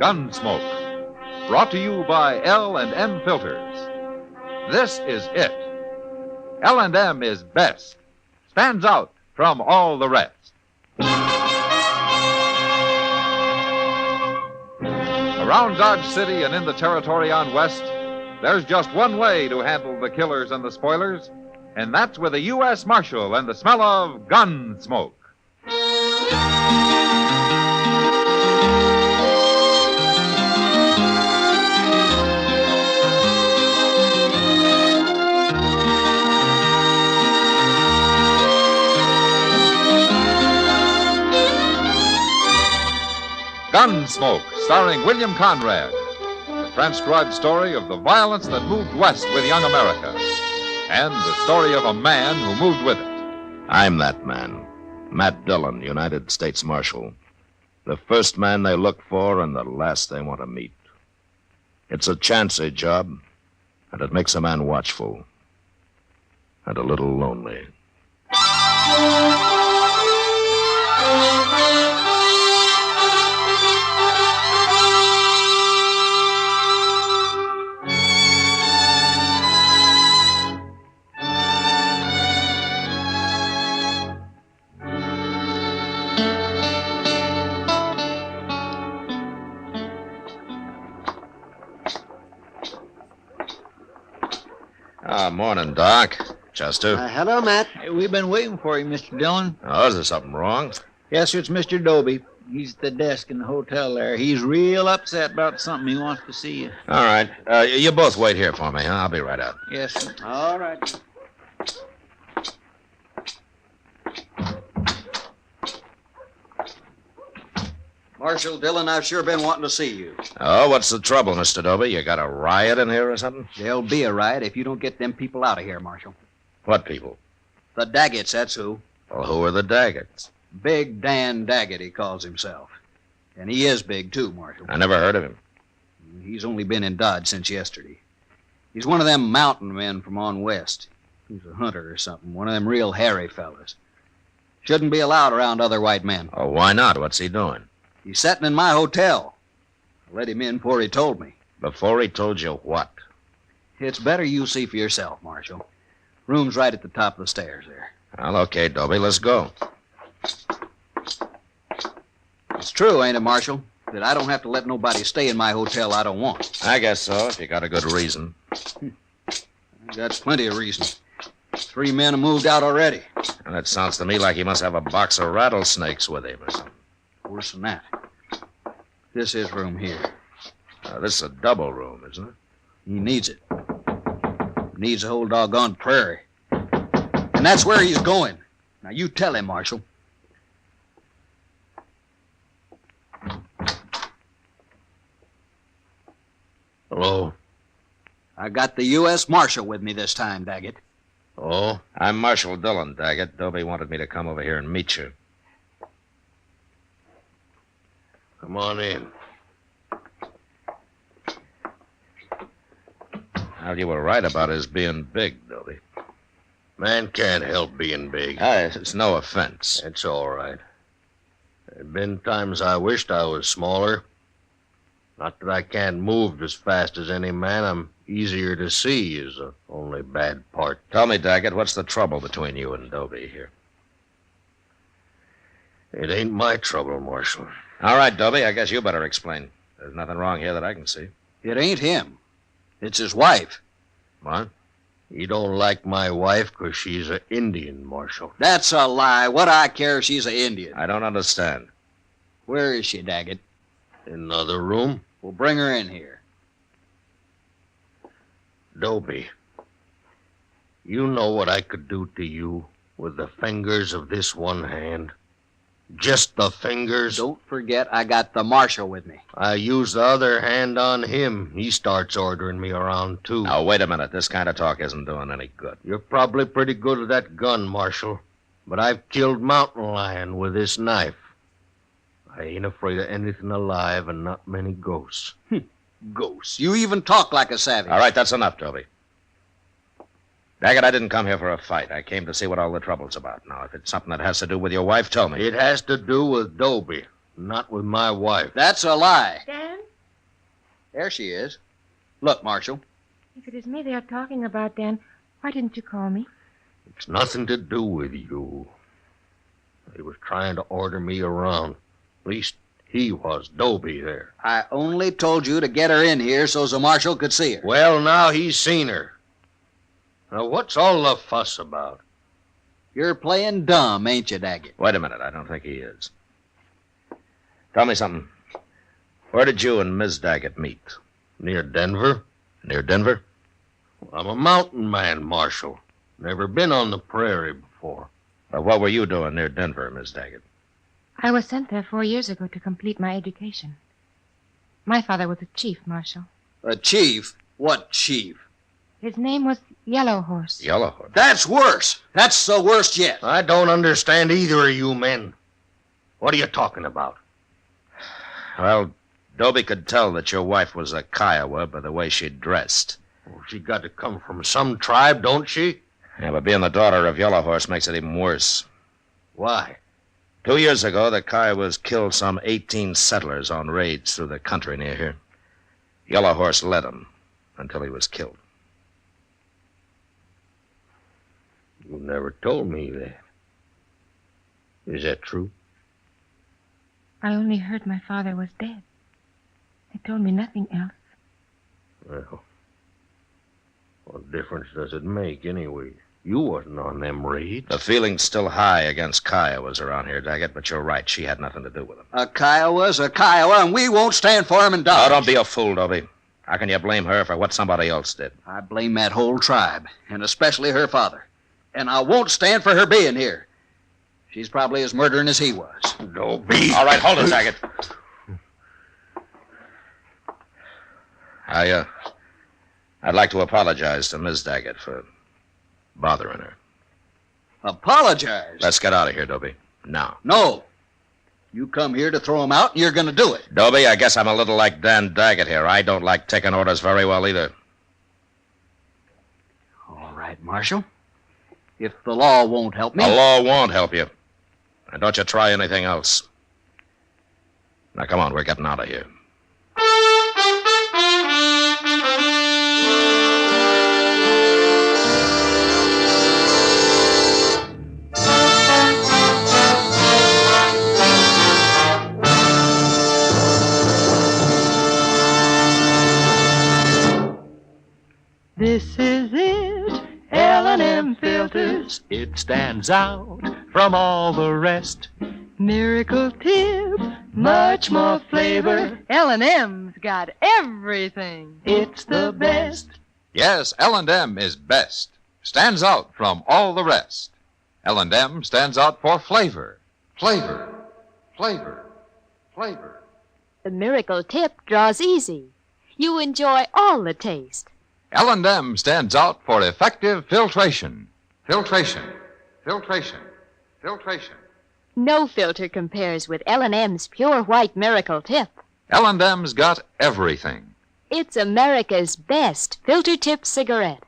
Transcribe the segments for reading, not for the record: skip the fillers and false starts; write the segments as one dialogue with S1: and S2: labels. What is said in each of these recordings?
S1: Gunsmoke. Brought to you by L&M Filters. This is it. L&M is best. Stands out from all the rest. Around Dodge City and in the territory on West, there's just one way to handle the killers and the spoilers, and that's with a U.S. Marshal and the smell of Gunsmoke. Gunsmoke, starring William Conrad. The transcribed story of the violence that moved west with young America. And the story of a man who moved with it.
S2: I'm that man. Matt Dillon, United States Marshal. The first man they look for and the last they want to meet. It's a chancy job, and it makes a man watchful. And a little lonely. Morning, Doc. Chester.
S3: Hello, Matt.
S4: Hey, we've been waiting for you, Mr. Dillon.
S2: Oh, is there something wrong?
S4: Yes, sir, it's Mr. Doby. He's at the desk in the hotel there. He's real upset about something. He wants to see you.
S2: All right. You both wait here for me, huh? I'll be right out.
S4: Yes, sir.
S3: All right. Marshal Dillon, I've sure been wanting to see you.
S2: Oh, what's the trouble, Mr. Doby? You got a riot in here or something?
S3: There'll be a riot if you don't get them people out of here, Marshal.
S2: What people?
S3: The Daggetts, that's who.
S2: Well, who are the Daggetts?
S3: Big Dan Daggett, he calls himself. And he is big, too, Marshal.
S2: I never heard of him.
S3: He's only been in Dodge since yesterday. He's one of them mountain men from on west. He's a hunter or something, one of them real hairy fellas. Shouldn't be allowed around other white men.
S2: Oh, why not? What's he doing?
S3: He's setting in my hotel. I let him in before he told me.
S2: Before he told you what?
S3: It's better you see for yourself, Marshal. Room's right at the top of the stairs there.
S2: Well, okay, Doby, let's go.
S3: It's true, ain't it, Marshal, that I don't have to let nobody stay in my hotel I don't want.
S2: I guess so, if you got a good reason.
S3: I got plenty of reasons. 3 men have moved out already.
S2: And it sounds to me like he must have a box of rattlesnakes with him or something.
S3: Worse than that. This is room here.
S2: This is a double room, isn't it?
S3: He needs it. Needs a whole doggone prairie. And that's where he's going. Now, you tell him, Marshal.
S2: Hello?
S3: I got the U.S. Marshal with me this time, Daggett.
S2: Oh? I'm Marshal Dillon, Daggett. Doby wanted me to come over here and meet you. Come on in. Well, you were right about his being big, Doby.
S5: Man can't help being big.
S2: It's no offense.
S5: It's all right. There've been times I wished I was smaller. Not that I can't move as fast as any man. I'm easier to see is the only bad part.
S2: Tell me, Daggett, what's the trouble between you and Doby here?
S5: It ain't my trouble, Marshal.
S2: All right, Doby, I guess you better explain. There's nothing wrong here that I can see.
S3: It ain't him. It's his wife.
S2: What?
S5: He don't like my wife 'cause she's an Indian, Marshal.
S3: That's a lie. What I care if she's an Indian.
S2: I don't understand.
S3: Where is she, Daggett?
S5: In the other room?
S3: We'll bring her in here.
S5: Doby, you know what I could do to you with the fingers of this one hand? Just the fingers.
S3: Don't forget I got the Marshal with me.
S5: I use the other hand on him. He starts ordering me around, too.
S2: Now, wait a minute. This kind of talk isn't doing any good.
S5: You're probably pretty good with that gun, Marshal. But I've killed mountain lion with this knife. I ain't afraid of anything alive and not many ghosts.
S3: Ghosts. You even talk like a savage.
S2: All right, that's enough, Doby. Daggett, I didn't come here for a fight. I came to see what all the trouble's about. Now, if it's something that has to do with your wife, tell me.
S5: It has to do with Doby, not with my wife.
S3: That's a lie.
S6: Dan?
S3: There she is. Look, Marshal.
S6: If it is me they are talking about, Dan, why didn't you call me?
S5: It's nothing to do with you. He was trying to order me around. At least he was, Dobie there.
S3: I only told you to get her in here so the marshal could see her.
S5: Well, now he's seen her. Now, what's all the fuss about?
S3: You're playing dumb, ain't you, Daggett?
S2: Wait a minute. I don't think he is. Tell me something. Where did you and Miss Daggett meet?
S5: Near Denver?
S2: Near Denver?
S5: I'm a mountain man, Marshal. Never been on the prairie before.
S2: What were you doing near Denver, Miss Daggett?
S6: I was sent there 4 years ago to complete my education. My father was a chief, Marshal.
S3: A chief? What chief?
S6: His name was Yellow Horse.
S2: Yellow Horse.
S3: That's worse. That's the worst yet.
S5: I don't understand either of you men. What are you talking about?
S2: Well, Dobie could tell that your wife was a Kiowa by the way she dressed.
S5: Well, she got to come from some tribe, don't she?
S2: Yeah, but being the daughter of Yellow Horse makes it even worse.
S5: Why?
S2: 2 years ago, the Kiowas killed some 18 settlers on raids through the country near here. Yellow Horse led them until he was killed.
S5: You never told me that. Is that true?
S6: I only heard my father was dead. They told me nothing else.
S5: Well, what difference does it make anyway? You wasn't on them raids.
S2: The feeling's still high against Kiowas around here, Daggett, but you're right. She had nothing to do with them.
S3: A Kiowa's a Kiowa, and we won't stand for him in Dodge.
S2: Oh, don't be a fool, Dobie. How can you blame her for what somebody else did?
S3: I blame that whole tribe, and especially her father. And I won't stand for her being here. She's probably as murdering as he was.
S5: Dobie.
S2: All right, hold it, Daggett. I'd like to apologize to Miss Daggett for bothering her.
S3: Apologize?
S2: Let's get out of here, Dobie. Now.
S3: No. You come here to throw him out, and you're going to do it.
S2: Dobie, I guess I'm a little like Dan Daggett here. I don't like taking orders very well either.
S3: All right, Marshal. If the law won't help me...
S2: The law won't help you. And don't you try anything else. Now, come on, we're getting out of here.
S7: This is it, L&M Filters. It stands out from all the rest. Miracle tip, much more flavor. L&M's got everything. It's the best.
S1: Yes, L&M is best. Stands out from all the rest. L&M stands out for flavor. Flavor. Flavor. Flavor.
S8: The miracle tip draws easy. You enjoy all the taste.
S1: L&M stands out for effective filtration. Filtration. Filtration. Filtration.
S8: No filter compares with L&M's pure white miracle tip.
S1: L&M's got everything.
S8: It's America's best filter tip cigarette.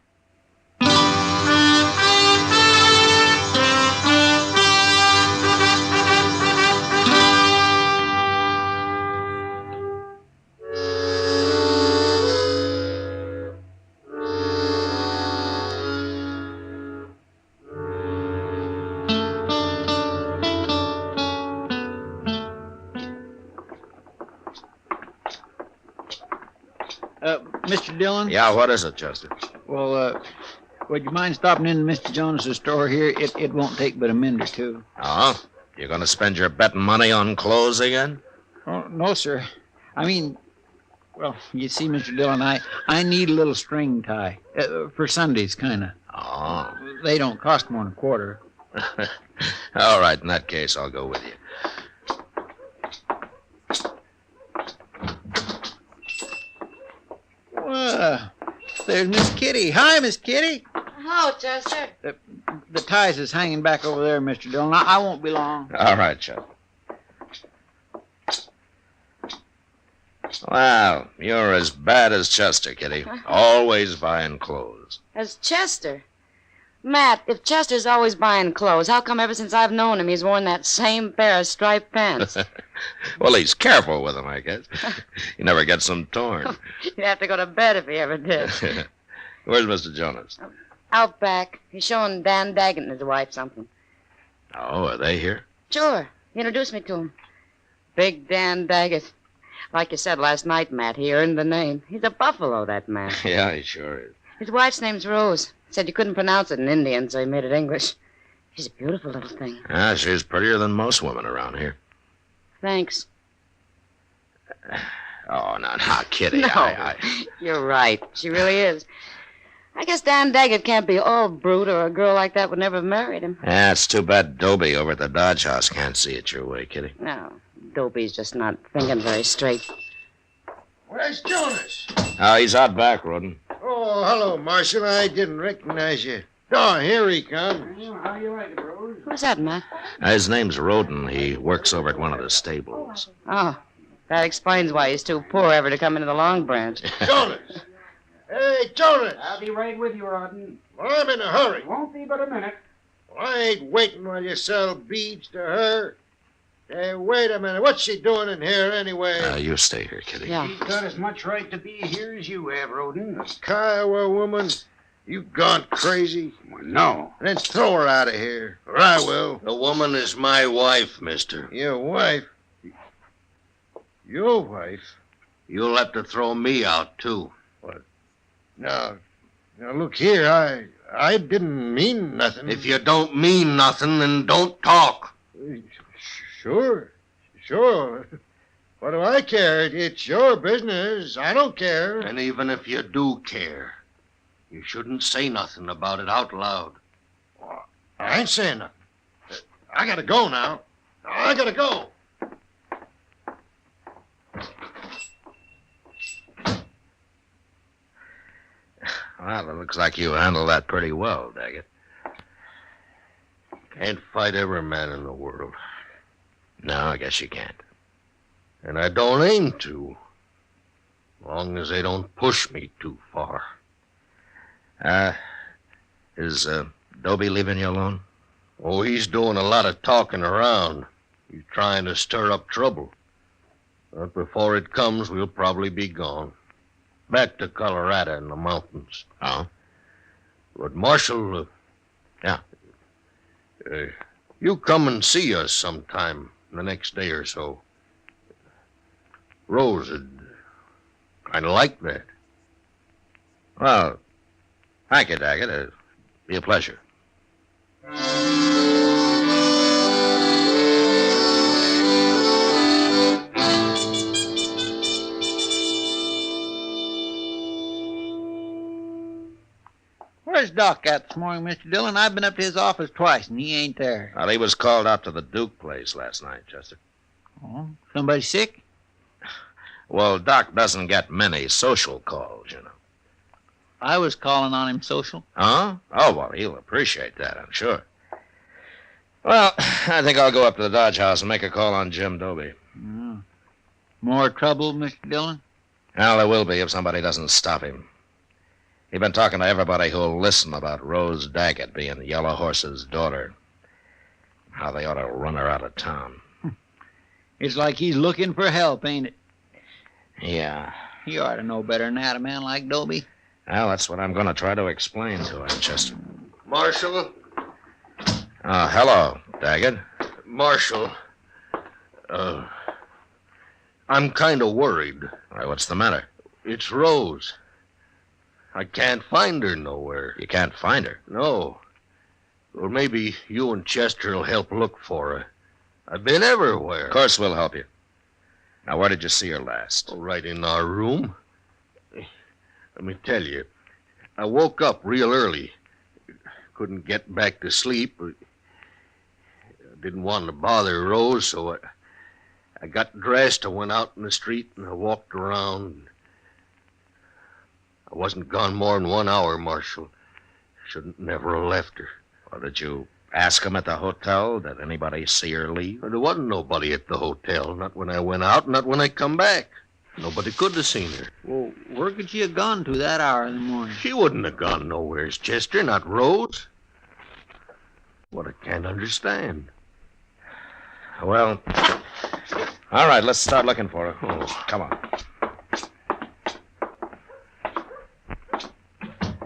S4: Mr. Dillon?
S2: Yeah, what is it, Chester?
S4: Well, would you mind stopping in Mr. Jonas's store here? It won't take but a minute or two.
S2: Oh? You're going to spend your betting money on clothes again?
S4: Oh, no, sir. I mean, well, you see, Mr. Dillon, I need a little string tie. For Sundays, kind of.
S2: Oh.
S4: They don't cost more than a quarter.
S2: All right, in that case, I'll go with you.
S4: There's Miss Kitty. Hi, Miss Kitty.
S6: Hello, Chester.
S4: The ties is hanging back over there, Mr. Dillon. I won't be long.
S2: All right, Chester. Well, you're as bad as Chester, Kitty. Always buying clothes.
S6: As Chester.
S9: Matt, if Chester's always buying clothes, how come ever since I've known him he's worn that same pair of striped pants?
S2: Well, he's careful with them, I guess. He never gets them torn.
S9: You'd have to go to bed if he ever did.
S2: Where's Mr. Jonas?
S9: Out back. He's showing Dan Daggett and his wife something.
S2: Oh, are they here?
S9: Sure. He introduced me to him. Big Dan Daggett. Like you said last night, Matt, he earned the name. He's a buffalo, that man.
S2: Yeah, he sure is.
S9: His wife's name's Rose. Said you couldn't pronounce it in Indian, so he made it English. She's a beautiful little thing.
S2: Ah, she's prettier than most women around here.
S9: Thanks.
S2: Oh, no, Kitty.
S9: No, you're right. She really is. I guess Dan Daggett can't be all brute, or a girl like that would never have married him.
S2: Yeah, it's too bad Dobie over at the Dodge House can't see it your way, Kitty.
S9: No, Dopey's just not thinking very straight.
S5: Where's Jonas?
S2: Oh, he's out back, Roden.
S5: Oh, hello, Marshal. I didn't recognize you. Oh, here he comes.
S4: How you like it, Rose?
S9: Who's that, Matt?
S2: His name's Roden. He works over at one of the stables.
S9: Oh, that explains why he's too poor ever to come into the Long Branch.
S5: Jonas! Hey, Jonas!
S4: I'll be right with you, Rodden.
S5: Well, I'm in a hurry.
S4: Won't be but a minute.
S5: Well, I ain't waiting while you sell beads to her. Hey, wait a minute. What's she doing in here anyway?
S2: You stay here, Kitty.
S9: Yeah.
S4: She's got as much right to be here as you have, Roden.
S5: Kiowa woman, you gone crazy?
S4: Well, no.
S5: Then throw her out of here, or I will. The woman is my wife, mister. Your wife? Your wife? You'll have to throw me out, too. What? Now, look here, I didn't mean nothing. If you don't mean nothing, then don't talk. Sure. What do I care? It's your business. I don't care. And even if you do care, you shouldn't say nothing about it out loud. I ain't saying nothing. I gotta go now. I gotta go.
S2: Well, it looks like you handled that pretty well, Daggett.
S5: Can't fight every man in the world.
S2: No, I guess you can't.
S5: And I don't aim to. Long as they don't push me too far.
S2: Is Dobie leaving you alone?
S5: Oh, he's doing a lot of talking around. He's trying to stir up trouble. But before it comes, we'll probably be gone. Back to Colorado in the mountains.
S2: Oh?
S5: But Marshal...
S2: Yeah?
S5: You come and see us sometime the next day or so. Rose would kind of like that.
S2: Well, thank you, Daggett. It'd be a pleasure.
S4: Where's Doc at this morning, Mr. Dillon? I've been up to his office twice, and he ain't there.
S2: Well, he was called out to the Duke place last night, Chester.
S4: Oh, somebody sick?
S2: Well, Doc doesn't get many social calls, you know.
S4: I was calling on him social.
S2: Huh? Oh, well, he'll appreciate that, I'm sure. Well, I think I'll go up to the Dodge House and make a call on Jim Dobie.
S4: Oh. More trouble, Mr. Dillon?
S2: Well, there will be if somebody doesn't stop him. He's been talking to everybody who'll listen about Rose Daggett being Yellow Horse's daughter. How they ought to run her out of town.
S4: It's like he's looking for help, ain't it?
S2: Yeah.
S4: You ought to know better than that, a man like Dobie.
S2: Well, that's what I'm going to try to explain to him, Chester.
S5: Marshal?
S2: Hello, Daggett.
S5: Marshal, I'm kind of worried.
S2: Why, what's the matter?
S5: It's Rose. I can't find her nowhere.
S2: You can't find her?
S5: No. Well, maybe you and Chester will help look for her. I've been everywhere.
S2: Of course we'll help you. Now, where did you see her last?
S5: Oh, right in our room. Let me tell you, I woke up real early. Couldn't get back to sleep. I didn't want to bother Rose, so I got dressed. I went out in the street and I walked around. I wasn't gone more than 1 hour, Marshal. Shouldn't never have left her.
S2: Well, did you ask him at the hotel? Did anybody see her leave?
S5: There wasn't nobody at the hotel. Not when I went out, not when I come back. Nobody could have seen her.
S4: Well, where could she have gone to that hour in the morning?
S5: She wouldn't have gone nowheres, Chester, not Rose. What I can't understand.
S2: Well, all right, let's start looking for her. Oh, come on.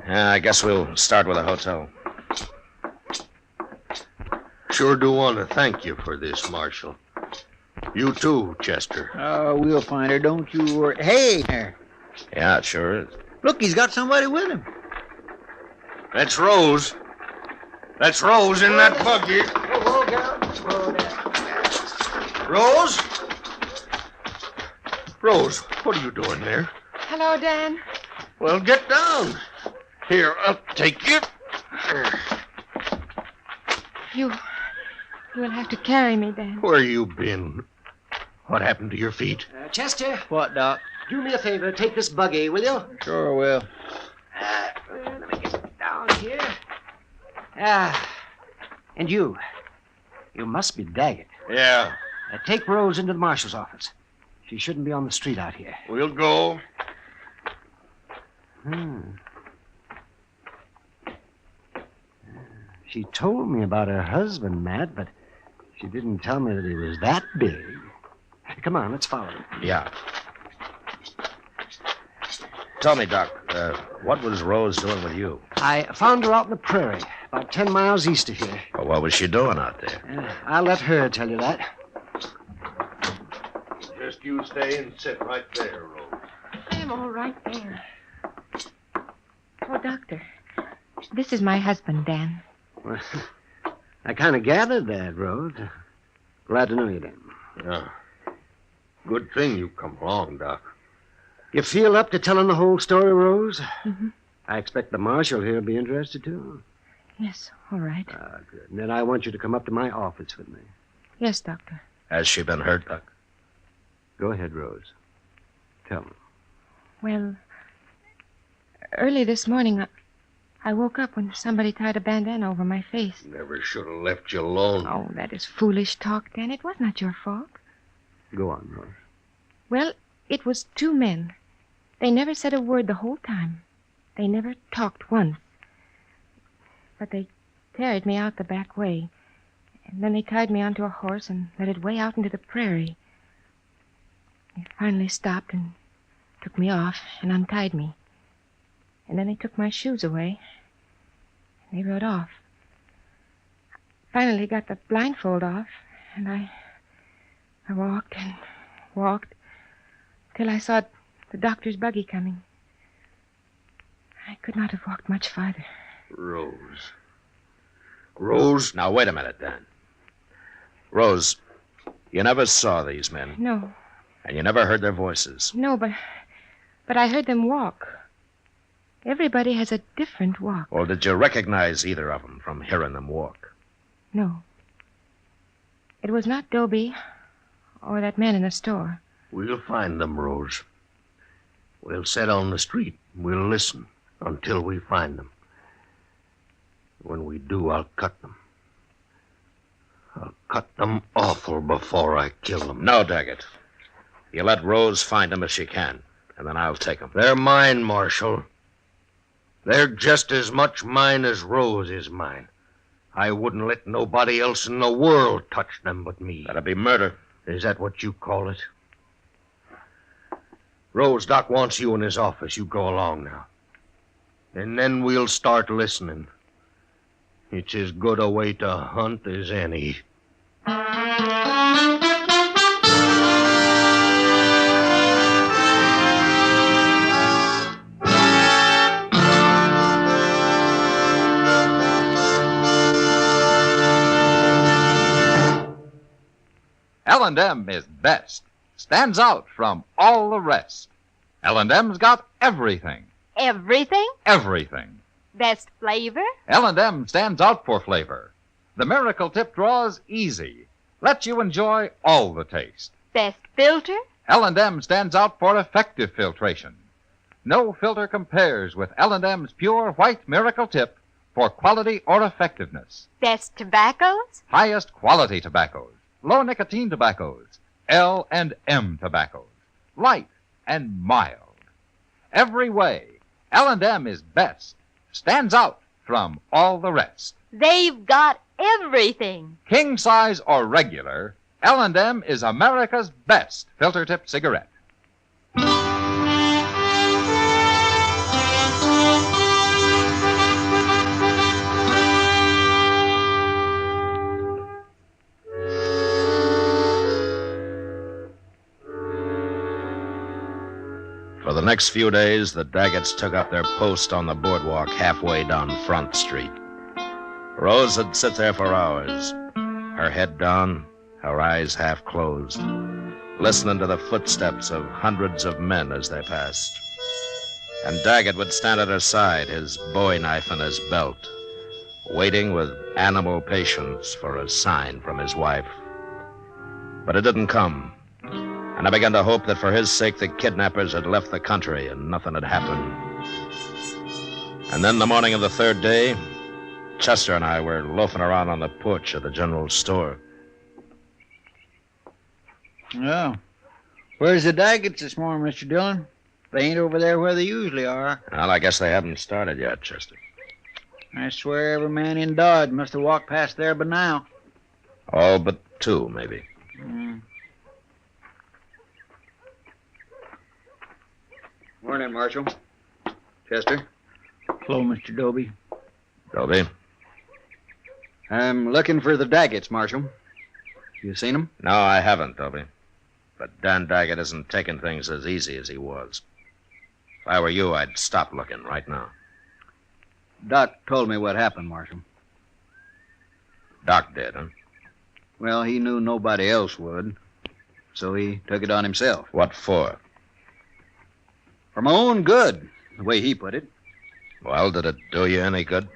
S2: I guess we'll start with a hotel.
S5: Sure do want to thank you for this, Marshal. You too, Chester.
S4: Oh, we'll find her. Don't you worry. Hey, there.
S2: Yeah, it sure is.
S4: Look, he's got somebody with him.
S5: That's Rose. That's Rose in that buggy. Rose? Rose, what are you doing there?
S6: Hello, Dan.
S5: Well, get down. Here, I'll take you.
S6: You will have to carry me, Dan.
S5: Where you been? What happened to your feet?
S10: Chester,
S4: What, Doc?
S10: do me a favor. Take this buggy, will you?
S4: Sure will.
S10: Let me get down here. And you. You must be Daggett.
S5: Yeah,
S10: Take Rose into the marshal's office. She shouldn't be on the street out here.
S5: we'll go.
S10: She told me about her husband, Matt, but she didn't tell me that he was that big. Come on, let's follow him.
S2: Yeah. Tell me, Doc, what was Rose doing with you?
S10: I found her out in the prairie, about 10 miles east of here.
S2: Well, what was she doing out there?
S10: I'll let her tell you that.
S5: Just you stay and sit right there, Rose.
S6: I'm all right there. Oh, Doctor, this is my husband, Dan.
S10: Well, I kind of gathered that, Rose. Glad to know you, Dan.
S5: Yeah. Good thing you come along, Doc.
S10: You feel up to telling the whole story, Rose?
S6: Mm-hmm.
S10: I expect the marshal here will be interested, too.
S6: Yes, all right.
S10: Good. And then I want you to come up to my office with me.
S6: Yes, Doctor.
S2: Has she been hurt, Doc?
S10: Go ahead, Rose. Tell me.
S6: Well, early this morning, I woke up when somebody tied a bandana over my face.
S5: Never should have left you alone.
S6: Oh, that is foolish talk, Dan. It was not your fault.
S10: Go on, Rose.
S6: Well, it was two men. They never said a word the whole time. They never talked once. But they carried me out the back way. And then they tied me onto a horse and led it way out into the prairie. They finally stopped and took me off and untied me. And then they took my shoes away. And they rode off. Finally got the blindfold off, and I walked and walked till I saw the doctor's buggy coming. I could not have walked much farther.
S5: Rose. Rose?
S2: Now, wait a minute, Dan. Rose, you never saw these men,
S6: No,
S2: and you never heard their voices.
S6: no, but I heard them walk. Everybody has a different walk.
S2: Or did you recognize either of them from hearing them walk?
S6: No. It was not Dobie or that man in the store.
S5: We'll find them, Rose. We'll sit on the street. We'll listen until we find them. When we do, I'll cut them. I'll cut them awful before I kill them.
S2: No, Daggett. You let Rose find them if she can, and then I'll take them.
S5: They're mine, Marshal. They're just as much mine as Rose is mine. I wouldn't let nobody else in the world touch them but me.
S2: That'd be murder.
S5: Is that what you call it? Rose, Doc wants you in his office. You go along now. And then we'll start listening. It's as good a way to hunt as any.
S1: L&M is best. Stands out from all the rest. L&M's got everything.
S8: Everything?
S1: Everything.
S8: Best flavor?
S1: L&M stands out for flavor. The Miracle Tip draws easy. Lets you enjoy all the taste.
S8: Best filter?
S1: L&M stands out for effective filtration. No filter compares with L&M's pure white Miracle Tip for quality or effectiveness.
S8: Best tobaccos?
S1: Highest quality tobaccos. Low nicotine tobaccos. L&M tobaccos. Light and mild. Every way, L&M is best. Stands out from all the rest.
S8: They've got everything.
S1: King size or regular, L&M is America's best filter tip cigarette.
S2: For the next few days, the Daggetts took up their post on the boardwalk halfway down Front Street. Rose would sit there for hours, her head down, her eyes half closed, listening to the footsteps of hundreds of men as they passed. And Daggett would stand at her side, his bowie knife in his belt, waiting with animal patience for a sign from his wife. But it didn't come. And I began to hope that for his sake the kidnappers had left the country and nothing had happened. And then the morning of the third day, Chester and I were loafing around on the porch of the general store.
S4: Oh. Where's the Daggetts this morning, Mr. Dillon? They ain't over there where they usually are.
S2: Well, I guess they haven't started yet, Chester.
S4: I swear every man in Dodge must have walked past there by now.
S2: All but two, maybe.
S3: Morning, Marshal. Chester.
S4: Hello, Mr. Doby.
S2: Dobie?
S3: I'm looking for the Daggetts, Marshal. You seen them?
S2: No, I haven't, Dobie. But Dan Daggett isn't taking things as easy as he was. If I were you, I'd stop looking right now.
S3: Doc told me what happened, Marshal.
S2: Doc did, huh?
S3: Well, he knew nobody else would, so he took it on himself.
S2: What for?
S3: For my own good, the way he put it.
S2: Well, did it do you any good?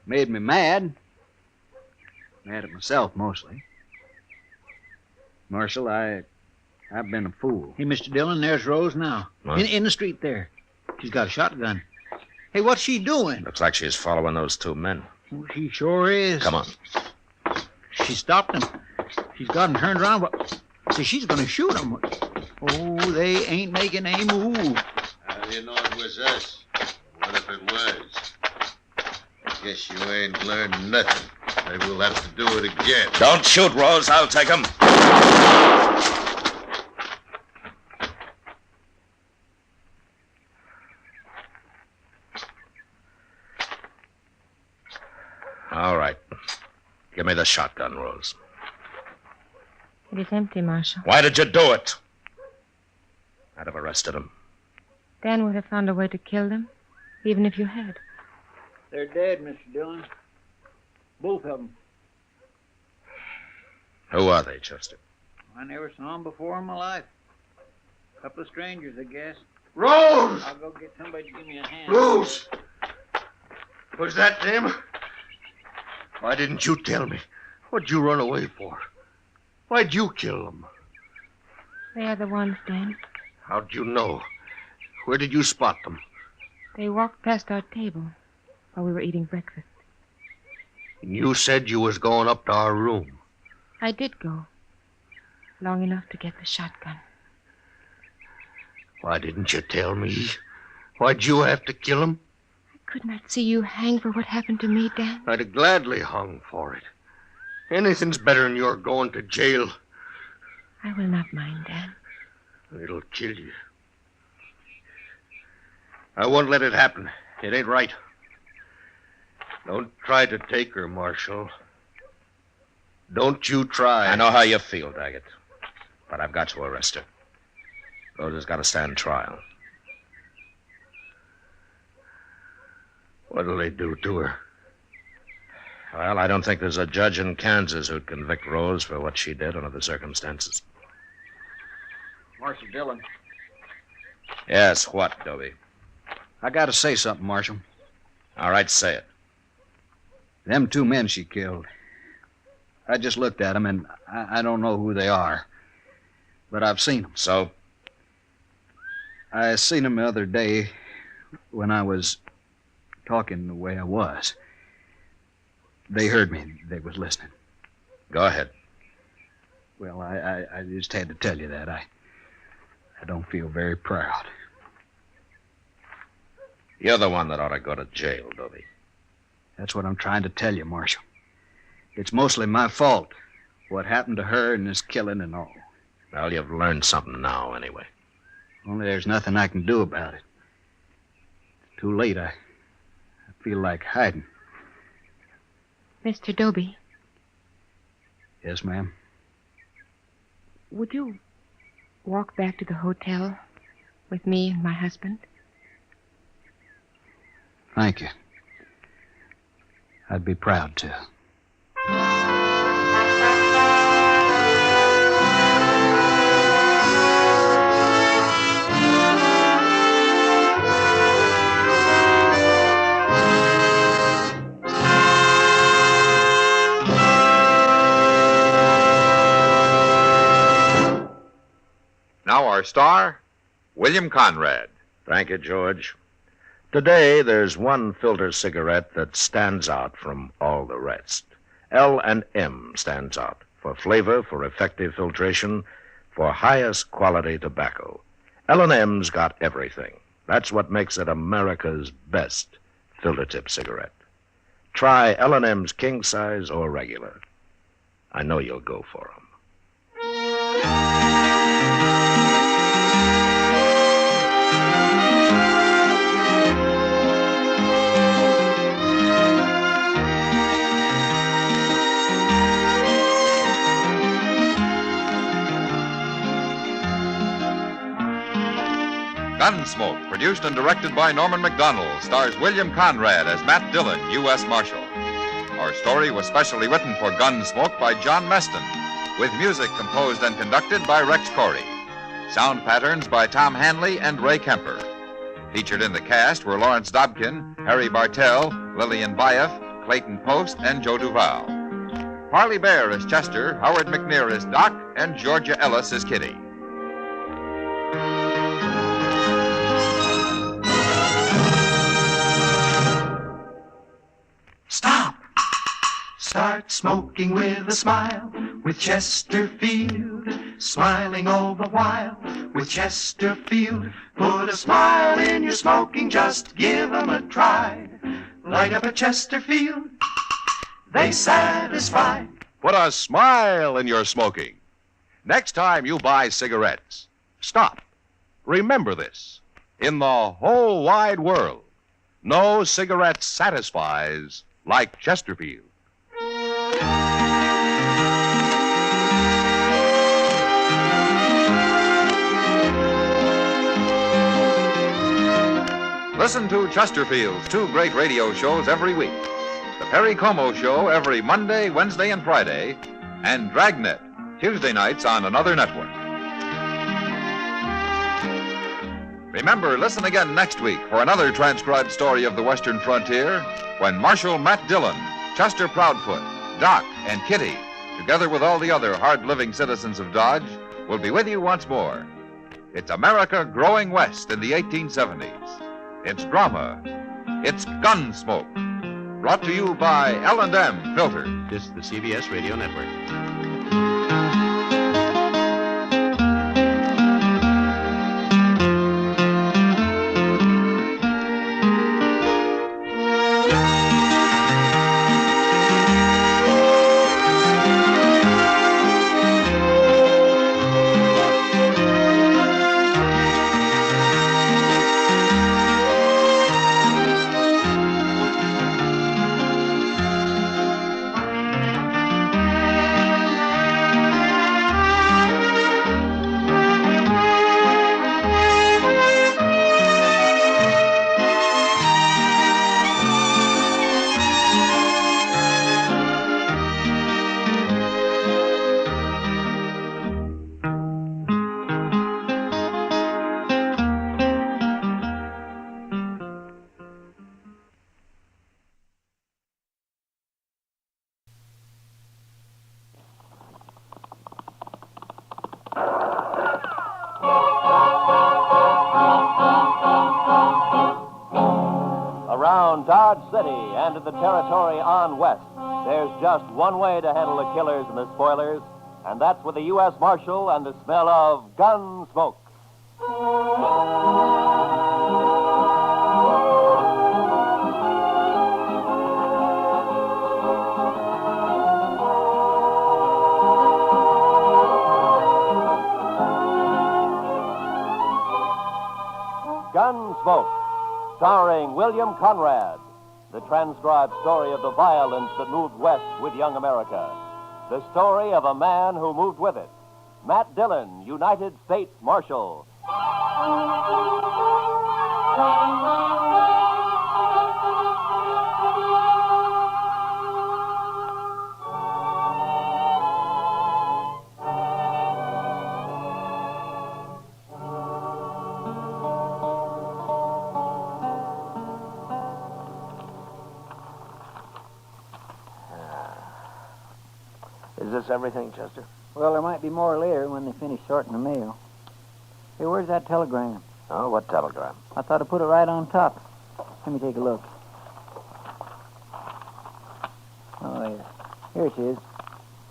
S3: Made me mad. Mad at myself, mostly. Marshal, I've been a fool.
S4: Hey, Mr. Dillon, there's Rose now.
S2: What?
S4: In the street there. She's got a shotgun. Hey, what's she doing?
S2: Looks like she's following those two men.
S4: Oh, she sure is.
S2: Come on.
S4: She stopped him. She's got him turned around. See, she's going to shoot him. Oh, they ain't making a move.
S5: How do you know it was us? What if it was? Guess you ain't learned nothing. Maybe we'll have to do it again.
S2: Don't shoot, Rose. I'll take him. All right. Give me the shotgun, Rose.
S6: It is empty, Marshal.
S2: Why did you do it? I'd have arrested him.
S6: Dan would have found a way to kill them, even if you had.
S4: They're dead, Mr. Dillon. Both of them.
S2: Who are they, Chester?
S4: I never saw them before in my life. A couple of strangers, I guess.
S5: Rose!
S4: I'll go get somebody to give me a hand.
S5: Rose! Was that them? Why didn't you tell me? What'd you run away for? Why'd you kill them?
S6: They are the ones, Dan.
S5: How'd you know? Where did you spot them?
S6: They walked past our table while we were eating breakfast.
S5: And you said you was going up to our room.
S6: I did go. Long enough to get the shotgun.
S5: Why didn't you tell me? Why'd you have to kill him?
S6: I could not see you hang for what happened to me, Dan.
S5: I'd have gladly hung for it. Anything's better than your going to jail.
S6: I will not mind, Dan.
S5: It'll kill you. I won't let it happen. It ain't right. Don't try to take her, Marshal. Don't you try.
S2: I know how you feel, Daggett. But I've got to arrest her. Rose has got to stand trial.
S5: What'll they do to her?
S2: Well, I don't think there's a judge in Kansas who'd convict Rose for what she did under the circumstances.
S3: Marshal Dillon.
S2: Yes, what, Dobie?
S3: I gotta say something, Marshal.
S2: All right, say it.
S3: Them two men she killed. I just looked at them, and I don't know who they are. But I've seen them.
S2: So?
S3: I seen them the other day when I was talking the way I was. They heard me. They was listening.
S2: Go ahead.
S3: Well, I just had to tell you that. I don't feel very proud.
S2: You're the one that ought to go to jail, Dobie.
S3: That's what I'm trying to tell you, Marshal. It's mostly my fault. What happened to her and this killing and all.
S2: Well, you've learned something now, anyway.
S3: Only there's nothing I can do about it. It's too late. I feel like hiding.
S6: Mr. Doby,
S3: Yes, ma'am?
S6: would you walk back to the hotel with me and my husband?
S3: Thank you. I'd be proud to.
S1: Now our star, William Conrad.
S2: Thank you, George. Today, there's one filter cigarette that stands out from all the rest. L&M stands out for flavor, for effective filtration, for highest quality tobacco. L&M's got everything. That's what makes it America's best filter tip cigarette. Try L&M's king size or regular. I know you'll go for 'em.
S1: Gunsmoke, produced and directed by Norman McDonald, stars William Conrad as Matt Dillon, U.S. Marshal. Our story was specially written for Gunsmoke by John Meston, with music composed and conducted by Rex Corey. Sound patterns by Tom Hanley and Ray Kemper. Featured in the cast were Lawrence Dobkin, Harry Bartell, Lillian Baeff, Clayton Post, and Joe Duval. Parley Bear is Chester, Howard McNear is Doc, and Georgia Ellis is Kitty.
S7: Stop! Start smoking with a smile, with Chesterfield, smiling all the while, with Chesterfield. Put a smile in your smoking, just give 'em a try. Light up a Chesterfield, they satisfy.
S11: Put a smile in your smoking. Next time you buy cigarettes, stop. Remember this. In the whole wide world, no cigarette satisfies like Chesterfield.
S1: Listen to Chesterfield's two great radio shows every week. The Perry Como Show every Monday, Wednesday, and Friday, and Dragnet, Tuesday nights on another network. Remember, listen again next week for another transcribed story of the Western frontier when Marshal Matt Dillon, Chester Proudfoot, Doc, and Kitty, together with all the other hard-living citizens of Dodge, will be with you once more. It's America growing west in the 1870s. It's drama. It's Gunsmoke. Brought to you by L&M Filters.
S12: This is the CBS Radio Network.
S13: Around Dodge City and in the territory on west, there's just one way to handle the killers and the spoilers, and that's with the U.S. Marshal and the smell of Gunsmoke. Gunsmoke, starring William Conrad, the transcribed story of the violence that moved west with young America. The story of a man who moved with it. Matt Dillon, United States Marshal.
S2: Is this everything, Chester?
S4: Well, there might be more later when they finish sorting the mail. Hey, where's that telegram?
S2: Oh, what telegram?
S4: I thought I put it right on top. Let me take a look. Oh, yeah. Here it is.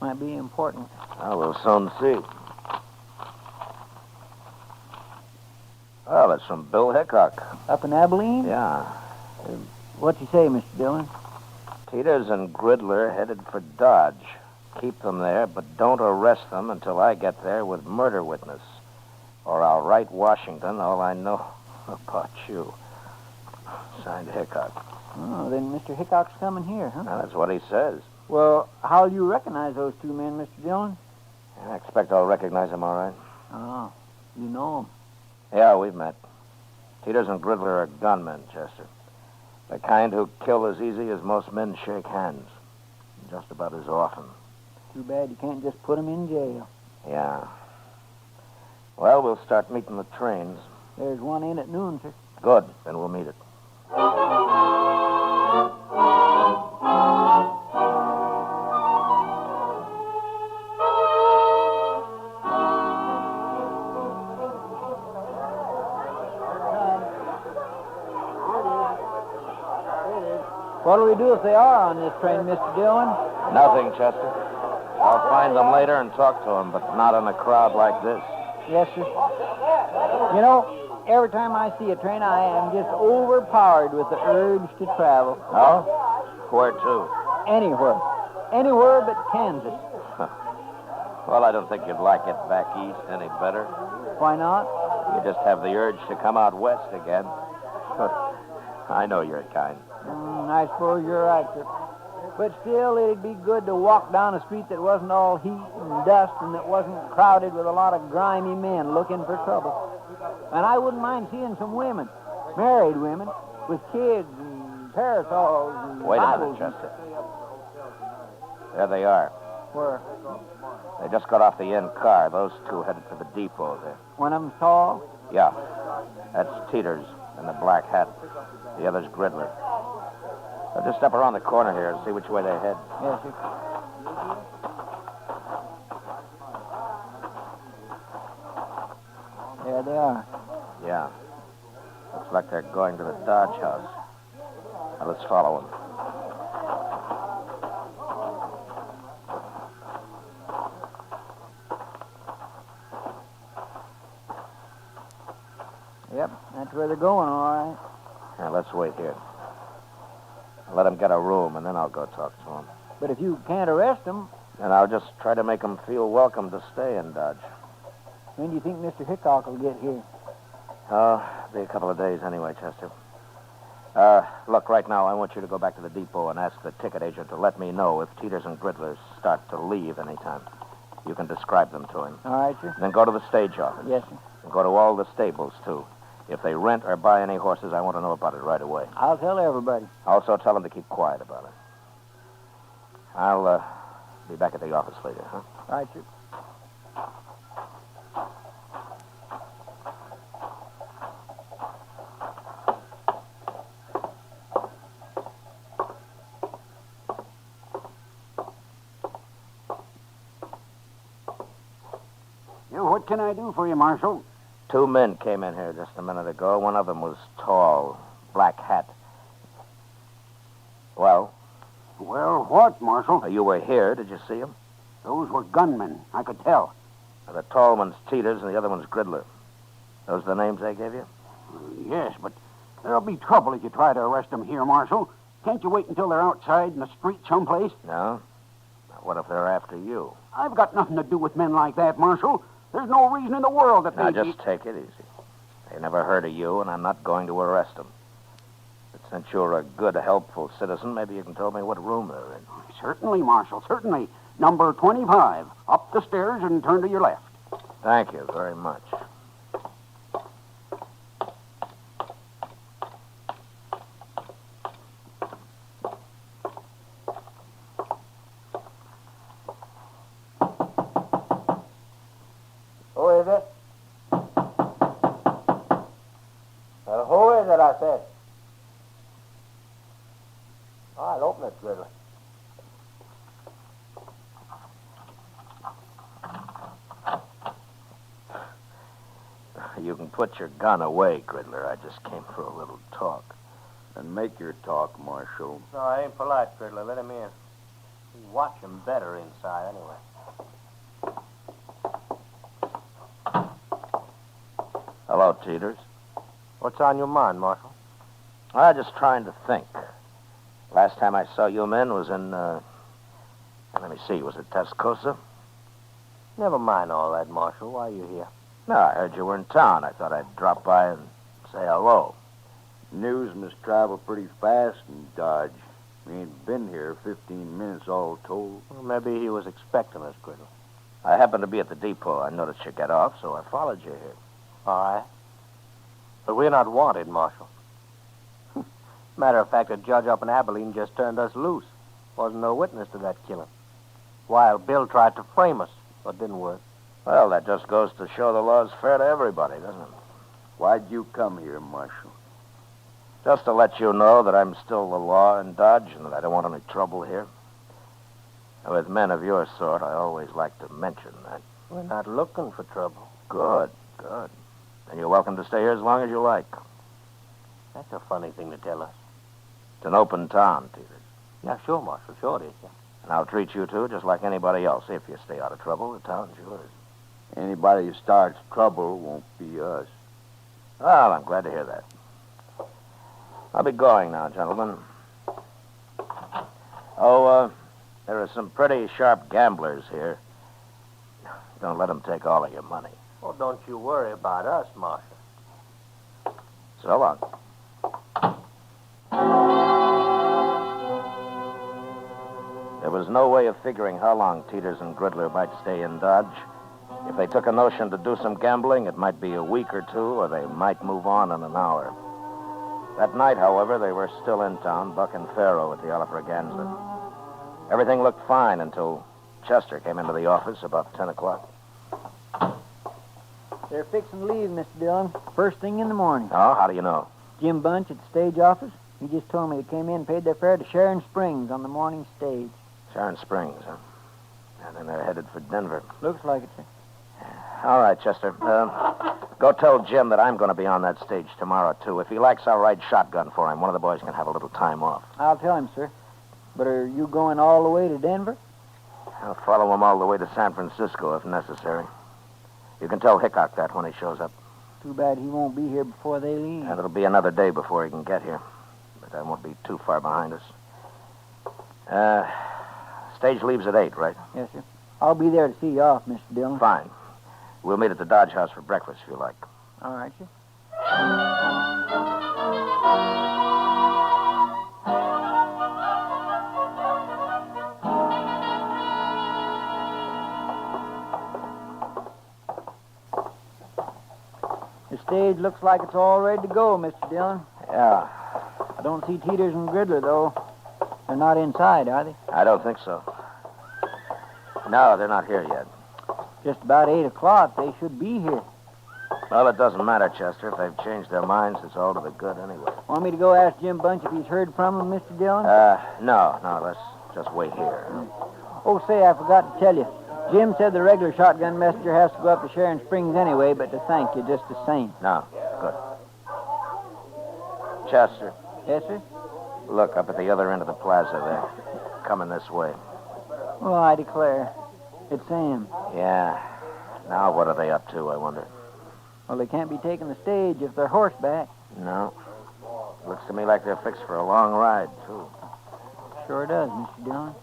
S4: Might be important.
S2: Oh, we'll soon see. Oh, that's from Bill Hickok.
S4: Up in Abilene?
S2: Yeah.
S4: What'd you say, Mr. Dillon?
S2: Teeters and Gridler headed for Dodge. Keep them there, but don't arrest them until I get there with murder witness. Or I'll write Washington all I know about you. Signed Hickok.
S4: Oh, then Mr. Hickok's coming here, huh?
S2: Now, that's what he says.
S4: Well, how'll you recognize those two men, Mr. Dillon?
S2: I expect I'll recognize him all right.
S4: Oh, you know them.
S2: Yeah, we've met. Teeters and Gridler are gunmen, Chester. The kind who kill as easy as most men shake hands. Just about as often.
S4: Too bad you can't just put them in jail.
S2: Yeah. Well, we'll start meeting the trains.
S4: There's one in at noon, sir.
S2: Good. Then we'll meet it.
S4: What'll we do if they are on this train, Mr. Dillon?
S2: Nothing, Chester. I'll find them later and talk to them, but not in a crowd like this.
S4: Yes, sir. You know, every time I see a train, I am just overpowered with the urge to travel.
S2: Oh? Where to?
S4: Anywhere. Anywhere but Kansas.
S2: Well, I don't think you'd like it back east any better.
S4: Why not?
S2: You just have the urge to come out west again. I know your kind.
S4: I suppose you're right, sir. But still, it'd be good to walk down a street that wasn't all heat and dust and that wasn't crowded with a lot of grimy men looking for trouble. And I wouldn't mind seeing some women, married women, with kids and parasols and
S2: Wait a
S4: Bibles
S2: minute, Chester. There they are.
S4: Where?
S2: They just got off the end car. Those two headed for the depot there.
S4: One of them's tall?
S2: Yeah. That's Teeters in the black hat. The other's Gridler. I'll just step around the corner here and see which way they head.
S4: Yes, sir. There they are.
S2: Yeah. Looks like they're going to the Dodge house. Now, let's follow them.
S4: Yep, that's where they're going, all right.
S2: Now, let's wait here. Let them get a room, and then I'll go talk to them.
S4: But if you can't arrest them...
S2: And I'll just try to make them feel welcome to stay in Dodge.
S4: When do you think Mr. Hickok will get here?
S2: Oh, be a couple of days anyway, Chester. Look, right now, I want you to go back to the depot and ask the ticket agent to let me know if Teeters and Gridler start to leave anytime. You can describe them to him.
S4: All right, sir.
S2: Then go to the stage office.
S4: Yes, sir.
S2: And go to all the stables, too. If they rent or buy any horses, I want to know about it right away.
S4: I'll tell everybody.
S2: Also, tell them to keep quiet about it. I'll be back at the office later, huh?
S4: Right, sir.
S14: What can I do for you, Marshal?
S2: Two men came in here just a minute ago. One of them was tall, black hat. Well?
S14: Well, what, Marshal?
S2: You were here. Did you see him?
S14: Those were gunmen. I could tell.
S2: The tall one's Teeters and the other one's Gridler. Those the names they gave you?
S14: Yes, but there'll be trouble if you try to arrest them here, Marshal. Can't you wait until they're outside in the street someplace?
S2: No. What if they're after you?
S14: I've got nothing to do with men like that, Marshal. There's no reason in the world that
S2: Now,
S14: they...
S2: just take it easy. He never heard of you, and I'm not going to arrest him. But since you're a good, helpful citizen, maybe you can tell me what room they're in.
S14: Certainly, Marshal, certainly. Number 25. Up the stairs and turn to your left.
S2: Thank you very much.
S4: Who is it? Well, who is it, I said? I'll open it, Grizzly.
S2: You can put your gun away, Gridler. I just came for a little talk.
S15: And make your talk, Marshal.
S4: No, I ain't polite, Grizzly. Let him in. You watch him better inside, anyway.
S2: Hello, Teeters.
S4: What's on your mind, Marshal?
S2: I'm just trying to think. Last time I saw you men was in, let me see, was it Tascosa?
S4: Never mind all that, Marshal. Why are you here?
S2: No, I heard you were in town. I thought I'd drop by and say hello.
S15: News must travel pretty fast in Dodge. We ain't been here 15 minutes all told.
S4: Well, maybe he was expecting us, Grizzly.
S2: I happened to be at the depot. I noticed you get off, so I followed you here.
S4: All right. But we're not wanted, Marshal. Matter of fact, a judge up in Abilene just turned us loose. Wasn't no witness to that killing. Wild Bill tried to frame us, but didn't work.
S2: Well, that just goes to show the law's fair to everybody, doesn't it?
S15: Why'd you come here, Marshal?
S2: Just to let you know that I'm still the law in Dodge and that I don't want any trouble here. With men of your sort, I always like to mention that.
S4: We're not looking for trouble.
S2: Good, good. Then you're welcome to stay here as long as you like.
S4: That's a funny thing to tell us.
S2: It's an open town, Peters.
S4: Yeah, sure, Marshal. Sure it is, yeah.
S2: And I'll treat you two just like anybody else. If you stay out of trouble, the town's yours.
S15: Anybody who starts trouble won't be us.
S2: Well, I'm glad to hear that. I'll be going now, gentlemen. Oh, there are some pretty sharp gamblers here. Don't let them take all of your money.
S4: Well, don't you worry about us, Marshal.
S2: So long. There was no way of figuring how long Teeters and Gridler might stay in Dodge. If they took a notion to do some gambling, it might be a week or two, or they might move on in an hour. That night, however, they were still in town, Buck and Faro at the Alfraganza. Everything looked fine until Chester came into the office about 10 o'clock.
S4: They're fixing to leave, Mr. Dillon. First thing in the morning.
S2: Oh, how do you know?
S4: Jim Bunch at the stage office. He just told me they came in and paid their fare to Sharon Springs on the morning stage.
S2: Sharon Springs, huh? And then they're headed for Denver.
S4: Looks like it, sir.
S2: All right, Chester. Go tell Jim that I'm going to be on that stage tomorrow, too. If he likes, I'll ride shotgun for him. One of the boys can have a little time off.
S4: I'll tell him, sir. But are you going all the way to Denver?
S2: I'll follow him all the way to San Francisco if necessary. You can tell Hickok that when he shows up.
S4: Too bad he won't be here before they leave.
S2: And it'll be another day before he can get here. But that won't be too far behind us. Stage leaves at 8, right?
S4: Yes, sir. I'll be there to see you off, Mr. Dillon.
S2: Fine. We'll meet at the Dodge House for breakfast if you like.
S4: All right, sir. The stage looks like it's all ready to go, Mr. Dillon.
S2: Yeah.
S4: I don't see Teeters and Gridler, though. They're not inside, are they?
S2: I don't think so. No, they're not here yet.
S4: Just about 8 o'clock. They should be here.
S2: Well, it doesn't matter, Chester. If they've changed their minds, it's all to the good anyway.
S4: Want me to go ask Jim Bunch if he's heard from them, Mr. Dillon?
S2: No. Let's just wait here.
S4: Oh, say, I forgot to tell you. Jim said the regular shotgun messenger has to go up to Sharon Springs anyway, but to thank you just the same.
S2: No, good. Chester.
S4: Yes, sir?
S2: Look, up at the other end of the plaza there. Coming this way.
S4: Well, I declare. It's Sam.
S2: Yeah. Now what are they up to, I wonder?
S4: Well, they can't be taking the stage if they're horseback.
S2: No. Looks to me like they're fixed for a long ride, too.
S4: Sure does, Mr. Dillon.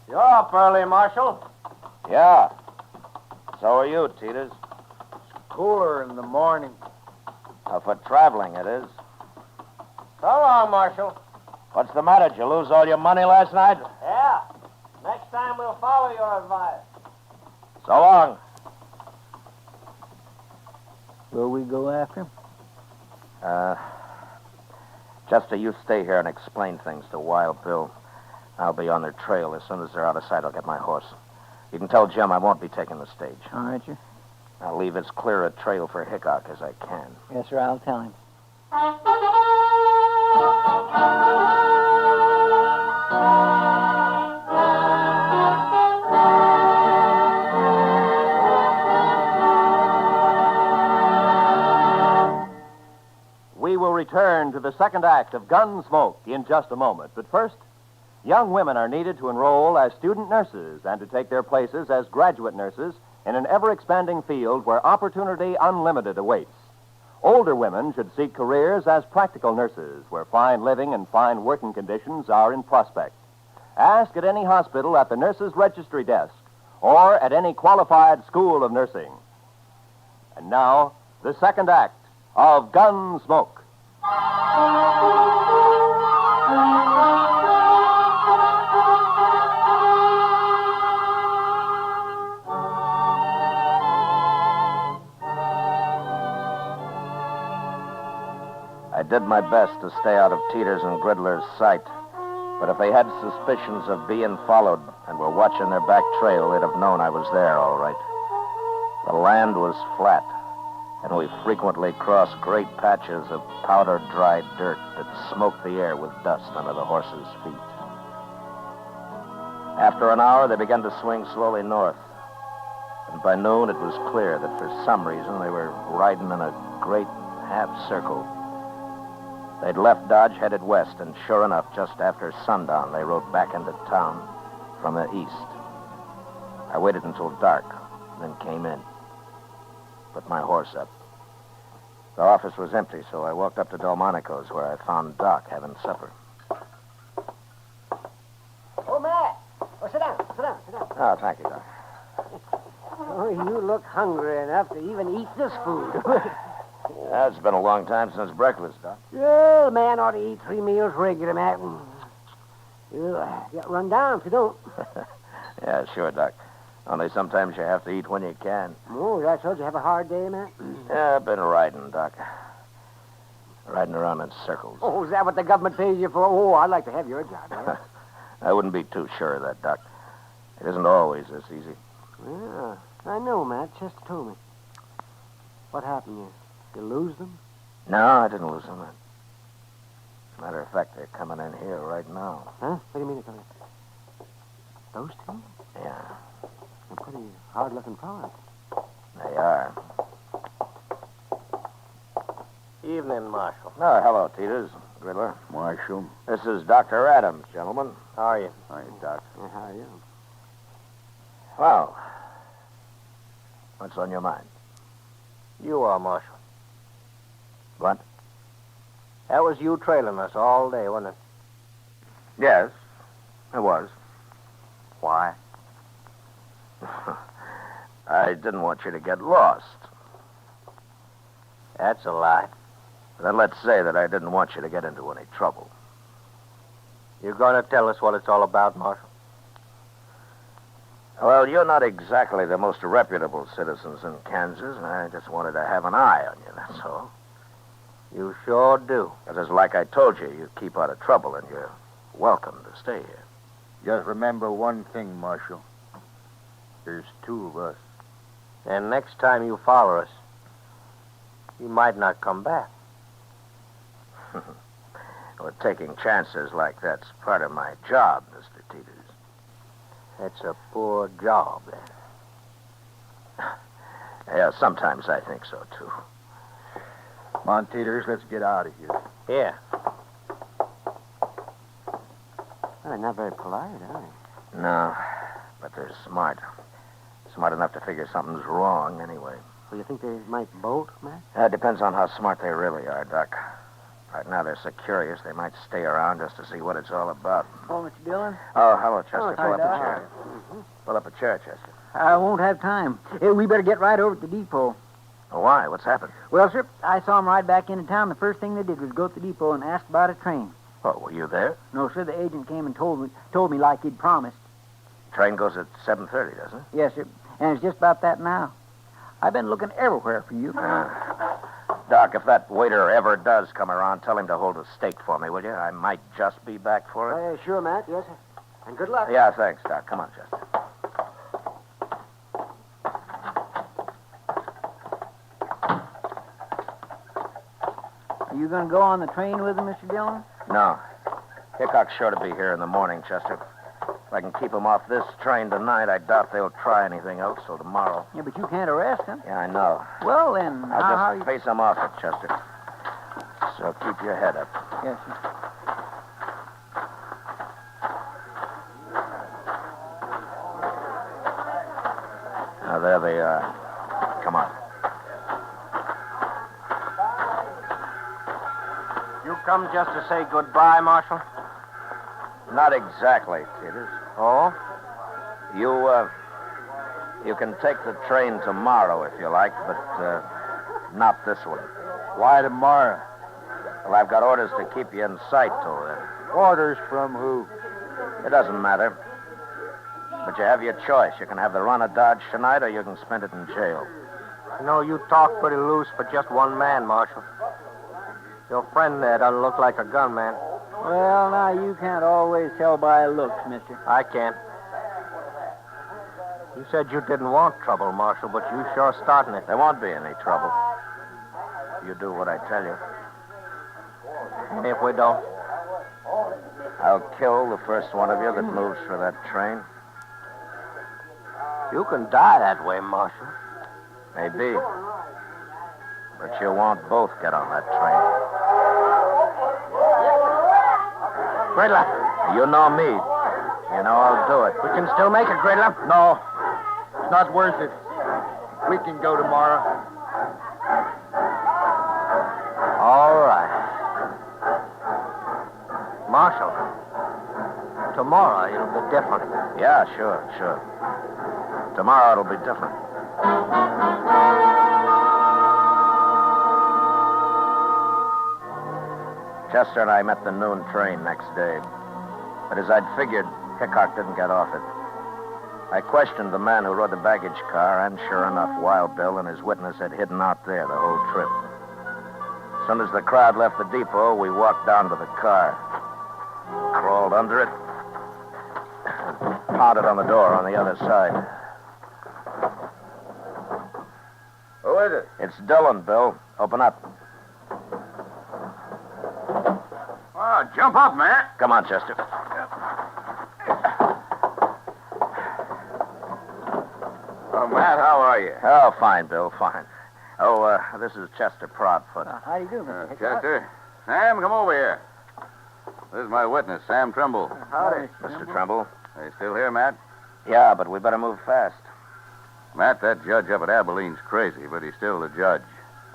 S16: You're up early, Marshal.
S2: Yeah.
S15: So are you, Teeters.
S16: Cooler in the morning.
S15: For traveling, it is.
S16: So long, Marshal.
S15: What's the matter? Did you lose all your money last night?
S16: Yeah. Next time we'll follow your advice.
S15: So long.
S4: Will we go after him?
S15: Chester, you stay here and explain things to Wild Bill. I'll be on their trail. As soon as they're out of sight, I'll get my horse. You can tell Jim I won't be taking the stage.
S4: All right, sir.
S15: I'll leave as clear a trail for Hickok as I can.
S4: Yes, sir, I'll tell him.
S13: We will return to the second act of Gunsmoke in just a moment. But first, young women are needed to enroll as student nurses and to take their places as graduate nurses in an ever-expanding field where opportunity unlimited awaits. Older women should seek careers as practical nurses where fine living and fine working conditions are in prospect. Ask at any hospital at the nurses' registry desk or at any qualified school of nursing. And now, the second act of Gunsmoke.
S15: I did my best to stay out of Teeters and Gridler's sight. But if they had suspicions of being followed and were watching their back trail, they'd have known I was there, all right. The land was flat, and we frequently crossed great patches of powder-dried dirt that smoked the air with dust under the horses' feet. After an hour, they began to swing slowly north. And by noon, it was clear that for some reason they were riding in a great half-circle. They'd left Dodge, headed west, and sure enough, just after sundown, they rode back into town from the east. I waited until dark, then came in. Put my horse up. The office was empty, so I walked up to Delmonico's, where I found Doc having supper.
S10: Oh, Matt. Oh, sit down.
S15: Oh, thank you, Doc.
S10: Oh, you look hungry enough to even eat this food.
S15: Yeah, it's been a long time since breakfast, Doc.
S10: Yeah, the man ought to eat 3 meals regular, Matt. You'll get run down if you don't.
S15: Yeah, sure, Doc. Only sometimes you have to eat when you can.
S10: Oh, I told you have a hard day, Matt.
S15: Yeah, I've been riding, Doc. Riding around in circles.
S10: Oh, is that what the government pays you for? Oh, I'd like to have your job, man.
S15: I wouldn't be too sure of that, Doc. It isn't always this easy.
S10: Yeah, I know, Matt. Chester told me. What happened? You lose them?
S15: No, I didn't lose them. Matter of fact, they're coming in here right now.
S10: Huh? What do you mean they're coming in? Those two?
S15: Yeah,
S10: They're pretty hard-looking fellas.
S15: they are.
S16: Evening, Marshal.
S15: Oh, hello, Teeters. Gridler.
S14: Marshal.
S15: This is Dr. Adams, gentlemen.
S16: How are you?
S14: Hi, Doc.
S10: How are you?
S15: Well, what's on your mind?
S16: You are, Marshal.
S15: What?
S16: That was you trailing us all day, wasn't it?
S15: Yes, it was.
S16: Why?
S15: I didn't want you to get lost.
S16: That's a lie.
S15: Then let's say that I didn't want you to get into any trouble.
S16: You going to tell us what it's all about, Marshal?
S15: Well, you're not exactly the most reputable citizens in Kansas, and I just wanted to have an eye on you, that's all.
S16: You sure do.
S15: Because like I told you, you keep out of trouble, and you're welcome to stay here.
S14: Just remember one thing, Marshal. There's 2 of us.
S16: And next time you follow us, you might not come back.
S15: Well, taking chances like that's part of my job, Mr. Teeters.
S16: That's a poor job, then.
S15: Yeah, sometimes I think so, too.
S14: Come on, Teeters, let's get out of here.
S16: Yeah.
S10: Well, they're not very polite, are they?
S15: No, but they're smart. Smart enough to figure something's wrong, anyway.
S10: Well, you think they might bolt, Matt?
S15: It depends on how smart they really are, Doc. Right now, they're so curious, they might stay around just to see what it's all about.
S4: Oh, Mr. Dillon?
S15: Oh, hello, Chester.
S4: Oh,
S15: Pull up a
S4: Doc.
S15: chair. Pull up a chair, Chester.
S4: I won't have time. We better get right over to the depot.
S15: Why? What's happened?
S4: Well, sir, I saw 'em ride back into town. The first thing they did was go to the depot and ask about a train.
S15: Oh, were you there?
S4: No, sir, the agent came and told me like he'd promised.
S15: Train goes at 7:30, doesn't it?
S4: Yes, sir, and it's just about that now. I've been looking everywhere for you.
S15: Doc, if that waiter ever does come around, tell him to hold a steak for me, will you? I might just be back for it.
S10: Sure, Matt, yes. And good luck.
S15: Yeah, thanks, Doc. Come on, Chester.
S4: Are you going to go on the train with him, Mr. Dillon?
S15: No. Hickok's sure to be here in the morning, Chester. If I can keep him off this train tonight, I doubt they'll try anything else till tomorrow.
S4: Yeah, but you can't arrest him.
S15: Yeah, I know.
S4: Well, then,
S15: I'll just face him off it, Chester. So keep your head up.
S4: Yes, sir.
S15: Now, there they are. Come on.
S16: You come just to say goodbye, Marshal?
S15: Not exactly, Peters.
S16: Oh?
S15: You can take the train tomorrow if you like, but not this one.
S16: Why tomorrow?
S15: Well, I've got orders to keep you in sight till then.
S16: Orders from who?
S15: It doesn't matter. But you have your choice. You can have the run of Dodge tonight, or you can spend it in jail.
S16: You know, you talk pretty loose for just one man, Marshal. Your friend there doesn't look like a gunman.
S4: Well, now, you can't always tell by looks, mister.
S16: I can't. You said you didn't want trouble, Marshal, but you sure starting it.
S15: There won't be any trouble. You do what I tell you.
S16: And if we don't?
S15: I'll kill the first one of you that moves for that train.
S16: You can die that way, Marshal.
S15: Maybe. But you won't both get on that train.
S16: Gridler.
S15: You know me. You know I'll do it.
S16: We can still make it, Gridler.
S17: No. It's not worth it. We can go tomorrow.
S16: All right. Marshal, tomorrow it'll be different.
S15: Yeah, sure. Tomorrow it'll be different. Chester and I met the noon train next day. But as I'd figured, Hickok didn't get off it. I questioned the man who rode the baggage car, and sure enough, Wild Bill and his witness had hidden out there the whole trip. As soon as the crowd left the depot, we walked down to the car, crawled under it, and pounded on the door on the other side.
S17: Who is it?
S15: It's Dillon, Bill. Open up.
S17: Oh, jump up, man.
S15: Come on, Chester.
S17: Oh, Matt, how are you?
S15: Oh, fine, Bill, fine. Oh, this is Chester Proudfoot.
S4: How do you do, Mr. Hickok?
S17: Chester. Sam, come over here. This is my witness, Sam Trimble.
S4: Howdy,
S15: Mr. Trimble.
S17: Are you still here, Matt?
S15: Yeah, but we better move fast.
S17: Matt, that judge up at Abilene's crazy, but he's still the judge.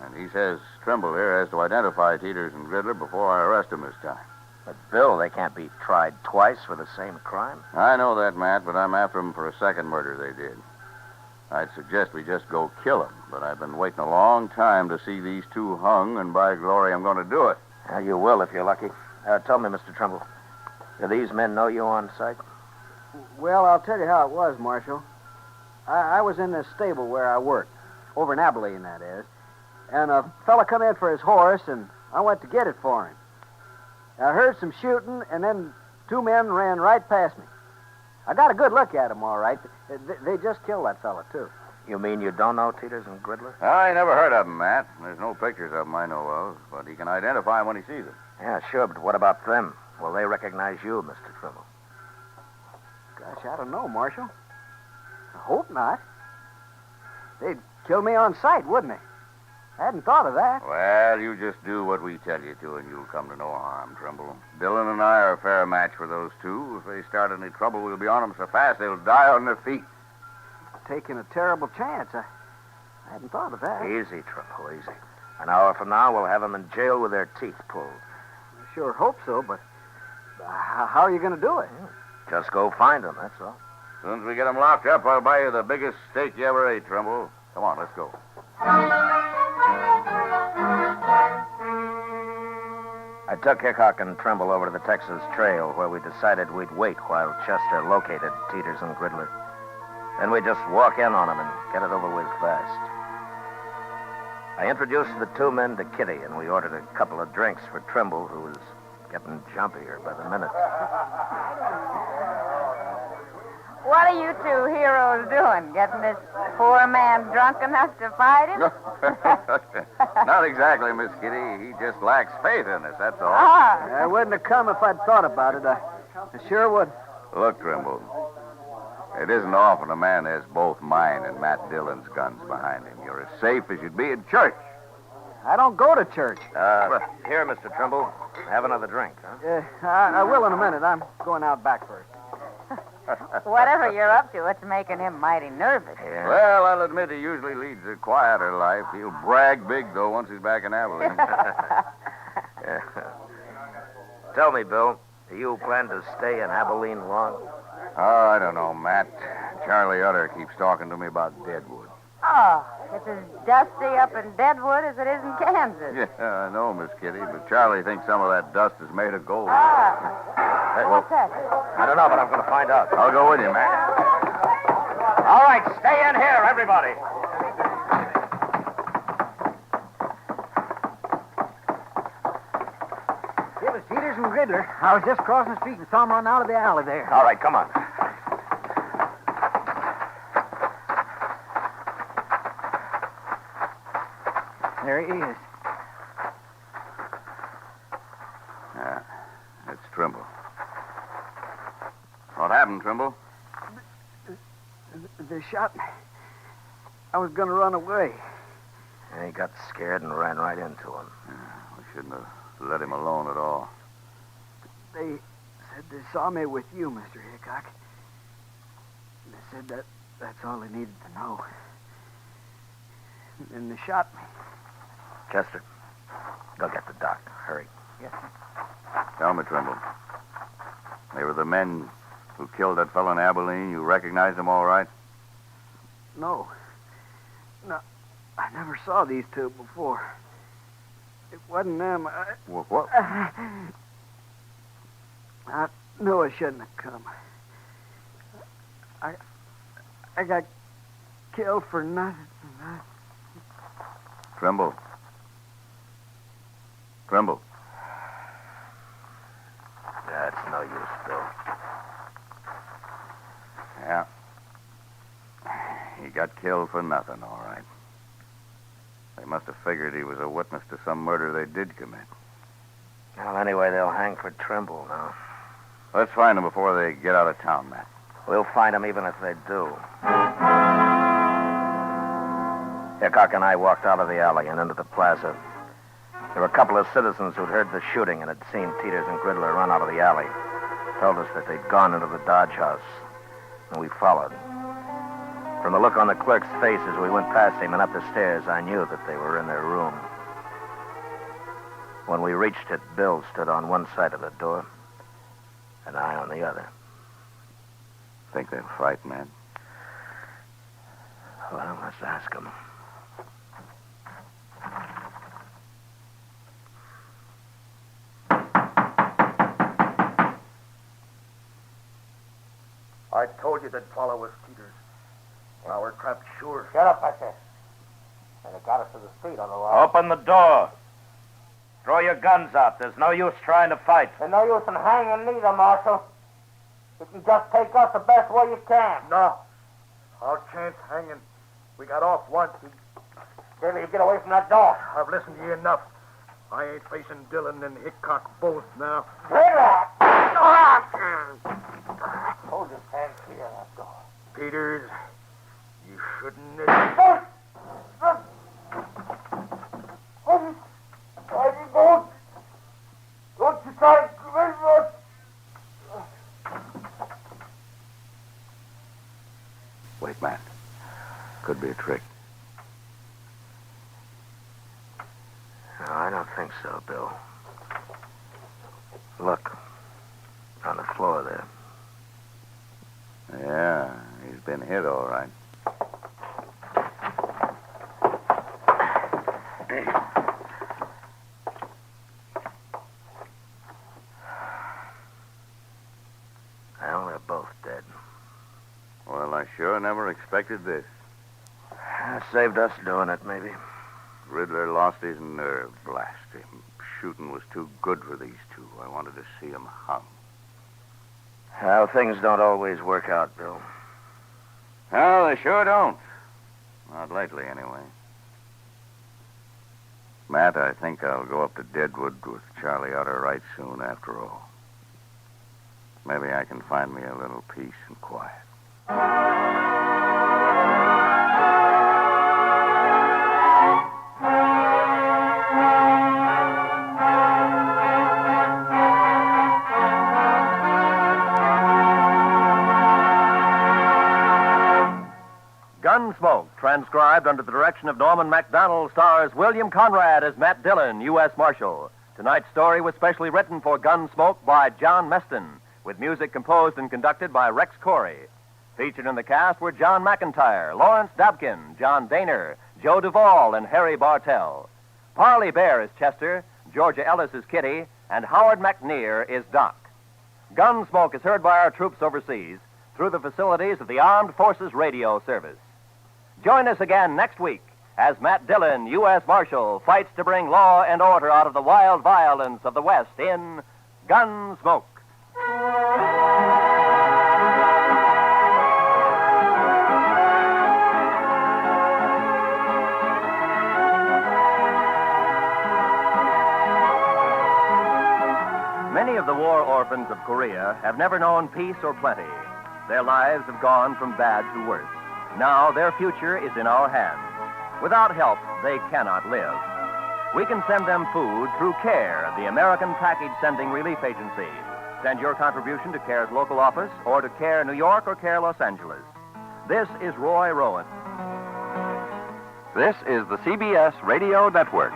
S17: And he says Trimble here has to identify Teeters and Gridler before I arrest him this time.
S15: But, Bill, they can't be tried twice for the same crime.
S17: I know that, Matt, but I'm after them for a second murder they did. I'd suggest we just go kill them, but I've been waiting a long time to see these two hung, and by glory, I'm going to do it.
S15: Well, you will if you're lucky. Tell me, Mr. Trimble, do these men know you on sight?
S3: Well, I'll tell you how it was, Marshal. I was in this stable where I worked, over in Abilene, that is. And a fella come in for his horse, and I went to get it for him. I heard some shooting, and then two men ran right past me. I got a good look at them, all right. They just killed that fella, too.
S15: You mean you don't know Teeters and Gridler?
S17: I never heard of them, Matt. There's no pictures of them I know of, but he can identify them when he sees them.
S15: Yeah, sure, but what about them? Will they recognize you, Mr. Trimble?
S3: Gosh, I don't know, Marshal. I hope not. They'd kill me on sight, wouldn't they? I hadn't thought of that.
S17: Well, you just do what we tell you to, and you'll come to no harm, Trimble. Dillon and I are a fair match for those two. If they start any trouble, we'll be on them so fast they'll die on their feet.
S3: Taking a terrible chance. I hadn't thought of that.
S15: Easy, Trimble, easy. An hour from now, we'll have them in jail with their teeth pulled.
S3: I sure hope so, but how are you going to do it?
S15: Just go find them, that's all.
S17: soon as we get him locked up, I'll buy you the biggest steak you ever ate, Trimble. Come on, let's go.
S15: I took Hickok and Trimble over to the Texas Trail, where we decided we'd wait while Chester located Teeters and Gridler. Then we'd just walk in on them and get it over with fast. I introduced the two men to Kitty, and we ordered a couple of drinks for Trimble, who was getting jumpier by the minute.
S18: What are you two heroes doing? Getting this poor man drunk enough to fight him?
S17: Not exactly, Miss Kitty. He just lacks faith in us, that's all.
S3: I wouldn't have come if I'd thought about it. I sure would.
S17: Look, Trimble, it isn't often a man has both mine and Matt Dillon's guns behind him. You're as safe as you'd be in church.
S3: I don't go to church.
S15: Here, Mr. Trimble. Have another drink, huh?
S3: I will in a minute. I'm going out back first.
S18: Whatever you're up to, it's making him mighty nervous.
S15: Yeah.
S17: Well, I'll admit he usually leads a quieter life. He'll brag big, though, once he's back in Abilene.
S15: Yeah. Tell me, Bill, do you plan to stay in Abilene long?
S17: Oh, I don't know, Matt. Charlie Utter keeps talking to me about Deadwood.
S18: Oh, it's as dusty up in Deadwood as it is in Kansas.
S17: Yeah, I know, Miss Kitty, but Charlie thinks some of that dust is made of gold.
S18: What's that?
S15: I don't know, but I'm going to find out.
S17: I'll go with you, Matt.
S15: All right, stay in here, everybody.
S3: It was Peters and Gridler. I was just crossing the street and saw him run out of the alley there.
S15: All right, come on.
S3: There he is.
S17: Yeah, it's Trimble. What happened, Trimble?
S3: They shot me. I was going to run away.
S15: And he got scared and ran right into him.
S17: We shouldn't have let him alone at all.
S3: They said they saw me with you, Mr. Hickok. They said that's all they needed to know. And they shot me.
S15: Chester, go get the doc. Hurry.
S3: Yes, sir.
S17: Tell me, Trimble. They were the men who killed that fellow in Abilene. You recognize them all right?
S3: No. No, I never saw these two before. It wasn't them.
S17: What?
S3: I knew I shouldn't have come. I got killed for nothing.
S17: Trimble. Trimble.
S15: That's no use, Bill.
S17: Yeah. He got killed for nothing, all right. They must have figured he was a witness to some murder they did commit.
S15: Well, anyway, they'll hang for Trimble now.
S17: Let's find them before they get out of town, Matt.
S15: We'll find them even if they do. Hickok and I walked out of the alley and into the plaza. There were a couple of citizens who'd heard the shooting and had seen Teeters and Gridler run out of the alley. Told us that they'd gone into the Dodge house, and we followed. From the look on the clerk's face as we went past him and up the stairs, I knew that they were in their room. When we reached it, Bill stood on one side of the door, and I on the other.
S17: Think they'll fight, man?
S15: Well, let's ask them.
S19: I told you they'd follow us, Peters. Well, we're trapped sure.
S16: Shut up, I said. And it got us to the street on the line.
S15: Open the door. Throw your guns out. There's no use trying to fight.
S16: There's no use in hanging neither, Marshal. You can just take us the best way you can.
S19: No. Our chance hanging. We got off once.
S16: Billy, you get away from that door.
S19: I've listened to you enough. I ain't facing Dillon and Hickok both now.
S16: Hold his hand clear of that door.
S19: Peters, you shouldn't
S16: Don't you try to convince us.
S17: Wait, Matt. Could be a trick.
S15: No, I don't think so, Bill. Look. On the floor there.
S17: Yeah, he's been hit all right.
S15: Well, they're both dead.
S17: Well, I sure never expected this.
S15: Saved us doing it, maybe.
S17: Riddler lost his nerve. Blast him. Shooting was too good for these two. I wanted to see him hung.
S15: Well, things don't always work out, Bill.
S17: Well, they sure don't. Not lately, anyway. Matt, I think I'll go up to Deadwood with Charlie Utter right soon after all. Maybe I can find me a little peace and quiet.
S13: Gunsmoke, transcribed under the direction of Norman MacDonald, stars William Conrad as Matt Dillon, U.S. Marshal. Tonight's story was specially written for Gunsmoke by John Meston, with music composed and conducted by Rex Corey. Featured in the cast were John McIntyre, Lawrence Dabkin, John Daner, Joe Duvall, and Harry Bartell. Parley Bear is Chester, Georgia Ellis is Kitty, and Howard McNear is Doc. Gunsmoke is heard by our troops overseas through the facilities of the Armed Forces Radio Service. Join us again next week as Matt Dillon, U.S. Marshal, fights to bring law and order out of the wild violence of the West in Gunsmoke. Many of the war orphans of Korea have never known peace or plenty. Their lives have gone from bad to worse. Now their future is in our hands. Without help, they cannot live. We can send them food through CARE, the American Package Sending Relief Agency. Send your contribution to CARE's local office or to CARE New York or CARE Los Angeles. This is Roy Rowan.
S1: This is the CBS Radio Network.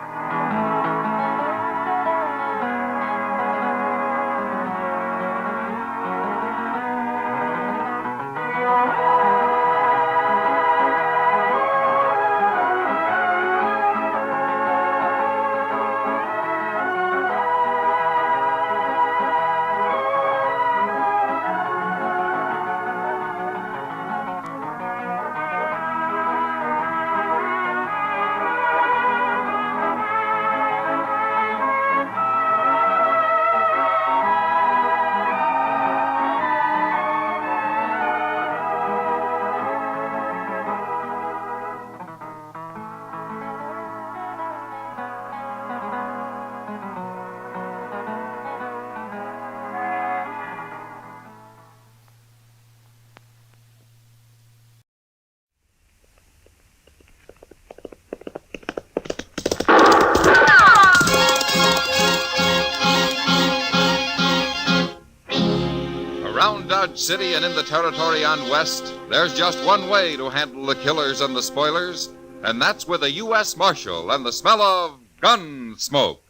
S1: Dodge City and in the territory on West, there's just one way to handle the killers and the spoilers, and that's with a U.S. Marshal and the smell of gun smoke.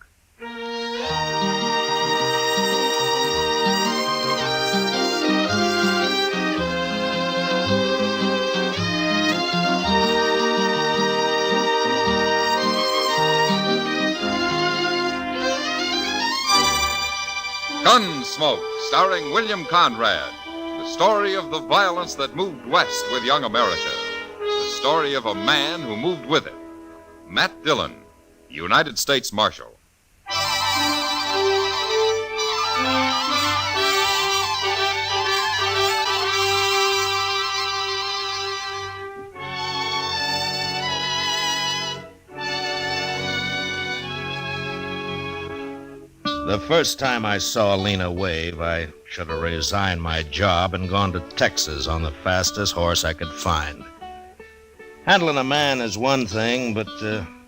S1: Gunsmoke, starring William Conrad. The story of the violence that moved west with young America. The story of a man who moved with it. Matt Dillon, United States Marshal.
S2: The first time I saw Lena wave, I should have resigned my job and gone to Texas on the fastest horse I could find. Handling a man is one thing, but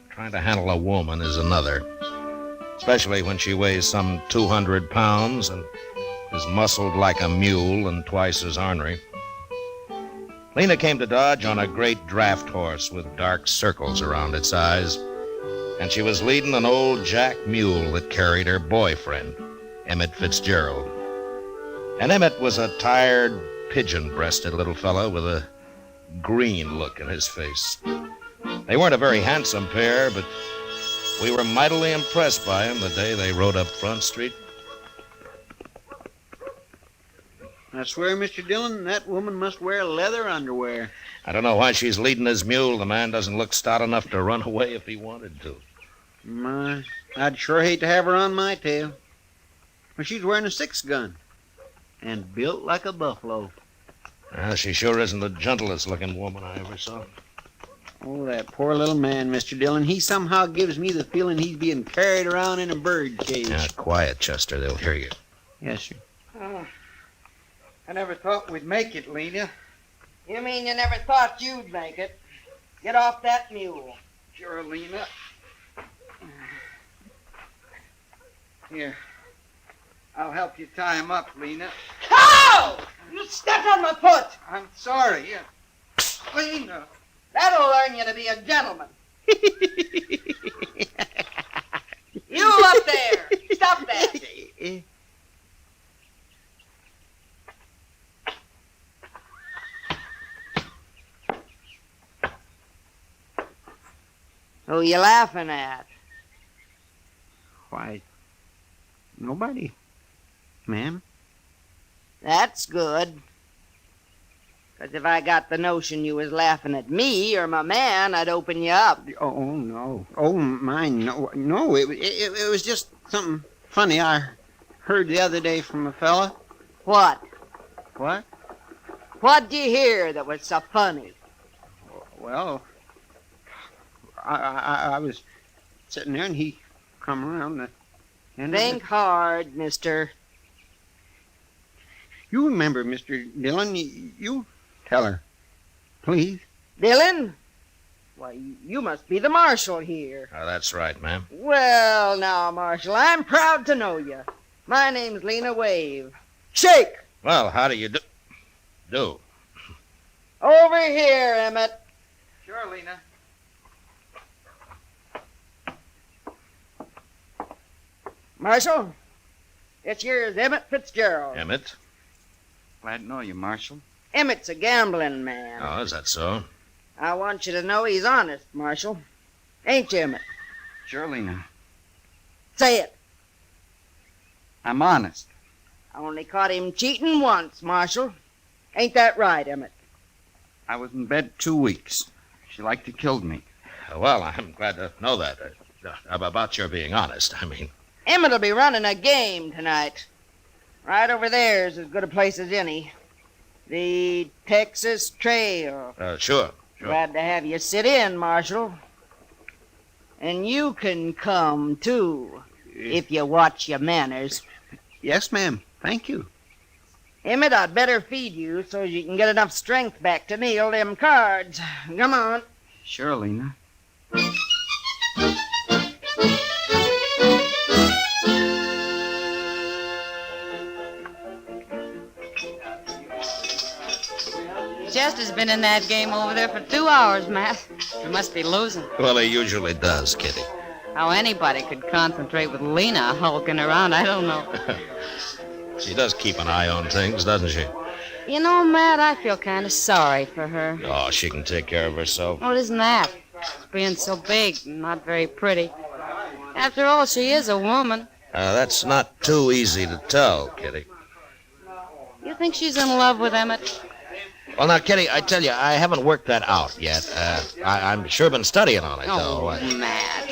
S2: trying to handle a woman is another. Especially when she weighs some 200 pounds and is muscled like a mule and twice as ornery. Lena came to Dodge on a great draft horse with dark circles around its eyes. And she was leading an old jack mule that carried her boyfriend, Emmett Fitzgerald. And Emmett was a tired, pigeon-breasted little fellow with a green look in his face. They weren't a very handsome pair, but we were mightily impressed by them the day they rode up Front Street.
S4: I swear, Mr. Dillon, that woman must wear leather underwear.
S2: I don't know why she's leading his mule. The man doesn't look stout enough to run away if he wanted to.
S4: My, I'd sure hate to have her on my tail. Well, she's wearing a 6-gun and built like a buffalo.
S2: Well, she sure isn't the gentlest looking woman I ever saw.
S4: Oh, that poor little man, Mr. Dillon. He somehow gives me the feeling he's being carried around in a bird cage.
S2: Yeah, quiet, Chester. They'll hear you.
S4: Yes, sir.
S20: Oh, I never thought we'd make it, Lena.
S21: You mean you never thought you'd make it? Get off that mule.
S20: Sure, Lena. Here. I'll help you tie him up, Lena.
S21: Ow! You stepped on my foot.
S20: I'm sorry. Lena.
S21: That'll learn you to be a gentleman. You up there. Stop that. Who you laughing at?
S4: Why, nobody, ma'am.
S21: That's good. 'Cause if I got the notion you was laughing at me or my man, I'd open you up.
S4: Oh, no. Oh, mine, no. No, it was just something funny I heard the other day from a fella.
S21: What?
S4: What?
S21: What'd you hear that was so funny?
S4: Well, I was sitting there and he come around the end
S21: Think hard, mister.
S4: You remember, Mr. Dillon, you tell her, please.
S21: Dillon? Why, you must be the marshal here.
S2: Oh, that's right, ma'am.
S21: Well, now, Marshal, I'm proud to know you. My name's Lena Wave. Shake!
S2: Well, how do you do?
S21: Over here, Emmett.
S20: Sure, Lena.
S21: Marshal, it's yours, Emmett Fitzgerald.
S2: Emmett?
S20: Glad to know you, Marshal.
S21: Emmett's a gambling man.
S2: Oh, is that so?
S21: I want you to know he's honest, Marshal. Ain't you, Emmett?
S20: Sure, Lena.
S21: Say it.
S20: I'm honest.
S21: I only caught him cheating once, Marshal. Ain't that right, Emmett?
S20: I was in bed 2 weeks. She liked to kill me.
S2: Well, I'm glad to know that. About your being honest, I mean.
S21: Emmett'll be running a game tonight. Right over there's as good a place as any. The Texas Trail.
S2: Sure.
S21: Glad to have you sit in, Marshal. And you can come, too, if you watch your manners.
S4: Yes, ma'am. Thank you.
S21: Emmett, I'd better feed you so you can get enough strength back to kneel them cards. Come on.
S20: Sure, Lena.
S9: Chester's been in that game over there for 2 hours, Matt. He must be losing.
S2: Well, he usually does, Kitty.
S9: How anybody could concentrate with Lena hulking around, I don't know.
S2: She does keep an eye on things, doesn't she?
S9: You know, Matt, I feel kind of sorry for her.
S2: Oh, she can take care of herself.
S9: Well, isn't that? She's being so big and not very pretty. After all, she is a woman.
S2: That's not too easy to tell, Kitty.
S9: You think she's in love with Emmett?
S2: Well, now, Kitty, I tell you, I haven't worked that out yet. I'm sure been studying on it, though.
S9: Matt.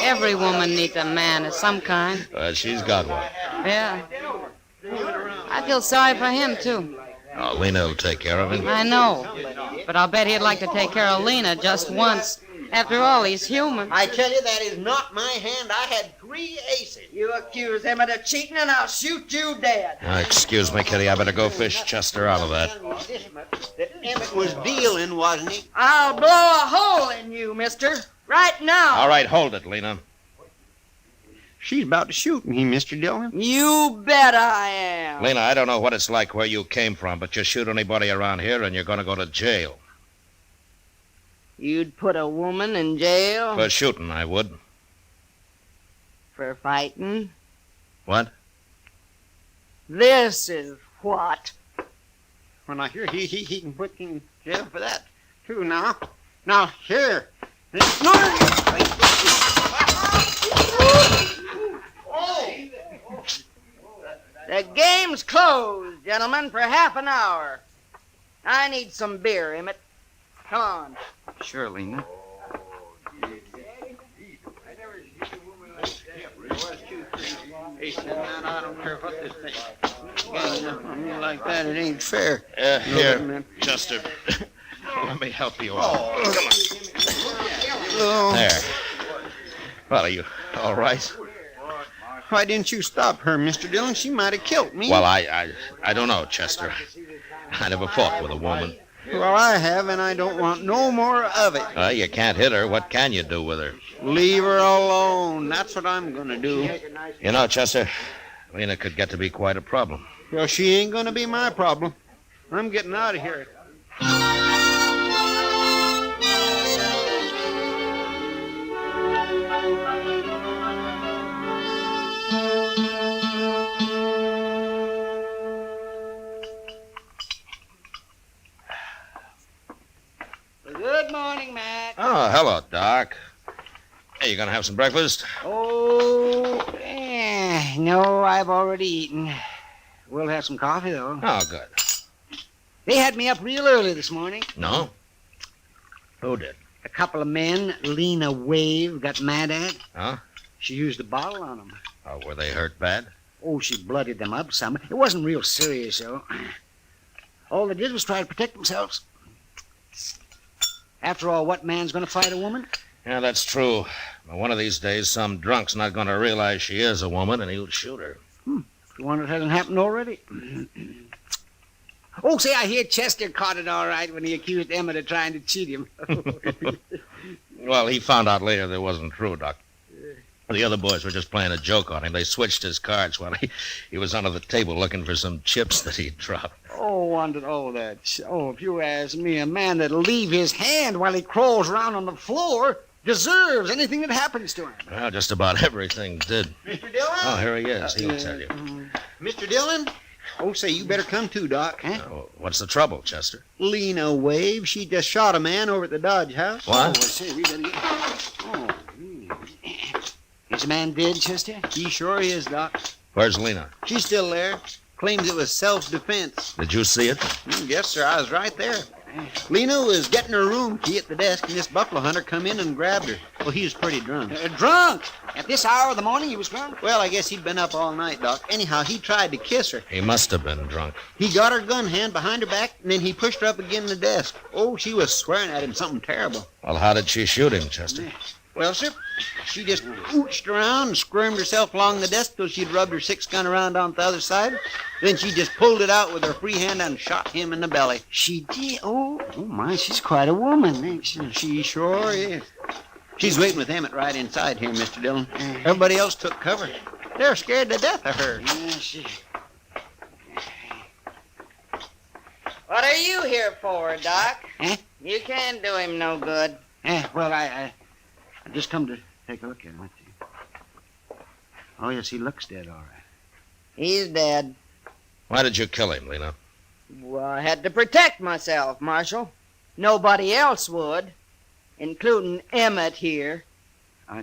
S9: Every woman needs a man of some kind.
S2: She's got one.
S9: Yeah. I feel sorry for him, too.
S2: Oh, Lena will take care of him.
S9: I know. But I'll bet he'd like to take care of Lena just once. After all, he's human.
S21: I tell you, that is not my hand. I had 3 aces. You accuse Emmett of cheating, and I'll shoot you dead.
S2: Excuse me, Kitty. I better go fish Chester out of that.
S21: That Emmett was dealing, wasn't he? I'll blow a hole in you, mister. Right now.
S2: All right, hold it, Lena.
S4: She's about to shoot me, Mr. Dillon.
S21: You bet I am.
S2: Lena, I don't know what it's like where you came from, but you shoot anybody around here and you're going to go to jail.
S21: You'd put a woman in jail?
S2: For shooting, I would.
S21: For fighting?
S2: What?
S21: This is what.
S20: When I hear he can put in jail for that, too, now. Now, here.
S21: The game's closed, gentlemen, for half an hour. I need some beer, Emmett. Come on.
S20: Sure, Lena. Hey, I don't care what this thing. Like that, it ain't fair.
S2: Here, Chester. Let me help you out. Come on. There. Well, are you all right?
S20: Why didn't you stop her, Mr. Dillon? She might have killed me.
S2: Well, I don't know, Chester. I never fought with a woman.
S20: Well, I have, and I don't want no more of it.
S2: You can't hit her. What can you do with her?
S20: Leave her alone. That's what I'm going to do.
S2: You know, Chester, Lena could get to be quite a problem.
S20: Well, she ain't going to be my problem. I'm getting out of here.
S21: Good morning, Matt.
S2: Oh, hello, Doc. Hey, you gonna have some breakfast?
S4: Oh, no, I've already eaten. We'll have some coffee, though.
S2: Oh, good.
S4: They had me up real early this morning.
S2: No? Who did?
S4: A couple of men Lena Wave got mad at.
S2: Huh?
S4: She used a bottle on them.
S2: Oh, were they hurt bad?
S4: Oh, she bloodied them up some. It wasn't real serious, though. All they did was try to protect themselves. After all, what man's going to fight a woman?
S2: Yeah, that's true. But one of these days, some drunk's not going to realize she is a woman, and he'll shoot her.
S4: The one that hasn't happened already. Oh, say, I hear Chester caught it all right when he accused Emmett of trying to cheat him.
S2: Well, he found out later that it wasn't true, Doc. The other boys were just playing a joke on him. They switched his cards while he was under the table looking for some chips that he'd dropped.
S4: If you ask me, a man that'll leave his hand while he crawls around on the floor deserves anything that happens to him.
S2: Well, just about everything did.
S20: Mr. Dillon?
S2: Oh, here he is. He'll tell you.
S20: Mr. Dillon? Oh, say, you better come too, Doc. Huh?
S2: What's the trouble, Chester?
S20: Lena Wave, she just shot a man over at the Dodge House.
S2: What?
S4: Oh, I say, we better get... Is the man dead, Chester?
S20: He sure is, Doc.
S2: Where's Lena?
S20: She's still there. Claims it was self-defense.
S2: Did you see it?
S20: Yes, sir. I was right there. Lena was getting her room key at the desk, and this buffalo hunter come in and grabbed her. Well, he was pretty drunk.
S4: Drunk? At this hour of the morning he was drunk?
S20: Well, I guess he'd been up all night, Doc. Anyhow, he tried to kiss her.
S2: He must have been drunk.
S20: He got her gun hand behind her back, and then he pushed her up against the desk. Oh, she was swearing at him something terrible.
S2: Well, how did she shoot him, Chester?
S20: Well, sir, she just ooched around and squirmed herself along the desk till she'd rubbed her 6-gun around on the other side. Then she just pulled it out with her free hand and shot him in the belly.
S4: She did? Oh, my, she's quite a woman, ain't she?
S20: She sure is. She's waiting with Emmett right inside here, Mr. Dillon. Everybody else took cover. They're scared to death of her.
S21: What are you here for, Doc?
S4: Eh?
S21: You can't do him no good.
S4: Well, I just come to take a look at him. Let's see. Oh, yes, he looks dead, all right.
S21: He's dead.
S2: Why did you kill him, Lena?
S21: Well, I had to protect myself, Marshal. Nobody else would, including Emmett here.
S20: I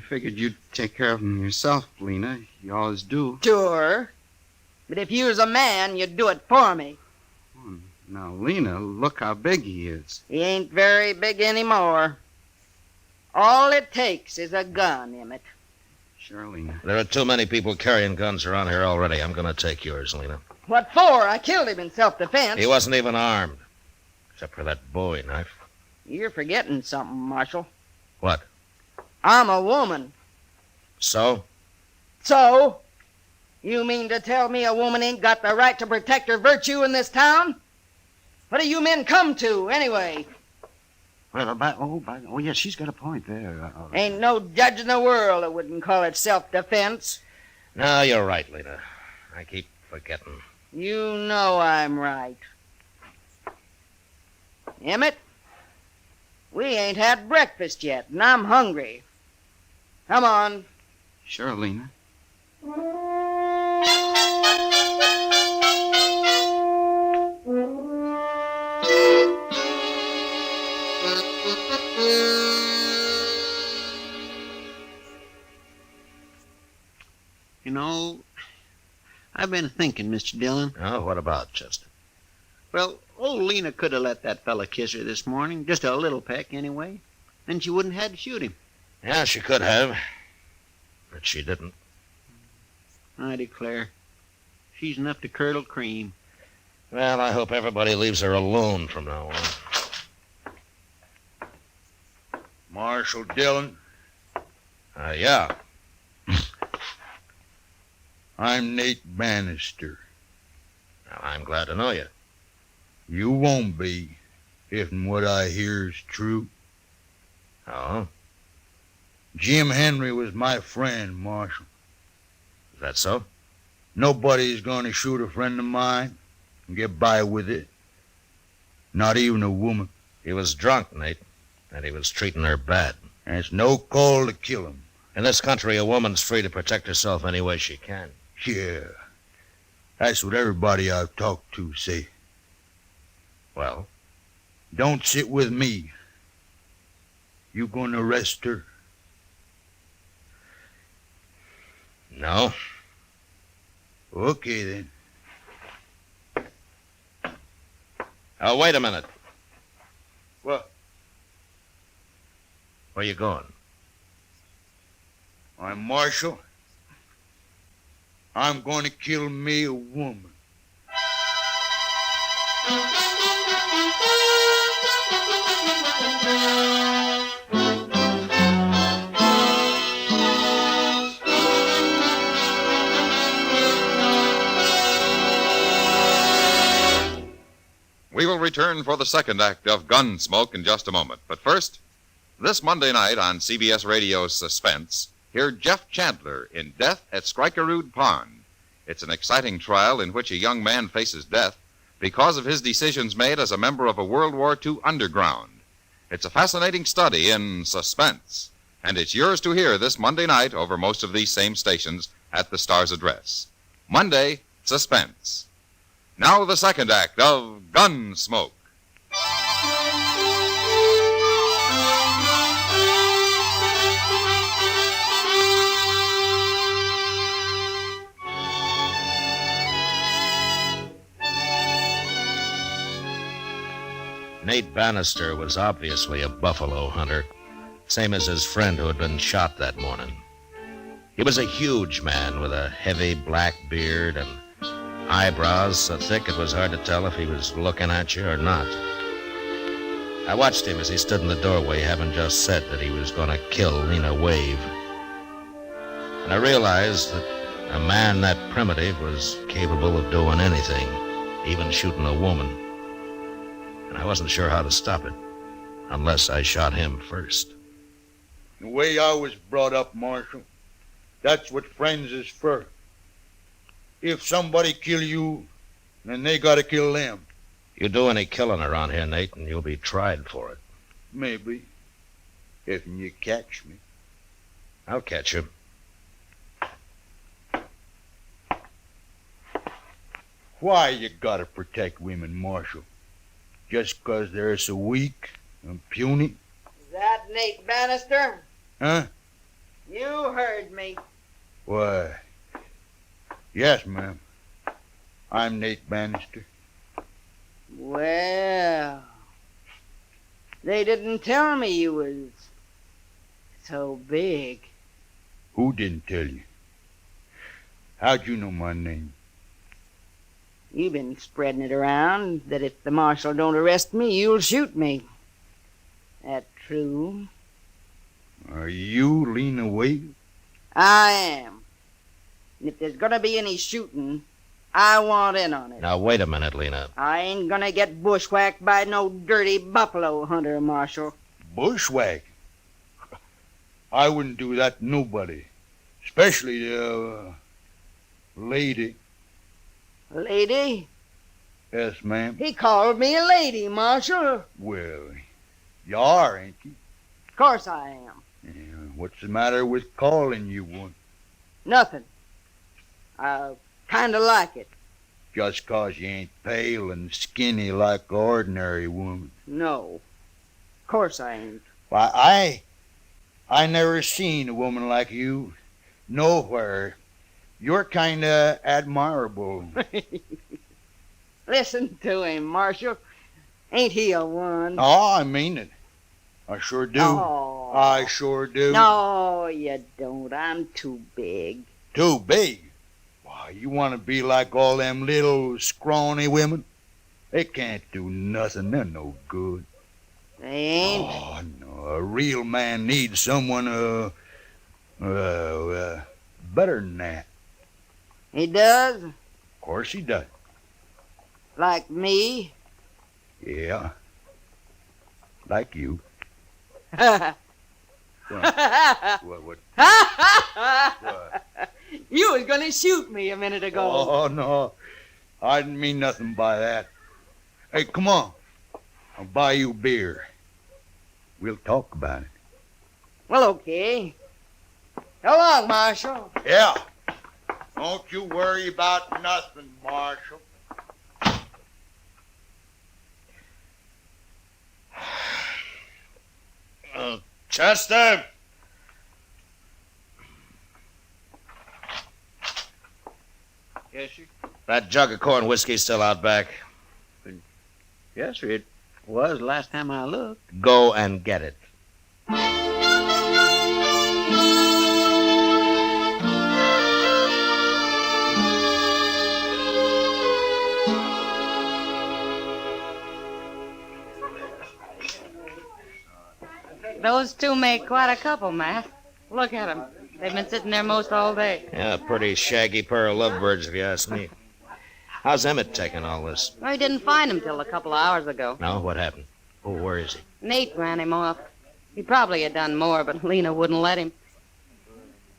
S20: figured you'd take care of him yourself, Lena. You always do.
S21: Sure. But if you was a man, you'd do it for me.
S20: Now, Lena, look how big he is.
S21: He ain't very big anymore. All it takes is a gun, Emmett.
S20: Sure, Lena.
S2: There are too many people carrying guns around here already. I'm going to take yours, Lena.
S21: What for? I killed him in self-defense.
S2: He wasn't even armed, except for that Bowie knife.
S21: You're forgetting something, Marshal.
S2: What?
S21: I'm a woman.
S2: So?
S21: So? You mean to tell me a woman ain't got the right to protect her virtue in this town? What do you men come to, anyway?
S10: Well, yes, she's got a point there.
S21: Ain't no judge in the world that wouldn't call it self-defense.
S2: No, you're right, Lena. I keep forgetting.
S21: You know I'm right. Emmett, we ain't had breakfast yet, and I'm hungry. Come on.
S20: Sure, Lena. Oh, I've been thinking, Mr. Dillon.
S2: Oh, what about, Chester?
S20: Well, old Lena could have let that fella kiss her this morning. Just a little peck, anyway. Then she wouldn't have had to shoot him.
S2: Yeah, she could have. But she didn't.
S20: I declare. She's enough to curdle cream.
S2: Well, I hope everybody leaves her alone from now on.
S8: Marshal Dillon?
S2: Yeah.
S8: I'm Nate Bannister.
S2: Well, I'm glad to know you.
S8: You won't be, if what I hear is true.
S2: Oh?
S8: Jim Henry was my friend, Marshal.
S2: Is that so?
S8: Nobody's going to shoot a friend of mine and get by with it. Not even a woman.
S2: He was drunk, Nate, and he was treating her bad.
S8: And it's no call to kill him.
S2: In this country, a woman's free to protect herself any way she can.
S8: Yeah. That's what everybody I've talked to say.
S2: Well?
S8: Don't sit with me. You going to arrest her?
S2: No.
S8: Okay, then.
S2: Oh, wait a minute.
S8: What?
S2: Where you going?
S8: I'm Marshal. I'm going to kill me a woman.
S1: We will return for the second act of Gunsmoke in just a moment. But first, this Monday night on CBS Radio's Suspense, hear Jeff Chandler in Death at Skrikerud Pond. It's an exciting trial in which a young man faces death because of his decisions made as a member of a World War II underground. It's a fascinating study in suspense, and it's yours to hear this Monday night over most of these same stations at the Star's address. Monday, Suspense. Now the second act of Gunsmoke.
S2: Nate Bannister was obviously a buffalo hunter, same as his friend who had been shot that morning. He was a huge man with a heavy black beard and eyebrows so thick it was hard to tell if he was looking at you or not. I watched him as he stood in the doorway, having just said that he was going to kill Lena Wave. And I realized that a man that primitive was capable of doing anything, even shooting a woman. And I wasn't sure how to stop it, unless I shot him first.
S8: The way I was brought up, Marshal, that's what friends is for. If somebody kill you, then they gotta kill them.
S2: You do any killing around here, Nate, and you'll be tried for it.
S8: Maybe. If you catch me.
S2: I'll catch you.
S8: Why you gotta protect women, Marshal? Just 'cause they're so weak and puny?
S21: Is that Nate Bannister?
S8: Huh?
S21: You heard me.
S8: Why, yes, ma'am. I'm Nate Bannister.
S21: Well, they didn't tell me you was so big.
S8: Who didn't tell you? How'd you know my name?
S21: You've been spreading it around that if the marshal don't arrest me, you'll shoot me. That true?
S8: Are you Lena Wade?
S21: I am. And if there's gonna be any shooting, I want in on it.
S2: Now, wait a minute, Lena.
S21: I ain't gonna get bushwhacked by no dirty buffalo hunter, Marshal.
S8: Bushwhack? I wouldn't do that to nobody. Especially a lady.
S21: Lady?
S8: Yes, ma'am.
S21: He called me a lady, Marshal.
S8: Well, you are, ain't you?
S21: Of course I am.
S8: Yeah, what's the matter with calling you one?
S21: Nothing. I kinda like it.
S8: Just 'cause you ain't pale and skinny like an ordinary woman.
S21: No. Of course I ain't.
S8: Why, I never seen a woman like you nowhere You're kind of admirable.
S21: Listen to him, Marshal. Ain't he a one?
S8: Oh, I mean it. I sure do.
S21: Oh.
S8: I sure do.
S21: No, you don't. I'm too big.
S8: Too big? Why, you want to be like all them little scrawny women? They can't do nothing. They're no good.
S21: They ain't?
S8: Oh, no. A real man needs someone, better than that.
S21: He does?
S8: Of course he does.
S21: Like me?
S8: Yeah. Like you.
S21: What?
S8: What?
S21: You was going to shoot me a minute ago.
S8: Oh, no. I didn't mean nothing by that. Hey, come on. I'll buy you beer. We'll talk about it.
S21: Well, okay. So long, Marshal.
S8: Yeah. Don't you worry about nothing, Marshal.
S2: Chester!
S20: Yes, sir.
S2: That jug of corn whiskey's still out back.
S20: Yes, sir. It was last time I looked.
S2: Go and get it.
S9: Those two make quite a couple, Matt. Look at them. They've been sitting there most all day.
S2: Yeah, a pretty shaggy pair of lovebirds, if you ask me. How's Emmett taking all this?
S9: Well, he didn't find him till a couple of hours ago.
S2: No, what happened? Oh, where is he?
S9: Nate ran him off. He probably had done more, but Lena wouldn't let him.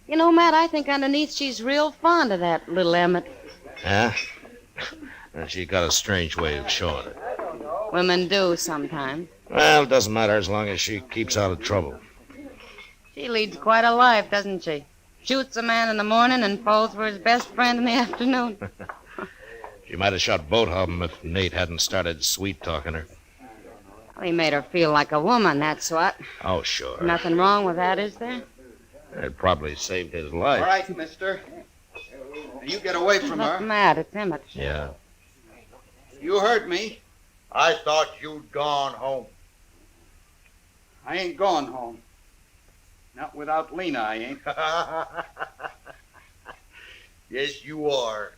S9: You know, Matt, I think underneath she's real fond of that little Emmett.
S2: Yeah? And she got a strange way of showing it.
S9: Women do sometimes.
S2: Well, it doesn't matter as long as she keeps out of trouble.
S9: She leads quite a life, doesn't she? Shoots a man in the morning and falls for his best friend in the afternoon.
S2: She might have shot both of them if Nate hadn't started sweet-talking her.
S9: Well, he made her feel like a woman, that's what.
S2: Oh, sure.
S9: Nothing wrong with that, is there?
S2: It probably saved his life.
S20: All right, mister. You get away from her.
S9: Look, Matt, it's Emmett.
S2: Yeah.
S20: You heard me.
S8: I thought you'd gone home.
S20: I ain't going home. Not without Lena, I ain't.
S8: Yes, you are.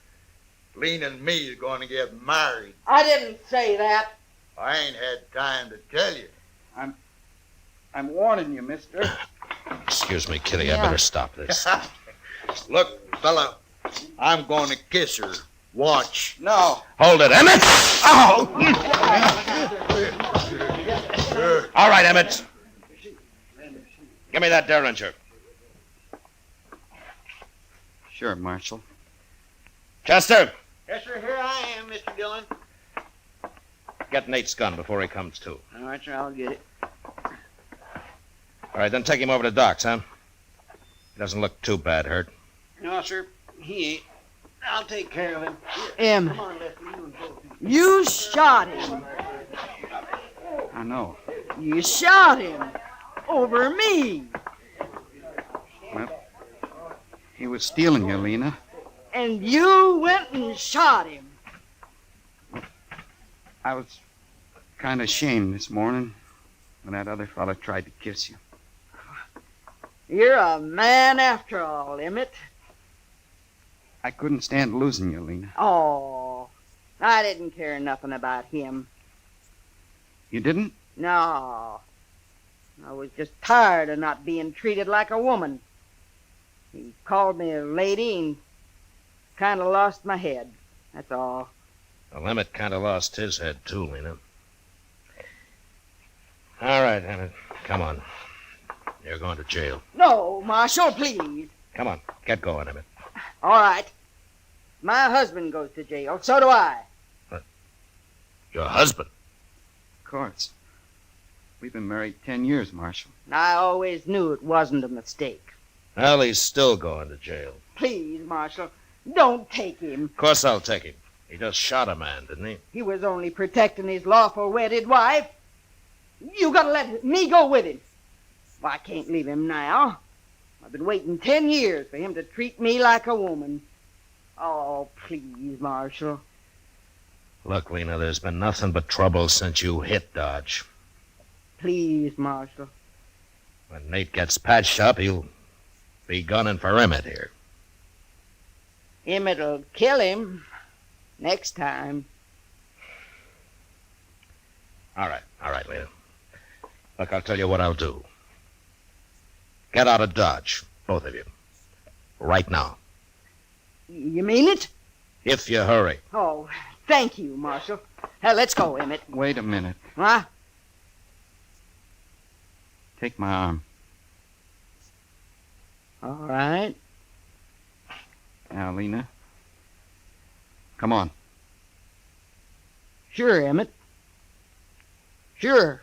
S8: Lena and me is going to get married.
S21: I didn't say that.
S8: I ain't had time to tell you.
S20: I'm warning you, mister.
S2: Excuse me, Kitty, I better stop this.
S8: Look, fella, I'm going to kiss her. Watch.
S20: No.
S2: Hold it, Emmett! Oh! All right, Emmett. Give me that derringer.
S20: Sure, Marshal.
S2: Chester,
S20: Yes, sir. Here I am, Mr. Dillon.
S2: get Nate's gun before he comes to.
S20: All right, sir. I'll get it.
S2: All right, then take him over to Doc's, huh? He doesn't look too bad hurt.
S20: No, sir. He ain't. I'll take care of him.
S21: Emmett,
S20: Come on, Lefty. You and both.
S21: you shot him.
S20: I know.
S21: You shot him. Over me.
S20: Well, he was stealing you, Lena.
S21: And you went and shot him.
S20: I was kind of ashamed this morning when that other fella tried to kiss you.
S21: You're a man after all, Emmett.
S20: I couldn't stand losing you, Lena.
S21: Oh, I didn't care nothing about him.
S20: You didn't?
S21: No. I was just tired of not being treated like a woman. He called me a lady and kind of lost my head. That's all.
S2: Well, Emmett kind of lost his head, too, Lena. All right, Emmett, come on. You're going to jail.
S21: No, Marshal, please.
S2: Come on, get going, Emmett.
S21: All right. My husband goes to jail. So do I.
S2: Your husband?
S20: Of course. We've been married 10 years, Marshal.
S21: I always knew it wasn't a mistake.
S2: Well, he's still going to jail.
S21: Please, Marshal, don't take him.
S2: Of course I'll take him. He just shot a man, didn't he?
S21: He was only protecting his lawful wedded wife. You gotta let me go with him. Well, I can't leave him now. I've been waiting 10 years for him to treat me like a woman. Oh, please, Marshal.
S2: Look, Lena, there's been nothing but trouble since you hit Dodge.
S21: Please, Marshal.
S2: When Nate gets patched up, he'll be gunning for Emmett here.
S21: Emmett'll kill him next time.
S2: All right, Lena. Look, I'll tell you what I'll do. Get out of Dodge, both of you. Right now.
S21: You mean it?
S2: If you hurry.
S21: Oh, thank you, Marshal. Let's go, Emmett.
S5: Wait a minute.
S21: Huh?
S5: Take my arm.
S21: All right.
S5: Now, Lena. Come on.
S21: Sure, Emmett. Sure.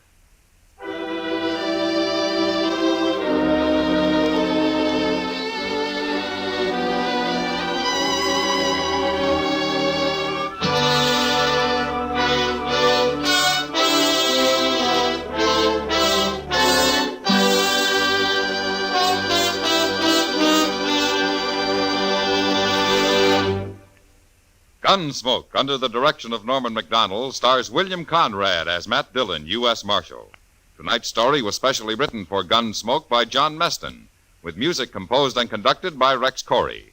S1: Gunsmoke, under the direction of Norman Macdonnell, stars William Conrad as Matt Dillon, U.S. Marshal. Tonight's story was specially written for Gunsmoke by John Meston, with music composed and conducted by Rex Corey.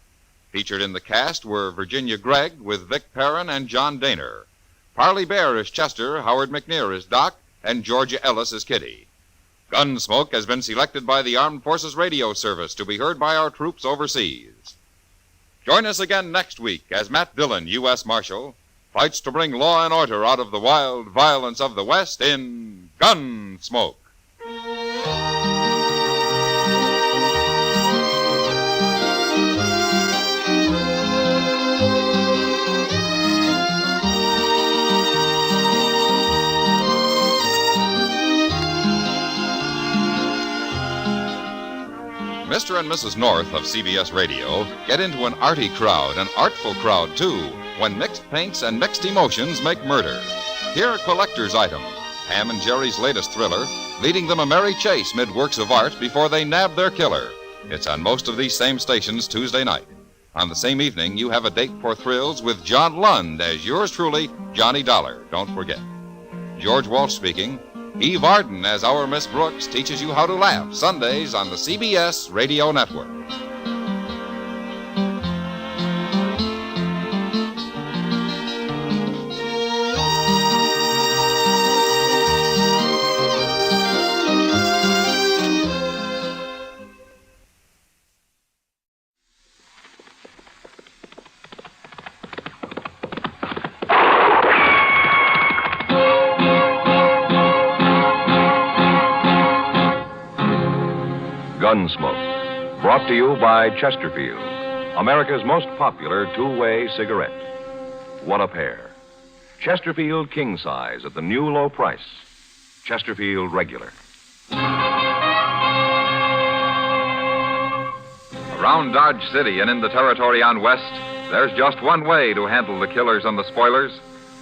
S1: Featured in the cast were Virginia Gregg with Vic Perrin and John Daner. Parley Bear as Chester, Howard McNear as Doc, and Georgia Ellis as Kitty. Gunsmoke has been selected by the Armed Forces Radio Service to be heard by our troops overseas. Join us again next week as Matt Dillon, U.S. Marshal, fights to bring law and order out of the wild violence of the West in Gunsmoke. Mr. and Mrs. North of CBS Radio get into an arty crowd, an artful crowd, too, when mixed paints and mixed emotions make murder. Here a collector's item, Ham and Jerry's latest thriller, leading them a merry chase mid works of art before they nab their killer. It's on most of these same stations Tuesday night. On the same evening, you have a date for thrills with John Lund as yours truly, Johnny Dollar. Don't forget. George Walsh speaking. Eve Arden as our Miss Brooks teaches you how to laugh Sundays on the CBS Radio Network.
S11: Gunsmoke, brought to you by Chesterfield, America's most popular two-way cigarette. One a pair. Chesterfield king size at the new low price. Chesterfield regular.
S1: Around Dodge City and in the territory on West, there's just one way to handle the killers and the spoilers,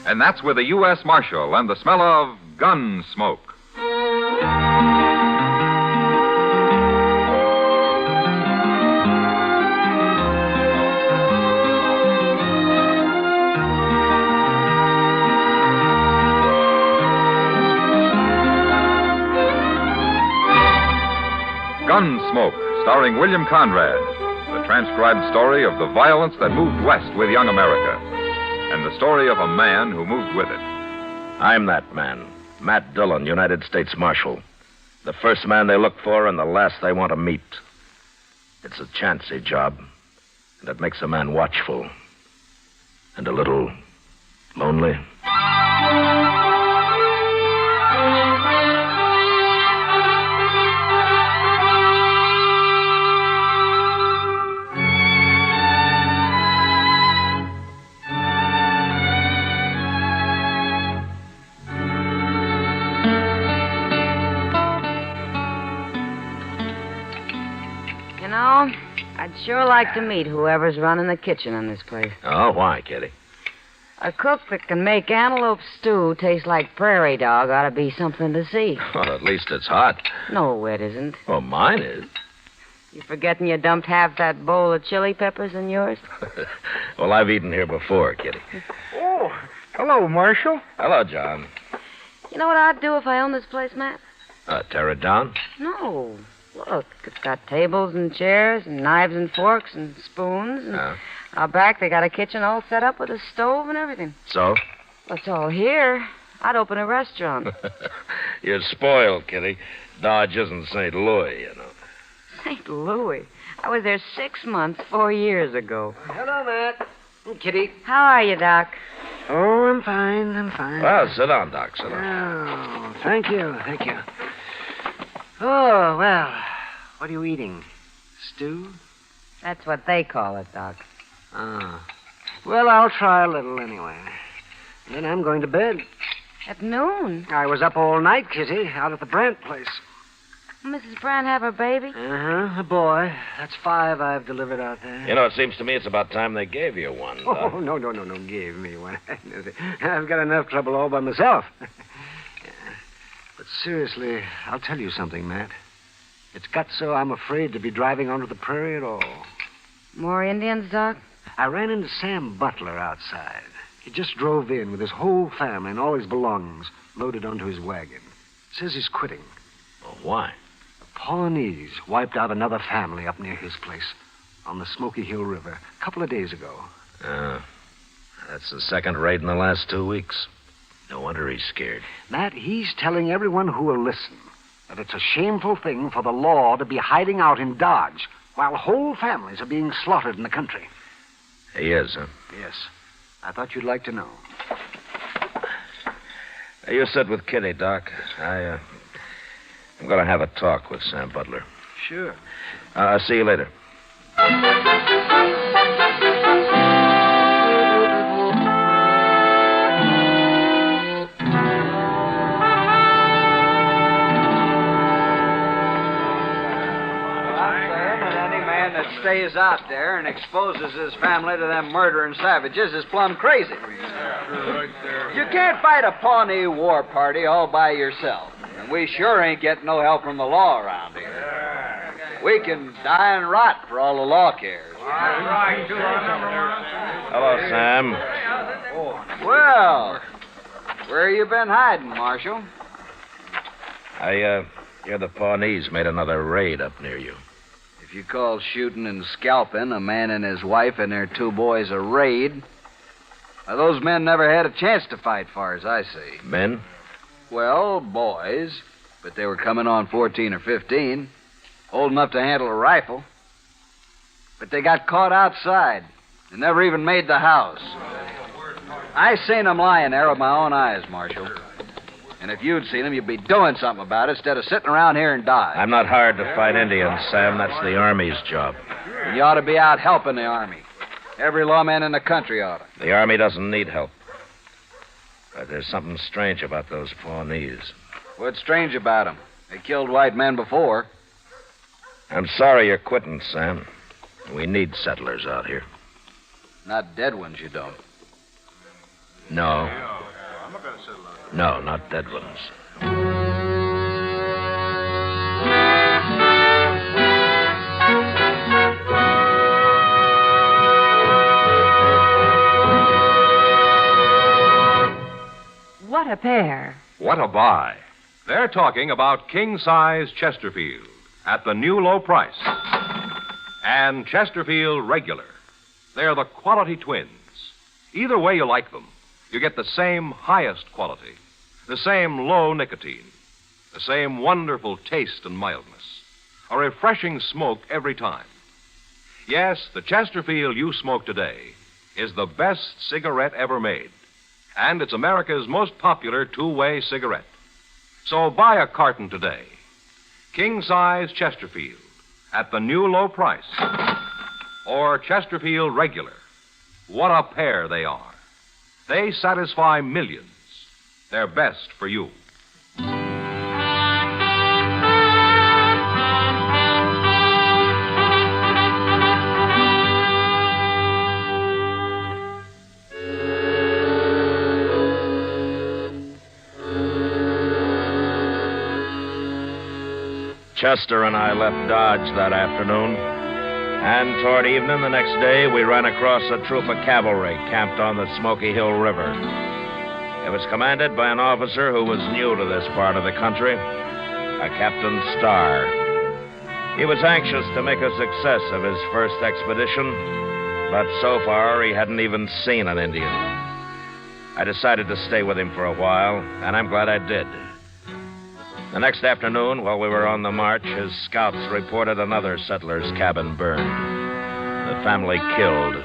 S1: and that's with a U.S. Marshal and the smell of Gunsmoke. Gunsmoke, starring William Conrad, the transcribed story of the violence that moved west with young America, and the story of a man who moved with it.
S2: I'm that man, Matt Dillon, United States Marshal. The first man they look for and the last they want to meet. It's a chancy job, and it makes a man watchful and a little lonely.
S22: I'd sure like to meet whoever's running the kitchen in this place.
S2: Oh, why, Kitty?
S22: A cook that can make antelope stew taste like prairie dog ought to be something to see.
S2: Well, at least it's hot.
S22: No, it isn't.
S2: Well, mine is.
S22: You forgetting you dumped half that bowl of chili peppers in yours?
S2: Well, I've eaten here before, Kitty.
S6: Oh, hello, Marshal.
S2: Hello, John.
S22: You know what I'd do if I owned this place, Matt?
S2: Tear it down?
S22: No. Look, it's got tables and chairs and knives and forks and spoons. And out back, they got a kitchen all set up with a stove and everything.
S2: So?
S22: Well, it's all here. I'd open a restaurant.
S2: You're spoiled, Kitty. Dodge isn't St. Louis, you know.
S22: St. Louis? I was there 6 months, 4 years ago.
S10: Hello, Matt. Kitty.
S22: How are you, Doc?
S10: Oh, I'm fine.
S2: Well, sit down, Doc. Sit down.
S10: Oh, thank you. Oh, well, what are you eating? Stew?
S22: That's what they call it, Doc.
S10: Oh. Well, I'll try a little anyway. Then I'm going to bed.
S22: At noon?
S10: I was up all night, Kitty, out at the Brandt place.
S22: Mrs. Brandt have her baby?
S10: Uh-huh, a boy. That's 5 I've delivered out there.
S2: You know, it seems to me it's about time they gave you one, Doc.
S10: Oh, no, gave me one. I've got enough trouble all by myself. But seriously, I'll tell you something, Matt. It's got so I'm afraid to be driving onto the prairie at all.
S22: More Indians, Doc?
S10: I ran into Sam Butler outside. He just drove in with his whole family and all his belongings loaded onto his wagon. Says he's quitting.
S2: Well, why?
S10: The Pawnees wiped out another family up near his place on the Smoky Hill River a couple of days ago.
S2: That's the second raid in the last 2 weeks. No wonder he's scared.
S10: Matt, he's telling everyone who will listen that it's a shameful thing for the law to be hiding out in Dodge while whole families are being slaughtered in the country.
S2: He is, huh?
S10: Yes. I thought you'd like to know.
S2: You sit with Kitty, Doc. I'm going to have a talk with Sam Butler.
S10: Sure.
S2: I'll see you later.
S4: Stays out there and exposes his family to them murdering savages is plumb crazy. You can't fight a Pawnee war party all by yourself. And we sure ain't getting no help from the law around here. We can die and rot for all the law cares.
S2: Hello, Sam.
S4: Well, where you been hiding, Marshal?
S2: I hear the Pawnees made another raid up near you.
S4: If you call shooting and scalping a man and his wife and their 2 boys a raid, those men never had a chance to fight, far as I see.
S2: Men?
S4: Well, boys, but they were coming on 14 or 15, old enough to handle a rifle. But they got caught outside and never even made the house. I seen them lying there with my own eyes, Marshal. And if you'd seen them, you'd be doing something about it instead of sitting around here and dying.
S2: I'm not hired to fight Indians, Sam. That's the Army's job.
S4: And you ought to be out helping the Army. Every lawman in the country ought to.
S2: The Army doesn't need help. But there's something strange about those Pawnees.
S4: What's strange about them? They killed white men before.
S2: I'm sorry you're quitting, Sam. We need settlers out here.
S4: Not dead ones, you don't.
S2: No. No, not dead ones.
S22: What a pair.
S11: What a buy. They're talking about king-size Chesterfield at the new low price. And Chesterfield Regular. They're the quality twins. Either way you like them, you get the same highest quality, the same low nicotine, the same wonderful taste and mildness, a refreshing smoke every time. Yes, the Chesterfield you smoke today is the best cigarette ever made, and it's America's most popular two-way cigarette. So buy a carton today. King-size Chesterfield at the new low price. Or Chesterfield Regular. What a pair they are. They satisfy millions. They're best for you.
S2: Chester and I left Dodge that afternoon, and toward evening the next day, we ran across a troop of cavalry camped on the Smoky Hill River. It was commanded by an officer who was new to this part of the country, a Captain Starr. He was anxious to make a success of his first expedition, but so far he hadn't even seen an Indian. I decided to stay with him for a while, and I'm glad I did. The next afternoon, while we were on the march, his scouts reported another settler's cabin burned. The family killed.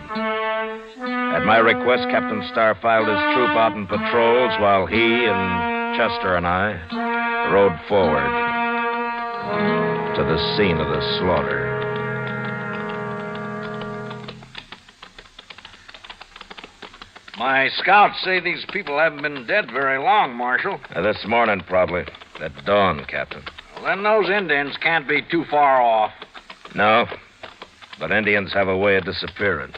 S2: At my request, Captain Starr filed his troop out in patrols while he and Chester and I rode forward to the scene of the slaughter.
S7: My scouts say these people haven't been dead very long, Marshal.
S2: This morning, probably. At dawn, Captain.
S7: Well, then those Indians can't be too far off.
S2: No, but Indians have a way of disappearing.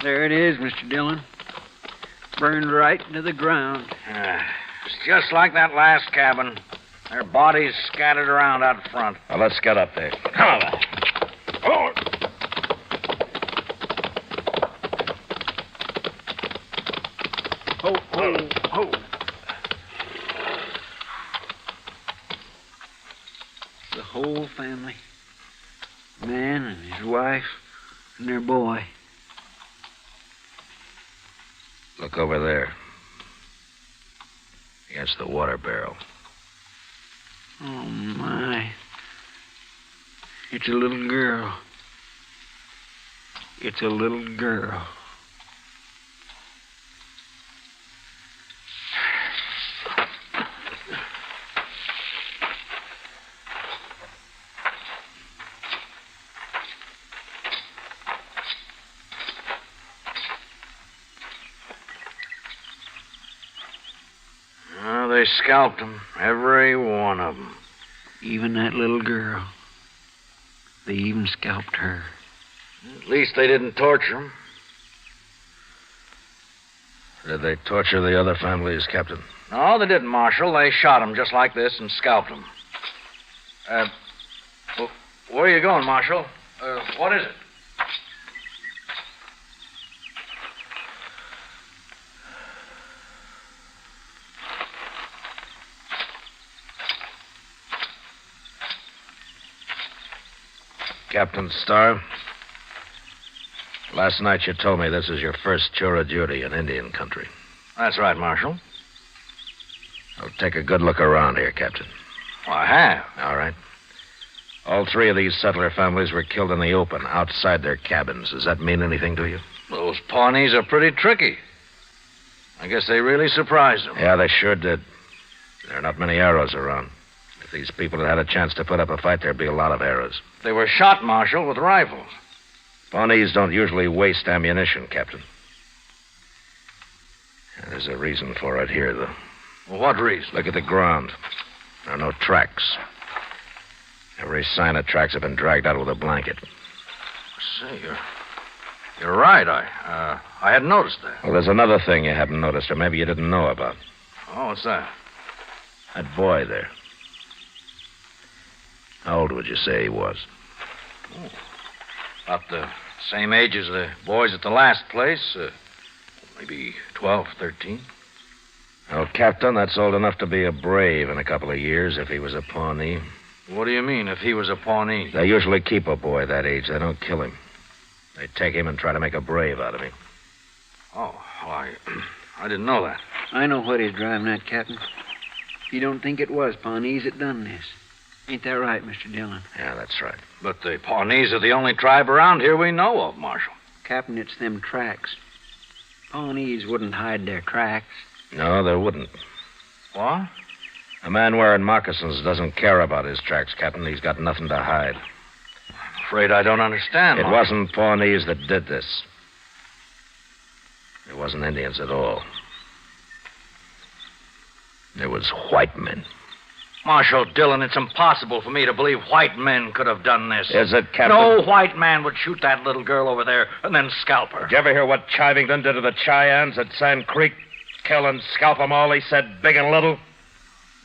S20: There it is, Mr. Dillon. Burned right into the ground.
S7: It's just like that last cabin. Their bodies scattered around out front.
S2: Well, let's get up there. Come on.
S7: Oh!
S20: Ho, ho, ho. The whole family. Man and his wife and their boy.
S2: Look over there. Against the water barrel.
S20: Oh, my. It's a little girl. It's a little girl.
S7: They scalped them, every one of them.
S20: Even that little girl. They even scalped her.
S7: At least they didn't torture them.
S2: Did they torture the other families, Captain?
S7: No, they didn't, Marshal. They shot them just like this and scalped them. Where are you going, Marshal? What is it?
S2: Captain Starr, last night you told me this is your first tour of duty in Indian country.
S7: That's right, Marshal.
S2: Well, take a good look around here, Captain.
S7: Well, I have.
S2: All right. All three of these settler families were killed in the open, outside their cabins. Does that mean anything to you?
S7: Those Pawnees are pretty tricky. I guess they really surprised them.
S2: Yeah, they sure did. There are not many arrows around. If these people had had a chance to put up a fight, there'd be a lot of arrows.
S7: They were shot, Marshal, with rifles.
S2: Pawnees don't usually waste ammunition, Captain. There's a reason for it here, though.
S7: Well, what reason?
S2: Look at the ground. There are no tracks. Every sign of tracks have been dragged out with a blanket.
S7: Say, you're right. I hadn't noticed that.
S2: Well, there's another thing you haven't noticed, or maybe you didn't know about.
S7: Oh, what's that?
S2: That boy there. How old would you say he was?
S7: Oh, about the same age as the boys at the last place. Maybe 12, 13.
S2: Well, Captain, that's old enough to be a brave in a couple of years if he was a Pawnee.
S7: What do you mean, if he was a Pawnee?
S2: They usually keep a boy that age. They don't kill him. They take him and try to make a brave out of him.
S7: Oh, well, I didn't know that.
S20: I know what he's driving at, Captain. You don't think it was Pawnees that done this. Ain't that right, Mr. Dillon?
S2: Yeah, that's right.
S7: But the Pawnees are the only tribe around here we know of, Marshal.
S20: Captain, it's them tracks. Pawnees wouldn't hide their tracks.
S2: No, they wouldn't.
S7: What?
S2: A man wearing moccasins doesn't care about his tracks, Captain. He's got nothing to hide.
S7: I'm afraid I don't understand,
S2: It
S7: Marshal.
S2: wasn't Pawnees that did this. It wasn't Indians at all. It was white men.
S7: Marshal Dillon, it's impossible for me to believe white men could have done this.
S2: Is it, Captain?
S7: No white man would shoot that little girl over there and then scalp her.
S2: Did you ever hear what Chivington did to the Cheyennes at Sand Creek? Kill and scalp them all, he said, big and little.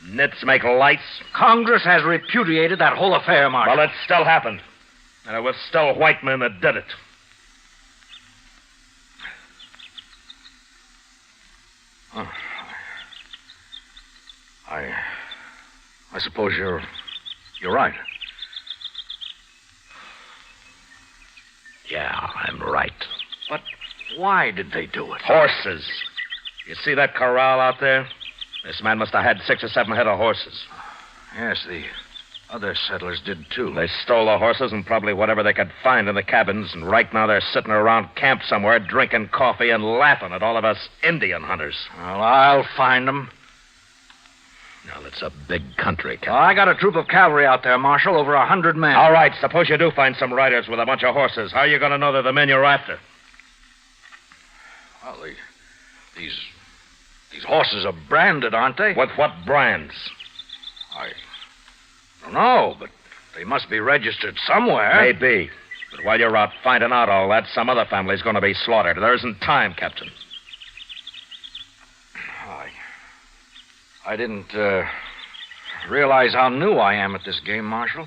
S7: Nits make lights.
S10: Congress has repudiated that whole affair, Marshal.
S7: Well, it still happened. And it was still white men that did it. Oh. I suppose you're right.
S2: Yeah, I'm right.
S7: But why did they do it?
S2: Horses. You see that corral out there? This man must have had 6 or 7 head of horses.
S7: Yes, the other settlers did, too.
S2: They stole the horses and probably whatever they could find in the cabins, and right now they're sitting around camp somewhere drinking coffee and laughing at all of us Indian hunters.
S7: Well, I'll find them.
S2: Now, it's a big country, Captain.
S7: Well, I got a troop of cavalry out there, Marshal, over 100 men.
S2: All right, suppose you do find some riders with a bunch of horses. How are you going to know they're the men you're after?
S7: Well, these horses are branded, aren't they?
S2: With what brands?
S7: I don't know, but they must be registered somewhere.
S2: Maybe. But while you're out finding out all that, some other family's going to be slaughtered. There isn't time, Captain.
S7: I didn't realize how new I am at this game, Marshal.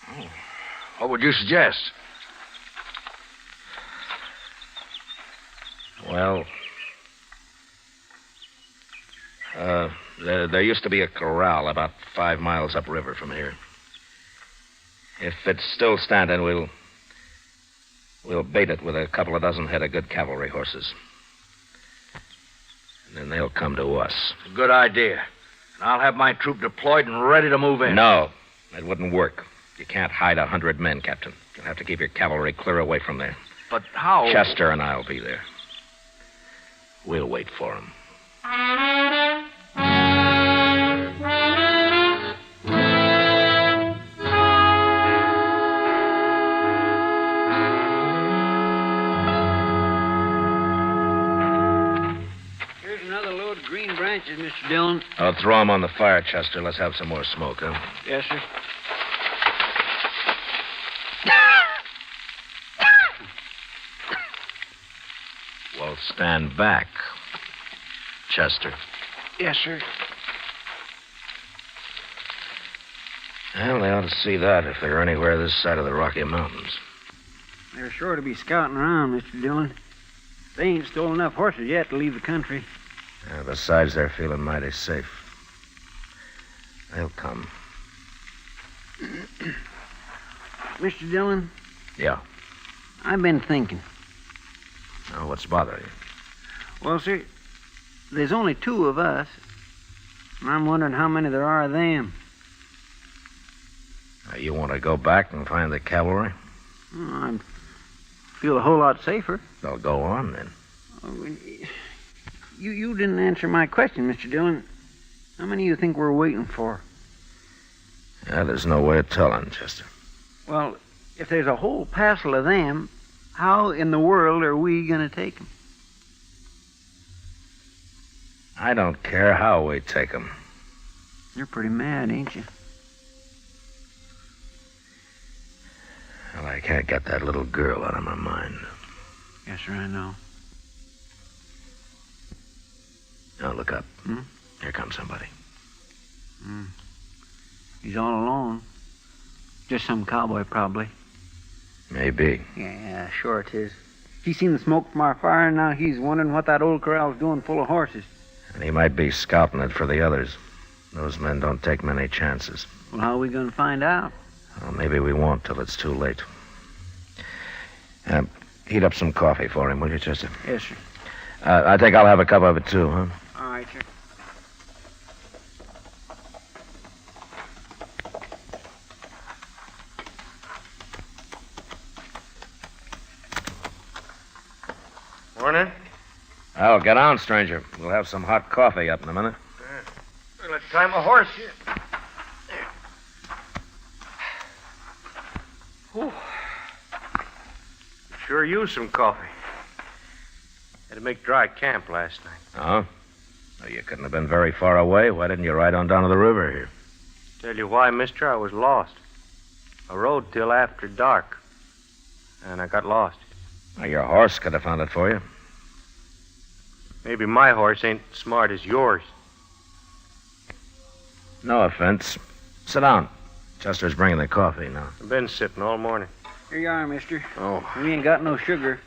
S7: Oh, what would you suggest?
S2: Well, there used to be a corral about 5 miles upriver from here. If it's still standing, we'll bait it with a couple of dozen head of good cavalry horses. And then they'll come to us.
S7: Good idea. And I'll have my troop deployed and ready to move in.
S2: No, that wouldn't work. You can't hide 100 men, Captain. You'll have to keep your cavalry clear away from there.
S7: But how?
S2: Chester and I'll be there. We'll wait for him.
S20: Green branches, Mr. Dillon.
S2: I'll throw them on the fire, Chester. Let's have some more smoke, huh?
S20: Yes, sir.
S2: Well, stand back, Chester.
S20: Yes, sir.
S2: Well, they ought to see that if they're anywhere this side of the Rocky Mountains.
S20: They're sure to be scouting around, Mr. Dillon. They ain't stolen enough horses yet to leave the country.
S2: Besides, they're feeling mighty safe. They'll come.
S20: Mr. Dillon?
S2: Yeah.
S20: I've been thinking.
S2: Now, what's bothering you?
S20: Well, sir, there's only 2 of us. And I'm wondering how many there are of them.
S2: Now, you want to go back and find the cavalry?
S20: I feel a whole lot safer.
S2: They'll go on, then.
S20: Oh, you didn't answer my question, Mr. Dillon. How many of you think we're waiting for?
S2: Yeah, there's no way of telling, Chester.
S20: Well, if there's a whole passel of them, how in the world are we going to take them?
S2: I don't care how we take them.
S20: You're pretty mad, ain't you?
S2: Well, I can't get that little girl out of my mind.
S20: Yes, sir, I know.
S2: Now, look up. Here comes somebody.
S20: He's all alone. Just some cowboy, probably.
S2: Maybe.
S20: Yeah, sure it is. He's seen the smoke from our fire, and now he's wondering what that old corral's doing full of horses.
S2: And he might be scouting it for the others. Those men don't take many chances.
S20: Well, how are we going to find out?
S2: Well, maybe we won't till it's too late. Heat up some coffee for him, will you, Chester?
S20: Yes, sir.
S2: I think I'll have a cup of it, too, huh?
S20: All right, sir.
S10: Morning.
S2: Oh, get on, stranger. We'll have some hot coffee up in a minute.
S10: Well, let's tie my horse here. Whew. Sure used some coffee. Had to make dry camp last night.
S2: Oh? Well, you couldn't have been very far away. Why didn't you ride on down to the river here?
S10: Tell you why, mister, I was lost. I rode till after dark, and I got lost.
S2: Well, your horse could have found it for you.
S10: Maybe my horse ain't smart as yours.
S2: No offense. Sit down. Chester's bringing the coffee now.
S12: I've been sitting all morning.
S20: Here you are, mister.
S12: Oh.
S20: We ain't got no sugar.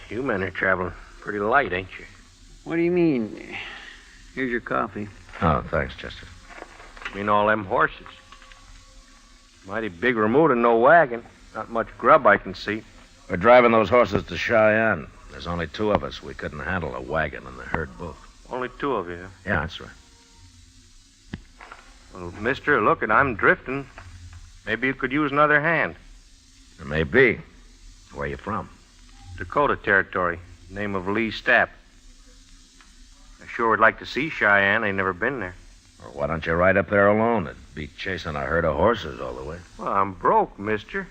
S12: You men are traveling pretty light, ain't you?
S20: What do you mean? Here's your coffee.
S2: Oh, thanks, Chester.
S12: I mean all them horses. Mighty big remote and no wagon. Not much grub I can see.
S2: We're driving those horses to Cheyenne. There's only 2 of us. We couldn't handle a wagon and the herd both.
S12: Only 2 of you, huh?
S2: Yeah, that's right.
S12: Well, mister, look, and I'm drifting. Maybe you could use another hand.
S2: It may be. Where you from?
S12: Dakota Territory. Name of Lee Stapp. I sure would like to see Cheyenne. I ain't never been there.
S2: Well, why don't you ride up there alone? It'd be chasing a herd of horses all the way.
S12: Well, I'm broke, mister.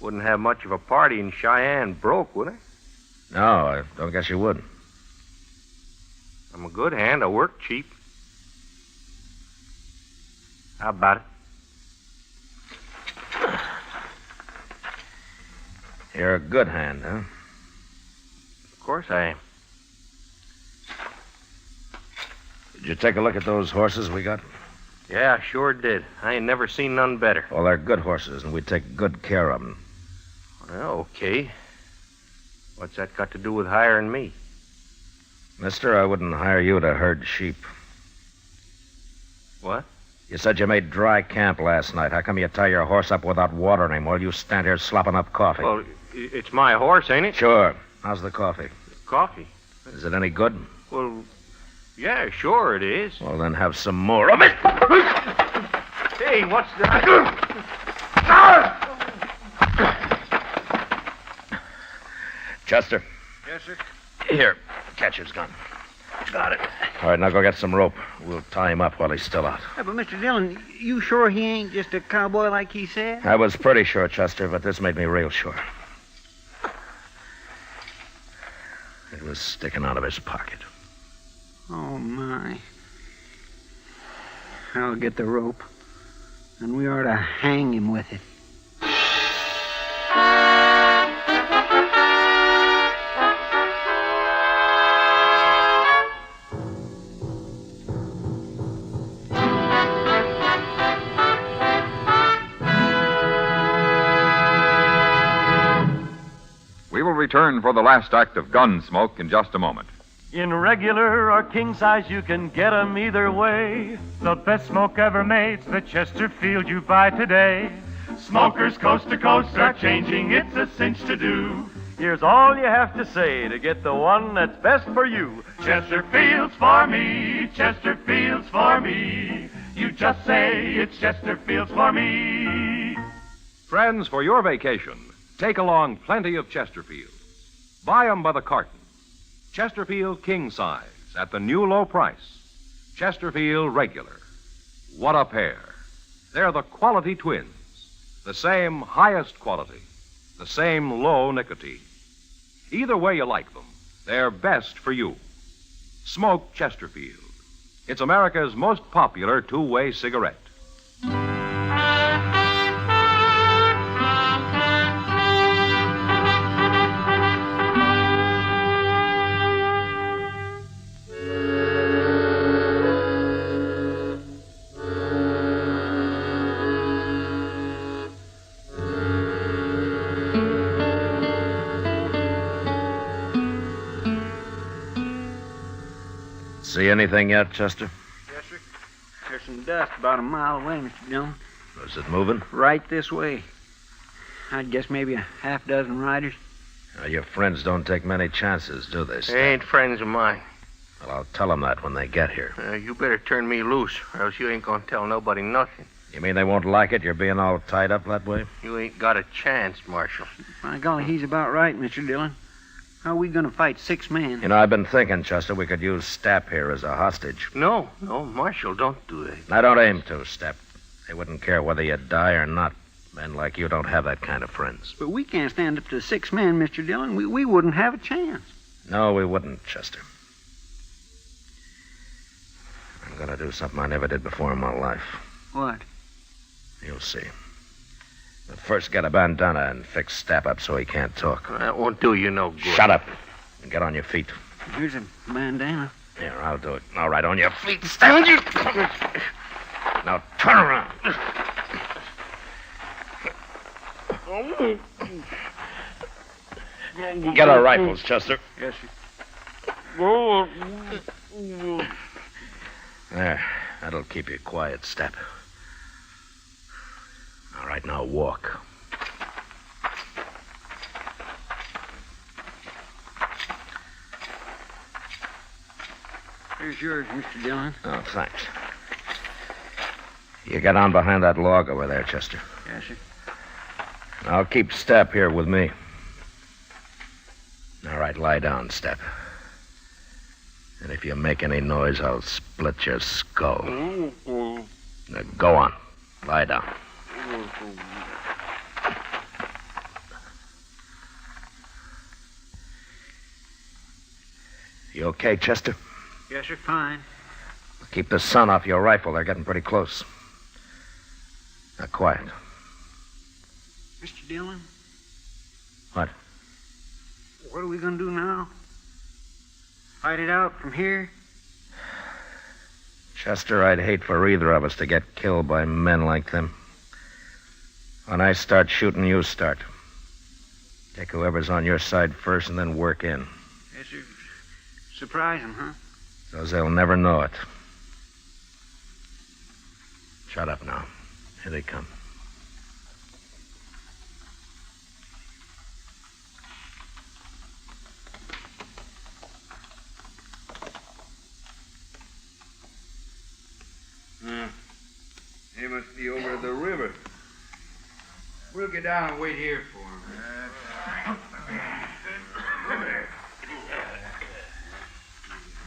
S12: Wouldn't have much of a party in Cheyenne broke, would I?
S2: No, I don't guess you would.
S12: I'm a good hand. I work cheap. How about it?
S2: You're a good hand, huh?
S12: Of course I am.
S2: Did you take a look at those horses we got?
S12: Yeah, I sure did. I ain't never seen none better.
S2: Well, they're good horses, and we take good care of them.
S12: Well, okay. What's that got to do with hiring me?
S2: Mister, I wouldn't hire you to herd sheep.
S12: What?
S2: You said you made dry camp last night. How come you tie your horse up without watering him while you stand here slopping up coffee?
S12: Well, it's my horse, ain't it?
S2: Sure. How's the coffee?
S12: Coffee?
S2: Is it any good?
S12: Well, yeah, sure it is.
S2: Well, then have some more of it.
S12: Hey, what's that?
S2: Chester.
S20: Yes, sir.
S2: Here, catch his gun. Got it. All right, now go get some rope. We'll tie him up while he's still out.
S20: Yeah, but Mr. Dillon, you sure he ain't just a cowboy like he said?
S2: I was pretty sure, Chester, but this made me real sure. It was sticking out of his pocket.
S20: Oh, my. I'll get the rope, and we ought to hang him with it.
S1: We will return for the last act of Gunsmoke in just a moment.
S14: In regular or king size, you can get 'em either way. The best smoke ever made's the Chesterfield you buy today. Smokers coast to coast are changing, it's a cinch to do. Here's all you have to say to get the one that's best for you. Chesterfield's for me, Chesterfield's for me. You just say it's Chesterfield's for me.
S11: Friends, for your vacation, take along plenty of Chesterfield. Buy 'em by the carton. Chesterfield king size at the new low price. Chesterfield regular. What a pair. They're the quality twins. The same highest quality. The same low nicotine. Either way you like them, they're best for you. Smoke Chesterfield. It's America's most popular two-way cigarette.
S2: See anything yet, Chester?
S20: Yes, sir. There's some dust about a mile away, Mr. Dillon.
S2: Is it moving?
S20: Right this way. I'd guess maybe a half dozen riders.
S2: Your friends don't take many chances, do they, Stan?
S12: They ain't friends of mine.
S2: Well, I'll tell them that when they get here.
S12: You better turn me loose, or else you ain't gonna tell nobody nothing.
S2: You mean they won't like it, you're being all tied up that way?
S12: You ain't got a chance, Marshal.
S20: By golly, he's about right, Mr. Dillon. How are we going to fight 6 men?
S2: You know, I've been thinking, Chester, we could use Stapp here as a hostage.
S12: No, Marshal, don't do that.
S2: I don't aim to, Stapp. They wouldn't care whether you die or not. Men like you don't have that kind of friends.
S20: But we can't stand up to 6 men, Mr. Dillon. We wouldn't have a chance.
S2: No, we wouldn't, Chester. I'm going to do something I never did before in my life.
S20: What?
S2: You'll see. But first, get a bandana and fix Stapp up so he can't talk.
S12: That won't do you no good.
S2: Shut up and get on your feet.
S20: Here's a bandana.
S2: Here, I'll do it. All right, on your feet. Stand you. Now turn around. Get our rifles, Chester.
S12: Yes, sir.
S2: There. That'll keep you quiet, Step. All right, now walk.
S10: Here's yours, Mr. Dillon.
S2: Oh, thanks. You get on behind that log over there, Chester.
S10: Yes, sir.
S2: I'll keep Step here with me. All right, lie down, Step. And if you make any noise, I'll split your skull. Now, go on. Lie down. You okay, Chester?
S10: Yes, sir, fine.
S2: Keep the sun off your rifle. They're getting pretty close. Now, quiet.
S10: Mr. Dillon?
S2: What?
S10: What are we going to do now? Fight it out from here?
S2: Chester, I'd hate for either of us to get killed by men like them. When I start shooting, you start. Take whoever's on your side first and then work in.
S10: Yes, sir. Surprise them, huh?
S2: So they'll never know it. Shut up now. Here they come.
S3: He must be over the river. We'll get down and wait here for him.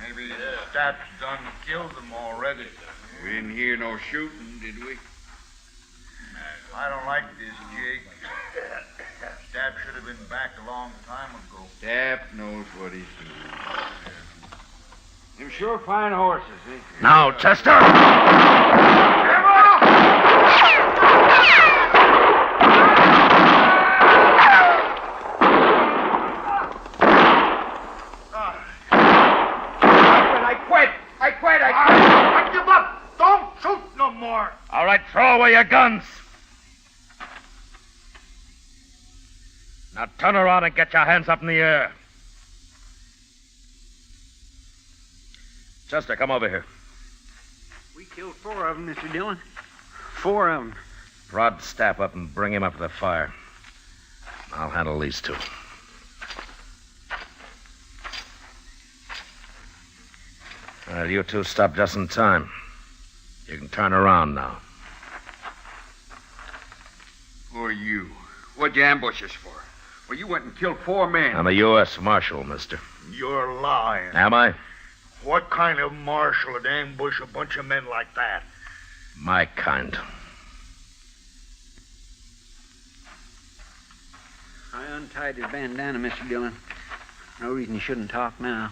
S3: Maybe Stats done killed them already. We didn't hear no shooting, did we?
S8: I don't like this, Jake. Stab should have been back a long time ago.
S3: Dap knows what he's doing. Them sure fine horses, eh?
S2: Now, Chester!
S8: I give up. Don't shoot no more.
S2: All right, throw away your guns. Now turn around and get your hands up in the air. Chester, come over here.
S10: We killed 4 of them, Mr. Dillon. 4 of them.
S2: Prod Stapp up and bring him up to the fire. I'll handle these 2. Well, you 2 stopped just in time. You can turn around now.
S3: Who are you? What'd you ambush us for? Well, you went and killed 4 men.
S2: I'm a U.S. Marshal, mister.
S8: You're lying.
S2: Am I?
S8: What kind of marshal would ambush a bunch of men like that?
S2: My kind.
S10: I untied his bandana, Mr. Dillon. No reason he shouldn't talk now.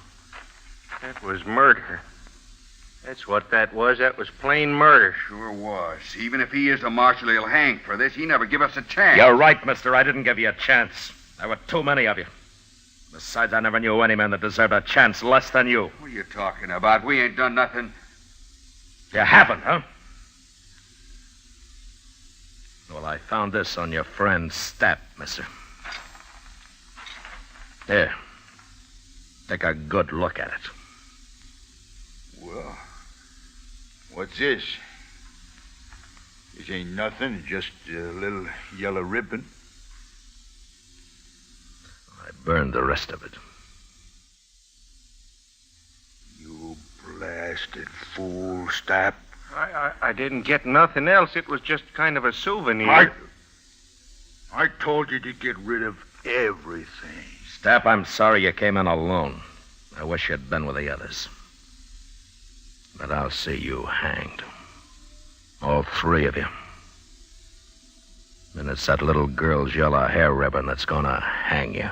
S12: That was murder. That's what that was. That was plain murder.
S3: Sure was. Even if he is a marshal, he'll hang for this. He never give us a chance.
S2: You're right, mister. I didn't give you a chance. There were too many of you. Besides, I never knew any man that deserved a chance less than you.
S3: What are you talking about? We ain't done nothing.
S2: You haven't, huh? Well, I found this on your friend Stapp, mister. Here. Take a good look at it.
S8: Well, what's this? This ain't nothing, just a little yellow ribbon.
S2: I burned the rest of it.
S8: You blasted fool, Stapp.
S12: I didn't get nothing else. It was just kind of a souvenir.
S8: I told you to get rid of everything.
S2: Stapp, I'm sorry you came in alone. I wish you'd been with the others. But I'll see you hanged. All 3 of you. And it's that little girl's yellow hair ribbon that's gonna hang you.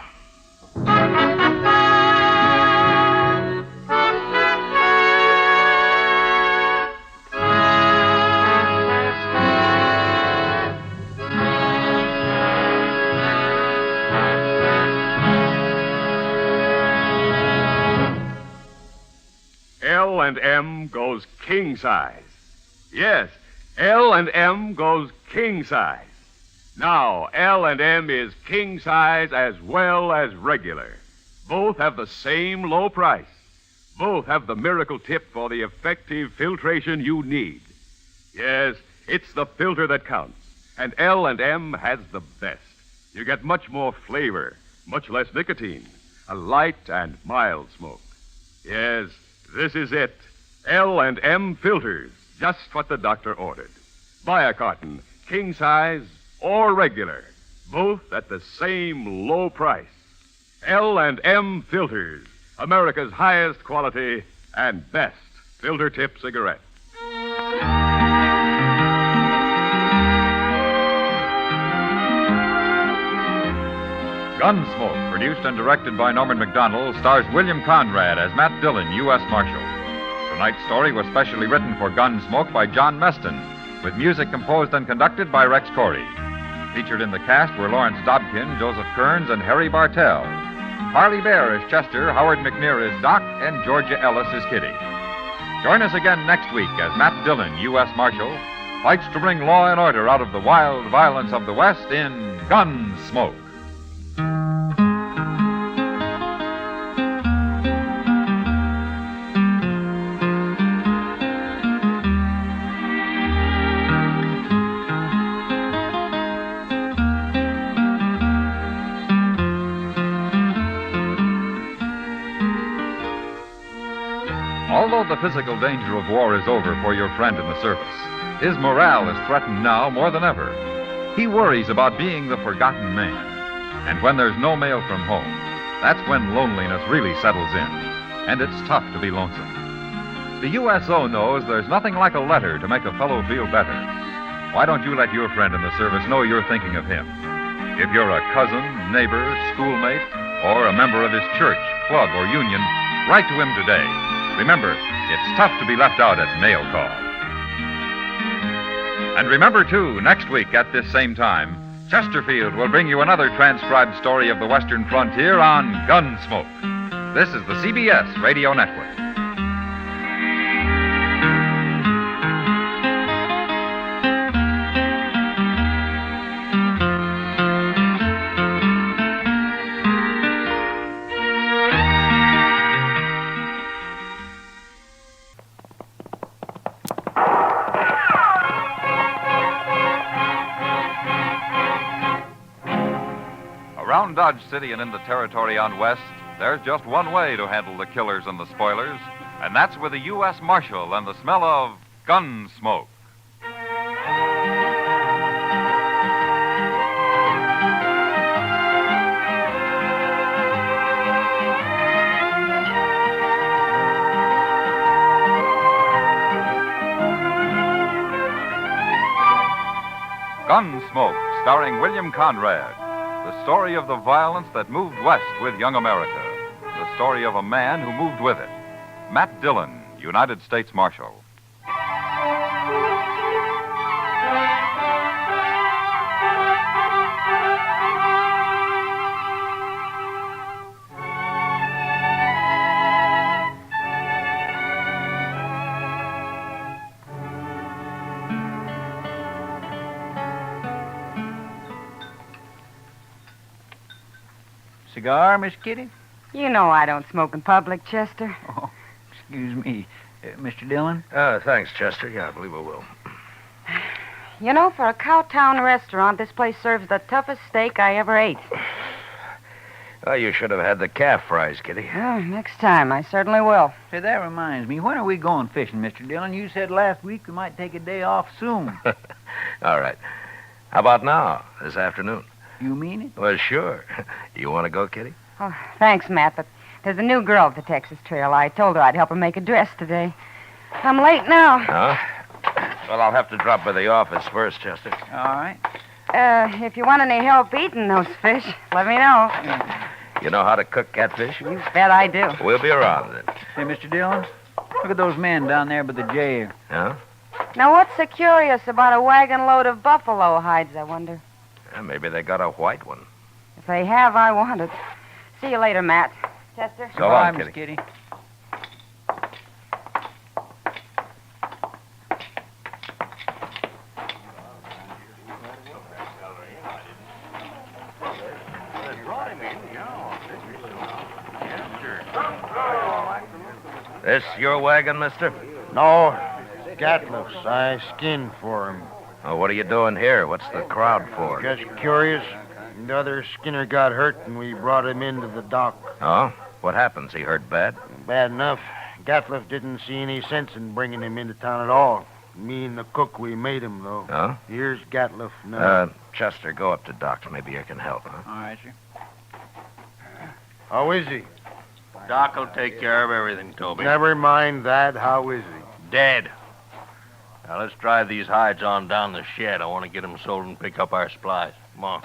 S18: L&M goes king size. Yes, L&M goes king size. Now, L&M is king size as well as regular. Both have the same low price. Both have the miracle tip for the effective filtration you need. Yes, it's the filter that counts, and L&M has the best. You get much more flavor, much less nicotine, a light and mild smoke. Yes, this is it. L&M filters, just what the doctor ordered. Buy a carton, king size or regular, both at the same low price. L&M filters, America's highest quality and best filter tip cigarette.
S1: Gunsmoke, produced and directed by Norman Macdonnell, stars William Conrad as Matt Dillon, U.S. Marshal. Tonight's story was specially written for Gunsmoke by John Meston, with music composed and conducted by Rex Corey. Featured in the cast were Lawrence Dobkin, Joseph Kearns, and Harry Bartell. Harley Bear is Chester, Howard McNear is Doc, and Georgia Ellis is Kitty. Join us again next week as Matt Dillon, U.S. Marshal, fights to bring law and order out of the wild violence of the West in Gunsmoke. Although the physical danger of war is over for your friend in the service, his morale is threatened now more than ever. He worries about being the forgotten man. And when there's no mail from home, that's when loneliness really settles in. And it's tough to be lonesome. The USO knows there's nothing like a letter to make a fellow feel better. Why don't you let your friend in the service know you're thinking of him? If you're a cousin, neighbor, schoolmate, or a member of his church, club, or union, write to him today. Remember, it's tough to be left out at mail call. And remember, too, next week at this same time, Chesterfield will bring you another transcribed story of the Western frontier on Gunsmoke. This is the CBS Radio Network. Around Dodge City and in the territory on West, there's just one way to handle the killers and the spoilers, and that's with a U.S. Marshal and the smell of Gunsmoke. Gunsmoke, starring William Conrad. The story of the violence that moved west with young America. The story of a man who moved with it. Matt Dillon, United States Marshal.
S19: Cigar, Miss Kitty?
S22: You know I don't smoke in public, Chester.
S19: Oh, excuse me. Mr. Dillon?
S7: Thanks, Chester. Yeah, I believe I will.
S22: You know, for a Cowtown restaurant, this place serves the toughest steak I ever ate.
S7: Oh, you should have had the calf fries, Kitty.
S22: Next time, I certainly will.
S19: Say, that reminds me. When are we going fishing, Mr. Dillon? You said last week we might take a day off soon.
S7: All right. How about now, this afternoon?
S19: You mean it?
S7: Well, sure. You want to go, Kitty?
S22: Oh, thanks, Matt, but there's a new girl at the Texas Trail. I told her I'd help her make a dress today. I'm late now.
S7: Huh? Well, I'll have to drop by the office first, Chester.
S19: All right.
S22: If you want any help eating those fish, let me know.
S7: You know how to cook catfish?
S22: You bet I do.
S7: We'll be around then.
S19: Hey, Mr. Dillon, look at those men down there by the jail.
S7: Huh?
S22: Now, what's so curious about a wagon load of buffalo hides, I wonder?
S7: Maybe they got a white one.
S22: If they have, I want it. See you later, Matt. Chester?
S7: So long,
S19: Miss
S7: Kitty.
S19: Kitty.
S2: This your wagon, mister?
S15: No, Gatliff's. I skinned for him.
S2: Oh, what are you doing here? What's the crowd for?
S15: Just curious. The other Skinner got hurt, and we brought him into the dock.
S2: Oh? What happens? He hurt bad?
S15: Bad enough. Gatliff didn't see any sense in bringing him into town at all. Me and the cook, we made him, though.
S2: Oh?
S15: Here's Gatliff now.
S2: Chester, go up to Doc's. Maybe you can help, huh?
S19: All right, sir.
S15: How is he?
S12: Doc will take care of everything, Toby.
S15: Never mind that. How is he?
S12: Dead. Now, let's drive these hides on down the shed. I want to get them sold and pick up our supplies. Come on.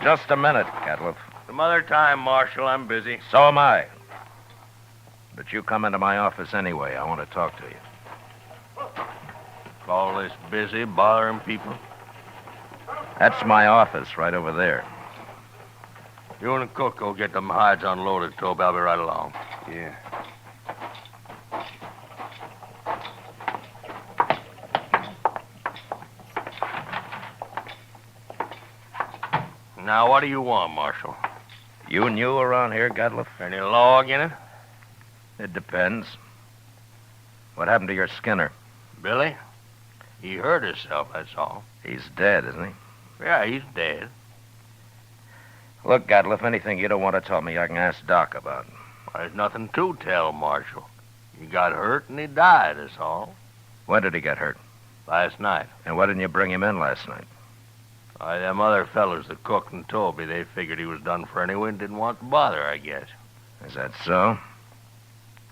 S2: Just a minute, Gatliff.
S12: Some other time, Marshal. I'm busy.
S2: So am I. But you come into my office anyway. I want to talk to you.
S12: Call this busy, bothering people?
S2: That's my office right over there.
S12: You and the cook go get them hides unloaded, Toby. I'll be right along.
S15: Yeah.
S12: Now, what do you want, Marshal?
S2: You new around here, Gatliff?
S12: Any log in it?
S2: It depends. What happened to your Skinner?
S12: Billy? He hurt himself, that's all.
S2: He's dead, isn't he?
S12: Yeah, he's dead.
S2: Look, Gatliff, anything you don't want to tell me, I can ask Doc about.
S12: There's nothing to tell, Marshal. He got hurt and he died, that's all.
S2: When did he get hurt?
S12: Last night.
S2: And why didn't you bring him in last night?
S12: Why, them other fellas, the cook and Toby, they figured he was done for anyway and didn't want to bother, I guess.
S2: Is that so?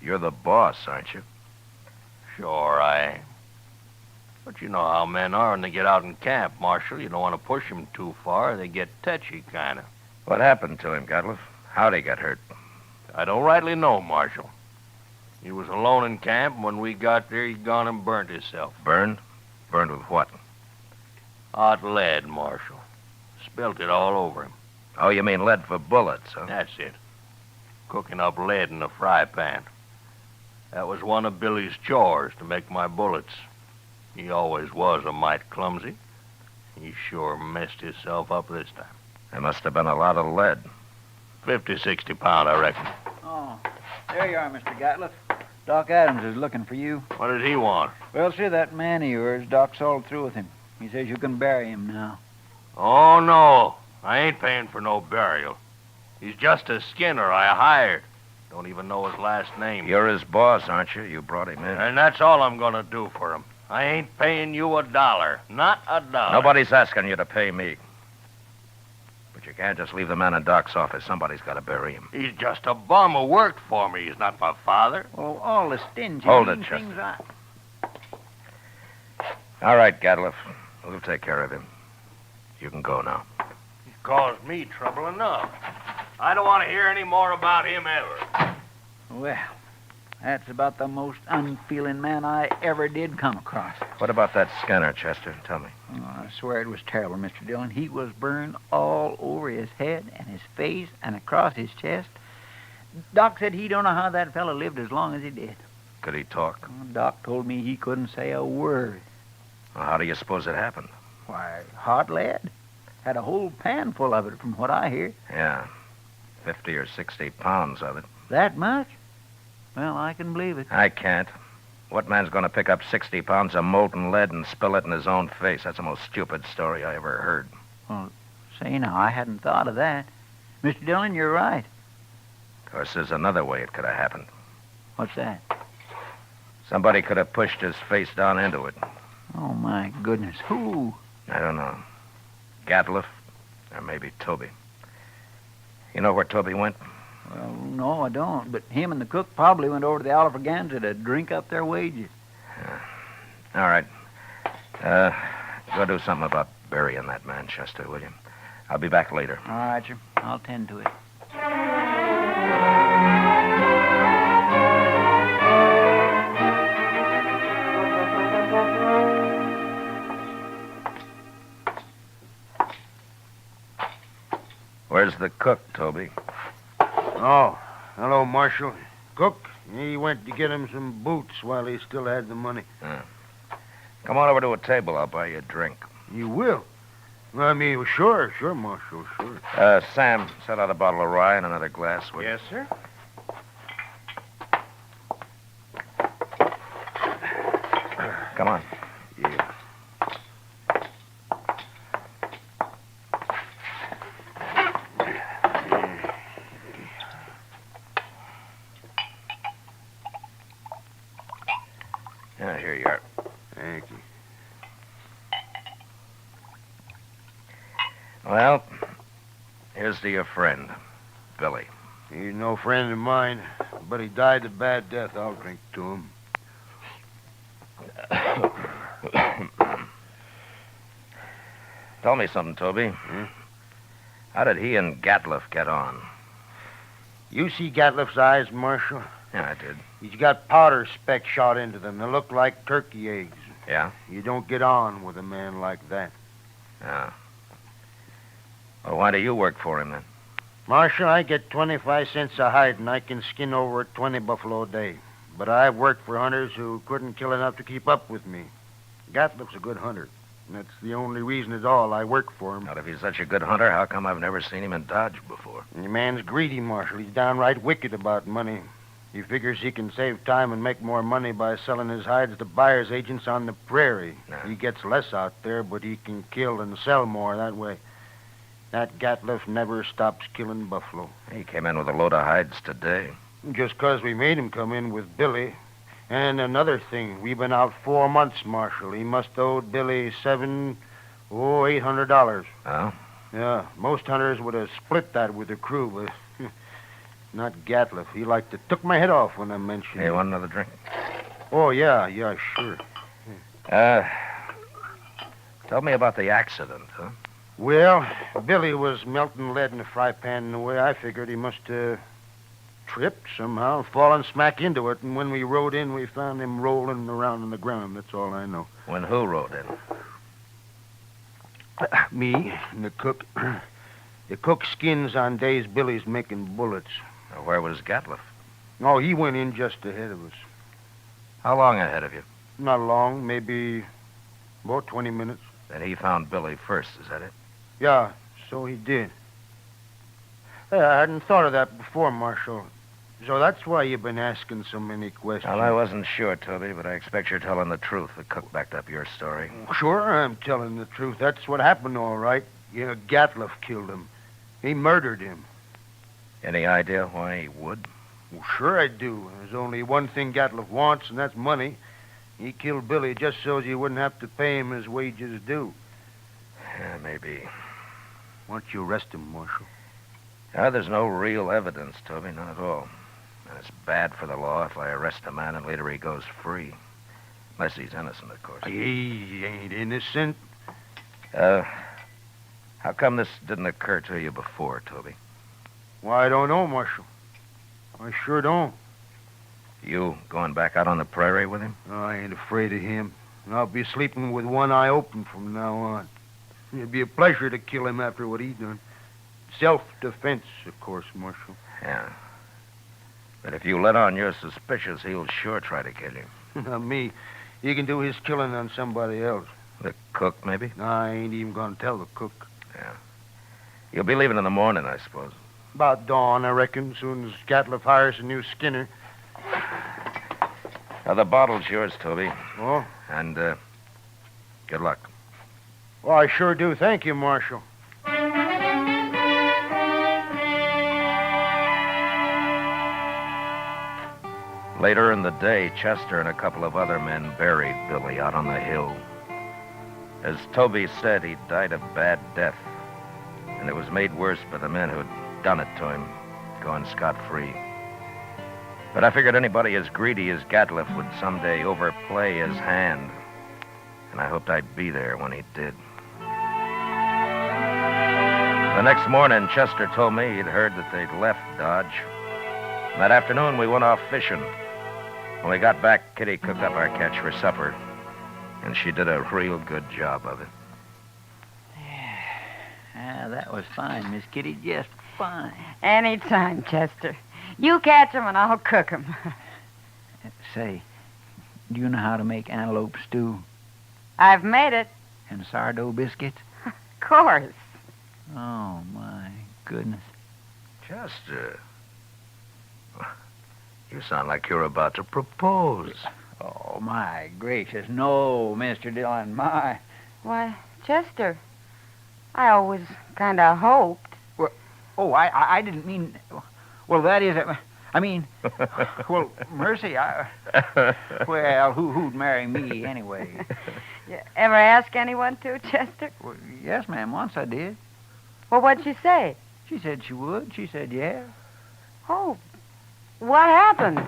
S2: You're the boss, aren't you?
S12: Sure I am. But you know how men are when they get out in camp, Marshal. You don't want to push them too far. They get touchy, kind of.
S2: What happened to him, Gatliff? How'd he get hurt?
S12: I don't rightly know, Marshal. He was alone in camp, and when we got there, he'd gone and burnt himself.
S2: Burned? Burned with what?
S12: Hot lead, Marshal. Spilt it all over him.
S2: Oh, you mean lead for bullets, huh?
S12: That's it. Cooking up lead in a fry pan. That was one of Billy's chores, to make my bullets. He always was a mite clumsy. He sure messed himself up this time.
S2: There must have been a lot of lead.
S12: 50, 60 pound, I reckon.
S19: Oh, there you are, Mr. Gatliff. Doc Adams is looking for you.
S12: What did he want?
S19: Well, see, that man of yours, Doc's all through with him. He says you can bury him now.
S12: Oh, no. I ain't paying for no burial. He's just a Skinner I hired. Don't even know his last name.
S2: You're his boss, aren't you? You brought him in.
S12: And that's all I'm going to do for him. I ain't paying you $1. Not $1.
S2: Nobody's asking you to pay me. But you can't just leave the man in Doc's office. Somebody's got to bury him.
S12: He's just a bum who worked for me. He's not my father.
S19: Well, all the stingy
S2: Hold it,
S19: things
S2: Chester. All right, Gatliff. We'll take care of him. You can go now.
S12: He's caused me trouble enough. I don't want to hear any more about him ever.
S19: Well, that's about the most unfeeling man I ever did come across.
S2: What about that Skinner, Chester? Tell me.
S19: Oh, I swear it was terrible, Mr. Dillon. He was burned all over his head and his face and across his chest. Doc said he don't know how that fellow lived as long as he did.
S2: Could he talk?
S19: Doc told me he couldn't say a word.
S2: Well, how do you suppose it happened?
S19: Why, hot lead. Had a whole pan full of it, from what I hear.
S2: Yeah, 50 or 60 pounds of it.
S19: That much? Well, I can believe it.
S2: I can't. What man's going to pick up 60 pounds of molten lead and spill it in his own face? That's the most stupid story I ever heard.
S19: Well, say now, I hadn't thought of that. Mr. Dillon, you're right.
S2: Of course, there's another way it could have happened.
S19: What's that?
S2: Somebody could have pushed his face down into it.
S19: Oh, my goodness. Who?
S2: I don't know. Gatliff, or maybe Toby. You know where Toby went?
S19: Well, no, I don't. But him and the cook probably went over to the Alfraganza to drink up their wages.
S2: All right. Go do something about burying that man, Chester, will you? I'll be back later.
S19: All right, sir. I'll tend to it.
S2: Where's the cook, Toby?
S15: Oh, hello, Marshal. Cook, he went to get him some boots while he still had the money.
S2: Come on over to a table. I'll buy you a drink.
S15: You will? I mean, sure, Marshal, sure.
S2: Sam, set out a bottle of rye and another glass.
S10: Yes, sir.
S2: Come on.
S15: Yeah.
S2: Yeah, here you are.
S15: Thank you.
S2: Well, here's to your friend, Billy.
S15: He's no friend of mine, but he died a bad death. I'll drink to him.
S2: Tell me something, Toby. How did he and Gatliff get on?
S15: You see Gatliff's eyes, Marshal?
S2: Yeah, I did.
S15: He's got powder specks shot into them. They look like turkey eggs.
S2: Yeah?
S15: You don't get on with a man like that.
S2: Yeah. Well, why do you work for him, then?
S15: Marshal, I get 25 cents a hide, and I can skin over 20 buffalo a day. But I've worked for hunters who couldn't kill enough to keep up with me. Gatliff's a good hunter. And that's the only reason at all I work for him.
S2: Now, if he's such a good hunter, how come I've never seen him in Dodge before?
S15: And the man's greedy, Marshal. He's downright wicked about money. He figures he can save time and make more money by selling his hides to buyer's agents on the prairie.
S2: Yeah.
S15: He gets less out there, but he can kill and sell more that way. That Gatliff never stops killing buffalo.
S2: He came in with a load of hides today.
S15: Just 'cause we made him come in with Billy. And another thing, we've been out 4 months, Marshal. He must owe Billy $800.
S2: Oh?
S15: Yeah, most hunters would have split that with the crew, but not Gatliff. He like to took my head off when I mentioned
S2: Hey,
S15: it.
S2: you want another drink?
S15: Oh, yeah, sure.
S2: Tell me about the accident, huh?
S15: Well, Billy was melting lead in a fry pan, and the way I figured he must have tripped somehow, fallen smack into it, and when we rode in, we found him rolling around on the ground. That's all I know.
S2: When who rode in?
S15: Me and the cook. The cook skins on days Billy's making bullets.
S2: Now, where was Gatliff?
S15: Oh, he went in just ahead of us.
S2: How long ahead of you?
S15: Not long, maybe about 20 minutes.
S2: Then he found Billy first, is that it?
S15: Yeah, so he did. Hey, I hadn't thought of that before, Marshal. So that's why you've been asking so many questions.
S2: Well, I wasn't sure, Toby, but I expect you're telling the truth. The cook backed up your story.
S15: Sure, I'm telling the truth. That's what happened, all right. Yeah, Gatliff killed him. He murdered him.
S2: Any idea why he would?
S15: Well, sure I do. There's only one thing Gatliff wants, and that's money. He killed Billy just so he wouldn't have to pay him his wages due.
S2: Yeah, maybe.
S15: Why don't you arrest him, Marshal?
S2: There's no real evidence, Toby, none at all. And it's bad for the law if I arrest a man and later he goes free. Unless he's innocent, of course.
S15: He ain't innocent.
S2: How come this didn't occur to you before, Toby?
S15: Why, I don't know, Marshal. I sure don't.
S2: You going back out on the prairie with him?
S15: I ain't afraid of him. I'll be sleeping with one eye open from now on. It'd be a pleasure to kill him after what he done. Self-defense, of course, Marshal.
S2: Yeah. But if you let on you're suspicious, he'll sure try to kill you.
S15: Not me. He can do his killing on somebody else.
S2: The cook, maybe?
S15: I ain't even gonna tell the cook.
S2: Yeah. You'll be leaving in the morning, I suppose.
S15: About dawn, I reckon, soon as Gatliff hires a new skinner.
S2: Now, the bottle's yours, Toby.
S15: Oh?
S2: And, good luck.
S15: Well, I sure do. Thank you, Marshal.
S2: Later in the day, Chester and a couple of other men buried Billy out on the hill. As Toby said, he died a bad death, and it was made worse by the men who'd done it to him, going scot-free. But I figured anybody as greedy as Gatliff would someday overplay his hand, and I hoped I'd be there when he did. The next morning, Chester told me he'd heard that they'd left Dodge. And that afternoon, we went off fishing. When we got back, Kitty cooked up our catch for supper, and she did a real good job of it.
S19: That was fine, Miss Kitty, just fine.
S22: Anytime, Chester. You catch 'em and I'll cook 'em.
S19: Say, do you know how to make antelope stew
S22: I've made it.
S19: and sourdough biscuits?
S22: Of course.
S19: Oh, my goodness.
S2: Chester. You sound like you're about to propose.
S19: Oh, my gracious. No, Mr. Dillon, my.
S22: Why, Chester, I always kind of hoped.
S19: Well, oh, I didn't mean. Well, that is. I mean, well, mercy, well, who'd marry me anyway?
S22: You ever ask anyone to, Chester?
S19: Well, yes, ma'am, once I did.
S22: Well, what'd she say?
S19: She said she would. She said, yeah.
S22: Oh, what happened?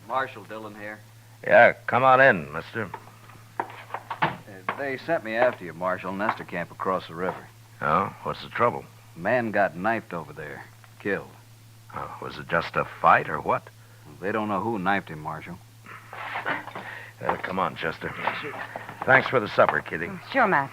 S16: Marshal Dillon here.
S2: Yeah, come on in, mister.
S16: They sent me after you, Marshal. Nestor camp across the river.
S2: Oh, what's the trouble?
S16: Man got knifed over there. Killed.
S2: Oh, was it just a fight or what?
S16: They don't know who knifed him, Marshal.
S2: Come on, Chester. Thanks for the supper, Kitty.
S22: Sure, Matt.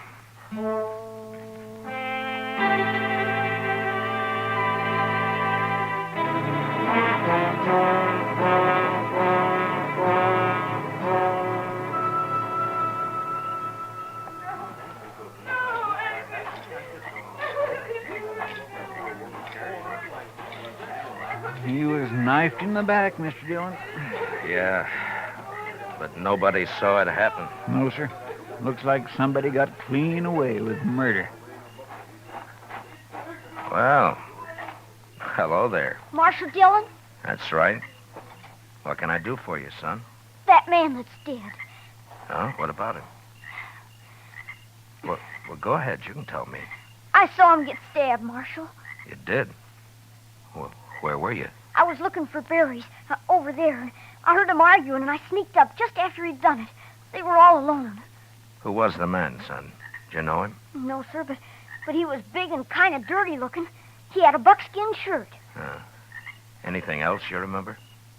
S19: He was knifed in the back, Mr. Dillon.
S2: Yeah, but nobody saw it happen.
S19: No, sir. Looks like somebody got clean away with murder.
S2: Well, hello there.
S17: Marshal Dillon,
S2: That's right. What can I do for you, son?
S17: that man that's dead.
S2: Oh, what about him? Well, go ahead. You can tell me.
S17: I saw him get stabbed, Marshal.
S2: You did? Well, where were you?
S17: I was looking for berries over there. I heard them arguing, and I sneaked up just after he'd done it. They were all alone.
S2: Who was the man, son? Did you know him?
S17: No, sir, but he was big and kind of dirty looking. He had a buckskin shirt.
S2: Anything else you remember?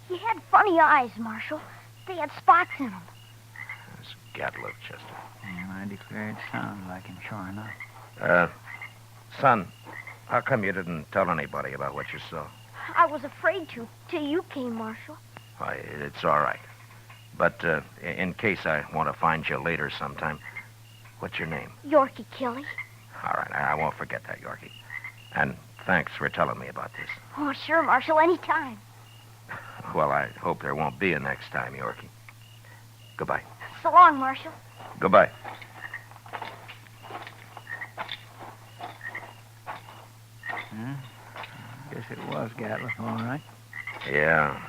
S17: He had funny eyes, Marshal. They had spots in them.
S2: It's Gatliff, Chester.
S19: And I declare it sounded like him, sure enough.
S2: Son, how come you didn't tell anybody about what you saw?
S17: I was afraid to, till you came, Marshal.
S2: Why, it's all right. But in case I want to find you later sometime, what's your name?
S17: Yorkie Kelly.
S2: All right, I won't forget that, Yorkie. And thanks for telling me about this.
S17: Oh, sure, Marshal, anytime.
S2: Well, I hope there won't be a next time, Yorkie. Goodbye.
S17: So long, Marshal.
S2: Goodbye.
S19: Guess it was Gatliff, all right.
S2: Yeah.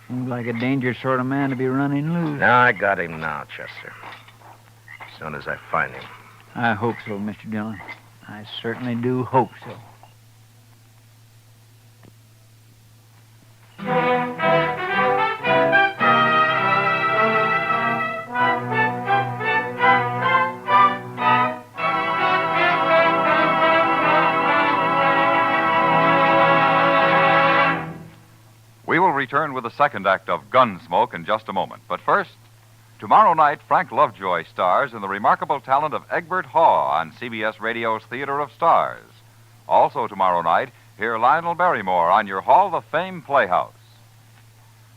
S19: Seems like a dangerous sort of man to be running loose.
S2: No, I got him now, Chester. As soon as I find him.
S19: I hope so, Mr. Dillon. I certainly do hope so.
S1: We will return with the second act of Gunsmoke in just a moment. But first, tomorrow night, Frank Lovejoy stars in the remarkable talent of Egbert Haw on CBS Radio's Theater of Stars. Also tomorrow night, hear Lionel Barrymore on your Hall of Fame Playhouse.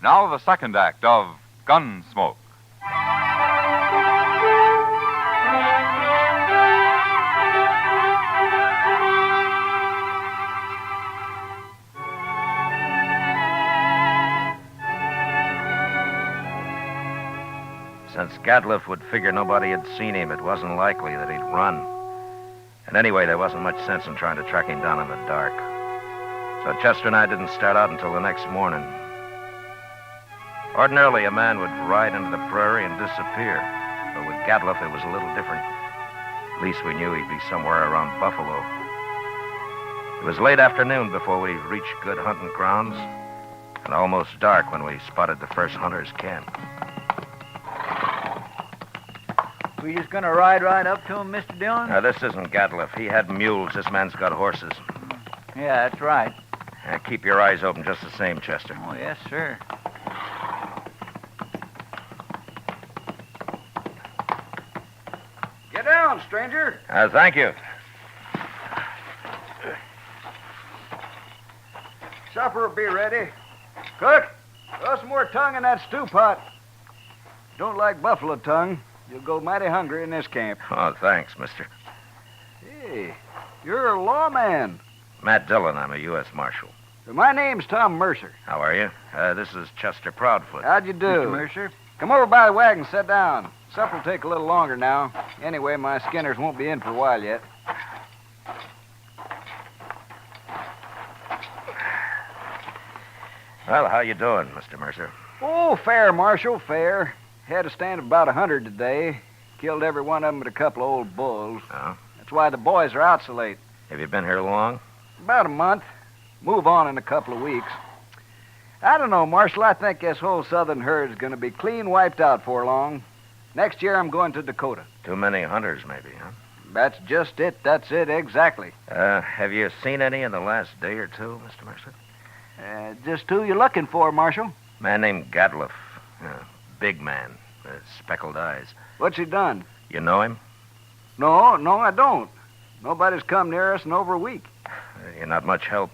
S1: Now the second act of Gunsmoke.
S2: Since Gatliff would figure nobody had seen him, it wasn't likely that he'd run. And anyway, there wasn't much sense in trying to track him down in the dark. So Chester and I didn't start out until the next morning. Ordinarily, a man would ride into the prairie and disappear. But with Gatliff, it was a little different. At least we knew he'd be somewhere around Buffalo. It was late afternoon before we reached good hunting grounds, and almost dark when we spotted the first hunter's camp.
S19: We just gonna ride right up to him, Mr. Dillon?
S2: Now, this isn't Gatliff. He had mules. This man's got horses.
S19: Yeah, that's right.
S2: Keep your eyes open just the same, Chester.
S19: Oh, yes, sir.
S10: Get down, stranger.
S2: Thank you.
S10: Supper will be ready. Cook, throw some more tongue in that stew pot. Don't like buffalo tongue. You'll go mighty hungry in this camp.
S2: Oh, thanks, mister.
S16: Hey, you're a lawman.
S2: Matt Dillon, I'm a U.S. Marshal.
S16: My name's Tom Mercer.
S2: How are you? This is Chester Proudfoot.
S16: How'd you do?
S19: Mr. Mercer?
S16: Come over by the wagon and sit down. Supper'll take a little longer now. Anyway, my Skinners won't be in for a while yet.
S2: Well, how you doing, Mr. Mercer?
S16: Oh, fair, Marshal, fair. Had a stand of about 100 today. Killed every one of them but a couple of old bulls.
S2: Oh?
S16: That's why the boys are out so late.
S2: Have you been here long?
S16: About a month. Move on in a couple of weeks. I don't know, Marshal. I think this whole southern herd's going to be clean wiped out for long. Next year, I'm going to Dakota.
S2: Too many hunters, maybe, huh?
S16: That's just it. That's it, exactly.
S2: Have you seen any in the last day or two, Mr. Mercer?
S16: Just who you looking for, Marshal?
S2: Man named Gatliff. Big man. Speckled eyes.
S16: What's he done?
S2: You know him?
S16: No, I don't. Nobody's come near us in over a week.
S2: You're not much help.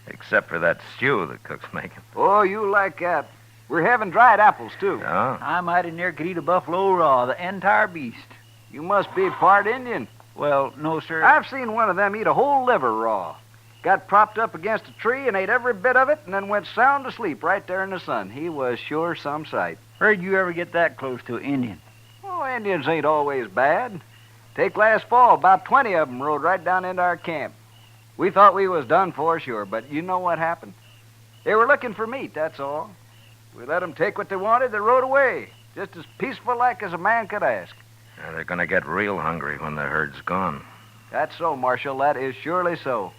S2: Except for that stew the cook's making.
S16: Oh, you like that. We're having dried apples, too.
S2: Oh?
S19: I mighty near could eat a buffalo raw, the entire beast.
S16: You must be part Indian.
S19: Well, no, sir.
S16: I've seen one of them eat a whole liver raw. Got propped up against a tree and ate every bit of it and then went sound asleep right there in the sun. He was sure some sight.
S19: Where'd you ever get that close to an Indian?
S16: Oh, Indians ain't always bad. Take last fall, about 20 of them rode right down into our camp. We thought we was done for, sure, but you know what happened. They were looking for meat, that's all. We let them take what they wanted, they rode away. Just as peaceful like as a man could ask.
S2: They're going to get real hungry when the herd's gone.
S16: That's so, Marshal. That is surely so.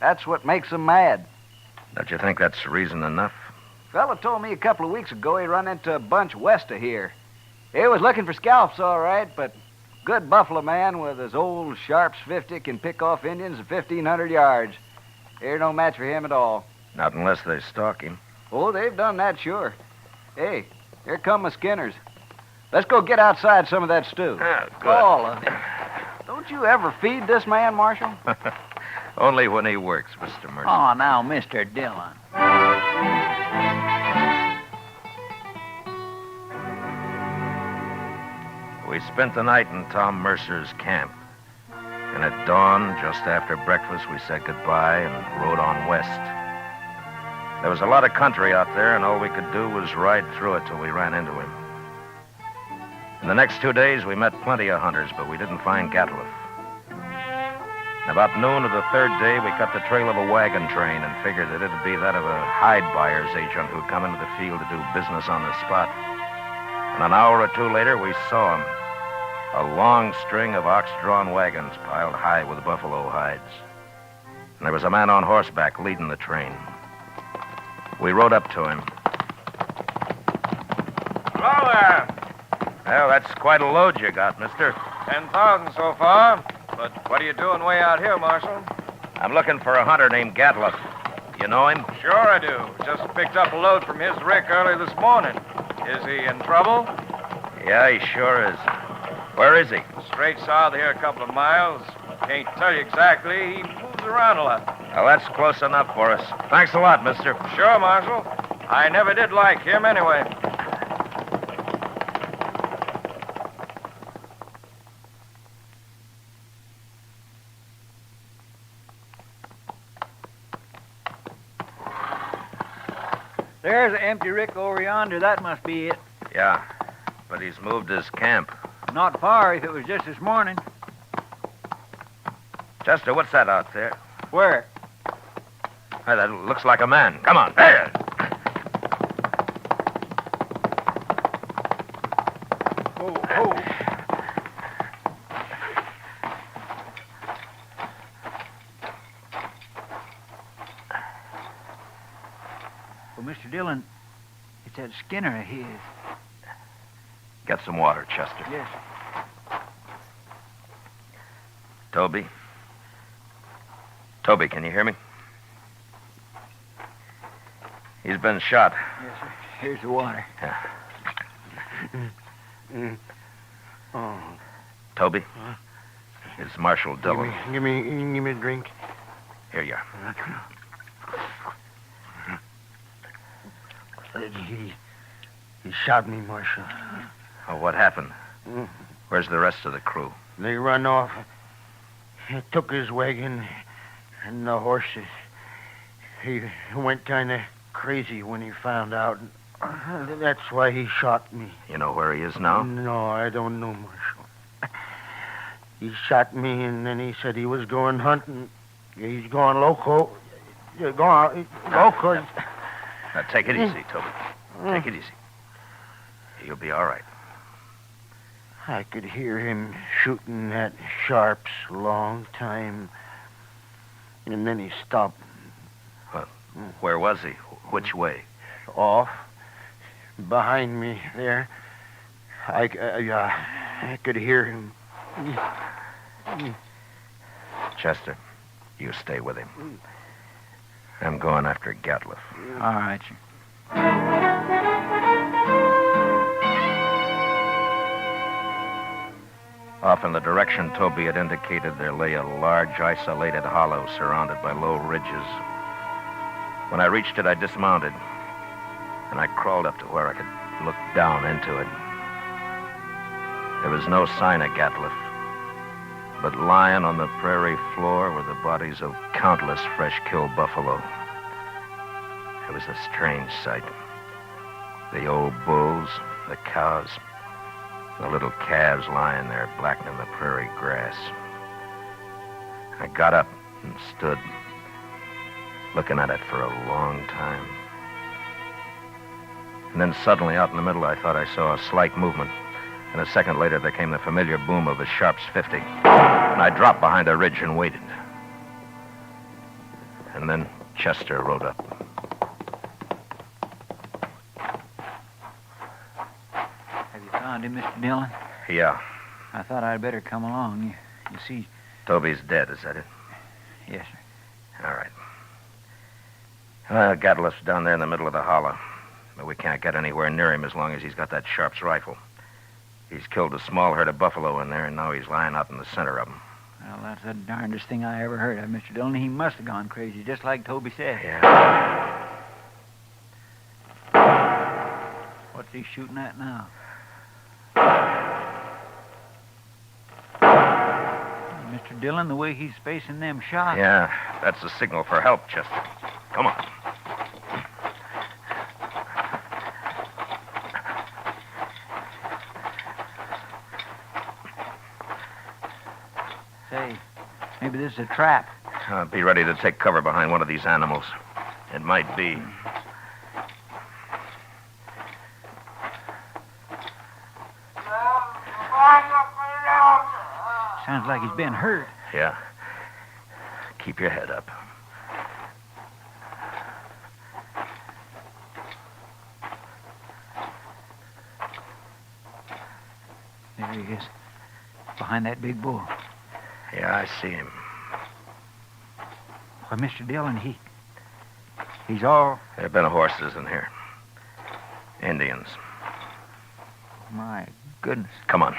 S16: That's what makes them mad.
S2: Don't you think that's reason enough?
S16: Fella told me a couple of weeks ago he run into a bunch west of here. He was looking for scalps, all right, but good buffalo man with his old Sharps 50 can pick off Indians at 1,500 yards. They're no match for him at all.
S2: Not unless they stalk him.
S16: Oh, they've done that, sure. Hey, here come my Skinners. Let's go get outside some of that stew.
S2: Good.
S16: All of it. Don't you ever feed this man, Marshal?
S2: Only when he works, Mr. Mercer.
S19: Oh, now, Mr. Dillon.
S2: We spent the night in Tom Mercer's camp. And at dawn, just after breakfast, we said goodbye and rode on west. There was a lot of country out there, and all we could do was ride through it till we ran into him. In the next 2 days, we met plenty of hunters, but we didn't find Gatliff. About noon of the third day, we cut the trail of a wagon train and figured that it'd be that of a hide buyer's agent who'd come into the field to do business on the spot. And an hour or two later, we saw him. A long string of ox-drawn wagons piled high with buffalo hides. And there was a man on horseback leading the train. We rode up to him.
S9: Hello there.
S2: Well, that's quite a load you got, mister.
S9: 10,000 so far. But what are you doing way out here, Marshal?
S2: I'm looking for a hunter named Gatliff. You know him?
S9: Sure I do. Just picked up a load from his rick early this morning. Is he in trouble?
S2: Yeah, he sure is. Where is he?
S9: Straight south here a couple of miles. Can't tell you exactly. He moves around a lot.
S2: Well, that's close enough for us. Thanks a lot, mister.
S9: Sure, Marshal. I never did like him anyway.
S19: There's an empty rick over yonder. That must be it.
S2: Yeah, but he's moved his camp.
S19: Not far if it was just this morning.
S2: Chester, what's that out there?
S19: Where?
S2: Hey, that looks like a man. Come on. There.
S19: Well, Mr. Dillon, it's that Skinner of his.
S2: Get some water, Chester.
S19: Yes.
S2: Toby? Toby, can you hear me? He's been shot.
S19: Yes, sir. Here's the water.
S2: Yeah. Toby? It's Marshal Dillon.
S15: Give me a drink.
S2: Here you are.
S15: He shot me, Marshal.
S2: Oh, what happened? Where's the rest of the crew?
S15: They run off. took his wagon and the horses. He went kind of crazy when he found out. That's why he shot me.
S2: You know where he is now?
S15: No, I don't know, Marshal. He shot me, and then he said he was going hunting. He's going loco. You're going loco.
S2: Now, take it easy, Toby. Take it easy. You'll be all right.
S15: I could hear him shooting at Sharp's a long time. And then he stopped.
S2: Well, where was he? Which way?
S15: Off. Behind me there. I could hear him.
S2: Chester, you stay with him. I'm going after Gatliff.
S19: All right, sir.
S2: Off in the direction Toby had indicated, there lay a large, isolated hollow surrounded by low ridges. When I reached it, I dismounted, and I crawled up to where I could look down into it. There was no sign of Gatliff, but lying on the prairie floor were the bodies of countless fresh-killed buffalo. It was a strange sight. The old bulls, the cows, the little calves lying there blackening the prairie grass. I got up and stood, looking at it for a long time. And then suddenly, out in the middle, I thought I saw a slight movement. And a second later, there came the familiar boom of a Sharp's 50. And I dropped behind a ridge and waited. And then Chester rode up.
S19: Have you found him, Mr. Dillon?
S2: Yeah.
S19: I thought I'd better come along. You see...
S2: Toby's dead, is that it?
S19: Yes, sir.
S2: All right. Well, Gatliff's down there in the middle of the hollow. But we can't get anywhere near him as long as he's got that Sharp's rifle. He's killed a small herd of buffalo in there, and now he's lying out in the center of them.
S19: Well, that's the darndest thing I ever heard of, Mr. Dillon. He must have gone crazy, just like Toby said.
S2: Yeah.
S19: What's he shooting at now? Mr. Dillon, the way he's spacing them shots.
S2: Yeah, that's the signal for help, Chester. Come on.
S19: Say, maybe this is a trap.
S2: Be ready to take cover behind one of these animals. It might be.
S19: Sounds like he's been hurt.
S2: Yeah. Keep your head up.
S19: There he is, behind that big bull.
S2: Yeah, I see him.
S19: Well, Mr. Dillon, he's all...
S2: There have been horses in here. Indians.
S19: My goodness.
S2: Come on.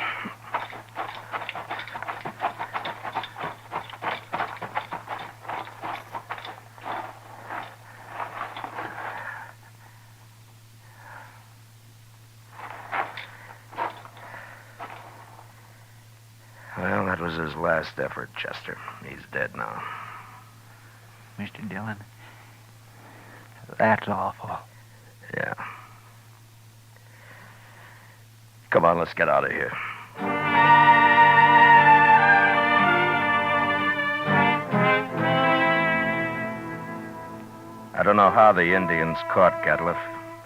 S2: Well, that was his last effort, Chester. He's dead now.
S19: Mr. Dillon, that's awful.
S2: Yeah. Come on, let's get out of here. I don't know how the Indians caught Gatliff.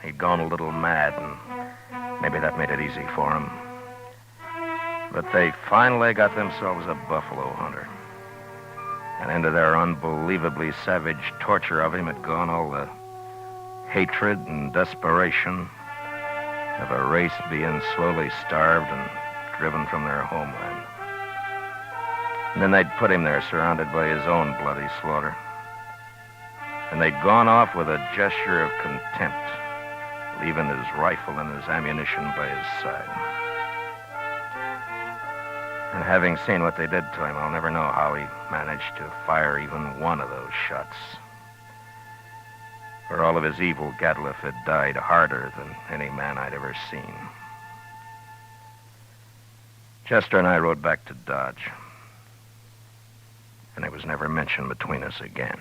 S2: He'd gone a little mad, and maybe that made it easy for him. But they finally got themselves a buffalo hunter. And into their unbelievably savage torture of him had gone all the hatred and desperation of a race being slowly starved and driven from their homeland. And then they'd put him there surrounded by his own bloody slaughter. And they'd gone off with a gesture of contempt, leaving his rifle and his ammunition by his side. And having seen what they did to him, I'll never know how he managed to fire even one of those shots. For all of his evil, Gatliff had died harder than any man I'd ever seen. Chester and I rode back to Dodge. and it was never mentioned between us again.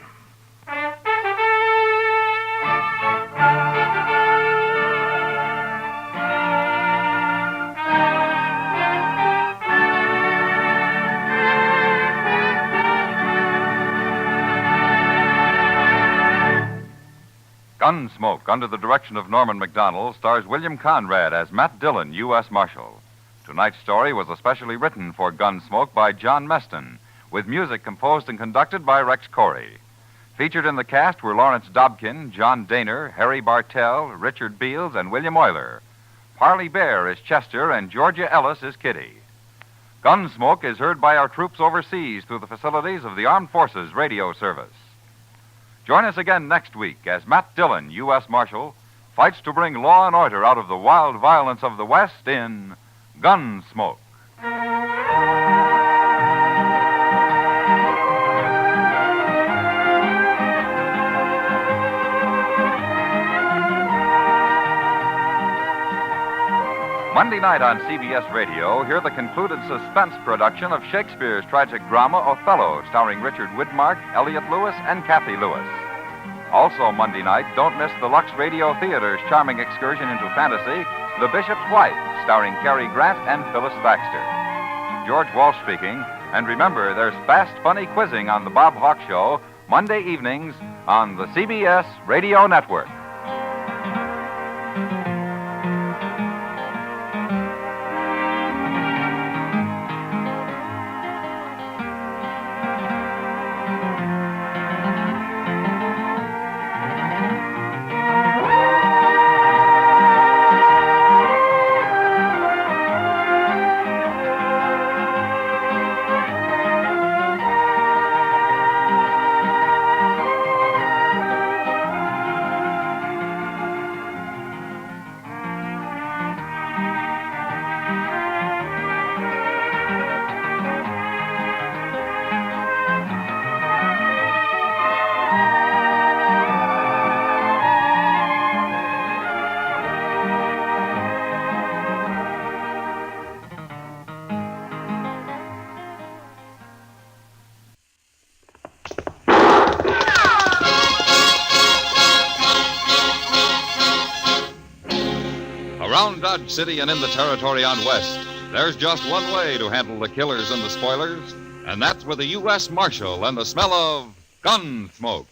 S1: Gunsmoke, under the direction of Norman McDonald, stars William Conrad as Matt Dillon, U.S. Marshal. Tonight's story was especially written for Gunsmoke by John Meston, with music composed and conducted by Rex Corey. Featured in the cast were Lawrence Dobkin, John Daner, Harry Bartell, Richard Beals, and William Euler. Parley Bear is Chester, and Georgia Ellis is Kitty. Gunsmoke is heard by our troops overseas through the facilities of the Armed Forces Radio Service. Join us again next week as Matt Dillon, U.S. Marshal, fights to bring law and order out of the wild violence of the West in Gunsmoke. Monday night on CBS Radio, hear the concluded suspense production of Shakespeare's tragic drama Othello, starring Richard Widmark, Elliot Lewis, and Kathy Lewis. Also Monday night, don't miss the Lux Radio Theater's charming excursion into fantasy, The Bishop's Wife, starring Cary Grant and Phyllis Baxter. George Walsh speaking, and remember, there's fast, funny quizzing on The Bob Hawk Show, Monday evenings on the CBS Radio Network. Around Dodge City and in the territory on West, there's just one way to handle the killers and the spoilers, and that's with a U.S. Marshal and the smell of Gunsmoke.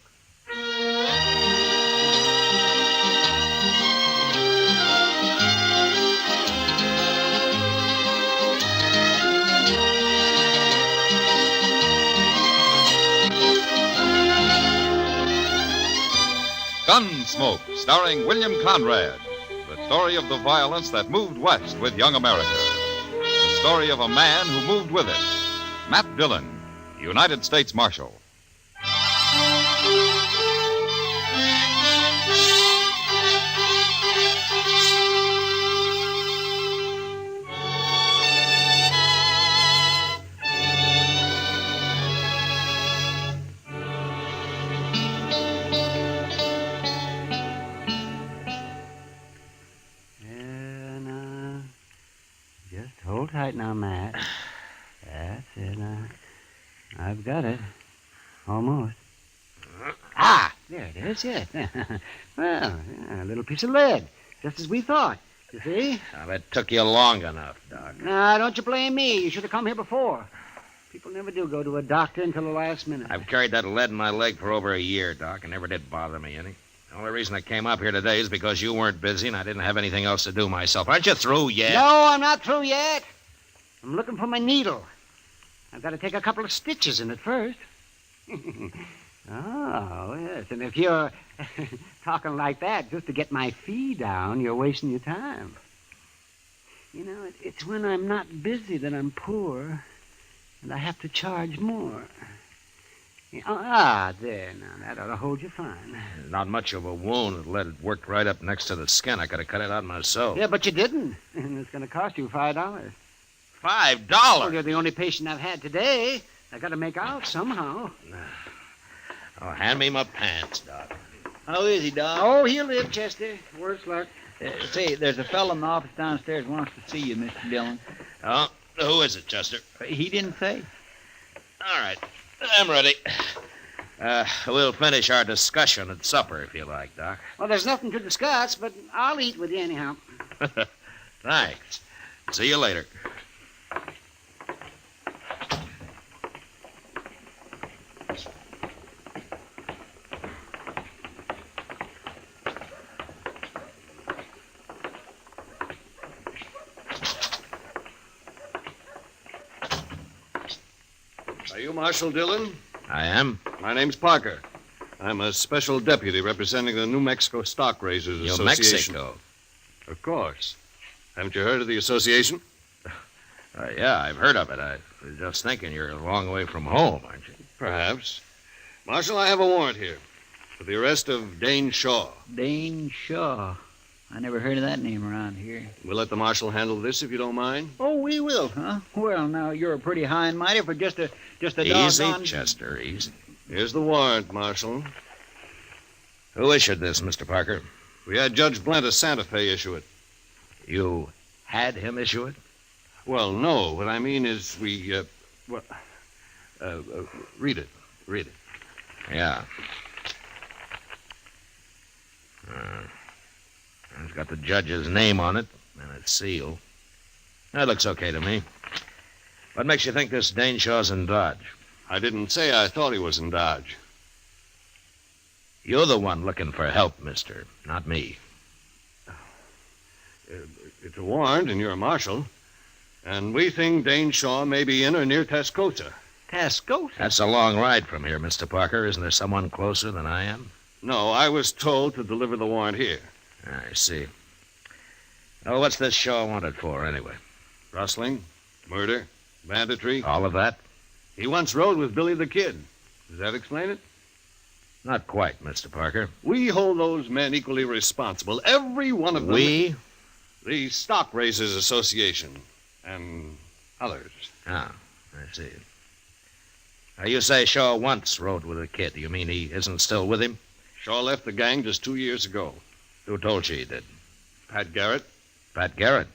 S1: Gunsmoke, starring William Conrad. The story of the violence that moved west with young America. The story of a man who moved with it. Matt Dillon, United States Marshal.
S10: Hold tight now, Matt. That's it. I've got it. Almost. Ah, there it is, yes. Well, a little piece of lead, just as we thought. You see?
S2: Now, that took you long enough, Doc.
S10: Now, don't you blame me. You should have come here before. People never do go to a doctor until the last minute.
S2: I've carried that lead in my leg for over a year, Doc, and never did bother me any. The only reason I came up here today is because you weren't busy and I didn't have anything else to do myself. Aren't you through yet?
S10: No, I'm not through yet. I'm looking for my needle. I've got to take a couple of stitches in it first. Oh, yes. And if you're talking like that just to get my fee down, you're wasting your time. You know, it's when I'm not busy that I'm poor, and I have to charge more. There, now, that ought to hold you fine.
S2: Not much of a wound. The lead worked right up next to the skin. I could have cut it out myself.
S10: Yeah, but you didn't. And it's going to cost you $5.
S2: $5?
S10: Well, you're the only patient I've had today. I got to make out somehow.
S2: Oh, hand me my pants, Doc.
S20: How is he, Doc?
S10: Oh, he'll live, Chester. Worse luck.
S20: Say, there's a fellow in the office downstairs wants to see you, Mr. Dillon.
S2: Oh, who is it, Chester?
S20: He didn't say.
S2: All right. I'm ready. We'll finish our discussion at supper if you like, Doc.
S20: Well, there's nothing to discuss, but I'll eat with you anyhow.
S2: Thanks. See you later.
S11: Are you Marshal Dillon?
S2: I am.
S11: My name's Parker. I'm a special deputy representing the New Mexico Stock Raisers
S2: New
S11: Association.
S2: Mexico?
S11: Of course. Haven't you heard of the association?
S2: Yeah, I've heard of it. I was just thinking you're a long way from home, aren't you?
S11: Perhaps. Marshal, I have a warrant here for the arrest of Dane Shaw.
S19: Dane Shaw. I never heard of that name around here.
S11: We'll let the marshal handle this if you don't mind.
S19: Oh, we will, huh? Well, now, you're pretty high and mighty for just a
S2: Easy,
S19: doggone...
S2: Chester, easy.
S11: Here's the warrant, Marshal.
S2: Who issued this, Mr. Parker?
S11: We had Judge Blent of Santa Fe issue it.
S2: You had him issue it?
S11: Well, no. What I mean is we, read it. Read it.
S2: Yeah. It's got the judge's name on it and a seal. That looks okay to me. What makes you think this Dane Shaw's in Dodge?
S11: I didn't say I thought he was in Dodge.
S2: You're the one looking for help, mister, not me.
S11: It's a warrant, and you're a marshal. And we think Dane Shaw may be in or near Tascosa.
S19: Tascosa?
S2: That's a long ride from here, Mr. Parker. Isn't there someone closer than I am?
S11: No, I was told to deliver the warrant here.
S2: I see. Oh, what's this Shaw wanted for, anyway?
S11: Rustling, murder, banditry.
S2: All of that?
S11: He once rode with Billy the Kid. Does that explain it?
S2: Not quite, Mr. Parker.
S11: We hold those men equally responsible. Every one of them.
S2: We?
S11: The Stock Raisers Association. And others.
S2: Ah, I see. Now, you say Shaw once rode with the Kid. You mean he isn't still with him?
S11: Shaw left the gang just 2 years ago.
S2: Who told you he did?
S11: Pat Garrett.
S2: Pat Garrett?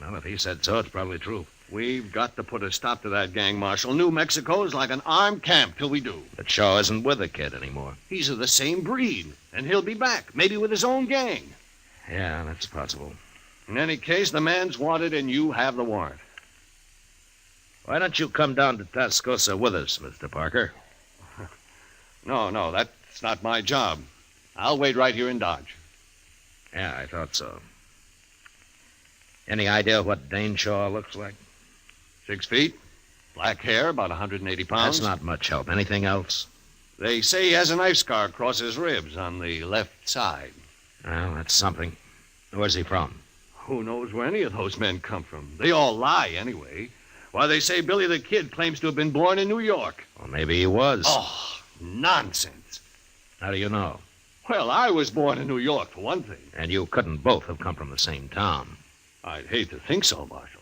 S2: Well, if he said so, it's probably true.
S11: We've got to put a stop to that gang, Marshal. New Mexico's like an armed camp till we do.
S2: But Shaw isn't with the Kid anymore.
S11: He's of the same breed, and he'll be back, maybe with his own gang.
S2: Yeah, that's possible.
S11: In any case, the man's wanted, and you have the warrant.
S2: Why don't you come down to Tascosa with us, Mr. Parker?
S11: No, that's not my job. I'll wait right here in Dodge.
S2: Yeah, I thought so. Any idea what Dane Shaw looks like?
S11: 6 feet, black hair, about 180 pounds.
S2: That's not much help. Anything else?
S11: They say he has a knife scar across his ribs on the left side.
S2: Well, that's something. Where's he from?
S11: Who knows where any of those men come from? They all lie, anyway. Why, they say Billy the Kid claims to have been born in New York.
S2: Well, maybe he was.
S11: Oh, nonsense.
S2: How do you know?
S11: Well, I was born in New York, for one thing.
S2: And you couldn't both have come from the same town.
S11: I'd hate to think so, Marshal.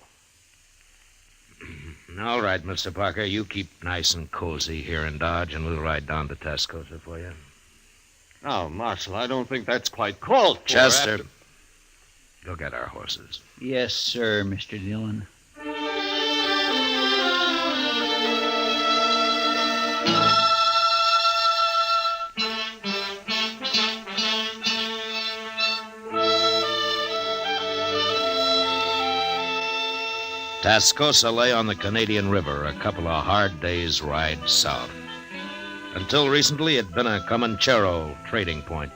S2: All right, Mr. Parker, you keep nice and cozy here in Dodge, and we'll ride down to Tascosa for you.
S11: Now, Marshal, I don't think that's quite called for.
S2: Chester, go get our horses.
S19: Yes, sir, Mr. Dillon.
S2: Tascosa lay on the Canadian River, a couple of hard days' ride south. Until recently, it had been a Comanchero trading point.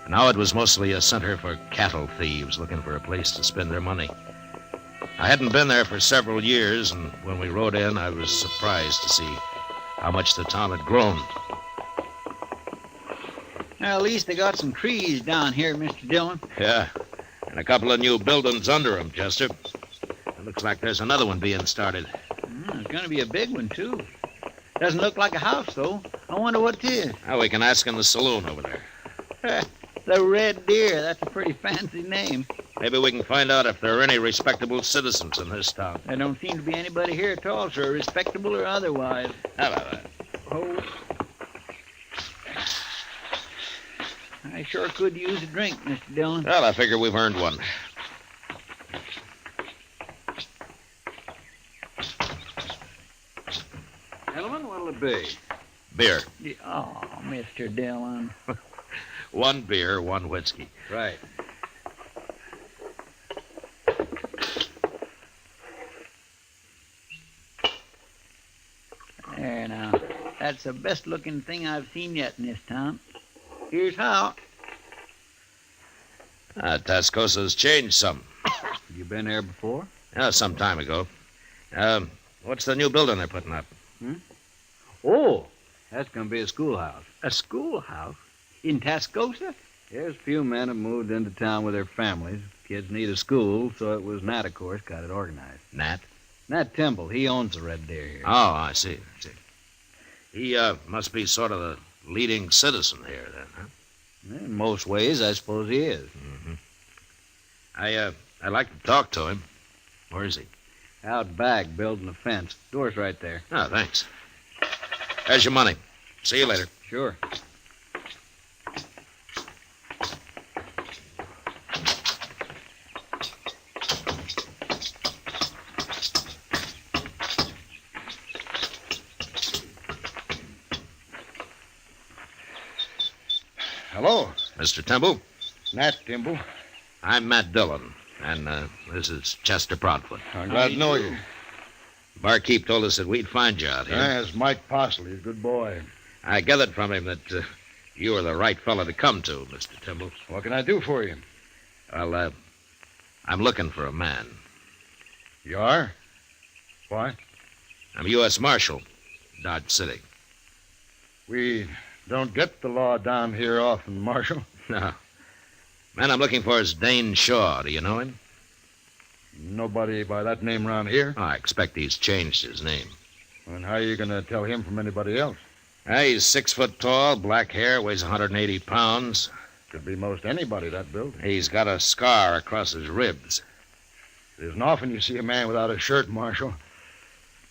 S2: Now it was mostly a center for cattle thieves looking for a place to spend their money. I hadn't been there for several years, and when we rode in, I was surprised to see how much the town had grown.
S19: Well, at least they got some trees down here, Mr. Dillon.
S2: Yeah, and a couple of new buildings under them, Chester. It looks like there's another one being started.
S19: It's going to be a big one, too. Doesn't look like a house, though. I wonder what it is.
S2: Now we can ask in the saloon over there.
S19: The Red Deer. That's a pretty fancy name.
S2: Maybe we can find out if there are any respectable citizens in this town.
S19: There don't seem to be anybody here at all, sir, respectable or otherwise.
S2: How about that?
S19: Oh. I sure could use a drink, Mr. Dillon.
S2: Well, I figure we've earned one.
S10: Gentlemen, what'll
S5: be?
S2: Beer.
S19: Oh, Mr. Dillon.
S2: One beer, one whiskey.
S5: Right.
S19: There now. That's the best looking thing I've seen yet in this town. Here's how.
S2: Tascosa's changed some.
S5: You been there before?
S2: Yeah, some time ago. What's the new building they're putting up?
S5: Oh, that's going to be a schoolhouse.
S19: A schoolhouse? In Tascosa?
S5: There's a few men have moved into town with their families. Kids need a school, so it was Nat, of course, got it organized.
S2: Nat?
S5: Nat Temple. He owns the Red Deer here.
S2: Oh, I see. He must be sort of the leading citizen here, then, huh?
S5: In most ways, I suppose he is.
S2: Mm-hmm. I'd like to talk to him. Where is he?
S5: Out back, building a fence. Door's right there.
S2: Oh, thanks. There's your money. See you later.
S5: Sure.
S8: Hello.
S2: Mr. Temple?
S8: Nat Timble.
S2: I'm Matt Dillon, and this is Chester Proudfoot.
S8: I'm glad to know you.
S2: Barkeep told us that we'd find you out here.
S8: That's Mike Postle. He's a good boy.
S2: I gathered from him that you were the right fellow to come to, Mr. Timble.
S8: What can I do for you?
S2: Well, I'm looking for a man.
S8: You are? Why?
S2: I'm U.S. Marshal, Dodge City.
S8: We don't get the law down here often, Marshal.
S2: No. Man I'm looking for is Dane Shaw. Do you know him?
S8: Nobody by that name around here?
S2: Oh, I expect he's changed his name.
S8: And how are you going to tell him from anybody else?
S2: He's 6 foot tall, black hair, weighs 180 pounds.
S8: Could be most anybody, that build.
S2: He's got a scar across his ribs.
S8: It isn't often you see a man without a shirt, Marshal.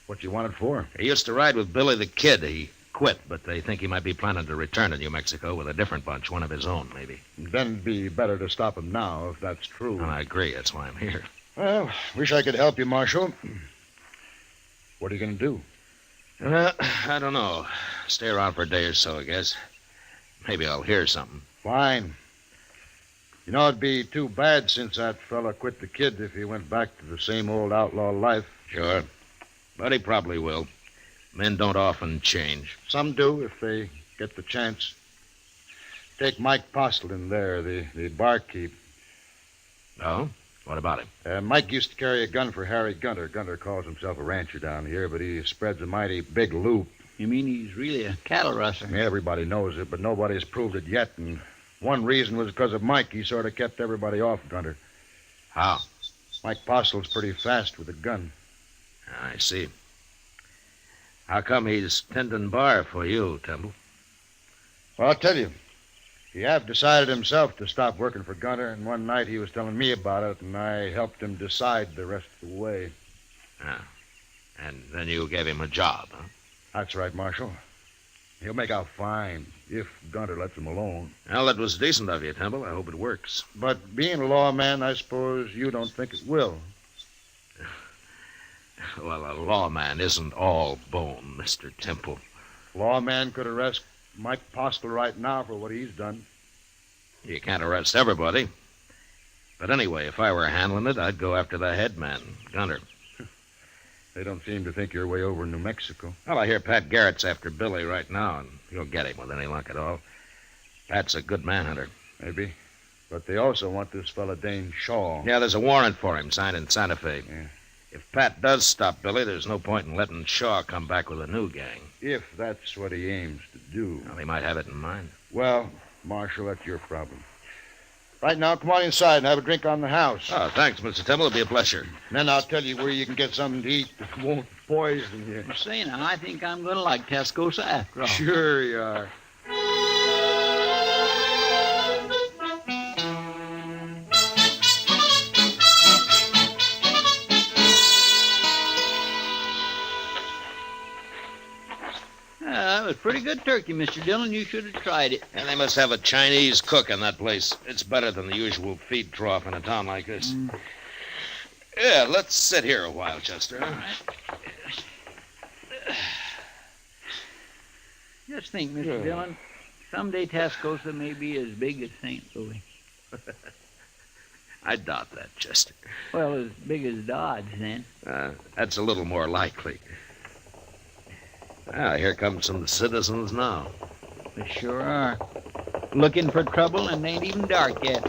S8: What you want it for?
S2: He used to ride with Billy the Kid. He quit, but they think he might be planning to return to New Mexico with a different bunch, one of his own, maybe.
S8: Then it'd be better to stop him now, if that's true.
S2: I agree. That's why I'm here.
S8: Well, wish I could help you, Marshal. What are you going to do?
S2: I don't know. Stay around for a day or so, I guess. Maybe I'll hear something.
S8: Fine. You know, it'd be too bad since that fella quit the Kid if he went back to the same old outlaw life.
S2: Sure. But he probably will. Men don't often change.
S8: Some do if they get the chance. Take Mike Postle in there, the barkeep.
S2: Oh? What about him?
S8: Mike used to carry a gun for Harry Gunter. Gunter calls himself a rancher down here, but he spreads a mighty big loop.
S19: You mean he's really a cattle rustler?
S8: Yeah, everybody knows it, but nobody's proved it yet. And one reason was because of Mike. He sort of kept everybody off Gunter.
S2: How?
S8: Mike Postle's pretty fast with a gun.
S2: I see. How come he's tending bar for you, Temple?
S8: Well, I'll tell you. He have decided himself to stop working for Gunter, and one night he was telling me about it, and I helped him decide the rest of the way.
S2: Ah. And then you gave him a job, huh?
S8: That's right, Marshal. He'll make out fine if Gunter lets him alone.
S2: Well, that was decent of you, Temple. I hope it works.
S8: But being a lawman, I suppose you don't think it will.
S2: Well, a lawman isn't all bone, Mr. Temple.
S8: Lawman could arrest Mike Postle right now for what he's done.
S2: You can't arrest everybody. But anyway, if I were handling it, I'd go after the head man, Gunter.
S8: They don't seem to think you're way over in New Mexico.
S2: Well, I hear Pat Garrett's after Billy right now, and you'll get him with any luck at all. Pat's a good manhunter.
S8: Maybe. But they also want this fella Dane Shaw.
S2: Yeah, there's a warrant for him signed in Santa Fe.
S8: Yeah.
S2: If Pat does stop Billy, there's no point in letting Shaw come back with a new gang.
S8: If that's what he aims to do.
S2: Well, he might have it in mind.
S8: Well, Marshal, that's your problem. Right now, come on inside and have a drink on the house.
S2: Oh, thanks, Mr. Temple. It'll be a pleasure.
S8: Then I'll tell you where you can get something to eat that won't poison you.
S19: Say now, I think I'm going to like Tascosa after all.
S8: Sure you are.
S19: That was pretty good turkey, Mr. Dillon. You should have tried it.
S2: And they must have a Chinese cook in that place. It's better than the usual feed trough in a town like this. Yeah, let's sit here a while, Chester. Huh?
S19: Just think, Mr. Dillon, someday Tascosa may be as big as St. Louis.
S2: I doubt that, Chester.
S19: Well, as big as Dodge, then.
S2: That's a little more likely. Ah, here come some citizens now.
S19: They sure are. Looking for trouble, and it ain't even dark yet.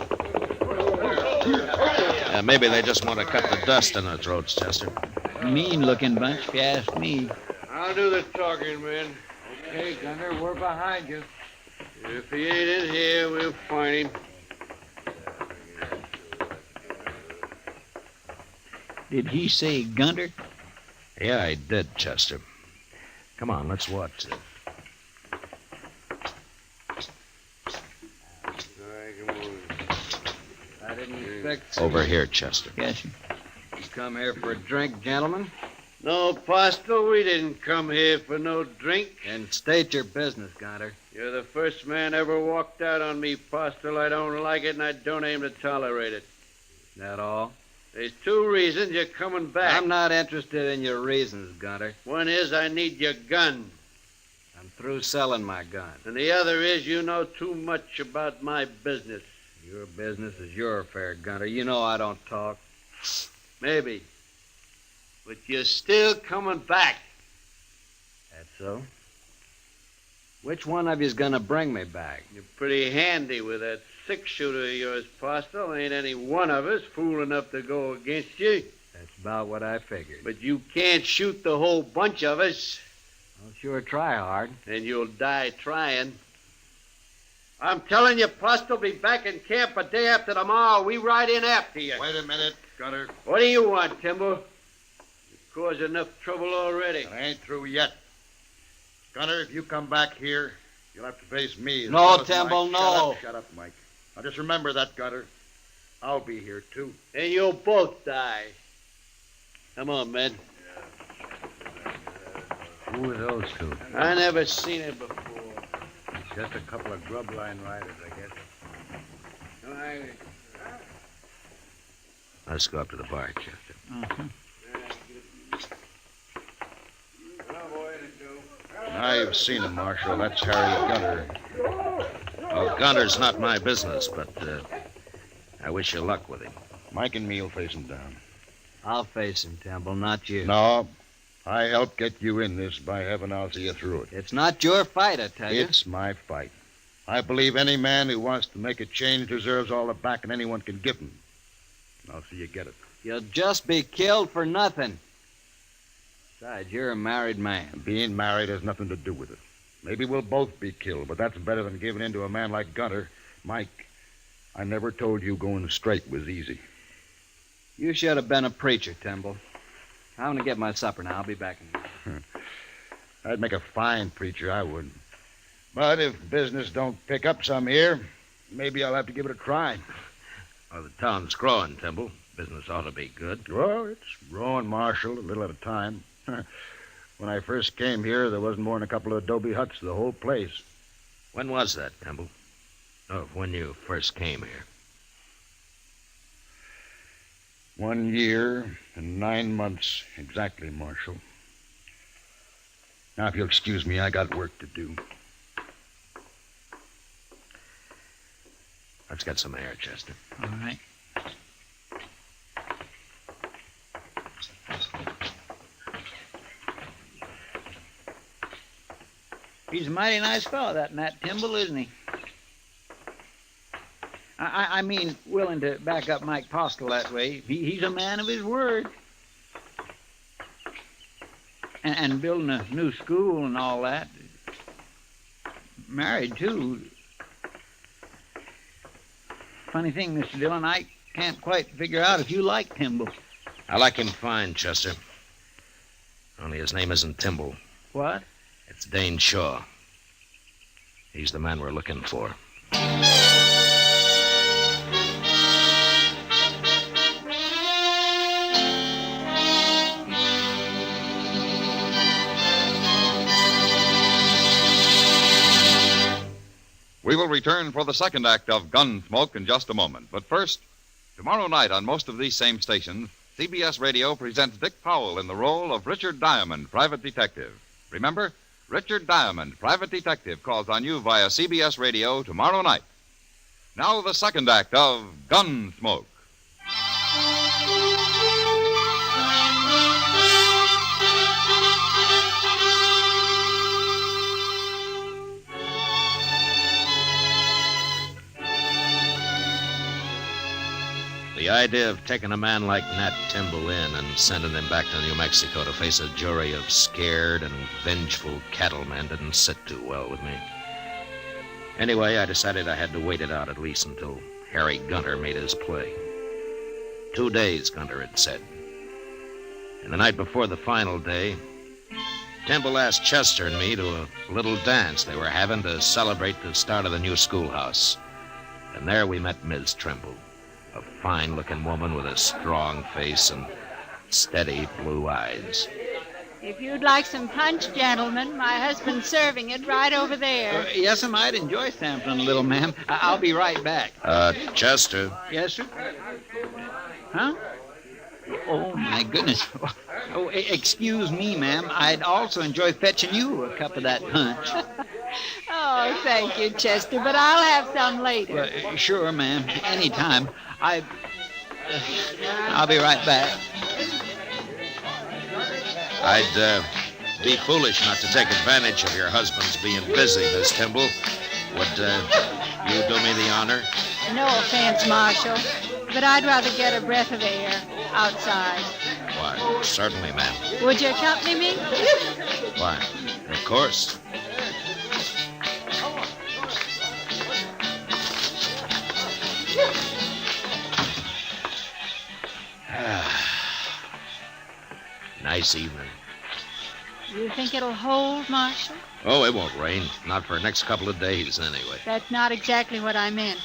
S2: Maybe they just want to cut the dust in their throats, Chester.
S19: Mean-looking bunch, if you ask me.
S3: I'll do the talking, men. Okay, Gunner, we're behind you. If he ain't in here, we'll find him.
S19: Did he say Gunter?
S2: Yeah, I did, Chester. Come on, let's watch it.
S3: I didn't expect...
S2: Over here, Chester.
S19: Yes, sir.
S3: You come here for a drink, gentlemen? No, Postle, we didn't come here for no drink.
S5: And state your business, Gunter.
S3: You're the first man ever walked out on me, Postle. I don't like it, and I don't aim to tolerate it.
S5: That all?
S3: There's two reasons you're coming back.
S5: I'm not interested in your reasons, Gunter.
S3: One is I need your gun.
S5: I'm through selling my gun.
S3: And the other is you know too much about my business.
S5: Your business is your affair, Gunter. You know I don't talk.
S3: Maybe. But you're still coming back.
S5: That's so? Which one of you's gonna bring me back?
S3: You're pretty handy with that six-shooter of yours, Postle. Ain't any one of us fool enough to go against you.
S5: That's about what I figured.
S3: But you can't shoot the whole bunch of us.
S5: I'll sure try hard.
S3: And you'll die trying. I'm telling you, Postle, be back in camp a day after tomorrow. We ride in after you.
S8: Wait a minute, Gunner.
S3: What do you want, Timber? You've caused enough trouble already.
S8: I ain't through yet. Gunner, if you come back here, you'll have to face me.
S3: No, Temple, no.
S8: Shut up, Mike. Now just remember that, Gunner. I'll be here, too.
S3: And you'll both die. Come on, men.
S5: Who are those two?
S3: I never seen it before.
S5: Just a couple of grub line riders, I guess.
S2: Let's go up to the bar, Chester.
S8: I've seen him, Marshal. That's Harry Gunner.
S2: Well, Gunner's not my business, but I wish you luck with him.
S8: Mike and me'll face him down.
S5: I'll face him, Temple, not you.
S8: No, I helped get you in this. By heaven, I'll see you through it.
S5: It's not your fight, I tell you.
S8: It's my fight. I believe any man who wants to make a change deserves all the backing anyone can give him. I'll see you get it.
S5: You'll just be killed for nothing. Besides, you're a married man.
S8: Being married has nothing to do with it. Maybe we'll both be killed, but that's better than giving in to a man like Gunter. Mike, I never told you going straight was easy.
S5: You should have been a preacher, Temple. I'm going to get my supper now. I'll be back in a minute.
S8: I'd make a fine preacher, I would. But if business don't pick up some here, maybe I'll have to give it a try.
S2: Well, the town's growing, Temple. Business ought to be good.
S8: Well, it's growing, Marshal, a little at a time. When I first came here, there wasn't more than a couple of adobe huts to the whole place.
S2: When was that, Temple? Oh, when you first came here.
S8: 1 year and 9 months exactly, Marshal. Now, if you'll excuse me, I got work to do.
S2: Let's get some air, Chester.
S19: All right. He's a mighty nice fellow, that Matt Timble, isn't he? I mean, willing to back up Mike Postle that way. He's a man of his word. And building a new school and all that. Married, too. Funny thing, Mr. Dillon, I can't quite figure out if you like Timble.
S2: I like him fine, Chester. Only his name isn't Timble.
S19: What?
S2: It's Dane Shaw. He's the man we're looking for.
S1: We will return for the second act of Gunsmoke in just a moment. But first, tomorrow night on most of these same stations, CBS Radio presents Dick Powell in the role of Richard Diamond, private detective. Remember, Richard Diamond, private detective, calls on you via CBS Radio tomorrow night. Now the second act of Gunsmoke.
S2: The idea of taking a man like Nat Timble in and sending him back to New Mexico to face a jury of scared and vengeful cattlemen didn't sit too well with me. Anyway, I decided I had to wait it out at least until Harry Gunter made his play. 2 days, Gunter had said. And the night before the final day, Timble asked Chester and me to a little dance they were having to celebrate the start of the new schoolhouse. And there we met Ms. Trimble. A fine-looking woman with a strong face and steady blue eyes.
S13: If you'd like some punch, gentlemen, my husband's serving it right over there.
S19: Yes, I might enjoy sampling a little, ma'am. I'll be right back.
S2: Chester.
S19: Yes, sir? Huh? Oh, my goodness. Oh, excuse me, ma'am. I'd also enjoy fetching you a cup of that punch.
S13: Oh, thank you, Chester, but I'll have some later.
S19: Well, sure, ma'am. Anytime. I'll be right back.
S2: I'd be foolish not to take advantage of your husband's being busy, Miss Timble. Would you do me the honor?
S13: No offense, Marshal, but I'd rather get a breath of air outside.
S2: Why, certainly, ma'am.
S13: Would you accompany me?
S2: Why, of course. Nice evening.
S13: You think it'll hold, Marshal?
S2: Oh, it won't rain. Not for the next couple of days, anyway.
S13: That's not exactly what I meant.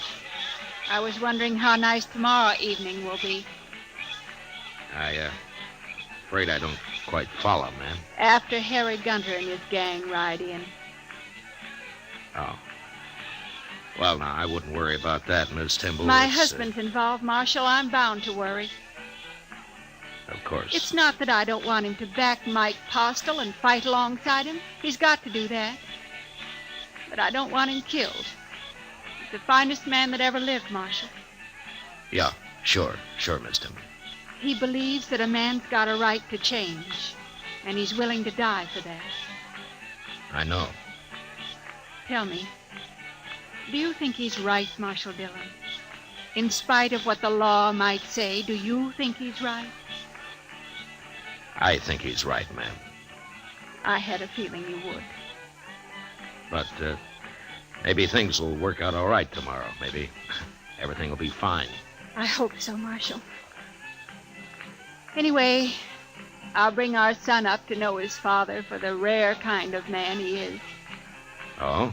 S13: I was wondering how nice tomorrow evening will be.
S2: Afraid I don't quite follow, ma'am.
S13: After Harry Gunter and his gang ride in.
S2: Oh. Well, now, I wouldn't worry about that, Miss Timble.
S13: My husband's involved, Marshal. I'm bound to worry.
S2: Of course.
S13: It's not that I don't want him to back Mike Postle and fight alongside him. He's got to do that. But I don't want him killed. He's the finest man that ever lived, Marshal.
S2: Yeah, sure, Miss Timble.
S13: He believes that a man's got a right to change, and he's willing to die for that.
S2: I know.
S13: Tell me, do you think he's right, Marshal Dillon? In spite of what the law might say, do you think he's right?
S2: I think he's right, ma'am.
S13: I had a feeling you would.
S2: But maybe things will work out all right tomorrow. Maybe everything will be fine.
S13: I hope so, Marshal. Anyway, I'll bring our son up to know his father for the rare kind of man he is.
S2: Oh?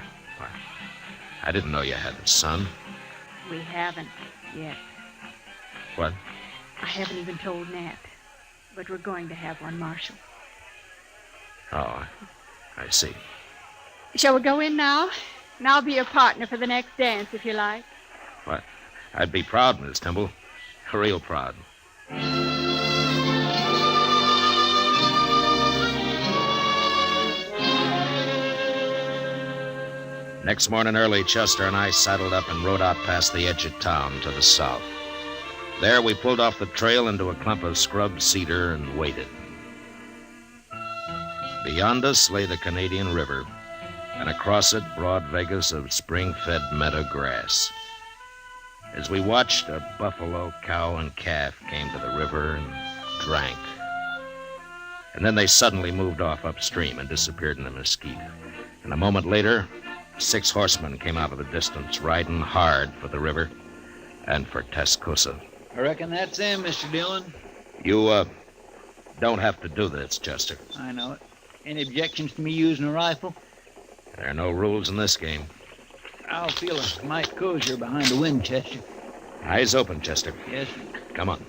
S2: I didn't know you had a son.
S13: We haven't yet.
S2: What?
S13: I haven't even told Nat. But we're going to have one, Marshal.
S2: Oh, I see.
S13: Shall we go in now? And I'll be your partner for the next dance, if you like.
S2: What? I'd be proud, Miss Timble. Real proud. Next morning early, Chester and I saddled up and rode out past the edge of town to the south. There we pulled off the trail into a clump of scrub cedar and waited. Beyond us lay the Canadian River, and across it broad Vegas of spring-fed meadow grass. As we watched, a buffalo, cow, and calf came to the river and drank. And then they suddenly moved off upstream and disappeared in the mesquite. And a moment later, 6 horsemen came out of the distance, riding hard for the river and for Tascosa.
S19: I reckon that's them, Mr. Dillon.
S2: You, don't have to do this, Chester.
S19: I know it. Any objections to me using a rifle?
S2: There are no rules in this game.
S19: I'll feel a mite cozier behind the Winchester.
S2: Eyes open, Chester.
S19: Yes.
S2: Come on.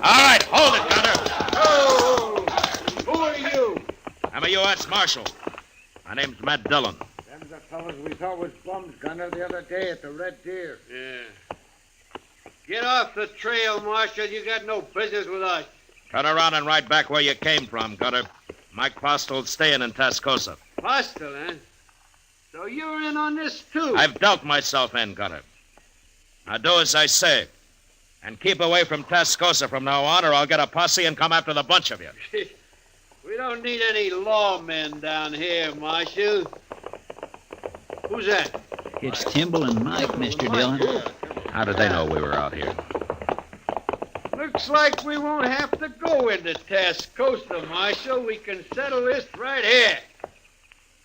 S2: All right, hold it, Gunter.
S8: Oh! Who are you?
S2: I'm a U.S. Marshal. My name's Matt Dillon.
S3: Them's the fellows we thought was bums, Gunner, the other day at the Red Deer.
S8: Yeah.
S20: Get off the trail, Marshal. You got no business with us.
S2: Turn around and ride back where you came from, Gutter. Mike Postel's staying in Tascosa.
S20: Postel, eh? So you're in on this, too?
S2: I've dealt myself in, Gutter. Now do as I say. And keep away from Tascosa from now on, or I'll get a posse and come after the bunch of you.
S20: We don't need any lawmen down here, Marshal. Who's that?
S19: It's Timble and Mike, Mr. Dillon.
S2: How did they know we were out here?
S20: Looks like we won't have to go into Tascosa, Marshal. We can settle this right here.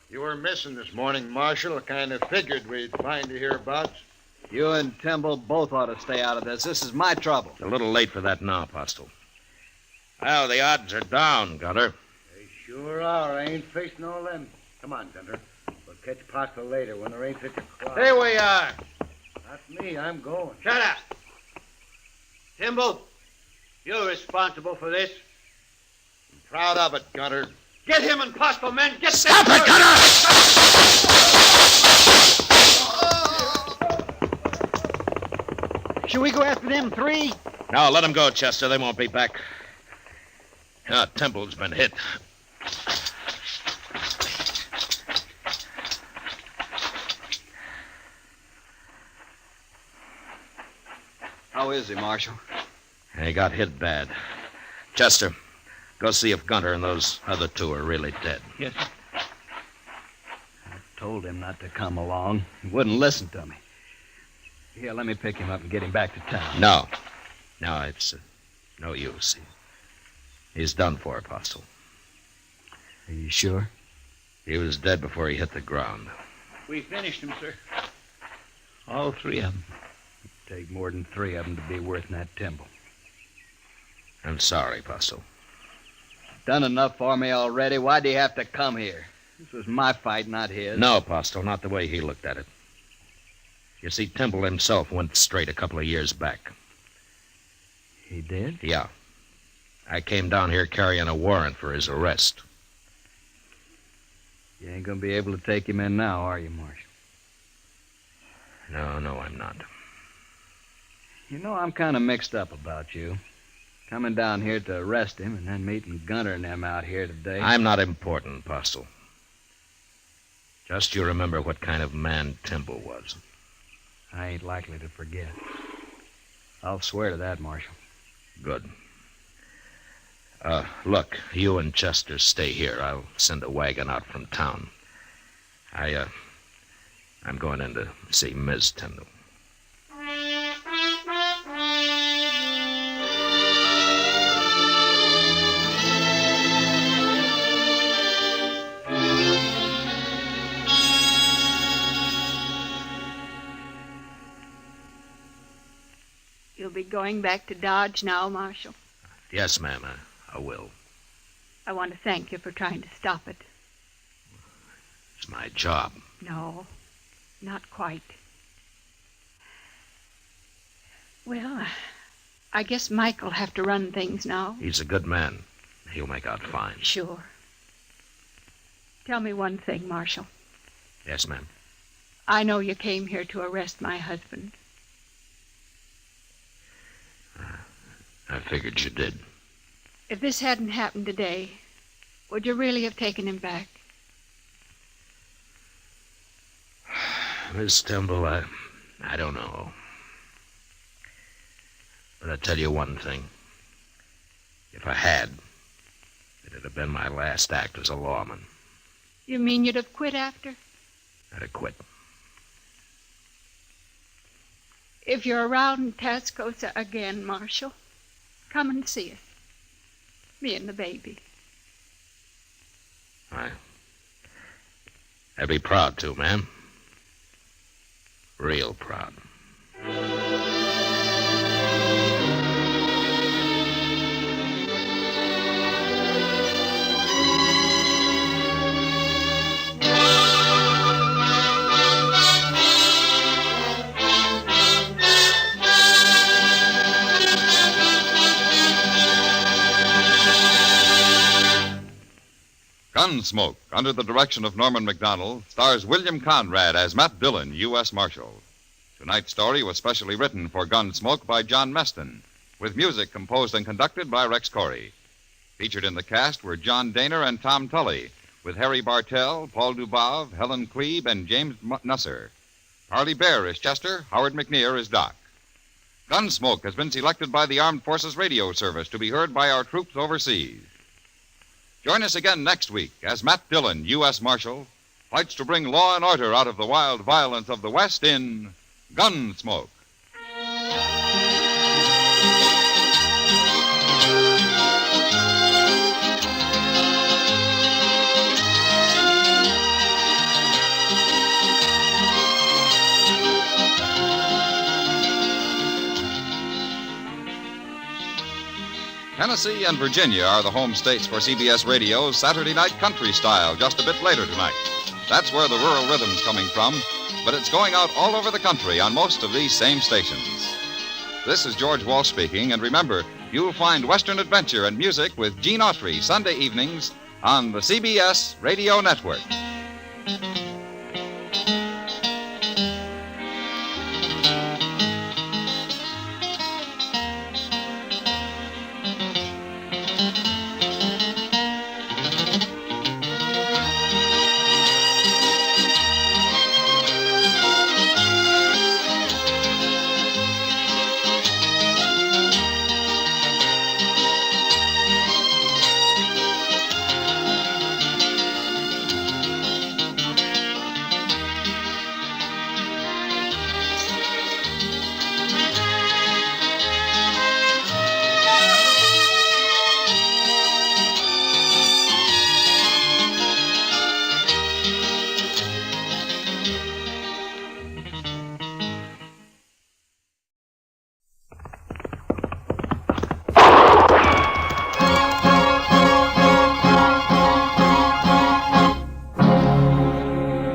S8: You were missing this morning, Marshal. I kind of figured we'd find you hereabouts.
S5: You and Timble both ought to stay out of this. This is my trouble.
S2: It's a little late for that now, Postel. Well, the odds are down, Gutter.
S15: They sure are. I ain't facing all them. Come on, Gunter. We'll catch Postel later when there ain't such a crowd.
S20: There we are.
S15: Not me. I'm going.
S20: Shut up. Timble, you're responsible for this.
S8: I'm proud of it, Gunter.
S20: Get him and Postel, men. Get
S2: Stop
S20: them.
S2: it,
S19: Should we go after them three?
S2: No, let them go, Chester. They won't be back. Temple's been hit.
S5: How is he, Marshal?
S2: He got hit bad. Chester, go see if Gunter and those other two are really dead.
S19: Yes, sir.
S5: I told him not to come along. He wouldn't listen to me. Here, let me pick him up and get him back to town.
S2: No, it's no use. He's done for, Apostle.
S5: Are you sure?
S2: He was dead before he hit the ground.
S20: We finished him, sir.
S19: All three of them.
S5: It'd take more than three of them to be worth that Timble.
S2: I'm sorry, Apostle.
S5: Done enough for me already. Why'd he have to come here? This was my fight, not his.
S2: No, Apostle, not the way he looked at it. You see, Timble himself went straight a couple of years back.
S5: He did?
S2: Yeah. I came down here carrying a warrant for his arrest.
S5: You ain't gonna be able to take him in now, are you, Marshal?
S2: No, I'm not.
S5: You know, I'm kind of mixed up about you. Coming down here to arrest him and then meeting Gunter and them out here today.
S2: I'm not important, Apostle. Just you remember what kind of man Timble was.
S5: I ain't likely to forget. I'll swear to that, Marshal.
S2: Good. Look, you and Chester stay here. I'll send a wagon out from town. I'm going in to see Ms. Tyndall.
S13: You'll be going back to Dodge now, Marshal.
S2: Yes, ma'am, I will.
S13: I want to thank you for trying to stop it.
S2: It's my job.
S13: No, not quite. Well, I guess Mike'll have to run things now.
S2: He's a good man. He'll make out fine.
S13: Sure. Tell me one thing, Marshal.
S2: Yes, ma'am.
S13: I know you came here to arrest my husband.
S2: I figured you did.
S13: If this hadn't happened today, would you really have taken him back?
S2: Miss Timble, I don't know. But I'll tell you one thing. If I had, it'd have been my last act as a lawman.
S13: You mean you'd have quit after?
S2: I'd have quit.
S13: If you're around Tascosa again, Marshal, come and see us. Me and the baby.
S2: I'd be proud to, ma'am. Real proud.
S1: Gunsmoke, under the direction of Norman McDonald, stars William Conrad as Matt Dillon, U.S. Marshal. Tonight's story was specially written for Gunsmoke by John Meston, with music composed and conducted by Rex Corey. Featured in the cast were John Daner and Tom Tully, with Harry Bartell, Paul Dubov, Helen Klebe, and James Nusser. Harley Bear is Chester, Howard McNear is Doc. Gunsmoke has been selected by the Armed Forces Radio Service to be heard by our troops overseas. Join us again next week as Matt Dillon, U.S. Marshal, fights to bring law and order out of the wild violence of the West in Gunsmoke. Tennessee and Virginia are the home states for CBS Radio's Saturday Night Country Style just a bit later tonight. That's where the rural rhythm's coming from, but it's going out all over the country on most of these same stations. This is George Walsh speaking, and remember, you'll find Western adventure and music with Gene Autry Sunday evenings on the CBS Radio Network.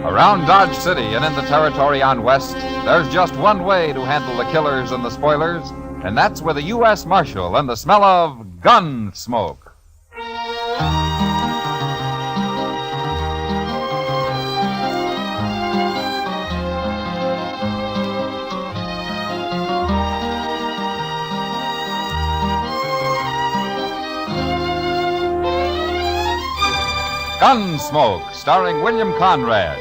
S1: Around Dodge City and in the territory on West, there's just one way to handle the killers and the spoilers, and that's with a U.S. Marshal and the smell of gun smoke. Gunsmoke, starring William Conrad.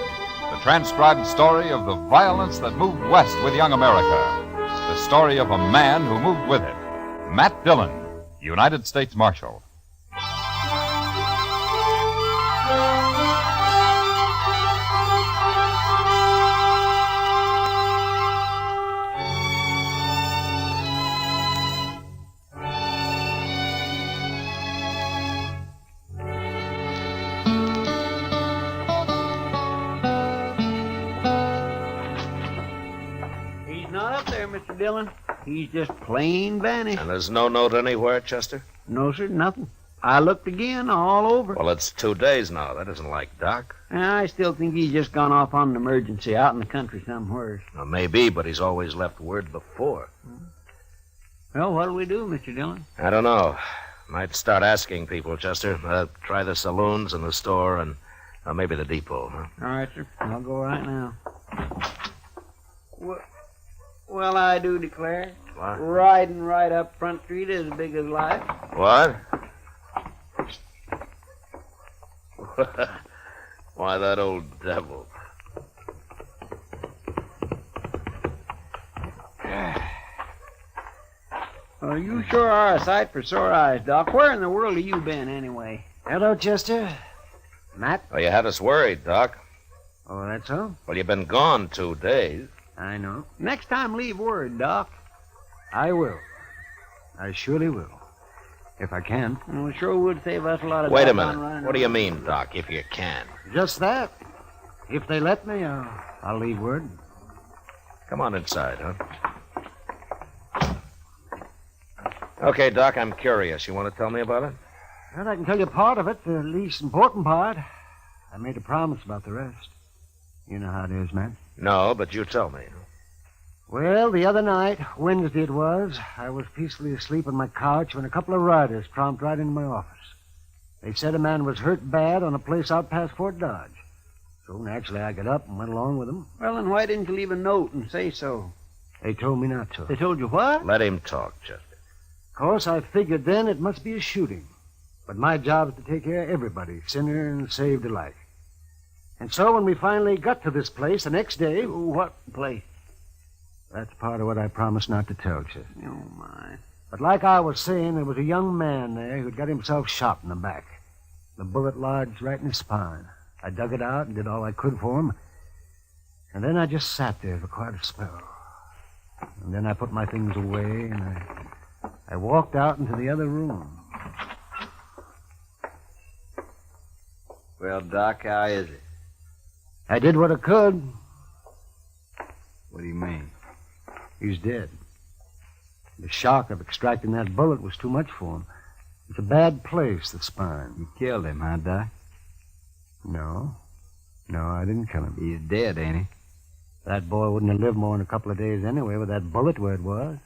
S1: The transcribed story of the violence that moved west with young America. The story of a man who moved with it. Matt Dillon, United States Marshal.
S4: Mr. Dillon. He's just plain vanished.
S2: And there's no note anywhere, Chester?
S4: No, sir, nothing. I looked again, all over.
S2: Well, it's 2 days now. That isn't like Doc.
S4: I still think he's just gone off on an emergency out in the country somewhere.
S2: Well, maybe, but he's always left word before.
S4: Well, what'll we do, Mr. Dillon?
S2: I don't know. Might start asking people, Chester. Try the saloons and the store and maybe the depot, huh?
S4: All right, sir. I'll go right now. Well, I do declare.
S2: What?
S4: Riding right up Front Street is as big as life.
S2: What? Why, that old devil.
S4: Well, you sure are a sight for sore eyes, Doc. Where in the world have you been, anyway?
S10: Hello, Chester. Matt?
S2: Well, you had us worried, Doc.
S10: Oh, that's so?
S2: Well, you've been gone 2 days.
S10: I know.
S4: Next time, leave word, Doc.
S10: I will. I surely will. If I can.
S4: Well, it sure would save us a lot of...
S2: Wait a minute. What do you mean, Doc, if you can?
S10: Just that. If they let me, I'll leave word.
S2: Come on inside, huh? Okay, Doc, I'm curious. You want to tell me about it?
S10: Well, I can tell you part of it, the least important part. I made a promise about the rest. You know how it is, man.
S2: No, but you tell me.
S10: Well, the other night, Wednesday it was, I was peacefully asleep on my couch when a couple of riders tromped right into my office. They said a man was hurt bad on a place out past Fort Dodge.
S15: So naturally, I got up and went along with them.
S20: Well, then why didn't you leave a note and say so?
S15: They told me not to.
S20: They told you what?
S2: Let him talk, Chester.
S15: Of course, I figured then it must be a shooting. But my job is to take care of everybody, sinner and saved alike. And so when we finally got to this place the next day...
S20: What place?
S15: That's part of what I promised not to tell, Chester.
S20: Oh, my.
S15: But like I was saying, there was a young man there who'd got himself shot in the back. The bullet lodged right in his spine. I dug it out and did all I could for him. And then I just sat there for quite a spell. And then I put my things away and I walked out into the other room.
S5: Well, Doc, how is it?
S15: I did what I could.
S5: What do you mean?
S15: He's dead. The shock of extracting that bullet was too much for him. It's a bad place, the spine.
S5: You killed him, huh, Doc?
S15: No. No, I didn't kill him.
S5: He's dead, ain't he?
S15: That boy wouldn't have lived more than a couple of days anyway with that bullet where it was.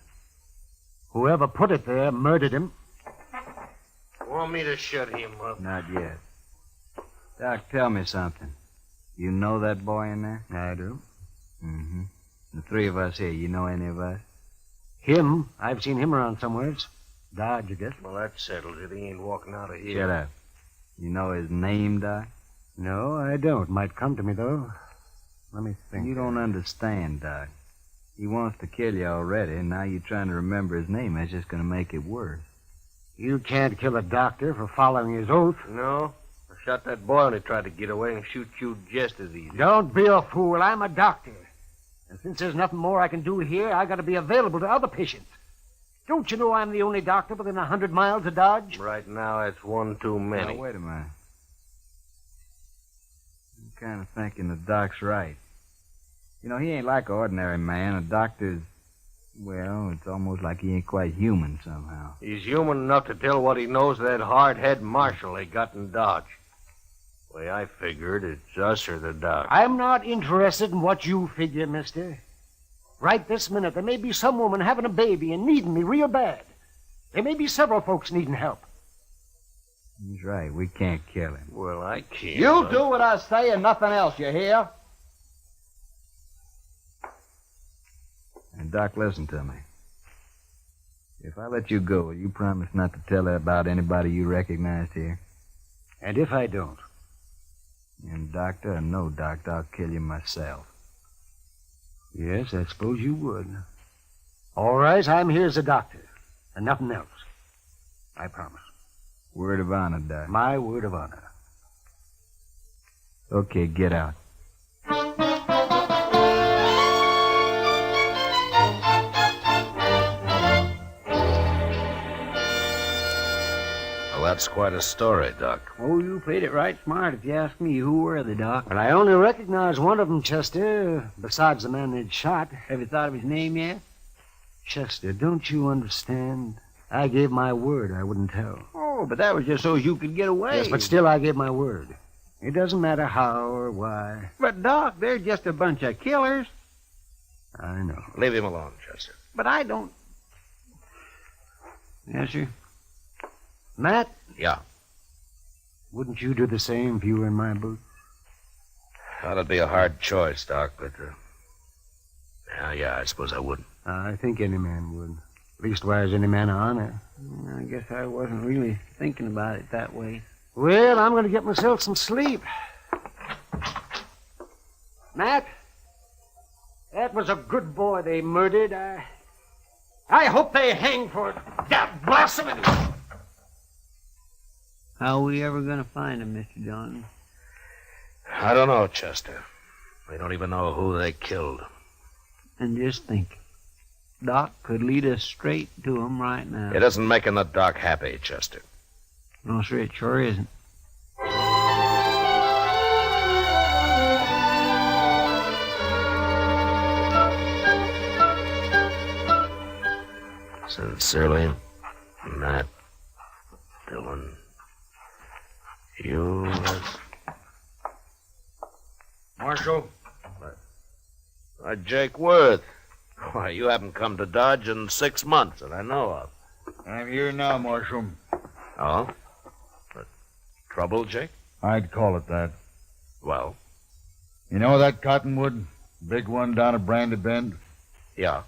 S15: Whoever put it there murdered him.
S8: Want me to shut him up?
S5: Not yet. Doc, tell me something. You know that boy in there?
S15: I do.
S5: Mm-hmm. The three of us here, you know any of us?
S15: Him? I've seen him around somewheres. Dodge, I guess.
S8: Well, that settles it. He ain't walking out of here.
S5: Shut up. You know his name, Doc?
S15: No, I don't. Might come to me, though. Let me think.
S5: You don't understand, Doc. He wants to kill you already, and now you're trying to remember his name. That's just going to make it worse.
S15: You can't kill a doctor for following his oath.
S8: No. I shot that boy when he tried to get away and shoot you just as easy.
S15: Don't be a fool. I'm a doctor. And since there's nothing more I can do here, I got to be available to other patients. Don't you know I'm the only doctor within 100 miles of Dodge?
S8: Right now, that's one too many.
S5: Now, wait a minute. I'm kind of thinking the doc's right. You know, he ain't like an ordinary man. A doctor's, well, it's almost like he ain't quite human somehow.
S8: He's human enough to tell what he knows to that hard-head marshal they got in Dodge. The way I figured, it's us or the doc.
S15: I'm not interested in what you figure, mister. Right this minute, there may be some woman having a baby and needing me real bad. There may be several folks needing help.
S5: He's right. We can't kill him.
S8: Well, I can't.
S20: You do what I say and nothing else, you hear?
S5: And, Doc, listen to me. If I let you go, will you promise not to tell her about anybody you recognized here?
S15: And if I don't?
S5: And, doctor or no doctor, I'll kill you myself.
S15: Yes, I suppose you would. All right, I'm here as a doctor, and nothing else. I promise.
S5: Word of honor, Doc.
S15: My word of honor.
S5: Okay, get out.
S2: Well, that's quite a story, Doc.
S20: Oh, you played it right smart, if you ask me. Who were they, Doc?
S15: Well, I only recognize one of them, Chester, besides the man they'd shot.
S20: Have you thought of his name yet?
S15: Chester, don't you understand? I gave my word I wouldn't tell.
S20: Oh, but that was just so you could get away.
S15: Yes, but still I gave my word. It doesn't matter how or why.
S20: But, Doc, they're just a bunch of killers.
S15: I know.
S2: Leave him alone, Chester.
S20: But I don't...
S15: Yes, sir? Matt?
S2: Yeah.
S15: Wouldn't you do the same if you were in my boots?
S2: That'd be a hard choice, Doc, but... Yeah, I suppose I would.
S15: I think any man would. Leastwise, any man of honor.
S20: I guess I wasn't really thinking about it that way.
S15: Well, I'm going to get myself some sleep. Matt, that was a good boy they murdered. I hope they hang for it. God bless him.
S20: How are we ever going to find him, Mr. Dillon?
S2: I don't know, Chester. They don't even know who they killed.
S20: And just think, Doc could lead us straight to him right now.
S2: It isn't making the Doc happy, Chester.
S20: No, sir, it sure isn't.
S2: Sincerely, Matt Dillon. U.S.
S8: Marshal?
S2: Jake Worth. Why, you haven't come to Dodge in 6 months that I know of.
S8: I'm here now, Marshal.
S2: Oh? Trouble, Jake?
S8: I'd call it that.
S2: Well?
S8: You know that cottonwood? Big one down at Brandy Bend?
S2: Yeah.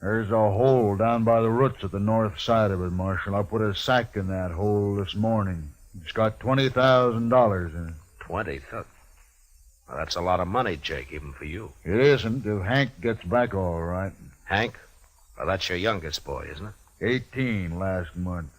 S8: There's a hole down by the roots at the north side of it, Marshal. I put a sack in that hole this morning. It's got $20,000 in it.
S2: 20? Well, that's a lot of money, Jake, even for you.
S8: It isn't if Hank gets back all right.
S2: Hank? Well, that's your youngest boy, isn't it?
S8: 18 last month.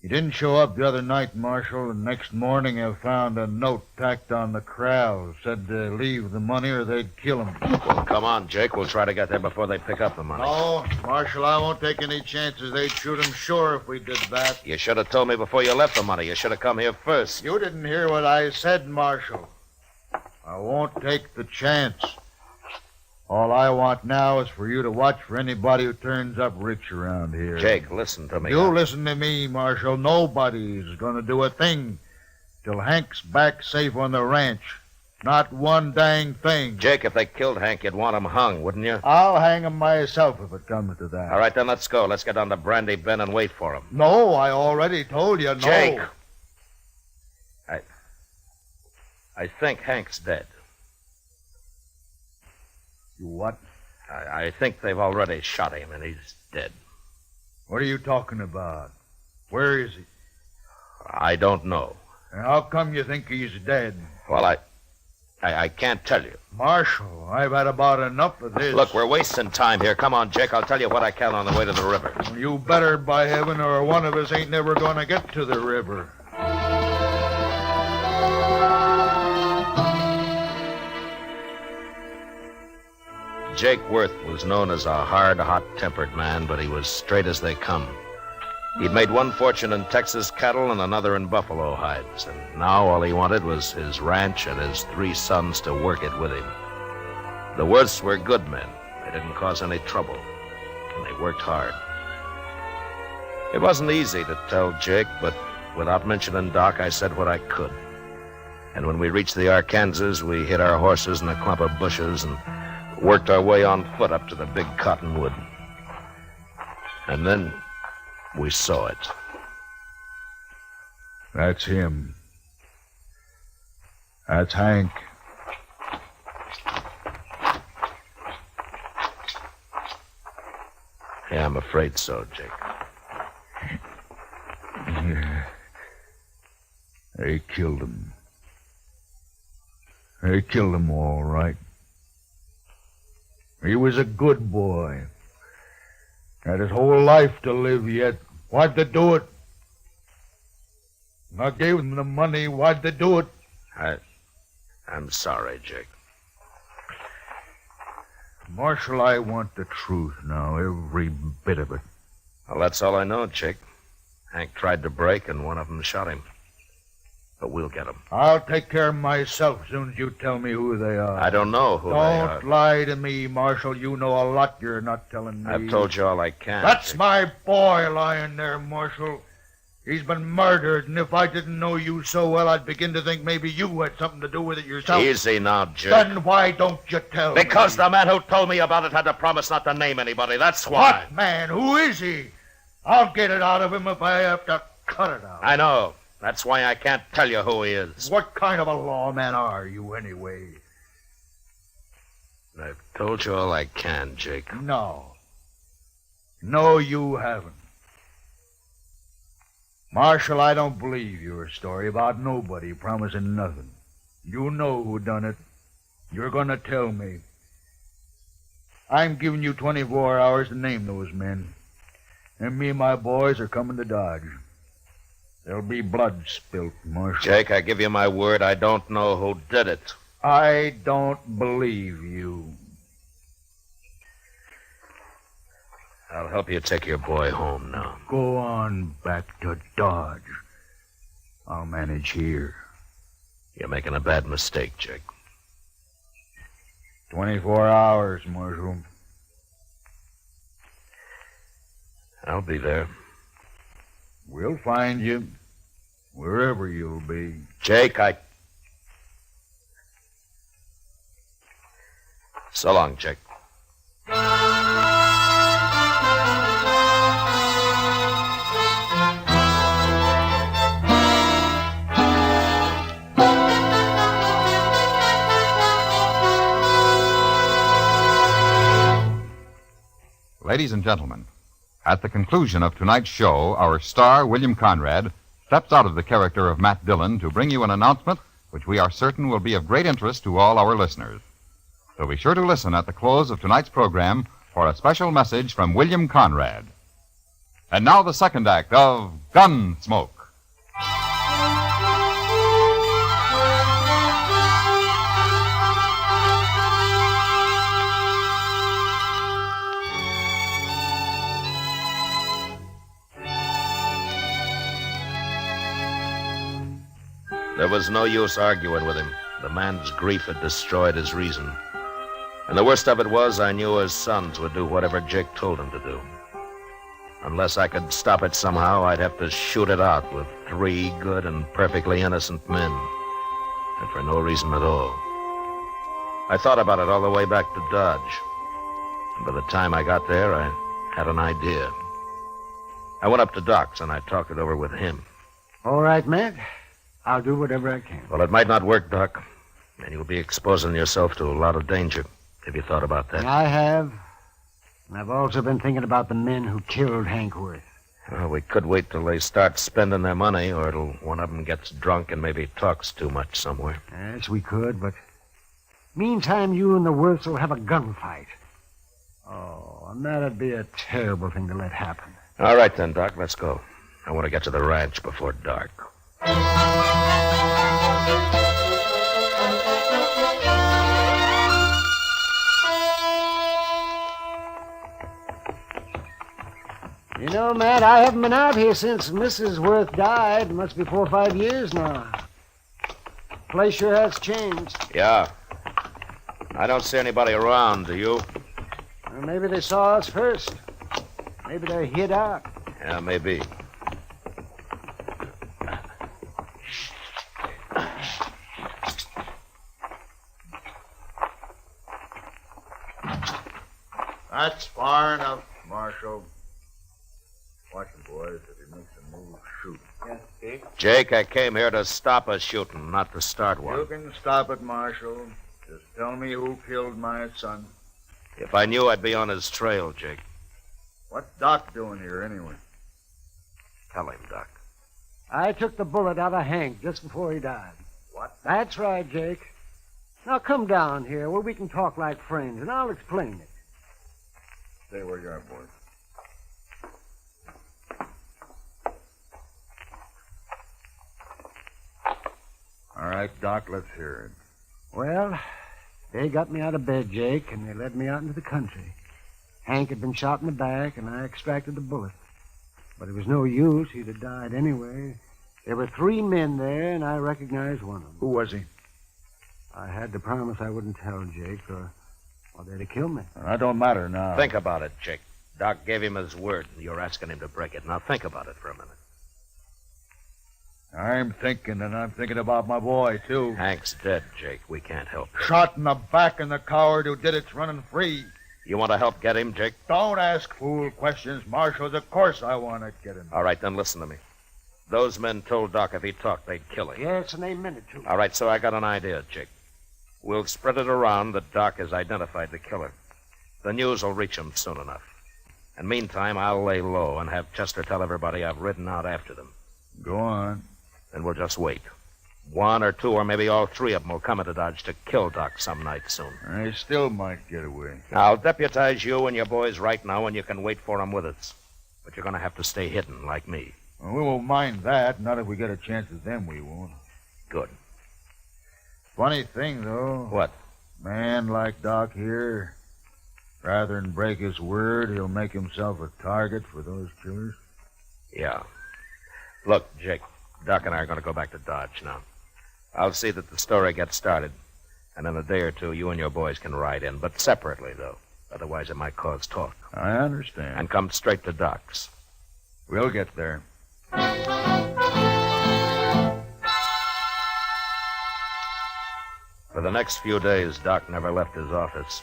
S8: He didn't show up the other night, Marshal, and next morning I found a note tacked on the corral. Said to leave the money or they'd kill him.
S2: Well, come on, Jake. We'll try to get there before they pick up the money.
S8: No, Marshal, I won't take any chances. They'd shoot him sure if we did that.
S2: You should have told me before you left the money. You should have come here first.
S8: You didn't hear what I said, Marshal. I won't take the chance. All I want now is for you to watch for anybody who turns up rich around here.
S2: Jake, listen to me.
S8: You listen to me, Marshal. Nobody's going to do a thing till Hank's back safe on the ranch. Not one dang thing.
S2: Jake, if they killed Hank, you'd want him hung, wouldn't you?
S8: I'll hang him myself if it comes to that.
S2: All right, then let's go. Let's get down to Brandy Bend and wait for him.
S8: No, I already told you no.
S2: Jake! I think Hank's dead.
S8: You what?
S2: I think they've already shot him, and he's dead.
S8: What are you talking about? Where is he?
S2: I don't know.
S8: And how come you think he's dead?
S2: Well, I can't tell you.
S8: Marshal, I've had about enough of this.
S2: Look, we're wasting time here. Come on, Jake. I'll tell you what I can on the way to the river.
S8: You better, by heaven, or one of us ain't never going to get to the river.
S2: Jake Worth was known as a hard, hot-tempered man, but he was straight as they come. He'd made one fortune in Texas cattle and another in buffalo hides, and now all he wanted was his ranch and his 3 sons to work it with him. The Worths were good men. They didn't cause any trouble, and they worked hard. It wasn't easy to tell Jake, but without mentioning Doc, I said what I could. And when we reached the Arkansas, we hid our horses in a clump of bushes and worked our way on foot up to the big cottonwood. And then we saw it.
S8: That's him. That's Hank.
S2: Yeah, I'm afraid so, Jake.
S8: Yeah. They killed him. They killed him all right. He was a good boy. Had his whole life to live yet. Why'd they do it? I gave them the money. Why'd they do it?
S2: I'm sorry, Jake.
S8: Marshal, I want the truth now, every bit of it.
S2: Well, that's all I know, Jake. Hank tried to break, and one of them shot him. But we'll get him.
S8: I'll take care of myself as soon as you tell me who they are.
S2: I don't know who they are.
S8: Don't lie to me, Marshal. You know a lot you're not telling me.
S2: I've told you all I can.
S8: That's
S2: Jake.
S8: my boy lying there, Marshal. He's been murdered, and if I didn't know you so well, I'd begin to think maybe you had something to do with it yourself.
S2: Easy now, Jake.
S8: Then why don't you tell me?
S2: Because the man who told me about it had to promise not to name anybody. That's why.
S8: What man? Who is he? I'll get it out of him if I have to cut it out.
S2: I know. That's why I can't tell you who he is.
S8: What kind of a lawman are you, anyway?
S2: I've told you all I can, Jake.
S8: No. No, you haven't. Marshal, I don't believe your story about nobody promising nothing. You know who done it. You're going to tell me. I'm giving you 24 hours to name those men. And me and my boys are coming to Dodge. There'll be blood spilt, Marshal.
S2: Jake, I give you my word, I don't know who did it.
S8: I don't believe you.
S2: I'll help you take your boy home now.
S8: Go on back to Dodge. I'll manage here.
S2: You're making a bad mistake, Jake.
S8: 24 hours, Marshal.
S2: I'll be there.
S8: We'll find you, wherever you'll be.
S2: Jake, So long, Jake.
S1: Ladies and gentlemen, at the conclusion of tonight's show, our star, William Conrad, steps out of the character of Matt Dillon to bring you an announcement which we are certain will be of great interest to all our listeners. So be sure to listen at the close of tonight's program for a special message from William Conrad. And now the second act of Gunsmoke.
S2: There was no use arguing with him. The man's grief had destroyed his reason. And the worst of it was, I knew his sons would do whatever Jake told them to do. Unless I could stop it somehow, I'd have to shoot it out with 3 good and perfectly innocent men. And for no reason at all. I thought about it all the way back to Dodge. And by the time I got there, I had an idea. I went up to Doc's and I talked it over with him.
S15: All right, Matt. I'll do whatever I can.
S2: Well, it might not work, Doc. And you'll be exposing yourself to a lot of danger. Have you thought about that?
S15: I have. And I've also been thinking about the men who killed Hank Worth.
S2: Well, we could wait till they start spending their money, or till one of them gets drunk and maybe talks too much somewhere.
S15: Yes, we could, but meantime, you and the Worths will have a gunfight. Oh, and that'd be a terrible thing to let happen.
S2: All right, then, Doc, let's go. I want to get to the ranch before dark.
S15: You know, Matt, I haven't been out here since Mrs. Worth died. It must be 4 or 5 years now. Place sure has changed.
S2: Yeah. I don't see anybody around, do you?
S15: Well, maybe they saw us first. Maybe they're hid out.
S2: Yeah, maybe.
S8: That's far enough, Marshal. Watch it, boys. If he makes a move, shoot.
S15: Yes, Jake.
S2: Jake, I came here to stop a shooting, not to start one.
S8: You can stop it, Marshal. Just tell me who killed my son.
S2: If I knew, I'd be on his trail, Jake.
S8: What's Doc doing here, anyway?
S2: Tell him, Doc.
S15: I took the bullet out of Hank just before he died.
S8: What?
S15: That's right, Jake. Now come down here where we can talk like friends, and I'll explain it.
S8: Stay where you are, boys. All right, Doc, let's hear it.
S15: Well, they got me out of bed, Jake, and they led me out into the country. Hank had been shot in the back, and I extracted the bullet. But it was no use. He'd have died anyway. There were 3 men there, and I recognized one of them.
S8: Who was he?
S15: I had to promise I wouldn't tell, Jake, or they'd have killed me.
S8: That don't matter now.
S2: Think about it, Jake. Doc gave him his word, and you're asking him to break it. Now think about it for a minute.
S8: I'm thinking, and I'm thinking about my boy, too.
S2: Hank's dead, Jake. We can't help him.
S8: Shot in the back, and the coward who did it's running free.
S2: You want to help get him, Jake?
S8: Don't ask fool questions, Marshals. Of course I want to get him.
S2: All right, then listen to me. Those men told Doc if he talked, they'd kill him.
S15: Yes, and they meant it, too.
S2: All right, so I got an idea, Jake. We'll spread it around that Doc has identified the killer. The news will reach him soon enough. And meantime, I'll lay low and have Chester tell everybody I've ridden out after them.
S8: Go on.
S2: Then we'll just wait. 1 or 2 or maybe all 3 of them will come into Dodge to kill Doc some night soon.
S8: I still might get away.
S2: I'll deputize you and your boys right now, and you can wait for them with us. But you're going to have to stay hidden, like me.
S8: Well, we won't mind that. Not if we get a chance at them, we won't.
S2: Good.
S8: Funny thing, though.
S2: What?
S8: Man like Doc here, rather than break his word, he'll make himself a target for those killers.
S2: Yeah. Look, Jake, Doc and I are going to go back to Dodge now. I'll see that the story gets started. And in a day or 2, you and your boys can ride in, but separately, though. Otherwise, it might cause talk.
S8: I understand.
S2: And come straight to Doc's.
S8: We'll get there.
S2: For the next few days, Doc never left his office.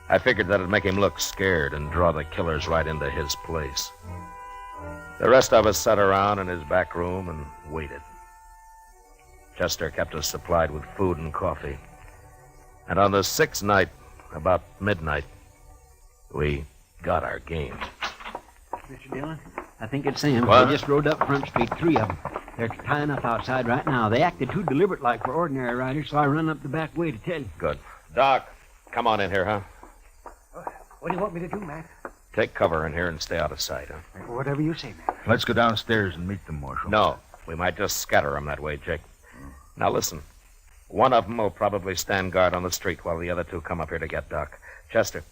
S2: I figured that'd make him look scared and draw the killers right into his place. The rest of us sat around in his back room and waited. Chester kept us supplied with food and coffee. And on the 6th night, about midnight, we got our game.
S20: Mr. Dillon, I think it's them.
S2: What?
S20: They just rode up Front Street, 3 of them. They're tying up outside right now. They acted too deliberate like for ordinary riders, so I run up the back way to tell you.
S2: Good. Doc, come on in here, huh?
S15: What do you want me to do, Matt?
S2: Take cover in here and stay out of sight, huh?
S15: Whatever you say, Matt.
S8: Let's go downstairs and meet them, Marshal.
S2: No, we might just scatter them that way, Jake. Now listen. One of them will probably stand guard on the street while the other 2 come up here to get Doc. Chester,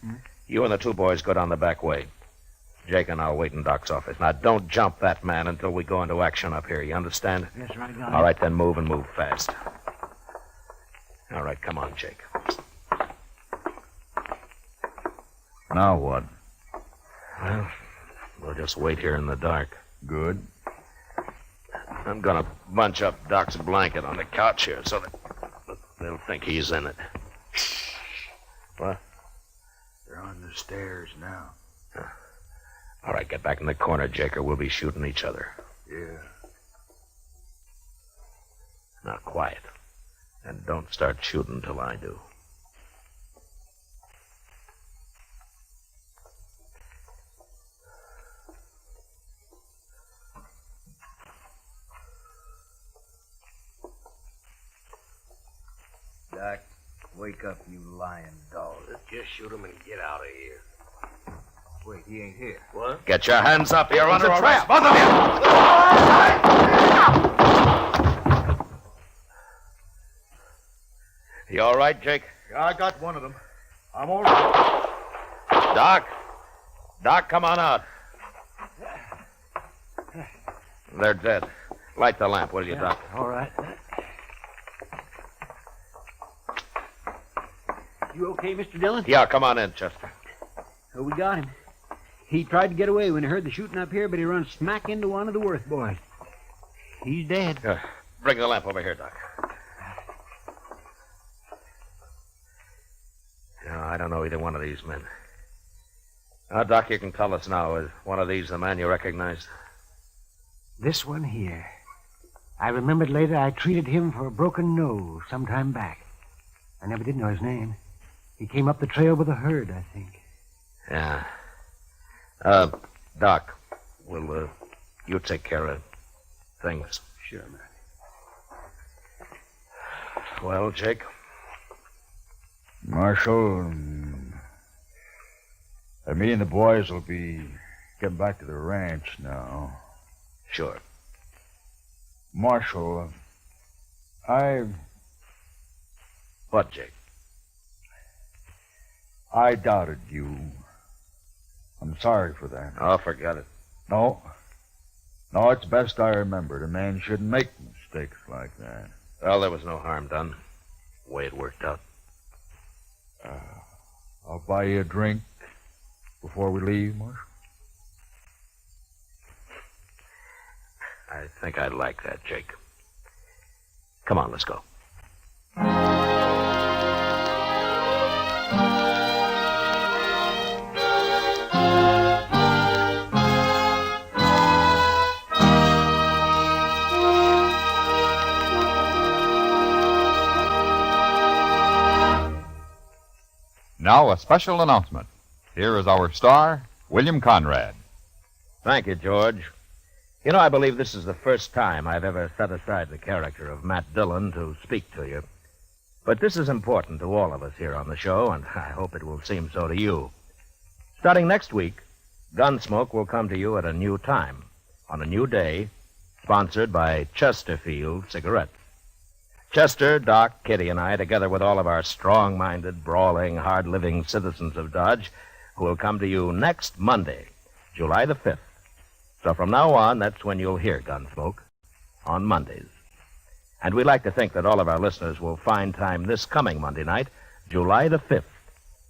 S2: you and the 2 boys go down the back way. Jake and I'll wait in Doc's office. Now, don't jump that man until we go into action up here. You understand?
S15: Yes, sir, I got it.
S2: All right, then move and move fast. All right, come on, Jake.
S8: Now what?
S2: Well, we'll just wait here in the dark.
S8: Good.
S2: I'm gonna bunch up Doc's blanket on the couch here so that they'll think he's in it. What?
S8: They're on the stairs now.
S2: All right, get back in the corner, Jake, or we'll be shooting each other.
S8: Yeah.
S2: Now, quiet. And don't start shooting till I do.
S10: Doc, wake up, you lying dog.
S12: Just shoot him and get out of here.
S10: Wait, he ain't here.
S12: What?
S2: Get your hands up. You're
S12: It's
S2: under
S12: a
S2: arrest.
S12: trap.
S2: Both of you. You all right, Jake?
S8: Yeah, I got one of them. I'm all right.
S2: Doc? Doc, come on out. They're dead. Light the lamp, will you, Doc?
S15: All right.
S20: You okay, Mr. Dillon?
S2: Yeah, come on in, Chester.
S20: Oh, we got him. He tried to get away when he heard the shooting up here, but he run smack into one of the Worth boys. He's dead.
S2: Bring the lamp over here, Doc. No, I don't know either one of these men. Now, Doc, you can tell us now, is one of these the man you recognized?
S15: This one here. I remembered later I treated him for a broken nose some time back. I never did know his name. He came up the trail with a herd, I think.
S2: Yeah. Doc, will you take care of things?
S15: Sure, man.
S2: Well, Jake?
S8: Marshal, me and the boys will be getting back to the ranch now.
S2: Sure.
S8: Marshal,
S2: What, Jake?
S8: I doubted you. I'm sorry for that.
S2: Oh, forget it.
S8: No, it's best I remembered. A man shouldn't make mistakes like that.
S2: Well, there was no harm done. The way it worked out.
S8: I'll buy you a drink before we leave, Marshal.
S2: I think I'd like that, Jake. Come on, let's go.
S1: Now, a special announcement. Here is our star, William Conrad.
S2: Thank you, George. You know, I believe this is the first time I've ever set aside the character of Matt Dillon to speak to you. But this is important to all of us here on the show, and I hope it will seem so to you. Starting next week, Gunsmoke will come to you at a new time, on a new day, sponsored by Chesterfield Cigarettes. Chester, Doc, Kitty, and I, together with all of our strong-minded, brawling, hard-living citizens of Dodge, who will come to you next Monday, July the 5th. So from now on, that's when you'll hear Gunsmoke, on Mondays. And we'd like to think that all of our listeners will find time this coming Monday night, July the 5th,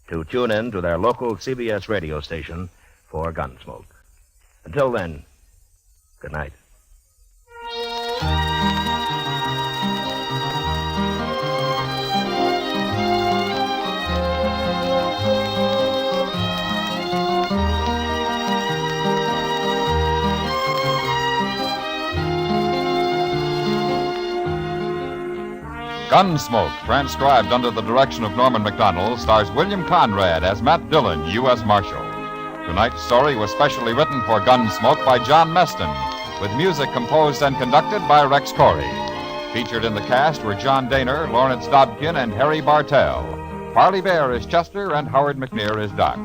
S2: to tune in to their local CBS radio station for Gunsmoke. Until then, good night.
S1: Gunsmoke, transcribed under the direction of Norman MacDonald, stars William Conrad as Matt Dillon, U.S. Marshal. Tonight's story was specially written for Gunsmoke by John Meston, with music composed and conducted by Rex Corey. Featured in the cast were John Daner, Lawrence Dobkin, and Harry Bartell. Parley Bear is Chester, and Howard McNear is Doc.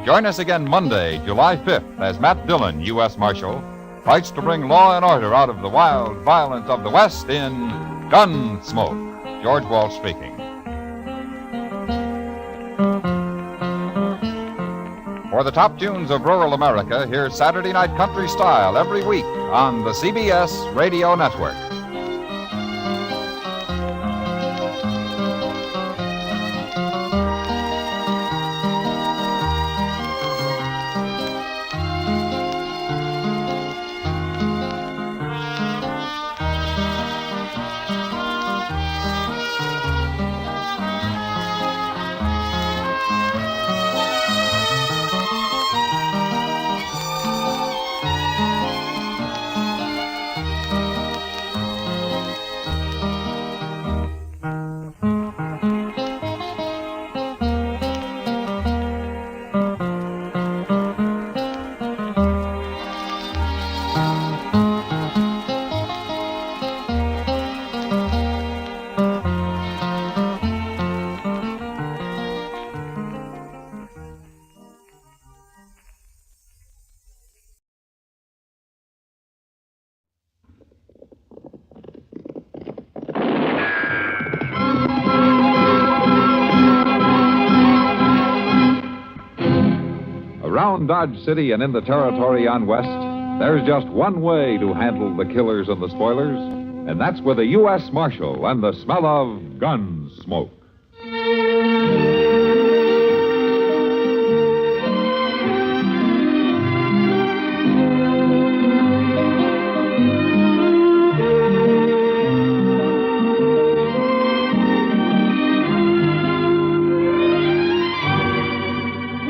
S1: Join us again Monday, July 5th, as Matt Dillon, U.S. Marshal, fights to bring law and order out of the wild violence of the West in Gunsmoke. George Walsh speaking. For the top tunes of rural America, hear Saturday Night Country Style every week on the CBS Radio Network.
S6: Around Dodge City and in the territory on West, there's just one way to handle the killers and the spoilers, and that's with a U.S. Marshal and the smell of Gunsmoke.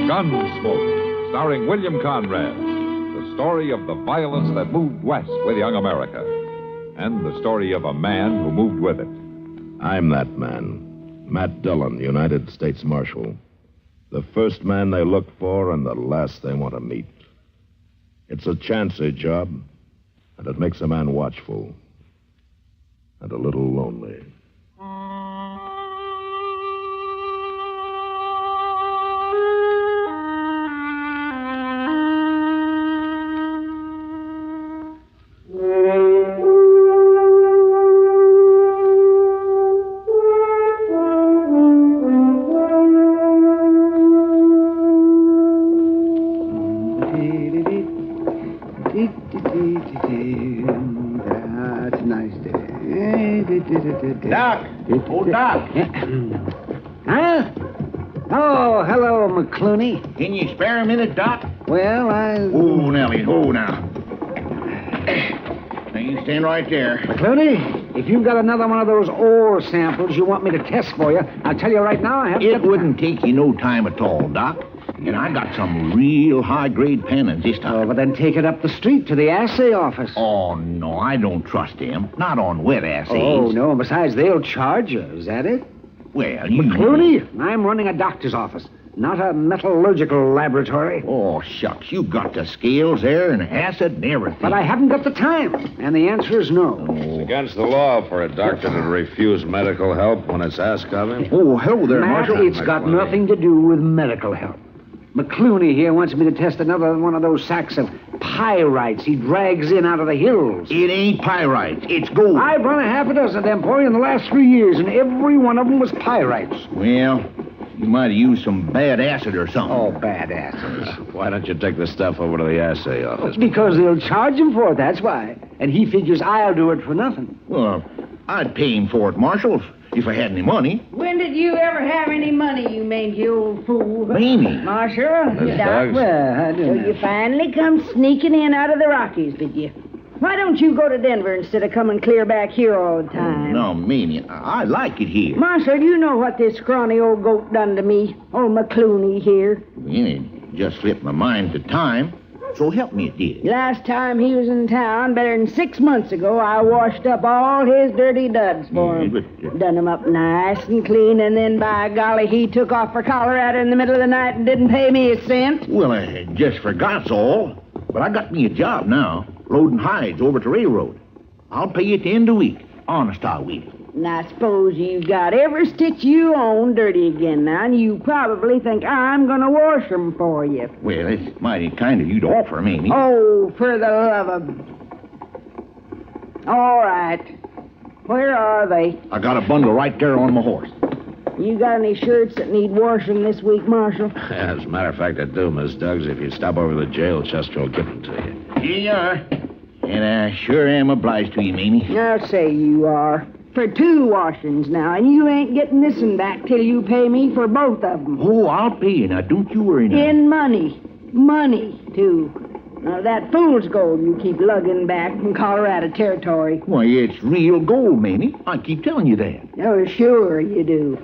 S6: Gunsmoke, starring William Conrad, the story of the violence that moved west with young America, and the story of a man who moved with it.
S2: I'm that man, Matt Dillon, United States Marshal. The first man they look for and the last they want to meet. It's a chancy job, and it makes a man watchful and a little lonely.
S21: That's a nice day. Doc! Oh, Doc!
S23: Huh? Oh, hello, McClooney.
S21: Can you spare a minute, Doc?
S23: Well,
S21: Oh, Nellie, now. Now, you stand right there.
S23: McClooney, if you've got another one of those ore samples you want me to test for you, I'll tell you right now I haven't
S21: It
S23: got the
S21: wouldn't take you no time at all, Doc. And I got some real high-grade pennants this time.
S23: Oh, but then take it up the street to the assay office.
S21: Oh, no, I don't trust them. Not on wet assays.
S23: Oh, no, and besides, they'll charge you. Is that it?
S21: Well, you...
S23: McClooney, I'm running a doctor's office, not a metallurgical laboratory.
S21: Oh, shucks, you got the scales there and acid and everything.
S23: But I haven't got the time, and the answer is no.
S2: It's against the law for a doctor to refuse medical help when it's asked of him.
S21: Oh, hello there,
S23: Matt,
S21: Marshal.
S23: it's got nothing to do with medical help. McClooney here wants me to test another one of those sacks of pyrites he drags in out of the hills.
S21: It ain't pyrites. It's gold.
S23: I've run a half a dozen of them for you in the last 3 years, and every one of them was pyrites.
S21: Well, you might have used some bad acid or something.
S23: Oh, bad acid.
S2: Why don't you take the stuff over to the assay office?
S23: Because they'll charge him for it, that's why. And he figures I'll do it for nothing.
S21: Well, I'd pay him for it, Marshal, if I had any money.
S24: When did you ever have any money, you mangy old fool?
S21: Mamie.
S24: Marshal,
S21: Miss
S24: Doc,
S21: Buggs.
S23: Well, I
S24: so
S23: don't know.
S24: you finally come sneaking in out of the Rockies, did you? Why don't you go to Denver instead of coming clear back here all the time?
S21: No, Mamie, I like it here.
S24: Marshal, you know what this scrawny old goat done to me? Old McClooney here.
S21: It just slipped my mind at the time. So help me it did.
S24: Last time he was in town, better than 6 months ago, I washed up all his dirty duds for him. Done him up nice and clean, and then, by golly, he took off for Colorado in the middle of the night and didn't pay me a cent.
S21: Well, I just forgot's all. But I got me a job now, loading hides over to railroad. I'll pay you at the end of the week. Honest, I will.
S24: And I suppose you've got every stitch you own dirty again now, and you probably think I'm going to wash 'em for you.
S21: Well, it's mighty kind of you to offer 'em, Amy.
S24: Oh, for the love of... All right. Where are they?
S21: I got a bundle right there on my horse.
S24: You got any shirts that need washing this week, Marshal?
S2: As a matter of fact, I do, Miss Duggs. If you stop over to the jail, Chester will give them to you.
S21: Here you are. And I sure am obliged to you, Mamie.
S24: I'll say you are. For 2 washings now, and you ain't getting this one back till you pay me for both of them.
S21: Oh, I'll pay you now. Don't you worry now.
S24: In money. Money, too. Now, that fool's gold you keep lugging back from Colorado Territory.
S21: Why, it's real gold, Mamie. I keep telling you that.
S24: Oh, sure you do.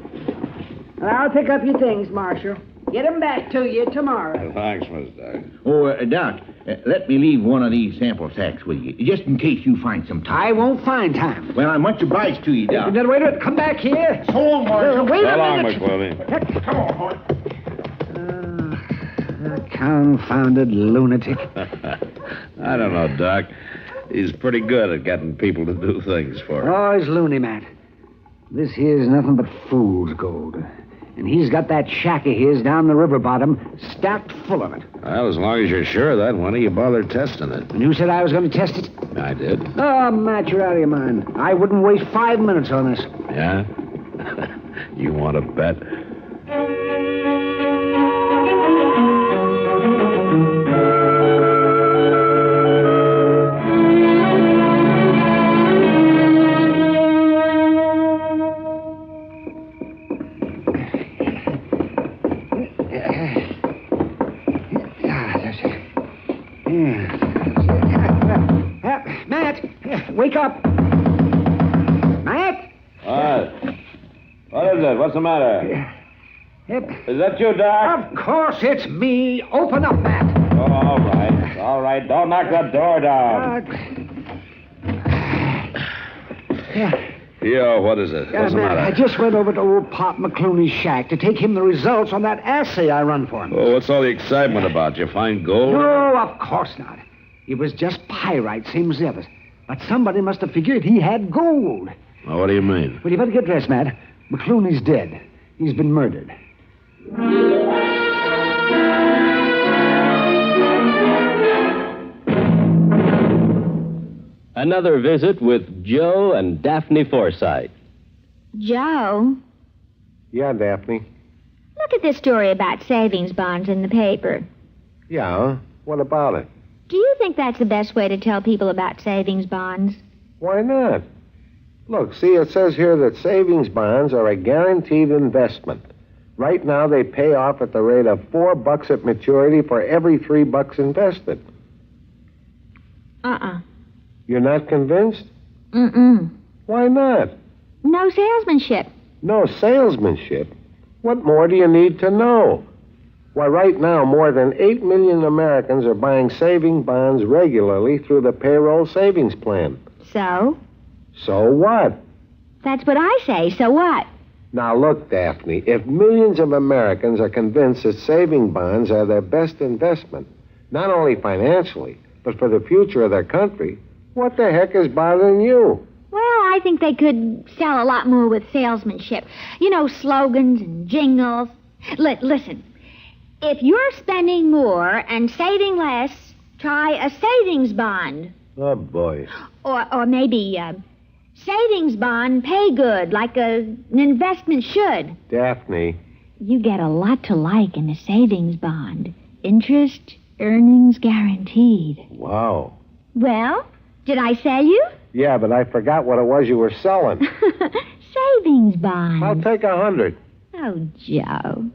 S24: Well, I'll pick up your things, Marshal. Get 'em back to you tomorrow.
S2: Thanks, Miss Duggs.
S21: Oh, Doc, let me leave one of these sample sacks with you, just in case you find some time.
S23: I won't find time.
S21: Well, I'm much obliged to you, Doc.
S23: Wait a minute. Come back here.
S21: So long, Marshal.
S23: Wait
S2: So
S23: a
S2: long,
S23: minute.
S2: McWillie.
S21: Come on, boy.
S23: Confounded lunatic.
S2: I don't know, Doc. He's pretty good at getting people to do things for him.
S23: Oh, he's loony, Matt. This here's nothing but fool's gold. And he's got that shack of his down the river bottom stacked full of it.
S2: Well, as long as you're sure of that, why don't you bother testing it?
S23: And you said I was going to test it?
S2: I did.
S23: Oh, Matt, you're out of your mind. I wouldn't waste 5 minutes on this.
S2: Yeah? You want to bet?
S23: Matt, wake up. Matt?
S2: What is it? What's the matter?
S23: Yep.
S2: Is that you, Doc?
S23: Of course it's me. Open up, Matt.
S2: Oh, all right. All right. Don't knock that door down. Yo, what is it? What's the
S23: Matt,
S2: matter?
S23: I just went over to old Pop McClooney's shack to take him the results on that assay I run for him.
S2: Oh, what's all the excitement about? You find gold?
S23: No, of course not. It was just pyrite, same as the others. But somebody must have figured he had gold.
S2: Well, what do you mean?
S23: Well, you better get dressed, Matt. McClooney's dead. He's been murdered.
S7: Another visit with Joe and Daphne Forsythe.
S14: Joe,
S18: Yeah, Daphne.
S14: look at this story about savings bonds in the paper.
S18: Yeah? What about it?
S14: Do you think that's the best way to tell people about savings bonds?
S18: Why not? Look, see, it says here that savings bonds are a guaranteed investment. Right now, they pay off at the rate of $4 at maturity for every $3 invested. You're not convinced?
S14: Mm-mm.
S18: Why not?
S14: No salesmanship.
S18: No salesmanship? What more do you need to know? Why, right now, more than 8 million Americans are buying saving bonds regularly through the payroll savings plan.
S14: So?
S18: So what?
S14: That's what I say. So what?
S18: Now, look, Daphne, if millions of Americans are convinced that saving bonds are their best investment, not only financially, but for the future of their country, what the heck is bothering you?
S14: Well, I think they could sell a lot more with salesmanship. You know, slogans and jingles. Listen, if you're spending more and saving less, try a savings bond.
S18: Oh, boy.
S14: Or maybe savings bond pay good, like an investment should.
S18: Daphne.
S14: You get a lot to like in a savings bond. Interest, earnings guaranteed.
S18: Wow.
S14: Well, did I sell you?
S18: Yeah, but I forgot what it was you were selling.
S14: Savings bond.
S18: I'll take 100.
S14: Oh, Joe.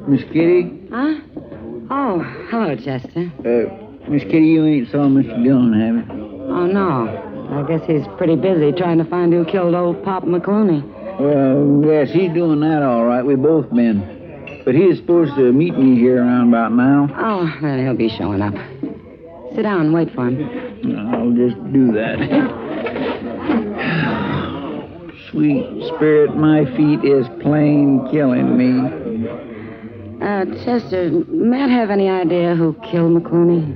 S23: Miss Kitty?
S24: Huh? Oh, Hello, Chester.
S19: Miss Kitty, you ain't saw Mr. Dillon, have you?
S24: Oh, no. I guess he's pretty busy trying to find who killed old Pop McClooney.
S19: Well, yes, he's doing that all right. We both been. But he is supposed to meet me here around about now.
S24: Oh, then he'll be showing up. Sit down and wait for him.
S19: I'll just do that. Sweet spirit, my feet is plain killing me.
S24: Chester, Matt have any idea who killed McClooney?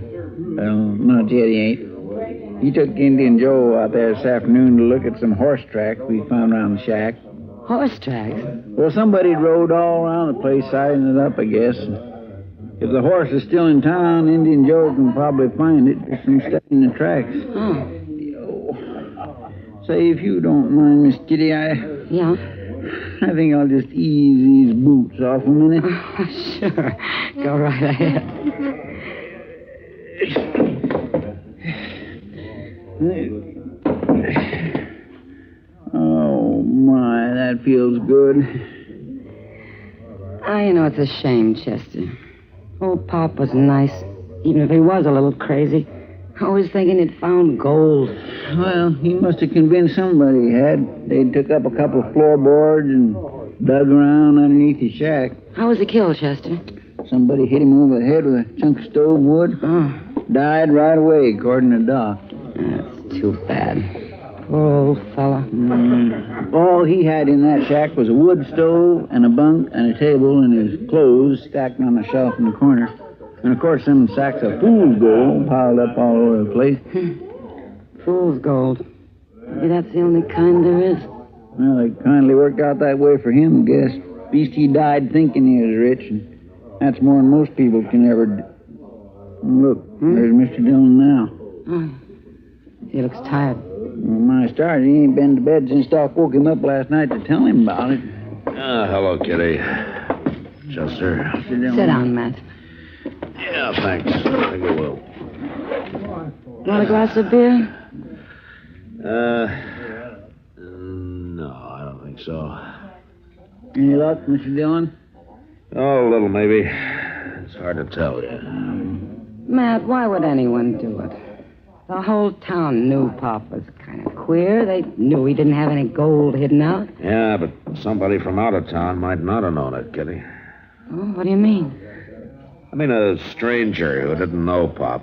S19: Well, not yet, he ain't. He took Indian Joe out there this afternoon to look at some horse tracks we found around the shack.
S24: Horse tracks?
S19: Well, somebody rode all around the place sizing it up, I guess. If the horse is still in town, Indian Joe can probably find it just from studying the tracks.
S24: Oh.
S19: Say, if you don't mind, Miss Kitty,
S24: Yeah?
S19: I think I'll just ease these boots off a minute.
S24: Sure. Go right ahead. Oh, my, that feels good. You know, it's a shame, Chester. Old Pop was nice, even if he was a little crazy. Always thinking he'd found gold.
S19: Well, he must have convinced somebody he had. They took up a couple of floorboards and dug around underneath his shack.
S24: How was he killed, Chester?
S19: Somebody hit him over the head with a chunk of stove wood.
S24: Oh.
S19: Died right away, according to Doc.
S24: That's too bad. Poor old fella.
S19: All he had in that shack was a wood stove and a bunk and a table and his clothes stacked on a shelf in the corner. And, of course, some sacks of fool's gold piled up all over the place.
S24: Fool's gold. Maybe that's the only kind there is.
S19: Well, it kindly worked out that way for him, I guess. At least he died thinking he was rich, and that's more than most people can ever do. Look, there's Mr. Dillon now.
S24: Oh, he looks tired.
S19: Well, my stars, he ain't been to bed since Doc woke him up last night to tell him about it.
S2: Hello, Kitty. Chester.
S24: Sit down, Matt.
S2: Yeah, thanks. I think I will.
S24: Want a glass of beer?
S2: No, I don't think so.
S19: Any luck, Mr. Dillon?
S2: Oh, a little, maybe. It's hard to tell you.
S24: Matt, why would anyone do it? The whole town knew Pop was kind of queer. They knew he didn't have any gold hidden out.
S2: Yeah, but somebody from out of town might not have known it, Kitty.
S24: Oh, what do you mean?
S2: I mean, a stranger who didn't know Pop,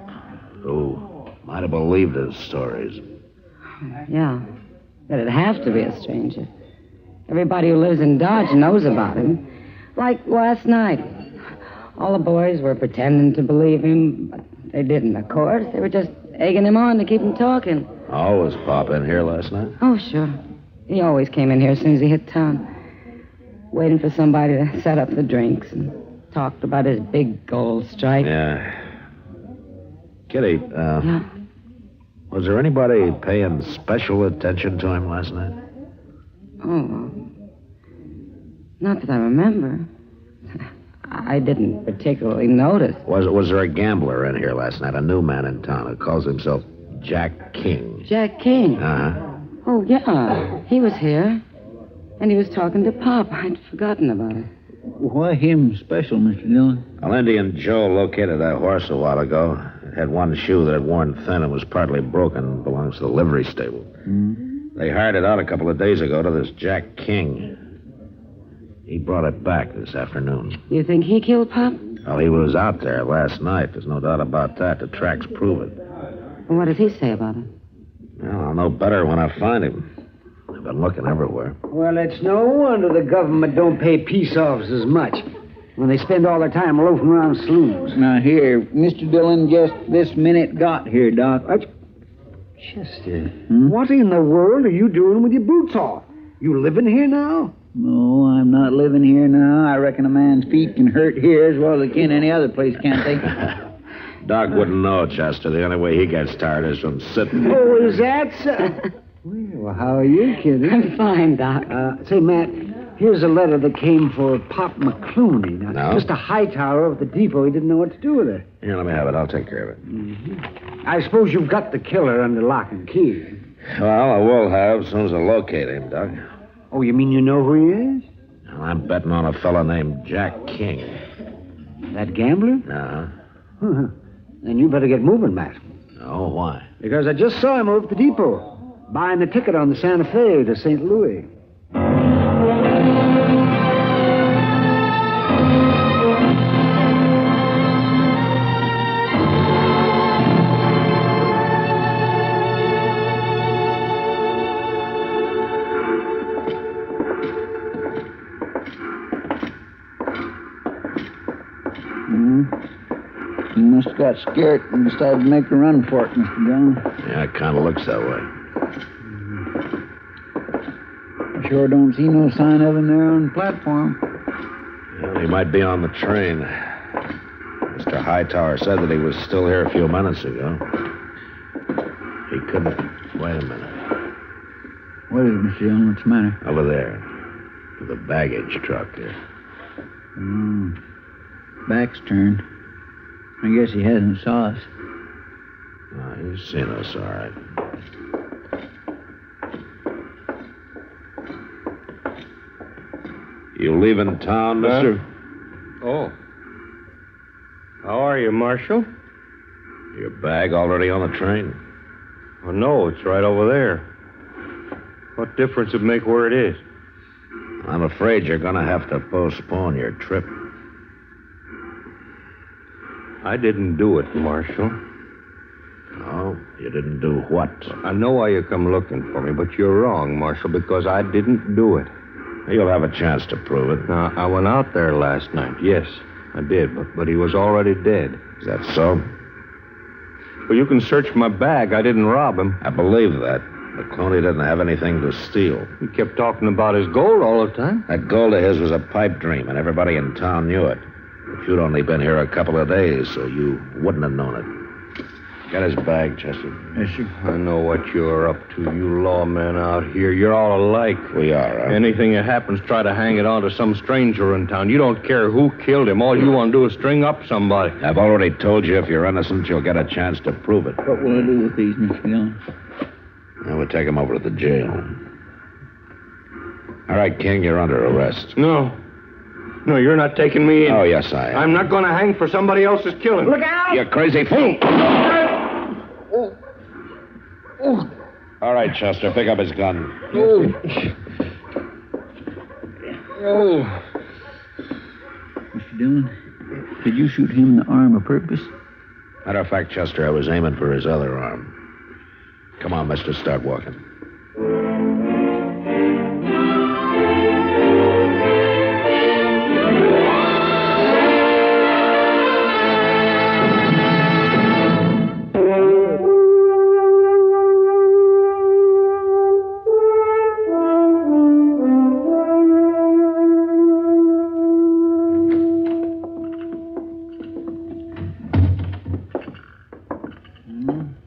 S2: who might have believed his stories.
S24: Yeah, but it'd have to be a stranger. Everybody who lives in Dodge knows about him. Like last night. All the boys were pretending to believe him, but they didn't, of course. They were just egging him on to keep him talking.
S2: Oh, was Pop in here last night?
S24: Oh, sure. He always came in here as soon as he hit town. Waiting for somebody to set up the drinks and talked about his big gold strike.
S2: Yeah. Kitty,
S24: Yeah?
S2: was there anybody paying special attention to him last night?
S24: Oh, not that I remember. I didn't particularly notice.
S2: Was there a gambler in here last night, a new man in town who calls himself Jack King?
S24: Jack King?
S2: Uh-huh.
S24: Oh, yeah. He was here. And he was talking to Pop. I'd forgotten about it.
S19: Why him special, Mr. Dillon?
S2: Well, Indian Joe located that horse a while ago. It had one shoe that had worn thin and was partly broken. Belongs to the livery stable. They hired it out a couple of days ago to this Jack King. He brought it back this afternoon.
S24: You think he killed Pop?
S2: Well, he was out there last night. There's no doubt about that. The tracks prove it.
S24: Well, what does he say about it?
S2: Well, I'll know better when I find him. I've been looking everywhere.
S23: Well, it's no wonder the government don't pay peace officers much when they spend all their time loafing around saloons.
S19: Now, here, Mr. Dillon just this minute got here, Doc.
S23: Chester, what in the world are you doing with your boots off? You living here now?
S19: No, I'm not living here now. I reckon a man's feet can hurt here as well as they can any other place, can't they?
S2: Doc wouldn't know, Chester. The only way he gets tired is from sitting.
S23: Oh, is that so? Well, how are you, kid?
S24: I'm fine, Doc.
S23: Say, Matt, here's a letter that came for Pop McClooney. Now,
S2: No?
S23: Mr. Hightower of the depot, he didn't know what to do with it.
S2: Here, let me have it. I'll take care of it.
S23: I suppose you've got the killer under lock and key.
S2: Well, I will have as soon as I locate him, Doc.
S23: Oh, you mean you know who he is?
S2: Well, I'm betting on a fella named Jack King.
S23: That gambler?
S2: Uh-huh.
S23: Then you better get moving, Matt.
S2: Oh, why?
S23: Because I just saw him over at the depot, buying the ticket on the Santa Fe to St. Louis.
S19: You must have got scared and decided to make a run for it, Mr. Dillon.
S2: Yeah, it kind of looks that way.
S19: I sure don't see no sign of him there on the platform.
S2: Well, he might be on the train. Mr. Hightower said that he was still here a few minutes ago. He couldn't... Wait a minute.
S19: What is it, Mr. Dillon? What's the matter?
S2: Over there. To the baggage truck there.
S19: Back's turned. I guess he hasn't saw us.
S2: Oh, he's seen us, all right. You leaving town, mister?
S9: Oh. How are you, Marshal?
S2: Your bag already on the train?
S9: Oh, no, it's right over there. What difference it make where it is?
S2: I'm afraid you're going to have to postpone your trip.
S9: I didn't do it, Marshal.
S2: Oh, you didn't do what?
S9: I know why you come looking for me, but you're wrong, Marshal, because I didn't do it.
S2: You'll have a chance to prove it.
S9: Now, I went out there last night. Yes, I did, but he was already dead.
S2: Is that so?
S9: Well, you can search my bag. I didn't rob him.
S2: I believe that. McCloney didn't have anything to steal.
S9: He kept talking about his gold all the time.
S2: That gold of his was a pipe dream, and everybody in town knew it. But you'd only been here a couple of days, so you wouldn't have known it. Get his bag, Chester.
S19: Yes, sir.
S9: I know what you're up to, you lawmen out here. You're all alike.
S2: We are, huh?
S9: Anything that happens, try to hang it on to some stranger in town. You don't care who killed him. All you want to do is string up somebody.
S2: I've already told you if you're innocent, you'll get a chance to prove it.
S19: What will I do with these, Mr. Dillon?
S2: Now we'll take him over to the jail. All right, King, you're under arrest.
S9: No, you're not taking me in.
S2: Oh, yes, I am.
S9: I'm not going to hang for somebody else's killing.
S24: Look out!
S2: You crazy fool! All right, Chester, pick up his gun.
S19: Mr. Dillon, did you shoot him in the arm of purpose?
S2: Matter of fact, Chester, I was aiming for his other arm. Come on, mister, start walking.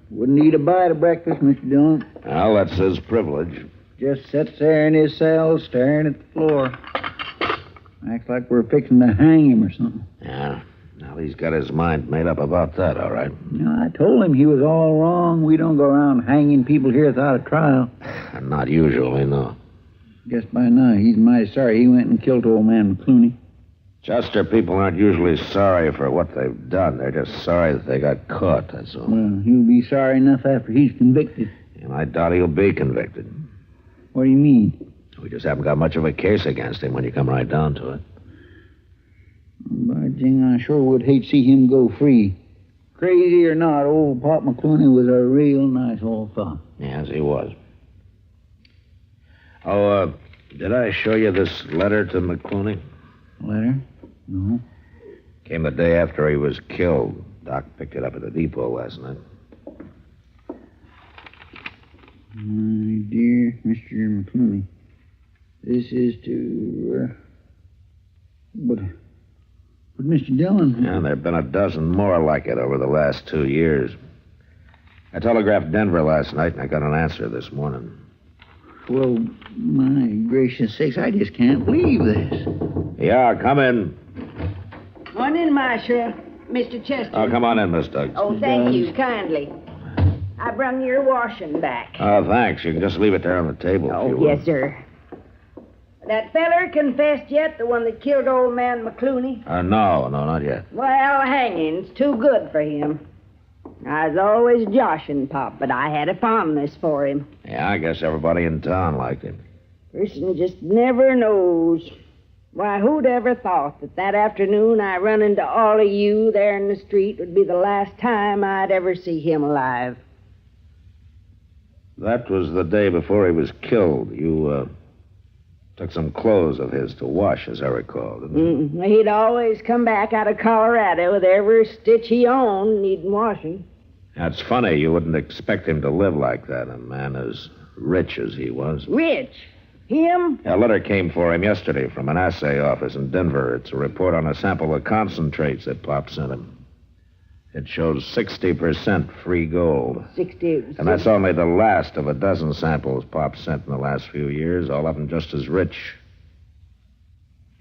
S19: Wouldn't eat a bite of breakfast, Mr. Dillon.
S2: Well, that's his privilege.
S19: Just sits there in his cell staring at the floor. Acts like we're fixing to hang him or something.
S2: Yeah. Now he's got his mind made up about that, all right.
S19: You know, I told him he was all wrong. We don't go around hanging people here without a trial.
S2: Not usually, no.
S19: Guess by now he's mighty sorry he went and killed old man McClooney.
S2: Chester, people aren't usually sorry for what they've done. They're just sorry that they got caught, that's all.
S19: Well, he'll be sorry enough after he's convicted.
S2: And I doubt he'll be convicted.
S19: What do you mean?
S2: We just haven't got much of a case against him when you come right down to it.
S19: By jing, I sure would hate to see him go free. Crazy or not, old Pop McClooney was a real nice old fellow.
S2: Yes, he was. Oh, did I show you this letter to McClooney?
S19: Letter? No.
S2: Came the day after he was killed. Doc picked it up at the depot last night.
S19: My dear Mr. McClooney, this is to... But Mr. Dillon...
S2: Yeah, there have been a dozen more like it over the last 2 years. I telegraphed Denver last night, and I got an answer this morning.
S19: Well, my gracious sakes, I just can't believe this.
S2: Yeah, come in.
S24: Come on in, Marshal. Mr. Chester.
S2: Oh, come on in, Miss Douglas.
S24: Oh, thank you kindly. I brung your washing back.
S2: Oh, thanks. You can just leave it there on the table.
S24: Oh, yes, sir. That feller confessed yet, the one that killed old man McClooney?
S2: No, not yet.
S24: Well, hanging's too good for him. I was always joshing Pop, but I had a fondness for him.
S2: Yeah, I guess everybody in town liked him.
S24: Person just never knows. Why, who'd ever thought that afternoon I run into all of you there in the street would be the last time I'd ever see him alive?
S2: That was the day before he was killed. You, took some clothes of his to wash, as I recall, didn't you?
S24: He'd always come back out of Colorado with every stitch he owned needing washing.
S2: That's funny. You wouldn't expect him to live like that, a man as rich as he was.
S24: Rich? Him?
S2: A letter came for him yesterday from an assay office in Denver. It's a report on a sample of concentrates that Pop sent him. It shows 60% free gold.
S24: 60.
S2: And that's only the last of a dozen samples Pop sent in the last few years, all of them just as rich.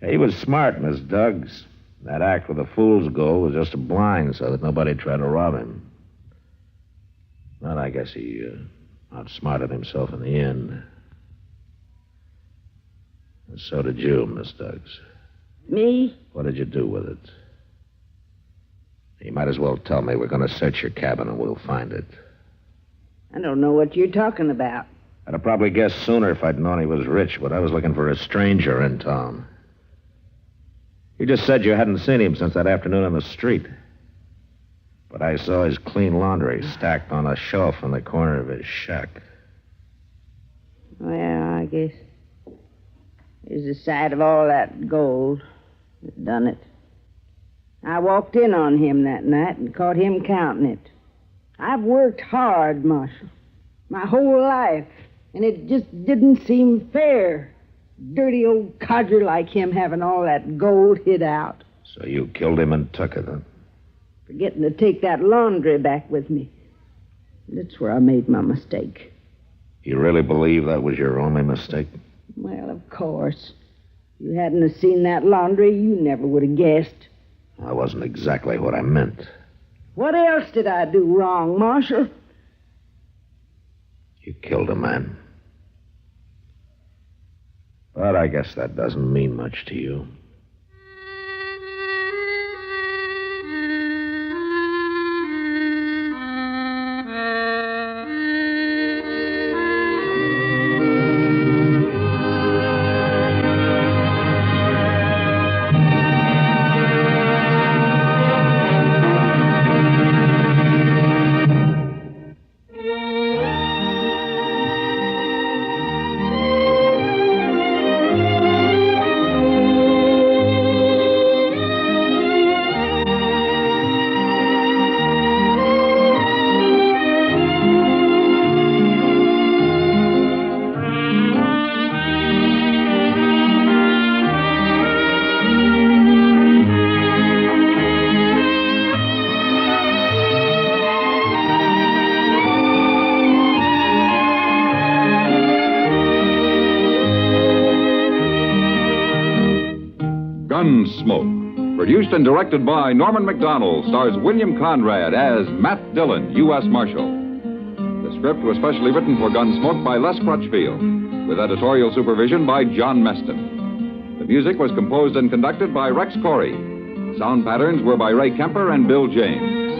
S2: He was smart, Miss Duggs. That act with the fool's gold was just a blind so that nobody tried to rob him. But I guess he outsmarted himself in the end. And so did you, Miss Duggs.
S24: Me?
S2: What did you do with it? You might as well tell me. We're going to search your cabin and we'll find it.
S24: I don't know what you're talking about.
S2: I'd have probably guessed sooner if I'd known he was rich, but I was looking for a stranger in town. You just said you hadn't seen him since that afternoon on the street. But I saw his clean laundry stacked on a shelf in the corner of his shack.
S24: Well, I guess it was the sight of all that gold that done it. I walked in on him that night and caught him counting it. I've worked hard, Marshal, my whole life, and it just didn't seem fair. Dirty old codger like him having all that gold hid out.
S2: So you killed him and took it, huh?
S24: Forgetting to take that laundry back with me. That's where I made my mistake.
S2: You really believe that was your only mistake?
S24: Well, of course. If you hadn't have seen that laundry, you never would have guessed.
S2: That wasn't exactly what I meant.
S24: What else did I do wrong, Marshal?
S2: You killed a man. But I guess that doesn't mean much to you.
S6: Gunsmoke, produced and directed by Norman Macdonald, stars William Conrad as Matt Dillon, U.S. Marshal. The script was specially written for Gunsmoke by Les Crutchfield, with editorial supervision by John Meston. The music was composed and conducted by Rex Corey. Sound patterns were by Ray Kemper and Bill James.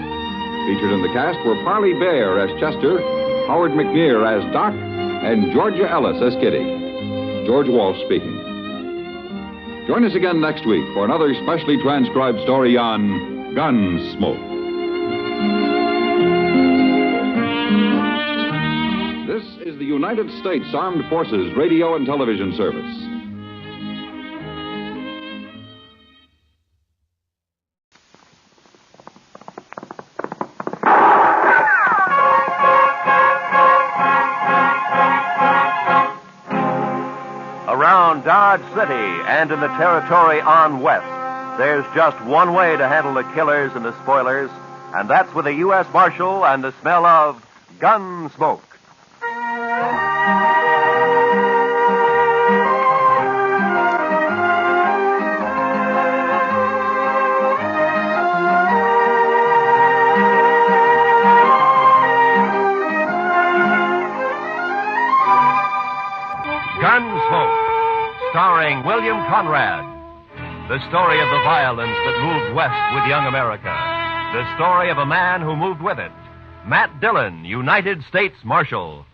S6: Featured in the cast were Parley Bear as Chester, Howard McNear as Doc, and Georgia Ellis as Kitty. George Walsh speaking. Join us again next week for another specially transcribed story on Gunsmoke. This is the United States Armed Forces Radio and Television Service.
S11: Around Dodge City and in the territory on west, there's just one way to handle the killers and the spoilers, and that's with a U.S. Marshal and the smell of Gunsmoke. Gunsmoke, starring William Conrad. The story of the violence that moved west with young America. The story of a man who moved with it. Matt Dillon, United States Marshal.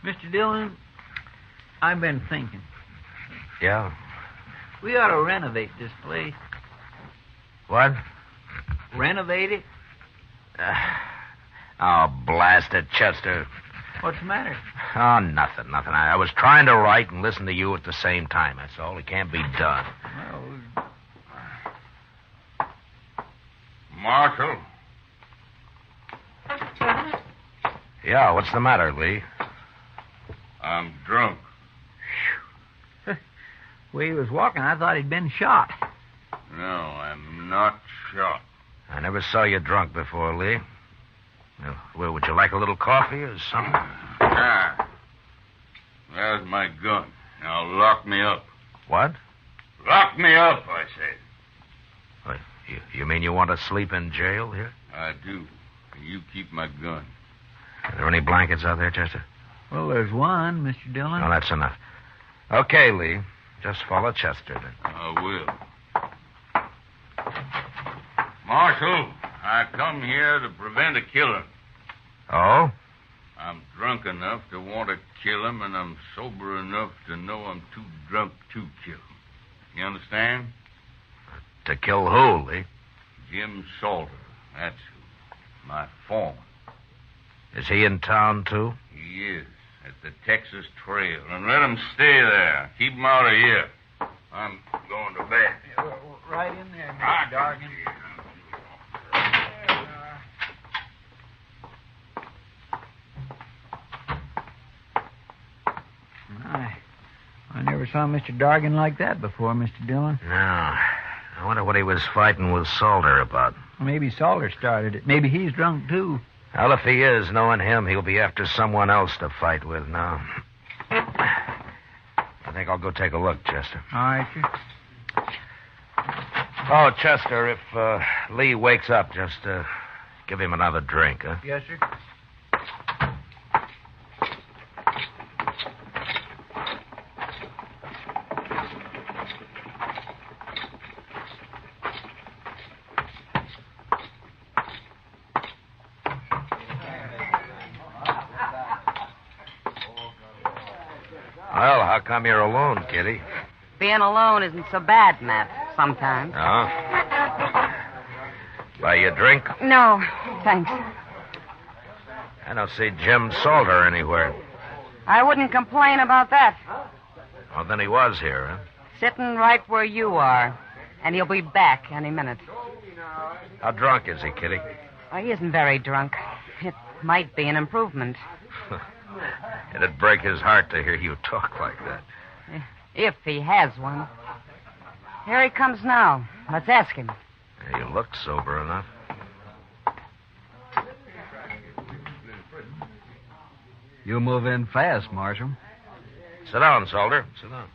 S19: Mr. Dillon, I've been thinking.
S2: Yeah?
S19: We ought to renovate this place.
S2: What?
S19: Renovate it?
S2: Oh, blast it, Chester.
S19: What's the matter?
S2: Oh, nothing. I was trying to write and listen to you at the same time. That's all. It can't be done.
S19: Well,
S12: Marshal.
S2: Yeah, what's the matter, Lee?
S12: I'm drunk.
S19: the way he was walking, I thought he'd been shot.
S12: No, I'm not shot.
S2: I never saw you drunk before, Lee. Well, would you like a little coffee or something?
S12: Ah. There's my gun. Now lock me up.
S2: What?
S12: Lock me up, I said.
S2: What, you mean you want to sleep in jail here?
S12: I do. You keep my gun.
S2: Are there any blankets out there, Chester?
S19: Well, there's one, Mr. Dillon.
S2: No, that's enough. Okay, Lee. Just follow Chester, then.
S12: I will. Marshal, I come here to prevent a killing.
S2: Oh?
S12: I'm drunk enough to want to kill him, and I'm sober enough to know I'm too drunk to kill him. You understand?
S2: To kill who, Lee?
S12: Jim Salter. That's who. My foreman.
S2: Is he in town, too?
S12: He is. At the Texas Trail. And let him stay there. Keep him out of here. I'm going to bed.
S19: Right in there, Mr. Dargan. I never saw Mr. Dargan like that before, Mr. Dillon.
S2: No. I wonder what he was fighting with Salter about.
S19: Maybe Salter started it. Maybe he's drunk, too.
S2: Well, if he is, knowing him, he'll be after someone else to fight with now. I think I'll go take a look, Chester.
S19: All right, sir.
S2: Oh, Chester, if Lee wakes up, just give him another drink, huh?
S19: Yes, sir.
S2: Well, how come you're alone, Kitty?
S3: Being alone isn't so bad, Matt, sometimes.
S2: Oh? Buy you a drink?
S3: No, thanks.
S2: I don't see Jim Salter anywhere.
S3: I wouldn't complain about that.
S2: Well, then he was here, huh?
S3: Sitting right where you are. And he'll be back any minute.
S2: How drunk is he, Kitty?
S3: Oh, he isn't very drunk. It might be an improvement.
S2: It'd break his heart to hear you talk like that.
S3: If he has one. Here he comes now. Let's ask him.
S2: You look sober enough.
S5: You move in fast, Marshal.
S2: Sit down, Salter. Sit down.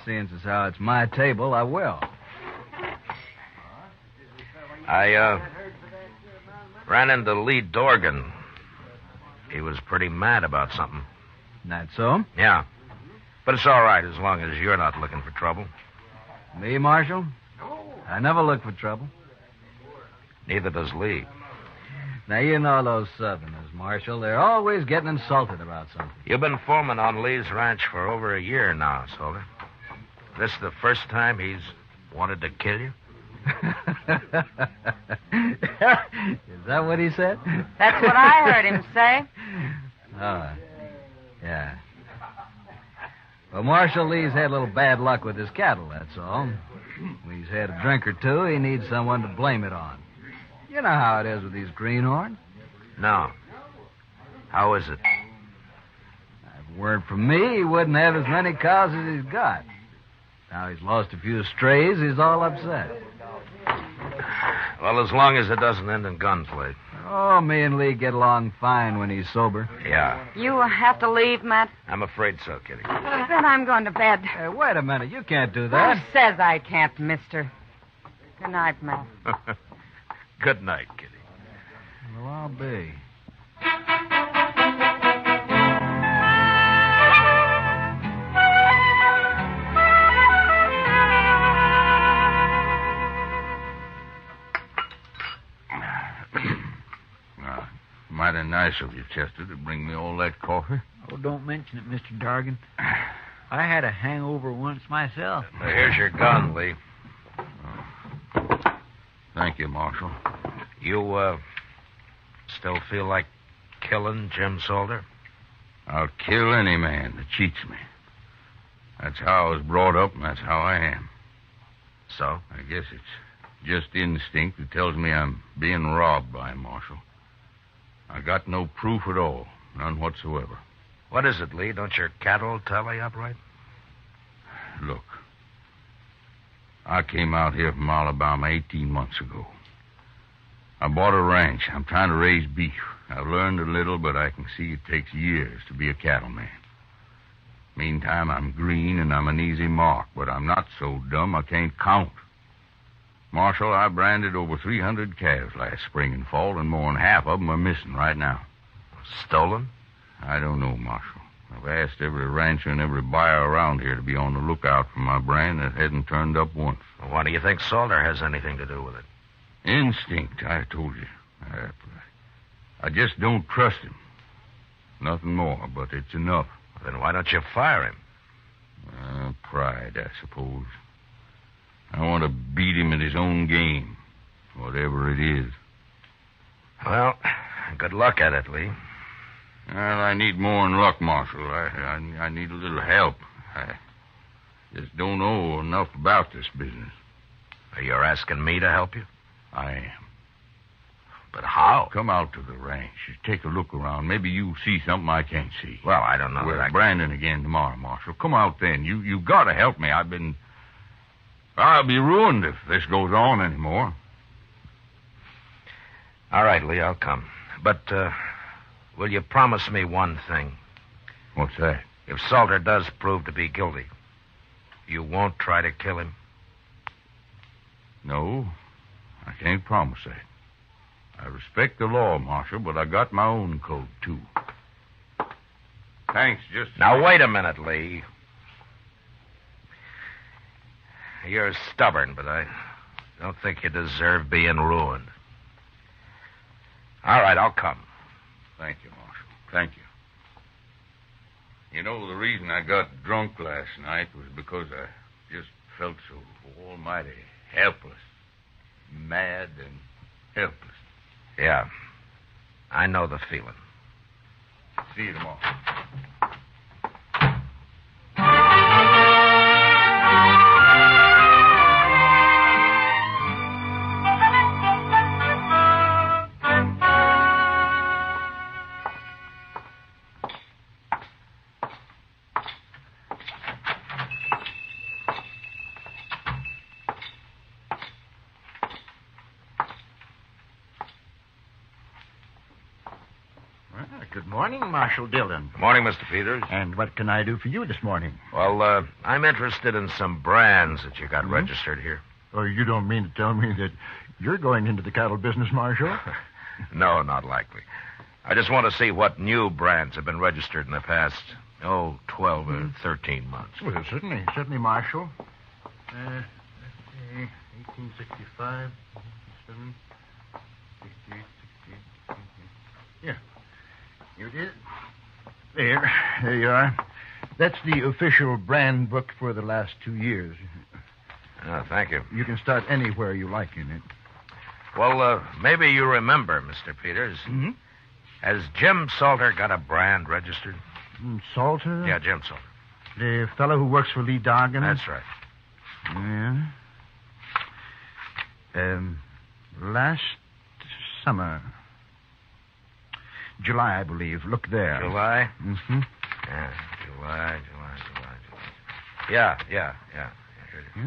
S5: Seeing as how it's my table, I will.
S2: I ran into Lee Dorgan. He was pretty mad about something.
S5: That so?
S2: Yeah. But it's all right as long as you're not looking for trouble.
S5: Me, Marshal? I never look for trouble.
S2: Neither does Lee.
S5: Now, you know those Southerners, Marshal. They're always getting insulted about something.
S2: You've been foreman on Lee's ranch for over a year now, Salter. This the first time he's wanted to kill you?
S5: Is that what he said?
S3: That's what I heard him say.
S5: Oh, yeah. Well, Marshal, Lee's had a little bad luck with his cattle, that's all. When he's had a drink or two, he needs someone to blame it on. You know how it is with these greenhorns.
S2: No. How is it?
S5: If it weren't for me, he wouldn't have as many cows as he's got. Now he's lost a few strays, he's all upset.
S2: Well, as long as it doesn't end in gunplay.
S5: Oh, me and Lee get along fine when he's sober.
S2: Yeah,
S3: You have to leave, Matt?
S2: I'm afraid so, Kitty.
S3: Then I'm going to bed.
S5: Hey, wait a minute. You can't do
S3: Who
S5: that.
S3: says I can't, mister? Good night, Matt.
S2: Good night, Kitty.
S5: Well, I'll be.
S8: Mighty nice of you, Chester, to bring me all that coffee.
S19: Oh, don't mention it, Mr. Dargan. I had a hangover once myself.
S2: Here's your gun, Lee.
S8: Thank you, Marshal.
S2: You, still feel like killing Jim Salter?
S8: I'll kill any man that cheats me. That's how I was brought up, and that's how I am.
S2: So?
S8: I guess it's just instinct that tells me I'm being robbed by him, Marshal. I got no proof at all. None whatsoever.
S2: What is it, Lee? Don't your cattle tally up right?
S8: Look, I came out here from Alabama 18 months ago. I bought a ranch. I'm trying to raise beef. I've learned a little, but I can see it takes years to be a cattleman. Meantime, I'm green and I'm an easy mark, but I'm not so dumb I can't count. Marshal, I branded over 300 calves last spring and fall, and more than half of them are missing right now.
S2: Stolen?
S8: I don't know, Marshal. I've asked every rancher and every buyer around here to be on the lookout for my brand that hadn't turned up once.
S2: Well, why do you think Salter has anything to do with it?
S8: Instinct, I told you. I just don't trust him. Nothing more, but it's enough.
S2: Then why don't you fire him?
S8: Pride, I suppose. I want to beat him at his own game, whatever it is.
S2: Well, good luck at it, Lee.
S8: Well, I need more than luck, Marshal. I need a little help. I just don't know enough about this business.
S2: You're asking me to help you?
S8: I am.
S2: But how?
S8: Come out to the ranch. Take a look around. Maybe you'll see something I can't see.
S2: Well, I don't know.
S8: We're branding again tomorrow, Marshal. Come out then. You got to help me. I'll be ruined if this goes on anymore.
S2: All right, Lee, I'll come. But, will you promise me one thing?
S8: What's that?
S2: If Salter does prove to be guilty, you won't try to kill him?
S8: No, I can't promise that. I respect the law, Marshal, but I got my own code, too. Thanks, just...
S2: Now, wait a minute, Lee. You're stubborn, but I don't think you deserve being ruined. All right, I'll come.
S8: Thank you, Marshal. Thank you. You know, the reason I got drunk last night was because I just felt so almighty helpless. Mad and helpless.
S2: Yeah. I know the feeling.
S8: See you tomorrow.
S21: Good morning, Marshal Dillon.
S2: Good morning, Mr. Peters.
S21: And what can I do for you this morning?
S2: Well, I'm interested in some brands that you got registered here.
S21: Oh, you don't mean to tell me that you're going into the cattle business, Marshal?
S2: No, not likely. I just want to see what new brands have been registered in the past, 12 or 13 months.
S21: Well, certainly, Marshal. 1865, 67, 68, 68. Yeah. Here it is. There you are. That's the official brand book for the last 2 years.
S2: Oh, thank you.
S21: You can start anywhere you like in it.
S2: Well, maybe you remember, Mr. Peters.
S21: Mm-hmm.
S2: Has Jim Salter got a brand registered?
S21: Salter?
S2: Yeah, Jim Salter.
S21: The fellow who works for Lee Dargan?
S2: That's right.
S21: Yeah. Last summer. July, I believe. Look there.
S2: July?
S21: Mm-hmm.
S2: Yeah, July. Yeah. Here it is.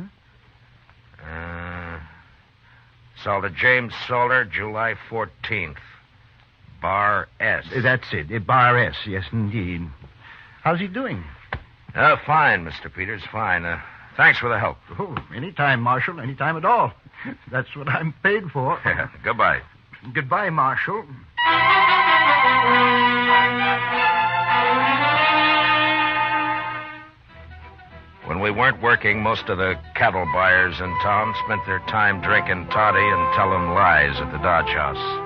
S2: Salter. James Salter, July 14th. Bar S.
S21: That's it. Bar S, yes, indeed. How's he doing?
S2: Fine, Mr. Peters, fine. Thanks for the help.
S21: Oh, anytime, Marshal, anytime at all. That's what I'm paid for.
S2: Goodbye.
S21: Goodbye, Marshal.
S2: When we weren't working, most of the cattle buyers in town spent their time drinking toddy and telling lies at the Dodge House.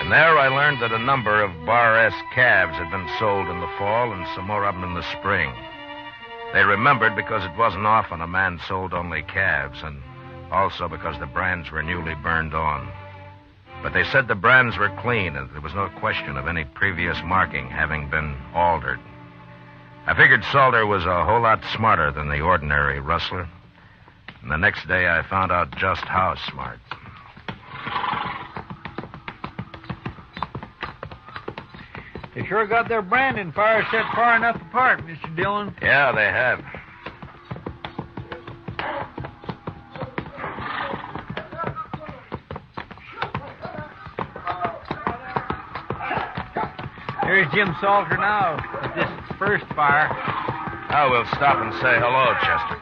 S2: And there I learned that a number of Bar S calves had been sold in the fall and some more of them in the spring. They remembered because it wasn't often a man sold only calves, and also because the brands were newly burned on. But they said the brands were clean, and there was no question of any previous marking having been altered. I figured Salter was a whole lot smarter than the ordinary rustler. And the next day I found out just how smart.
S4: They sure got their branding fire set far enough apart, Mr. Dillon.
S2: Yeah, they have.
S4: There's Jim Salter now at this first fire.
S2: Oh, we'll stop and say hello, Chester.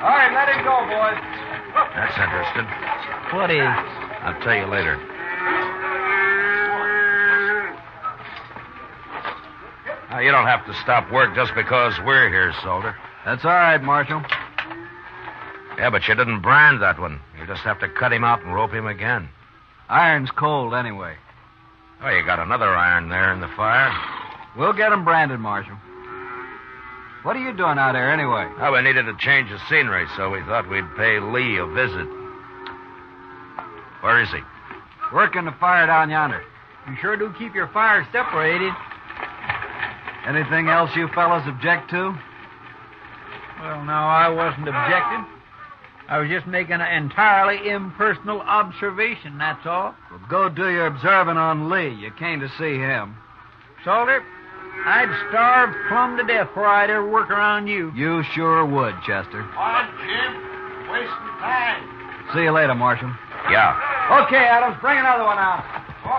S4: All right, let it go, boys.
S2: That's interesting.
S4: What is?
S2: I'll tell you later. Now, you don't have to stop work just because we're here, Salter.
S5: That's all right, Marshal.
S2: Yeah, but you didn't brand that one. You just have to cut him out and rope him again.
S5: Iron's cold anyway.
S2: Oh, you got another iron there in the fire.
S5: We'll get him branded, Marshal. What are you doing out there anyway?
S2: Oh, we needed a change of scenery, so we thought we'd pay Lee a visit. Where is he?
S5: Working the fire down yonder.
S4: You sure do keep your fires separated.
S5: Anything else you fellas object to?
S4: Well, no, I wasn't objecting. I was just making an entirely impersonal observation, that's all.
S5: Well, go do your observing on Lee. You came to see him.
S4: Salter, I'd starve plumb to death before I'd ever work around you.
S5: You sure would, Chester.
S21: On, Jim. Wasting time.
S5: See you later, Marshal.
S2: Yeah.
S4: Okay, Adams, bring another one out.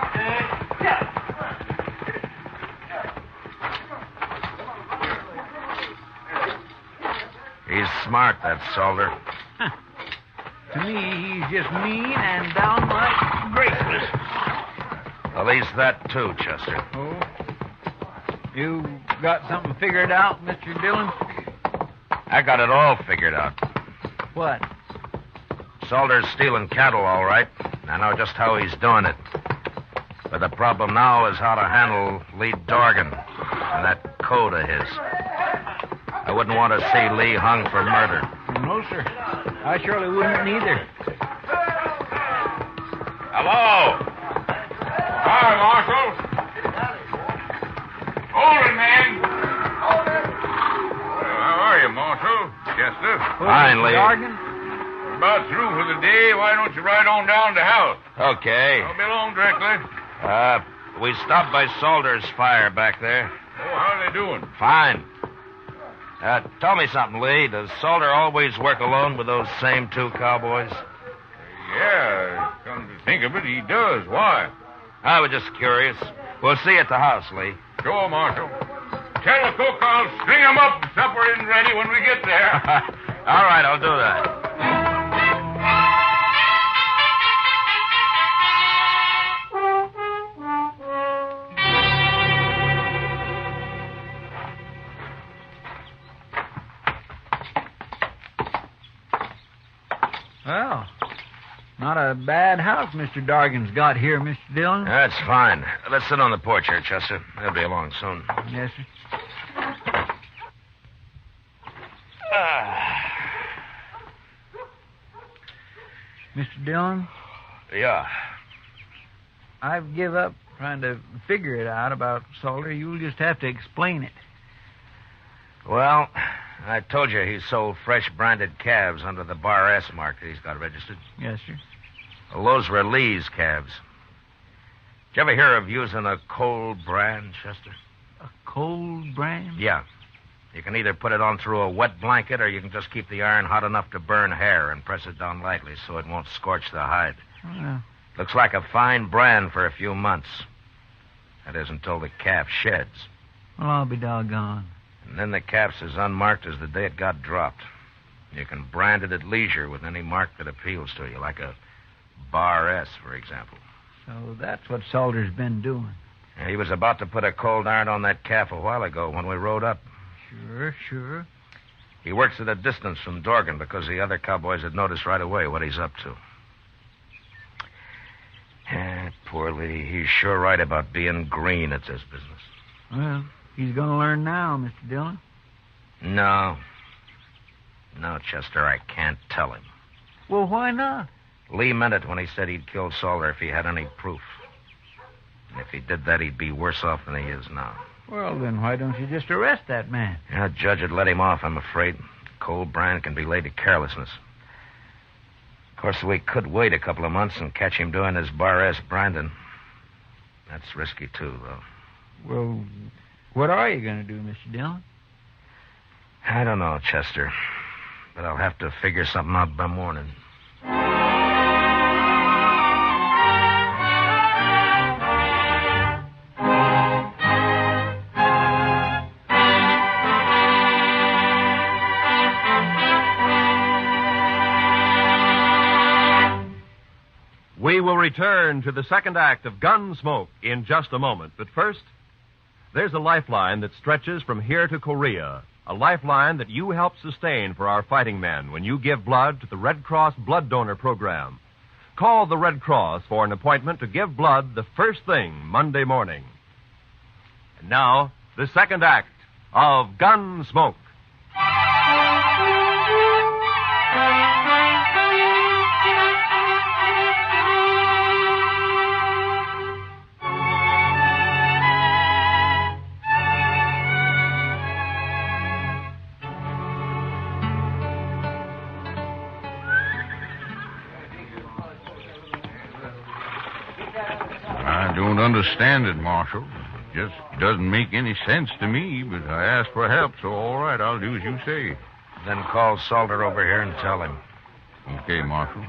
S21: Okay. Yeah.
S2: He's smart, that Salter.
S4: To me, he's just mean and downright graceless.
S2: Well, he's that too, Chester.
S4: Oh? You got something figured out, Mr. Dillon?
S2: I got it all figured out.
S4: What?
S2: Salter's stealing cattle, all right. I know just how he's doing it. But the problem now is how to handle Lee Dorgan and that code of his. I wouldn't want to see Lee hung for murder.
S4: No, sir. I surely wouldn't either.
S21: Hello. Hi, Marshal. Hold it, man. How are you, Marshal? Chester?
S2: Fine, Lee.
S21: We're about through for the day. Why don't you ride on down to the house?
S2: Okay.
S21: I'll be along directly.
S2: We stopped by Salter's fire back there.
S21: Oh, how are they doing?
S2: Fine. Tell me something, Lee. Does Salter always work alone with those same two cowboys?
S21: Yeah, come to think of it, he does. Why?
S2: I was just curious. We'll see you at the house, Lee.
S21: Sure, Marshal. Tell the cook I'll string him up and supper isn't ready when we get there.
S2: All right, I'll do that.
S4: Well, not a bad house Mr. Dorgan's got here, Mr. Dillon.
S2: That's fine. Let's sit on the porch here, Chester. They'll be along soon.
S4: Yes, sir. Mr. Dillon?
S2: Yeah.
S4: I've give up trying to figure it out about Salter. You'll just have to explain it.
S2: Well, I told you he sold fresh branded calves under the Bar S mark that he's got registered.
S4: Yes, sir.
S2: Well, those were Lee's calves. Did you ever hear of using a cold brand, Chester?
S21: A cold brand?
S2: Yeah. You can either put it on through a wet blanket or you can just keep the iron hot enough to burn hair and press it down lightly so it won't scorch the hide.
S21: Well,
S2: Looks like a fine brand for a few months. That is until the calf sheds.
S21: I'll be doggone.
S2: And then the calf's as unmarked as the day it got dropped. You can brand it at leisure with any mark that appeals to you, like a Bar S, for example.
S21: So that's what Salter's been doing.
S2: And he was about to put a cold iron on that calf a while ago when we rode up.
S21: Sure.
S2: He works at a distance from Dorgan because the other cowboys had noticed right away what he's up to. Poor Lee. He's sure right about being green at this business.
S21: Well, he's going to learn now, Mr. Dillon.
S2: No, Chester, I can't tell him.
S21: Well, why not?
S2: Lee meant it when he said he'd kill Salter if he had any proof. And if he did that, he'd be worse off than he is now.
S21: Well, then why don't you just arrest that man?
S2: Yeah, Judge would let him off, I'm afraid. Cold brand can be laid to carelessness. Of course, we could wait a couple of months and catch him doing his Bar S branding. That's risky, too, though.
S21: Well, what are you going to do, Mr. Dillon?
S2: I don't know, Chester. But I'll have to figure something out by morning.
S11: We will return to the second act of Gunsmoke in just a moment. But first, there's a lifeline that stretches from here to Korea. A lifeline that you help sustain for our fighting men when you give blood to the Red Cross Blood Donor Program. Call the Red Cross for an appointment to give blood the first thing Monday morning. And now, the second act of Gunsmoke.
S8: I don't understand it, Marshal. It just doesn't make any sense to me, but I asked for help, so all right, I'll do as you say.
S2: Then call Salter over here and tell him.
S8: Okay, Marshal.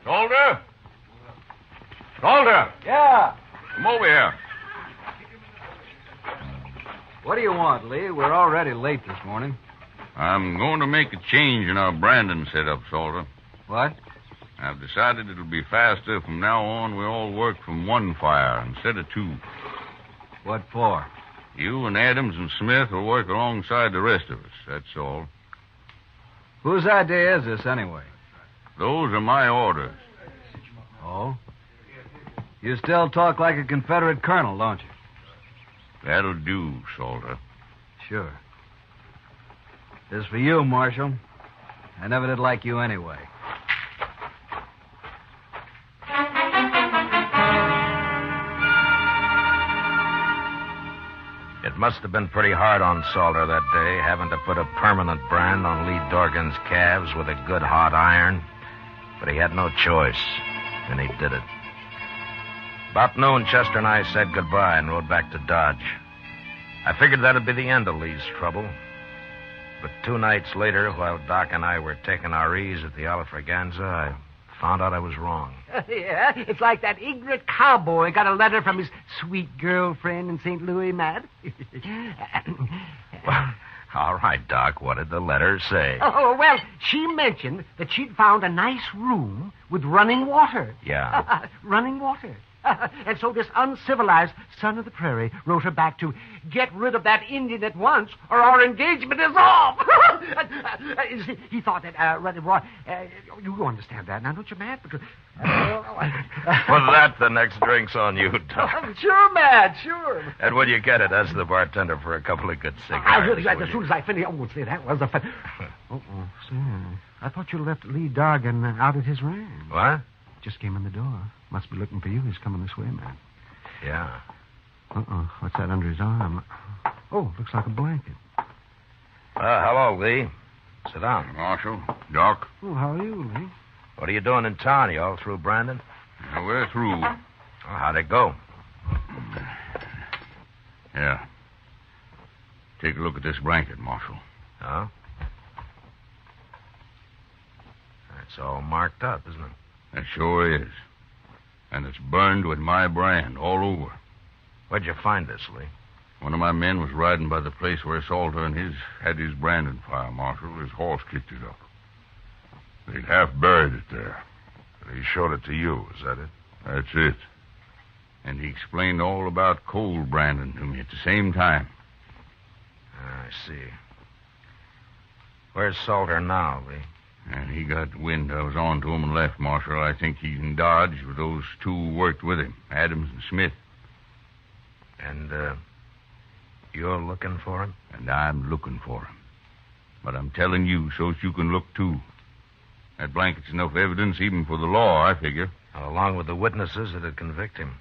S11: Salter! Salter!
S5: Yeah.
S11: Come over here.
S5: What do you want, Lee? We're already late this morning.
S8: I'm going to make a change in our branding setup, Salter.
S5: What?
S8: I've decided it'll be faster from now on. We all work from one fire instead of two.
S5: What for?
S8: You and Adams and Smith will work alongside the rest of us, that's all.
S5: Whose idea is this, anyway?
S8: Those are my orders.
S5: Oh? You still talk like a Confederate colonel, don't you?
S8: That'll do, Salter.
S5: Sure. This is for you, Marshal. I never did like you anyway.
S2: It must have been pretty hard on Salter that day, having to put a permanent brand on Lee Dorgan's calves with a good hot iron. But he had no choice, and he did it. About noon, Chester and I said goodbye and rode back to Dodge. I figured that'd be the end of Lee's trouble. But 2 nights later, while Doc and I were taking our ease at the Alafraganza, I found out I was wrong.
S10: Yeah, it's like that ignorant cowboy got a letter from his sweet girlfriend in St. Louis, Matt.
S2: Well, all right, Doc, what did the letter say?
S10: Oh, well, she mentioned that she'd found a nice room with running water.
S2: Yeah.
S10: Running water. And so this uncivilized son of the prairie wrote her back to get rid of that Indian at once or our engagement is off. He thought that, you understand that now, don't you, Matt? Because,
S2: For that, the next drink's on you, Doc.
S10: Sure, Matt, sure.
S2: And will you get it? Ask the bartender for a couple of good cigars.
S10: As soon as I finish, say, that was a fun. Say, I thought you left Lee Dorgan out at his ranch.
S2: What?
S10: Just came in the door. Must be looking for you. He's coming this way, man.
S2: Yeah.
S10: What's that under his arm? Oh, looks like a blanket.
S2: Hello, Lee. Sit down.
S8: Marshal, Doc.
S10: Oh, how are you, Lee?
S2: What are you doing in town? You all through, Brandon?
S8: We're through.
S2: How'd it go?
S21: Yeah. Take a look at this blanket, Marshal.
S2: Huh? It's all marked up, isn't it?
S21: It sure is. And it's burned with my brand all over.
S2: Where'd you find this, Lee?
S21: One of my men was riding by the place where Salter and his had his branding fire, Marshal. His horse kicked it up. They'd half buried it there.
S2: He showed it to you, is that it?
S21: That's it. And he explained all about cold branding to me at the same time.
S2: I see. Where's Salter now, Lee?
S21: And he got wind I was on to him and left, Marshal. I think he's in Dodge with those two who worked with him, Adams and Smith.
S2: And, you're looking for him?
S21: And I'm looking for him. But I'm telling you so that you can look, too. That blanket's enough evidence even for the law, I figure.
S2: Along with the witnesses that'd convict him.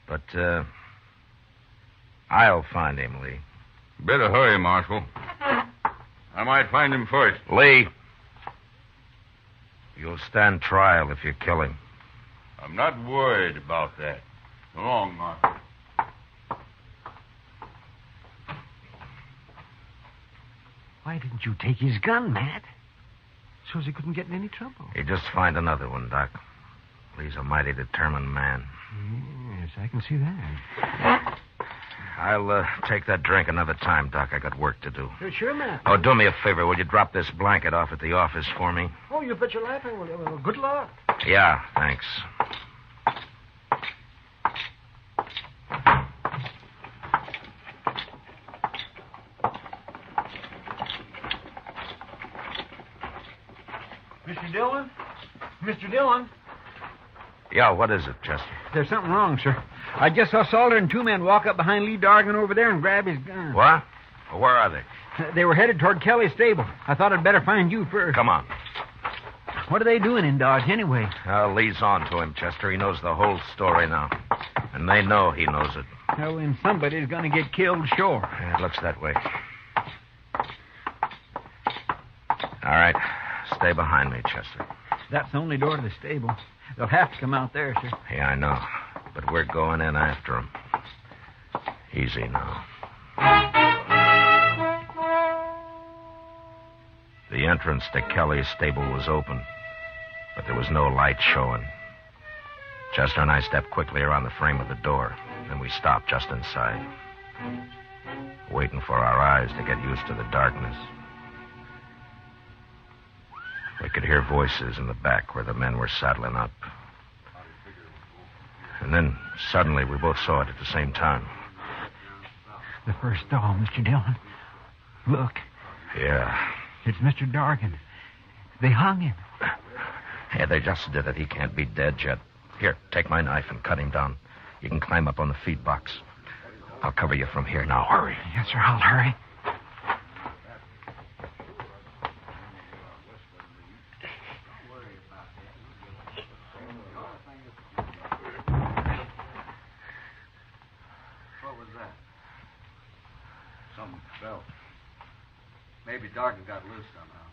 S2: But, I'll find him, Lee.
S21: Better hurry, Marshal. I might find him first.
S2: Lee, you'll stand trial if you kill him.
S21: I'm not worried about that. So long, Marshal.
S10: Why didn't you take his gun, Matt? So's he couldn't get in any trouble.
S2: You just find another one, Doc. Lee's a mighty determined man.
S10: Yes, I can see that.
S2: I'll take that drink another time, Doc. I got work to do.
S10: Sure, Matt.
S2: Oh, do me a favor. Will you drop this blanket off at the office for me?
S10: Oh, you bet your life I will. Well, good luck.
S2: Yeah, thanks.
S10: Mr. Dillon? Mr. Dillon?
S2: Yeah, what is it, Chester?
S10: There's something wrong, sir. I just saw Salter and two men walk up behind Lee Dargan over there and grab his gun.
S2: What? Well, where are they?
S10: They were headed toward Kelly's stable. I thought I'd better find you first.
S2: Come on.
S10: What are they doing in Dodge, anyway?
S2: Lee's on to him, Chester. He knows the whole story now. And they know he knows it.
S10: Well, then somebody's going to get killed, sure.
S2: Yeah, it looks that way. All right. Stay behind me, Chester.
S10: That's the only door to the stable. They'll have to come out there, sir.
S2: Yeah, I know. But we're going in after them. Easy now. The entrance to Kelly's stable was open, but there was no light showing. Chester and I stepped quickly around the frame of the door, and we stopped just inside, waiting for our eyes to get used to the darkness. We could hear voices in the back where the men were saddling up. And then, suddenly, we both saw it at the same time.
S10: The first stall, Mr. Dillon. Look.
S2: Yeah.
S10: It's Mr. Dargan. They hung him.
S2: Yeah, they just did it. He can't be dead yet. Here, take my knife and cut him down. You can climb up on the feed box. I'll cover you from here. Now, hurry.
S10: Yes, sir, I'll hurry.
S5: Maybe Dargan got loose somehow.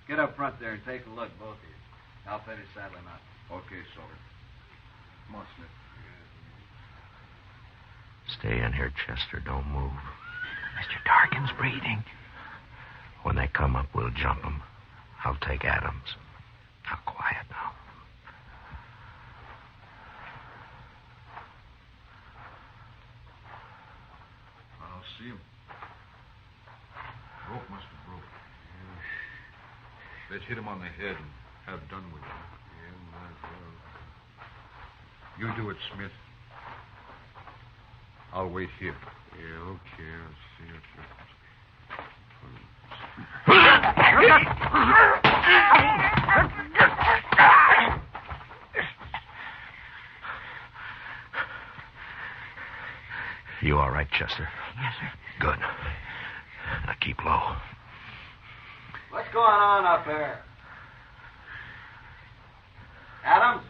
S5: Get up front there and take a look, both of you. I'll finish saddling up.
S21: Okay, Salter. Come on, Smith.
S2: Stay in here, Chester. Don't move.
S10: Mr. Dargan's breathing.
S2: When they come up, we'll jump them. I'll take Adams. Now, quiet now.
S21: I don't see him. Rope must have broke. Let's hit him on the head and have done with it. Yeah, might as well. You do it, Smith. I'll wait here. Yeah, okay. I'll see if
S2: You all right, Chester?
S10: Yes, sir.
S2: Good. Now keep low.
S5: What's going on up there? Adams?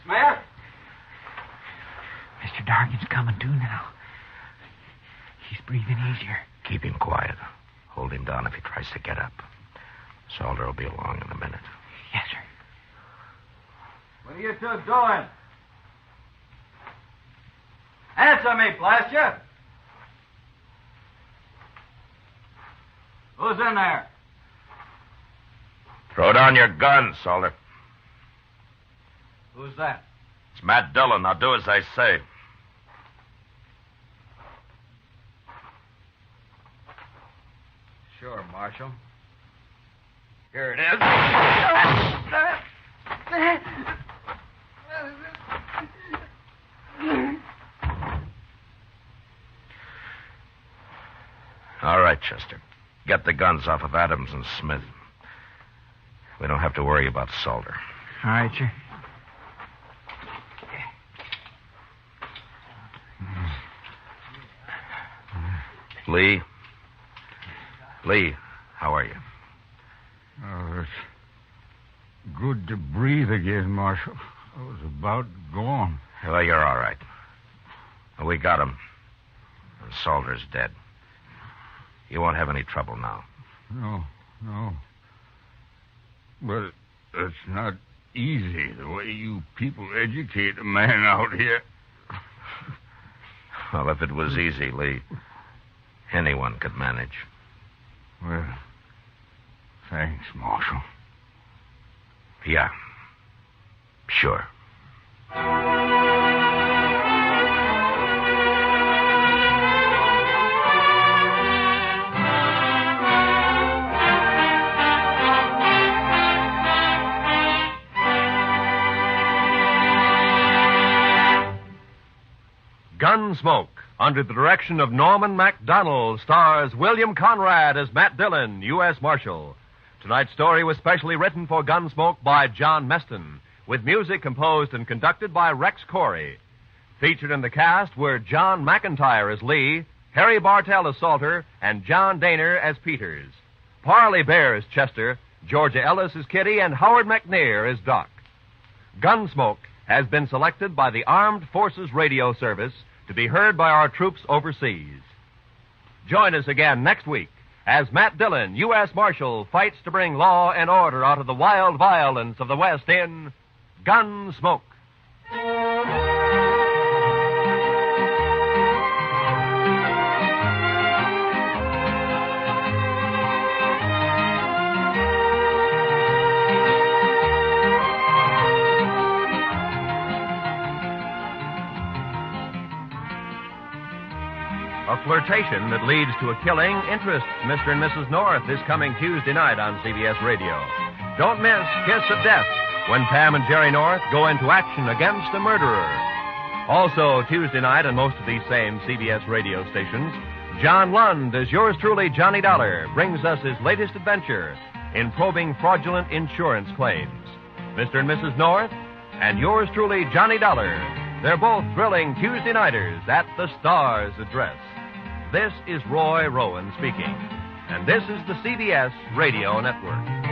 S5: Smith?
S10: Mr. Dargan's coming to now. He's breathing easier.
S2: Keep him quiet. Hold him down if he tries to get up. Salter will be along in a minute.
S10: Yes, sir.
S5: What are you two doing? Answer me, blast you! Who's in there?
S2: Throw down your gun, Salter.
S5: Who's that?
S2: It's Matt Dillon. Now do as I say.
S5: Sure, Marshal. Here it is.
S2: All right, Chester. Get the guns off of Adams and Smith. We don't have to worry about Salter.
S19: All right, sir.
S2: Lee? Lee, how are you?
S8: Oh, it's good to breathe again, Marshal. I was about to go on.
S2: Well, you're all right. We got him. And Salter's dead. You won't have any trouble now.
S8: No. But it's not easy the way you people educate a man out here.
S2: Well, if it was easy, Lee, anyone could manage.
S8: Well, thanks, Marshal.
S2: Yeah. Sure.
S11: Gunsmoke, under the direction of Norman MacDonald, stars William Conrad as Matt Dillon, U.S. Marshal. Tonight's story was specially written for Gunsmoke by John Meston, with music composed and conducted by Rex Corey. Featured in the cast were John McIntyre as Lee, Harry Bartell as Salter, and John Daner as Peters. Parley Bear as Chester, Georgia Ellis as Kitty, and Howard McNair as Doc. Gunsmoke has been selected by the Armed Forces Radio Service to be heard by our troops overseas. Join us again next week as Matt Dillon, U.S. Marshal, fights to bring law and order out of the wild violence of the West in Gunsmoke. A flirtation that leads to a killing interests Mr. and Mrs. North this coming Tuesday night on CBS Radio. Don't miss Kiss of Death when Pam and Jerry North go into action against a murderer. Also, Tuesday night on most of these same CBS radio stations, John Lund, as yours truly, Johnny Dollar, brings us his latest adventure in probing fraudulent insurance claims. Mr. and Mrs. North and yours truly, Johnny Dollar. They're both thrilling Tuesday nighters at the Star's address. This is Roy Rowan speaking, and this is the CBS Radio Network.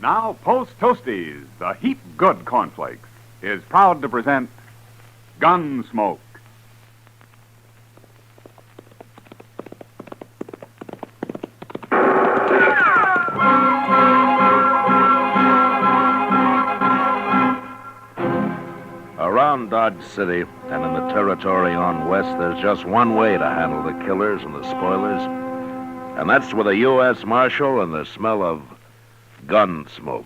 S6: Now, Post Toasties, the heap good cornflakes, is proud to present Gunsmoke.
S2: Around Dodge City and in the territory on west, there's just one way to handle the killers and the spoilers, and that's with a U.S. Marshal and the smell of gun smoke.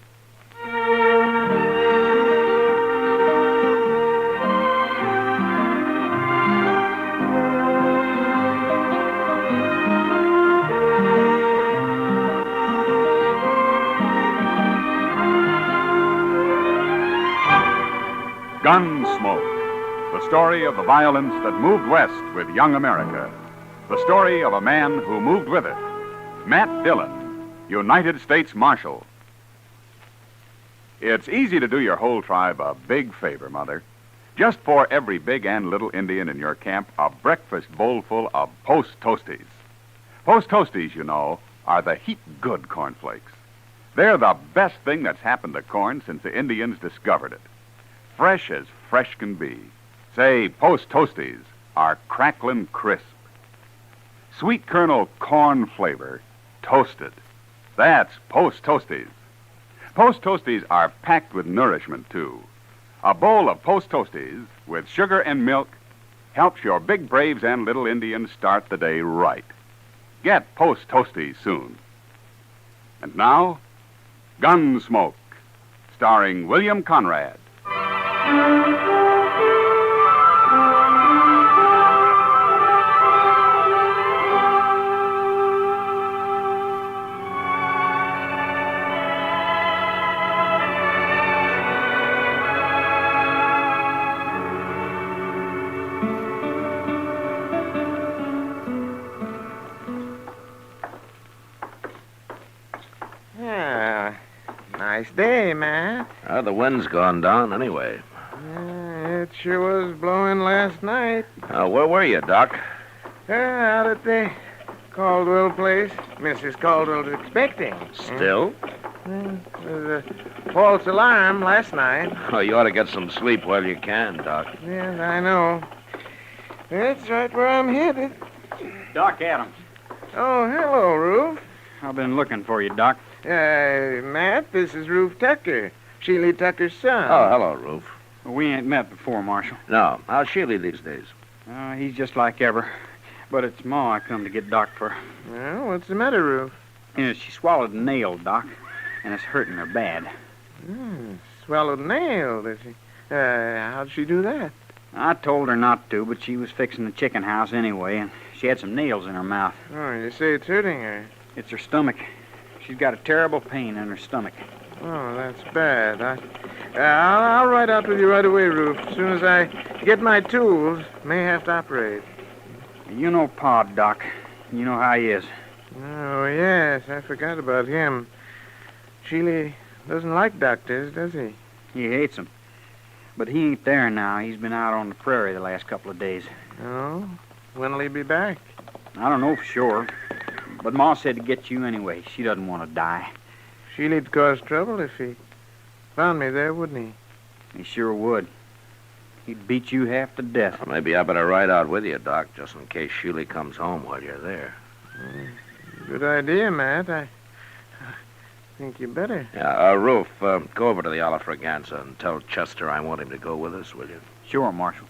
S6: Gunsmoke, the story of the violence that moved west with young America. The story of a man who moved with it. Matt Dillon, United States Marshal. It's easy to do your whole tribe a big favor, Mother. Just pour every big and little Indian in your camp a breakfast bowl full of Post Toasties. Post Toasties, you know, are the heap good cornflakes. They're the best thing that's happened to corn since the Indians discovered it. Fresh as fresh can be. Say, Post Toasties are crackling crisp. Sweet kernel corn flavor, toasted. That's Post Toasties. Post Toasties are packed with nourishment, too. A bowl of Post Toasties with sugar and milk helps your big braves and little Indians start the day right. Get Post Toasties soon. And now, Gunsmoke, starring William Conrad.
S13: Nice day, Matt.
S2: The wind's gone down anyway.
S13: It sure was blowing last night.
S2: Where were you, Doc?
S13: Out at the Caldwell place. Mrs. Caldwell's expecting.
S2: Still?
S13: There was a false alarm last night.
S2: Oh, you ought to get some sleep while you can, Doc.
S13: Yes, I know. That's right where I'm headed.
S16: Doc Adams.
S13: Oh, hello, Roof.
S16: I've been looking for you, Doc.
S13: Matt, this is Roof Tucker, Sheely Tucker's son.
S2: Oh, hello, Roof.
S16: We ain't met before, Marshal.
S2: No. How's Sheely these days?
S16: He's just like ever. But it's Ma I come to get Doc for.
S13: Well, what's the matter, Roof?
S16: She swallowed a nail, Doc, and it's hurting her bad.
S13: Swallowed a nail, did she? How'd she do that?
S16: I told her not to, but she was fixing the chicken house anyway, and she had some nails in her mouth.
S13: Oh, you say it's hurting her?
S16: It's her stomach. She's got a terrible pain in her stomach.
S13: Oh, that's bad. I'll ride out with you right away, Roof. As soon as I get my tools, may have to operate.
S16: You know Pa, Doc. You know how he is.
S13: Oh, yes, I forgot about him. Sheely doesn't like doctors, does he?
S16: He hates them. But he ain't there now. He's been out on the prairie the last couple of days.
S13: Oh? When'll he be back?
S16: I don't know for sure. But Ma said to get you anyway. She doesn't want to die.
S13: Sheely'd cause trouble if he found me there, wouldn't he?
S16: He sure would. He'd beat you half to death.
S2: Well, maybe I better ride out with you, Doc, just in case Sheely comes home while you're there.
S13: Good idea, Matt. I think you better.
S2: Yeah, Roof, go over to the Olafraganza and tell Chester I want him to go with us, will you?
S16: Sure, Marshal.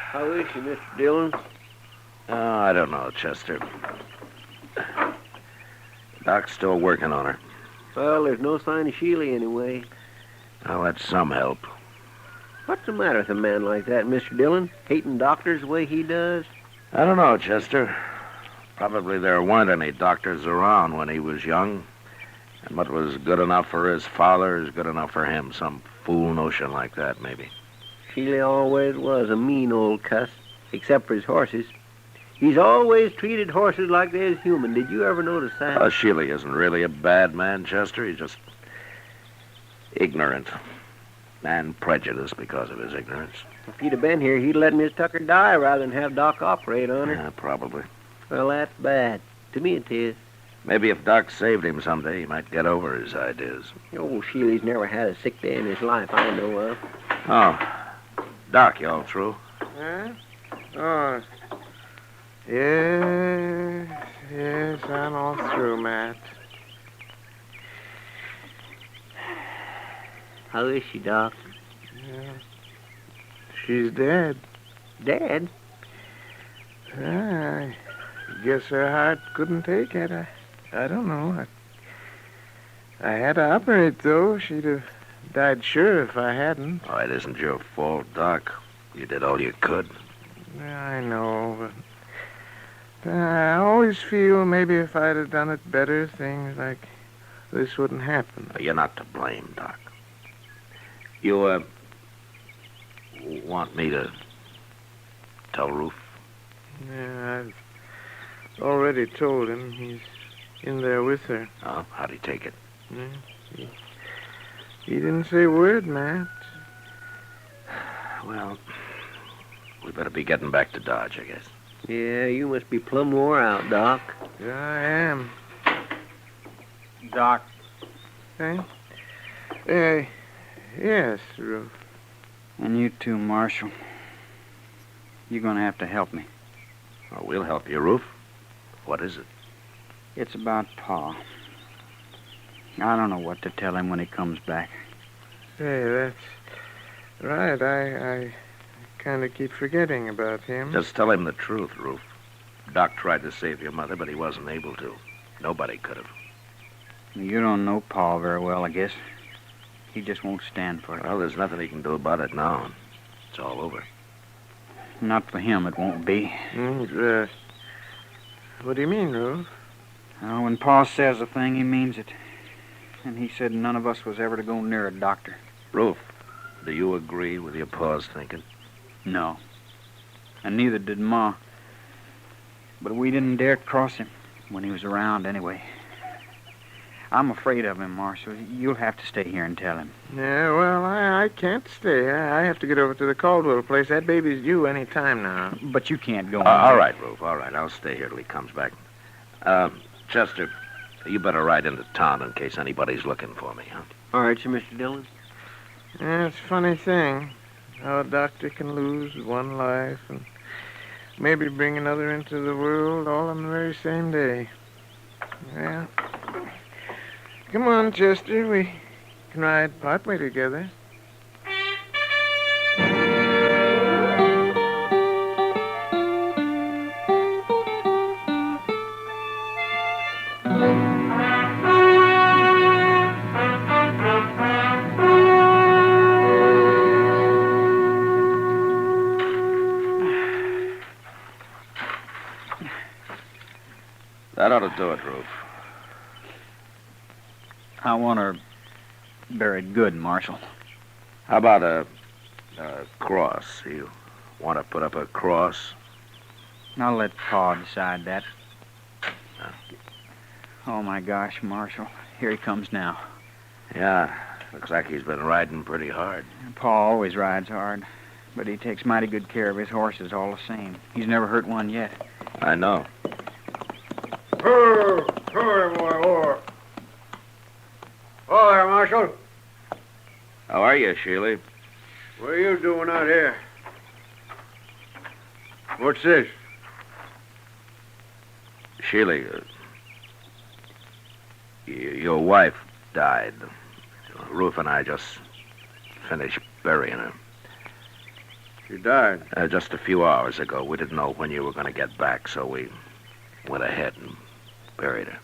S20: How is she, Mr. Dillon?
S2: I don't know, Chester. Doc's still working on her.
S20: Well, there's no sign of Sheely anyway.
S2: Well, that's some help.
S20: What's the matter with a man like that, Mr. Dillon? Hating doctors the way he does?
S2: I don't know, Chester. Probably there weren't any doctors around when he was young. And what was good enough for his father is good enough for him. Some fool notion like that, maybe.
S20: Sheely always was a mean old cuss, except for his horses. He's always treated horses like they're human. Did you ever notice that?
S2: Sheely isn't really a bad man, Chester. He's just ignorant and prejudiced because of his ignorance.
S20: If he'd have been here, he'd let Miss Tucker die rather than have Doc operate on her.
S2: Yeah, probably.
S20: Well, that's bad. To me it is.
S2: Maybe if Doc saved him someday, he might get over his ideas.
S20: Old Sheely's never had a sick day in his life I know of.
S2: Oh, Doc, you all through?
S13: Huh? Oh. Yes, I'm all through, Matt.
S20: How is she, Doc?
S13: Yeah. She's dead.
S20: Dead?
S13: I guess her heart couldn't take it. I don't know. I had to operate, though. She'd have died sure if I hadn't.
S2: Oh, it isn't your fault, Doc. You did all you could.
S13: Yeah, I know, but I always feel maybe if I'd have done it better, things like this wouldn't happen.
S2: You're not to blame, Doc. You, want me to tell Roof?
S13: Yeah, I've already told him. He's in there with her.
S2: Oh, how'd he take it?
S13: Yeah, he didn't say a word, Matt.
S2: Well, we better be getting back to Dodge, I guess.
S7: Yeah, you must be plumb wore out, Doc.
S13: Yeah, I am.
S16: Doc.
S13: Hey? Yes, Roof.
S16: And you too, Marshal. You're going to have to help me.
S2: Well, we'll help you, Roof. What is it?
S16: It's about Pa. I don't know what to tell him when he comes back.
S13: Hey, that's right. I kind of keep forgetting about him.
S2: Just tell him the truth, Roof. Doc tried to save your mother, but he wasn't able to. Nobody could have.
S16: You don't know Pa very well, I guess. He just won't stand for it.
S2: Well, there's nothing he can do about it now. It's all over.
S16: Not for him, it won't be.
S13: What do you mean, Roof?
S16: When Pa says a thing, he means it. And he said none of us was ever to go near a doctor.
S2: Roof, do you agree with your Pa's thinking?
S16: No. And neither did Ma. But we didn't dare cross him when he was around anyway. I'm afraid of him, Marshal. You'll have to stay here and tell him.
S13: Yeah, well, I can't stay. I have to get over to the Caldwell place. That baby's due any time now.
S16: But you can't go.
S2: All right, Roof, all right. I'll stay here till he comes back. Chester, you better ride into town in case anybody's looking for me, huh?
S7: All right, sir, Mr. Dillon.
S13: Yeah, it's a funny thing how a doctor can lose one life and maybe bring another into the world all on the very same day. Yeah. Come on, Chester. We can ride partway together.
S2: That ought to do it, Roof.
S16: I want her buried good, Marshal.
S2: How about a cross? You want to put up a cross?
S16: I'll let Pa decide that. Oh, my gosh, Marshal. Here he comes now.
S2: Yeah, looks like he's been riding pretty hard.
S16: Pa always rides hard, but he takes mighty good care of his horses all the same. He's never hurt one yet.
S2: I know.
S1: Oh, there, Marshal.
S2: How are you, Sheely?
S1: What are you doing out here? What's this?
S2: Sheely, your wife died. Ruth and I just finished burying her.
S1: She died?
S2: Just a few hours ago. We didn't know when you were going to get back, so we went ahead and buried her.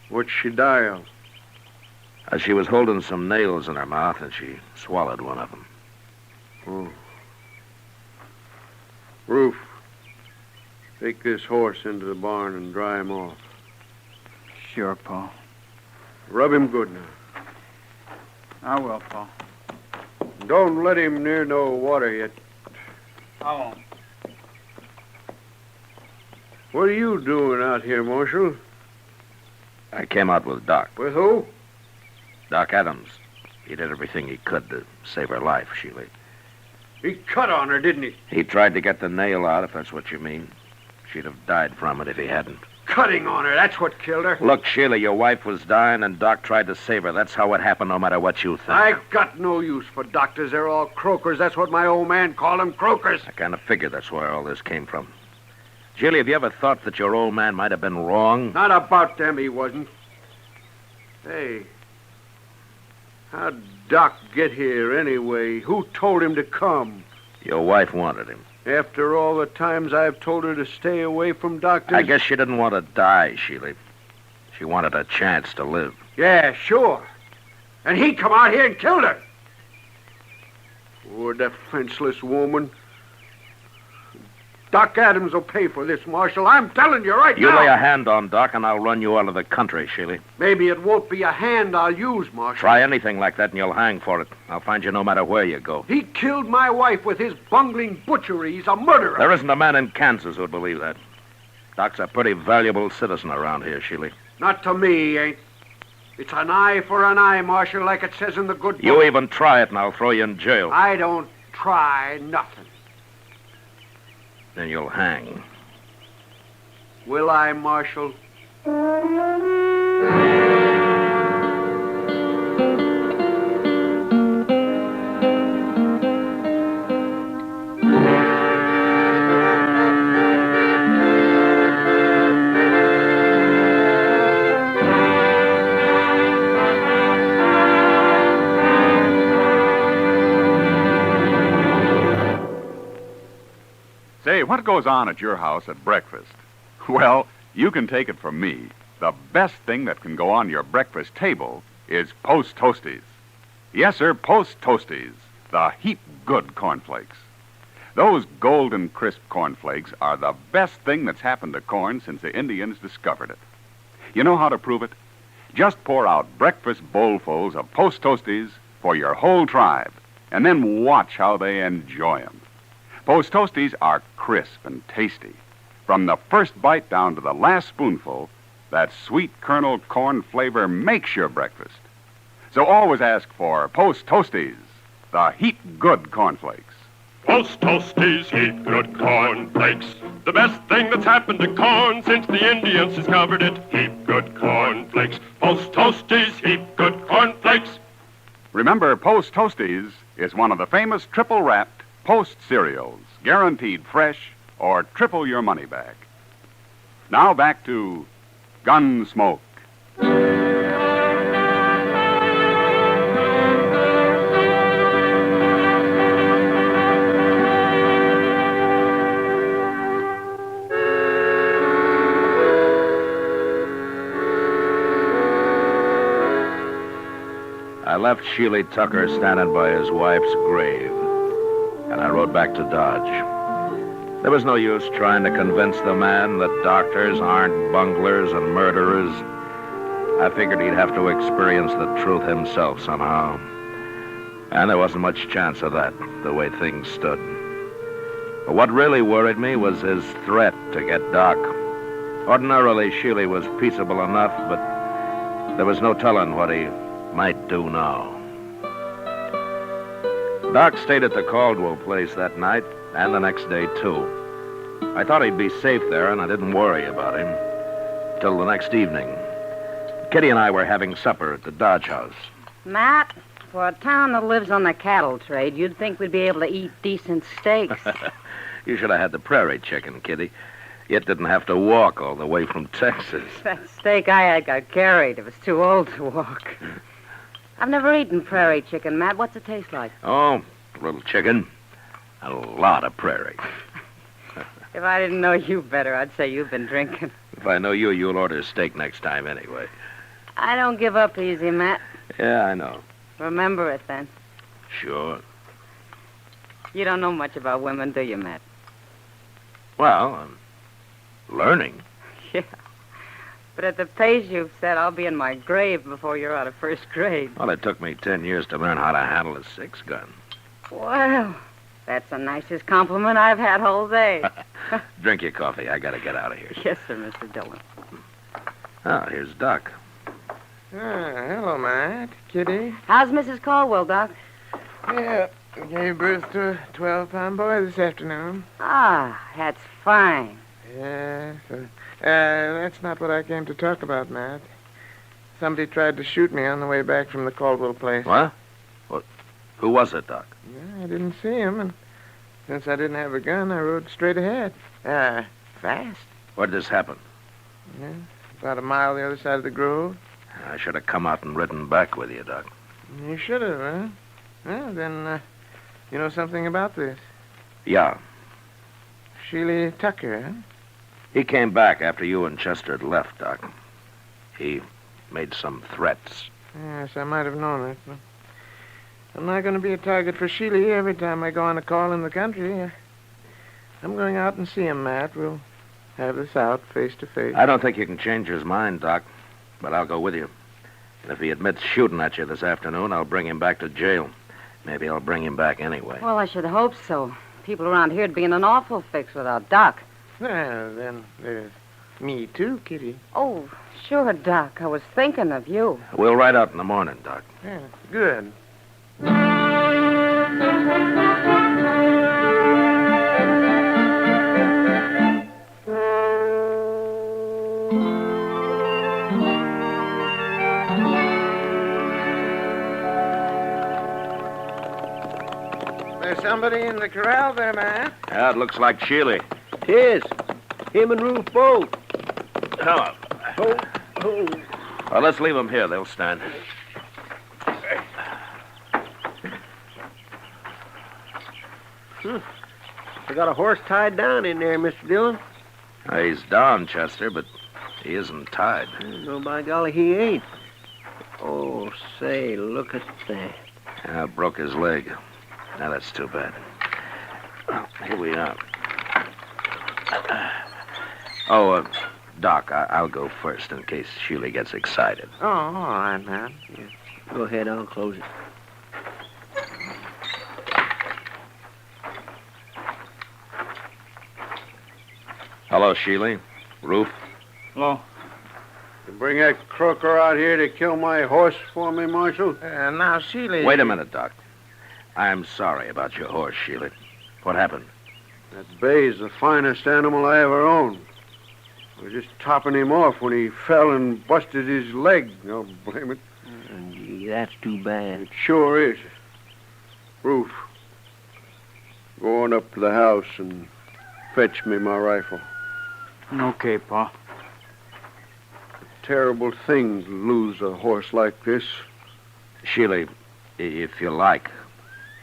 S1: What'd she die of?
S2: She was holding some nails in her mouth, and she swallowed one of them.
S1: Oh. Roof, take this horse into the barn and dry him off.
S16: Sure, Pa.
S1: Rub him good now.
S16: I will, Pa.
S1: Don't let him near no water yet.
S16: I won't.
S1: What are you doing out here, Marshal?
S2: I came out with Doc.
S1: With who?
S2: Doc Adams. He did everything he could to save her life, Sheely.
S1: He cut on her, didn't he?
S2: He tried to get the nail out, if that's what you mean. She'd have died from it if he hadn't.
S1: Cutting on her, that's what killed her.
S2: Look, Sheila, your wife was dying, and Doc tried to save her. That's how it happened, no matter what you think.
S1: I got no use for doctors. They're all croakers. That's what my old man called them, croakers.
S2: I kind of figured that's where all this came from. Sheila, have you ever thought that your old man might have been wrong?
S1: Not about them, he wasn't. Hey, how'd Doc get here anyway? Who told him to come?
S2: Your wife wanted him.
S1: After all the times I've told her to stay away from doctors?
S2: I guess she didn't want to die, Sheila. She wanted a chance to live.
S1: Yeah, sure. And he come out here and killed her. Poor defenseless woman. Doc Adams will pay for this, Marshal. I'm telling you right
S2: You
S1: now.
S2: lay a hand on Doc, and I'll run you out of the country, Sheely.
S1: Maybe it won't be a hand I'll use, Marshal.
S2: Try anything like that, and you'll hang for it. I'll find you no matter where you go.
S1: He killed my wife with his bungling butchery. He's a murderer.
S2: There isn't a man in Kansas who'd believe that. Doc's a pretty valuable citizen around here, Sheely.
S1: Not to me, ain't. It's an eye for an eye, Marshal, like it says in the good book.
S2: You even try it, and I'll throw you in jail.
S1: I don't try nothing.
S2: Then you'll hang.
S1: Will I, Marshal?
S15: Say, what goes on at your house at breakfast? Well, you can take it from me. The best thing that can go on your breakfast table is Post Toasties. Yes, sir, Post Toasties, the heap good cornflakes. Those golden crisp cornflakes are the best thing that's happened to corn since the Indians discovered it. You know how to prove it? Just pour out breakfast bowlfuls of Post Toasties for your whole tribe, and then watch how they enjoy 'em. Post Toasties are crisp and tasty. From the first bite down to the last spoonful, that sweet kernel corn flavor makes your breakfast. So always ask for Post Toasties, the heap good cornflakes.
S17: Post Toasties, heap good cornflakes. The best thing that's happened to corn since the Indians discovered it. Heap good cornflakes. Post Toasties, heap good cornflakes.
S15: Remember, Post Toasties is one of the famous triple-wrapped Post cereals, guaranteed fresh or triple your money back. Now back to Gunsmoke.
S2: I left Sheely Tucker standing by his wife's grave, and I rode back to Dodge. There was no use trying to convince the man that doctors aren't bunglers and murderers. I figured he'd have to experience the truth himself somehow. And there wasn't much chance of that, the way things stood. But what really worried me was his threat to get Doc. Ordinarily, Sheely was peaceable enough, but there was no telling what he might do now. Doc stayed at the Caldwell place that night and the next day, too. I thought he'd be safe there, and I didn't worry about him till the next evening. Kitty and I were having supper at the Dodge house.
S3: Matt, for a town that lives on the cattle trade, you'd think we'd be able to eat decent steaks.
S2: You should have had the prairie chicken, Kitty. Yet didn't have to walk all the way from Texas.
S3: That steak I had got carried. It was too old to walk. I've never eaten prairie chicken, Matt. What's it taste like?
S2: Oh, a little chicken and a lot of prairie.
S3: If I didn't know you better, I'd say you've been drinking.
S2: If I know you, you'll order steak next time anyway.
S3: I don't give up easy, Matt.
S2: Yeah, I know.
S3: Remember it, then.
S2: Sure.
S3: You don't know much about women, do you, Matt?
S2: Well, I'm learning.
S3: Yeah. But at the pace you've set, I'll be in my grave before you're out of first grade.
S2: Well, it took me 10 years to learn how to handle a six-gun.
S3: Well, that's the nicest compliment I've had all day.
S2: Drink your coffee. I gotta get out of here.
S3: Yes, sir, Mr. Dillon.
S2: Oh, here's Doc.
S13: Hello, Matt. Kitty.
S3: How's Mrs. Caldwell, Doc?
S13: Yeah, gave birth to a 12-pound boy this afternoon.
S3: Ah, that's fine.
S13: Yes. That's not what I came to talk about, Matt. Somebody tried to shoot me on the way back from the Caldwell place.
S2: What? Who was it, Doc?
S13: Yeah, I didn't see him, and since I didn't have a gun, I rode straight ahead. Fast.
S2: Where did this happen?
S13: Yeah, about a mile the other side of the grove.
S2: I should have come out and ridden back with you, Doc.
S13: You should have, huh? Well, then, you know something about this?
S2: Yeah.
S13: Sheely Tucker, huh?
S2: He came back after you and Chester had left, Doc. He made some threats.
S13: Yes, I might have known it. But I'm not going to be a target for Sheely every time I go on a call in the country. I'm going out and see him, Matt. We'll have this out face to face.
S2: I don't think you can change his mind, Doc, but I'll go with you. And if he admits shooting at you this afternoon, I'll bring him back to jail. Maybe I'll bring him back anyway.
S3: Well, I should hope so. People around here'd be in an awful fix without Doc.
S13: Well, then there's me too, Kitty.
S3: Oh, sure, Doc. I was thinking of you.
S2: We'll ride out in the morning, Doc.
S13: Yeah, good. There's somebody in the corral there, man.
S2: Yeah, it looks like Sheely.
S20: Yes. Him and Ruth both.
S2: Hello. Well, let's leave them here. They'll stand.
S20: They got a horse tied down in there, Mr. Dillon.
S2: He's down, Chester, but he isn't tied.
S20: No, by golly, he ain't. Oh, say, look at that.
S2: Yeah, broke his leg. Now, that's too bad. Well, here we are. Doc, I'll go first in case Sheely gets excited.
S13: Oh, all right, man.
S20: Yeah. Go ahead, I'll close it.
S2: Hello, Sheely. Ruth.
S16: Hello.
S1: You bring that croaker out here to kill my horse for me, Marshal?
S13: Now, Sheely...
S2: Wait a minute, Doc. I'm sorry about your horse, Sheely. What happened?
S1: That bay's the finest animal I ever owned. I was just topping him off when he fell and busted his leg. No, blame it.
S20: Gee, that's too bad.
S1: It sure is. Ruth, go on up to the house and fetch me my rifle.
S16: Okay, Pa.
S1: Terrible thing to lose a horse like this.
S2: Sheely, if you like,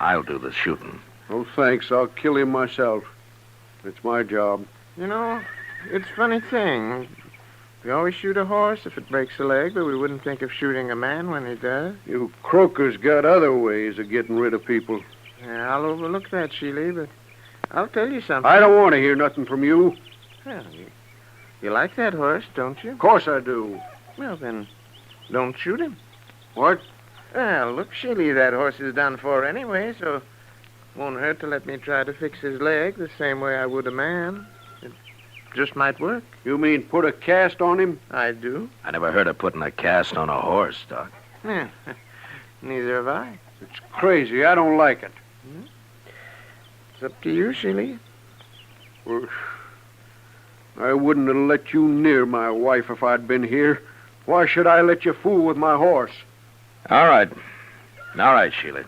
S2: I'll do the shooting.
S1: Oh, thanks. I'll kill him myself. It's my job.
S13: You know, it's a funny thing. We always shoot a horse if it breaks a leg, but we wouldn't think of shooting a man when he does.
S1: You croakers got other ways of getting rid of people.
S13: Yeah, I'll overlook that, Sheely, but I'll tell you something.
S1: I don't want to hear nothing from you.
S13: Well, you like that horse, don't you?
S1: Of course I do.
S13: Well, then, don't shoot him.
S1: What?
S13: Well, look, Sheely, that horse is done for anyway, so it won't hurt to let me try to fix his leg the same way I would a man. It just might work.
S1: You mean put a cast on him?
S13: I do.
S2: I never heard of putting a cast on a horse, Doc.
S13: Yeah, neither have I.
S1: It's crazy. I don't like it.
S13: It's up to you, Sheely.
S1: Well, I wouldn't have let you near my wife if I'd been here. Why should I let you fool with my horse?
S2: All right, Sheely.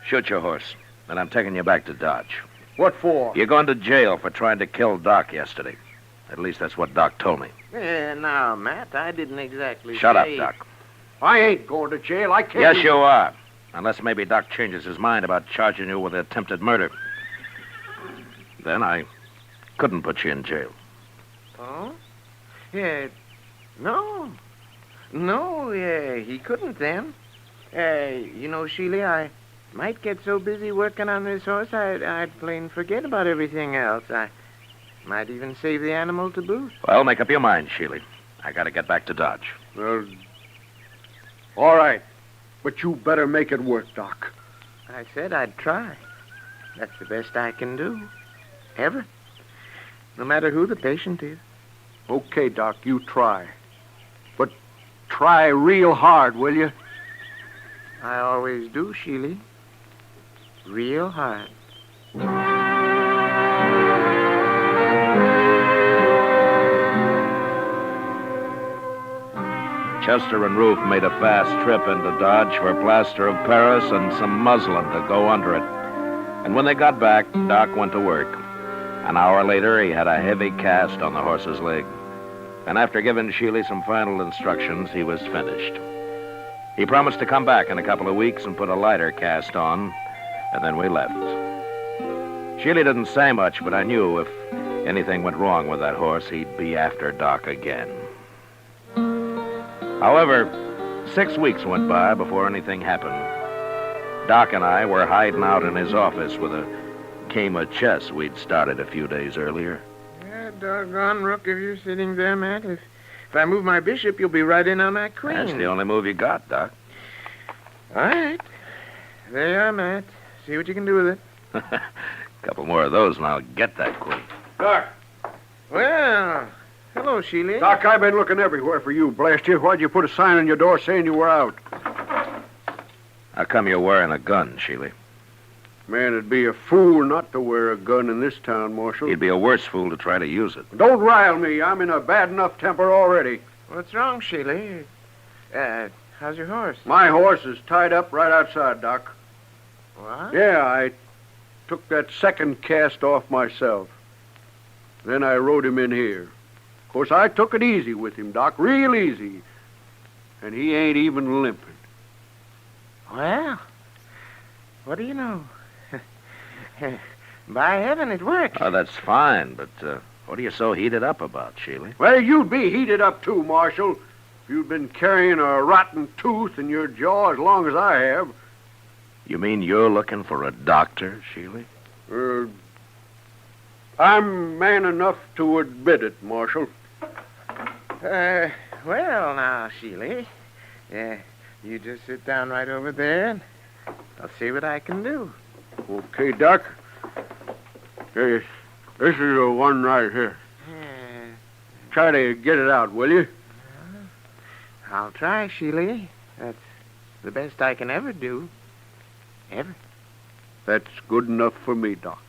S2: Shoot your horse, and I'm taking you back to Dodge.
S1: What for?
S2: You're going to jail for trying to kill Doc yesterday. At least that's what Doc told me.
S13: Now, Matt, I didn't exactly
S2: Shut up,
S13: say...
S2: Doc.
S1: I ain't going to jail. I can't...
S2: Yes, you are. Unless maybe Doc changes his mind about charging you with attempted murder. Then I couldn't put you in jail.
S13: Oh? Yeah, no. No, he couldn't then. You know, Sheely, I might get so busy working on this horse, I'd plain forget about everything else. I might even save the animal to boot.
S2: Well, make up your mind, Sheely. I gotta get back to Dodge.
S1: Well, all right. But you better make it work, Doc.
S13: I said I'd try. That's the best I can do. Ever. No matter who the patient is.
S1: Okay, Doc, you try. But try real hard, will you?
S13: I always do, Sheely. Real hard.
S2: Chester and Ruth made a fast trip into Dodge for a plaster of Paris and some muslin to go under it. And when they got back, Doc went to work. An hour later, he had a heavy cast on the horse's leg. And after giving Sheely some final instructions, he was finished. He promised to come back in a couple of weeks and put a lighter cast on, and then we left. Sheely didn't say much, but I knew if anything went wrong with that horse, he'd be after Doc again. However, 6 weeks went by before anything happened. Doc and I were hiding out in his office with a game of chess we'd started a few days earlier.
S13: Yeah, doggone rook, if you're sitting there, Matt. If I move my bishop, you'll be right in on that queen.
S2: That's the only move you got, Doc.
S13: All right. There you are, Matt. See what you can do with it.
S2: A couple more of those and I'll get that queen.
S1: Doc.
S13: Well, hello, Sheely.
S1: Doc, I've been looking everywhere for you, blast you. Why'd you put a sign on your door saying you were out?
S2: How come you're wearing a gun, Sheely?
S1: Man, it'd be a fool not to wear a gun in this town, Marshal.
S2: You'd be a worse fool to try to use it.
S1: Don't rile me. I'm in a bad enough temper already.
S13: What's wrong, Sheely? How's your horse?
S1: My horse is tied up right outside, Doc.
S13: What?
S1: Yeah, I took that second cast off myself. Then I rode him in here. Of course, I took it easy with him, Doc, real easy. And he ain't even limping.
S13: Well, what do you know? By heaven, it worked.
S2: Oh, that's fine, but what are you so heated up about, Sheely?
S1: Well, you'd be heated up too, Marshal. If you'd been carrying a rotten tooth in your jaw as long as I have.
S2: You mean you're looking for a doctor, Sheely?
S1: I'm man enough to admit it, Marshal.
S13: Well, now, Sheely. You just sit down right over there, and I'll see what I can do.
S1: Okay, Doc. Hey, this is the one right here. Try to get it out, will you?
S13: I'll try, Sheely. That's the best I can ever do. Ever.
S1: That's good enough for me, Doc.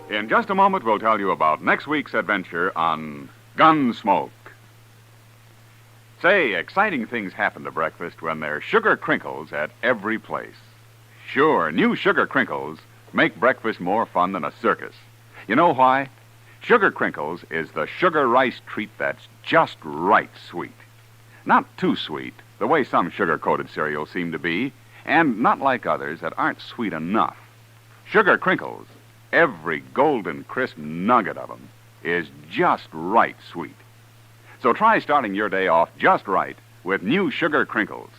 S15: In just a moment, we'll tell you about next week's adventure on Gunsmoke. Say, exciting things happen to breakfast when there's sugar crinkles at every place. Sure, new sugar crinkles make breakfast more fun than a circus. You know why? Sugar crinkles is the sugar rice treat that's just right sweet. Not too sweet, the way some sugar-coated cereals seem to be, and not like others that aren't sweet enough. Sugar crinkles, every golden crisp nugget of them, is just right sweet. So try starting your day off just right with new sugar crinkles.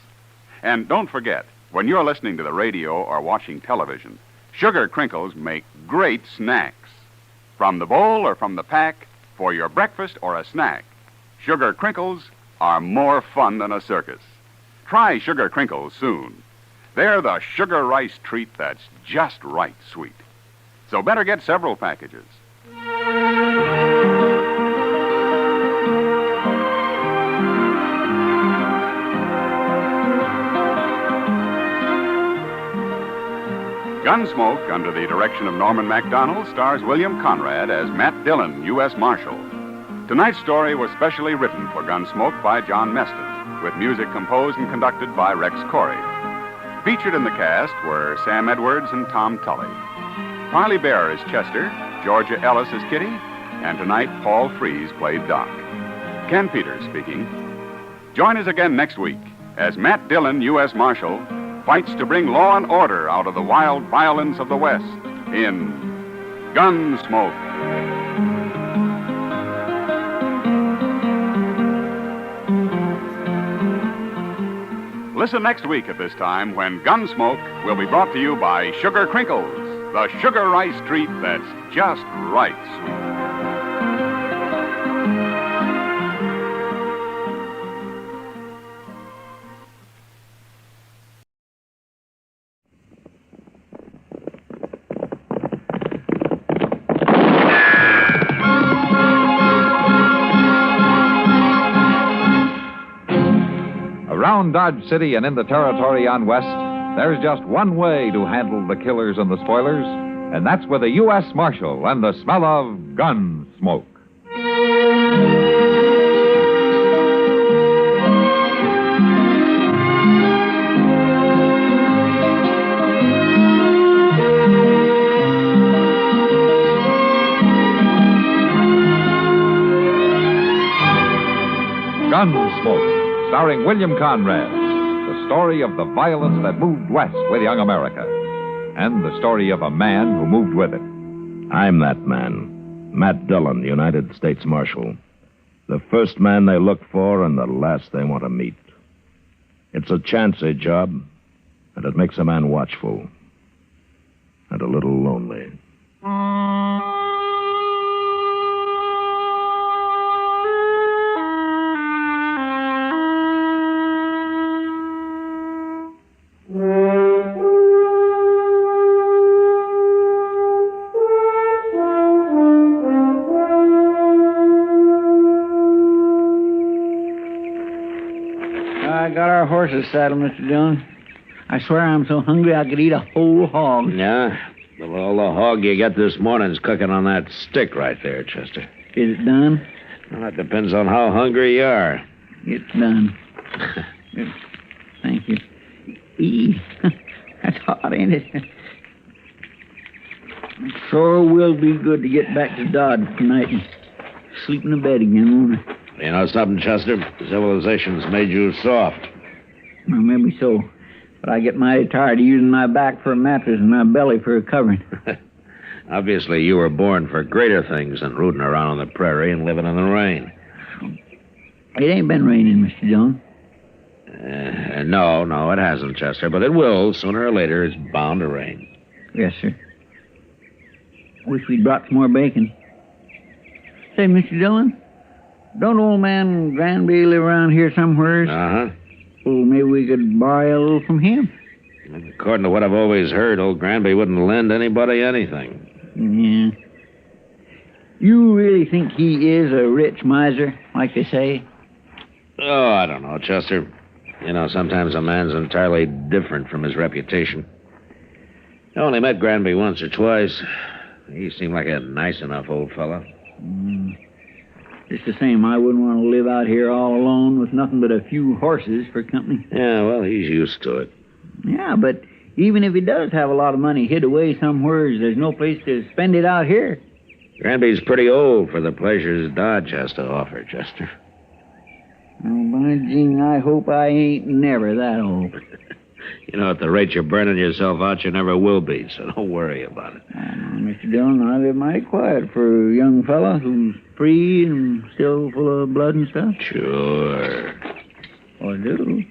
S15: And don't forget, when you're listening to the radio or watching television, sugar crinkles make great snacks. From the bowl or from the pack, for your breakfast or a snack, sugar crinkles are more fun than a circus. Try sugar crinkles soon. They're the sugar rice treat that's just right sweet. So better get several packages. Gunsmoke, under the direction of Norman MacDonald, stars William Conrad as Matt Dillon, U.S. Marshal. Tonight's story was specially written for Gunsmoke by John Meston, with music composed and conducted by Rex Corey. Featured in the cast were Sam Edwards and Tom Tully. Parley Bear is Chester, Georgia Ellis is Kitty, and tonight Paul Frees played Doc. Ken Peters speaking. Join us again next week as Matt Dillon, U.S. Marshal, fights to bring law and order out of the wild violence of the West in Gunsmoke. Listen next week at this time when Gunsmoke will be brought to you by Sugar Crinkles, the sugar rice treat that's just right sweet.
S6: Around Dodge City and in the territory on West, there's just one way to handle the killers and the spoilers, and that's with a U.S. Marshal and the smell of gun smoke. starring William Conrad. The story of the violence that moved west with young America. And the story of a man who moved with it.
S2: I'm that man, Matt Dillon, United States Marshal. The first man they look for and the last they want to meet. It's a chancy job, and it makes a man watchful and a little lonely.
S19: I got our horses saddled, Mr. Dillon. I swear I'm so hungry I could eat a whole hog.
S2: Yeah? Well, the hog you got this morning's cooking on that stick right there, Chester.
S19: Is it done?
S2: Well, that depends on how hungry you are.
S19: It's done. Thank you. That's hot, ain't it? It sure will be good to get back to Dodge tonight and sleep in the bed again, won't it?
S2: You know something, Chester? Civilization's made you soft.
S19: Well, maybe so. But I get mighty tired of using my back for a mattress and my belly for a covering.
S2: Obviously, you were born for greater things than rooting around on the prairie and living in the rain.
S19: It ain't been raining, Mr. Dillon.
S2: No, it hasn't, Chester. But it will. Sooner or later, it's bound to rain.
S19: Yes, sir. Wish we'd brought some more bacon. Say, Mr. Dillon, don't old man Granby live around here somewhere?
S2: Uh-huh.
S19: Well, maybe we could borrow a little from him.
S2: According to what I've always heard, old Granby wouldn't lend anybody anything.
S19: Yeah. You really think he is a rich miser, like they say?
S2: Oh, I don't know, Chester. You know, sometimes a man's entirely different from his reputation. I only met Granby once or twice. He seemed like a nice enough old fellow.
S19: Just the same, I wouldn't want to live out here all alone with nothing but a few horses for company.
S2: Yeah, well, he's used to it.
S19: Yeah, but even if he does have a lot of money hid away somewhere, there's no place to spend it out here.
S2: Granby's pretty old for the pleasures Dodge has to offer, Chester.
S19: Oh, by Jing, I hope I ain't never that old.
S2: You know, at the rate you're burning yourself out, you never will be, so don't worry about it.
S19: Mr. Dillon, I live mighty quiet for a young fella who's free and still full of blood and stuff.
S2: Sure.
S19: Oh, I do.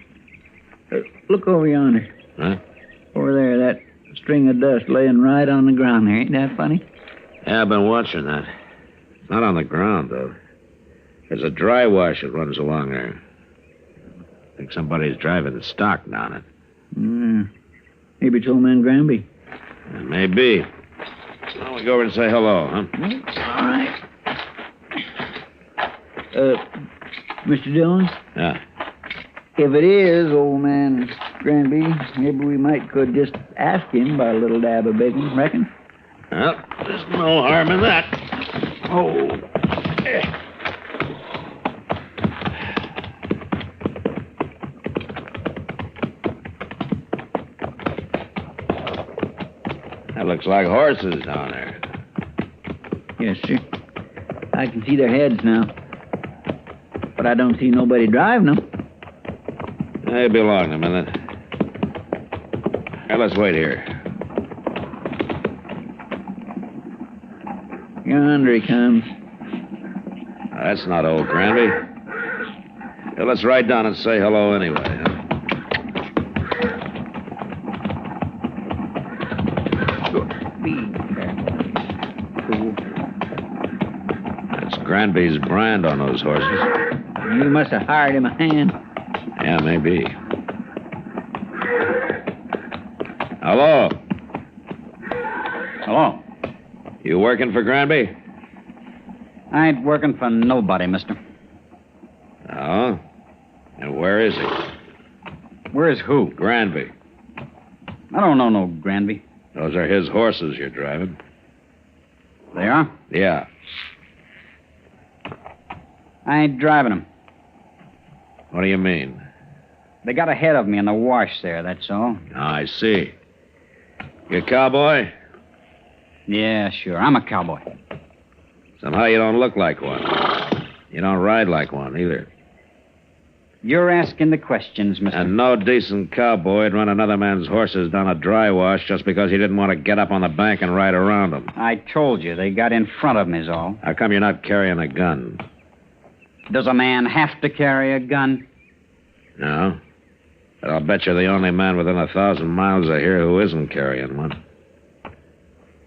S19: Look over yonder.
S2: Huh?
S19: Over there, that string of dust laying right on the ground there. Ain't that funny?
S2: Yeah, I've been watching that. It's not on the ground, though. There's a dry wash that runs along there. I think somebody's driving stock down it.
S19: Maybe it's old man Granby.
S2: Maybe. Why don't we go over and say hello, huh?
S19: All right. Mr. Dillon?
S2: Yeah.
S19: If it is old man Granby, maybe we could just ask him about a little dab of bacon, reckon?
S2: Well, there's no harm in that.
S19: Oh.
S2: That looks like horses down there.
S19: Yes, sir. I can see their heads now. But I don't see nobody driving them.
S2: They belong a minute. Now, let's wait here.
S19: Yonder he comes.
S2: That's not old Granby. Well, let's ride down and say hello anyway, huh? That's Granby's brand on those horses.
S19: You must have hired him a hand.
S2: Yeah, maybe. Hello.
S14: Hello.
S2: You working for Granby?
S14: I ain't working for nobody, mister.
S2: Oh? And where is he?
S14: Where's who?
S2: Granby.
S14: I don't know no Granby.
S2: Those are his horses you're driving.
S14: They are?
S2: Yeah.
S14: I ain't driving them.
S2: What do you mean?
S14: They got ahead of me in the wash there, that's all.
S2: I see. You a cowboy?
S14: Yeah, sure. I'm a cowboy.
S2: Somehow you don't look like one. You don't ride like one, either.
S14: You're asking the questions, Mr.
S2: And no decent cowboy would run another man's horses down a dry wash just because he didn't want to get up on the bank and ride around them.
S14: I told you, they got in front of him is all.
S2: How come you're not carrying a gun?
S14: Does a man have to carry a gun?
S2: No. But I'll bet you're the only man within 1,000 miles of here who isn't carrying one.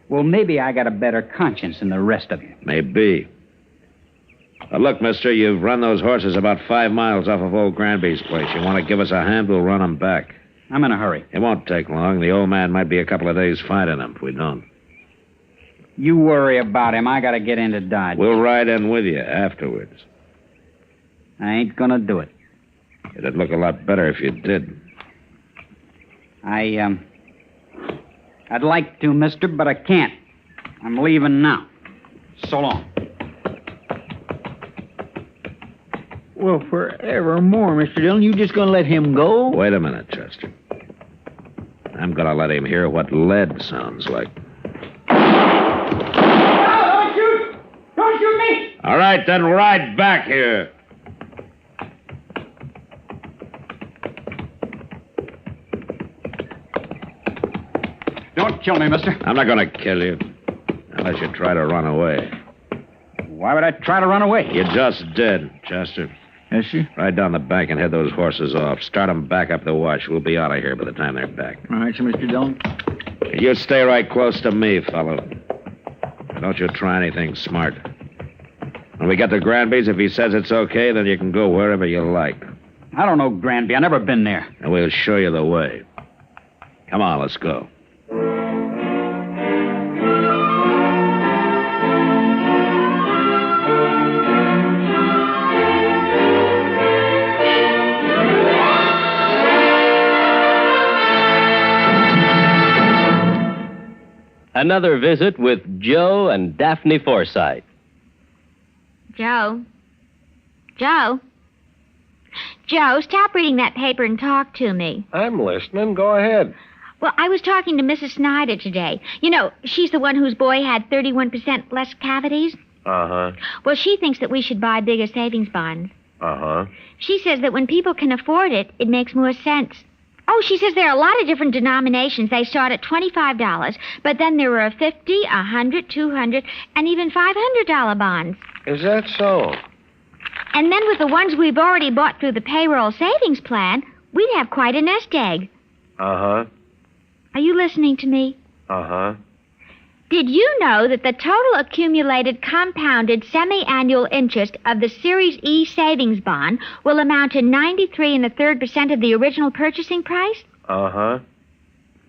S14: Well, maybe I got a better conscience than the rest of you.
S2: Maybe. But look, mister, you've run those horses about 5 miles off of old Granby's place. You want to give us a hand, we'll run them back.
S14: I'm in a hurry.
S2: It won't take long. The old man might be a couple of days finding them if we don't.
S14: You worry about him. I got to get into Dodge.
S2: We'll ride in with you afterwards.
S14: I ain't gonna do it.
S2: It'd look a lot better if you did.
S14: I'd like to, mister, but I can't. I'm leaving now. So long.
S19: Well, forevermore, Mr. Dillon, you just gonna let him go?
S2: Wait a minute, Chester. I'm gonna let him hear what lead sounds like.
S24: Don't shoot! Don't shoot me!
S2: All right, then ride back here.
S14: Don't kill me, mister.
S2: I'm not gonna kill you. Unless you try to run away.
S14: Why would I try to run away?
S2: You just did, Chester.
S19: Yes, sir?
S2: Ride down the bank and head those horses off. Start them back up the wash. We'll be out of here by the time they're back.
S19: All right, sir, Mr. Dillon.
S2: You stay right close to me, fellow. Don't you try anything smart. When we get to Granby's, if he says it's okay, then you can go wherever you like.
S14: I don't know Granby. I've never been there.
S2: And we'll show you the way. Come on, let's go.
S7: Another visit with Joe and Daphne Forsythe.
S9: Joe? Joe? Joe, stop reading that paper and talk to me.
S10: I'm listening. Go ahead.
S9: Well, I was talking to Mrs. Snyder today. You know, she's the one whose boy had 31% less cavities.
S10: Uh-huh.
S9: Well, she thinks that we should buy bigger savings bonds.
S10: Uh-huh.
S9: She says that when people can afford it, it makes more sense. Oh, she says there are a lot of different denominations. They start at $25, but then there are $50, $100, $200, and even $500 bonds.
S10: Is that so?
S9: And then with the ones we've already bought through the payroll savings plan, we'd have quite a nest egg.
S10: Uh-huh.
S9: Are you listening to me?
S10: Uh-huh.
S9: Did you know that the total accumulated compounded semi-annual interest of the Series E savings bond will amount to 93 1/3% of the original purchasing price?
S10: Uh-huh.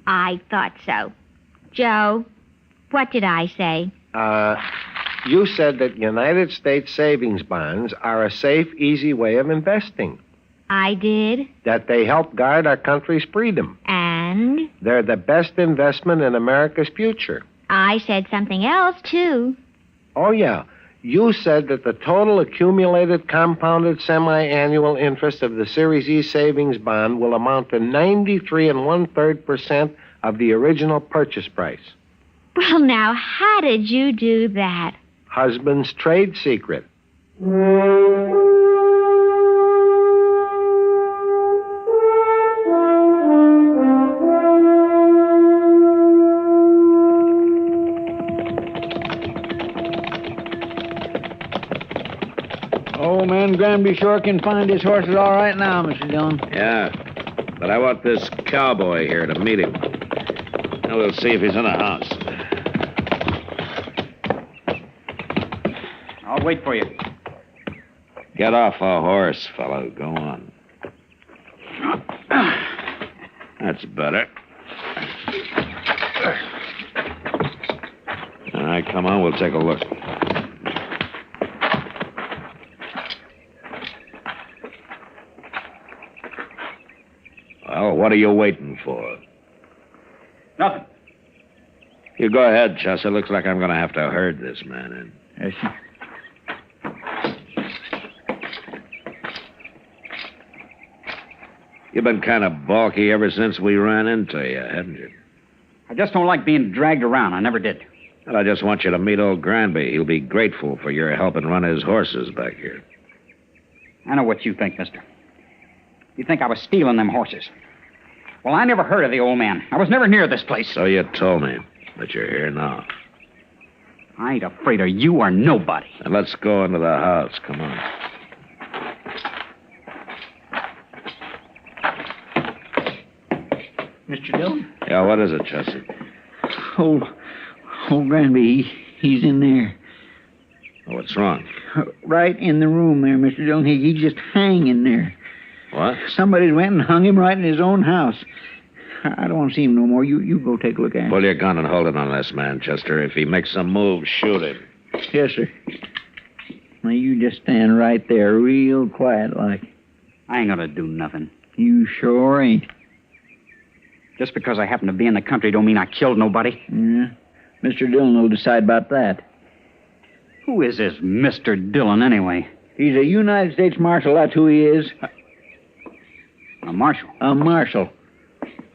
S9: I thought so. Joe, what did I say?
S10: You said that United States savings bonds are a safe, easy way of investing.
S9: I did.
S10: That they help guard our country's freedom.
S9: And?
S10: They're the best investment in America's future.
S9: I said something else, too.
S10: Oh, yeah. You said that the total accumulated compounded semi-annual interest of the Series E savings bond will amount to 93 1/3% of the original purchase price.
S9: Well, now, how did you do that?
S10: Husband's trade secret.
S19: Old man Granby sure can find his horses all right now, Mr. Dillon.
S2: Yeah, but I want this cowboy here to meet him. And we'll see if he's in the house.
S14: I'll wait for you.
S2: Get off a horse, fellow. Go on. That's better. All right, come on. We'll take a look. Well, what are you waiting for?
S14: Nothing.
S2: You go ahead, Chester. Looks like I'm going to have to herd this man in.
S19: Yes, sir.
S2: You've been kind of balky ever since we ran into you, haven't you?
S14: I just don't like being dragged around. I never did.
S2: Well, I just want you to meet old Granby. He'll be grateful for your help and run his horses back here.
S14: I know what you think, mister. You think I was stealing them horses? Well, I never heard of the old man. I was never near this place.
S2: So you told me, but you're here now.
S14: I ain't afraid of you or nobody.
S2: And let's go into the house. Come on.
S19: Mr. Dillon?
S2: Yeah, what is it, Chester?
S19: Old Granby, he's in there.
S2: What's wrong?
S19: Right in the room there, Mr. Dillon. He's just hanging there.
S2: What?
S19: Somebody went and hung him right in his own house. I don't want to see him no more. You go take a look at him.
S2: Pull your gun and hold it on this man, Chester. If he makes a move, shoot him.
S19: Yes, sir. Now, you just stand right there, real quiet like.
S14: I ain't gonna do nothing.
S19: You sure ain't.
S14: Just because I happen to be in the country don't mean I killed nobody.
S19: Yeah. Mr. Dillon will decide about that.
S14: Who is this Mr. Dillon, anyway?
S19: He's a United States Marshal, that's who he is.
S14: A marshal?
S19: A marshal.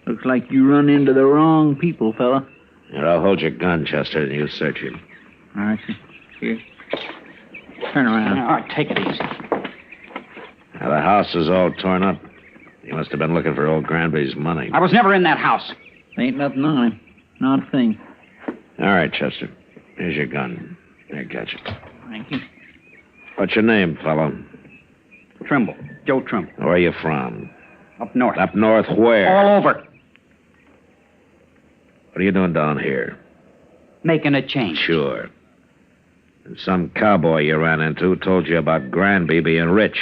S19: Looks like you run into the wrong people, fella.
S2: Here, I'll hold your gun, Chester, and you search him.
S19: All right, sir. Here. Turn around.
S14: All right, take it easy.
S2: Now, the house is all torn up. He must have been looking for old Granby's money.
S14: I was never in that house.
S19: Ain't nothing on him. Not a thing.
S2: All right, Chester. Here's your gun. Here, catch it.
S19: Thank you.
S2: What's your name, fellow?
S14: Trimble. Joe Trimble.
S2: Where are you from?
S14: Up north.
S2: Up north where?
S14: All over.
S2: What are you doing down here?
S14: Making a change.
S2: Sure. And some cowboy you ran into told you about Granby being rich.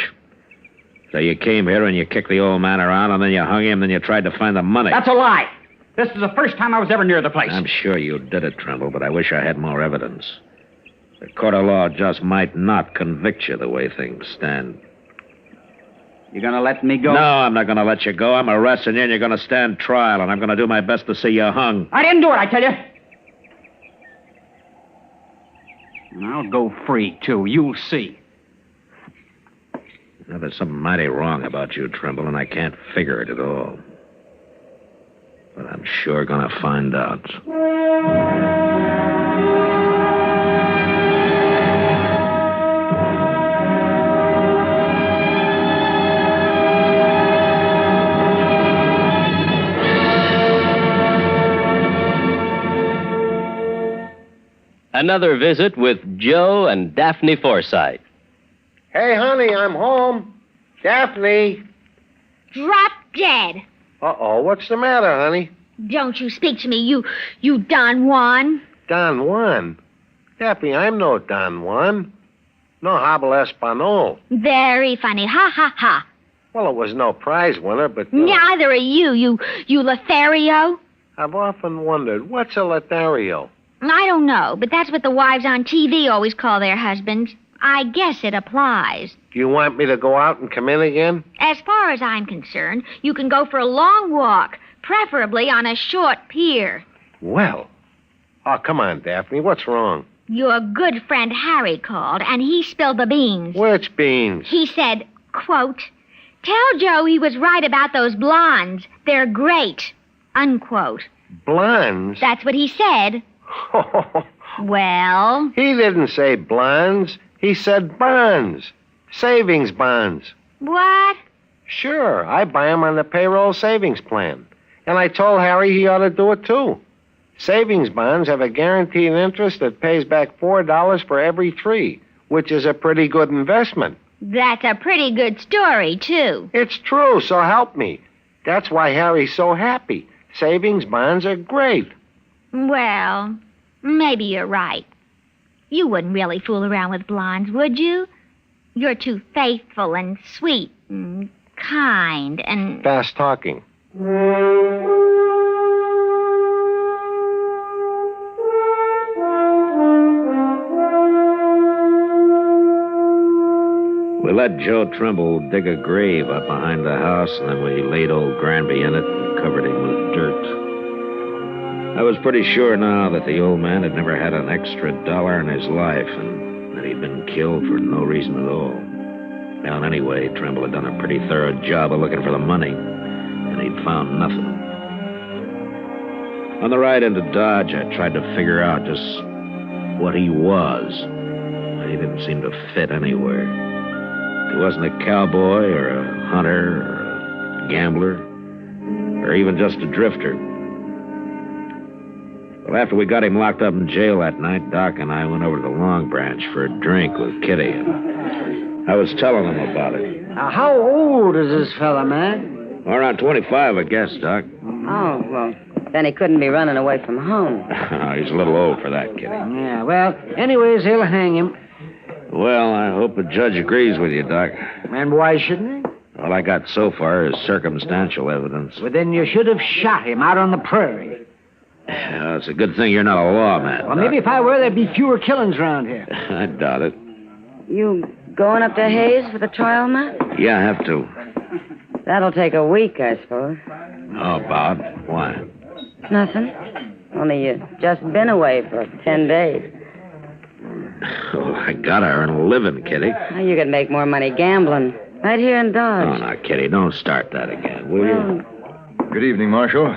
S2: So you came here and you kicked the old man around, and then you hung him, then you tried to find the money.
S14: That's a lie. This is the first time I was ever near the place.
S2: I'm sure you did it, Trimble, but I wish I had more evidence. The court of law just might not convict you the way things stand.
S14: You gonna let me go?
S2: No, I'm not gonna let you go. I'm arresting you, and you're gonna stand trial, and I'm gonna do my best to see you hung.
S14: I didn't do it, I tell you. And I'll go free, too. You'll see.
S2: Now, there's something mighty wrong about you, Trimble, and I can't figure it at all. But I'm sure gonna find out.
S7: Another visit with Joe and Daphne Forsythe.
S1: Hey, honey, I'm home. Daphne.
S9: Drop dead.
S1: Uh-oh, what's the matter, honey?
S9: Don't you speak to me, you Don Juan.
S1: Don Juan? Daphne, I'm no Don Juan. No habla español.
S9: Very funny. Ha, ha, ha.
S1: Well, it was no prize winner, but...
S9: Neither are you Lothario.
S1: I've often wondered, what's a Lothario?
S9: I don't know, but that's what the wives on TV always call their husbands. I guess it applies.
S1: Do you want me to go out and come in again?
S9: As far as I'm concerned, you can go for a long walk, preferably on a short pier.
S1: Well. Oh, come on, Daphne. What's wrong?
S9: Your good friend Harry called, and he spilled the beans.
S1: Which beans?
S9: He said, quote, "Tell Joe he was right about those blondes. They're great," unquote.
S1: Blondes?
S9: That's what he said. Well?
S1: He didn't say blondes. He said bonds. Savings bonds.
S9: What?
S1: Sure, I buy 'em on the payroll savings plan. And I told Harry he ought to do it, too. Savings bonds have a guaranteed interest that pays back $4 for every 3, which is a pretty good investment.
S9: That's a pretty good story, too.
S1: It's true, so help me. That's why Harry's so happy. Savings bonds are great.
S9: Well, maybe you're right. You wouldn't really fool around with blondes, would you? You're too faithful and sweet and kind and...
S1: Fast talking.
S2: We let Joe Trimble dig a grave up behind the house, and then we laid old Granby in it and covered him with dirt. I was pretty sure now that the old man had never had an extra dollar in his life, and that he'd been killed for no reason at all. Well, anyway, Trimble had done a pretty thorough job of looking for the money, and he'd found nothing. On the ride into Dodge, I tried to figure out just what he was. He didn't seem to fit anywhere. He wasn't a cowboy or a hunter or gambler, or even just a drifter. Well, after we got him locked up in jail that night, Doc and I went over to the Long Branch for a drink with Kitty. And I was telling him about it.
S10: Now, how old is this fella, man?
S2: Well, around 25, I guess, Doc.
S3: Oh, well, then he couldn't be running away from home.
S2: He's a little old for that, Kitty.
S10: Yeah, well, anyways, he'll hang him.
S2: Well, I hope the judge agrees with you, Doc.
S10: And why shouldn't he?
S2: All I got so far is circumstantial evidence.
S10: Well, then you should have shot him out on the prairie.
S2: It's a good thing you're not a lawman.
S10: Well,
S2: Doc.
S10: maybe if I were, there'd be fewer killings around here.
S2: I doubt it.
S3: You going up to Hayes for the trial, Matt?
S2: Yeah, I have to.
S3: That'll take a week, I suppose.
S2: Oh, Bob, why?
S3: Nothing. Only you just been away for 10 days.
S2: Oh, I gotta earn a living, Kitty.
S3: Now you could make more money gambling. Right here in Dodge.
S2: Oh, now, Kitty, don't start that again, will you?
S12: Good evening, Marshal.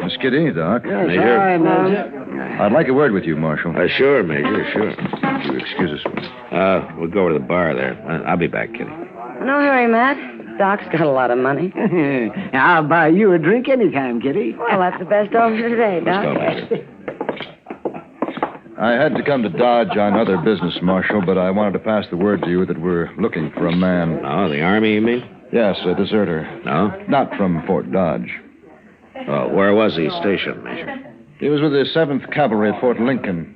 S12: Miss Kitty, Doc.
S2: Major.
S10: Hi, Major.
S12: I'd like a word with you, Marshal.
S2: Sure, Major, sure.
S12: Would you excuse us?
S2: We'll go over to the bar there. I'll be back, Kitty.
S3: No hurry, Matt. Doc's got a lot of money.
S10: I'll buy you a drink anytime, Kitty.
S3: Well, that's the best offer today, Doc.
S2: Let's go, Major.
S12: I had to come to Dodge on other business, Marshal, but I wanted to pass the word to you that we're looking for a man.
S2: Oh, the Army, you mean?
S12: Yes, a deserter.
S2: No?
S12: Not from Fort Dodge.
S2: Oh, where was he stationed, Major?
S12: He was with the 7th Cavalry at Fort Lincoln.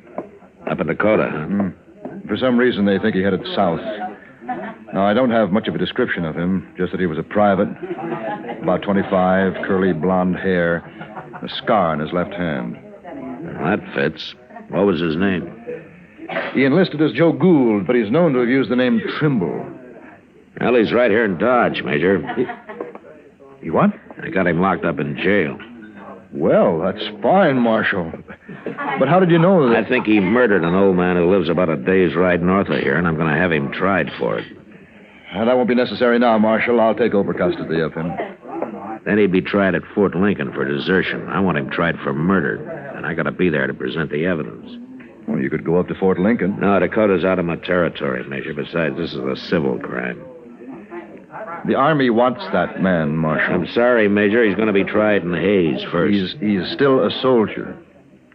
S2: Up in Dakota, huh?
S12: For some reason, they think he headed south. Now, I don't have much of a description of him, just that he was a private, about 25, curly blonde hair, a scar on his left hand.
S2: Well, that fits. What was his name?
S12: He enlisted as Joe Gould, but he's known to have used the name Trimble.
S2: Well, he's right here in Dodge, Major.
S12: He what?
S2: I got him locked up in jail.
S12: Well, that's fine, Marshal. But how did you know that?
S2: I think he murdered an old man who lives about a day's ride north of here, and I'm going to have him tried for it.
S12: That won't be necessary now, Marshal. I'll take over custody of him.
S2: Then he'd be tried at Fort Lincoln for desertion. I want him tried for murder, and I got to be there to present the evidence.
S12: Well, you could go up to Fort Lincoln.
S2: No, Dakota's out of my territory, Major. Besides, this is a civil crime.
S12: The Army wants that man, Marshal.
S2: I'm sorry, Major. He's going to be tried in Hayes first.
S12: He's still a soldier,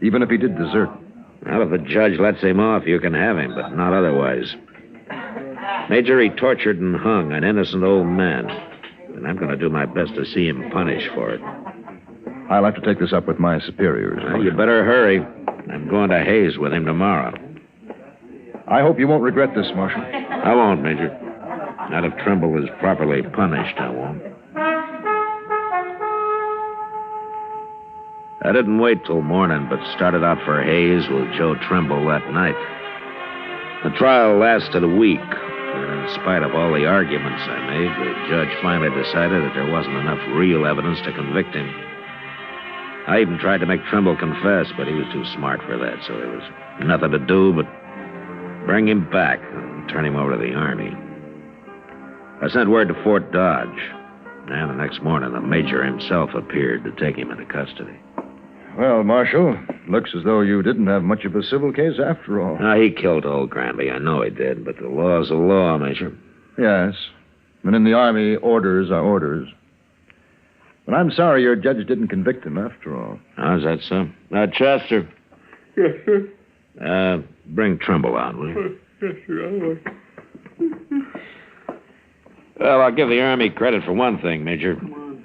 S12: even if he did desert.
S2: Well, if the judge lets him off, you can have him, but not otherwise. Major, he tortured and hung an innocent old man, and I'm going to do my best to see him punished for it.
S12: I'll have to take this up with my superiors.
S2: Well, you better hurry. I'm going to Hayes with him tomorrow.
S12: I hope you won't regret this, Marshal.
S2: I won't, Major. Not if Trimble is properly punished, I won't. I didn't wait till morning, but started out for Hayes with Joe Trimble that night. The trial lasted a week, and in spite of all the arguments I made, the judge finally decided that there wasn't enough real evidence to convict him. I even tried to make Trimble confess, but he was too smart for that, so there was nothing to do but bring him back and turn him over to the Army. I sent word to Fort Dodge, and the next morning the major himself appeared to take him into custody.
S12: Well, Marshal, looks as though you didn't have much of a civil case after all.
S2: Now, he killed old Granby. I know he did, but the law's the law, Major.
S12: Yes. And in the Army, orders are orders. But I'm sorry your judge didn't convict him after all.
S2: How's that, son? Chester.
S17: Yes, sir.
S2: Bring Trimble out, will you?
S17: Yes, sir.
S2: Well, I'll give the Army credit for one thing, Major.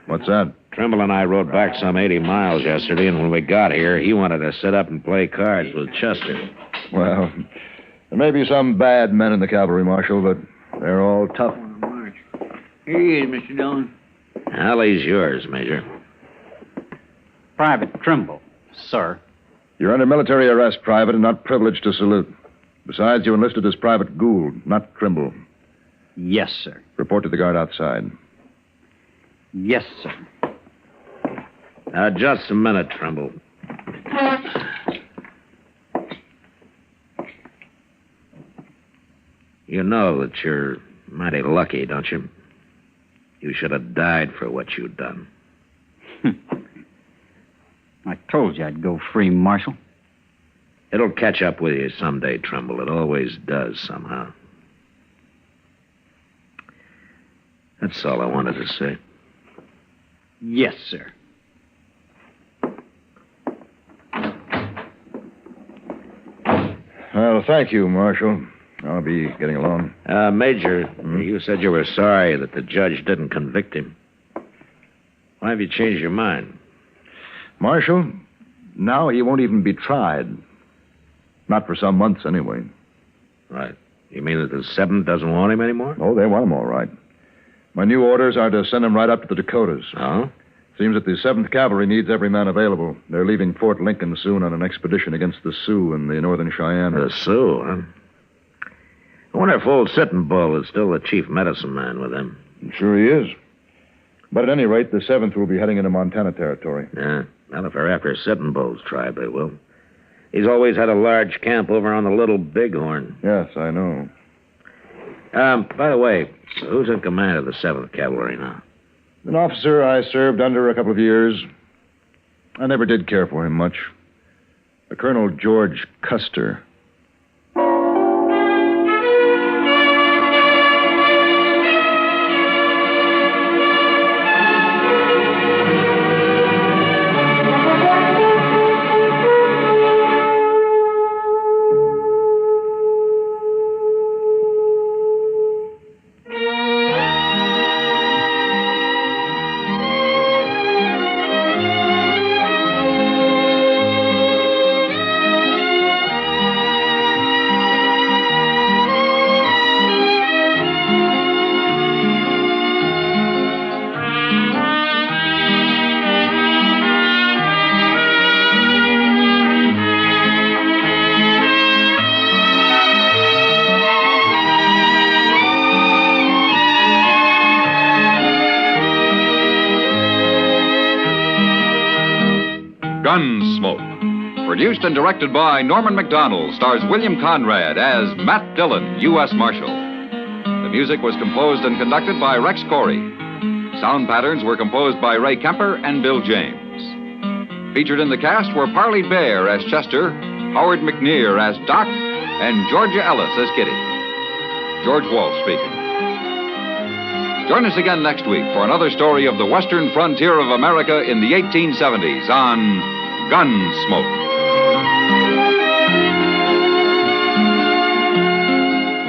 S12: What's that?
S2: Trimble and I rode back some 80 miles yesterday, and when we got here, he wanted to sit up and play cards with Chester.
S12: Well, there may be some bad men in the cavalry, Marshal, but they're all tough.
S14: Here he is, Mr. Dillon.
S2: Alley's yours, Major.
S14: Private Trimble, sir.
S12: You're under military arrest, Private, and not privileged to salute. Besides, you enlisted as Private Gould, not Trimble.
S14: Yes, sir.
S12: Report to the guard outside.
S14: Yes, sir.
S2: Just a minute, Trimble. You know that you're mighty lucky, don't you? You should have died for what you'd done.
S14: I told you I'd go free, Marshal.
S2: It'll catch up with you someday, Trimble. It always does, somehow. That's all I wanted to say.
S7: Yes, sir.
S12: Well, thank you, Marshal. I'll be getting along.
S2: Major, you said you were sorry that the judge didn't convict him. Why have you changed your mind?
S12: Marshal, now he won't even be tried. Not for some months, anyway.
S2: Right. You mean that the 7th doesn't want him anymore?
S12: Oh, they want him all right. My new orders are to send him right up to the Dakotas.
S2: Oh?
S12: Seems that the 7th Cavalry needs every man available. They're leaving Fort Lincoln soon on an expedition against the Sioux and the Northern Cheyenne.
S2: The Sioux, huh? I wonder if old Sitting Bull is still the chief medicine man with them.
S12: Sure he is. But at any rate, the 7th will be heading into Montana territory.
S2: Yeah. Well, if they're after Sitting Bull's tribe, they will. He's always had a large camp over on the Little Bighorn.
S12: Yes, I know.
S2: By the way, who's in command of the 7th Cavalry now?
S12: An officer I served under a couple of years. I never did care for him much. A Colonel George Custer.
S6: Gunsmoke. Produced and directed by Norman McDonald, stars William Conrad as Matt Dillon, U.S. Marshal. The music was composed and conducted by Rex Corey. Sound patterns were composed by Ray Kemper and Bill James. Featured in the cast were Parley Bear as Chester, Howard McNear as Doc, and Georgia Ellis as Kitty. George Walsh speaking. Join us again next week for another story of the western frontier of America in the 1870s on Gunsmoke.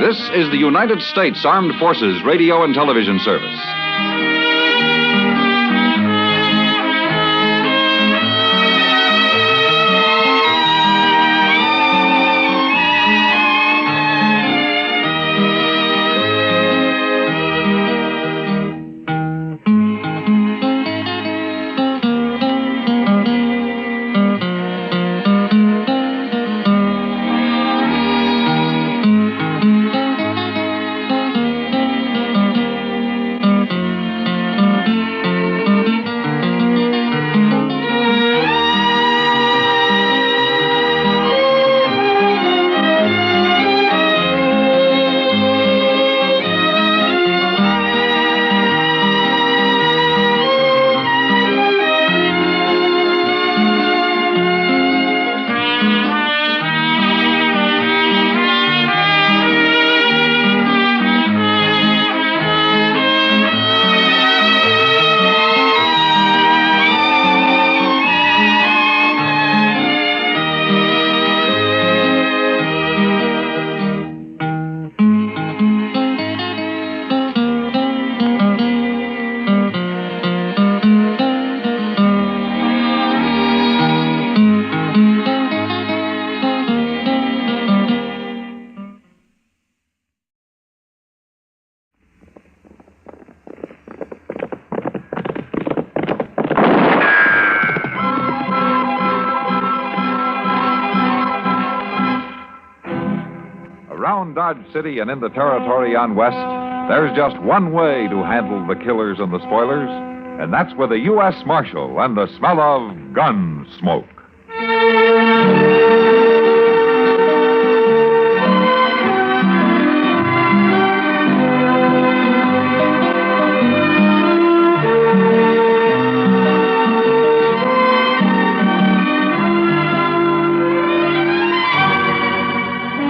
S6: This is the United States Armed Forces Radio and Television Service. Around Dodge City and in the territory on West, there's just one way to handle the killers and the spoilers, and that's with a U.S. Marshal and the smell of gun smoke.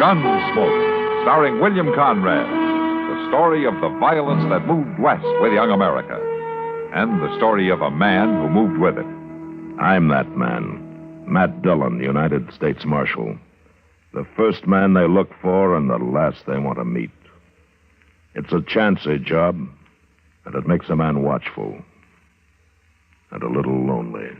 S6: Gunsmoke, starring William Conrad, the story of the violence that moved west with young America. and the story of a man who moved with it.
S2: I'm that man, Matt Dillon, United States Marshal. The first man they look for and the last they want to meet. It's a chancy job, and it makes a man watchful and a little lonely.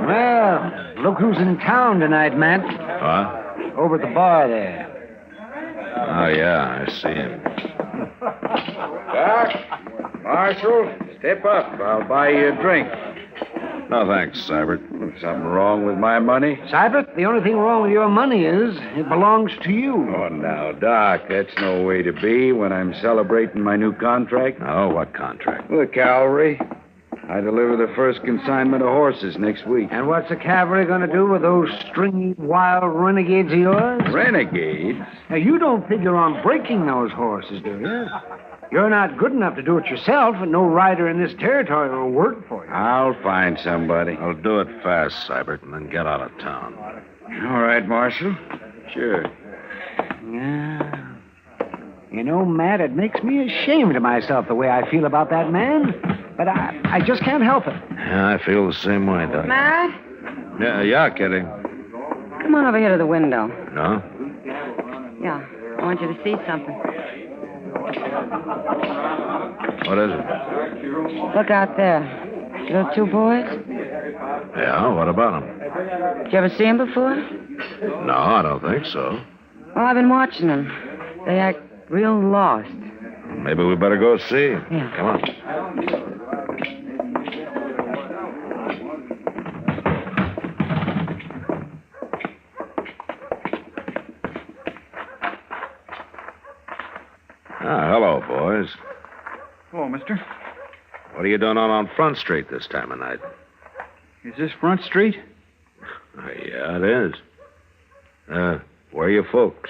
S10: Well, look who's in town tonight, Matt.
S2: Huh?
S10: Over at the bar there.
S2: Oh, yeah, I see him.
S4: Doc, Marshal, step up. I'll buy you a drink.
S2: No, thanks, Seibert.
S4: Something wrong with my money?
S10: Seibert, the only thing wrong with your money is it belongs to you.
S4: Oh, now, Doc, that's no way to be when I'm celebrating my new contract.
S2: Oh, what contract?
S4: The cavalry. I deliver the first consignment of horses next week.
S10: And what's the cavalry going to do with those stringy, wild renegades of yours?
S4: Renegades?
S10: Now, you don't figure on breaking those horses, do you? You're not good enough to do it yourself, and no rider in this territory will work for you.
S4: I'll find somebody.
S2: I'll do it fast, Seibert, and then get out of town.
S4: All right, Marshal. Sure.
S10: Yeah. You know, Matt, it makes me ashamed of myself the way I feel about that man. But I just can't help it.
S2: Yeah, I feel the same way, Doc.
S3: Matt,
S2: Yeah, Kitty.
S3: come on over here to the window.
S2: No?
S3: Yeah, I want you to see something.
S2: What is it?
S3: Look out there. See those two boys?
S2: Yeah, what about them?
S3: Did you ever see them before?
S2: No, I don't think so.
S3: Well, I've been watching them. They act real lost.
S2: Maybe we better go see.
S3: Yeah.
S2: Come on. Hello, boys.
S16: Hello, mister.
S2: What are you doing on Front Street this time of night?
S16: Is this Front Street?
S2: Yeah, it is. Where are your folks?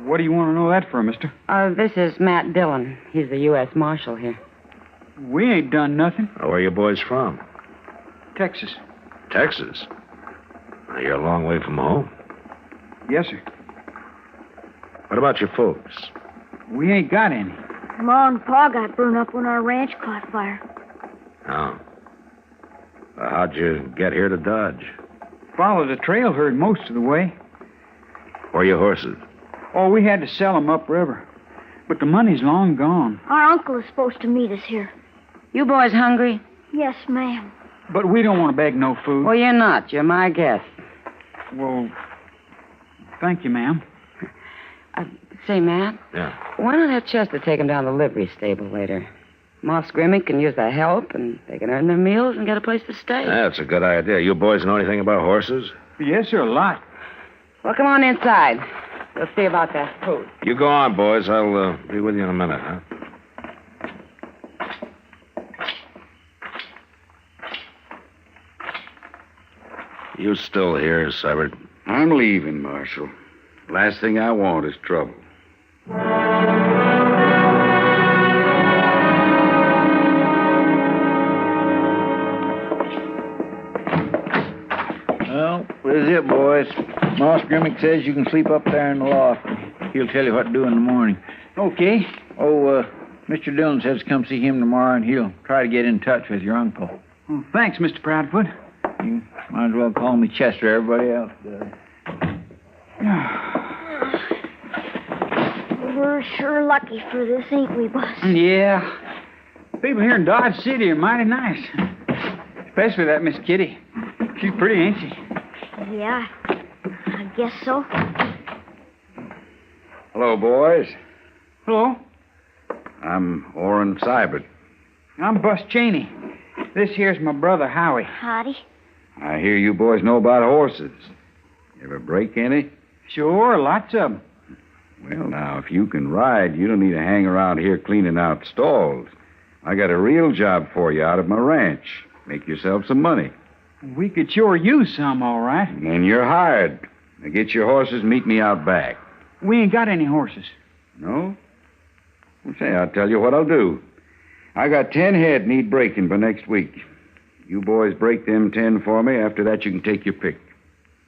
S16: What do you want to know that for, mister?
S3: This is Matt Dillon. He's the U.S. Marshal here.
S16: We ain't done nothing.
S2: Where are you boys from?
S16: Texas.
S2: Texas? Now, you're a long way from home.
S16: Yes, sir.
S2: What about your folks?
S16: We ain't got any.
S9: Ma and Pa got burned up when our ranch caught fire.
S2: Oh. How'd you get here to Dodge?
S16: Followed the trail herd most of the way.
S2: Where are your horses?
S16: Oh, we had to sell 'em upriver. But the money's long gone.
S9: Our uncle is supposed to meet us here.
S3: You boys hungry?
S9: Yes, ma'am.
S16: But we don't want to beg no food.
S3: Well, you're not. You're my guest.
S16: Well, thank you, ma'am.
S3: Say, Matt.
S2: Yeah.
S3: Why not have Chester take him down to the livery stable later? Moss Grimmy can use the help, and they can earn their meals and get a place to stay.
S2: That's a good idea. You boys know anything about horses?
S16: Yes, sir, a lot.
S3: Well, come on inside. We'll see about that food.
S2: You go on, boys. I'll be with you in a minute, huh? You still here, Seibert?
S4: I'm leaving, Marshal. Last thing I want is trouble.
S19: Well, this is it, boys. Moss Grimmick says you can sleep up there in the loft. He'll tell you what to do in the morning.
S16: Okay.
S19: Oh, Mr. Dillon says come see him tomorrow, and he'll try to get in touch with your uncle.
S16: Well, thanks, Mr. Proudfoot.
S19: You might as well call me Chester. Everybody else does.
S9: We're sure lucky for this, ain't we, boss?
S16: Yeah. People here in Dodge City are mighty nice. Especially that Miss Kitty. She's pretty, ain't she?
S9: Yeah, I guess so.
S4: Hello, boys.
S16: Hello.
S4: I'm Orrin Seibert.
S16: I'm Bus Cheney. This here's my brother, Howie.
S9: Howdy.
S4: I hear you boys know about horses. You ever break any?
S16: Sure, lots of them.
S4: Well, now, if you can ride, you don't need to hang around here cleaning out stalls. I got a real job for you out of my ranch. Make yourself some money.
S14: We could sure use some, all right.
S4: And you're hired. Now get your horses, meet me out back.
S14: We ain't got any horses.
S4: No? Well, say, I'll tell you what I'll do. I got 10 head need breaking by next week. You boys break them 10 for me. After that, you can take your pick.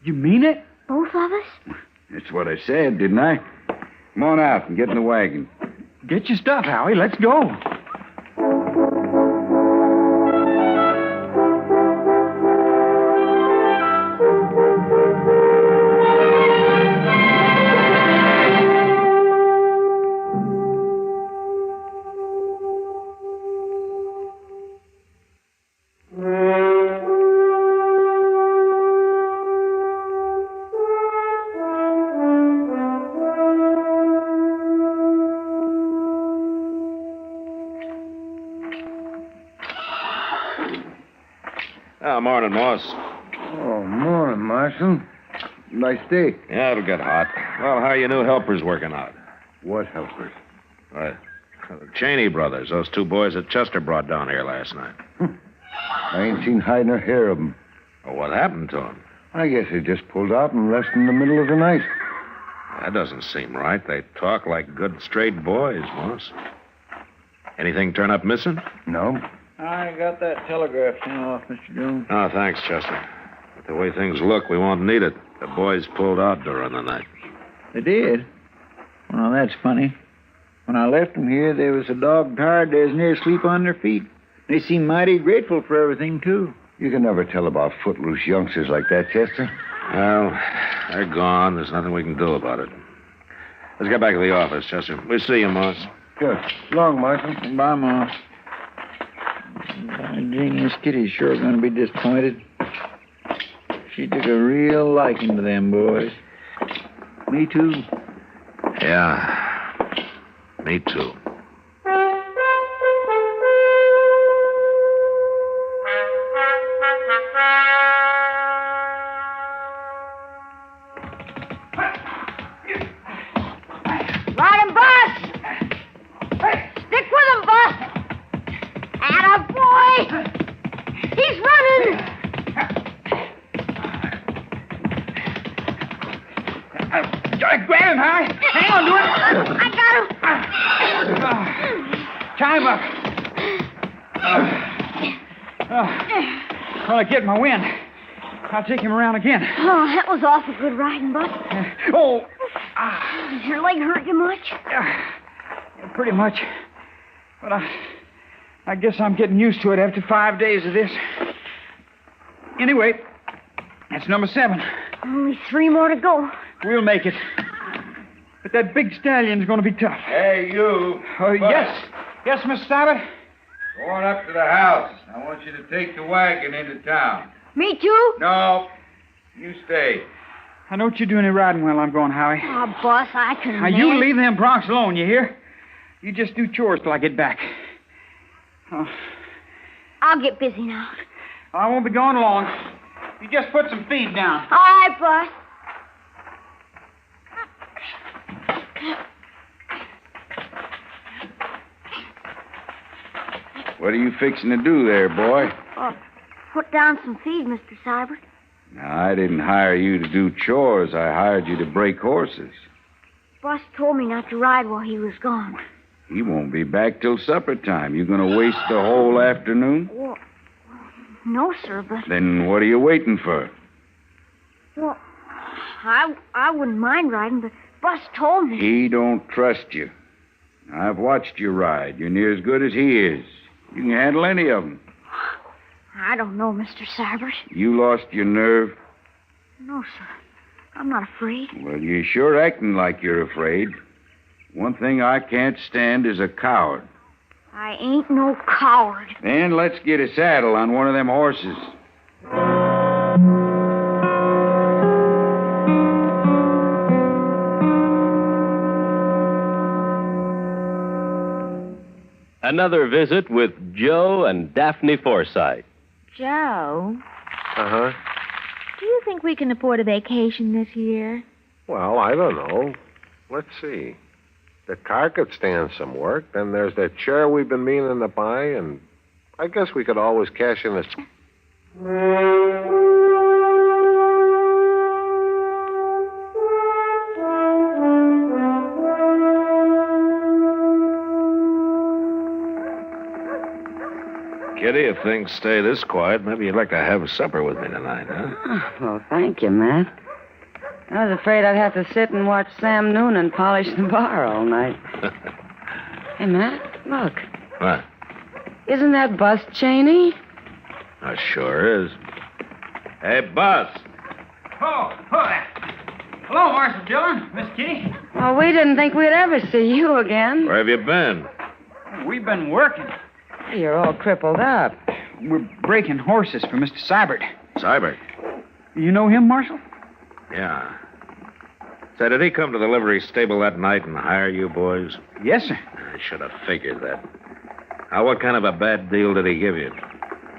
S14: You mean it?
S9: Both of us?
S4: That's what I said, didn't I? Come on out and get in the wagon.
S14: Get your stuff, Howie. Let's go.
S2: Morning, Moss.
S1: Oh, morning, Marshal. Nice day.
S2: Yeah, it'll get hot. Well, how are your new helpers working out?
S1: What helpers?
S2: The Cheney brothers, those two boys that Chester brought down here last night.
S1: I ain't seen hide nor hair of them.
S2: Well, what happened to them?
S1: I guess they just pulled out and left in the middle of the night.
S2: That doesn't seem right. They talk like good, straight boys, Moss. Anything turn up missing?
S1: No.
S19: I got that telegraph thing off, Mr. Jones.
S2: Oh, thanks, Chester. But the way things look, we won't need it. The boys pulled out during the night.
S19: They did? Well, that's funny. When I left them here, they was so dog tired they was near asleep on their feet. They seemed mighty grateful for everything, too.
S1: You can never tell about footloose youngsters like that, Chester.
S2: Well, they're gone. There's nothing we can do about it. Let's get back to the office, Chester. We'll see you, Moss.
S1: Good. Long, Marshal.
S19: Bye, Moss. Genius Kitty's sure going to be disappointed. She took a real liking to them boys. Me, too.
S2: Yeah, me too.
S9: Ride him, boss! Stick with him, boss! Attaboy! He's running!
S14: Grab him, Howie. Hang on to it.
S9: I got him.
S14: Tie him up. Well, I get my wind. I'll take him around again.
S9: Oh, that was awful good riding, boss.
S14: Oh.
S9: Does your leg hurt you much?
S14: Pretty much. But I guess I'm getting used to it after 5 days of this. Anyway, that's number 7.
S9: Only 3 more to go.
S14: We'll make it. But that big stallion's going to be tough.
S4: Hey, you.
S14: Yes. Yes, Miss Sabbath?
S4: Go on up to the house. I want you to take the wagon into town.
S9: Me too?
S4: No. You stay.
S14: I don't you do any riding while I'm going, Howie.
S9: Oh, boss, I can
S14: Now, you leave them broncs alone, you hear? You just do chores till I get back. Oh,
S9: I'll get busy now.
S14: I won't be gone long. You just put some feed down.
S9: All right, boss.
S4: What are you fixing to do there, boy?
S9: Put down some feed, Mr. Seibert.
S4: Now, I didn't hire you to do chores. I hired you to break horses.
S9: Boss told me not to ride while he was gone.
S4: He won't be back till supper time. You going to waste the whole afternoon?
S9: Well, no, sir, but...
S4: Then what are you waiting for?
S9: Well, I wouldn't mind riding, but Boss told me.
S4: He don't trust you. I've watched you ride. You're near as good as he is. You can handle any of them.
S9: I don't know, Mr. Seibert.
S4: You lost your nerve?
S9: No, sir. I'm not afraid.
S4: Well, you're sure acting like you're afraid. One thing I can't stand is a coward.
S9: I ain't no coward.
S4: Then let's get a saddle on one of them horses.
S7: Another visit with Joe and Daphne Forsythe.
S18: Joe,
S11: Uh-huh.
S18: do you think we can afford a vacation this year?
S11: Well, I don't know. Let's see. The car could stand some work. Then there's that chair we've been meaning to buy, and
S1: I guess we could always cash in this.
S2: Kitty, if things stay this quiet, maybe you'd like to have supper with me tonight, huh?
S3: Oh, well, thank you, Matt. I was afraid I'd have to sit and watch Sam Noonan polish the bar all night. Hey, Matt, look.
S2: What?
S3: Isn't that Bus Cheney?
S2: Sure is. Hey, Bus.
S14: Oh, hello, Marshal Dillon, Miss Kitty.
S3: Well, we didn't think we'd ever see you again.
S2: Where have you been?
S14: We've been working.
S3: You're all crippled up.
S14: We're breaking horses for Mr. Seibert.
S2: Seibert?
S14: You know him, Marshal?
S2: Yeah. Say, did he come to the livery stable that night and hire you boys?
S14: Yes, sir.
S2: I should have figured that. Now, what kind of a bad deal did he give you?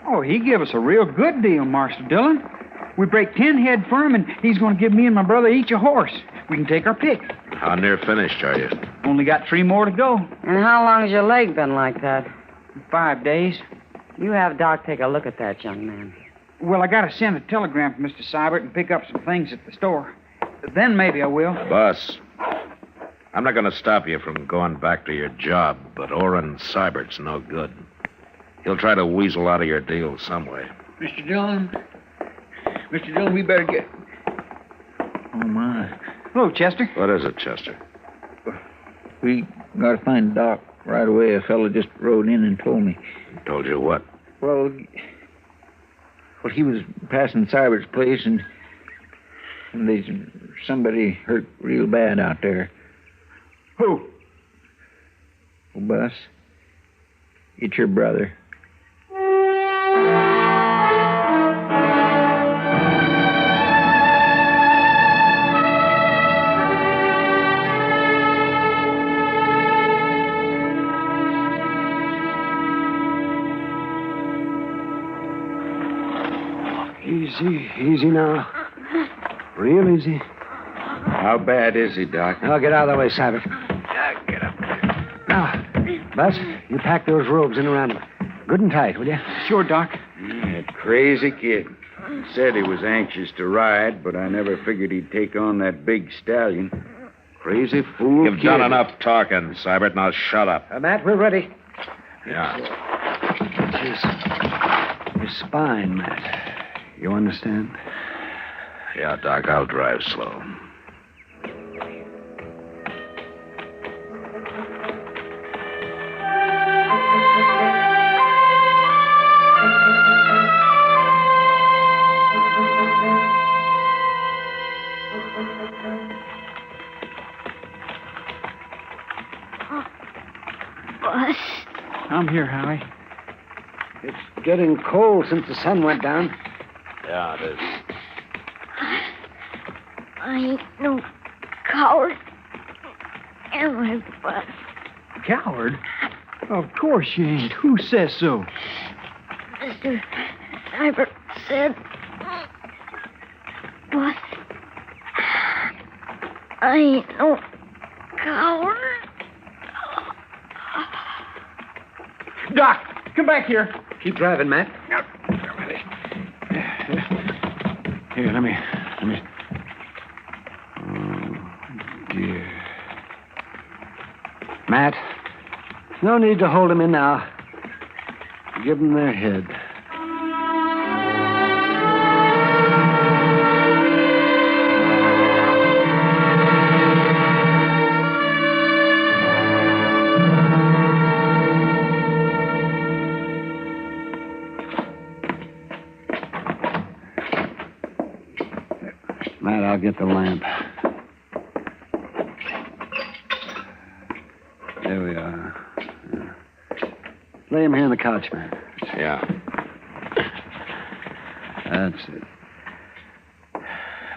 S14: Oh, he gave us a real good deal, Marshal Dillon. We break 10 head for him, and he's going to give me and my brother each a horse. We can take our pick.
S2: How near finished are you?
S14: Only got 3 more to go.
S3: And how long has your leg been like that?
S14: 5 days.
S3: You have Doc take a look at that, young man.
S14: Well, I got to send a telegram for Mr. Seibert and pick up some things at the store. Then maybe I will.
S2: Boss, I'm not going to stop you from going back to your job, but Orrin Seibert's no good. He'll try to weasel out of your deal some way.
S19: Mr. Dillon, we better get... Oh, my.
S14: Hello, Chester.
S2: What is it, Chester?
S19: We got to find Doc right away. A fellow just rode in and told me.
S2: Told you what?
S19: Well, he was passing Seibert's place, and there's somebody hurt real bad out there.
S14: Who?
S19: Oh, Bus, it's your brother.
S10: Easy now. Real easy.
S4: How bad is he, Doc?
S10: Now, get out of the way, Seibert.
S4: Get up.
S10: Now, Bus, you pack those robes in around him. Good and tight, will you?
S14: Sure, Doc.
S4: That crazy kid. He said he was anxious to ride, but I never figured he'd take on that big stallion. Crazy fool
S2: You've
S4: kid.
S2: done enough talking, Seibert. Now shut up.
S10: Matt, we're ready.
S2: Yeah.
S10: His spine, Matt. You understand?
S2: Yeah, Doc, I'll drive slow.
S9: Bus.
S14: I'm here, Howie.
S10: It's getting cold since the sun went down.
S2: Yeah, it is.
S9: I ain't no coward. Am I, Bus?
S14: Coward? Of course you ain't. Who says so?
S9: Mr. Seibert said. Bus. I ain't no coward.
S14: Doc, come back here.
S10: Keep driving, Matt. Here, let me. Oh, dear. Matt, no need to hold them in now. Give them their head. Matt, I'll get the lamp. There we are. Lay him here on the couch, man.
S2: Yeah.
S10: That's it.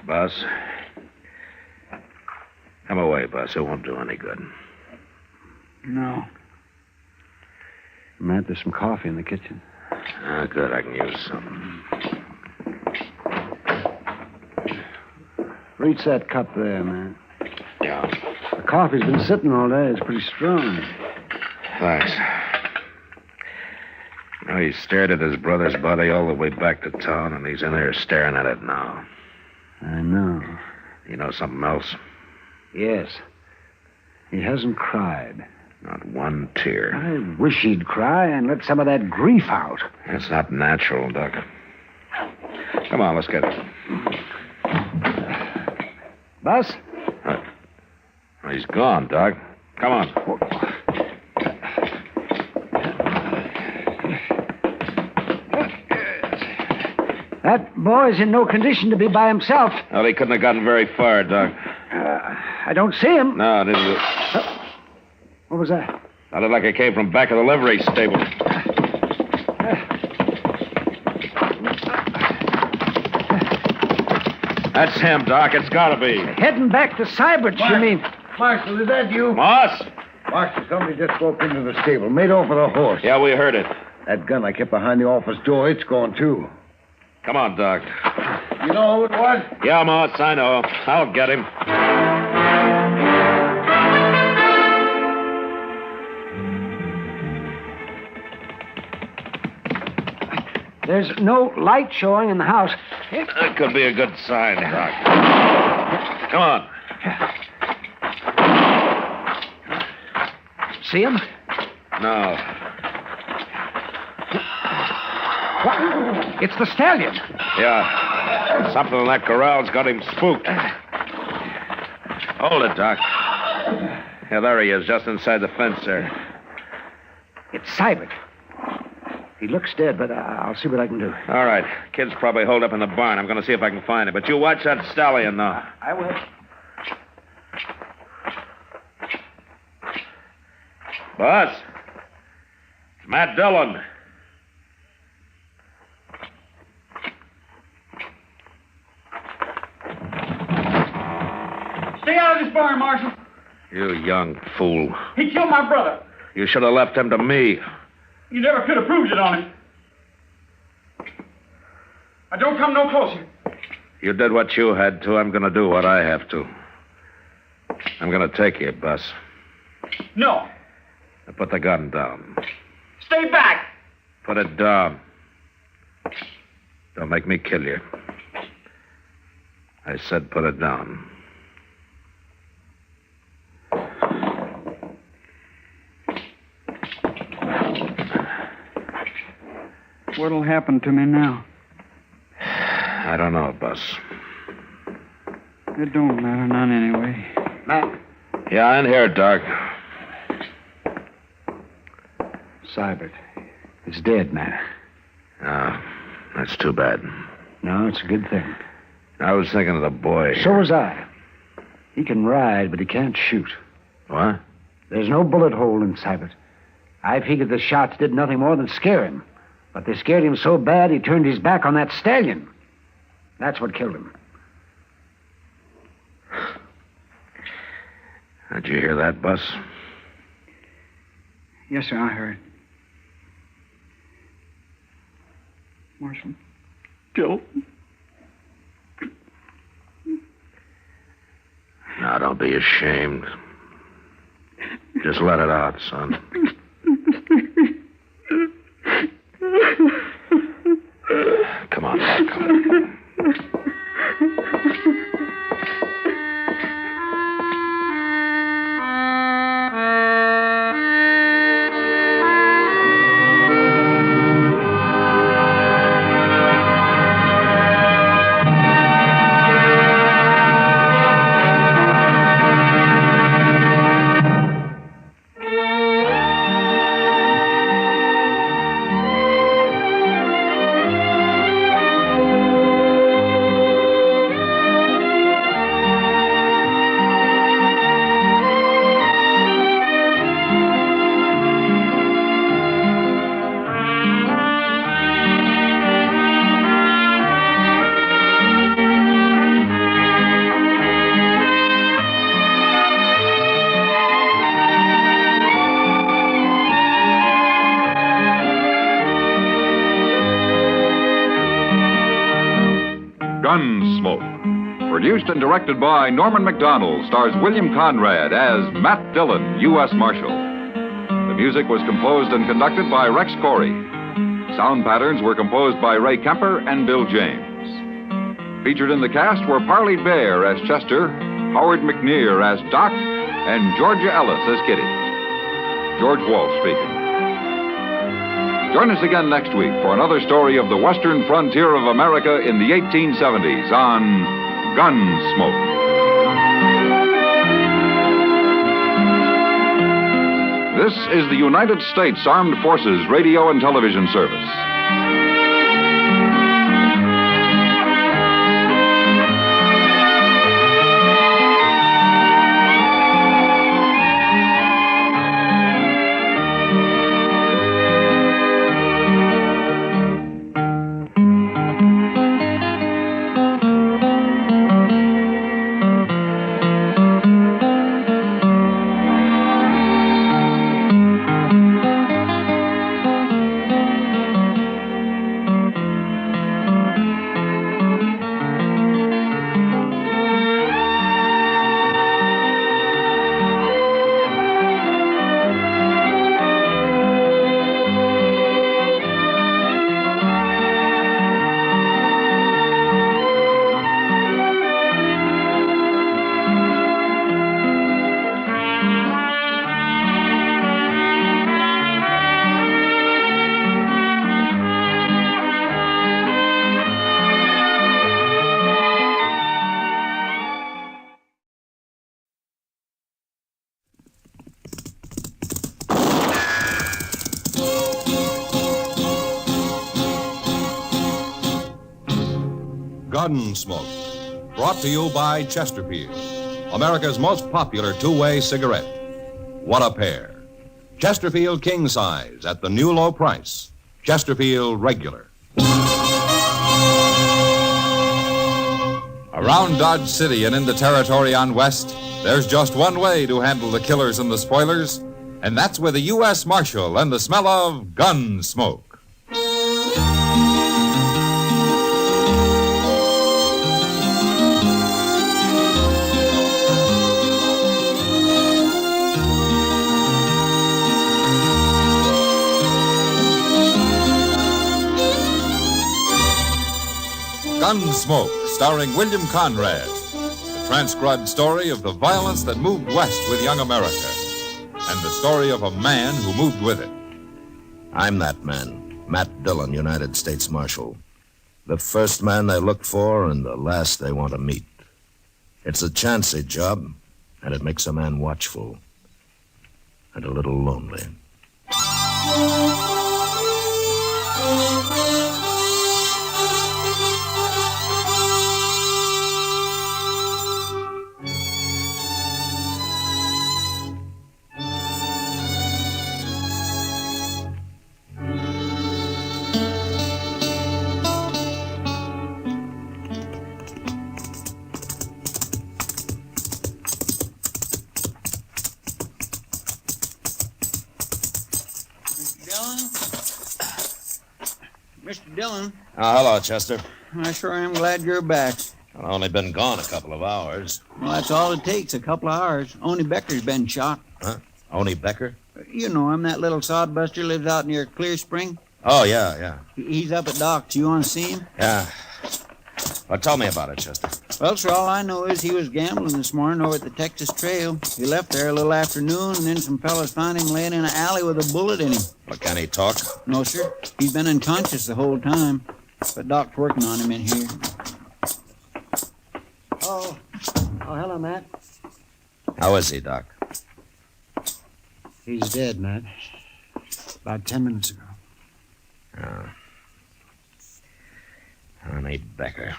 S2: Boss. Come away, Boss. It won't do any good.
S14: No.
S10: Matt, there's some coffee in the kitchen.
S2: Ah, good. I can use some.
S10: Reach that cup there, man.
S2: Yeah.
S10: The coffee's been sitting all day. It's pretty strong.
S2: Thanks. Now, He stared at his brother's body all the way back to town, and he's in there staring at it now.
S10: I know.
S2: You know something else?
S10: Yes. He hasn't cried.
S2: Not one tear.
S10: I wish he'd cry and let some of that grief out.
S2: That's not natural, Doc. Come on, let's get it.
S10: Bus?
S2: He's gone, Doc. Come on.
S10: That boy's in no condition to be by himself.
S2: Well, he couldn't have gotten very far, Doc.
S10: I don't see him.
S2: No, it didn't.
S10: What was that?
S2: Sounded like it came from back of the livery stable. That's him, Doc. It's gotta be.
S10: Heading back to Cybert, you mean?
S8: Marshal, is that you?
S2: Moss?
S8: Marshal, somebody just broke into the stable, made off with a horse.
S2: Yeah, we heard it.
S8: That gun I kept behind the office door, it's gone, too.
S2: Come on, Doc.
S8: You know who it was?
S2: Yeah, Moss, I know. I'll get him.
S10: There's no light showing in the house.
S2: That could be a good sign, Doc. Come on.
S10: See him?
S2: No.
S10: What? It's the stallion.
S2: Yeah. Something in that corral's got him spooked. Hold it, Doc. Yeah, there he is, just inside the fence there.
S10: It's Cybert. He looks dead, but I'll see what I can do.
S2: All right. Kid's probably holed up in the barn. I'm going to see if I can find him. But you watch that stallion, though.
S10: I will.
S2: Boss. It's Matt Dillon.
S14: Stay out of this barn, Marshal.
S2: You young fool.
S14: He killed my brother.
S2: You should have left him to me.
S14: You never could have proved it on him. Now, don't come no closer.
S2: You did what you had to. I'm going to do what I have to. I'm going to take you, Bus.
S14: No.
S2: Now put the gun down.
S14: Stay back.
S2: Put it down. Don't make me kill you. I said put it down.
S16: What'll happen to me now?
S2: I don't know, Bus.
S16: It don't matter none anyway.
S10: Matt.
S2: Yeah, in here, Doc.
S10: Cybert. It's dead, Matt.
S2: Ah, that's too bad.
S10: No, it's a good thing.
S2: I was thinking of the boy.
S10: So was I. He can ride, but he can't shoot.
S2: What?
S10: There's no bullet hole in Cybert. I figured the shots did nothing more than scare him. But they scared him so bad he turned his back on that stallion. That's what killed him.
S2: Did you hear that, Bus?
S16: Yes, sir, I heard. Marshal. Jill.
S2: Now, don't be ashamed. Just let it out, son. Come on, Doc. Come on.
S6: Gunsmoke. Produced and directed by Norman Macdonald, stars William Conrad as Matt Dillon, U.S. Marshal. The music was composed and conducted by Rex Corey. Sound patterns were composed by Ray Kemper and Bill James. Featured in the cast were Parley Bear as Chester, Howard McNear as Doc, and Georgia Ellis as Kitty. George Walsh speaking. Join us again next week for another story of the western frontier of America in the 1870s on Gunsmoke. This is the United States Armed Forces Radio and Television Service.
S5: Gunsmoke, brought to you by Chesterfield, America's most popular two-way cigarette. What a pair. Chesterfield King Size at the new low price. Chesterfield Regular.
S6: Around Dodge City and in the territory on West, there's just one way to handle the killers and the spoilers, and that's with a U.S. Marshal and the smell of Gunsmoke. Gunsmoke, starring William Conrad. The transcribed story of the violence that moved west with young America. And the story of a man who moved with it.
S2: I'm that man, Matt Dillon, United States Marshal. The first man they look for and the last they want to meet. It's a chancy job, and it makes a man watchful. And a little lonely.
S20: Mr. Dillon.
S2: Oh, hello, Chester.
S20: I sure am glad you're back.
S2: I've only been gone a couple of hours.
S20: Well, that's all it takes, a couple of hours. Only Becker's been shot.
S2: Huh? Oni Becker?
S20: You know him, that little sodbuster lives out near Clear Spring.
S2: Oh, yeah.
S20: He's up at Doc's. You want to see him?
S2: Yeah. Well, tell me about it, Chester.
S20: Well, sir, all I know is he was gambling this morning over at the Texas Trail. He left there a little after noon, and then some fellas found him laying in an alley with a bullet in him.
S2: Well, can he talk?
S20: No, sir. He's been unconscious the whole time. But Doc's working on him in here.
S10: Oh, hello, Matt.
S2: How is he, Doc?
S10: He's dead, Matt. About 10 minutes ago.
S2: Oh. Oni Becker.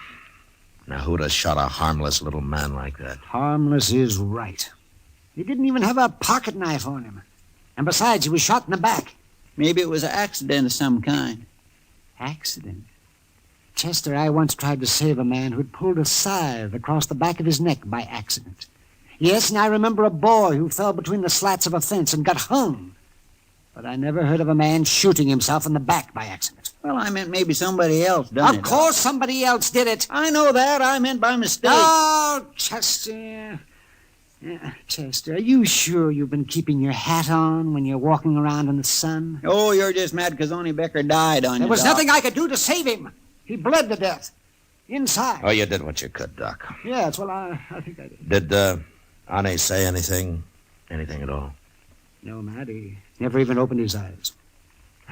S2: Now, who'd have shot a harmless little man like that?
S10: Harmless is right. He didn't even have a pocket knife on him. And besides, he was shot in the back.
S20: Maybe it was an accident of some kind.
S10: Accident? Chester, I once tried to save a man who'd pulled a scythe across the back of his neck by accident. Yes, and I remember a boy who fell between the slats of a fence and got hung. But I never heard of a man shooting himself in the back by accident.
S20: Well, I meant maybe somebody else done it.
S10: Of course somebody else did it.
S20: I know that. I meant by mistake.
S10: Oh, Chester.
S13: Chester, are you sure you've been keeping your hat on when you're walking around in the sun?
S20: Oh, you're just mad because Only Becker died on you,
S13: There was
S20: Doc.
S13: nothing I could do to save him. He bled to death. Inside.
S2: Oh, you did what you could, Doc.
S13: Yes, well, I think I did.
S2: Did, Annie say anything? Anything at all?
S13: No, Matt, he never even opened his eyes.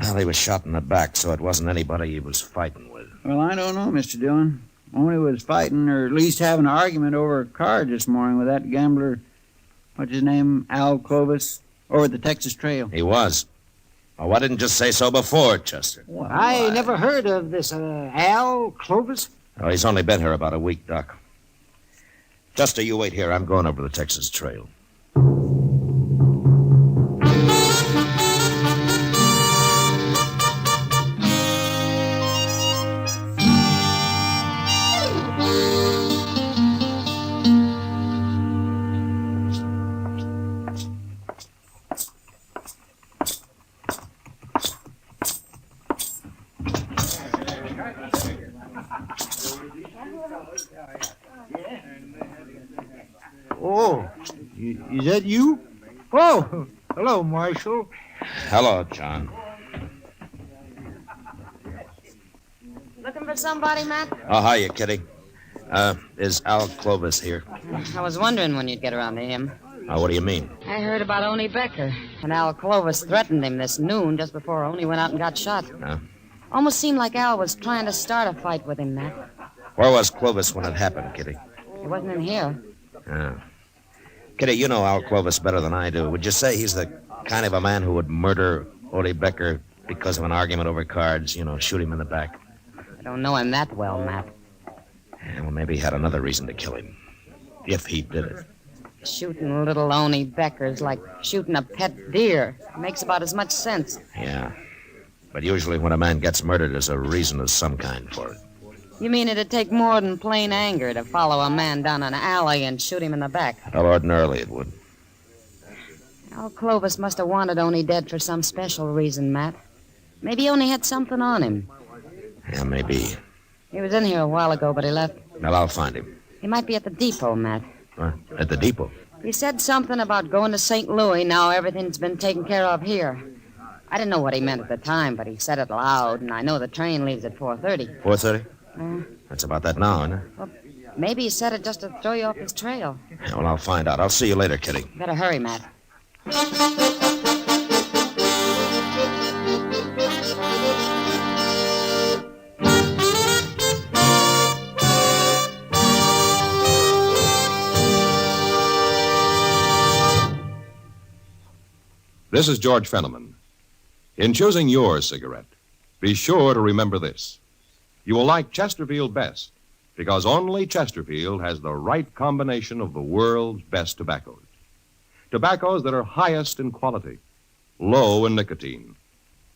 S2: Well, he was shot in the back, so it wasn't anybody he was fighting with.
S20: Well, I don't know, Mr. Dillon. Only was fighting, or at least having an argument over a card this morning with that gambler, what's his name, Al Clovis, over at the Texas Trail.
S2: He was. Well, why didn't you say so before, Chester?
S13: Well, I never heard of this Al Clovis.
S2: Oh, he's only been here about a week, Doc. Chester, you wait here. I'm going over the Texas Trail.
S8: Oh, is that you? Oh, hello, Marshal.
S2: Hello, John.
S3: Looking for somebody, Matt?
S2: Oh, hiya, Kitty. Is Al Clovis here?
S3: I was wondering when you'd get around to him.
S2: What do you mean?
S3: I heard about Oni Becker, and Al Clovis threatened him this noon just before Oni went out and got shot. Almost seemed like Al was trying to start a fight with him, Matt.
S2: Where was Clovis when it happened, Kitty?
S3: He wasn't in here.
S2: Kitty, you know Al Clovis better than I do. Would you say he's the kind of a man who would murder Ole Becker because of an argument over cards? You know, shoot him in the back?
S3: I don't know him that well, Matt.
S2: Yeah, well, maybe he had another reason to kill him. If he did it.
S3: Shooting little Oni Becker's like shooting a pet deer. Makes about as much sense.
S2: Yeah. But usually when a man gets murdered, there's a reason of some kind for it.
S3: You mean it'd take more than plain anger to follow a man down an alley and shoot him in the back?
S2: Well, ordinarily it would.
S3: Al Clovis must have wanted Oni dead for some special reason, Matt. Maybe Oni had something on him.
S2: Yeah, maybe.
S3: He was in here a while ago, but he left.
S2: Well, I'll find him.
S3: He might be at the depot, Matt.
S2: What? At the depot?
S3: He said something about going to St. Louis. Now everything's been taken care of here. I didn't know what he meant at the time, but he said it loud, and I know the train leaves at 4:30.
S2: 4:30? That's about that now, isn't it?
S3: Well, maybe he said it just to throw you off his trail.
S2: Yeah, well, I'll find out. I'll see you later, Kitty.
S3: Better hurry, Matt.
S5: This is George Fenneman. In choosing your cigarette, be sure to remember this. You will like Chesterfield best because only Chesterfield has the right combination of the world's best tobaccos. Tobaccos that are highest in quality, low in nicotine,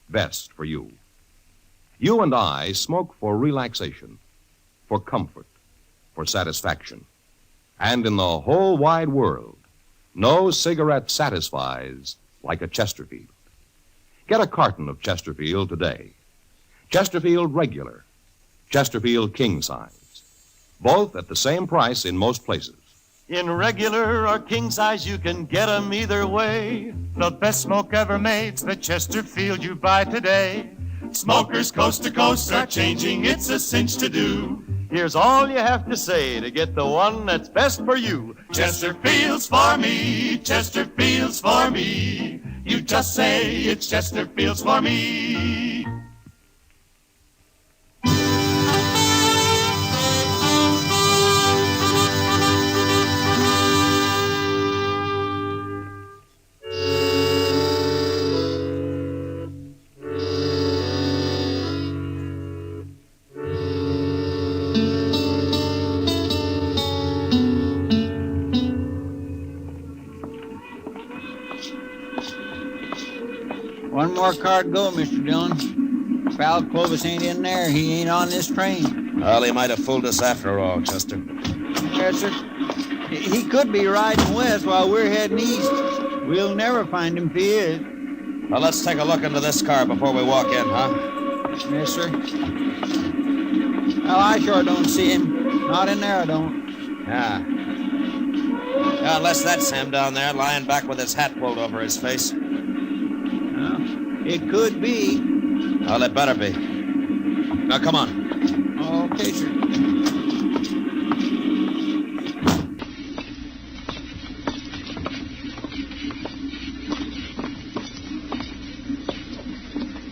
S5: best for you. You and I smoke for relaxation, for comfort, for satisfaction. And in the whole wide world, no cigarette satisfies like a Chesterfield. Get a carton of Chesterfield today. Chesterfield Regular, Chesterfield King Size, both at the same price in most places.
S21: In regular or king size, you can get 'em either way. The best smoke ever made's the Chesterfield you buy today. Smokers coast to coast are changing, it's a cinch to do. Here's all you have to say to get the one that's best for you. Chesterfield's for me, Chesterfield's for me. You just say it's Chesterfield's for me.
S20: One more car to go, Mr. Dillon. If Al Clovis ain't in there, he ain't on this train.
S2: Well, he might have fooled us after all, Chester.
S20: Yes, sir. He could be riding west while we're heading east. We'll never find him if he is.
S2: Well, let's take a look into this car before we walk in, huh?
S20: Yes, sir. Well, I sure don't see him. Not in there, I don't.
S2: Yeah. Yeah, unless that's him down there lying back with his hat pulled over his face.
S20: It could be.
S2: Well, it better be. Now, come on.
S20: Okay, sir.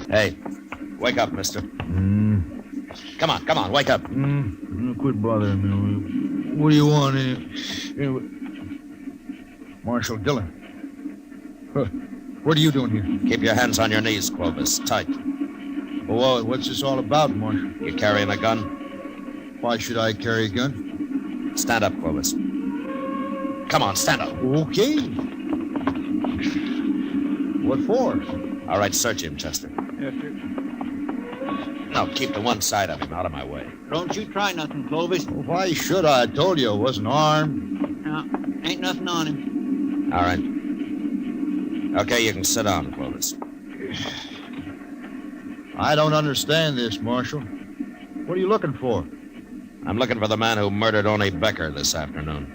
S2: Hey, wake up, mister. Come on, wake up.
S8: Quit bothering me. What do you want? Anyway? Marshal Dillon. Huh. What are you doing here?
S2: Keep your hands on your knees, Clovis. Tight.
S8: Well, what's this all about, Marshal?
S2: You carrying a gun?
S8: Why should I carry a gun?
S2: Stand up, Clovis. Come on, stand up.
S8: Okay. What for?
S2: All right, search him, Chester.
S8: Yes, sir.
S2: Now, keep to one side of him, out of my way.
S20: Don't you try nothing, Clovis.
S8: Well, why should I? I told you I wasn't armed.
S20: No, ain't nothing on him.
S2: All right. Okay, you can sit down, Clovis.
S8: I don't understand this, Marshal. What are you looking for?
S2: I'm looking for the man who murdered Oni Becker this afternoon.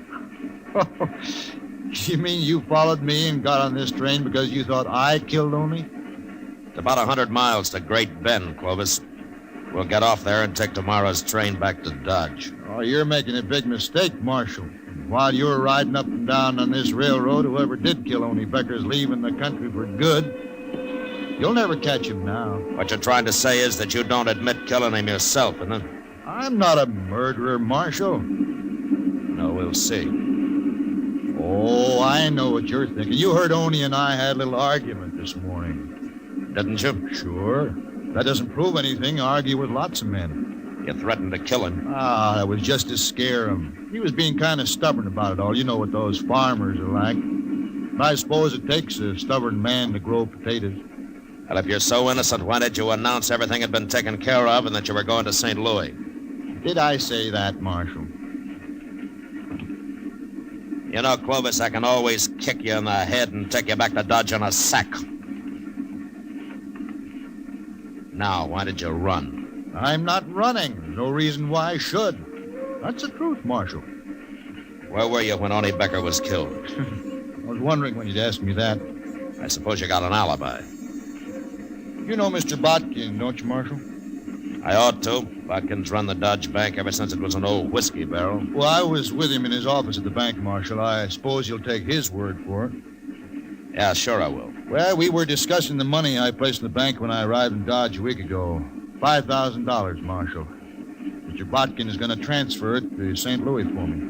S8: You mean you followed me and got on this train because you thought I killed Oni?
S2: It's about 100 miles to Great Bend, Clovis. We'll get off there and take tomorrow's train back to Dodge.
S8: Oh, you're making a big mistake, Marshal. While you were riding up and down on this railroad, whoever did kill Oni Becker's leaving the country for good. You'll never catch him now.
S2: What you're trying to say is that you don't admit killing him yourself, isn't it?
S8: I'm not a murderer, Marshal.
S2: No, we'll see.
S8: Oh, I know what you're thinking. You heard Oni and I had a little argument this morning.
S2: Didn't you?
S8: Sure. That doesn't prove anything. I argue with lots of men.
S2: You threatened to kill him.
S8: That was just to scare him. He was being kind of stubborn about it all. You know what those farmers are like. And I suppose it takes a stubborn man to grow potatoes.
S2: Well, if you're so innocent, why did you announce everything had been taken care of and that you were going to St. Louis?
S8: Did I say that, Marshal?
S2: You know, Clovis, I can always kick you in the head and take you back to Dodge in a sack. Now, why did you run?
S8: I'm not running. There's no reason why I should. That's the truth, Marshal.
S2: Where were you when Oni Becker was killed?
S8: I was wondering when you'd ask me that.
S2: I suppose you got an alibi.
S8: You know Mr. Botkin, don't you, Marshal?
S2: I ought to. Botkin's run the Dodge Bank ever since it was an old whiskey barrel.
S8: Well, I was with him in his office at the bank, Marshal. I suppose you'll take his word for it.
S2: Yeah, sure I will.
S8: Well, we were discussing the money I placed in the bank when I arrived in Dodge a week ago. $5,000, Marshal. Mr. Botkin is going to transfer it to St. Louis for me.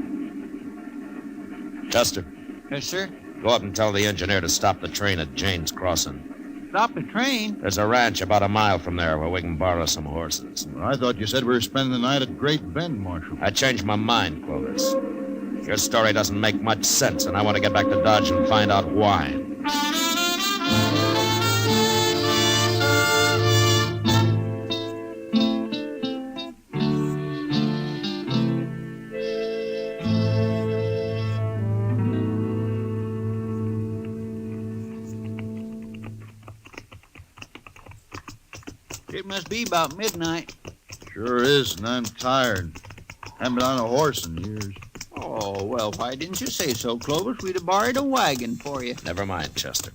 S2: Chester.
S20: Yes, sir?
S2: Go up and tell the engineer to stop the train at Jane's Crossing.
S20: Stop the train?
S2: There's a ranch about a mile from there where we can borrow some horses.
S8: Well, I thought you said we were spending the night at Great Bend, Marshal.
S2: I changed my mind, Clovis. Your story doesn't make much sense, and I want to get back to Dodge and find out why.
S20: It must be about midnight.
S8: Sure is, and I'm tired. Haven't been on a horse in years.
S20: Oh, well, why didn't you say so, Clovis? We'd have borrowed a wagon for you.
S2: Never mind, Chester.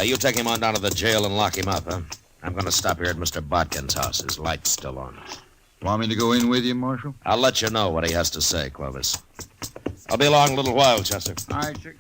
S2: You take him on down to the jail and lock him up, huh? I'm going to stop here at Mr. Botkin's house. His light's still on.
S8: Want me to go in with you, Marshal?
S2: I'll let you know what he has to say, Clovis. I'll be along a little while, Chester.
S20: All right, sir.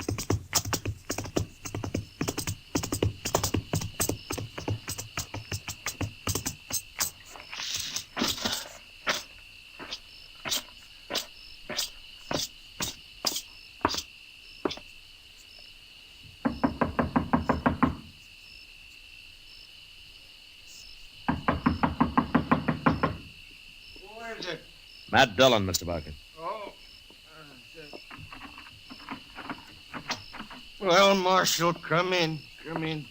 S2: Matt Dillon, Mr. Botkin.
S15: Oh. Well, Marshal, come in. Come in.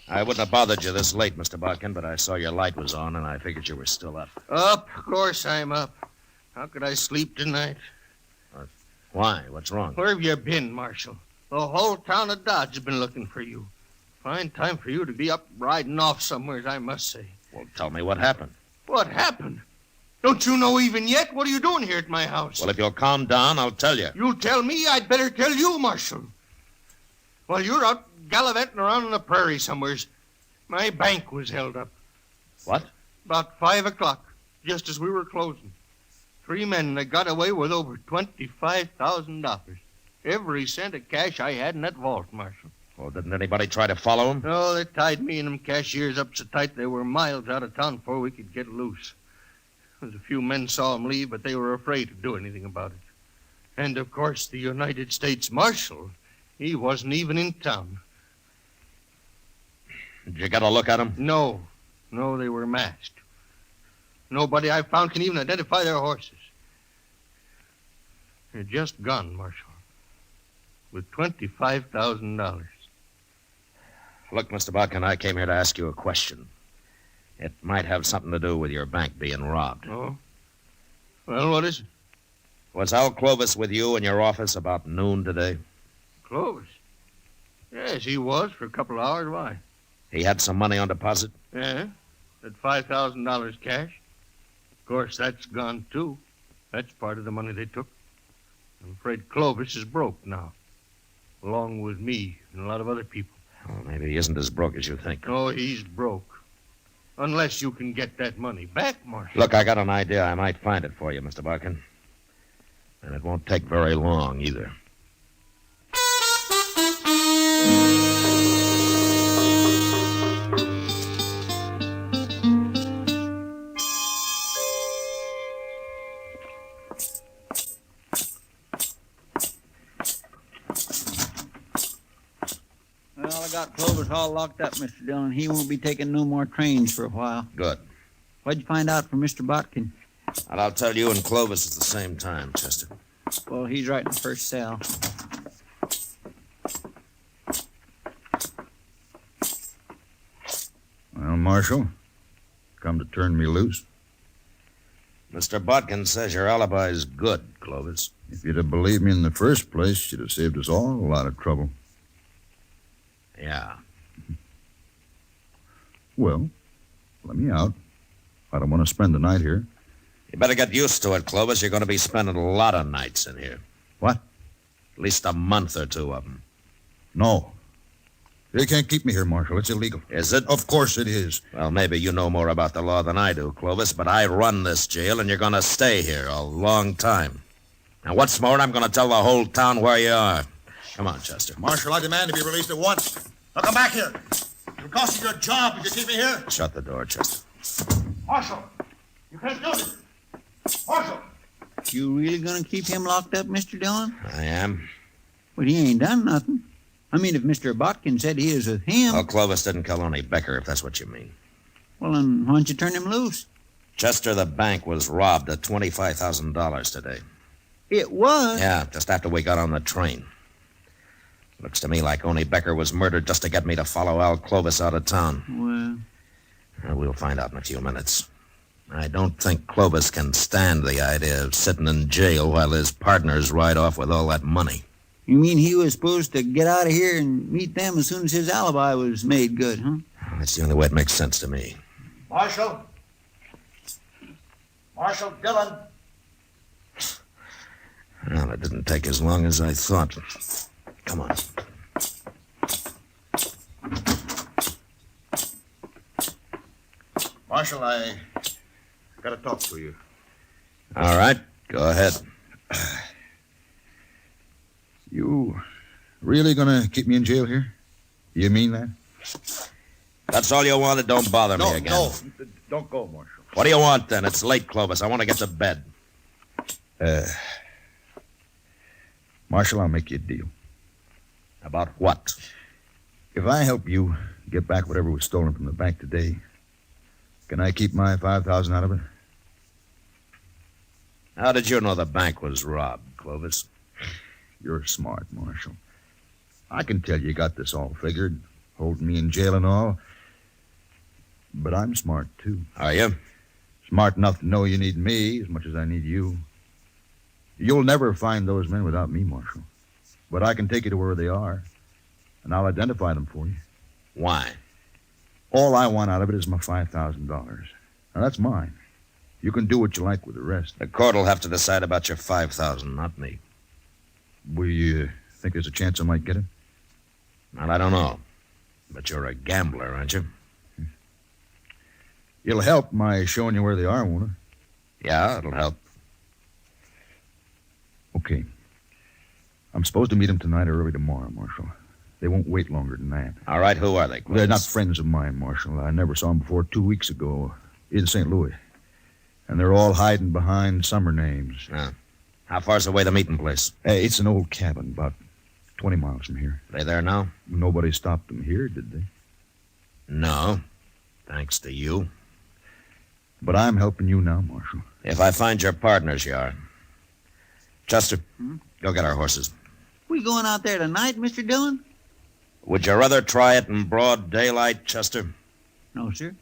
S2: I wouldn't have bothered you this late, Mr. Botkin, but I saw your light was on, and I figured you were still up.
S15: Up? Of course I'm up. How could I sleep tonight?
S2: Why? What's wrong?
S15: Where have you been, Marshal? The whole town of Dodge has been looking for you. Fine time for you to be up riding off somewhere, I must say.
S2: Well, tell me what happened.
S15: What happened? Don't you know even yet? What are you doing here at my house?
S2: Well, if you'll calm down, I'll tell you.
S15: You'll tell me, I'd better tell you, Marshal. While you're out gallivanting around on the prairie somewheres, my bank was held up.
S2: What?
S15: About 5 o'clock, just as we were closing. 3 men that got away with over $25,000. Every cent of cash I had in that vault, Marshal.
S2: Oh, didn't anybody try to follow him?
S15: No, they tied me and them cashiers up so tight they were miles out of town before we could get loose. There's a few men saw him leave, but they were afraid to do anything about it. And, of course, the United States Marshal, he wasn't even in town.
S2: Did you get a look at him?
S15: No, they were masked. Nobody I found can even identify their horses. They're just gone, Marshal, with $25,000.
S2: Look, Mr. Bodkin, I came here to ask you a question. It might have something to do with your bank being robbed.
S15: Oh? Well, what is it?
S2: Was Al Clovis with you in your office about noon today?
S15: Clovis? Yes, he was for a couple of hours. Why?
S2: He had some money on deposit?
S15: Yeah, that $5,000 cash. Of course, that's gone, too. That's part of the money they took. I'm afraid Clovis is broke now, along with me and a lot of other people.
S2: Oh, maybe he isn't as broke as you think.
S15: Oh, he's broke. Unless you can get that money back, Marshal.
S2: Look, I got an idea. I might find it for you, Mr. Barkin. And it won't take very long, either.
S19: Well, I got Clovis all locked up, Mr. Dillon. He won't be taking no more trains for a while.
S2: Good.
S19: What'd you find out from Mr. Botkin?
S2: And I'll tell you and Clovis at the same time, Chester.
S19: Well, he's right in the first cell.
S12: Well, Marshal, come to turn me loose?
S2: Mr. Bodkin says your alibi's good, Clovis.
S12: If you'd have believed me in the first place, you'd have saved us all a lot of trouble.
S2: Yeah.
S12: Well, let me out. I don't want to spend the night here.
S2: You better get used to it, Clovis. You're going to be spending a lot of nights in here.
S12: What?
S2: At least a month or two of them.
S12: No. They can't keep me here, Marshal. It's illegal.
S2: Is it?
S12: Of course it is.
S2: Well, maybe you know more about the law than I do, Clovis, but I run this jail, and you're going to stay here a long time. And what's more, I'm going to tell the whole town where you are. Come on, Chester.
S17: Marshal, I demand to be released at once. Now come back here. It'll cost you your job if you keep me here.
S2: Shut the door, Chester.
S17: Marshal, you can't do this. Marshal!
S19: You really gonna keep him locked up, Mr. Dillon?
S2: I am.
S19: But he ain't done nothing. I mean, if Mr. Botkin said he is with him...
S2: Well, Clovis didn't kill only Becker, if that's what you mean.
S19: Well, then why don't you turn him loose?
S2: Chester, the bank was robbed of $25,000 today.
S19: It was?
S2: Yeah, just after we got on the train. Looks to me like Oney Becker was murdered just to get me to follow Al Clovis out of town.
S19: Well...
S2: We'll find out in a few minutes. I don't think Clovis can stand the idea of sitting in jail while his partners ride off with all that money.
S19: You mean he was supposed to get out of here and meet them as soon as his alibi was made good, huh?
S2: That's the only way it makes sense to me.
S17: Marshal? Marshal Dillon?
S2: Well, it didn't take as long as I thought. Come on.
S17: Marshal, I got to talk to you.
S2: All right, go ahead.
S12: You really gonna keep me in jail here? You mean that?
S2: That's all you wanted. Don't bother me again.
S17: No, don't go, Marshal.
S2: What do you want, then? It's late, Clovis. I want to get to bed.
S12: Marshal, I'll make you a deal.
S2: About what?
S12: If I help you get back whatever was stolen from the bank today, can I keep my $5,000 out of it?
S2: How did you know the bank was robbed, Clovis?
S12: You're smart, Marshal. I can tell you got this all figured, holding me in jail and all. But I'm smart, too.
S2: Are you?
S12: Smart enough to know you need me as much as I need you. You'll never find those men without me, Marshal. But I can take you to where they are, and I'll identify them for you.
S2: Why?
S12: All I want out of it is my $5,000. Now, that's mine. You can do what you like with the rest.
S2: The court will have to decide about your $5,000, not me.
S12: We think there's a chance I might get it?
S2: Well, I don't know. But you're a gambler, aren't you?
S12: It'll help my showing you where they are, won't it?
S2: Yeah, it'll help.
S12: Okay. I'm supposed to meet them tonight or early tomorrow, Marshal. They won't wait longer than that.
S2: All right, who are they, Clovis?
S12: They're not friends of mine, Marshal. I never saw them before 2 weeks ago in St. Louis. And they're all hiding behind summer names.
S2: Yeah. How far's away the meeting place?
S12: It's an old cabin, about 20 miles from here.
S2: They there now?
S12: Nobody stopped them here, did they?
S2: No. Thanks to you.
S12: But I'm helping you now, Marshal.
S2: If I find your partners, you are. Chester, go get our horses.
S20: We going out there tonight, Mr. Dillon?
S2: Would you rather try it in broad daylight, Chester?
S20: No, sir.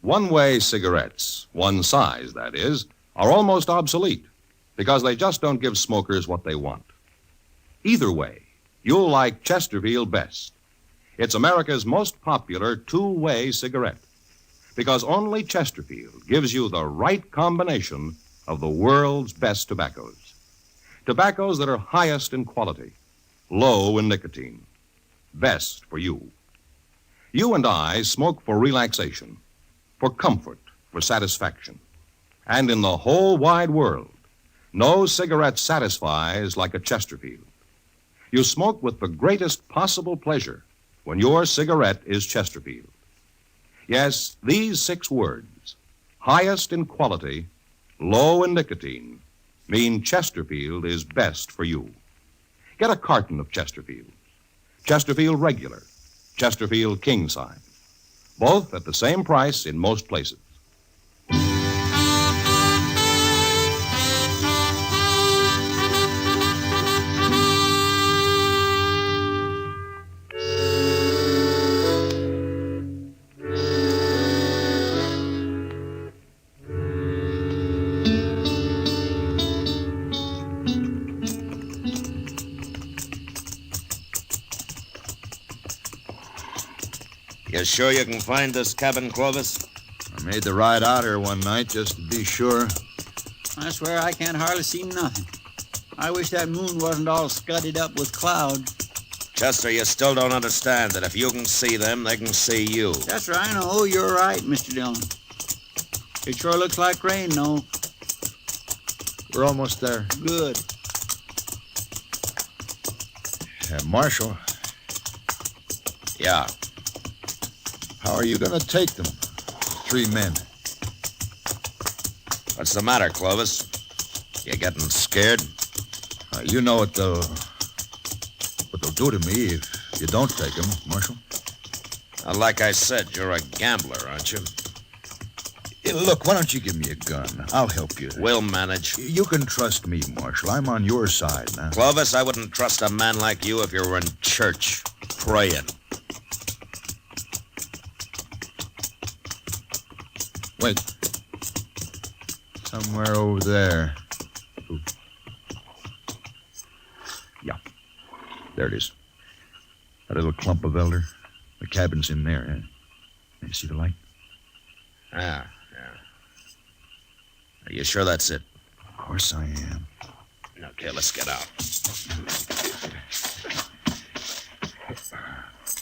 S5: One-way cigarettes, one size, that is, are almost obsolete because they just don't give smokers what they want. Either way, you'll like Chesterfield best. It's America's most popular two-way cigarette because only Chesterfield gives you the right combination of the world's best tobaccos. Tobaccos that are highest in quality, low in nicotine, best for you. You and I smoke for relaxation, for comfort, for satisfaction. And in the whole wide world, no cigarette satisfies like a Chesterfield. You smoke with the greatest possible pleasure when your cigarette is Chesterfield. Yes, these 6 words, highest in quality, low in nicotine, mean Chesterfield is best for you. Get a carton of Chesterfield. Chesterfield Regular, Chesterfield King Size. Both at the same price in most places.
S2: You sure you can find this cabin, Clovis?
S12: I made the ride out here one night just to be sure.
S20: I swear I can't hardly see nothing. I wish that moon wasn't all scudded up with clouds.
S2: Chester, you still don't understand that if you can see them, they can see you.
S20: Chester, I know you're right, Mr. Dillon. It sure looks like rain, though.
S12: We're almost there.
S20: Good.
S12: Marshal.
S2: Yeah.
S12: How are you going to take them? 3 men.
S2: What's the matter, Clovis? You getting scared?
S12: You know what they'll do to me if you don't take them, Marshal.
S2: Like I said, you're a gambler, aren't you?
S12: Look, why don't you give me a gun? I'll help you.
S2: We'll manage.
S12: You can trust me, Marshal. I'm on your side now.
S2: Clovis, I wouldn't trust a man like you if you were in church, praying.
S12: Wait. Somewhere over there. Ooh. Yeah. There it is. That little clump of elder. The cabin's in there, eh? You see the light?
S2: Yeah. Are you sure that's it?
S12: Of course I am.
S2: Okay, let's get out.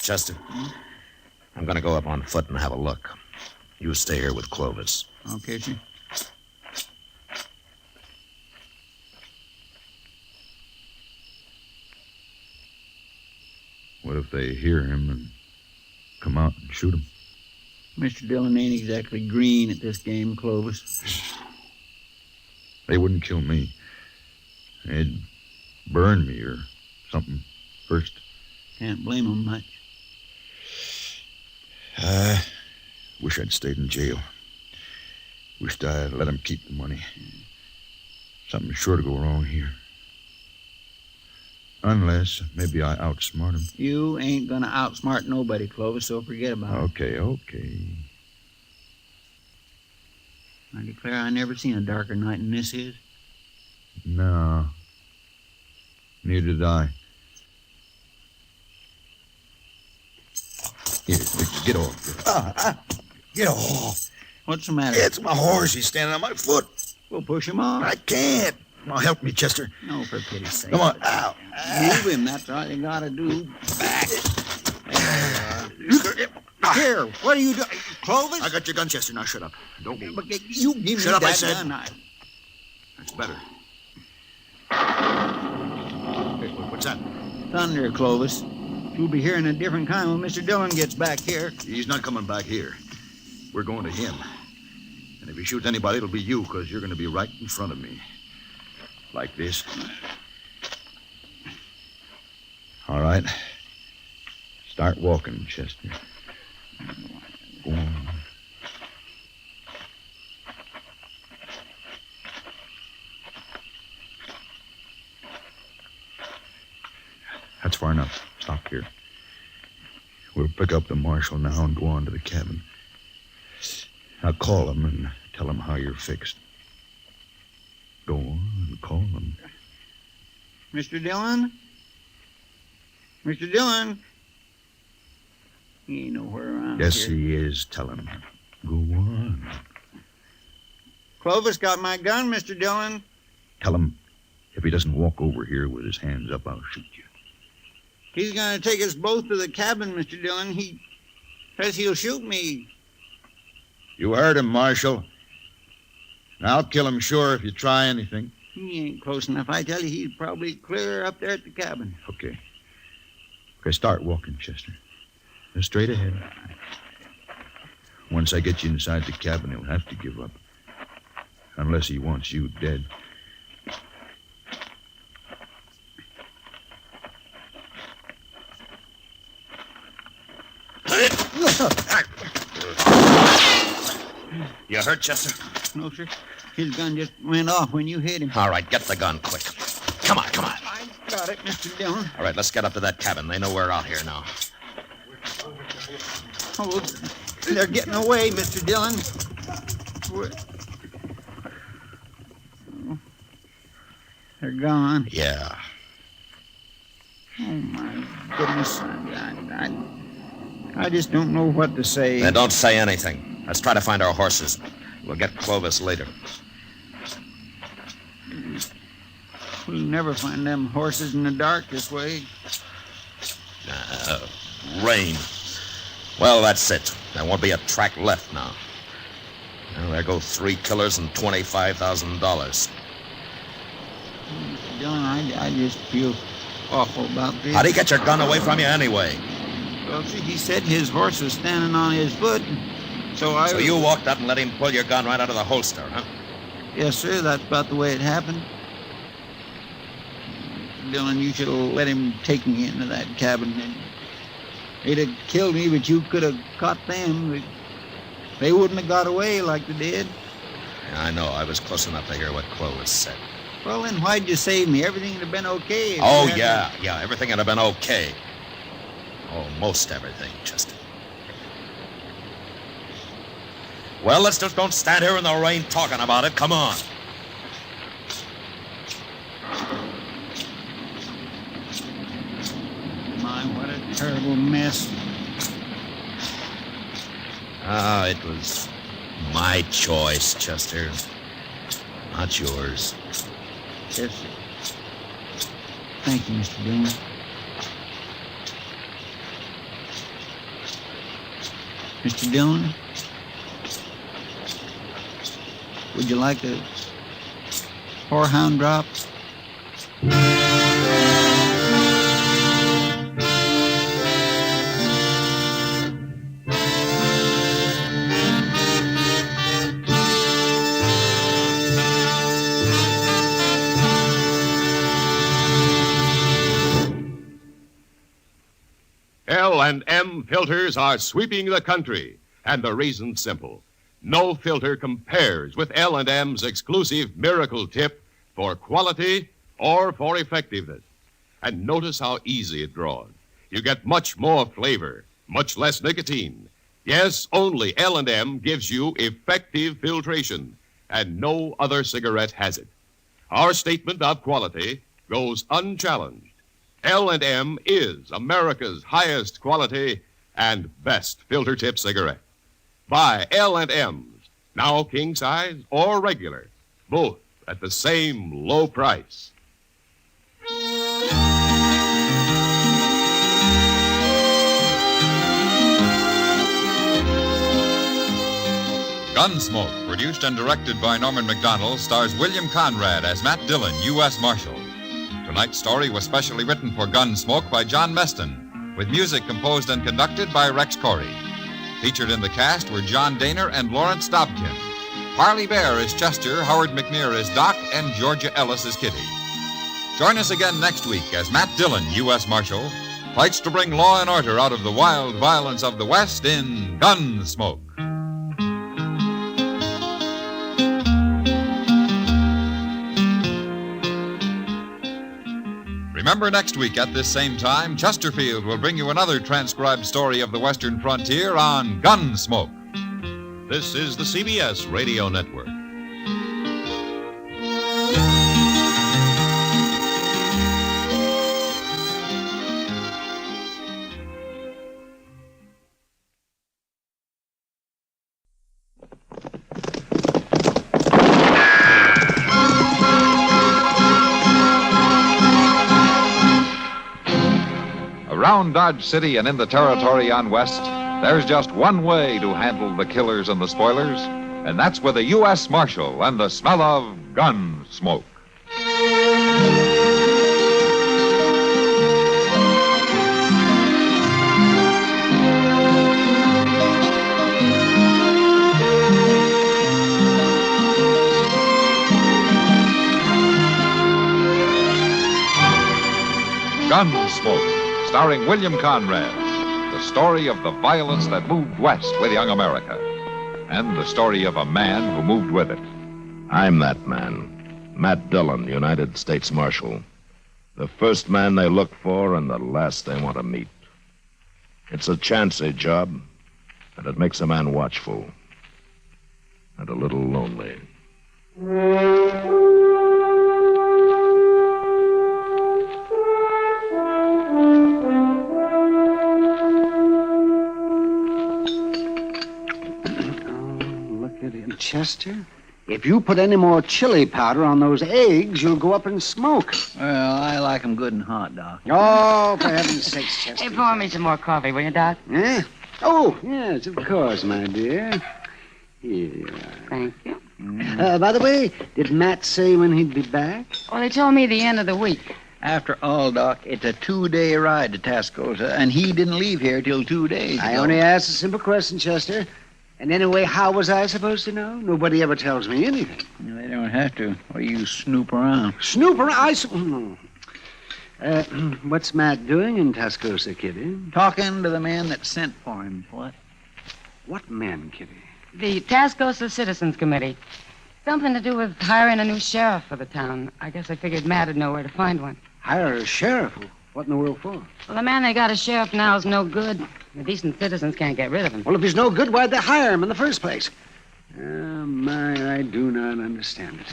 S2: Chester, I'm going to go up on foot and have a look. You stay here with Clovis.
S20: Okay, sir.
S12: What if they hear him and come out and shoot him?
S20: Mr. Dillon ain't exactly green at this game, Clovis.
S12: They wouldn't kill me. They'd burn me or something first.
S20: Can't blame them much.
S12: Wish I'd stayed in jail. Wished I'd let him keep the money. Something's sure to go wrong here. Unless maybe I outsmart him.
S19: You ain't gonna outsmart nobody, Clovis, so forget about it.
S12: Okay.
S19: I declare I never seen a darker night than this is.
S12: No. Neither did I. Here, Victor, get off.
S17: Get off.
S19: What's the matter?
S17: It's my horse. He's standing on my foot.
S19: We'll push him off.
S17: I can't. Now help me, Chester.
S19: No, for pity's sake.
S17: Come on. Ow.
S19: Move him. That's all you gotta do. Back. Here, what are you doing? Clovis?
S17: I got your gun, Chester. Now shut up. Don't move.
S19: You give
S17: Shut
S19: me
S17: up,
S19: that
S17: I said.
S19: gun.
S17: That's better. Hey, what's that?
S19: Thunder, Clovis. You'll be hearing a different kind when Mr. Dillon gets back here.
S17: He's not coming back here. We're going to him. And if he shoots anybody, it'll be you, because you're going to be right in front of me. Like this.
S12: All right. Start walking, Chester. Go on. That's far enough. Stop here. We'll pick up the marshal now and go on to the cabin. Now call him and tell him how you're fixed. Go on and call him.
S19: Mr. Dillon? Mr. Dillon? He ain't nowhere around
S12: Yes,
S19: here.
S12: he is. Tell him. Go on.
S19: Clovis got my gun, Mr. Dillon.
S12: Tell him if he doesn't walk over here with his hands up, I'll shoot you.
S19: He's gonna take us both to the cabin, Mr. Dillon. He says he'll shoot me.
S12: You heard him, Marshal. I'll kill him sure if you try anything.
S19: He ain't close enough. I tell you, he's probably clear up there at the cabin.
S12: Okay, start walking, Chester. Straight ahead. Once I get you inside the cabin, he'll have to give up. Unless he wants you dead.
S2: You hurt, Chester?
S19: No, sir. His gun just went off when you hit him.
S2: All right, get the gun quick. Come on.
S19: I got it, Mr. Dillon.
S2: All right, let's get up to that cabin. They know we're out here now.
S19: Oh, they're getting away, Mr. Dillon. They're gone.
S2: Yeah.
S19: Oh, my goodness. I just don't know what to say.
S2: Then don't say anything. Let's try to find our horses. We'll get Clovis later.
S19: We'll never find them horses in the dark this way.
S2: Rain. Well, that's it. There won't be a track left now. Well, there go 3 killers and $25,000.
S19: Mr. Dillon, I just feel awful about this.
S2: How'd he get your gun away from you anyway?
S19: Well, see, he said his horse was standing on his foot, so
S2: So you walked up and let him pull your gun right out of the holster, huh?
S19: Yes, sir, that's about the way it happened. Mr. Dillon, you should have let him take me into that cabin. They'd have killed me, but you could have caught them. They wouldn't have got away like they did.
S2: Yeah, I know. I was close enough to hear what Clovis said.
S19: Well, then why'd you save me? Everything would have been okay. if
S2: Oh,
S19: you hadn't-
S2: yeah. Everything would have been okay. Almost everything, Chester. Well, let's just don't stand here in the rain talking about it. Come on.
S19: My, what a terrible mess.
S2: It was my choice, Chester. Not yours.
S19: Yes, sir. Thank you, Mr. Dillon. Mr. Dillon? Would you like a whorehound drop?
S5: L&M filters are sweeping the country, and the reason's simple. No filter compares with L&M's exclusive miracle tip for quality or for effectiveness. And notice how easy it draws. You get much more flavor, much less nicotine. Yes, only L&M gives you effective filtration, and no other cigarette has it. Our statement of quality goes unchallenged. L&M is America's highest quality and best filter tip cigarette. Buy L&M's, now king size or regular, both at the same low price.
S6: Gunsmoke, produced and directed by Norman Macdonald, stars William Conrad as Matt Dillon, U.S. Marshal. Tonight's story was specially written for Gunsmoke by John Meston, with music composed and conducted by Rex Corey. Featured in the cast were John Daner and Lawrence Dobkin. Parley Bear is Chester, Howard McNear is Doc, and Georgia Ellis is Kitty. Join us again next week as Matt Dillon, U.S. Marshal, fights to bring law and order out of the wild violence of the West in Gunsmoke. Remember, next week at this same time, Chesterfield will bring you another transcribed story of the Western frontier on Gunsmoke.
S5: This is the CBS Radio Network.
S6: Around Dodge City and in the territory on West, there's just one way to handle the killers and the spoilers, and that's with a U.S. Marshal and the smell of gun smoke. Gunsmoke, starring William Conrad, the story of the violence that moved west with young America, and the story of a man who moved with it.
S2: I'm that man, Matt Dillon, United States Marshal. The first man they look for and the last they want to meet. It's a chancy job, and it makes a man watchful and a little lonely.
S7: Chester, if you put any more chili powder on those eggs, you'll go up in smoke.
S19: Well, I like 'em good and hot, Doc.
S7: Oh, for heaven's sakes, Chester.
S3: Hey, pour me some more coffee, will you, Doc?
S7: Eh? Oh, yes, of course, my dear. Here you are.
S3: Thank you.
S7: By the way, did Matt say when he'd be back?
S3: Well, they told me the end of the week.
S19: After all, Doc, it's a 2-day ride to Tascosa, and he didn't leave here till 2 days
S7: I
S19: ago.
S7: only asked a simple question, Chester. And anyway, how was I supposed to know? Nobody ever tells me anything.
S19: They don't have to, or you snoop around.
S7: Snoop around? What's Matt doing in Tascosa, Kitty?
S19: Talking to the man that sent for him. What?
S7: What men, Kitty?
S3: The Tascosa Citizens Committee. Something to do with hiring a new sheriff for the town. I guess I figured Matt would know where to find one.
S7: Hire a sheriff? What in the world for?
S3: Well, the man they got as sheriff now is no good. The decent citizens can't get rid of him.
S7: Well, if he's no good, why'd they hire him in the first place? I do not understand it.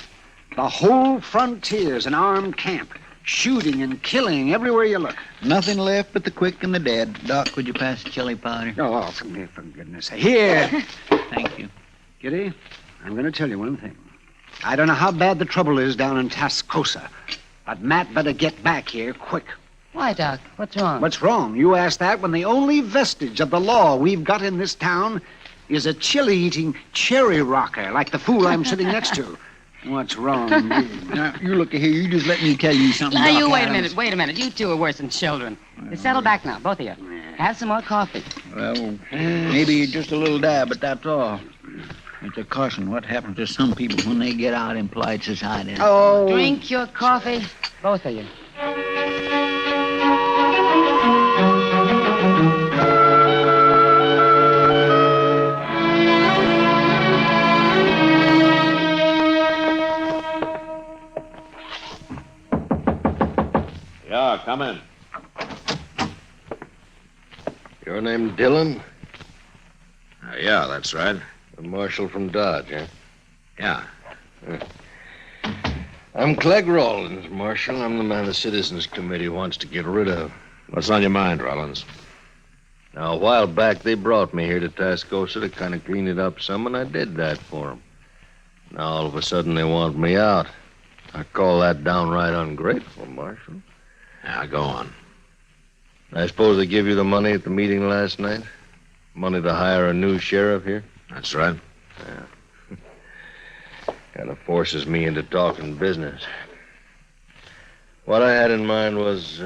S7: The whole frontier's an armed camp. Shooting and killing everywhere you look.
S19: Nothing left but the quick and the dead. Doc, would you pass the chili powder?
S7: Oh, for goodness sake. Here.
S19: Thank you.
S7: Kitty, I'm going to tell you one thing. I don't know how bad the trouble is down in Tascosa, but Matt better get back here quick.
S3: Why, Doc? What's wrong?
S7: What's wrong? You ask that when the only vestige of the law we've got in this town is a chili-eating cherry rocker like the fool I'm sitting next to. What's wrong, indeed?
S19: Now, you look here. You just let me tell you something.
S3: Now,
S19: Doc,
S3: you wait a minute. You two are worse than children. Settle back now, both of you. Have some more coffee.
S19: Well, maybe just a little dab, but that's all. It's a caution what happens to some people when they get out in polite society.
S7: Oh.
S3: Drink your coffee, both of you.
S11: Yeah, come
S2: Come in.
S18: Your name Dillon?
S2: Yeah, that's right.
S18: The marshal from Dodge, eh?
S2: Yeah.
S18: I'm Clegg Rawlins, Marshal. I'm the man the Citizens Committee wants to get rid of.
S2: What's on your mind, Rollins?
S18: Now, a while back, they brought me here to Tascosa to kind of clean it up some, and I did that for them. Now, all of a sudden, they want me out. I call that downright ungrateful, Marshal.
S2: Yeah, go on.
S18: I suppose they give you the money at the meeting last night? Money to hire a new sheriff here?
S2: That's right.
S18: Yeah. Kind of forces me into talking business. What I had in mind was,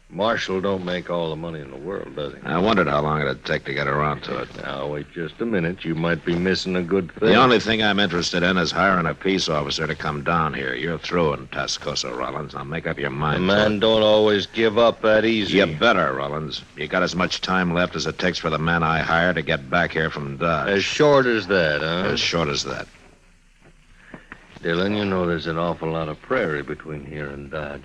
S18: Marshal don't make all the money in the world, does he?
S2: I wondered how long it'd take to get around to it.
S18: Now, wait just a minute. You might be missing a good thing.
S2: The only thing I'm interested in is hiring a peace officer to come down here. You're through in Tascosa, Rollins. Now make up your mind.
S18: A man don't always give up that easy.
S2: You better, Rollins. You got as much time left as it takes for the man I hire to get back here from Dodge.
S18: As short as that, huh?
S2: As short as that.
S18: Dillon, you know there's an awful lot of prairie between here and Dodge.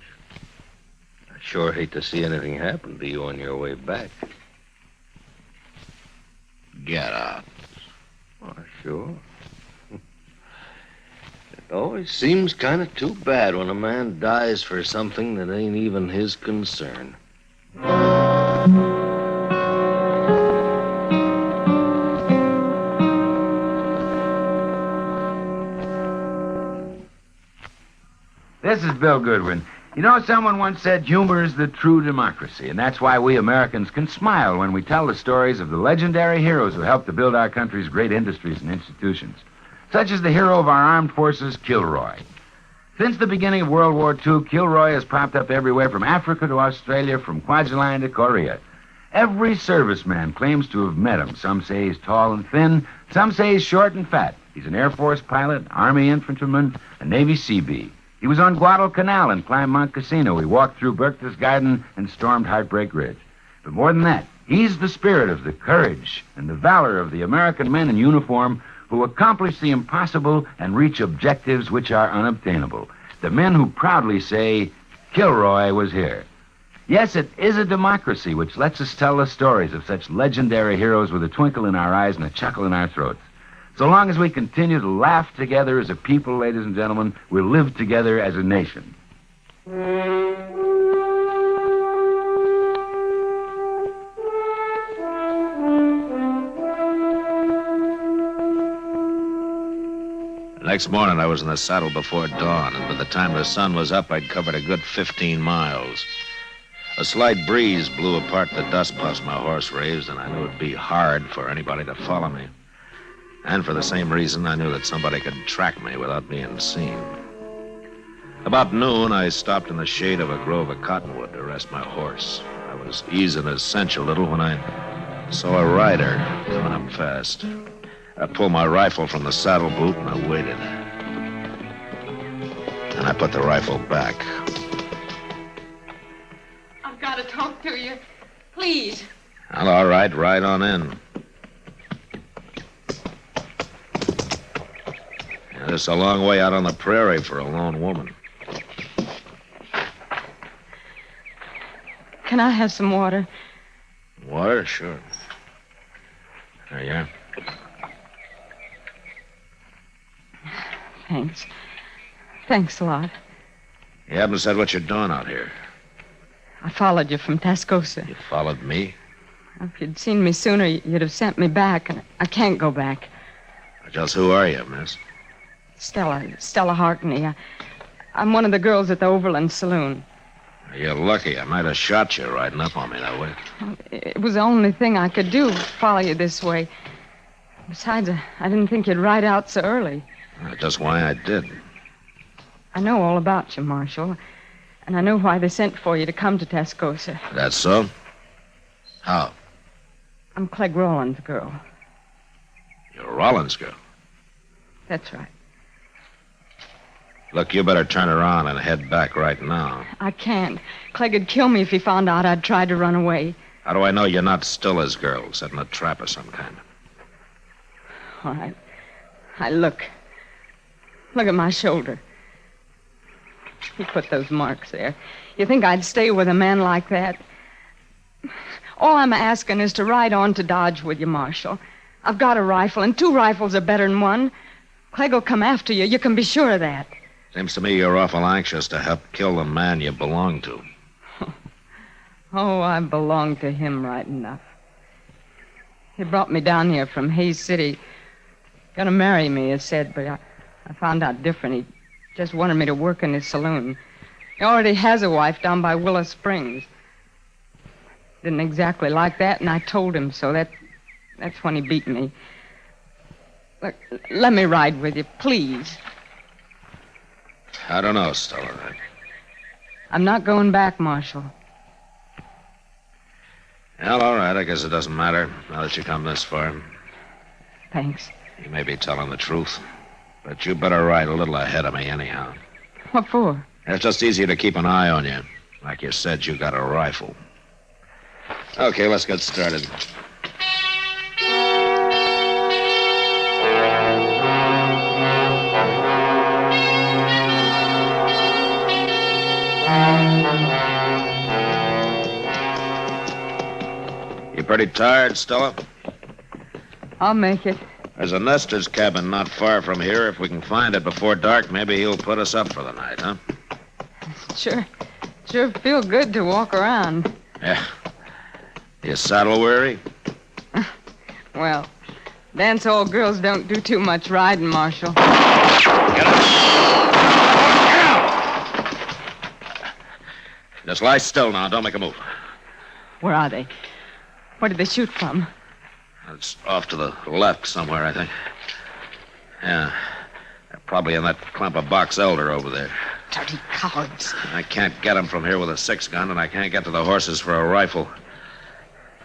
S18: I sure hate to see anything happen to you on your way back.
S2: Get out.
S18: Oh, sure. It always seems kind of too bad when a man dies for something that ain't even his concern.
S4: This is Bill Goodwin. You know, someone once said humor is the true democracy, and that's why we Americans can smile when we tell the stories of the legendary heroes who helped to build our country's great industries and institutions, such as the hero of our armed forces, Kilroy. Since the beginning of World War II, Kilroy has popped up everywhere from Africa to Australia, from Kwajalein to Korea. Every serviceman claims to have met him. Some say he's tall and thin, some say he's short and fat. He's an Air Force pilot, Army infantryman, a Navy Seabee. He was on Guadalcanal and climbed Mount Casino. He walked through Berchtesgaden and stormed Heartbreak Ridge. But more than that, he's the spirit of the courage and the valor of the American men in uniform who accomplish the impossible and reach objectives which are unobtainable. The men who proudly say, Kilroy was here. Yes, it is a democracy which lets us tell the stories of such legendary heroes with a twinkle in our eyes and a chuckle in our throats. So long as we continue to laugh together as a people, ladies and gentlemen, we'll live together as a nation.
S2: The next morning, I was in the saddle before dawn, and by the time the sun was up, I'd covered a good 15 miles. A slight breeze blew apart the dust puffs my horse raised, and I knew it'd be hard for anybody to follow me. And for the same reason, I knew that somebody could track me without being seen. About noon, I stopped in the shade of a grove of cottonwood to rest my horse. I was easing his cinch a little when I saw a rider coming up fast. I pulled my rifle from the saddle boot and I waited. And I put the rifle back.
S22: I've got to talk to you. Please.
S2: Well, all right, ride on in. It's a long way out on the prairie for a lone woman.
S22: Can I have some water?
S2: Water? Sure. There you are.
S22: Thanks. Thanks a lot.
S2: You haven't said what you're doing out here.
S22: I followed you from Tascosa.
S2: You followed me?
S22: If you'd seen me sooner, you'd have sent me back, and I can't go back.
S2: Just who are you, miss?
S22: Stella Harkney. I'm one of the girls at the Overland Saloon.
S2: You're lucky. I might have shot you riding up on me that way.
S22: It was the only thing I could do, follow you this way. Besides, I didn't think you'd ride out so early.
S2: Just why I did.
S22: I know all about you, Marshal. And I know why they sent for you to come to Tascosa.
S2: That's so? How?
S22: I'm Clegg Rawlins' girl.
S2: You're Rollins' girl?
S22: That's right.
S2: Look, you better turn around and head back right now.
S22: I can't. Clegg'd kill me if he found out I'd tried to run away.
S2: How do I know you're not still his girl, setting a trap of some kind?
S22: All right. Look. Look at my shoulder. He put those marks there. You think I'd stay with a man like that? All I'm asking is to ride on to Dodge with you, Marshal. I've got a rifle, and 2 rifles are better than one. Clegg will come after you. You can be sure of that.
S2: Seems to me you're awful anxious to help kill the man you belong to.
S22: Oh, I belong to him right enough. He brought me down here from Hayes City. Gonna marry me, he said, but I found out different. He just wanted me to work in his saloon. He already has a wife down by Willow Springs. Didn't exactly like that, and I told him so. That's when he beat me. Look, let me ride with you, please.
S2: I don't know, Stella.
S22: I'm not going back, Marshal.
S2: Well, all right. I guess it doesn't matter now that you come this far.
S22: Thanks.
S2: You may be telling the truth, but you better ride a little ahead of me anyhow.
S22: What for?
S2: It's just easier to keep an eye on you. Like you said, you got a rifle. Okay, let's get started. You pretty tired, Stella?
S22: I'll make it.
S2: There's a nester's cabin not far from here. If we can find it before dark, maybe he'll put us up for the night, huh?
S22: Sure feel good to walk around.
S2: Yeah. You saddle weary?
S22: Well, dance hall girls don't do too much riding, Marshal.
S2: Get up! Just lie still now. Don't make a move.
S22: Where are they? Where did they shoot from?
S2: It's off to the left somewhere, I think. Yeah. They're probably in that clump of box elder over there.
S22: Dirty cowards.
S2: I can't get them from here with a 6-gun, and I can't get to the horses for a rifle.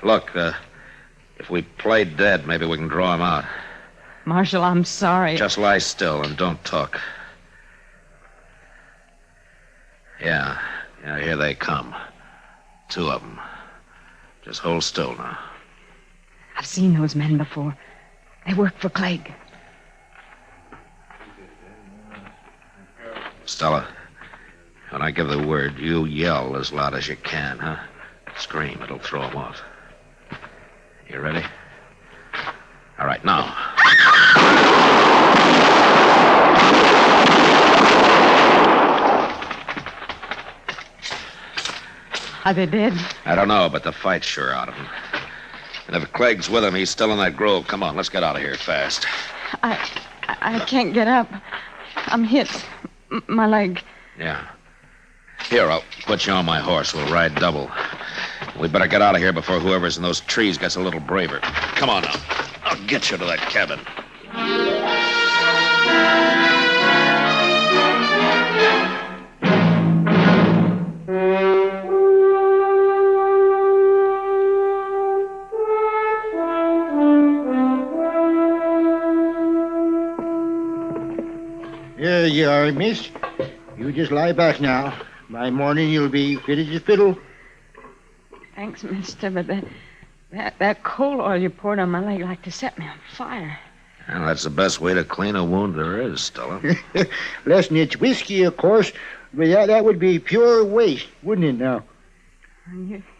S2: Look, if we play dead, maybe we can draw them out.
S22: Marshal, I'm sorry.
S2: Just lie still and don't talk. Yeah, here they come. 2 of them. Just hold still now.
S22: I've seen those men before. They work for Clegg.
S2: Stella, when I give the word, you yell as loud as you can, huh? Scream. It'll throw them off. You ready? All right, now.
S22: Are they dead?
S2: I don't know, but the fight's sure out of him. And if Clegg's with him, he's still in that grove. Come on, let's get out of here fast.
S22: I can't get up. I'm hit. My leg.
S2: Yeah. Here, I'll put you on my horse. We'll ride double. We better get out of here before whoever's in those trees gets a little braver. Come on now. I'll get you to that cabin.
S1: There you are, miss. You just lie back now. By morning, you'll be fit as a fiddle.
S22: Thanks, mister, but that coal oil you poured on my leg like to set me on fire.
S2: Well, that's the best way to clean a wound there is, Stella.
S1: Less than it's whiskey, of course, but that would be pure waste, wouldn't it now?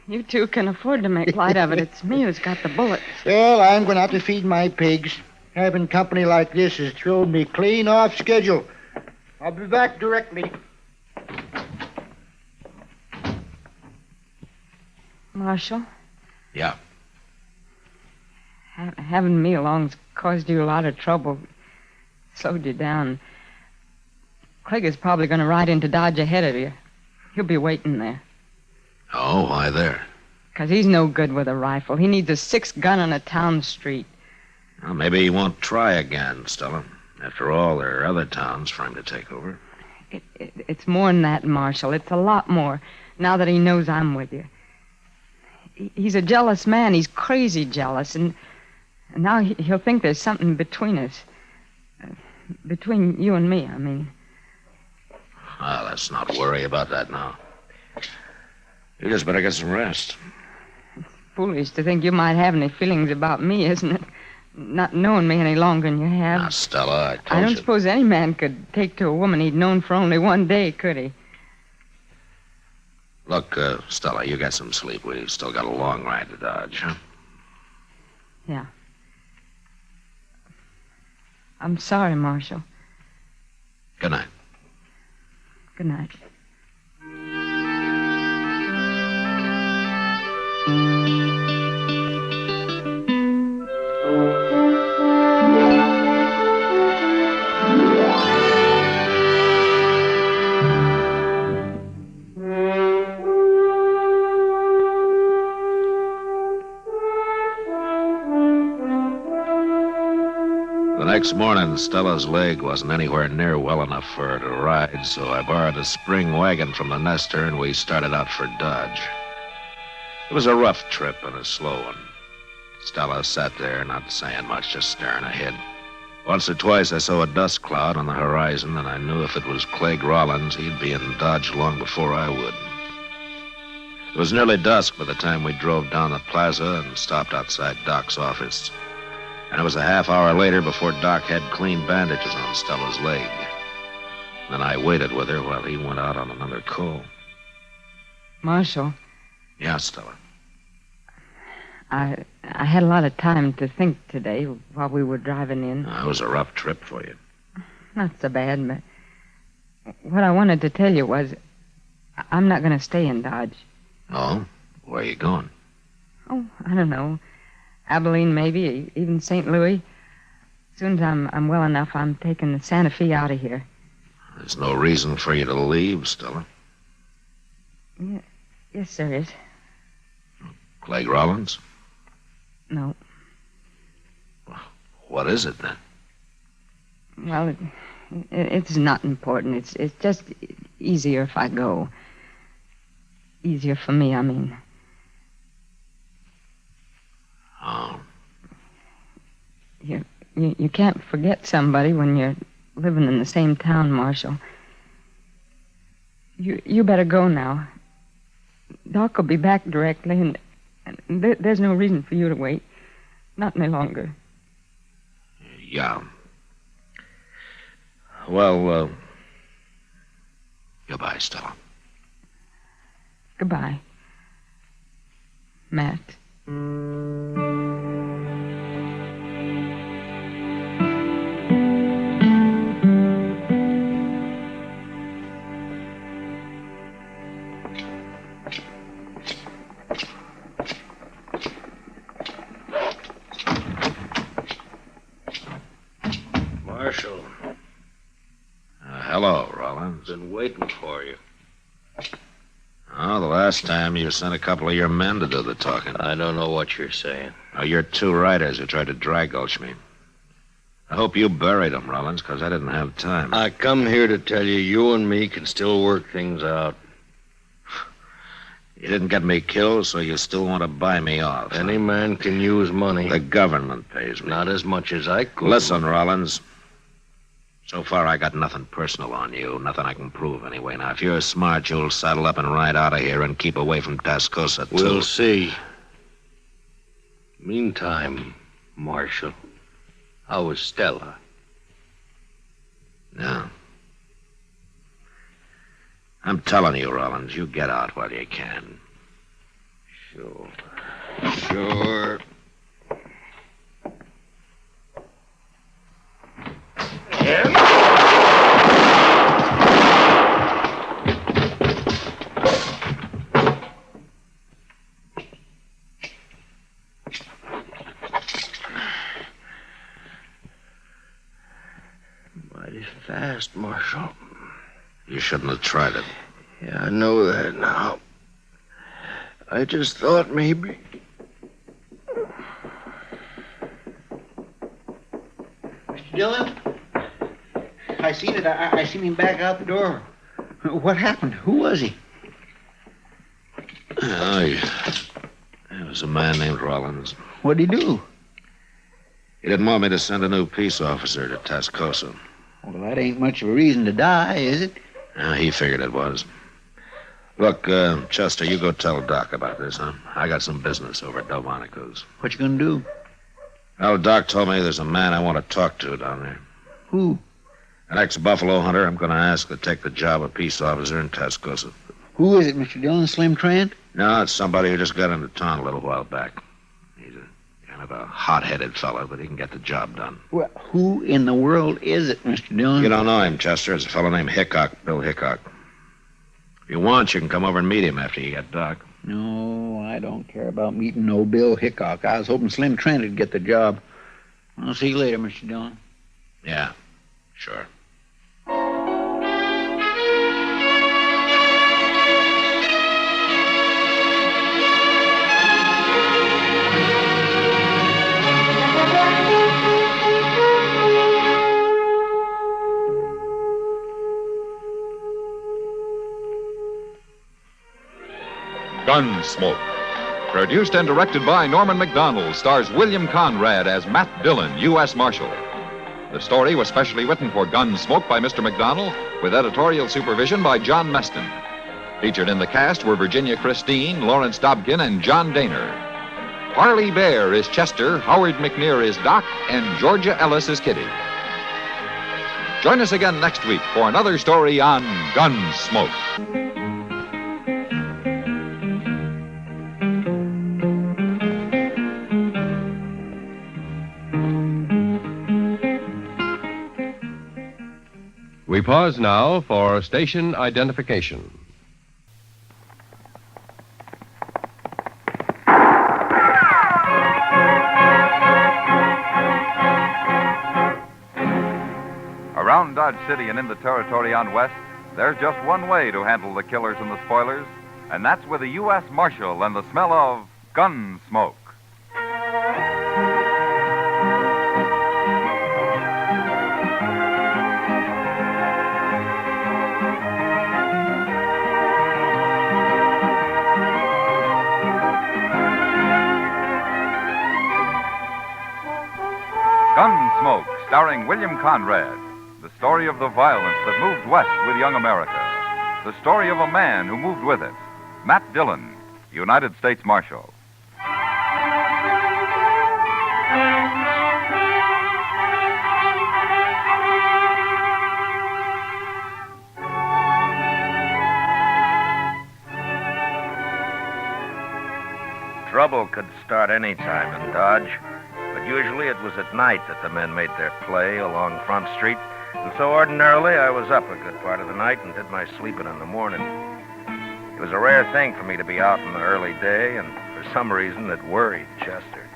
S22: You two can afford to make light of it. It's me who's got the bullets.
S1: Well, I'm going to have to feed my pigs. Having company like this has thrown me clean off schedule. I'll be back directly.
S22: Marshal?
S2: Yeah.
S22: Having me along's caused you a lot of trouble. Slowed you down. Clegg is probably going to ride into Dodge ahead of you. He'll be waiting there.
S2: Oh, why there?
S22: 'Cause he's no good with a rifle. He needs a 6-gun on a town street.
S2: Well, maybe he won't try again, Stella. After all, there are other towns for him to take over.
S22: It's more than that, Marshal. It's a lot more, now that he knows I'm with you. He's a jealous man. He's crazy jealous, and now he'll think there's something between us. Between you and me, I mean.
S2: Well, let's not worry about that now. You just better get some rest.
S22: Foolish to think you might have any feelings about me, isn't it? Not knowing me any longer than you have.
S2: Now, Stella, I told you.
S22: I don't suppose any man could take to a woman he'd known for only one day, could he?
S2: Look, Stella, you got some sleep. We still got a long ride to Dodge, huh?
S22: Yeah. I'm sorry, Marshal.
S2: Good night.
S22: Good night.
S2: The next morning, Stella's leg wasn't anywhere near well enough for her to ride, so I borrowed a spring wagon from the nester and we started out for Dodge. It was a rough trip and a slow one. Stella sat there, not saying much, just staring ahead. Once or twice I saw a dust cloud on the horizon, and I knew if it was Clegg Rollins, he'd be in Dodge long before I would. It was nearly dusk by the time we drove down the plaza and stopped outside Doc's office. And it was a half hour later before Doc had clean bandages on Stella's leg. Then I waited with her while he went out on another call.
S22: Marshal,
S2: Yeah, Stella.
S22: I had a lot of time to think today while we were driving in.
S2: It was a rough trip for you.
S22: Not so bad, but what I wanted to tell you was I'm not going to stay in Dodge.
S2: Oh? Where are you going?
S22: Oh, I don't know. Abilene, maybe, even St. Louis. As soon as I'm well enough, I'm taking the Santa Fe out of here.
S2: There's no reason for you to leave, Stella.
S22: Yeah, yes, there is.
S2: Clegg Rollins?
S22: No.
S2: What is it, then?
S22: Well, it's not important. It's just easier if I go. Easier for me, I mean.
S2: Oh.
S22: You can't forget somebody when you're living in the same town, Marshal. You better go now. Doc will be back directly, and there's no reason for you to wait. Not any longer.
S2: Yeah. Well, goodbye, Stella.
S22: Goodbye, Matt.
S18: Marshal.
S2: Hello, Rollins.
S18: Been waiting for you.
S2: Oh, the last time you sent a couple of your men to do the talking.
S18: I don't know what you're saying.
S2: Oh, you're two riders who tried to dry gulch me. I hope you buried them, Rollins, because I didn't have time.
S18: I come here to tell you and me can still work things out.
S2: You didn't get me killed, so you still want to buy me off.
S18: Any man can use money.
S2: The government pays me.
S18: Not as much as I could.
S2: Listen, Rollins. So far, I got nothing personal on you. Nothing I can prove, anyway. Now, if you're smart, you'll saddle up and ride out of here and keep away from Tascosa, too.
S18: We'll see. Meantime, Marshal, how was Stella?
S2: Yeah. I'm telling you, Rollins, you get out while you can.
S18: Sure. Sure. Mighty fast, Marshal.
S2: You shouldn't have tried it.
S18: Yeah, I know that now. I just thought maybe...
S7: Mr. Dillon? I seen it. I seen him back out the door. What happened? Who was he?
S2: Oh, it was a man named Rollins.
S7: What'd he do?
S2: He didn't want me to send a new peace officer to Tascosa.
S7: Well, that ain't much of a reason to die, is it?
S2: He figured it was. Look, Chester, you go tell Doc about this, huh? I got some business over at Delmonico's.
S7: What you gonna do?
S2: Well, Doc told me there's a man I want to talk to down there.
S7: Who?
S2: An ex-buffalo hunter I'm going to ask to take the job of peace officer in Tascosa.
S19: Who is it, Mr. Dillon? Slim Trent?
S2: No, it's somebody who just got into town a little while back. He's a kind of a hot-headed fellow, but he can get the job done.
S19: Well, who in the world is it, Mr. Dillon?
S2: You don't know him, Chester. It's a fellow named Hickok, Bill Hickok. If you want, you can come over and meet him after you get Doc.
S19: No, I don't care about meeting no Bill Hickok. I was hoping Slim Trent would get the job. I'll see you later, Mr. Dillon.
S2: Yeah, sure.
S6: Gunsmoke. Produced and directed by Norman McDonald, stars William Conrad as Matt Dillon, U.S. Marshal. The story was specially written for Gunsmoke by Mr. McDonald, with editorial supervision by John Meston. Featured in the cast were Virginia Christine, Lawrence Dobkin, and John Daner. Harley Bear is Chester, Howard McNear is Doc, and Georgia Ellis is Kitty. Join us again next week for another story on Gunsmoke.
S5: We pause now for station identification.
S6: Around Dodge City and in the territory on West, there's just one way to handle the killers and the spoilers, and that's with a U.S. Marshal and the smell of Gunsmoke. Gunsmoke, starring William Conrad. The story of the violence that moved west with young America. The story of a man who moved with it. Matt Dillon, United States Marshal.
S18: Trouble could start any time in Dodge, but usually it was at night that the men made their play along Front Street, and so ordinarily I was up a good part of the night and did my sleeping in the morning. It was a rare thing for me to be out in the early day, and for some reason it worried Chester.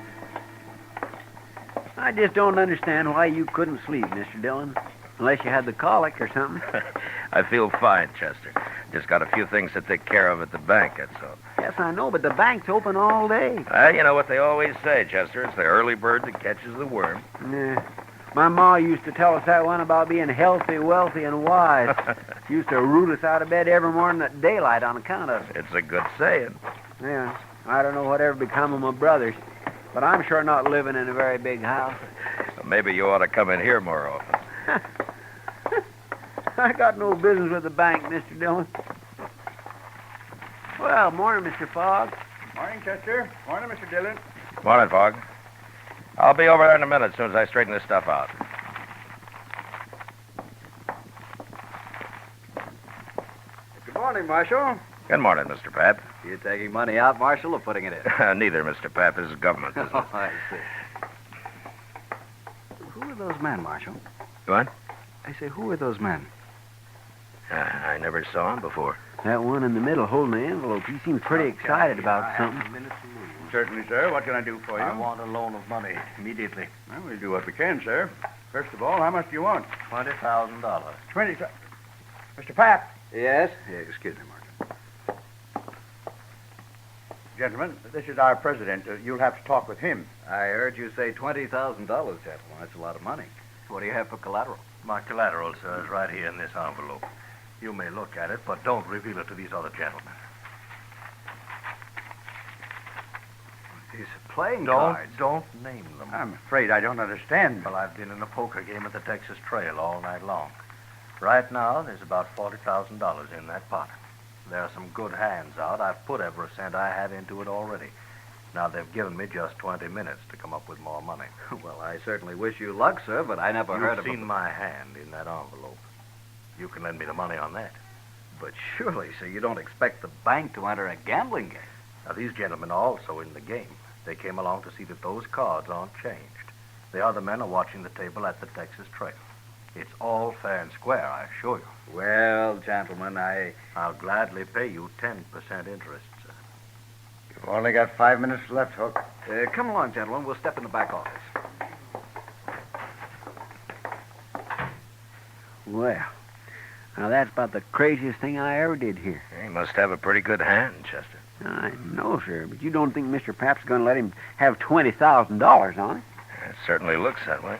S20: I just don't understand why you couldn't sleep, Mr. Dillon, unless you had the colic or something.
S18: I feel fine, Chester. Just got a few things to take care of at the bank, that's all.
S20: Yes, I know, but the bank's open all day.
S18: You know what they always say, Chester. It's the early bird that catches the worm.
S20: Yeah. My ma used to tell us that one about being healthy, wealthy, and wise. She used to root us out of bed every morning at daylight on account of it.
S18: It's a good saying.
S20: Yeah. I don't know whatever become of my brothers, but I'm sure not living in a very big house.
S18: Maybe you ought to come in here more often.
S20: I got no business with the bank, Mr. Dillon. Well, morning, Mr. Fogg.
S9: Morning, Chester. Morning, Mr. Dillon.
S18: Morning, Fogg. I'll be over there in a minute as soon as I straighten this stuff out.
S9: Good morning, Marshal.
S18: Good morning, Mr. Pat.
S10: You taking money out, Marshal, or putting it in?
S18: Neither, Mr. Pat. This is government business.
S10: Oh, I see. Who are those men, Marshal?
S18: What?
S10: I say, who are those men?
S18: I never saw him before.
S20: That one in the middle holding the envelope, he seems pretty excited about something.
S9: Certainly, sir. What can I do for you?
S10: I want a loan of money immediately.
S9: Well, we'll do what we can, sir. First of all, how much do you want?
S10: $20,000.
S9: 20. Mr. Pat.
S10: Yes? Yeah, excuse me, Marshal.
S9: Gentlemen, this is our president. You'll have to talk with him.
S10: I heard you say $20,000, gentlemen. That's a lot of money. What do you have for collateral?
S14: My collateral, sir, is right here in this envelope. You may look at it, but don't reveal it to these other gentlemen.
S10: These are playing cards.
S14: Don't name them.
S9: I'm afraid I don't understand.
S14: Well, I've been in a poker game at the Texas Trail all night long. Right now, there's about $40,000 in that pot. There are some good hands out. I've put every cent I have into it already. Now, they've given me just 20 minutes to come up with more money.
S10: Well, I certainly wish you luck, sir, but I never heard of
S14: You've seen my hand in that envelope. You can lend me the money on that. But surely, sir, you don't expect the bank to enter a gambling game. Now, these gentlemen are also in the game. They came along to see that those cards aren't changed. The other men are watching the table at the Texas Trail. It's all fair and square, I assure you.
S9: Well, gentlemen,
S14: I'll gladly pay you 10% interest, sir.
S9: You've only got 5 minutes left, Hook.
S14: Come along, gentlemen. We'll step in the back office.
S20: Well, now that's about the craziest thing I ever did here.
S10: He must have a pretty good hand, Chester.
S20: I know, sir, but you don't think Mr. Pap's going to let him have $20,000 on it?
S10: It certainly looks that way.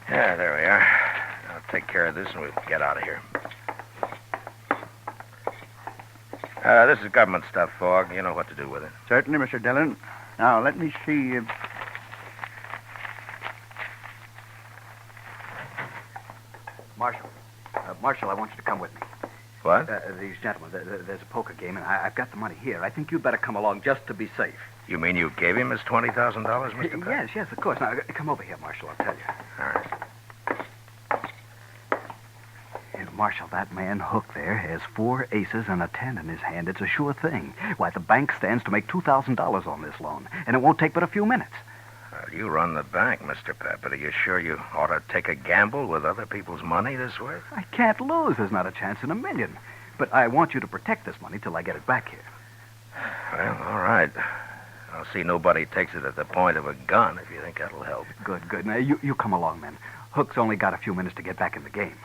S10: Yeah, there we are. I'll take care of this and we'll get out of here. This is government stuff, Fogg. You know what to do with it.
S9: Certainly, Mr. Dillon. Now, let me see.
S14: Marshal, I want you to come with me.
S10: What?
S14: These gentlemen, there's a poker game, and I've got the money here. I think you'd better come along just to be safe.
S10: You mean you gave him his $20,000, Mr. Pat?
S14: Yes, of course. Now, come over here, Marshal, I'll tell you.
S10: All right.
S14: Marshal, that man Hook there has 4 aces and a 10 in his hand. It's a sure thing. Why, the bank stands to make $2,000 on this loan, and it won't take but a few minutes.
S10: Well, you run the bank, Mr. Pat, but are you sure you ought to take a gamble with other people's money this way?
S14: I can't lose. There's not a chance in a million. But I want you to protect this money till I get it back here.
S10: Well, all right. I'll see nobody takes it at the point of a gun if you think that'll help.
S14: Good. Now, you come along, then. Hook's only got a few minutes to get back in the game.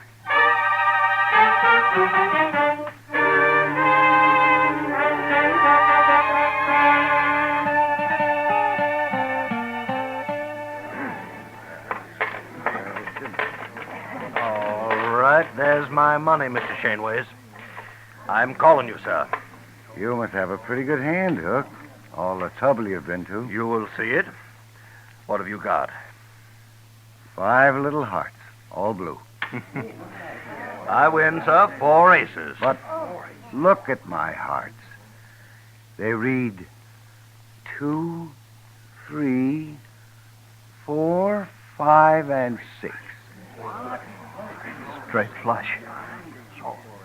S14: All right, there's my money, Mr. Shaneways. I'm calling you, sir.
S9: You must have a pretty good hand, Hook. All the trouble you've been to.
S14: You will see it. What have you got?
S9: 5 little hearts, all blue.
S14: I win, sir. 4 aces.
S9: But look at my hearts. They read 2, 3, 4, 5, and 6.
S14: Straight flush.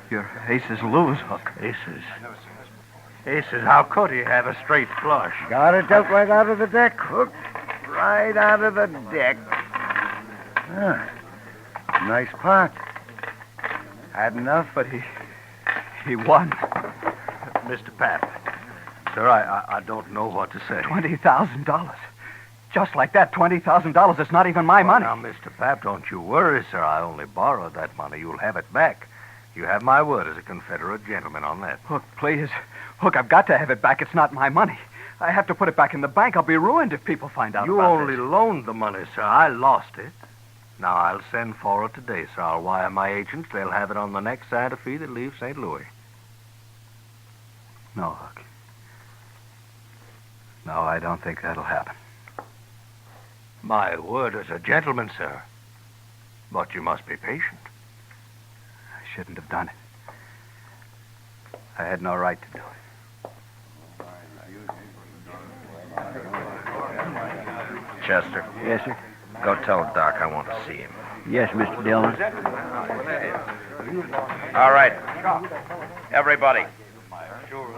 S14: Your aces lose, Hook.
S9: Aces.
S14: Aces, how could he have a straight flush?
S9: Got it dealt right out of the deck, Hook. Right out of the deck. Nice pot. Had enough?
S14: But he won. Mr. Pap. Sir, I don't know what to say. $20,000. Just like that, $20,000 is not even my money.
S13: Now, Mr. Pap, don't you worry, sir. I only borrowed that money. You'll have it back. You have my word as a Confederate gentleman on that.
S14: Hook, please. Hook, I've got to have it back. It's not my money. I have to put it back in the bank. I'll be ruined if people find out
S13: You
S14: about
S13: only
S14: this.
S13: loaned the money, sir. I lost it. Now, I'll send for it today, sir. I'll wire my agents. They'll have it on the next Santa Fe that leaves St. Louis.
S14: No, Hook. No, I don't think that'll happen.
S13: My word as a gentleman, sir. But you must be patient.
S14: I shouldn't have done it. I had no right to do it.
S10: Chester.
S20: Yes, sir.
S10: Go tell Doc I want to see him.
S20: Yes, Mr. Dillon.
S10: All right. Everybody.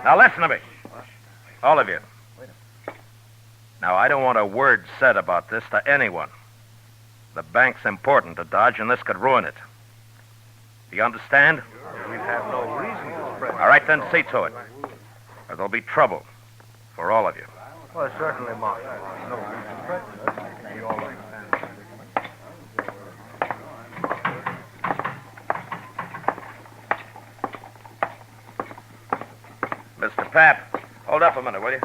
S10: Now listen to me. All of you. Now, I don't want a word said about this to anyone. The bank's important to Dodge, and this could ruin it. Do you understand?
S13: We have no reason to spread.
S10: All right, then see to it. Or there'll be trouble for all of you.
S13: Well, certainly, Mark. No reason to spread. You all understand.
S10: Mr. Pap, hold up a minute, will you?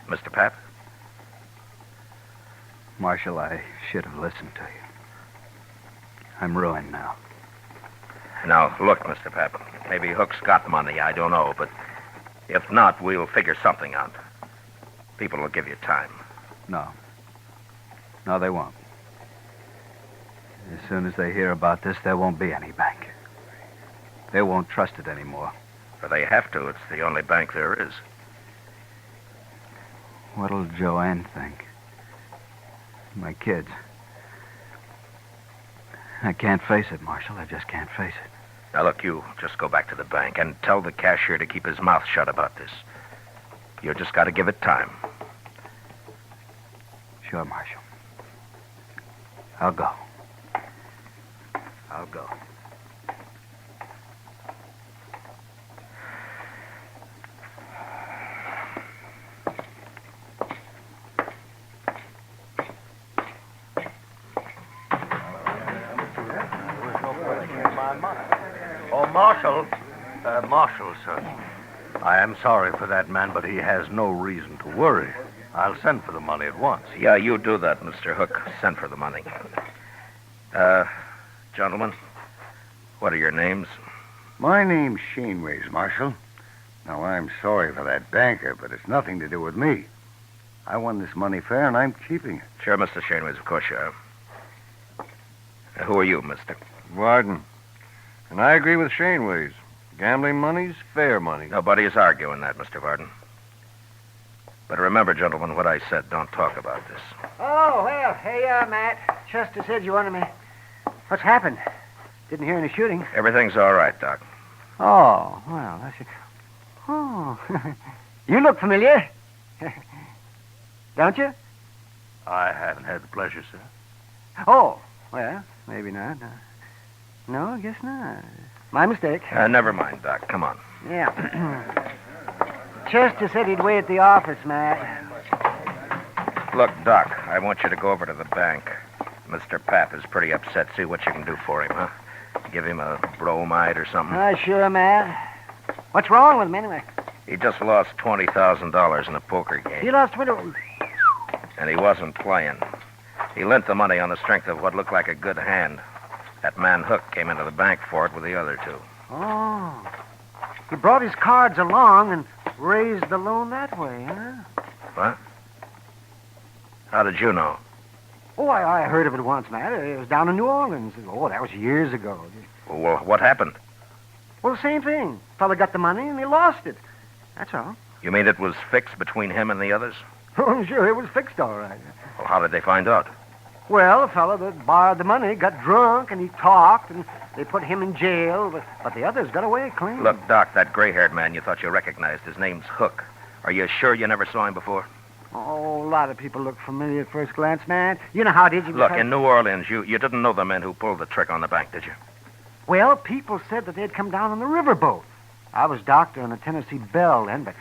S10: Mr. Pap?
S14: Marshal, I should have listened to you. I'm ruined now.
S10: Now, look, Mr. Pap. Maybe Hook's got money, I don't know, but if not, we'll figure something out. People will give you time.
S14: No. No, they won't. As soon as they hear about this, there won't be any bank. They won't trust it anymore.
S10: But they have to. It's the only bank there is.
S14: What'll Joanne think? My kids.
S10: I can't face it, Marshal. I just can't face it.
S11: Now, look, you just go back to the bank and tell the cashier to keep his mouth shut about this. You just got to give it time.
S10: Sure, Marshal. I'll go. I'll go.
S13: Oh, Marshal. Marshal, sir. I am sorry for that man, but he has no reason to worry. I'll send for the money at once.
S11: Yeah, you do that, Mr. Hook. Send for the money. Gentlemen, what are your names?
S9: My name's Shaneways, Marshal. Now, I'm sorry for that banker, but it's nothing to do with me. I won this money fair, and I'm keeping it.
S11: Sure, Mr. Shaneways, of course you are. Who are you, mister?
S16: Varden. And I agree with Shaneways. Gambling money's fair money.
S11: Nobody is arguing that, Mr. Varden. But remember, gentlemen, what I said. Don't talk about this.
S10: Oh, well, hey, Matt. Chester said you wanted me. What's happened? Didn't hear any shooting.
S11: Everything's all right, Doc.
S10: Oh, well, that's it. Oh, you look familiar. Don't you?
S13: I haven't had the pleasure, sir.
S10: Oh, well, maybe not. No, I guess not. My mistake.
S11: Never mind, Doc. Come on.
S10: Yeah. Chester said he'd wait at the office, Matt.
S11: Look, Doc, I want you to go over to the bank. Mr. Pap is pretty upset. See what you can do for him, huh? Give him a bromide or something.
S10: Sure, Matt. What's wrong with him, anyway?
S11: He just lost $20,000 in a poker game.
S10: He lost 20...
S11: And he wasn't playing. He lent the money on the strength of what looked like a good hand. That man Hook came into the bank for it with the other two.
S10: Oh. He brought his cards along and raised the loan that way, huh?
S11: What? How did you know?
S10: Oh, I heard of it once, Matt. It was down in New Orleans. Oh, that was years ago.
S11: Well, what happened?
S10: Well, the same thing. Fella got the money and he lost it. That's all.
S11: You mean it was fixed between him and the others?
S10: Oh, sure, it was fixed all right.
S11: Well, how did they find out?
S10: Well, the fella that borrowed the money got drunk and he talked and they put him in jail, but the others got away clean.
S11: Look, Doc, that gray-haired man you thought you recognized, his name's Hook. Are you sure you never saw him before?
S10: Oh, a lot of people look familiar at first glance, man. You know how it is.
S11: Look, in New Orleans, you didn't know the men who pulled the trick on the bank, did you?
S10: Well, people said that they'd come down on the riverboat. I was doctor on the Tennessee Belle then, but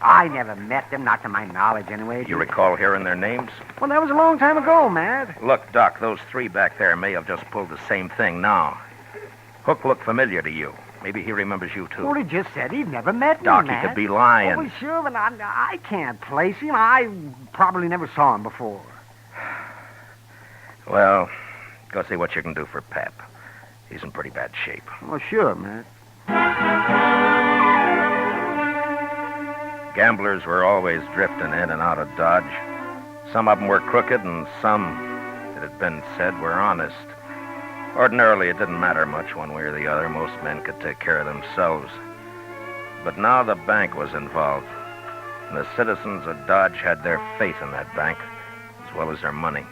S10: I never met them, not to my knowledge anyway.
S11: You recall hearing their names?
S10: Well, that was a long time ago, Matt.
S11: Look, Doc, those three back there may have just pulled the same thing now. Hook looked familiar to you. Maybe he remembers you, too.
S10: Well, he just said he'd never met
S11: Doc,
S10: me,
S11: he
S10: Matt.
S11: could be lying.
S10: Oh, sure, but I can't place him. I probably never saw him before.
S11: Well, go see what you can do for Pap. He's in pretty bad shape.
S10: Oh, sure, Matt.
S11: Gamblers were always drifting in and out of Dodge. Some of them were crooked, and some, it had been said, were honest. Ordinarily, it didn't matter much one way or the other. Most men could take care of themselves. But now the bank was involved, and the citizens of Dodge had their faith in that bank, as well as their money.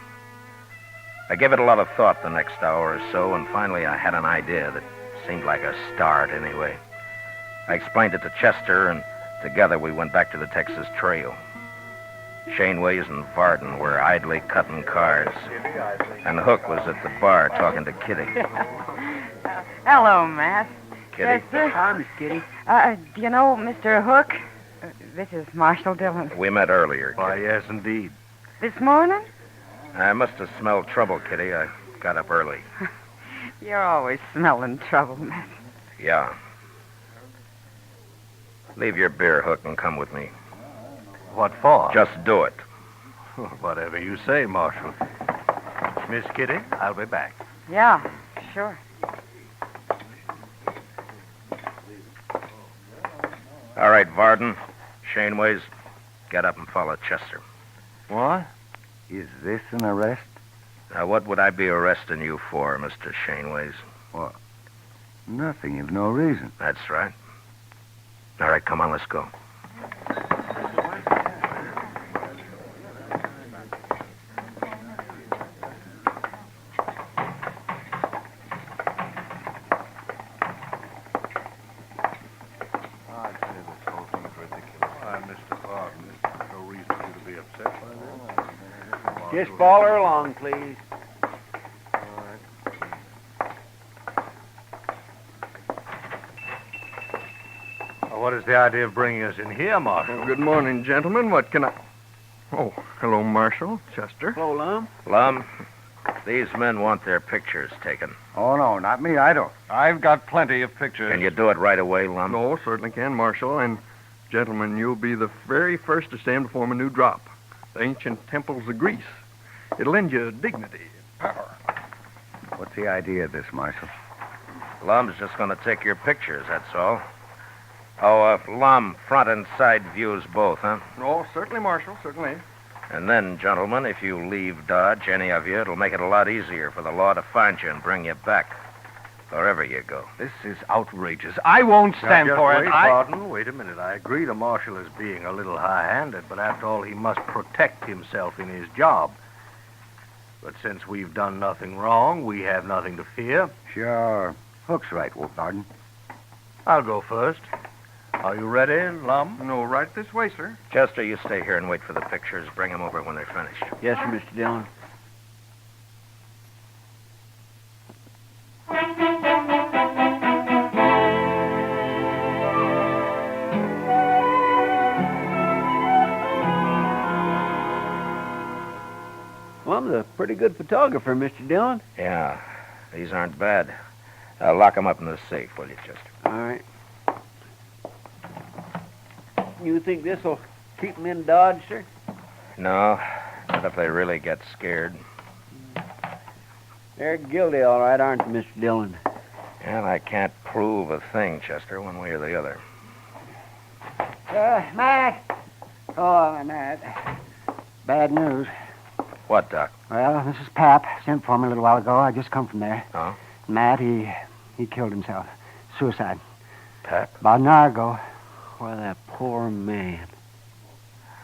S11: I gave it a lot of thought the next hour or so, and finally I had an idea that seemed like a start anyway. I explained it to Chester, and together we went back to the Texas Trail. Shaneways and Varden were idly cutting cards, and Hook was at the bar talking to Kitty.
S21: Hello, Matt.
S11: Kitty?
S21: Hi, Miss Kitty. Do you know Mr. Hook? This is Marshal Dillon.
S11: We met earlier.
S13: Why, yes, indeed.
S21: This morning?
S11: I must have smelled trouble, Kitty. I got up early.
S21: You're always smelling trouble, Matt.
S11: Yeah. Leave your beer, Hook, and come with me.
S13: What for?
S11: Just do it.
S13: Whatever you say, Marshal. Miss Kitty, I'll be back.
S21: Yeah, sure.
S11: All right, Varden, Shaneways, get up and follow Chester.
S9: What? Is this an arrest?
S11: Now, what would I be arresting you for, Mr. Shaneways?
S9: What? Nothing. You've no reason.
S11: That's right. All right, come on, let's go.
S14: Just follow her along, please.
S13: Well, what is the idea of bringing us in here, Marshal?
S16: Well, good morning, gentlemen. What can I... Oh, hello, Marshal. Chester.
S7: Hello, Lum.
S2: Lum, these men want their pictures taken.
S9: Oh, no, not me. I don't.
S16: I've got plenty of pictures.
S2: Can you do it right away, Lum?
S16: No, certainly can, Marshal. And, gentlemen, you'll be the very first to stand before a new drop. The ancient temples of Greece. It'll lend you dignity and power.
S9: What's the idea of this, Marshal?
S2: Lum's just going to take your pictures, that's all. Oh, Lum, front and side views both, huh?
S16: Oh, certainly, Marshal, certainly.
S2: And then, gentlemen, if you leave Dodge, any of you, it'll make it a lot easier for the law to find you and bring you back. Wherever you go.
S13: This is outrageous. I won't stand for it.
S14: Pardon. Wait a minute. I agree the marshal is being a little high-handed, but after all, he must protect himself in his job. But since we've done nothing wrong, we have nothing to fear.
S9: Sure. Hook's right, Wolf Garden.
S14: I'll go first. Are you ready, Lum?
S16: No, right this way, sir.
S2: Chester, you stay here and wait for the pictures. Bring them over when they're finished.
S20: Yes, sir, Mr. Dillon. Well, I'm a pretty good photographer, Mr. Dillon.
S2: Yeah, these aren't bad. Lock them up in the safe, will you, Chester?
S20: All right. You think this will keep them in Dodge, sir?
S2: No, not if they really get scared.
S20: They're guilty, all right, aren't they, Mr. Dillon?
S2: And I can't prove a thing, Chester, one way or the other.
S7: Matt. Oh, Matt. Bad news.
S2: What, Doc?
S7: Well, this is Pap. Sent for me a little while ago. I just come from there.
S2: Oh?
S7: Matt, he killed himself. Suicide.
S2: Pap?
S7: About an hour ago.
S20: Why, that poor man.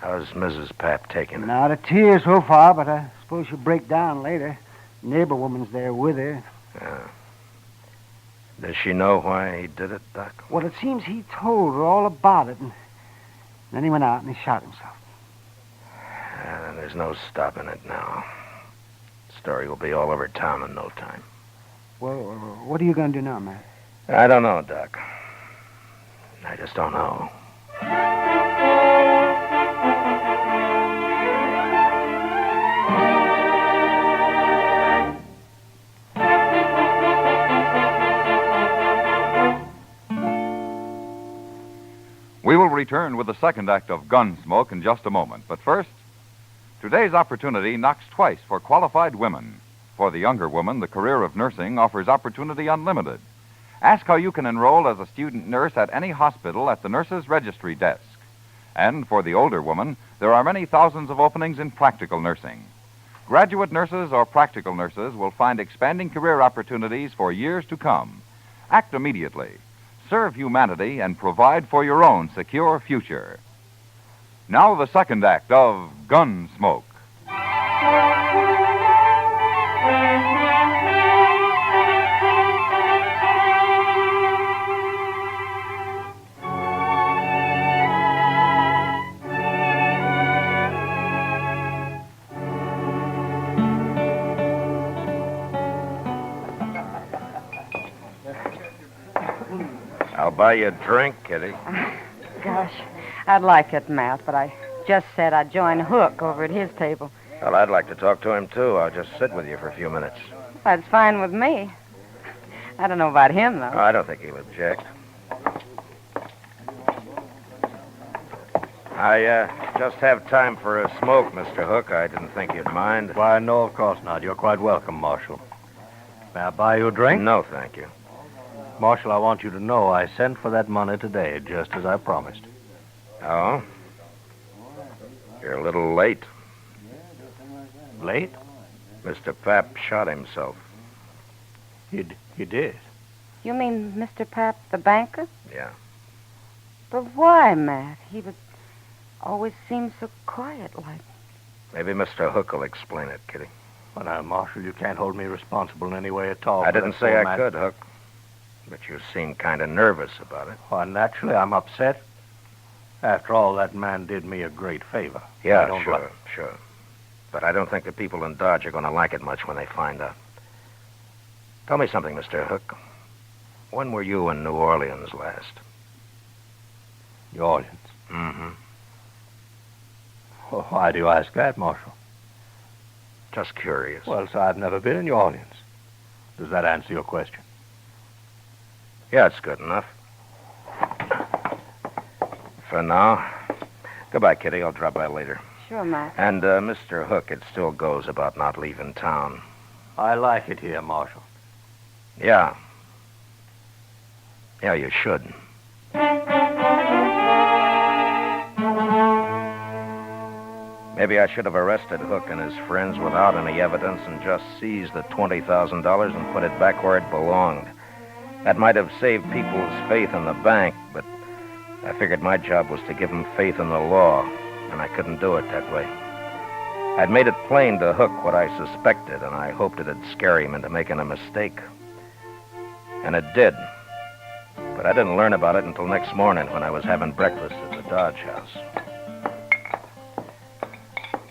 S2: How's Mrs. Pap taking it?
S7: Not a tear so far, but I suppose she'll break down later. Neighbor woman's there with her.
S2: Yeah. Does she know why he did it, Doc?
S7: Well, it seems he told her all about it, and then he went out and he shot himself.
S2: And there's no stopping it now. The story will be all over town in no time.
S7: Well, what are you going to do now, Matt?
S2: I don't know, Doc. I just don't know.
S6: We will return with the second act of Gunsmoke in just a moment. But first, today's opportunity knocks twice for qualified women. For the younger woman, the career of nursing offers opportunity unlimited. Ask how you can enroll as a student nurse at any hospital at the nurse's registry desk. And for the older woman, there are many thousands of openings in practical nursing. Graduate nurses or practical nurses will find expanding career opportunities for years to come. Act immediately. Serve humanity and provide for your own secure future. Now the second act of Gunsmoke.
S2: I'll buy you a drink, Kitty.
S21: Gosh, I'd like it, Matt, but I just said I'd join Hook over at his table.
S2: Well, I'd like to talk to him, too. I'll just sit with you for a few minutes.
S21: That's fine with me. I don't know about him, though.
S2: Oh, I don't think he'll object. I just have time for a smoke, Mr. Hook. I didn't think you'd mind.
S14: Why, no, of course not. You're quite welcome, Marshal. May I buy you a drink?
S2: No, thank you.
S14: Marshal, I want you to know I sent for that money today, just as I promised.
S2: Oh? You're a little late.
S14: Late?
S2: Mr. Pap shot himself.
S14: He did?
S21: You mean Mr. Pap, the banker?
S2: Yeah.
S21: But why, Matt? He would always seem so quiet like.
S2: Maybe Mr. Hook will explain it, Kitty.
S14: Well, now, Marshal, you can't hold me responsible in any way at all.
S2: I didn't say I could, Hook. But you seem kind of nervous about it.
S14: Why, naturally, I'm upset. After all, that man did me a great favor.
S2: Yeah, sure. but I don't think the people in Dodge are going to like it much when they find out. Tell me something, Mr. Hook. When were you in New Orleans last?
S14: New Orleans?
S2: Mm-hmm.
S14: Well, why do you ask that, Marshal?
S2: Just curious.
S14: Well, sir, I've never been in New Orleans. Does that answer your question?
S2: Yeah, it's good enough. For now. Goodbye, Kitty. I'll drop by later.
S21: Sure, Matt.
S2: And, Mr. Hook, it still goes about not leaving town.
S14: I like it here, Marshal.
S2: Yeah. Yeah, you should. Maybe I should have arrested Hook and his friends without any evidence and just seized the $20,000 and put it back where it belonged. That might have saved people's faith in the bank, but I figured my job was to give them faith in the law, and I couldn't do it that way. I'd made it plain to Hook what I suspected, and I hoped it'd scare him into making a mistake. And it did. But I didn't learn about it until next morning when I was having breakfast at the Dodge house.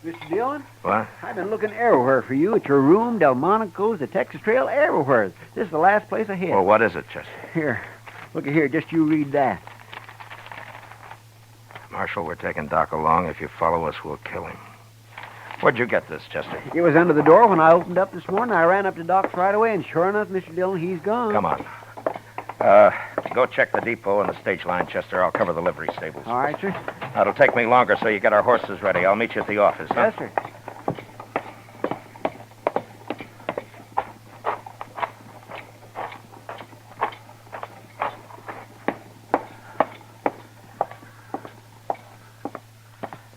S7: Mr. Dillon?
S2: What?
S7: I've been looking everywhere for you, at your room, Delmonico's, the Texas Trail, everywhere. This is the last place I hit.
S2: Well, what is it, Chester?
S7: Here, look at here, just you read that.
S2: Marshal, we're taking Doc along. If you follow us, we'll kill him. Where'd you get this, Chester?
S7: It was under the door when I opened up this morning. I ran up to Doc's right away, and sure enough, Mr. Dillon, he's gone.
S2: Come on. Go check the depot and the stage line, Chester. I'll cover the livery stables.
S7: All right, sir.
S2: It'll take me longer, so you get our horses ready. I'll meet you at the office, huh?
S7: Yes, sir.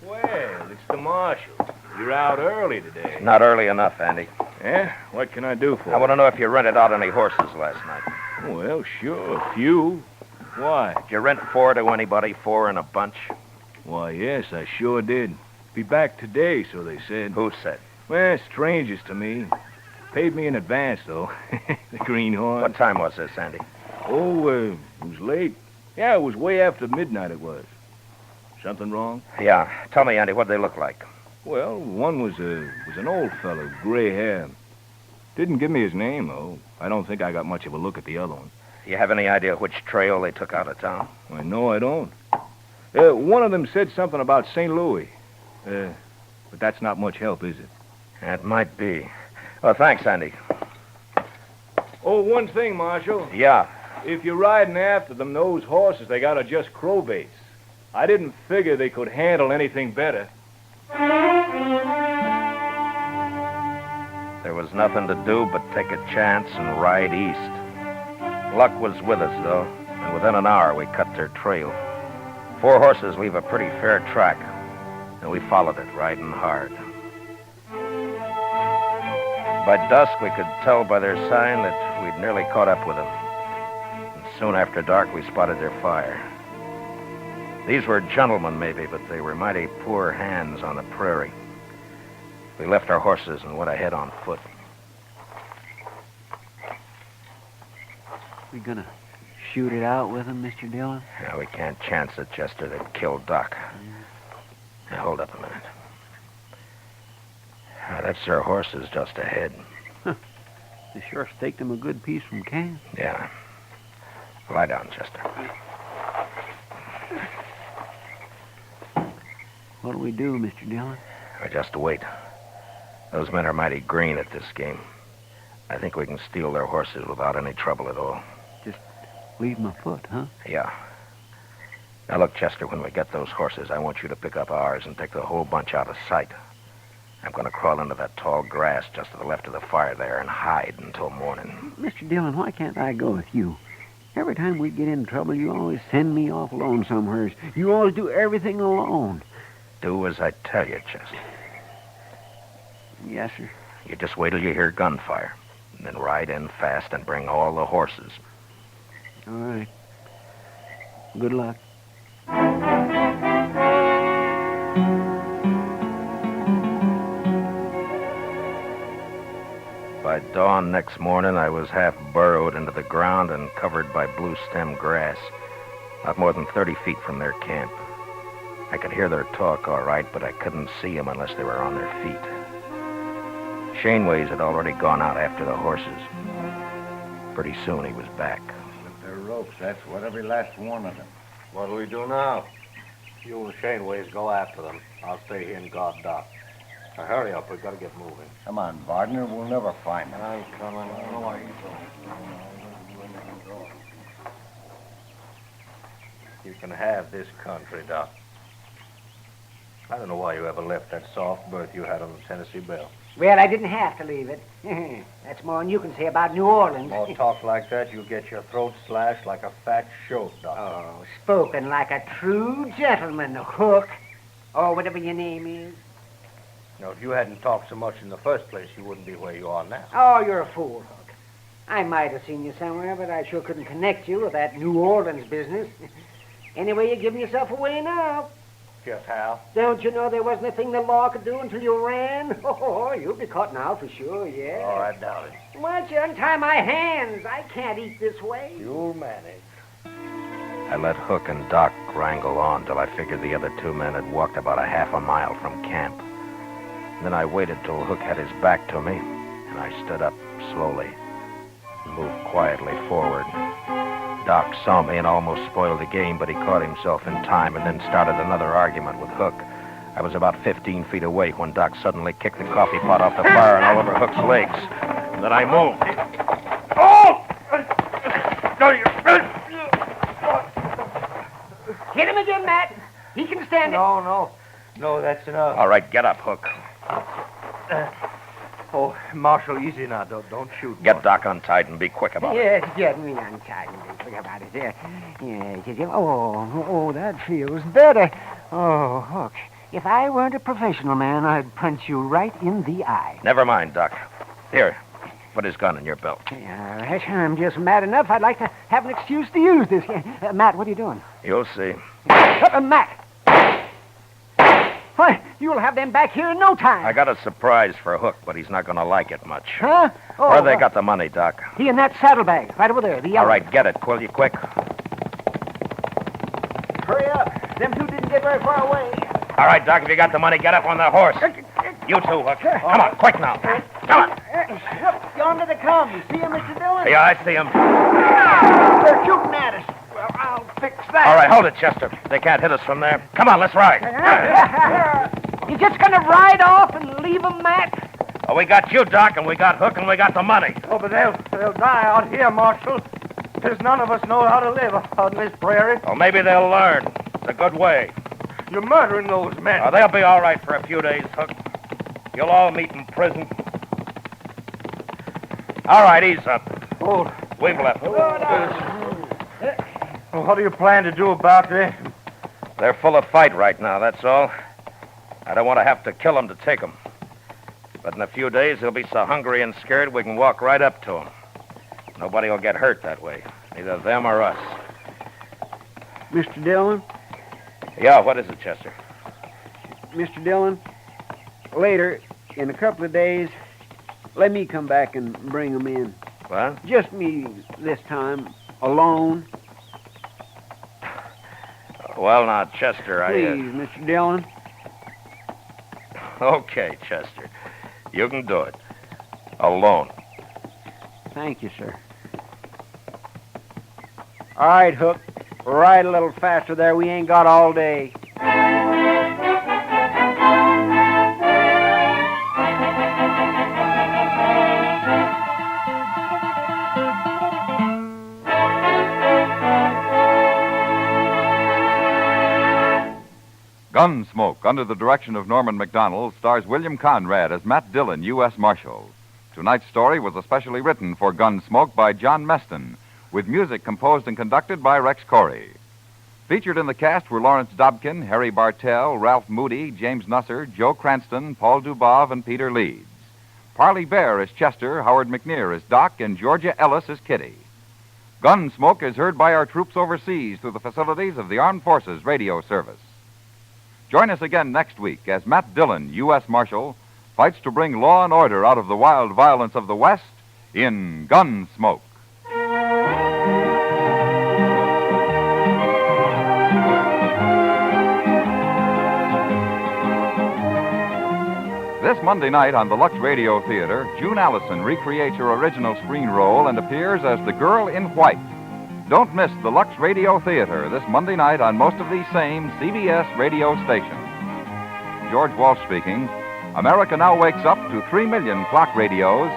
S8: Well, it's the Marshal. You're out early today.
S2: Not early enough, Andy.
S8: Yeah? What can I do for you?
S2: I want to know if you rented out any horses last night.
S8: Well, sure, a few. Why?
S2: Did you rent 4 to anybody, 4 in a bunch?
S8: Why, yes, I sure did. Be back today, so they said.
S2: Who said?
S8: Well, strangers to me. Paid me in advance, though. The greenhorn.
S2: What time was this, Andy?
S8: Oh, it was late. Yeah, it was way after midnight it was. Something wrong?
S2: Yeah. Tell me, Andy, what'd they look like?
S8: Well, one was an old fellow, gray hair. Didn't give me his name, though. I don't think I got much of a look at the other one.
S2: You have any idea which trail they took out of town?
S8: I know I don't. One of them said something about St. Louis. But that's not much help, is it?
S2: It might be. Well, thanks, Andy.
S8: Oh, one thing, Marshal.
S2: Yeah.
S8: If you're riding after them, those horses they got are just crowbaits. I didn't figure they could handle anything better.
S2: There was nothing to do but take a chance and ride east. Luck was with us, though, and within an hour we cut their trail. 4 horses leave a pretty fair track, and we followed it, riding hard. By dusk, we could tell by their sign that we'd nearly caught up with them. And soon after dark, we spotted their fire. These were gentlemen, maybe, but they were mighty poor hands on the prairie. We left our horses and went ahead on foot.
S7: We gonna shoot it out with them, Mr. Dillon?
S2: Yeah, we can't chance it, Chester. They'd kill Doc. Now, hold up a minute. That's their horses just ahead.
S7: They sure staked them a good piece from camp.
S2: Yeah. Lie down, Chester.
S7: What'll we do, Mr. Dillon?
S2: We just wait. Those men are mighty green at this game. I think we can steal their horses without any trouble at all.
S7: Just leave them afoot, huh?
S2: Yeah. Now, look, Chester, when we get those horses, I want you to pick up ours and take the whole bunch out of sight. I'm going to crawl into that tall grass just to the left of the fire there and hide until morning.
S7: Mr. Dillon, why can't I go with you? Every time we get in trouble, you always send me off alone somewheres. You always do everything alone.
S2: Do as I tell you, Chester.
S7: Yes, sir.
S2: You just wait till you hear gunfire, and then ride in fast and bring all the horses.
S7: All right. Good luck.
S2: By dawn next morning, I was half burrowed into the ground and covered by blue-stem grass, not more than 30 feet from their camp. I could hear their talk all right, but I couldn't see them unless they were on their feet.
S8: Shaneways had already gone out after the horses. Pretty soon he was back.
S9: With their ropes, that's what every last one of them.
S14: What do we do now? You and Shaneways go after them. I'll stay here and guard Doc. Now, hurry up. We've got to get moving.
S9: Come on, Gardner. We'll never find them.
S14: I'm coming. I don't know why you You can have this country, Doc. I don't know why you ever left that soft berth you had on the Tennessee Belle.
S10: Well, I didn't have to leave it. That's more than you can say about New Orleans.
S14: More talk like that, you'll get your throat slashed like a fat shoat, Doc.
S10: Oh, spoken like a true gentleman, Hook. Or whatever your name is.
S14: Now, if you hadn't talked so much in the first place, you wouldn't be where you are now.
S10: Oh, you're a fool, Hook. I might have seen you somewhere, but I sure couldn't connect you with that New Orleans business. Anyway, you're giving yourself away now.
S14: Just how?
S10: Don't you know there wasn't a thing the law could do until you ran? Oh, you'll be caught now for sure, yeah.
S14: Oh, I doubt it.
S10: Why don't you untie my hands? I can't eat this way.
S14: You'll manage.
S8: I let Hook and Doc wrangle on till I figured the other two men had walked about a half a mile from camp. Then I waited till Hook had his back to me, and I stood up slowly and moved quietly forward. Doc saw me and almost spoiled the game, but he caught himself in time and then started another argument with Hook. I was about 15 feet away when Doc suddenly kicked the coffee pot off the fire and all over Hook's legs. And then I moved.
S10: Oh! Hit him again, Matt. He can stand it.
S14: No, that's enough.
S8: All right, get up, Hook.
S14: Oh, Marshal, easy now. Don't shoot.
S8: Get Doc untied and be quick about it.
S10: Yes, get me untied and think about it. Yes. Oh, that feels better. Oh, Hook, if I weren't a professional man, I'd punch you right in the eye.
S8: Never mind, Doc. Here, put his gun in your belt.
S10: All right, I'm just mad enough. I'd like to have an excuse to use this. Matt, what are you doing?
S8: You'll see.
S10: Matt! Why, you'll have them back here in no time.
S8: I got a surprise for Hook, but he's not going to like it much.
S10: Huh? Oh,
S8: Where they got the money, Doc?
S10: He in that saddlebag, right over there, the yellow.
S8: All right, get it, will you, quick?
S10: Hurry up. Them two didn't get very far away.
S8: All right, Doc, if you got the money, get up on the horse. You too, Hook. Come on, quick now. Come on.
S10: Yonder they come. You see him, Mr. Dillon?
S8: Yeah, I see him.
S10: They're shooting at us. Well, I'll fix that.
S8: All right, hold it, Chester. They can't hit us from there. Come on, let's ride.
S10: You just gonna ride off and leave them, Matt?
S8: Oh, we got you, Doc, and we got Hook, and we got the money.
S14: Oh, but they'll die out here, Marshal. There's none of us know how to live out in this prairie.
S8: Well, maybe they'll learn. It's a good way.
S14: You're murdering those men.
S8: Oh, they'll be all right for a few days, Hook. You'll all meet in prison. All right, ease up.
S14: Oh.
S8: We've left.
S14: Well, what do you plan to do about this?
S8: They're full of fight right now, that's all. I don't want to have to kill them to take them. But in a few days, they'll be so hungry and scared we can walk right up to them. Nobody will get hurt that way, neither them or us.
S7: Mr. Dillon?
S8: Yeah, what is it, Chester?
S7: Mr. Dillon, later, in a couple of days, let me come back and bring them in.
S8: What?
S7: Just me this time, alone.
S8: Well, now, Chester,
S7: Please, Mr. Dillon.
S8: Okay, Chester. You can do it. Alone.
S7: Thank you, sir. All right, Hook. Ride a little faster there. We ain't got all day.
S6: Gunsmoke, under the direction of Norman Macdonald, stars William Conrad as Matt Dillon, U.S. Marshal. Tonight's story was especially written for Gunsmoke by John Meston, with music composed and conducted by Rex Corey. Featured in the cast were Lawrence Dobkin, Harry Bartell, Ralph Moody, James Nusser, Joe Cranston, Paul Dubov, and Peter Leeds. Parley Bear as Chester, Howard McNear as Doc, and Georgia Ellis as Kitty. Gunsmoke is heard by our troops overseas through the facilities of the Armed Forces Radio Service. Join us again next week as Matt Dillon, U.S. Marshal, fights to bring law and order out of the wild violence of the West in Gunsmoke. This Monday night on the Lux Radio Theater, June Allison recreates her original screen role and appears as the girl in white. Don't miss the Lux Radio Theater this Monday night on most of these same CBS radio stations. George Walsh speaking. America now wakes up to 3 million clock radios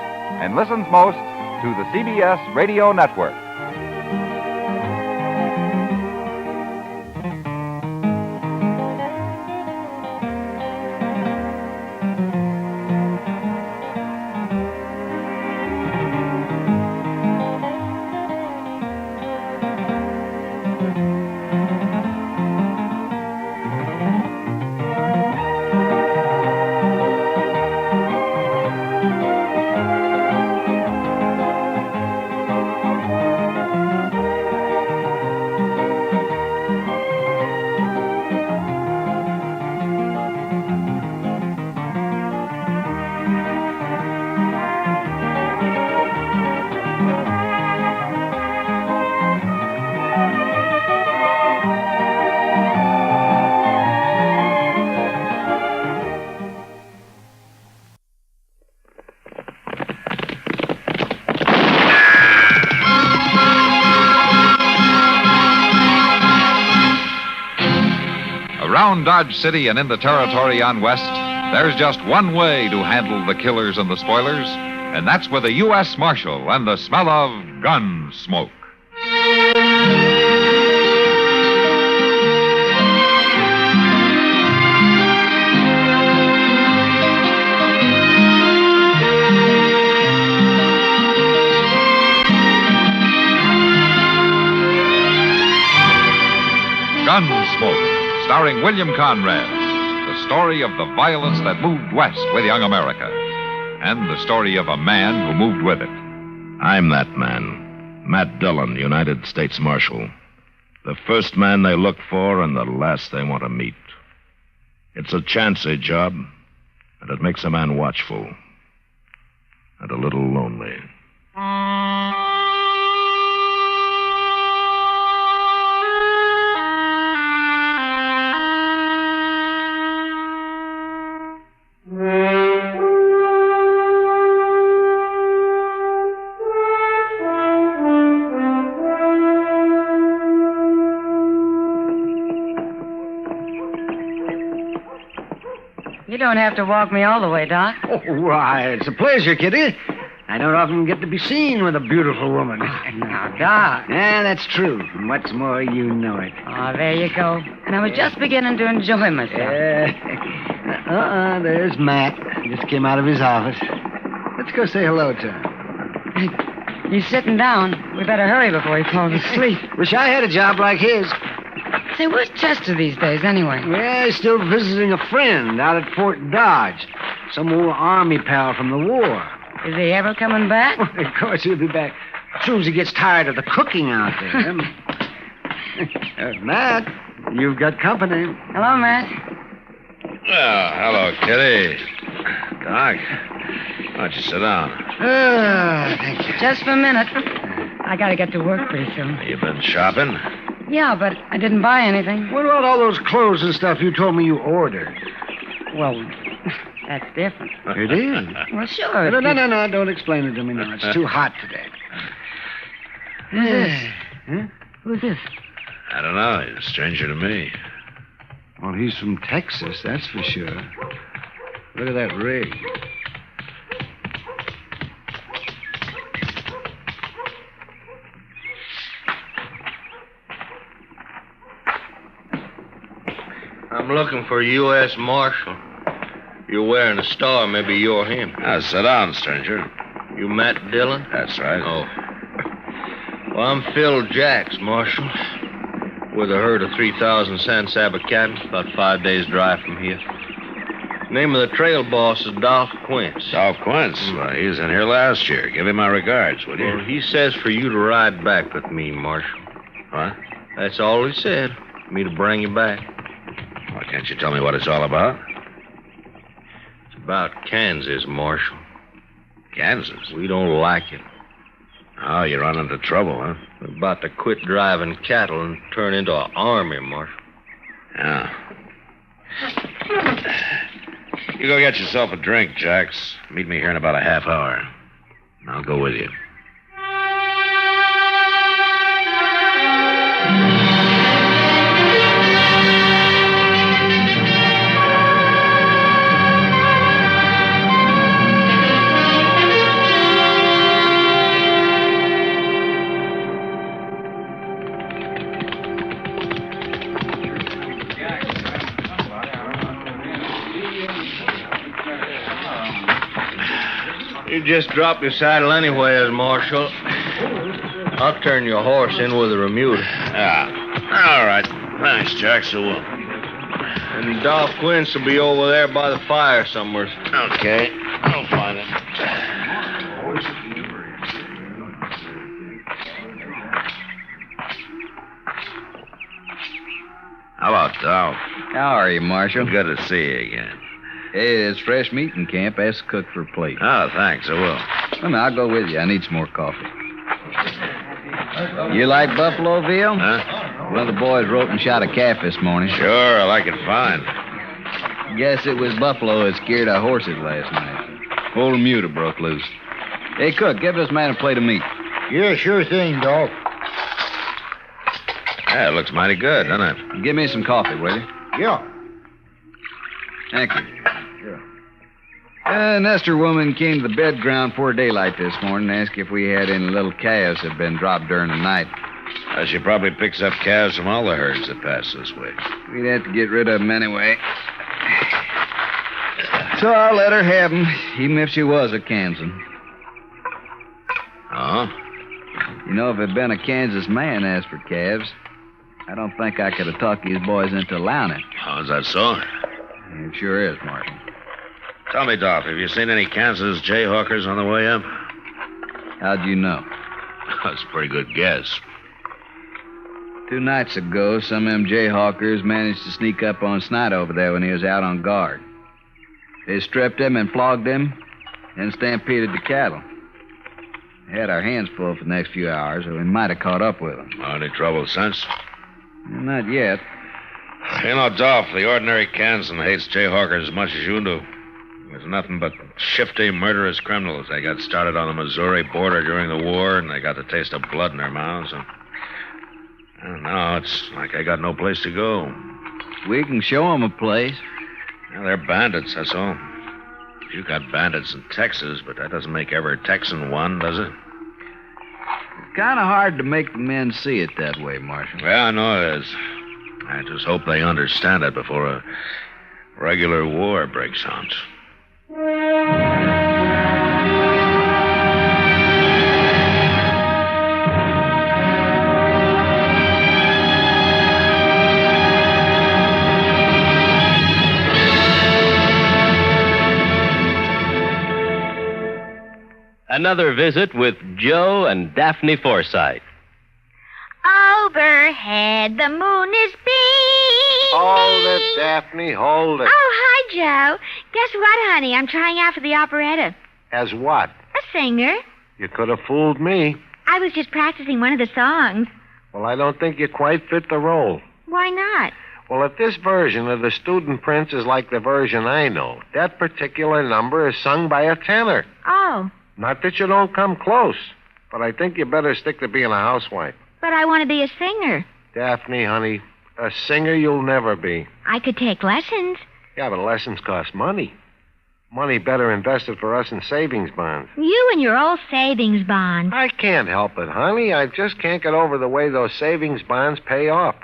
S6: and listens most to the CBS Radio Network. Around Dodge City and in the territory on West, there's just one way to handle the killers and the spoilers, and that's with a U.S. Marshal and the smell of Gunsmoke. Gunsmoke, starring William Conrad, the story of the violence that moved west with young America, and the story of a man who moved with it.
S2: I'm that man, Matt Dillon, United States Marshal. The first man they look for and the last they want to meet. It's a chancy job, and it makes a man watchful and a little lonely.
S3: You don't have to walk me all the way, Doc.
S10: Oh, why, it's a pleasure, Kitty. I don't often get to be seen with a beautiful woman.
S3: Now, Doc.
S10: Yeah, that's true. And what's more, you know it.
S3: Oh, there you go. And I was just beginning to enjoy myself.
S10: There's Matt. Just came out of his office. Let's go say hello to him.
S3: He's sitting down. We better hurry before he falls asleep.
S10: Wish I had a job like his.
S3: Say, where's Chester these days, anyway?
S10: Yeah, he's still visiting a friend out at Fort Dodge. Some old army pal from the war.
S3: Is he ever coming back?
S10: Well, of course he'll be back as soon as he gets tired of the cooking out there. Matt, you've got company.
S3: Hello, Matt.
S2: Well, hello, Kitty. Doc, why don't you sit down?
S10: Thank you.
S3: Just for a minute. I gotta get to work pretty soon.
S2: You been shopping?
S3: Yeah, but I didn't buy anything.
S10: What about all those clothes and stuff you told me you ordered?
S3: Well, that's different.
S10: It is?
S3: Well, sure.
S10: No, don't explain it to me now. It's too hot today.
S3: Who's this?
S10: Huh?
S3: Who's this?
S2: I don't know. He's a stranger to me.
S10: Well, he's from Texas, that's for sure. Look at that rig.
S18: I'm looking for a U.S. Marshal. You're wearing a star. Maybe you're him.
S2: Now, sit down, stranger.
S18: You Matt Dillon?
S2: That's right.
S18: Oh. Well, I'm Phil Jacks, Marshal. With a herd of 3,000 San Saba cattle, about 5 days' drive from here. Name of the trail boss is Dolph Quince.
S2: Dolph Quince? Well, he was in here last year. Give him my regards, will you?
S18: Well, he says for you to ride back with me, Marshal.
S2: What?
S18: That's all he said. Me to bring you back.
S2: Well, can't you tell me what it's all about?
S18: It's about Kansas, Marshal.
S2: Kansas?
S18: We don't like it.
S2: Oh, you're running into trouble, huh?
S18: We're about to quit driving cattle and turn into an army, Marshal.
S2: Yeah.
S8: You go get yourself a drink, Jax. Meet me here in about a half hour. I'll go with you.
S18: You just drop your saddle anyways, Marshal. I'll turn your horse in with a remuda.
S8: All right. Thanks, Jax. I will.
S18: And Dolph Quince will be over there by the fire somewhere.
S8: Okay. I'll find it. Hello, Dolph.
S15: How are you, Marshal?
S8: Good to see you again.
S15: Hey, it's fresh meat in camp. Ask the cook for a plate.
S8: Oh, thanks. I will.
S15: Well, now, I'll go with you. I need some more coffee. You like buffalo veal?
S8: Huh?
S15: One of the boys wrote and shot a calf this morning.
S8: Sure, I like it fine.
S15: Guess it was buffalo that scared our horses last night. Whole remuda broke loose. Hey, cook, give this man a plate of meat.
S1: Yeah, sure thing, Dolph.
S8: Yeah, it looks mighty good, doesn't it?
S15: Give me some coffee, will you?
S1: Yeah.
S15: Thank you. Nestor woman came to the bed ground before daylight this morning and asked if we had any little calves that had been dropped during the night.
S8: She probably picks up calves from all the herds that pass this way.
S15: We'd have to get rid of them anyway. So I'll let her have them, even if she was a Kansan.
S8: Oh?
S15: You know, if it had been a Kansas man asked for calves, I don't think I could have talked these boys into allowing it.
S8: Oh, is that so?
S15: It sure is, Marshal.
S8: Tell me, Dolph, have you seen any Kansas jayhawkers on the way up?
S15: How'd you know?
S8: That's a pretty good guess.
S15: 2 nights ago, some of them jayhawkers managed to sneak up on Snyder over there when he was out on guard. They stripped him and flogged him, and stampeded the cattle. We had our hands full for the next few hours, or we might have caught up with them.
S8: Any trouble since?
S15: Not yet.
S8: You know, Dolph, the ordinary Kansan hates jayhawkers as much as you do. There's nothing but shifty, murderous criminals. They got started on the Missouri border during the war, and they got the taste of blood in their mouths. And now it's like I got no place to go.
S15: We can show them a place.
S8: Yeah, they're bandits, that's all. You got bandits in Texas, but that doesn't make every Texan one, does it?
S15: It's kind of hard to make the men see it that way, Marshal.
S8: Yeah, I know it is. I just hope they understand it before a regular war breaks out.
S17: Another visit with Joe and Daphne Forsythe.
S23: Overhead, the moon is beaming.
S10: Hold it, Daphne, hold it.
S23: Oh, hi, Joe. Guess what, honey? I'm trying out for the operetta.
S10: As what?
S23: A singer.
S10: You could have fooled me.
S23: I was just practicing one of the songs.
S10: Well, I don't think you quite fit the role.
S23: Why not?
S10: Well, if this version of the Student Prince is like the version I know, that particular number is sung by a tenor.
S23: Oh,
S10: Not that you don't come close, but I think you better stick to being a housewife.
S23: but I want to be a singer.
S10: Daphne, honey, a singer you'll never be.
S23: I could take lessons.
S10: Yeah, but lessons cost money. Money better invested for us in savings bonds.
S23: You and your old savings bond.
S10: I can't help it, honey. I just can't get over the way those savings bonds pay off.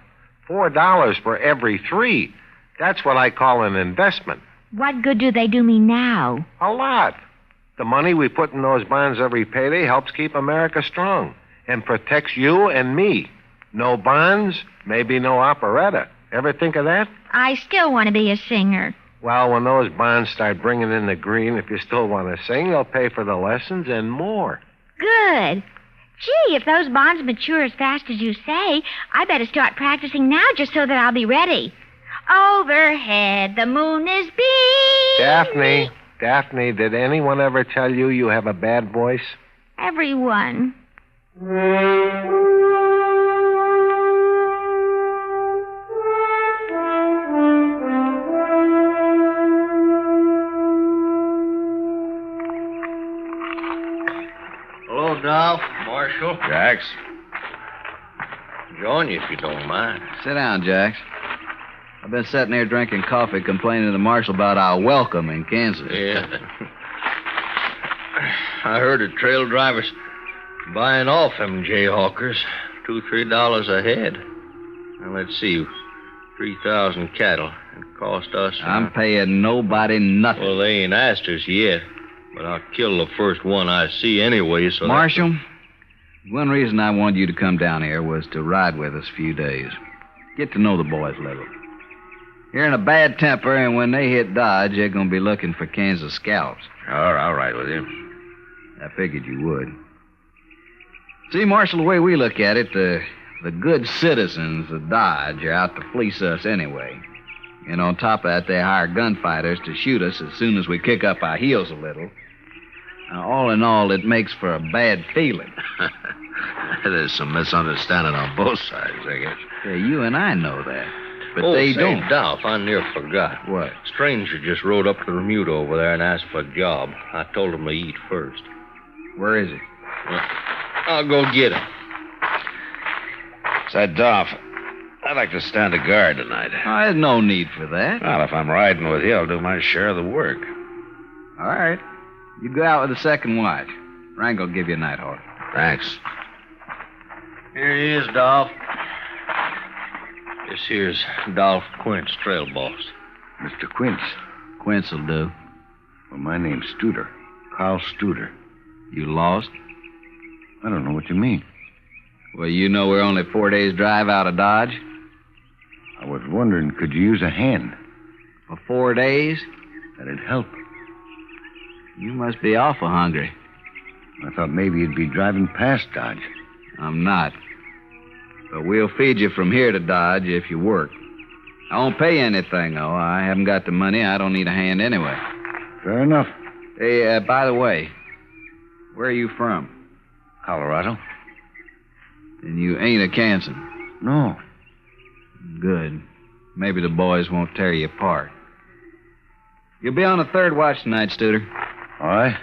S10: $4 for every 3. That's what I call an investment.
S23: What good do they do me now?
S10: A lot. The money we put in those bonds every payday helps keep America strong and protects you and me. No bonds, maybe no operetta. Ever think of that?
S23: I still want to be a singer.
S10: Well, when those bonds start bringing in the green, if you still want to sing, they'll pay for the lessons and more.
S23: Good. Gee, if those bonds mature as fast as you say, I better start practicing now just so that I'll be ready. Overhead, the moon is beaming.
S10: Daphne, did anyone ever tell you you have a bad voice?
S23: Everyone.
S18: Hello, Dolph. Marshal.
S15: Jax.
S18: Join you if you don't mind.
S15: Sit down, Jax. I've been sitting here drinking coffee complaining to the marshal about our welcome in Kansas.
S18: Yeah. I heard the trail drivers buying off them jayhawkers $2-3 a head. Now, let's see. 3,000 cattle. It cost us...
S15: I'm paying nobody nothing.
S18: Well, they ain't asked us yet. But I'll kill the first one I see anyway, so...
S15: Marshal, one reason I wanted you to come down here was to ride with us a few days. Get to know the boys a little. You're in a bad temper, and when they hit Dodge, they're going to be looking for Kansas scalps.
S18: All right with you.
S15: I figured you would. See, Marshal, the way we look at it, the good citizens of Dodge are out to fleece us anyway. And on top of that, they hire gunfighters to shoot us as soon as we kick up our heels a little. Now, all in all, it makes for a bad feeling.
S2: There's some misunderstanding on both sides, I guess.
S15: Yeah, you and I know that. But
S18: they
S15: don't.
S18: Dolph, I near forgot.
S15: What?
S18: Stranger just rode up to the Remuda over there and asked for a job. I told him to eat first.
S15: Where is he?
S18: Well, I'll go get him.
S2: Say, Dolph, I'd like to stand a guard tonight.
S15: Oh, there's no need for that.
S2: Well, if I'm riding with you, I'll do my share of the work.
S15: All right. You go out with the second watch. Rango will give you a night horse.
S2: Thanks.
S18: Here he is, Dolph. This here's Dolph Quint's trail boss.
S9: Mr. Quince.
S15: Quince will do.
S9: Well, my name's Studer. Carl Studer.
S15: You lost?
S9: I don't know what you mean.
S15: Well, you know we're only 4 days' drive out of Dodge.
S9: I was wondering, could you use a hand?
S15: For 4 days?
S9: That'd help.
S15: You must be awful hungry.
S9: I thought maybe you'd be driving past Dodge.
S15: I'm not. But we'll feed you from here to Dodge if you work. I won't pay you anything, though. I haven't got the money. I don't need a hand anyway.
S9: Fair enough.
S15: Hey, by the way, where are you from?
S9: Colorado.
S15: And you ain't a Kansan?
S9: No.
S15: Good. Maybe the boys won't tear you apart. You'll be on the third watch tonight, Studer.
S9: All right.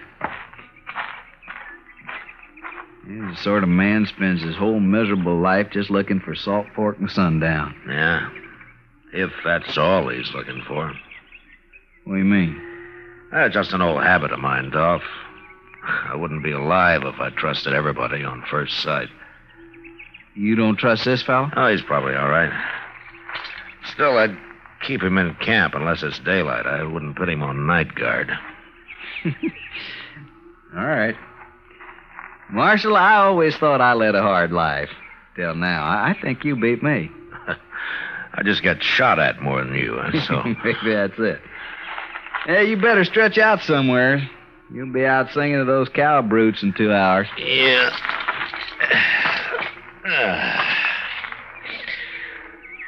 S15: He's the sort of man spends his whole miserable life just looking for salt pork and sundown.
S2: Yeah. If that's all he's looking for.
S15: What do you mean?
S2: Just an old habit of mine, Dolph. I wouldn't be alive if I trusted everybody on first sight.
S15: You don't trust this fellow?
S2: Oh, he's probably all right. Still, I'd keep him in camp unless it's daylight. I wouldn't put him on night guard.
S15: All right. Marshal, I always thought I led a hard life. Till now. I think you beat me.
S2: I just get shot at more than you, so...
S15: Maybe that's it. Hey, you better stretch out somewhere. You'll be out singing to those cow brutes in 2 hours.
S2: Yeah.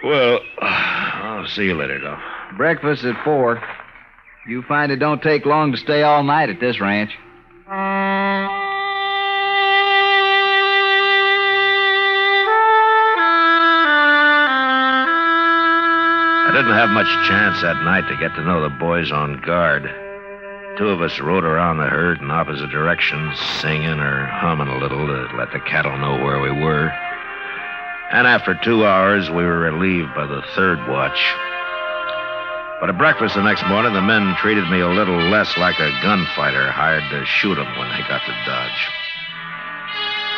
S2: Well, I'll see you later, Dolph.
S15: Breakfast at 4. You find it don't take long to stay all night at this ranch.
S2: I didn't have much chance that night to get to know the boys on guard. 2 of us rode around the herd in opposite directions, singing or humming a little to let the cattle know where we were. And after 2 hours, we were relieved by the third watch. But at breakfast the next morning, the men treated me a little less like a gunfighter hired to shoot them when they got to Dodge.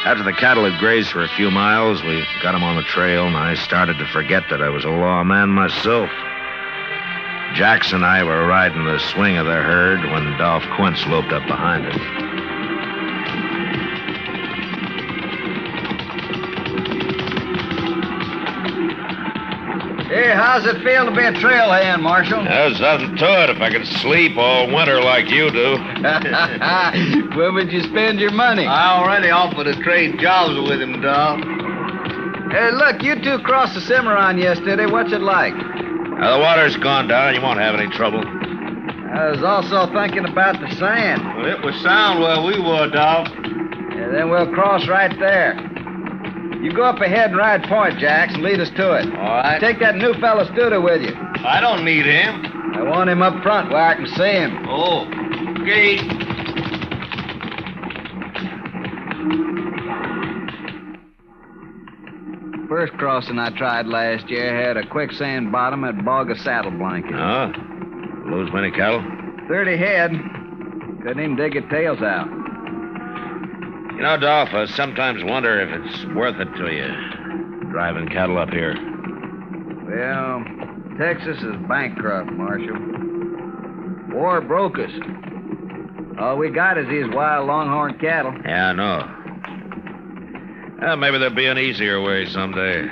S2: After the cattle had grazed for a few miles, we got them on the trail, and I started to forget that I was a lawman myself. Jax and I were riding the swing of the herd when Dolph Quince loped up behind us.
S15: Hey, how's it feel to be a trailhand, Marshal?
S2: There's nothing to it if I could sleep all winter like you do.
S15: Where would you spend your money?
S18: I already offered to trade jobs with him, Dolph.
S15: Hey, look, you 2 crossed the Cimarron yesterday. What's it like?
S2: Now, the water's gone down. You won't have any trouble.
S15: I was also thinking about the sand.
S18: Well, it was sound where we were, Dolph.
S15: Yeah, then we'll cross right there. You go up ahead and ride point, Jax, and lead us to it.
S18: All right.
S15: Take that new fellow Studer with you.
S18: I don't need him.
S15: I want him up front where I can see him.
S18: Oh, okay.
S15: First crossing I tried last year had a quicksand bottom and bog a saddle blanket.
S2: Oh? Lose many cattle?
S15: 30 head. Couldn't even dig your tails out.
S2: You know, Dolph, I sometimes wonder if it's worth it to you, driving cattle up here.
S15: Well, Texas is bankrupt, Marshal. War broke us. All we got is these wild longhorn cattle.
S2: Yeah, I know. Well, maybe there'll be an easier way someday.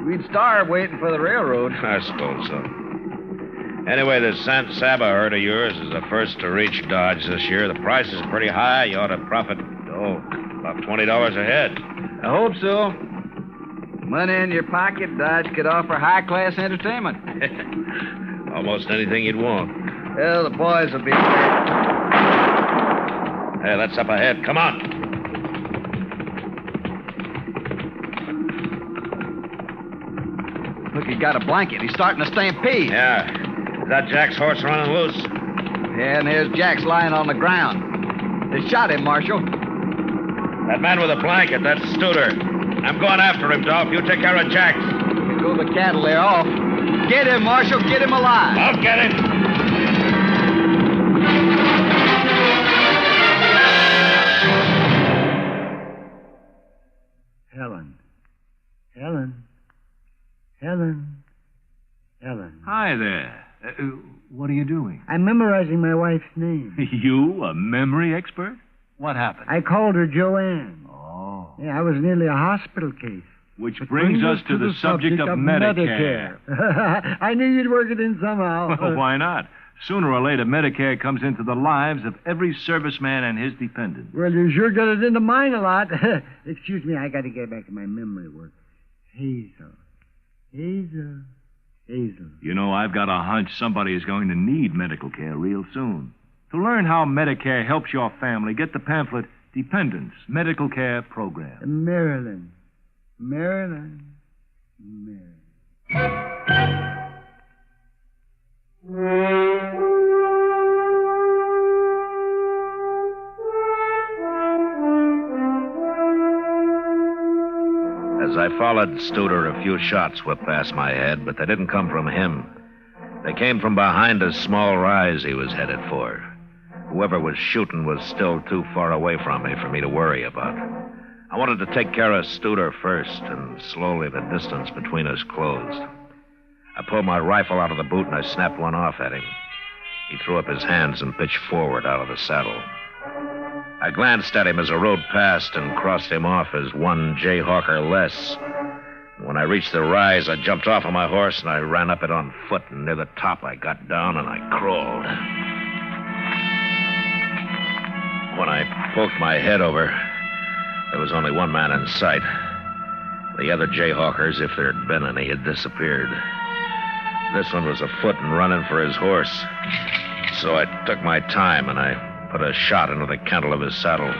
S15: We'd starve waiting for the railroad.
S2: I suppose so. Anyway, this San Saba herd of yours is the first to reach Dodge this year. The price is pretty high. You ought to profit, about $20 a head.
S15: I hope so. Money in your pocket, Dodge could offer high-class entertainment.
S2: Almost anything you'd want.
S15: Well, the boys will be there.
S2: Hey, that's up ahead. Come on.
S15: Look, he got a blanket. He's starting to stampede.
S2: Yeah. Is that Jack's horse running loose?
S15: Yeah, and there's Jack's lying on the ground. They shot him, Marshal.
S2: That man with a blanket, that's Studer. I'm going after him, Dolph. You take care of Jack's.
S15: You go the cattle, they're off. Get him, Marshal. Get him alive.
S2: I'll get him.
S1: Helen.
S4: Hi there. What are you doing?
S1: I'm memorizing my wife's name.
S4: You, a memory expert? What happened?
S1: I called her Joanne.
S4: Oh.
S1: Yeah, I was nearly a hospital case.
S4: Which brings us to the subject of Medicare.
S1: I knew you'd work it in somehow.
S4: Well, why not? Sooner or later, Medicare comes into the lives of every serviceman and his dependents.
S1: Well, you sure got it into mine a lot. Excuse me, I got to get back to my memory work. Hazel.
S4: You know, I've got a hunch somebody is going to need medical care real soon. To learn how Medicare helps your family, get the pamphlet Dependents Medical Care Program.
S1: Maryland.
S2: As I followed Studer, a few shots whipped past my head, but they didn't come from him. They came from behind a small rise he was headed for. Whoever was shooting was still too far away from me for me to worry about. I wanted to take care of Studer first, and slowly the distance between us closed. I pulled my rifle out of the boot and I snapped one off at him. He threw up his hands and pitched forward out of the saddle. I glanced at him as I rode past and crossed him off as one jayhawker less. When I reached the rise, I jumped off of my horse and I ran up it on foot, and near the top I got down and I crawled. When I poked my head over, there was only one man in sight. The other jayhawkers, if there had been any, had disappeared. This one was afoot and running for his horse. So I took my time and I put a shot into the cantle of his saddle.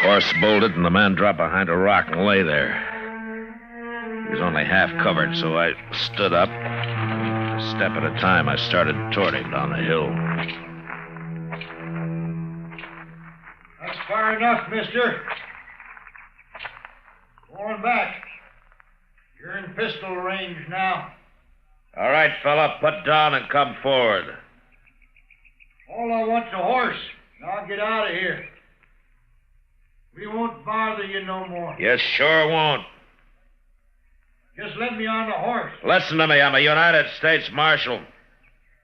S2: Horse bolted and the man dropped behind a rock and lay there. He was only half covered, so I stood up. A step at a time, I started toward him down the hill.
S1: That's far enough, mister. Going back. You're in pistol range now.
S2: All right, fella, put down and come forward.
S1: All I want's a horse. Now I'll get out of here. We won't bother you no more.
S2: You sure won't.
S1: Just let me on the horse.
S2: Listen to me, I'm a United States Marshal.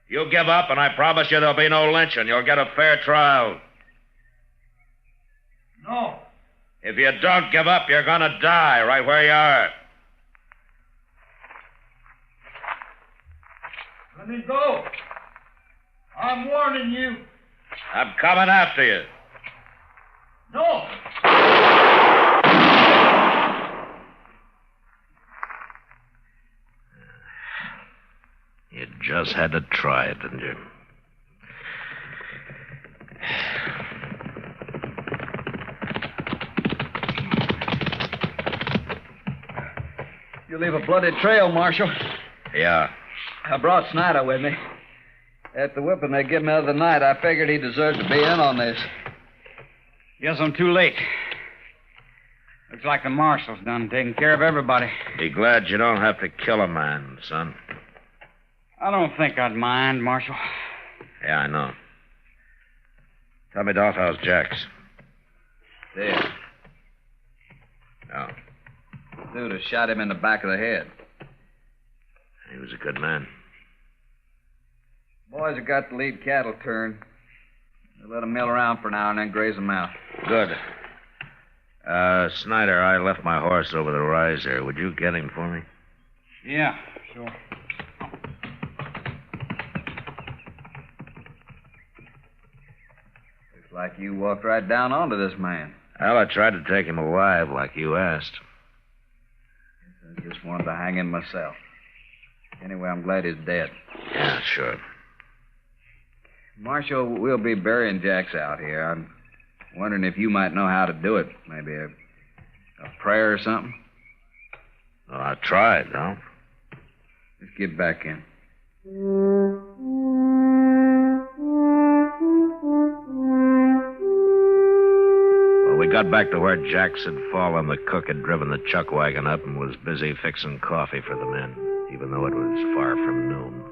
S2: You give up, and I promise you there'll be no lynching. You'll get a fair trial.
S1: No.
S2: If you don't give up, you're gonna die right where you are.
S1: Let me go. I'm warning you.
S2: I'm coming after you.
S1: No.
S2: You just had to try it, didn't you?
S15: You leave a bloody trail, Marshal.
S2: Yeah.
S15: I brought Snyder with me. After the whipping they gave me the other night, I figured he deserved to be in on this.
S12: Guess I'm too late. Looks like the marshal's done taking care of everybody.
S2: Be glad you don't have to kill a man, son.
S12: I don't think I'd mind, Marshal.
S2: Yeah, I know. Tell me, Dolph, how's Jax?
S15: There.
S2: Oh.
S15: Dude has shot him in the back of the head.
S2: He was a good man.
S15: Boys have got the lead cattle turned. They'll let them mill around for now and then graze them out.
S2: Good. Snyder, I left my horse over the rise there. Would you get him for me?
S12: Yeah, sure.
S15: Looks like you walked right down onto this man.
S2: Well, I tried to take him alive like you asked.
S15: I just wanted to hang him myself. Anyway, I'm glad he's dead.
S2: Yeah, sure.
S15: Marshal, we'll be burying Jax out here. I'm wondering if you might know how to do it. Maybe a prayer or something?
S2: Well, I tried, Dolph.
S15: Just get back in.
S2: Well, we got back to where Jax had fallen. The cook had driven the chuck wagon up and was busy fixing coffee for the men, even though it was far from noon.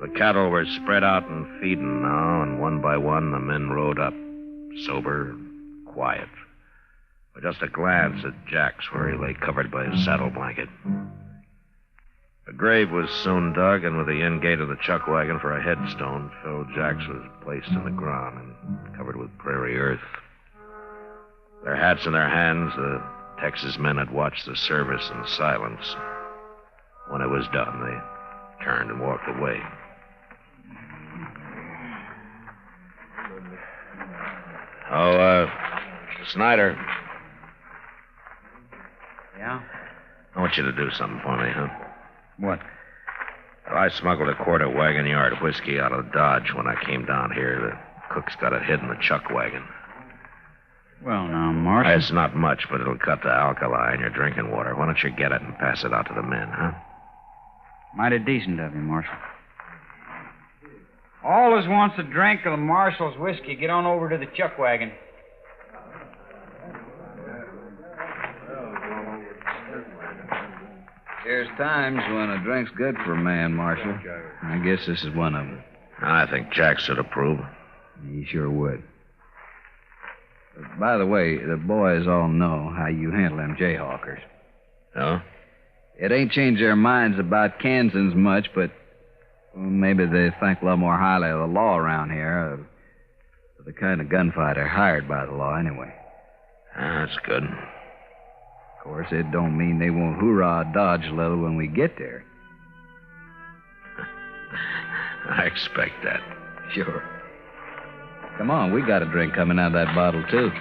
S2: The cattle were spread out and feeding now, and one by one the men rode up, sober and quiet. With just a glance at Jax, where he lay covered by his saddle blanket. A grave was soon dug, and with the end gate of the chuck wagon for a headstone, Phil Jax was placed in the ground and covered with prairie earth. Their hats in their hands, the Texas men had watched the service in silence. When it was done, they turned and walked away. Oh, Snyder.
S12: Yeah?
S2: I want you to do something for me, huh?
S12: What?
S2: Well, I smuggled a quart of wagon yard whiskey out of Dodge when I came down here. The cook's got it hid in the chuck wagon.
S12: Well, now, Marshal.
S2: It's not much, but it'll cut the alkali in your drinking water. Why don't you get it and pass it out to the men, huh?
S12: Mighty decent of you, Marshal. Always wants a drink of the Marshal's whiskey. Get on over to the chuck wagon.
S15: There's times when a drink's good for a man, Marshal. I guess this is one of them.
S2: I think Jack should approve.
S15: He sure would. By the way, the boys all know how you handle them jayhawkers.
S2: Oh?
S15: It ain't changed their minds about Kansans much, but maybe they think a lot more highly of the law around here. The kind of gunfighter hired by the law, anyway.
S2: That's good.
S15: Of course, it don't mean they won't hoorah Dodge a little when we get there.
S2: I expect that.
S15: Sure. Come on, we got a drink coming out of that bottle, too.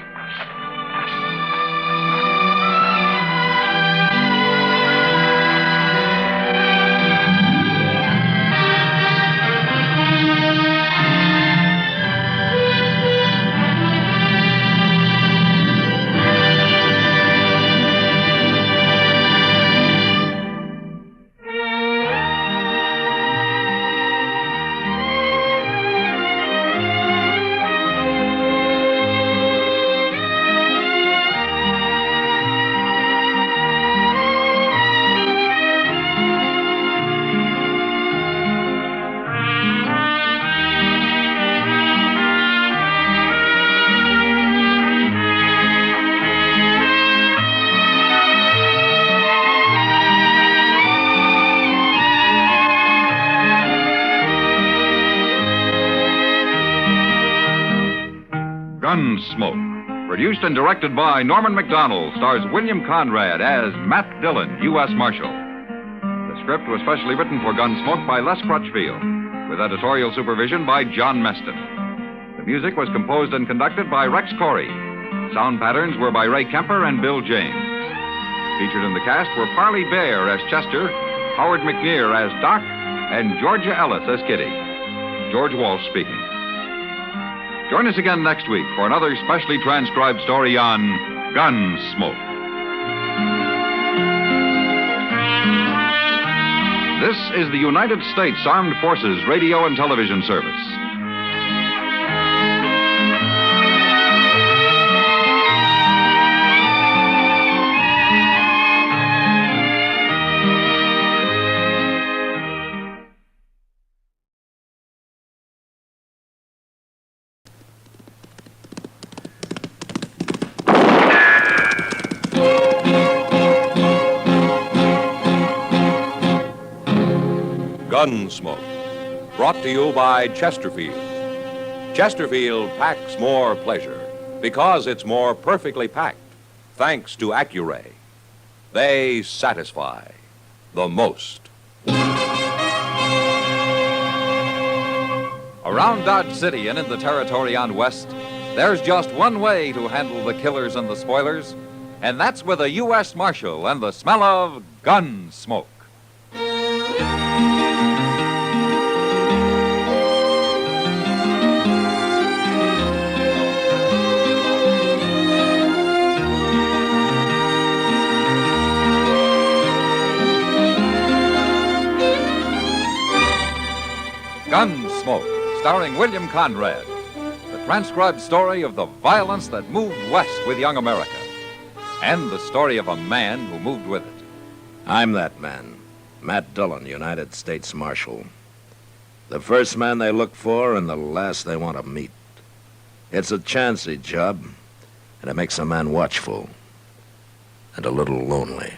S6: Gunsmoke, produced and directed by Norman Macdonald, stars William Conrad as Matt Dillon, U.S. Marshal. The script was specially written for Gunsmoke by Les Crutchfield, with editorial supervision by John Meston. The music was composed and conducted by Rex Corey. Sound patterns were by Ray Kemper and Bill James. Featured in the cast were Parley Bear as Chester, Howard McNear as Doc, and Georgia Ellis as Kitty. George Walsh speaking. Join us again next week for another specially transcribed story on Gunsmoke. This is the United States Armed Forces Radio and Television Service. Gunsmoke. Brought to you by Chesterfield. Chesterfield packs more pleasure because it's more perfectly packed, thanks to Accuray. They satisfy the most.
S5: Around Dodge City and in the territory on West, there's just one way to handle the killers and the spoilers, and that's with a U.S. Marshal and the smell of gun smoke. Gunsmoke, starring William Conrad. The transcribed story of the violence that moved west with young America. And the story of a man who moved with it.
S2: I'm that man, Matt Dillon, United States Marshal. The first man they look for and the last they want to meet. It's a chancy job, and it makes a man watchful and a little lonely.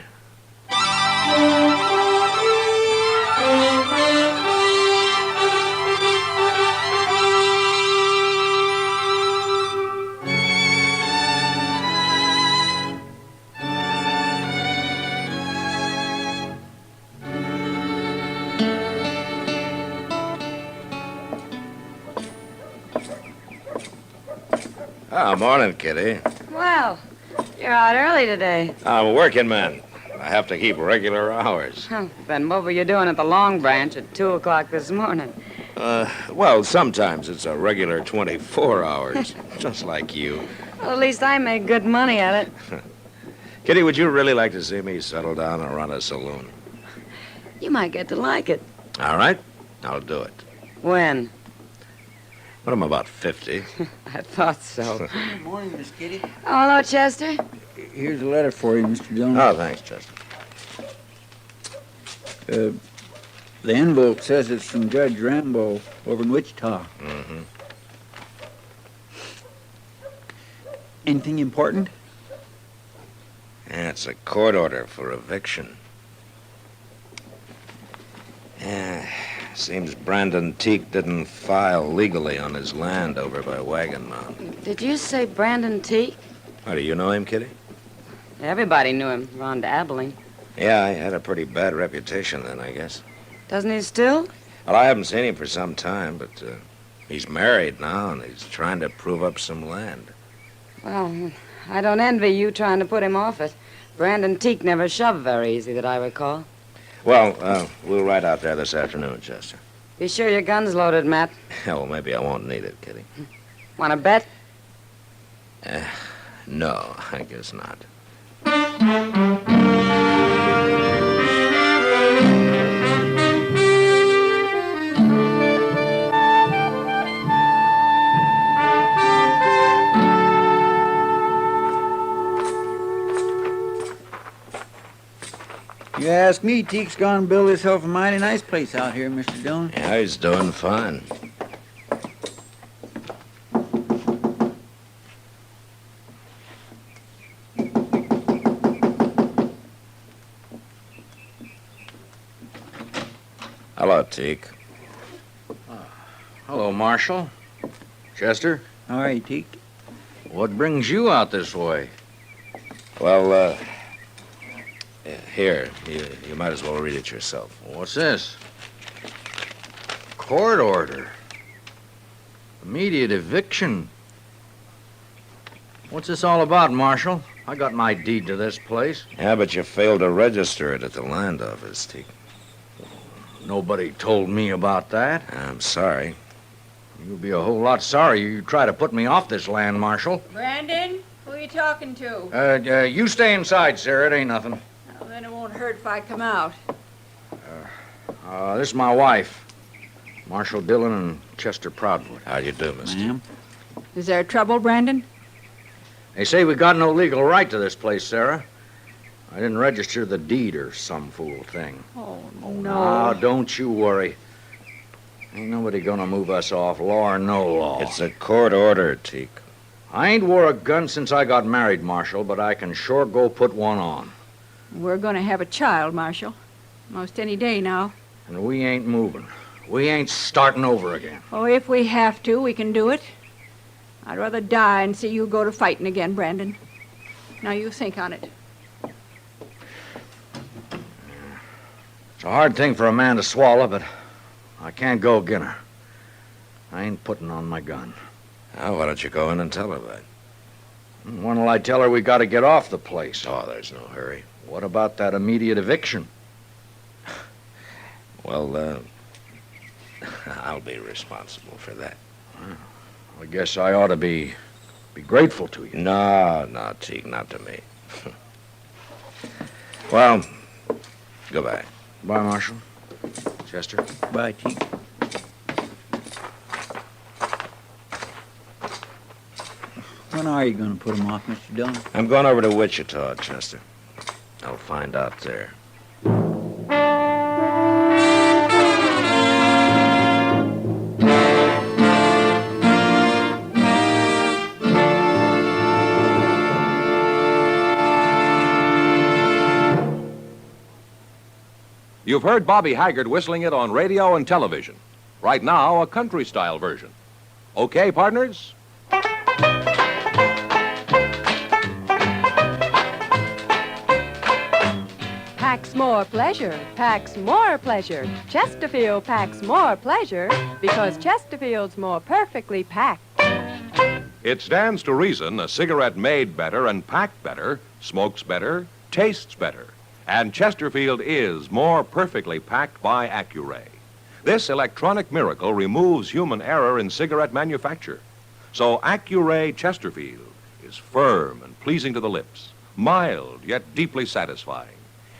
S2: Oh, morning, Kitty.
S3: Well, you're out early today.
S2: I'm a working man. I have to keep regular hours.
S3: Then what were you doing at the Long Branch at 2 o'clock this morning?
S2: Well, sometimes it's a regular 24 hours, just like you.
S3: Well, at least I make good money at it.
S2: Kitty, would you really like to see me settle down and run a saloon?
S3: You might get to like it.
S2: All right, I'll do it.
S3: When?
S2: When I'm about 50.
S3: I thought so.
S20: Good morning, Miss Kitty.
S3: Oh, hello, Chester.
S19: Here's a letter for you, Mr. Dillon.
S2: Oh, thanks, Chester.
S19: The envelope says it's from Judge Rambo over in Wichita.
S2: Mm-hmm.
S19: Anything important?
S2: Yeah, it's a court order for eviction. Yeah, seems Brandon Teague didn't file legally on his land over by Wagon Mound.
S3: Did you say Brandon Teague?
S2: Oh, do you know him, Kitty?
S3: Everybody knew him around Abilene.
S2: Yeah, he had a pretty bad reputation then, I guess.
S3: Doesn't he still?
S2: Well, I haven't seen him for some time, but he's married now, and he's trying to prove up some land.
S3: Well, I don't envy you trying to put him off it. Brandon Teague never shoved very easy, that I recall.
S2: Well, we'll ride out there this afternoon, Chester.
S3: Be sure your gun's loaded, Matt.
S2: Well, maybe I won't need it, Kitty.
S3: Want to bet?
S2: No, I guess not.
S19: You ask me, Teague's gone and build himself a mighty nice place out here, Mr. Dillon.
S2: Yeah, he's doing fine. Hello, Teague.
S18: Hello, Marshal. Chester?
S19: All right, Teague.
S18: What brings you out this way?
S2: Well, here, you might as well read it yourself.
S18: What's this? Court order. Immediate eviction. What's this all about, Marshal? I got my deed to this place.
S2: Yeah, but you failed to register it at the land office, Teague.
S18: Nobody told me about that.
S2: I'm sorry.
S18: You'll be a whole lot sorry you try to put me off this land, Marshal.
S22: Brandon, who are you talking to?
S18: You stay inside, Sarah. It ain't nothing.
S22: Well, then it won't hurt if I come out.
S18: This is my wife, Marshal Dillon and Chester Proudfoot.
S2: How do you do, mister?
S19: Ma'am?
S22: Is there trouble, Brandon?
S18: They say we got no legal right to this place, Sarah. I didn't register the deed or some fool thing.
S22: Oh,
S18: No,
S22: no.
S18: don't you worry. Ain't nobody gonna move us off, law or no law.
S2: It's a court order, Teague.
S18: I ain't wore a gun since I got married, Marshal, but I can sure go put one on.
S22: We're going to have a child, Marshal. Most any day now.
S7: And we ain't moving. We ain't starting over again.
S22: Oh, if we have to, we can do it. I'd rather die and see you go to fighting again, Brandon. Now you think on it.
S7: It's a hard thing for a man to swallow, but I can't go again her. I ain't putting on my gun.
S2: Well, why don't you go in and tell her that?
S7: When'll I tell her we got to get off the place?
S2: Oh, there's no hurry.
S7: What about that immediate eviction?
S2: Well, I'll be responsible for that.
S7: Well, I guess I ought to be grateful to you.
S2: No, Teague, not to me. Well, goodbye.
S7: Bye, Marshal. Chester.
S19: Bye, Teague. When are you going to put him off, Mr. Dillon?
S2: I'm going over to Wichita, Chester. I'll find out there.
S5: You've heard Bobby Haggard whistling it on radio and television. Right now, a country-style version. Okay, partners?
S11: Packs more pleasure, packs more pleasure. Chesterfield packs more pleasure because Chesterfield's more perfectly packed.
S5: It stands to reason a cigarette made better and packed better, smokes better, tastes better. And Chesterfield is more perfectly packed by Accuray. This electronic miracle removes human error in cigarette manufacture. So Accuray Chesterfield is firm and pleasing to the lips, mild yet deeply satisfying.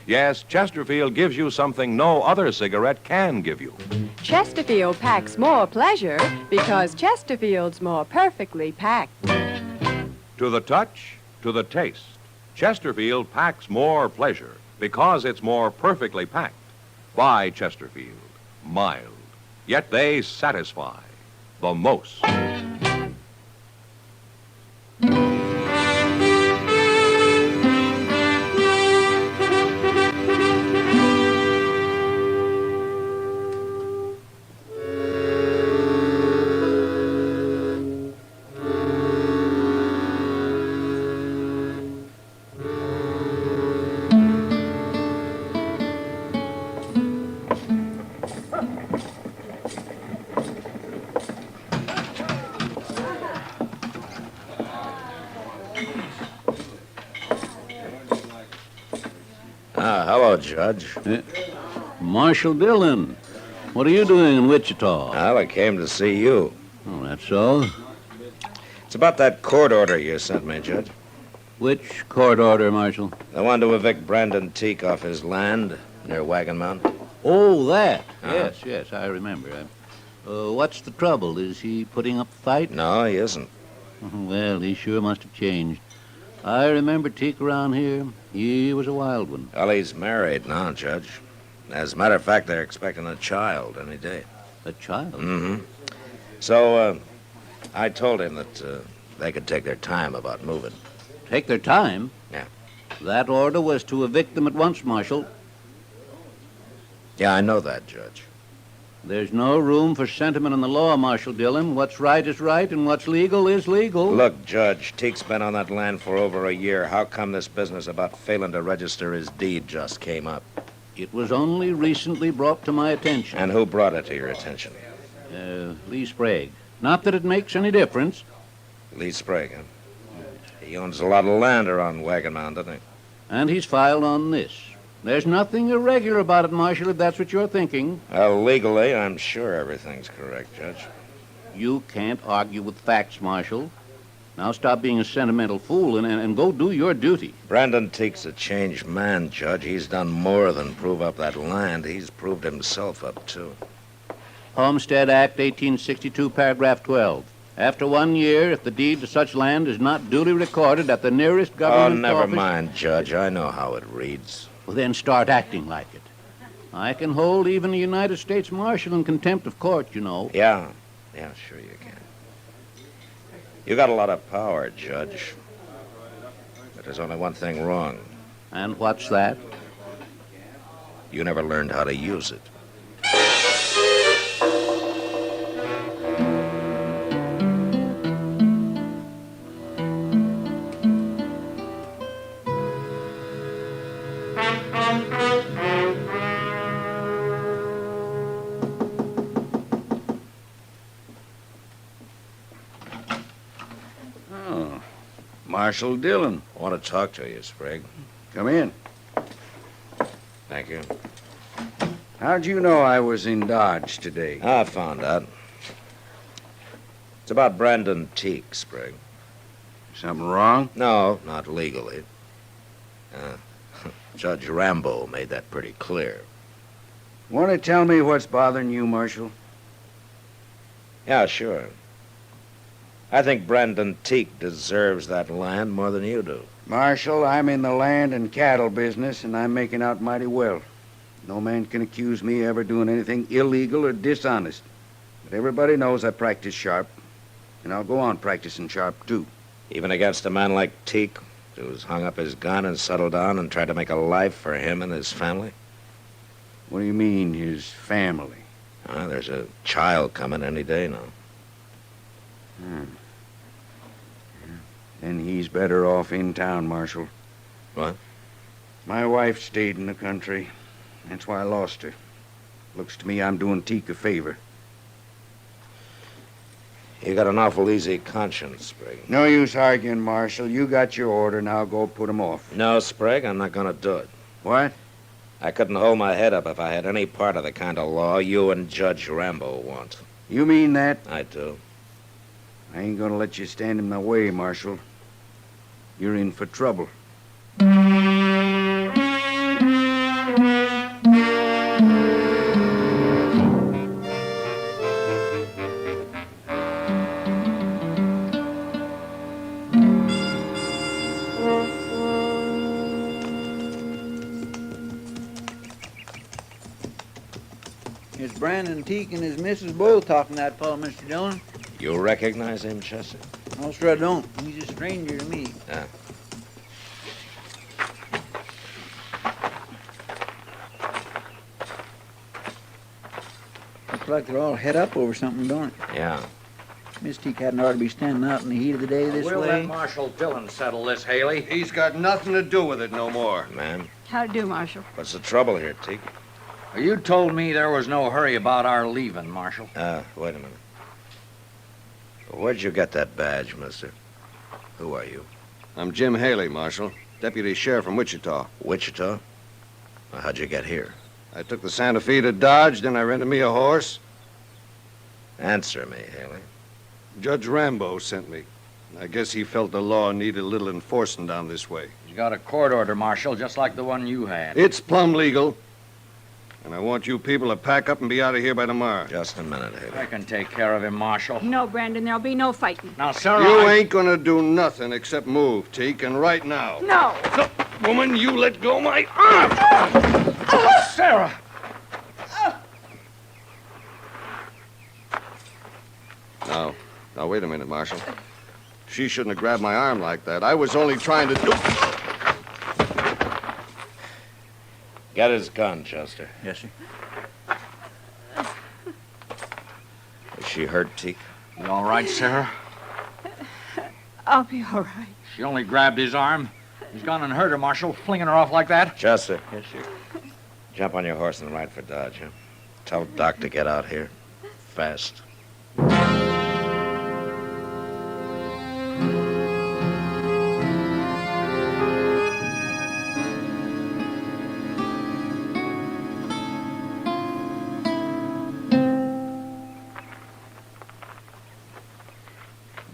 S5: Yes, Chesterfield gives you something no other cigarette can give you.
S11: Chesterfield packs more pleasure because Chesterfield's more perfectly packed.
S5: To the touch, to the taste, Chesterfield packs more pleasure because it's more perfectly packed. By Chesterfield, mild, yet they satisfy the most.
S2: Hello, Judge.
S13: Marshal Dillon. What are you doing in Wichita?
S2: Well, I came to see you.
S13: Oh, that's so?
S2: It's about that court order you sent me, Judge.
S13: Which court order, Marshal?
S2: The one to evict Brandon Teague off his land near Wagon Mountain.
S13: Oh, that. Yes, I remember. What's the trouble? Is he putting up a fight?
S2: No, he isn't.
S13: Well, he sure must have changed. I remember Teak around here. He was a wild one.
S2: Well, he's married now, Judge. As a matter of fact, they're expecting a child any day.
S13: A child?
S2: Mm-hmm. So, I told him that they could take their time about moving.
S13: Take their time?
S2: Yeah.
S13: That order was to evict them at once, Marshal.
S2: Yeah, I know that, Judge.
S13: There's no room for sentiment in the law, Marshal Dillon. What's right is right, and what's legal is legal.
S2: Look, Judge, Teague's been on that land for over a year. How come this business about failing to register his deed just came up?
S13: It was only recently brought to my attention.
S2: And who brought it to your attention?
S13: Lee Sprague. Not that it makes any difference.
S2: Lee Sprague, huh? He owns a lot of land around Wagon Mountain, doesn't he?
S13: And he's filed on this. There's nothing irregular about it, Marshal, if that's what you're thinking.
S2: Well, legally, I'm sure everything's correct, Judge.
S13: You can't argue with facts, Marshal. Now stop being a sentimental fool and go do your duty.
S2: Brandon Teague's a changed man, Judge. He's done more than prove up that land. He's proved himself up, too.
S13: Homestead Act, 1862, paragraph 12. After 1 year, if the deed to such land is not duly recorded at the nearest government office...
S2: Oh, never mind, Judge. I know how it reads.
S13: Well, then start acting like it. I can hold even a United States Marshal in contempt of court, you know.
S2: Yeah, sure you can. You got a lot of power, Judge. But there's only one thing wrong.
S13: And what's that?
S2: You never learned how to use it.
S19: Marshal Dillon.
S2: I want to talk to you, Sprague.
S19: Come in.
S2: Thank you.
S19: How'd you know I was in Dodge today?
S2: I found out. It's about Brandon Teague, Sprague.
S19: Something wrong?
S2: No, not legally. Judge Rambo made that pretty clear.
S19: Want to tell me what's bothering you, Marshal?
S2: Yeah, sure. I think Brandon Teague deserves that land more than you do.
S19: Marshal, I'm in the land and cattle business, and I'm making out mighty well. No man can accuse me of ever doing anything illegal or dishonest. But everybody knows I practice sharp, and I'll go on practicing sharp, too.
S2: Even against a man like Teague, who's hung up his gun and settled down and tried to make a life for him and his family?
S19: What do you mean, his family?
S2: There's a child coming any day now.
S19: Then he's better off in town, Marshal.
S2: What?
S19: My wife stayed in the country. That's why I lost her. Looks to me I'm doing Teague a favor.
S2: You got an awful easy conscience, Sprague.
S19: No use arguing, Marshal. You got your order, now go put him off.
S2: No, Sprague, I'm not going to do it.
S19: What?
S2: I couldn't hold my head up if I had any part of the kind of law you and Judge Rambo want.
S19: You mean that?
S2: I do.
S19: I ain't gonna let you stand in my way, Marshal. You're in for trouble. It's Brandon Teague and his missus both talking that fellow, Mr. Dillon.
S2: You recognize him, Chester?
S19: No, sir, I don't. He's a stranger to me.
S2: Yeah.
S19: Looks like they're all head up over something, don't it?
S2: Yeah.
S19: Miss Teague hadn't ought to be standing out in the heat of the day this
S14: We'll
S19: way.
S14: let Marshal Dillon settle this, Haley.
S9: He's got nothing to do with it no more.
S2: Man,
S22: How do you do, Marshal?
S2: what's the trouble here, Teague?
S14: You told me there was no hurry about our leaving, Marshal.
S2: Wait a minute. Where'd you get that badge, mister? Who are you?
S9: I'm Jim Haley, Marshal. Deputy Sheriff from Wichita.
S2: Wichita? Well, how'd you get here?
S9: I took the Santa Fe to Dodge, then I rented me a horse.
S2: Answer me, Haley.
S9: Judge Rambo sent me. I guess he felt the law needed a little enforcing down this way.
S14: He's got a court order, Marshal, just like the one you had.
S9: It's plumb legal. And I want you people to pack up and be out of here by tomorrow.
S2: Just a minute, Haley.
S14: I can take care of him, Marshal.
S22: No, Brandon, there'll be no fighting.
S14: Now, sir,
S9: You ain't gonna do nothing except move, Teak, and right now.
S22: No.
S9: Woman, you let go my arm!
S14: Sarah!
S9: Now, wait a minute, Marshal. She shouldn't have grabbed my arm like that. I was only trying to do...
S2: Get his gun, Chester.
S19: Yes, sir.
S2: Is she hurt, Teague?
S14: You all right, Sarah?
S22: I'll be all right.
S14: She only grabbed his arm. He's gone and hurt her, Marshal, flinging her off like that.
S2: Chester.
S19: Yes, sir.
S2: Jump on your horse and ride for Dodge, huh? Tell Doc to get out here. Fast.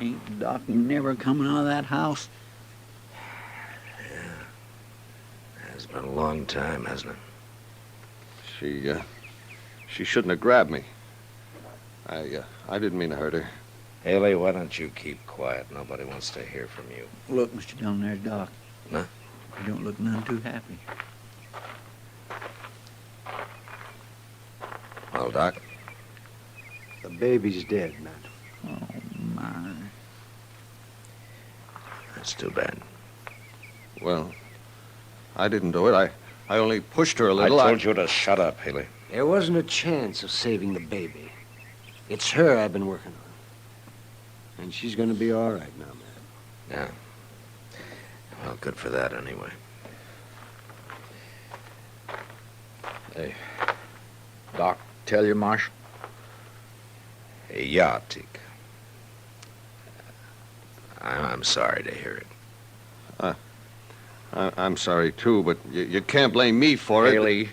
S19: Ain't Doc never coming out of that house?
S2: It's been a long time, hasn't it?
S9: She shouldn't have grabbed me. I didn't mean to hurt her.
S2: Haley, why don't you keep quiet? Nobody wants to hear from you.
S19: Look, Mr. Dillon, there's Doc.
S2: Huh?
S19: You don't look none too happy.
S2: Well, Doc?
S7: The baby's dead, Matt.
S19: Oh, my.
S2: That's too bad.
S9: Well, I didn't do it. I only pushed her a little.
S2: I told you to shut up, Haley.
S10: There wasn't a chance of saving the baby. It's her I've been working on. And she's going to be all right now, Matt.
S2: Yeah. Well, good for that, anyway.
S14: Hey, Doc, tell you, Marshal?
S2: Yeah, Teague. I'm sorry to hear it.
S8: I'm sorry, too, but you can't blame me for it.
S14: Haley,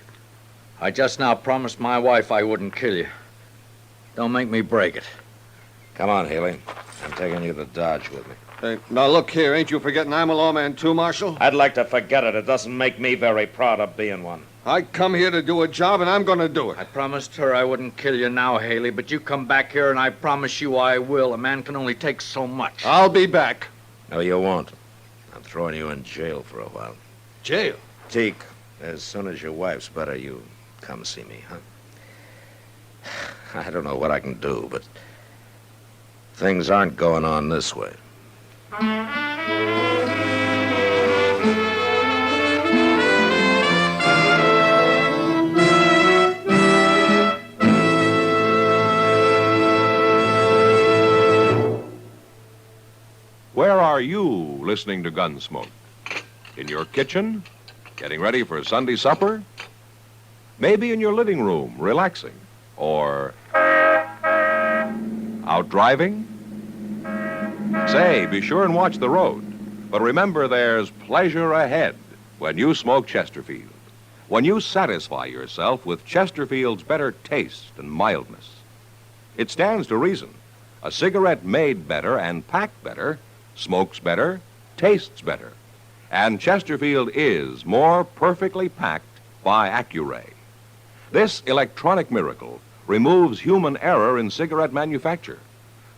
S14: I just now promised my wife I wouldn't kill you. Don't make me break it.
S2: Come on, Haley. I'm taking you to Dodge with me.
S8: Hey, now, look here. Ain't you forgetting I'm a lawman, too, Marshal?
S2: I'd like to forget it. It doesn't make me very proud of being one.
S8: I come here to do a job, and I'm going to do it.
S14: I promised her I wouldn't kill you now, Haley, but you come back here, and I promise you I will. A man can only take so much.
S8: I'll be back.
S2: No, you won't. I'm throwing you in jail for a while.
S8: Jail?
S2: Teak, as soon as your wife's better, you come see me, huh? I don't know what I can do, but things aren't going on this way.
S5: Where are you listening to Gunsmoke? In your kitchen? Getting ready for Sunday supper? Maybe in your living room, relaxing? Or out driving? Say, be sure and watch the road. But remember, there's pleasure ahead when you smoke Chesterfield. When you satisfy yourself with Chesterfield's better taste and mildness. It stands to reason. A cigarette made better and packed better smokes better, tastes better. And Chesterfield is more perfectly packed by Accuray. This electronic miracle removes human error in cigarette manufacture.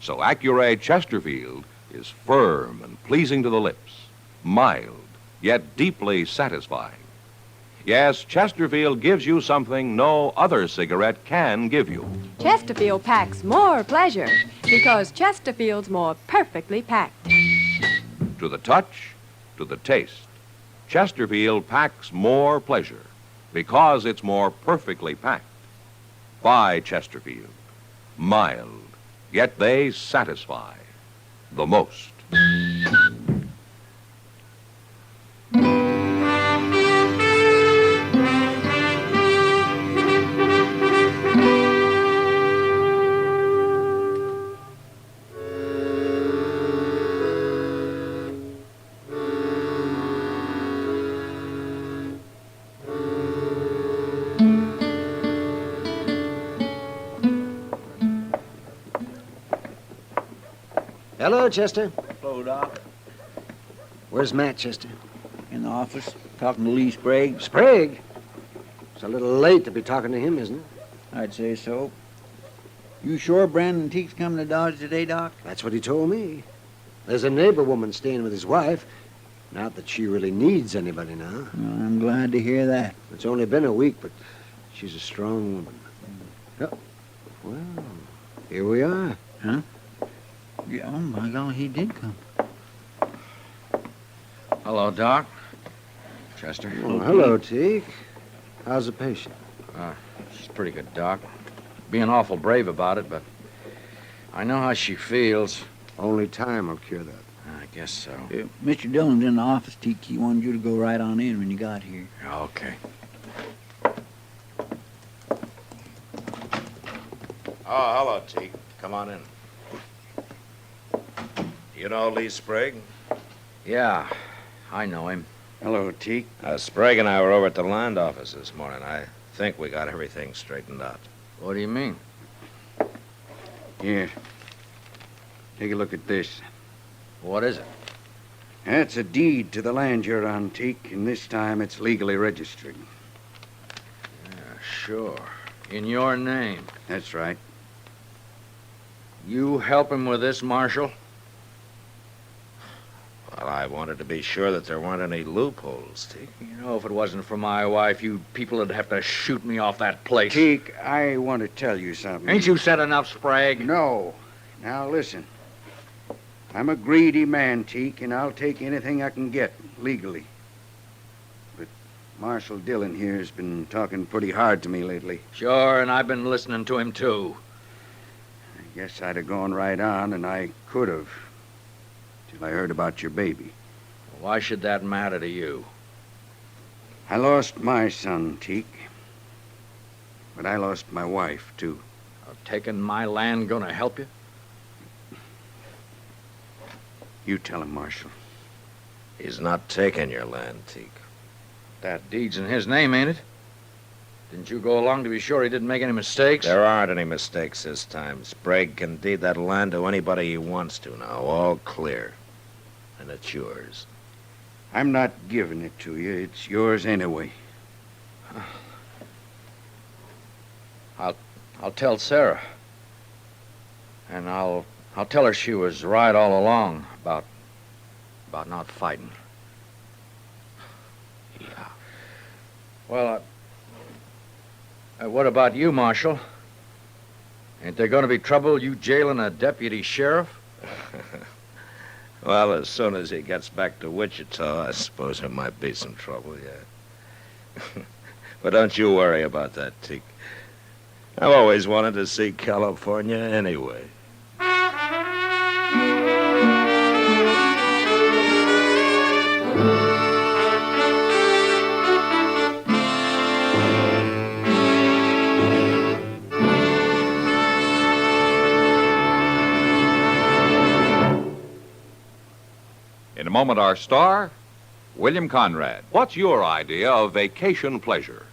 S5: So Accuray Chesterfield is firm and pleasing to the lips, mild, yet deeply satisfying. Yes, Chesterfield gives you something no other cigarette can give you.
S11: Chesterfield packs more pleasure because Chesterfield's more perfectly packed.
S5: To the touch, to the taste, Chesterfield packs more pleasure because it's more perfectly packed. By Chesterfield. Mild, yet they satisfy the most.
S10: Hello, Chester.
S12: Hello, Doc.
S10: Where's Matt, Chester?
S12: In the office, talking to Lee Sprague.
S10: Sprague? It's a little late to be talking to him, isn't it?
S12: I'd say so. You sure Brandon Teague's coming to Dodge today, Doc?
S10: That's what he told me. There's a neighbor woman staying with his wife. Not that she really needs anybody now.
S12: Well, I'm glad to hear that.
S10: It's only been a week, but she's a strong woman. Oh, well, here we are.
S12: Huh? Yeah, oh, my God, he did come.
S14: Hello, Doc. Chester.
S10: Oh, hello, Teague. How's the patient?
S14: She's pretty good, Doc. Being awful brave about it, but I know how she feels.
S10: Only time will cure that.
S14: I guess so.
S12: Mr. Dillon's in the office, Teak. He wanted you to go right on in when you got here.
S14: Okay.
S2: Oh, hello, Teak. Come on in. You know Lee Sprague?
S14: Yeah, I know him.
S19: Hello, Teak.
S2: Sprague and I were over at the land office this morning. I think we got everything straightened out.
S14: What do you mean?
S19: Here. Take a look at this.
S14: What is it?
S19: That's a deed to the land you're on, Teak, and this time it's legally registered.
S14: Yeah, sure. In your name.
S19: That's right.
S14: You help him with this, Marshal?
S2: Well, I wanted to be sure that there weren't any loopholes, Teak.
S14: You know, if it wasn't for my wife, you people would have to shoot me off that place.
S19: Teak, I want to tell you something.
S14: Ain't you said enough, Sprague?
S19: No. Now, listen. I'm a greedy man, Teak, and I'll take anything I can get, legally. But Marshal Dillon here has been talking pretty hard to me lately.
S14: Sure, and I've been listening to him, too.
S19: I guess I'd have gone right on, and I could have. Till I heard about your baby.
S14: Why should that matter to you?
S19: I lost my son, Teak. But I lost my wife, too.
S14: Taking my land gonna help you?
S19: You tell him, Marshal.
S2: He's not taking your land, Teak.
S14: That deed's in his name, ain't it? Didn't you go along to be sure he didn't make any mistakes?
S2: There aren't any mistakes this time. Sprague can deed that land to anybody he wants to now. All clear. And it's yours.
S19: I'm not giving it to you. It's yours anyway.
S14: I'll tell Sarah. And I'll tell her she was right all along about not fighting. Yeah. Well, what about you, Marshal? Ain't there going to be trouble you jailing a deputy sheriff?
S2: Well, as soon as he gets back to Wichita, I suppose there might be some trouble, yeah. But don't you worry about that, Teak. I've always wanted to see California anyway.
S5: In a moment, our star, William Conrad. What's your idea of vacation pleasure?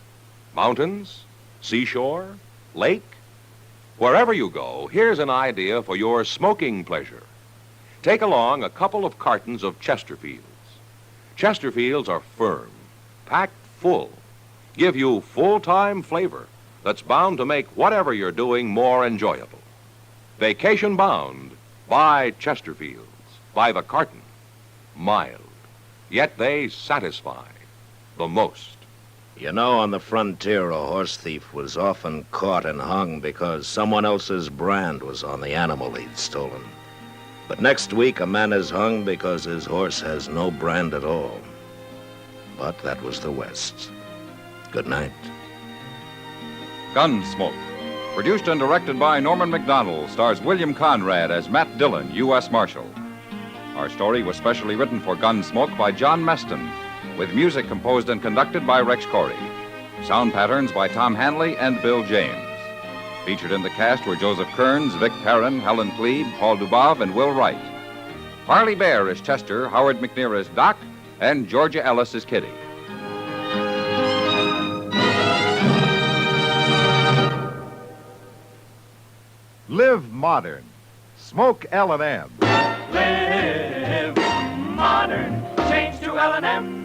S5: Mountains? Seashore? Lake? Wherever you go, here's an idea for your smoking pleasure. Take along a couple of cartons of Chesterfields. Chesterfields are firm, packed full, give you full-time flavor that's bound to make whatever you're doing more enjoyable. Vacation bound, buy Chesterfields by the carton. Mild, yet they satisfy the most.
S2: You know, on the frontier, a horse thief was often caught and hung because someone else's brand was on the animal he'd stolen. But next week, a man is hung because his horse has no brand at all. But that was the West. Good night.
S6: Gunsmoke. Produced and directed by Norman Macdonald, stars William Conrad as Matt Dillon, U.S. Marshal. Our story was specially written for Gunsmoke by John Meston, with music composed and conducted by Rex Corey. Sound patterns by Tom Hanley and Bill James. Featured in the cast were Joseph Kearns, Vic Perrin, Helen Cleve, Paul Dubov, and Will Wright. Parley Bear is Chester, Howard McNear is Doc, and Georgia Ellis is Kitty.
S16: Live modern. Smoke L&M.
S17: Live modern. Change to L&M.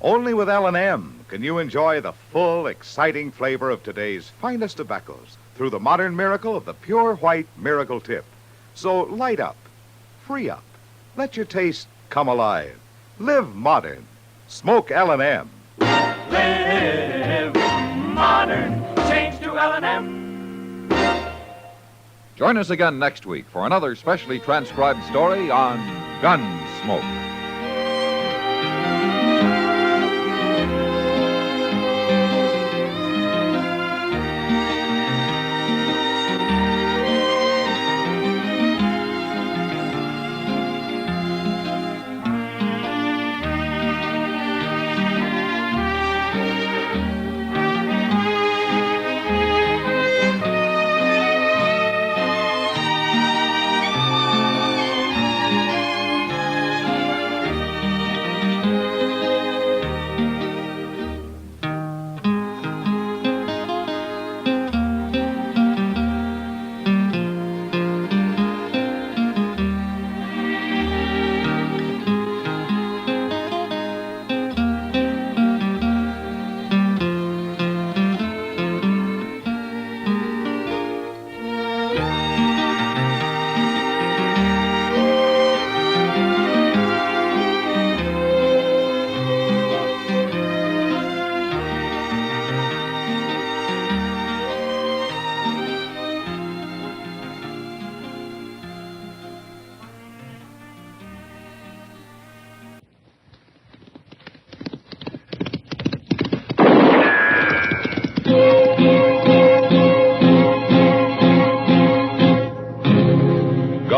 S16: Only with L&M can you enjoy the full, exciting flavor of today's finest tobaccos through the modern miracle of the pure white Miracle Tip. So light up, free up, let your taste come alive. Live modern. Smoke L&M.
S17: Live modern. Change to L&M.
S6: Join us again next week for another specially transcribed story on Gunsmoke.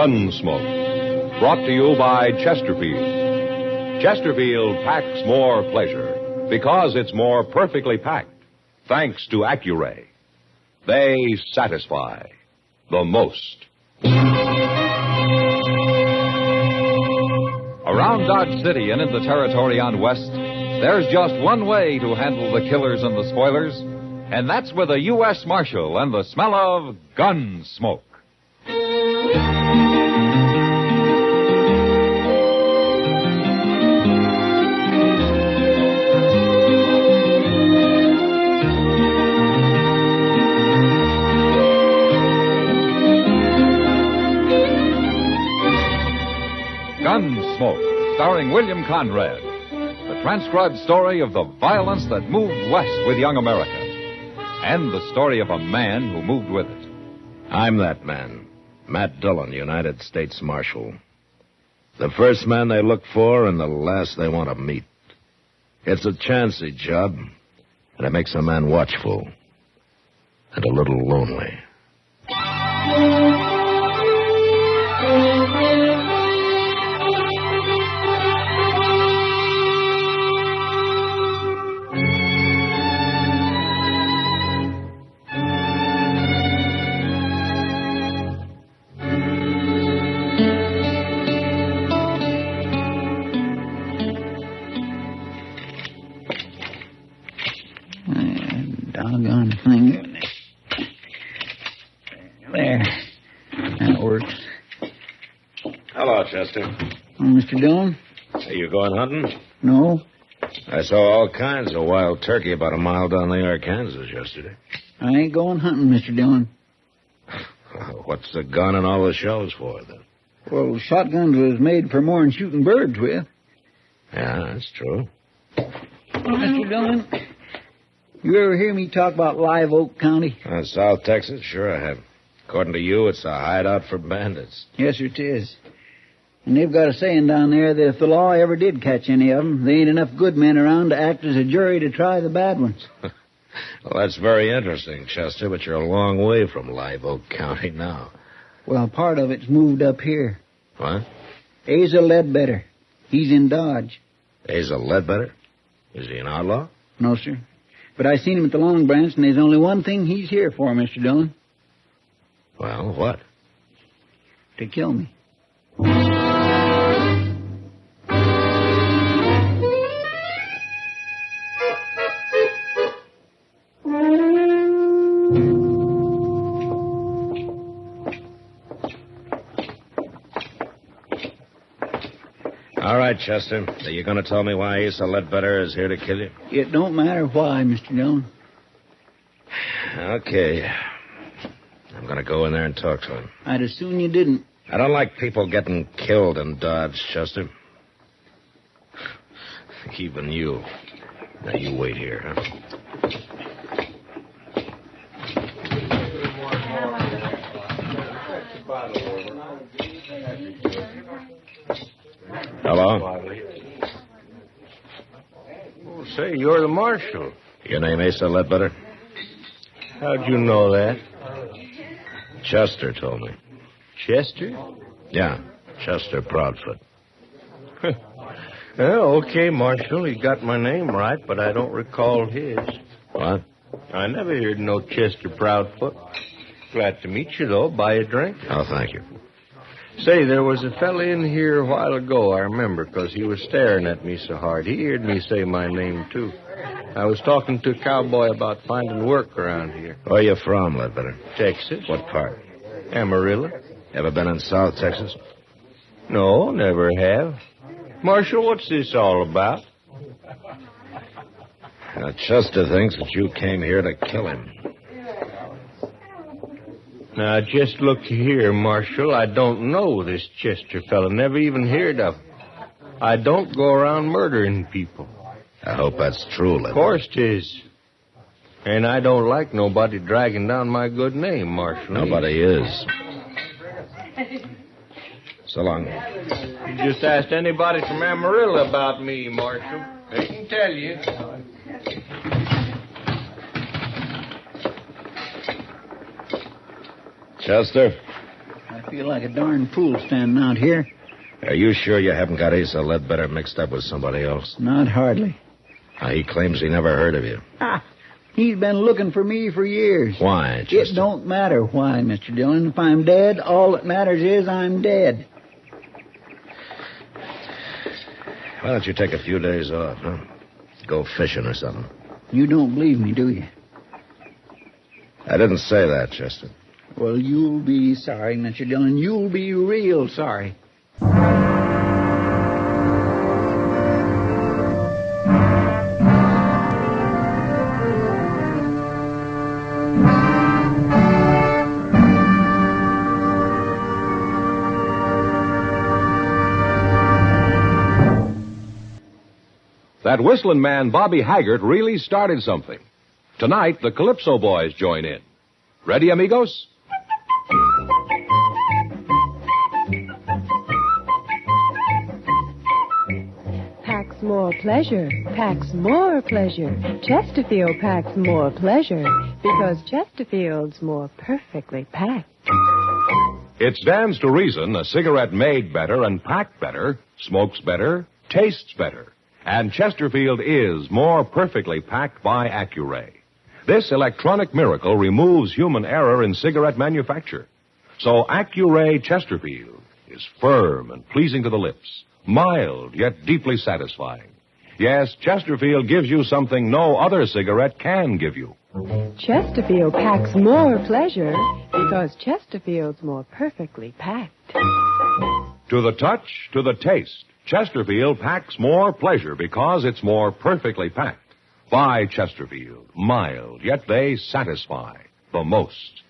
S5: Gunsmoke, brought to you by Chesterfield. Chesterfield packs more pleasure because it's more perfectly packed, thanks to Accuray. They satisfy the most. Around
S6: Around Dodge City and in the territory on West, there's just one way to handle the killers and the spoilers, and that's with a U.S. Marshal and the smell of Gunsmoke. Gunsmoke, starring William Conrad. The transcribed story of the violence that moved west with young America. And the story of a man who moved with it.
S2: I'm that man, Matt Dillon, United States Marshal. The first man they look for and the last they want to meet. It's a chancy job, and it makes a man watchful and a little lonely.
S4: Doggone thing. There. That works.
S2: Hello, Chester.
S4: Oh, Mr. Dillon?
S2: Are you going hunting?
S4: No.
S2: I saw all kinds of wild turkey about a mile down the Arkansas yesterday.
S4: I ain't going hunting, Mr. Dillon.
S2: What's the gun and all the shells for, then?
S4: Well, shotguns was made for more than shooting birds with.
S2: Yeah, that's true.
S4: Mr. Dillon, you ever hear me talk about Live Oak County?
S2: South Texas? Sure I have. According to you, it's a hideout for bandits.
S4: Yes, it is. And they've got a saying down there that if the law ever did catch any of them, there ain't enough good men around to act as a jury to try the bad ones.
S2: Well, that's very interesting, Chester, but you're a long way from Live Oak County now.
S4: Well, part of it's moved up here.
S2: What?
S4: Asa Ledbetter. He's in Dodge.
S2: Asa Ledbetter? Is he an outlaw?
S4: No, sir. But I seen him at the Long Branch, and there's only one thing he's here for, Mr. Dillon.
S2: Well, what?
S4: To kill me.
S2: All right, Chester. Are you going to tell me why Asa Ledbetter is here to kill you?
S4: It don't matter why, Mr. Dillon.
S2: Okay. I'm going to go in there and talk to him.
S4: I'd as soon you didn't.
S2: I don't like people getting killed in Dodge, Chester. Even you. Now, you wait here, huh? Hello?
S18: Oh, say, you're the marshal.
S2: Your name Asa Ledbetter?
S18: How'd you know that?
S2: Chester told me.
S18: Chester?
S2: Yeah, Chester Proudfoot.
S18: Well, okay, Marshal. You got my name right, but I don't recall his.
S2: What?
S18: I never heard no Chester Proudfoot. Glad to meet you, though. Buy a drink?
S2: Oh, thank you.
S18: Say, there was a fella in here a while ago, I remember, because he was staring at me so hard. He heard me say my name, too. I was talking to a cowboy about finding work around here.
S2: Where you from, Ledbetter?
S18: Texas.
S2: What part?
S18: Amarillo.
S2: Ever been in South Texas?
S18: No, never have. Marshal, what's this all about?
S2: Chester thinks that you came here to kill him.
S18: Now, just look here, Marshal. I don't know this Chester fella. Never even heard of him. I don't go around murdering people.
S2: I hope that's true, Ledbetter.
S18: Of course 'tis. And I don't like nobody dragging down my good name, Marshal.
S2: Nobody is. So long.
S18: You just asked anybody from Amarillo about me, Marshal. They can tell you.
S2: Chester?
S4: I feel like a darn fool standing out here.
S2: Are you sure you haven't got Asa Ledbetter mixed up with somebody else?
S4: Not hardly.
S2: He claims he never heard of you.
S4: He's been looking for me for years.
S2: Why, Chester?
S4: It don't matter why, Mr. Dillon. If I'm dead, all that matters is I'm dead.
S2: Why don't you take a few days off, huh? Go fishing or something.
S4: You don't believe me, do you?
S2: I didn't say that, Chester.
S4: Well, you'll be sorry, Mr. Dillon. You'll be real sorry.
S5: That whistling man, Bobby Haggart, really started something. Tonight, the Calypso Boys join in. Ready, amigos?
S11: Packs more pleasure, packs more pleasure. Chesterfield packs more pleasure because Chesterfield's more perfectly packed.
S5: It stands to reason a cigarette made better and packed better, smokes better, tastes better. And Chesterfield is more perfectly packed by Accuray. This electronic miracle removes human error in cigarette manufacture. So Accuray Chesterfield is firm and pleasing to the lips, mild yet deeply satisfying. Yes, Chesterfield gives you something no other cigarette can give you.
S11: Chesterfield packs more pleasure because Chesterfield's more perfectly packed.
S5: To the touch, to the taste, Chesterfield packs more pleasure because it's more perfectly packed. By Chesterfield, mild, yet they satisfy the most.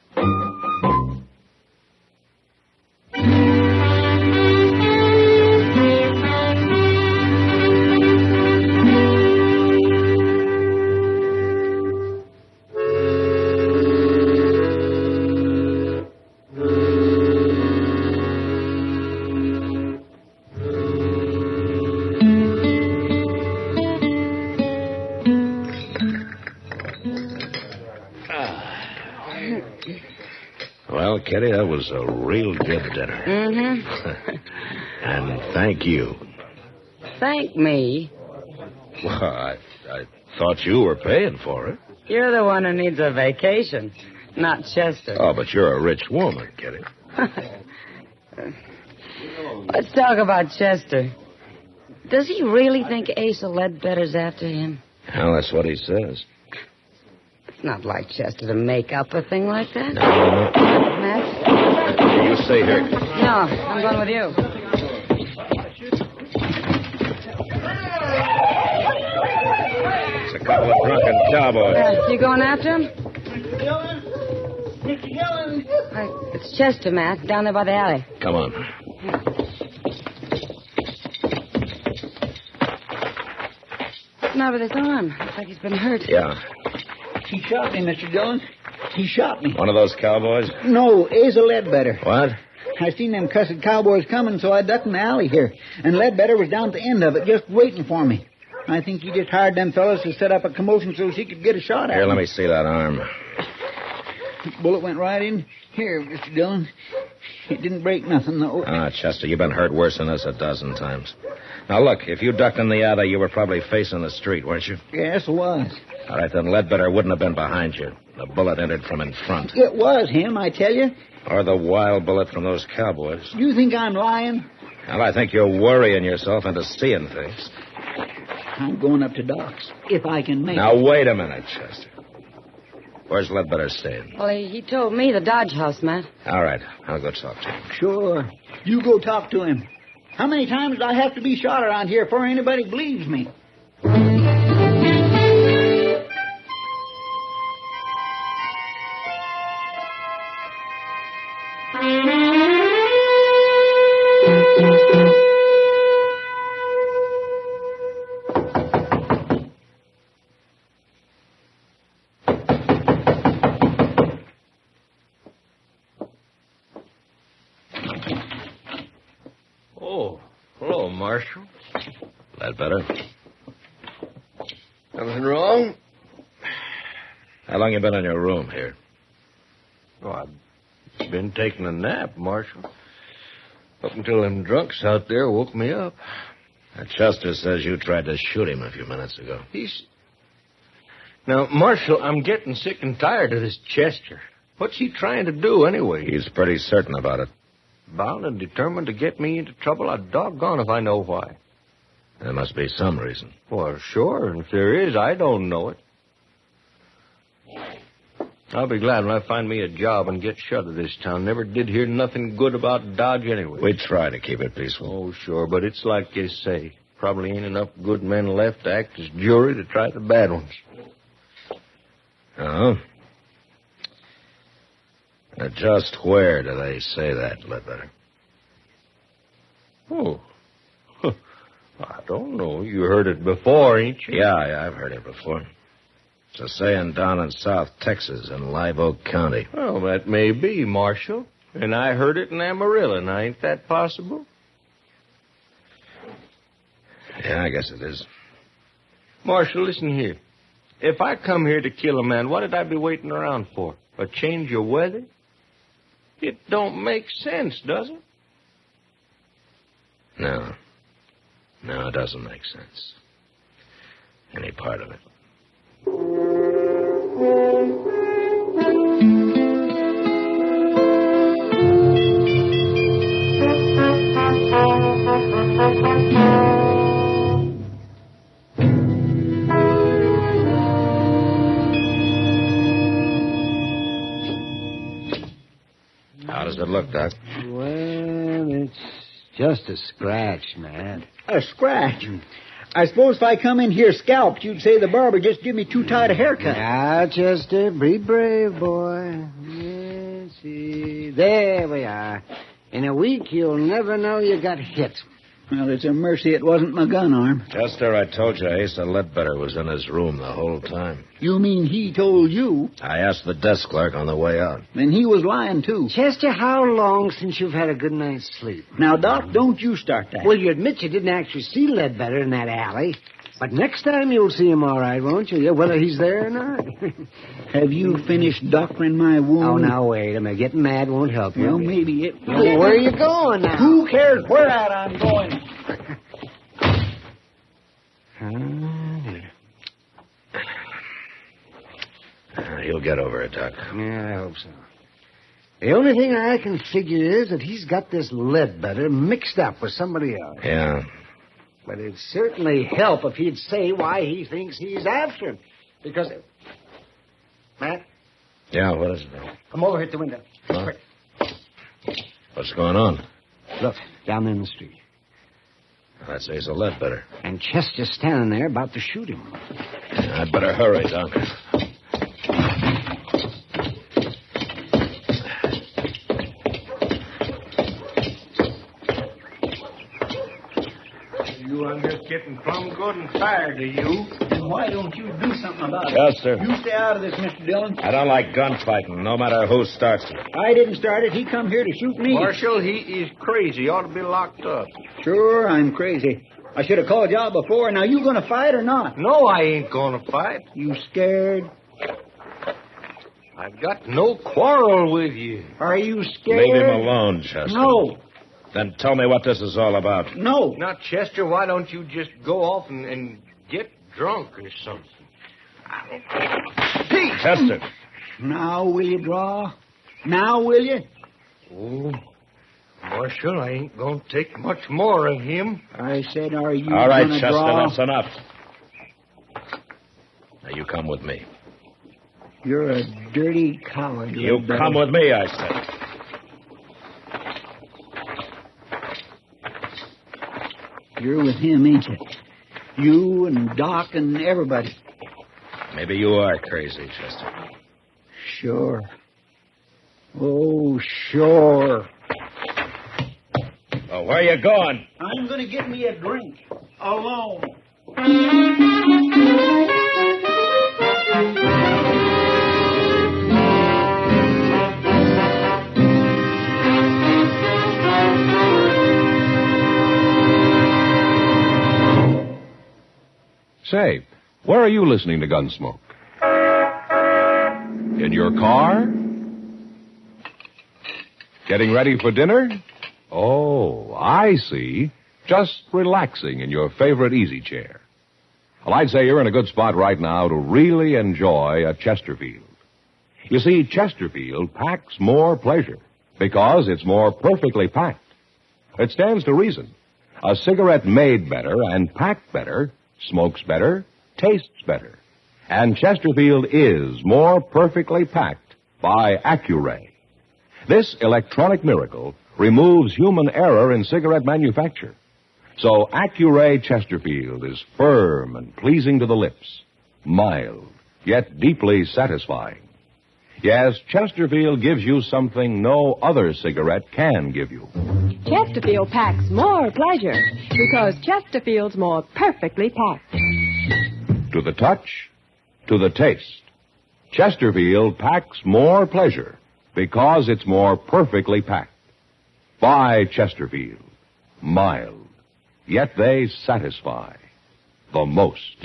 S2: Well, Kitty, that was a real good dinner.
S3: Mm-hmm.
S2: And thank you.
S3: Thank me.
S2: Well, I thought you were paying for it.
S3: You're the one who needs a vacation, not Chester.
S2: Oh, but you're a rich woman, Kitty.
S3: Let's talk about Chester. Does he really think Asa Ledbetter's after him?
S2: Well, that's what he says.
S3: It's not like Chester to make up a thing like that.
S2: No.
S3: Matt?
S2: You stay here.
S3: No, I'm going with you.
S2: It's a couple of drunken cowboys.
S3: You going after him?
S4: Mr. Dillon.
S3: It's Chester, Matt, down there by the alley.
S2: Come on.
S3: What's the matter with his arm? Looks like he's been hurt.
S2: Yeah.
S4: He shot me, Mr. Dillon. He shot me.
S2: One of those cowboys?
S4: No, Asa Ledbetter.
S2: What?
S4: I seen them cussed cowboys coming, so I ducked in the alley here. And Ledbetter was down at the end of it, just waiting for me. I think he just hired them fellas to set up a commotion so he could get a shot at
S2: Here,
S4: me.
S2: let me see that arm.
S4: Bullet went right in. Here, Mr. Dillon. It didn't break nothing, though.
S2: Ah, Chester, you've been hurt worse than this a dozen times. Now, look, if you ducked in the alley, you were probably facing the street, weren't you?
S4: Yes, it was.
S2: All right, then Ledbetter wouldn't have been behind you. The bullet entered from in front.
S4: It was him, I tell you.
S2: Or the wild bullet from those cowboys.
S4: You think I'm lying?
S2: Well, I think you're worrying yourself into seeing things.
S4: I'm going up to Doc's, if I can make
S2: Now,
S4: it.
S2: wait a minute, Chester. Where's Ledbetter staying?
S3: Well, he told me the Dodge House, Matt.
S2: All right, I'll go talk to him.
S4: Sure. You go talk to him. How many times do I have to be shot around here before anybody believes me?
S18: Oh, hello, Marshal.
S2: Ledbetter.
S18: Nothing wrong?
S2: How long you been in your room here?
S18: Oh, I've been taking a nap, Marshal. Up until them drunks out there woke me up.
S2: Chester says you tried to shoot him a few minutes ago.
S18: Now, Marshal, I'm getting sick and tired of this Chester. What's he trying to do, anyway?
S2: He's pretty certain about it.
S18: Bound and determined to get me into trouble. I'm doggone if I know why.
S2: There must be some reason.
S18: Well, sure, and if there is, I don't know it. I'll be glad when I find me a job and get shut of this town. Never did hear nothing good about Dodge anyway.
S2: We try to keep it peaceful.
S18: Oh, sure, but it's like you say. Probably ain't enough good men left to act as jury to try the bad ones.
S2: Oh? Just where do they say that, Ledbetter?
S18: Oh. I don't know. You heard it before, ain't you?
S2: Yeah, I've heard it before. It's a saying down in South Texas in Live Oak County.
S18: Well, that may be, Marshal. And I heard it in Amarillo. Now, ain't that possible?
S2: Yeah, I guess it is.
S18: Marshal, listen here. If I come here to kill a man, what did I be waiting around for? A change of weather? It don't make sense, does it?
S2: No. No, it doesn't make sense. Any part of it. How does it look, Doc?
S10: Well, it's just a scratch, Matt.
S4: A scratch? I suppose if I come in here scalped, you'd say the barber just give me too tight a haircut.
S10: Now, Chester, be brave, boy. Yes, see. There we are. In a week, you'll never know you got hit.
S4: Well, it's a mercy it wasn't my gun arm.
S2: Chester, I told you Asa Ledbetter was in his room the whole time.
S4: You mean he told you?
S2: I asked the desk clerk on the way out.
S4: Then he was lying, too.
S10: Chester, how long since you've had a good night's sleep?
S4: Now, Doc, don't you start that.
S10: Well, you admit you didn't actually see Ledbetter in that alley. But next time you'll see him all right, won't you? Yeah, whether he's there or not.
S4: Have you finished doctoring my wound?
S10: Oh, now, wait a minute. Getting mad won't help you.
S4: Well, maybe it will.
S10: Well, where are you going now?
S4: Who cares where at I'm going?
S2: He'll get over it, Doc.
S10: Yeah, I hope so. The only thing I can figure is that he's got this Ledbetter mixed up with somebody else.
S2: Yeah.
S10: But it'd certainly help if he'd say why he thinks he's after him. Because... Matt?
S2: Yeah, what is it?
S10: Come over here at the window.
S2: Huh?
S10: Quick.
S2: What's going on?
S10: Look, down there in the street.
S2: That's Asa Ledbetter.
S10: And Chester's standing there about to shoot him.
S2: I'd better hurry, Doc.
S18: I'm just getting plumb good and tired of you.
S4: Then why don't you do something about it?
S2: Chester.
S4: You stay out of this, Mr. Dillon.
S2: I don't like gunfighting, no matter who starts it.
S4: I didn't start it. He come here to shoot me.
S18: Marshal, he is crazy. He ought to be locked up.
S4: Sure, I'm crazy. I should have called you out before. Now, you going to fight or not?
S18: No, I ain't going to fight.
S4: You scared?
S18: I've got no quarrel with you.
S4: Are you scared?
S2: Leave him alone, Chester.
S4: No.
S2: Then tell me what this is all about.
S4: No.
S18: Now, Chester, why don't you just go off and get drunk or something?
S2: Pete! Chester.
S4: Now will you draw? Now will you?
S18: Oh, Marshal, I ain't going to take much more of him.
S4: I said, are you
S2: all right,
S4: gonna
S2: Chester,
S4: draw?
S2: that's enough. Now, you come with me.
S4: You're a dirty coward.
S2: You come with me, I said.
S4: You're with him, ain't you? You and Doc and everybody.
S2: Maybe you are crazy, Chester.
S4: Sure. Oh, sure.
S2: Oh, where you going?
S4: I'm going to get me a drink. Alone.
S5: Say, where are you listening to Gunsmoke? In your car? Getting ready for dinner? Oh, I see. Just relaxing in your favorite easy chair. Well, I'd say you're in a good spot right now to really enjoy a Chesterfield. You see, Chesterfield packs more pleasure because it's more perfectly packed. It stands to reason.
S1: A cigarette made better and packed better, smokes better, tastes better. And Chesterfield is more perfectly packed by Accuray. This electronic miracle removes human error in cigarette manufacture. So Accuray Chesterfield is firm and pleasing to the lips, mild, yet deeply satisfying. Yes, Chesterfield gives you something no other cigarette can give you.
S11: Chesterfield packs more pleasure because Chesterfield's more perfectly packed.
S1: To the touch, to the taste, Chesterfield packs more pleasure because it's more perfectly packed. Buy Chesterfield. Mild, yet they satisfy the most.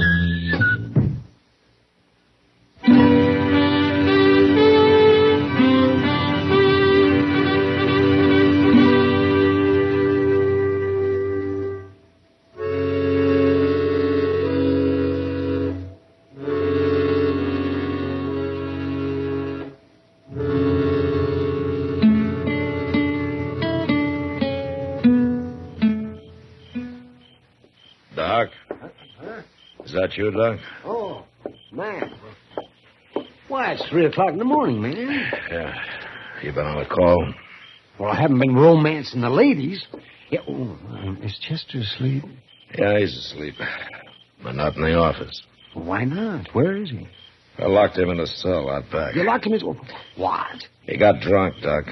S2: Doc? Is that you, Doc?
S10: Oh, man. Why, it's 3 o'clock in the morning, man.
S2: Yeah. You been on a call?
S10: Well, I haven't been romancing the ladies. Yeah, is Chester asleep?
S2: Yeah, he's asleep. But not in the office.
S10: Well, why not? Where is he?
S2: I locked him in a cell out back.
S10: You locked him in... What?
S2: He got drunk, Doc.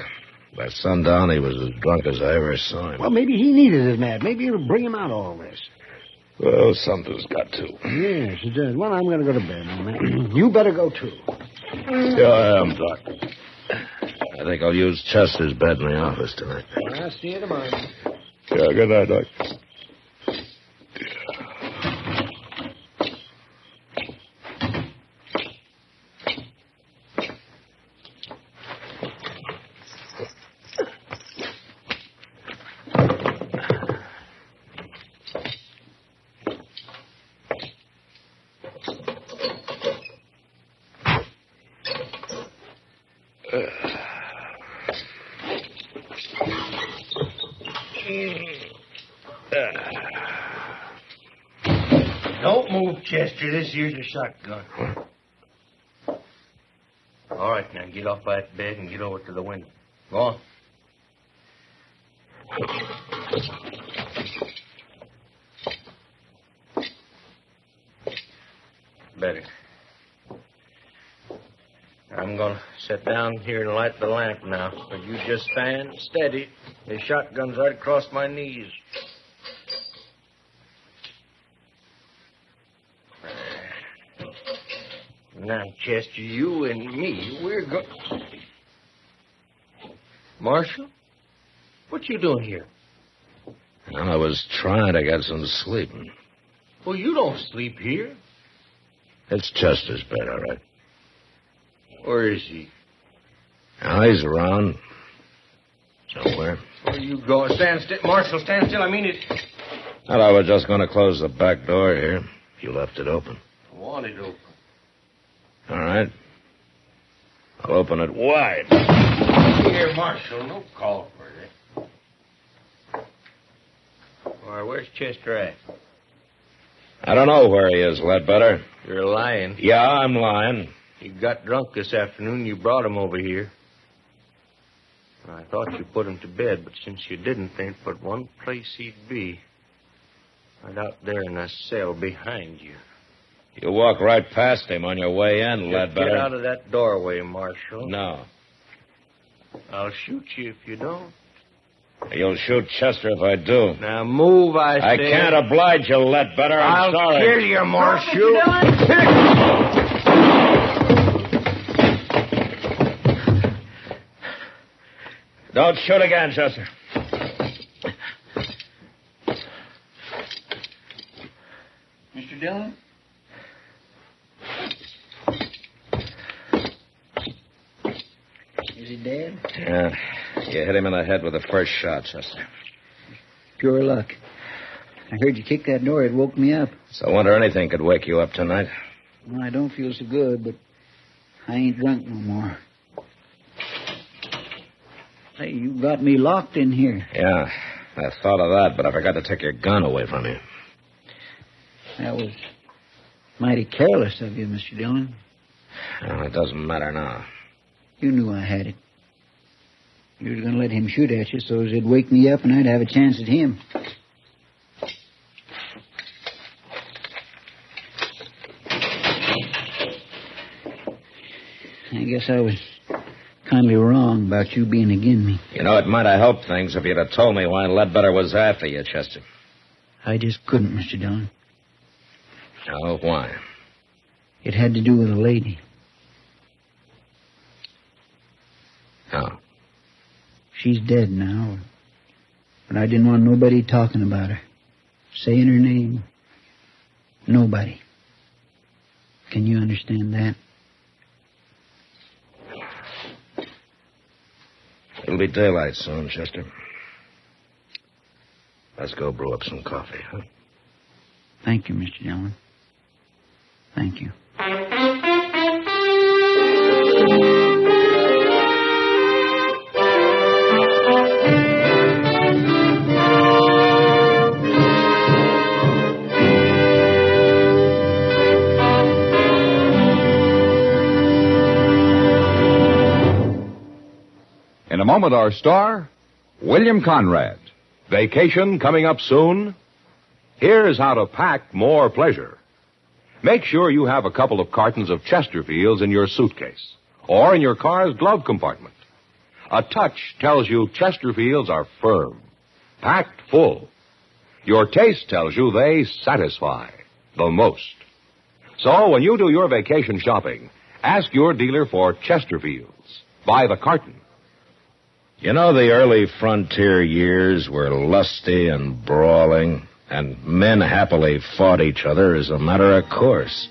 S2: By sundown, he was as drunk as I ever saw him.
S10: Well, maybe he needed it, Matt. Maybe it'll bring him out of all this.
S2: Well, something's got to.
S10: Yes, it does. Well, I'm going to go to bed now, Matt. You better go, too.
S2: Yeah, I am, Doc. I think I'll use Chester's bed in the office tonight.
S10: I'll see you tomorrow.
S2: Yeah, good night, Doc.
S21: Don't move, Chester. This here's a shotgun. All right, now get off that bed and get over to the window. Go on. Better. I'm going to sit down here and light the lamp now. So you just stand steady. The shotgun's right across my knees. Now, Chester, you and me, we're going... Marshal? What you doing here?
S2: Well, I was trying to get some sleep.
S21: Well, you don't sleep here.
S2: It's Chester's bed, all right.
S21: Where is he?
S2: Now, he's around. Somewhere.
S21: Where you go? Stand still. Marshal, stand still. I mean it.
S2: Well, I was just going to close the back door here. You left it open.
S21: I want it open.
S2: All right. I'll open it wide.
S21: Here, Marshal. No call for it. All right, where's Chester at?
S2: I don't know where he is, Ledbetter.
S21: You're lying.
S2: Yeah, I'm lying.
S21: He got drunk this afternoon. You brought him over here. I thought you put him to bed, but since you didn't, there ain't but one place he'd be. Right out there in that cell behind you.
S2: You walk right past him on your way in, Ledbetter.
S21: Get out of that doorway, Marshal.
S2: No.
S21: I'll shoot you if you don't.
S2: You'll shoot Chester if I do.
S21: Now move, I say.
S2: I can't oblige you, Ledbetter. I'm sorry.
S21: I'll kill you, Marshal.
S2: Don't shoot again, Chester.
S21: Mr. Dillon?
S4: Is he dead?
S2: Yeah. You hit him in the head with the first shot, Chester.
S4: Pure luck. I heard you kick that door. It woke me up.
S2: So I wonder anything could wake you up tonight.
S4: Well, I don't feel so good, but I ain't drunk no more. Hey, you got me locked in here.
S2: Yeah. I thought of that, but I forgot to take your gun away from you.
S4: That was mighty careless of you, Mr. Dillon.
S2: Well, it doesn't matter now.
S4: You knew I had it. You were going to let him shoot at you so as it'd wake me up and I'd have a chance at him. I guess I was kindly wrong about you being agin me.
S2: You know, it might have helped things if you'd have told me why Ledbetter was after you, Chester.
S4: I just couldn't, Mr. Dillon.
S2: Oh, why?
S4: It had to do with a lady.
S2: Oh.
S4: She's dead now. But I didn't want nobody talking about her. Saying her name. Nobody. Can you understand that?
S2: It'll be daylight soon, Chester. Let's go brew up some coffee, huh?
S4: Thank you, Mr. Dillon. Thank you.
S16: In a moment, our star, William Conrad.
S5: Vacation coming up soon? Here's how to pack more pleasure. Make sure you have a couple of cartons of Chesterfields in your suitcase or in your car's glove compartment. A touch tells you Chesterfields are firm, packed full. Your taste tells you they satisfy the most. So when you do your vacation shopping, ask your dealer for Chesterfields by the carton.
S2: You know, the early frontier years were lusty and brawling, and men happily fought each other as a matter of course.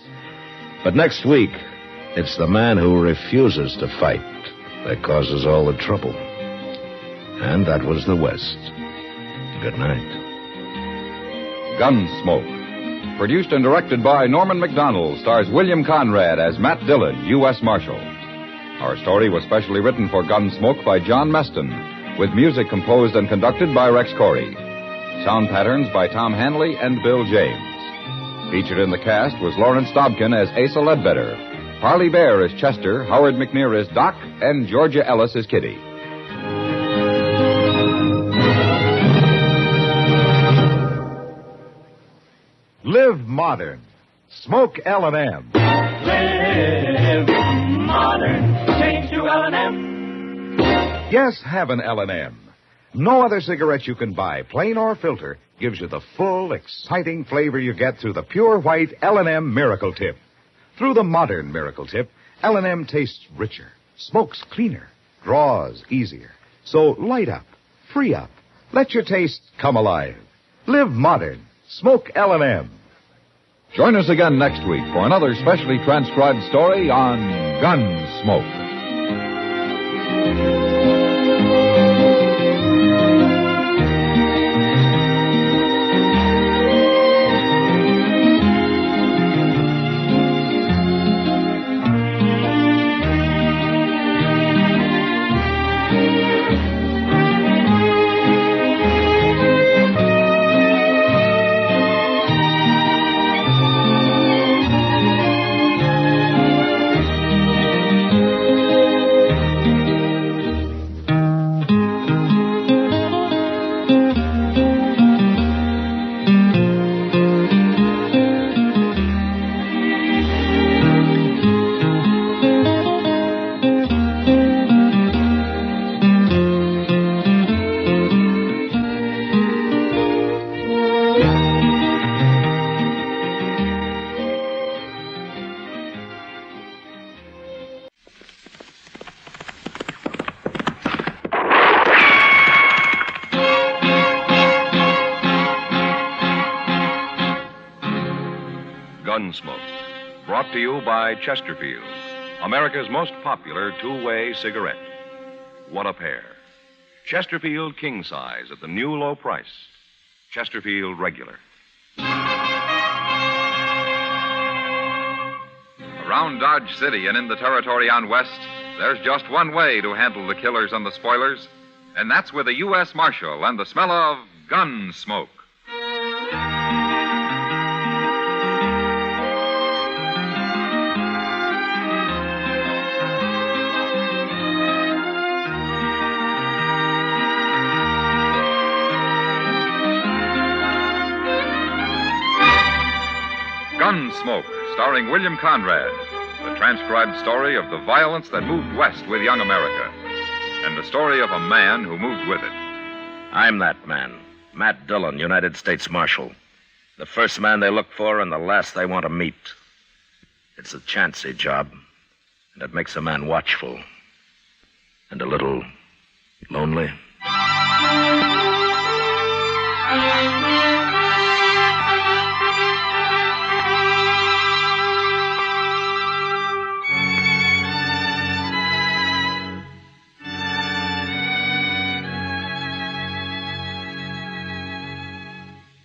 S2: But next week, it's the man who refuses to fight that causes all the trouble. And that was the West. Good night.
S6: Gunsmoke. Produced and directed by Norman McDonald, stars William Conrad as Matt Dillon, U.S. Marshal. Our story was specially written for Gunsmoke by John Meston, with music composed and conducted by Rex Corey. Sound patterns by Tom Hanley and Bill James. Featured in the cast was Lawrence Dobkin as Asa Ledbetter, Parley Bear as Chester, Howard McNear as Doc, and Georgia Ellis as Kitty.
S16: Live modern. Smoke L&M.
S17: Live modern. Change to L&M.
S16: Yes, have an L&M. No other cigarette you can buy, plain or filter, gives you the full, exciting flavor you get through the pure white L&M Miracle Tip. Through the modern Miracle Tip, L&M tastes richer, smokes cleaner, draws easier. So light up, free up, let your taste come alive. Live modern. Smoke L&M.
S6: Join us again next week for another specially transcribed story on Gunsmoke.
S5: Gunsmoke, brought to you by Chesterfield, America's most popular two-way cigarette. What a pair. Chesterfield king size at the new low price. Chesterfield regular.
S6: Around Dodge City and in the territory on West, there's just one way to handle the killers and the spoilers, and that's with a U.S. Marshal and the smell of Gunsmoke. Gunsmoke, starring William Conrad, the transcribed story of the violence that moved west with young America, and the story of a man who moved with it.
S2: I'm that man, Matt Dillon, United States Marshal. The first man they look for and the last they want to meet. It's a chancy job, and it makes a man watchful and a little lonely.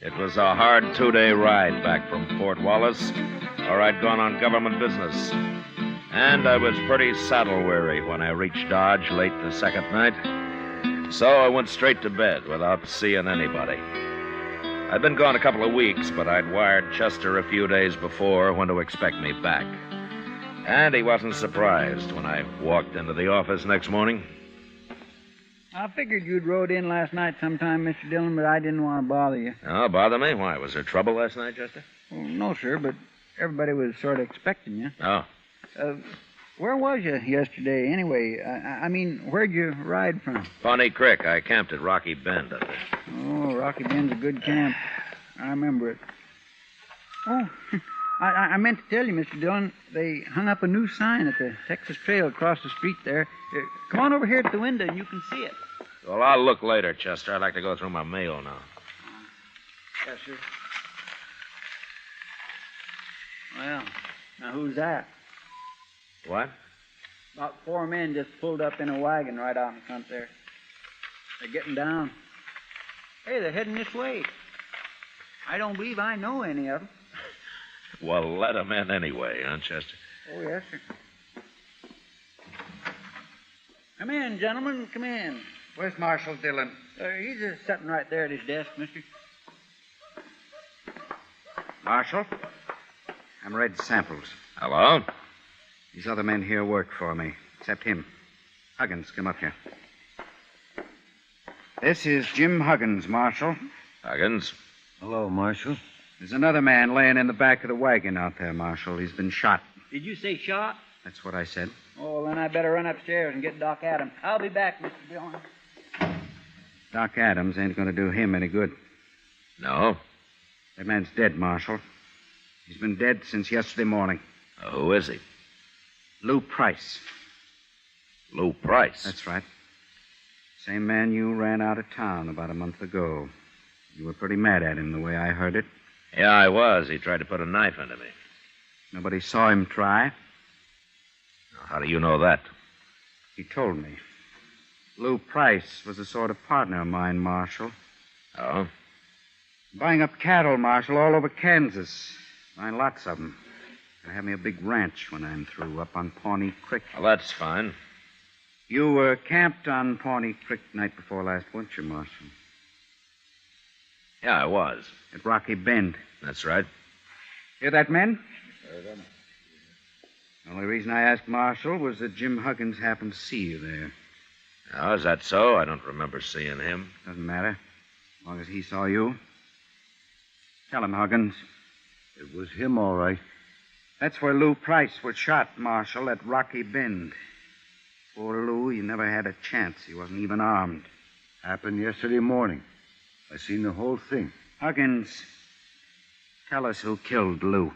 S2: It was a hard 2-day ride back from Fort Wallace, or I'd gone on government business. And I was pretty saddle-weary when I reached Dodge late the second night. So I went straight to bed without seeing anybody. I'd been gone a couple of weeks, but I'd wired Chester a few days before when to expect me back. And he wasn't surprised when I walked into the office next morning.
S4: I figured you'd rode in last night sometime, Mr. Dillon, but I didn't want to bother you.
S2: Oh, bother me? Why, was there trouble last night, Chester?
S4: Well, no, sir, but everybody was sort of expecting you.
S2: Oh.
S4: Where was you yesterday, anyway? I mean, where'd you ride from?
S2: Pawnee Creek. I camped at Rocky Bend up there.
S4: Oh, Rocky Bend's a good camp. I remember it. Oh, I meant to tell you, Mr. Dillon, they hung up a new sign at the Texas Trail across the street there. Come on over here at the window and you can see it.
S2: Well, I'll look later, Chester. I'd like to go through my mail now.
S4: Yes, sir. Well, now who's that?
S2: What?
S4: About 4 men just pulled up in a wagon right out in front there. They're getting down. Hey, they're heading this way. I don't believe I know any of them.
S2: Well, let them in anyway, huh, Chester?
S4: Oh, yes, sir. Come in, gentlemen, come in.
S19: Where's Marshal Dillon?
S4: He's just sitting right there at his desk, mister.
S19: Marshal? I'm Red Samples.
S2: Hello?
S19: These other men here work for me, except him. Huggins, come up here. This is Jim Huggins, Marshal.
S2: Huggins?
S9: Hello, Marshal.
S19: There's another man laying in the back of the wagon out there, Marshal. He's been shot.
S4: Did you say shot?
S19: That's what I said.
S4: Oh, then I better run upstairs and get Doc Adams. I'll be back, Mr. Dillon.
S19: Doc Adams ain't going to do him any good.
S2: No?
S19: That man's dead, Marshal. He's been dead since yesterday morning.
S2: Who is he?
S19: Lou Price.
S2: Lou Price?
S19: That's right. Same man you ran out of town about a month ago. You were pretty mad at him, the way I heard it.
S2: Yeah, I was. He tried to put a knife into me.
S19: Nobody saw him try.
S2: How do you know that?
S19: He told me. Lou Price was a sort of partner of mine, Marshal.
S2: Oh?
S19: Buying up cattle, Marshal, all over Kansas. Buying lots of them. Gonna have me a big ranch when I'm through, up on Pawnee Creek.
S2: Well, that's fine.
S19: You were camped on Pawnee Creek night before last, weren't you, Marshal?
S2: Yeah, I was.
S19: At Rocky Bend.
S2: That's right.
S19: Hear that, men? The only reason I asked Marshal was that Jim Huggins happened to see you there.
S2: Oh, is that so? I don't remember seeing him.
S19: Doesn't matter. As long as he saw you. Tell him, Huggins.
S9: It was him, all right.
S19: That's where Lou Price was shot, Marshal, at Rocky Bend. Poor Lou, he never had a chance. He wasn't even armed.
S9: Happened yesterday morning. I seen the whole thing.
S19: Huggins, tell us who killed Lou.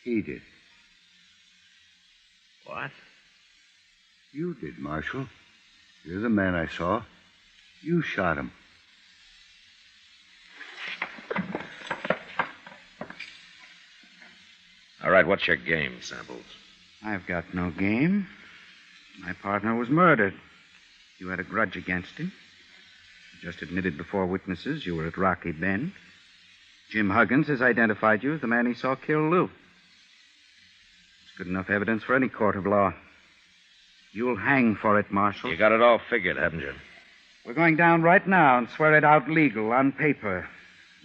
S9: He did.
S2: What?
S9: You did, Marshal. You're the man I saw. You shot him.
S2: All right, what's your game, Samples?
S19: I've got no game. My partner was murdered. You had a grudge against him. You just admitted before witnesses you were at Rocky Bend. Jim Huggins has identified you as the man he saw kill Lou. It's good enough evidence for any court of law. You'll hang for it, Marshal.
S2: You got it all figured, haven't you?
S19: We're going down right now and swear it out legal on paper.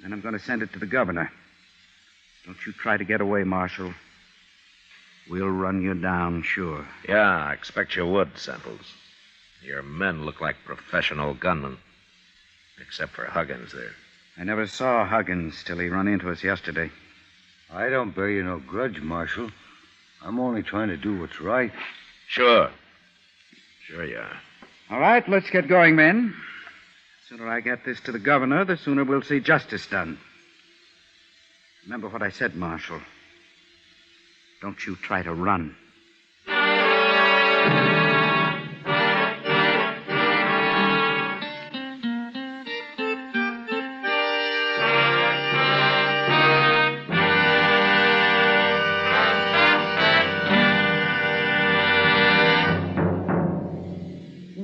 S19: Then I'm going to send it to the governor. Don't you try to get away, Marshal. We'll run you down, sure.
S2: Yeah, I expect you would, Samples. Your men look like professional gunmen. Except for Huggins there.
S19: I never saw Huggins till he run into us yesterday.
S9: I don't bear you no grudge, Marshal. I'm only trying to do what's right.
S2: Sure. Sure you are.
S19: All right, let's get going, men. The sooner I get this to the governor, the sooner we'll see justice done. Remember what I said, Marshal. Don't you try to run.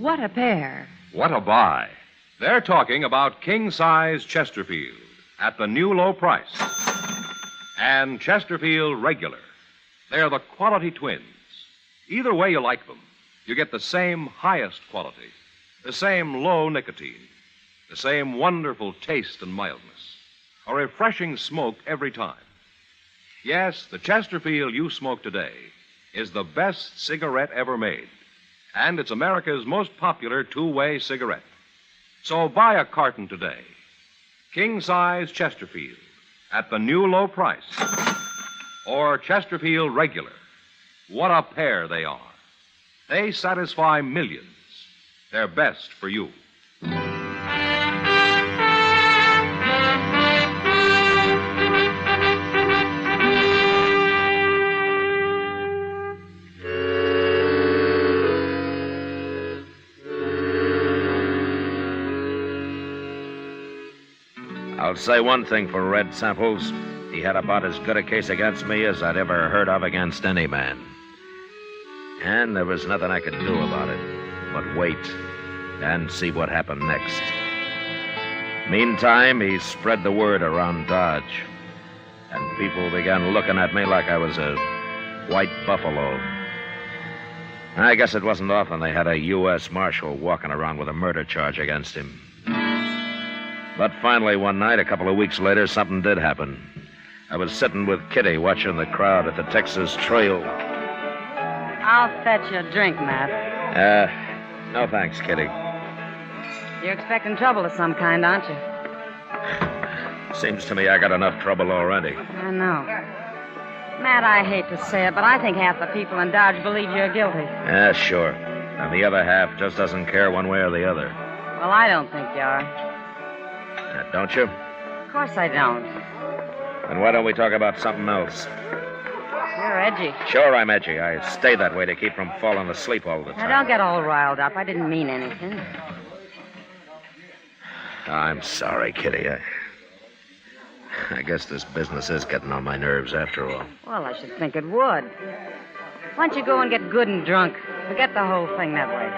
S11: What a pair.
S5: What a buy. They're talking about king-size Chesterfield at the new low price. And Chesterfield Regular. They're the quality twins. Either way you like them, you get the same highest quality, the same low nicotine, the same wonderful taste and mildness, a refreshing smoke every time. Yes, the Chesterfield you smoke today is the best cigarette ever made. And it's America's most popular two-way cigarette. So buy a carton today. King-size Chesterfield at the new low price. Or Chesterfield Regular. What a pair they are. They satisfy millions. They're best for you.
S2: I'll say one thing for Red Samples. He had about as good a case against me as I'd ever heard of against any man. And there was nothing I could do about it but wait and see what happened next. Meantime, he spread the word around Dodge, and people began looking at me like I was a white buffalo. I guess it wasn't often they had a U.S. Marshal walking around with a murder charge against him. But finally, one night, a couple of weeks later, something did happen. I was sitting with Kitty watching the crowd at the Texas Trail.
S3: I'll fetch you a drink, Matt.
S2: No thanks, Kitty.
S3: You're expecting trouble of some kind, aren't you?
S2: Seems to me I got enough trouble already.
S3: I know. Matt, I hate to say it, but I think half the people in Dodge believe you're guilty.
S2: Yeah, sure. And the other half just doesn't care one way or the other.
S3: Well, I don't think you are.
S2: Don't you?
S3: Of course I don't.
S2: Then why don't we talk about something else?
S3: You're edgy.
S2: Sure, I'm edgy. I stay that way to keep from falling asleep all the time.
S3: Now, don't get all riled up. I didn't mean anything.
S2: I'm sorry, Kitty. I guess this business is getting on my nerves after all.
S3: Well, I should think it would. Why don't you go and get good and drunk? Forget the whole thing that way.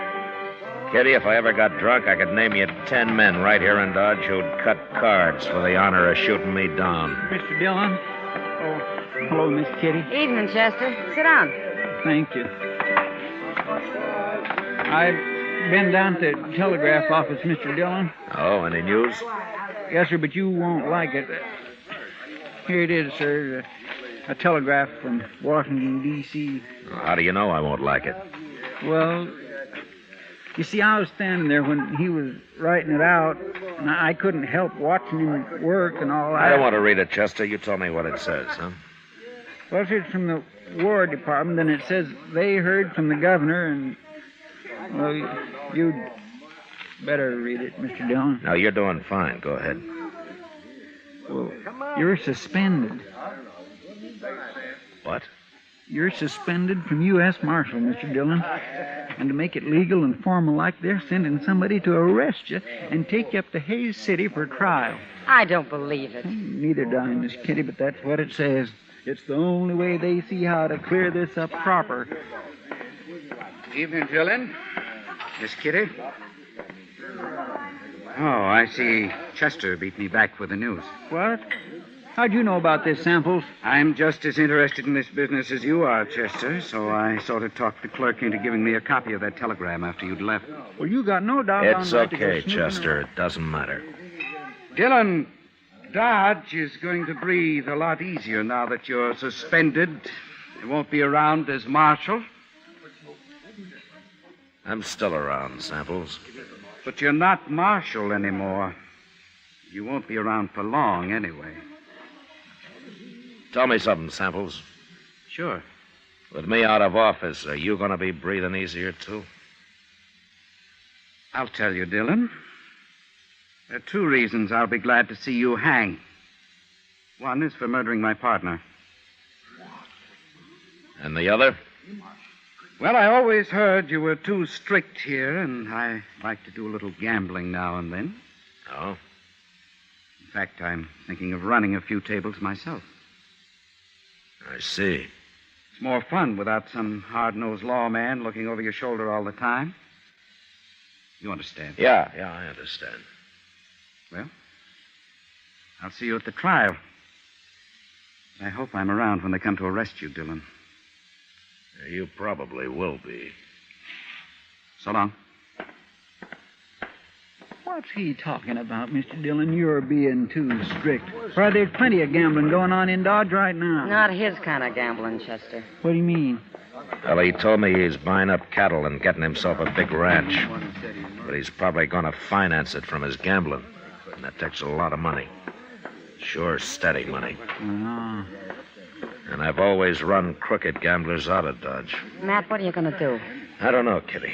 S2: Kitty, if I ever got drunk, I could name you 10 men right here in Dodge who'd cut cards for the honor of shooting me down.
S4: Mr. Dillon? Oh, hello, Miss Kitty.
S3: Evening, Chester. Sit down.
S4: Thank you. I've been down to the telegraph office, Mr. Dillon.
S2: Oh, any news?
S4: Yes, sir, but you won't like it. Here it is, sir. A telegraph from Washington, D.C.
S2: How do you know I won't like it?
S4: Well, you see, I was standing there when he was writing it out, and I couldn't help watching him work and all that.
S2: I don't want to read it, Chester. You tell me what it says, huh?
S4: Well, it's from the War Department, and it says they heard from the governor, and, well, you'd better read it, Mr. Dillon.
S2: No, you're doing fine. Go ahead.
S4: Well, you're suspended.
S2: What?
S4: You're suspended from U.S. Marshal, Mr. Dillon. And to make it legal and formal like, they're sending somebody to arrest you and take you up to Hayes City for trial.
S3: I don't believe it.
S4: Neither do I, Miss Kitty, but that's what it says. It's the only way they see how to clear this up proper.
S19: Evening, Dillon. Miss Kitty. Oh, I see Chester beat me back with the news.
S4: What? How'd you know about this, Samples?
S19: I'm just as interested in this business as you are, Chester, so I sort of talked the clerk into giving me a copy of that telegram after you'd left.
S4: Well, you got no doubt
S2: It's
S4: right to go
S2: okay,
S4: snooping
S2: Chester.
S4: around.
S2: It doesn't matter.
S19: Dillon, Dodge is going to breathe a lot easier now that you're suspended. You won't be around as Marshal.
S2: I'm still around, Samples.
S19: But you're not Marshal anymore. You won't be around for long, anyway.
S2: Tell me something, Samples.
S19: Sure.
S2: With me out of office, are you going to be breathing easier, too?
S19: I'll tell you, Dillon. There are two reasons I'll be glad to see you hang. One is for murdering my partner.
S2: And the other?
S19: Well, I always heard you were too strict here, and I like to do a little gambling now and then.
S2: Oh?
S19: In fact, I'm thinking of running a few tables myself.
S2: I see.
S19: It's more fun without some hard-nosed lawman looking over your shoulder all the time. You understand?
S2: Yeah, I understand.
S19: Well, I'll see you at the trial. I hope I'm around when they come to arrest you, Dillon.
S2: You probably will be.
S19: So long.
S4: What's he talking about, Mr. Dillon? You're being too strict. Why, there's plenty of gambling going on in Dodge right now.
S3: Not his kind of gambling, Chester.
S4: What do you mean?
S2: Well, he told me he's buying up cattle and getting himself a big ranch. But he's probably going to finance it from his gambling. And that takes a lot of money. Sure, steady money.
S4: Oh.
S2: And I've always run crooked gamblers out of Dodge.
S3: Matt, what are you going to do?
S2: I don't know, Kitty.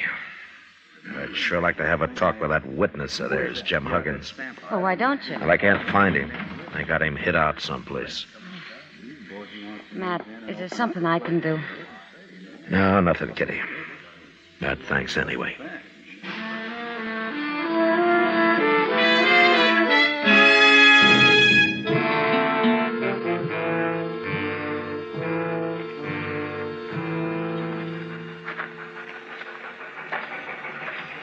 S2: I'd sure like to have a talk with that witness of theirs, Jim Huggins.
S3: Oh, why don't you?
S2: Well, I can't find him. I got him hid out someplace.
S3: Matt, is there something I can do?
S2: No, nothing, Kitty. Thanks anyway.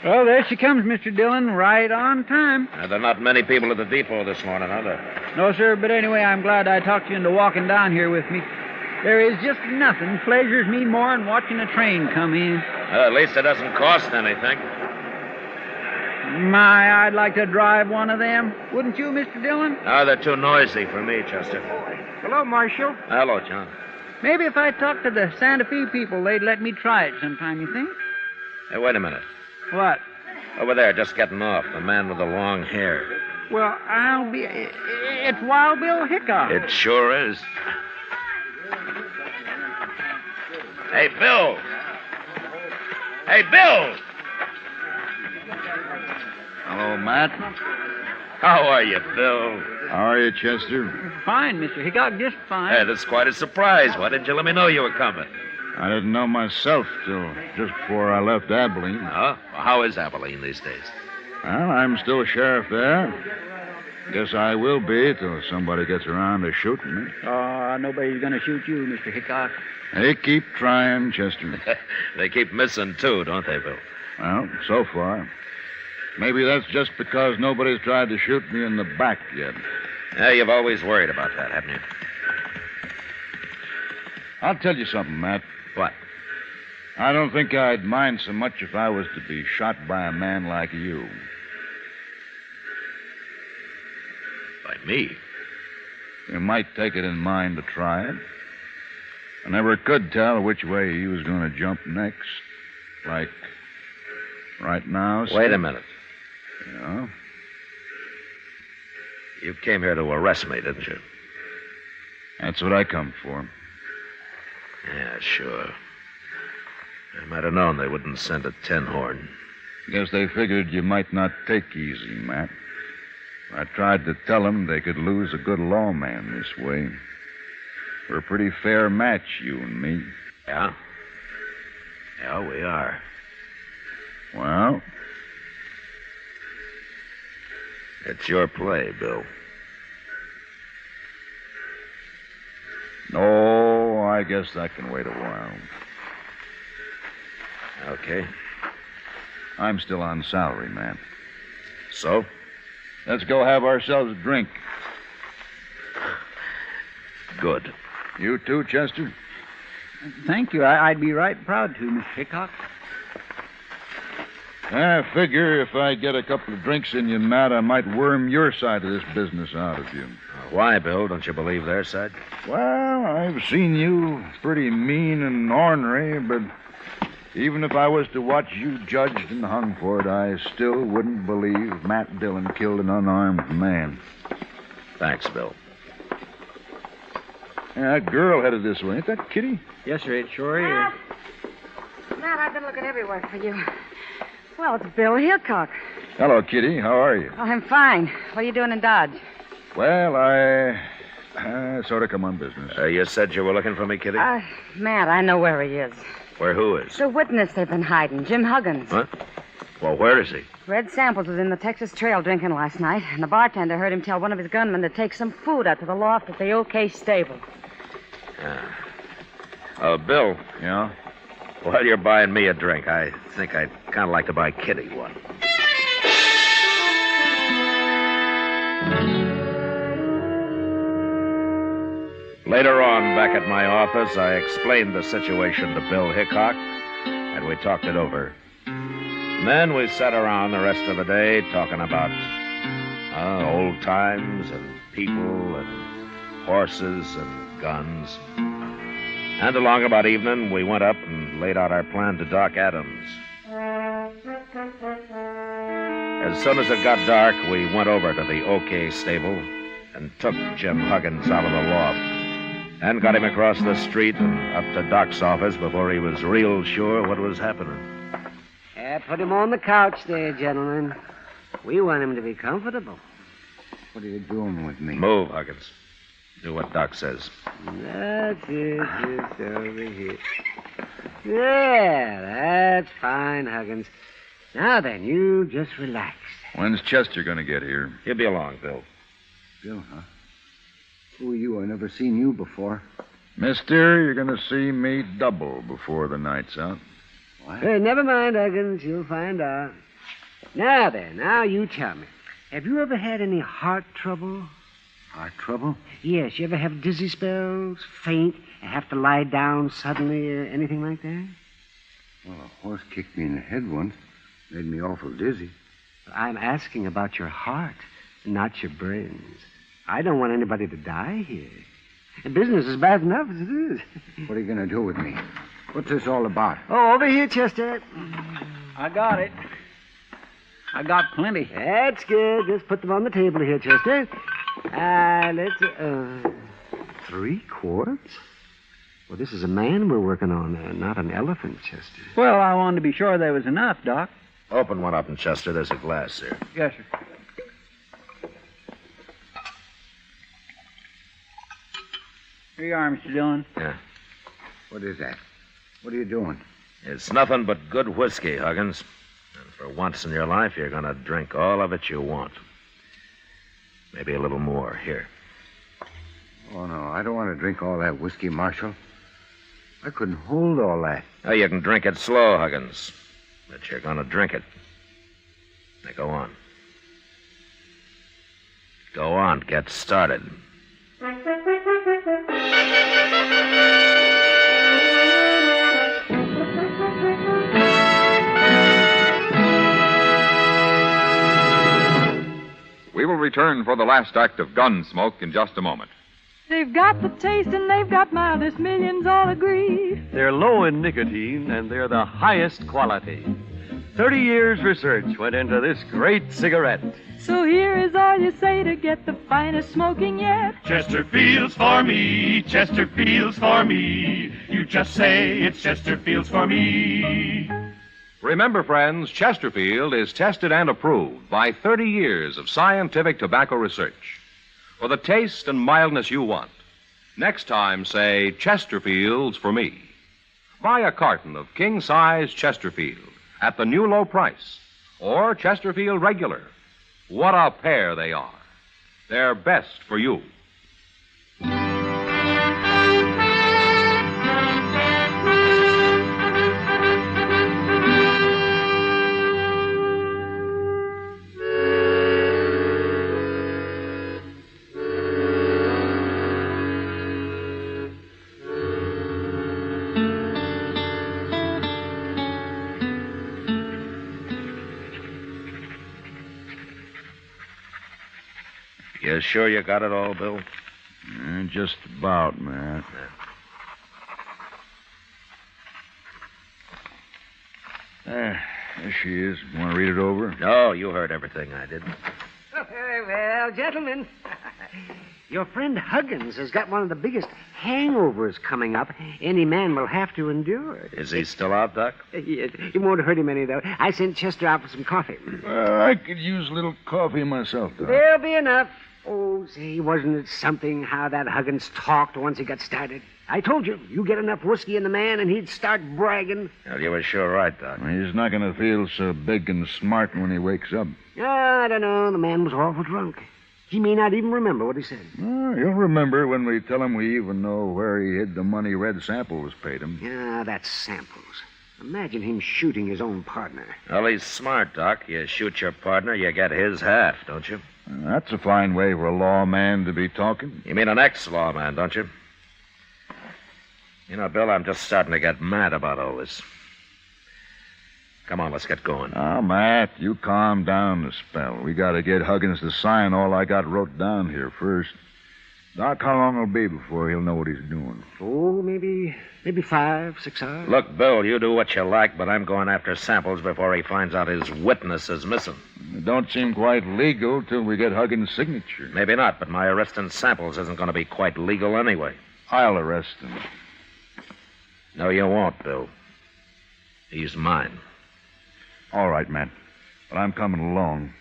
S4: Well, there she comes, Mr. Dillon, right on time.
S2: There are not many people at the depot this morning, are there?
S4: No, sir, but anyway, I'm glad I talked you into walking down here with me. There is just nothing pleasures me more than watching a train come in.
S2: Well, at least it doesn't cost anything.
S4: My, I'd like to drive one of them. Wouldn't you, Mr. Dillon?
S2: No, they're too noisy for me, Chester.
S4: Hello, Marshal.
S2: Hello, John.
S4: Maybe if I talked to the Santa Fe people, they'd let me try it sometime, you think?
S2: Hey, wait a minute.
S4: What?
S2: Over there, just getting off. The man with the long hair.
S4: Well, I'll be... It's Wild Bill Hickok.
S2: It sure is. Hey, Bill! Hey, Bill!
S15: Hello, Matt.
S2: How are you, Bill?
S15: How are you, Chester?
S4: Fine, Mr. Hickok, just fine.
S2: Hey, that's quite a surprise. Why didn't you let me know you were coming?
S15: I didn't know myself till just before I left Abilene.
S2: Oh? Well, how is Abilene these days?
S15: Well, I'm still sheriff there. Guess I will be till somebody gets around to shooting me.
S4: Oh, nobody's going to shoot you, Mr. Hickok.
S15: They keep trying, Chester.
S2: They keep missing, too, don't they, Bill?
S15: Well, so far. Maybe that's just because nobody's tried to shoot me in the back yet.
S2: Yeah, you've always worried about that, haven't you?
S15: I'll tell you something, Matt.
S2: What?
S15: I don't think I'd mind so much if I was to be shot by a man like you.
S2: By me?
S15: You might take it in mind to try it. I never could tell which way he was going to jump next. Like right now.
S2: Wait a minute.
S15: Yeah?
S2: You came here to arrest me, didn't you?
S15: That's what I come for.
S2: Yeah, sure. I might have known they wouldn't send a tin horn.
S15: Guess they figured you might not take easy, Matt. I tried to tell them they could lose a good lawman this way. We're a pretty fair match, you and me.
S2: Yeah? Yeah, we are.
S15: Well?
S2: It's your play, Bill.
S15: No, I guess that can wait a while.
S2: Okay.
S15: I'm still on salary, man.
S2: So?
S15: Let's go have ourselves a drink.
S2: good.
S15: You too, Chester?
S4: Thank you. I'd be right proud to, Mr. Hickok.
S15: I figure if I get a couple of drinks in you, Matt, I might worm your side of this business out of you.
S2: Why, Bill? Don't you believe their side?
S15: Well, I've seen you pretty mean and ornery, but even if I was to watch you judged and hung for it, I still wouldn't believe Matt Dillon killed an unarmed man.
S2: Thanks, Bill.
S15: Yeah, that girl headed this way. Ain't that Kitty?
S4: Yes, sir, it sure is.
S3: Matt, I've been looking everywhere for you. Well, it's Bill Hickok.
S15: Hello, Kitty. How are you?
S3: Oh, I'm fine. What are you doing in Dodge?
S15: Well, I sort of come on business.
S2: You said you were looking for me, Kitty?
S3: Matt, I know where he is.
S2: Where who is?
S3: The witness they've been hiding, Jim Huggins.
S2: What? Well, where is he?
S3: Red Samples was in the Texas Trail drinking last night, and the bartender heard him tell one of his gunmen to take some food out to the loft at the OK stable.
S2: Bill.
S15: Yeah?
S2: While you're buying me a drink, I think I'd kind of like to buy Kitty one. Later on, back at my office, I explained the situation to Bill Hickok, and we talked it over. And then we sat around the rest of the day talking about old times and people and horses and guns. And along about evening, we went up and laid out our plan to Doc Adams. As soon as it got dark, we went over to the OK stable and took Jim Huggins out of the loft and got him across the street and up to Doc's office before he was real sure what was happening.
S10: Put him on the couch there, gentlemen. We want him to be comfortable.
S9: What are you doing with me?
S2: Move, Huggins. Do what Doc says.
S10: That's it. Just over here. Yeah, that's fine, Huggins. Now then, you just relax.
S15: When's Chester going to get here?
S2: He'll be along, Bill.
S9: Bill, huh? Who are you? I've never seen you before.
S15: Mister, you're going to see me double before the night's out.
S9: What?
S10: Hey, never mind, Huggins. You'll find out. Now then, now you tell me. Have you ever had any heart trouble?
S9: Heart trouble?
S10: Yes. You ever have dizzy spells, faint, and have to lie down suddenly, or anything like that?
S9: Well, a horse kicked me in the head once. Made me awful dizzy.
S10: I'm asking about your heart, not your brains. I don't want anybody to die here. The business is bad enough as it is.
S9: What are you going to do with me? What's this all about?
S10: Oh, over here, Chester.
S4: I got it. I got plenty.
S10: That's good. Just put them on the table here, Chester. Let's... 3 quarts? Well, this is a man we're working on, not an elephant, Chester.
S4: Well, I wanted to be sure there was enough, Doc.
S2: Open one up in Chester. There's a glass here.
S4: Yes, sir. Here you are, Mr. Dillon.
S2: Yeah.
S9: What is that? What are you doing?
S2: It's nothing but good whiskey, Huggins. And for once in your life, you're going to drink all of it you want. Maybe a little more. Here.
S9: Oh, no, I don't want to drink all that whiskey, Marshal. I couldn't hold all that.
S2: Oh, you can drink it slow, Huggins. But you're going to drink it. Now, go on. Go on. Get started.
S6: We will return for the last act of Gunsmoke in just a moment.
S11: They've got the taste and they've got mildness, millions all agree.
S13: They're low in nicotine and they're the highest quality. 30 years research went into this great cigarette.
S11: So here is all you say to get the finest smoking yet.
S17: Chesterfield's for me, Chesterfield's for me. You just say it's Chesterfield's for me.
S5: Remember, friends, Chesterfield is tested and approved by 30 years of scientific tobacco research. For the taste and mildness you want, next time say Chesterfield's for me. Buy a carton of king-size Chesterfield at the new low price, or Chesterfield Regular. What a pair they are. They're best for you.
S2: You sure you got it all, Bill?
S15: Just about, Matt. There she is. Want to read it over?
S2: No, you heard everything I did.
S10: Well, gentlemen, your friend Huggins has got one of the biggest hangovers coming up any man will have to endure.
S2: Is he still out, Doc?
S10: Yes, it won't hurt him any, though. I sent Chester out for some coffee.
S15: I could use a little coffee myself, Doc.
S10: There'll be enough. Oh, say, wasn't it something how that Huggins talked once he got started? I told you, you get enough whiskey in the man and he'd start bragging.
S2: Well, you were sure right, Doc.
S15: He's not going to feel so big and smart when he wakes up.
S10: I don't know. The man was awful drunk. He may not even remember what he said.
S15: He'll remember when we tell him we even know where he hid the money Red Samples paid him.
S10: Yeah, that's Samples. Imagine him shooting his own partner.
S2: Well, he's smart, Doc. You shoot your partner, you get his half, don't you?
S15: That's a fine way for a lawman to be talking.
S2: You mean an ex-lawman, don't you? You know, Bill, I'm just starting to get mad about all this. Come on, let's get going.
S15: Now, Matt, you calm down a spell. We got to get Huggins to sign all I got wrote down here first. Doc, how long it'll be before he'll know what he's doing?
S10: Oh, maybe 5, 6 hours.
S2: Look, Bill, you do what you like, but I'm going after Samples before he finds out his witness is missing.
S15: It don't seem quite legal till we get Huggins' signature.
S2: Maybe not, but my arresting Samples isn't going to be quite legal anyway.
S15: I'll arrest him.
S2: No, you won't, Bill. He's mine.
S15: All right, Matt. But I'm coming along.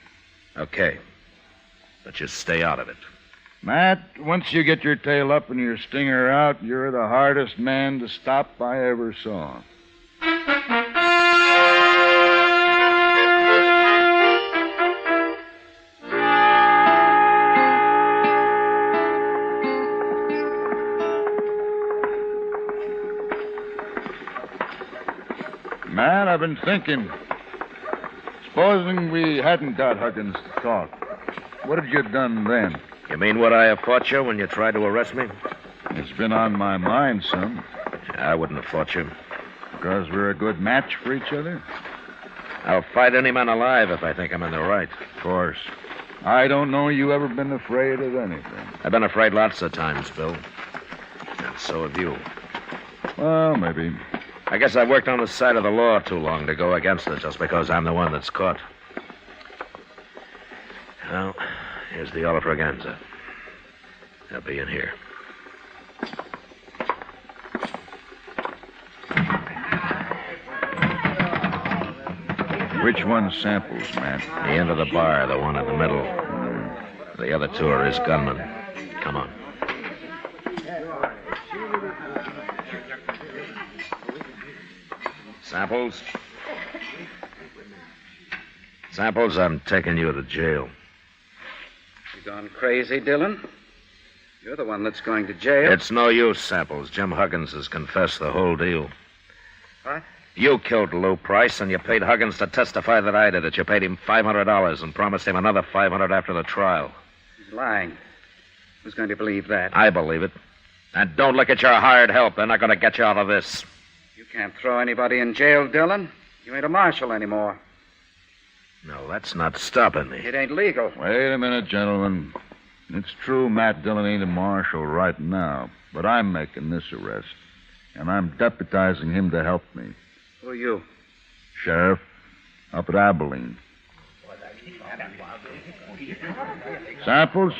S2: Okay. But just stay out of it.
S15: Matt, once you get your tail up and your stinger out, you're the hardest man to stop I ever saw. Matt, I've been thinking. Supposing we hadn't got Huggins to talk, what had you done then?
S2: You mean would I have fought you when you tried to arrest me?
S15: It's been on my mind some.
S2: I wouldn't have fought you.
S15: Because we're a good match for each other?
S2: I'll fight any man alive if I think I'm in the right.
S15: Of course. I don't know you ever been afraid of anything.
S2: I've been afraid lots of times, Bill. And so have you.
S15: Well, maybe.
S2: I guess I've worked on the side of the law too long to go against it just because I'm the one that's caught. Well, here's the Olafraganza. They'll be in here.
S15: Which one's Samples, Matt?
S2: The end of the bar, the one in the middle. The other two are his gunmen. Come on. Samples? Samples, I'm taking you to jail.
S19: You gone crazy, Dillon? You're the one that's going to jail.
S2: It's no use, Samples. Jim Huggins has confessed the whole deal.
S19: What?
S2: You killed Lou Price, and you paid Huggins to testify that I did it. You paid him $500 and promised him another $500 after the trial.
S19: He's lying. Who's going to believe that?
S2: I believe it. And don't look at your hired help. They're not going to get you out of this.
S19: You can't throw anybody in jail, Dillon. You ain't a marshal anymore.
S2: No, that's not stopping me.
S19: It ain't legal.
S15: Wait a minute, gentlemen. It's true Matt Dillon ain't a marshal right now, but I'm making this arrest, and I'm deputizing him to help me.
S19: Who are you?
S15: Sheriff, up at Abilene. Samples,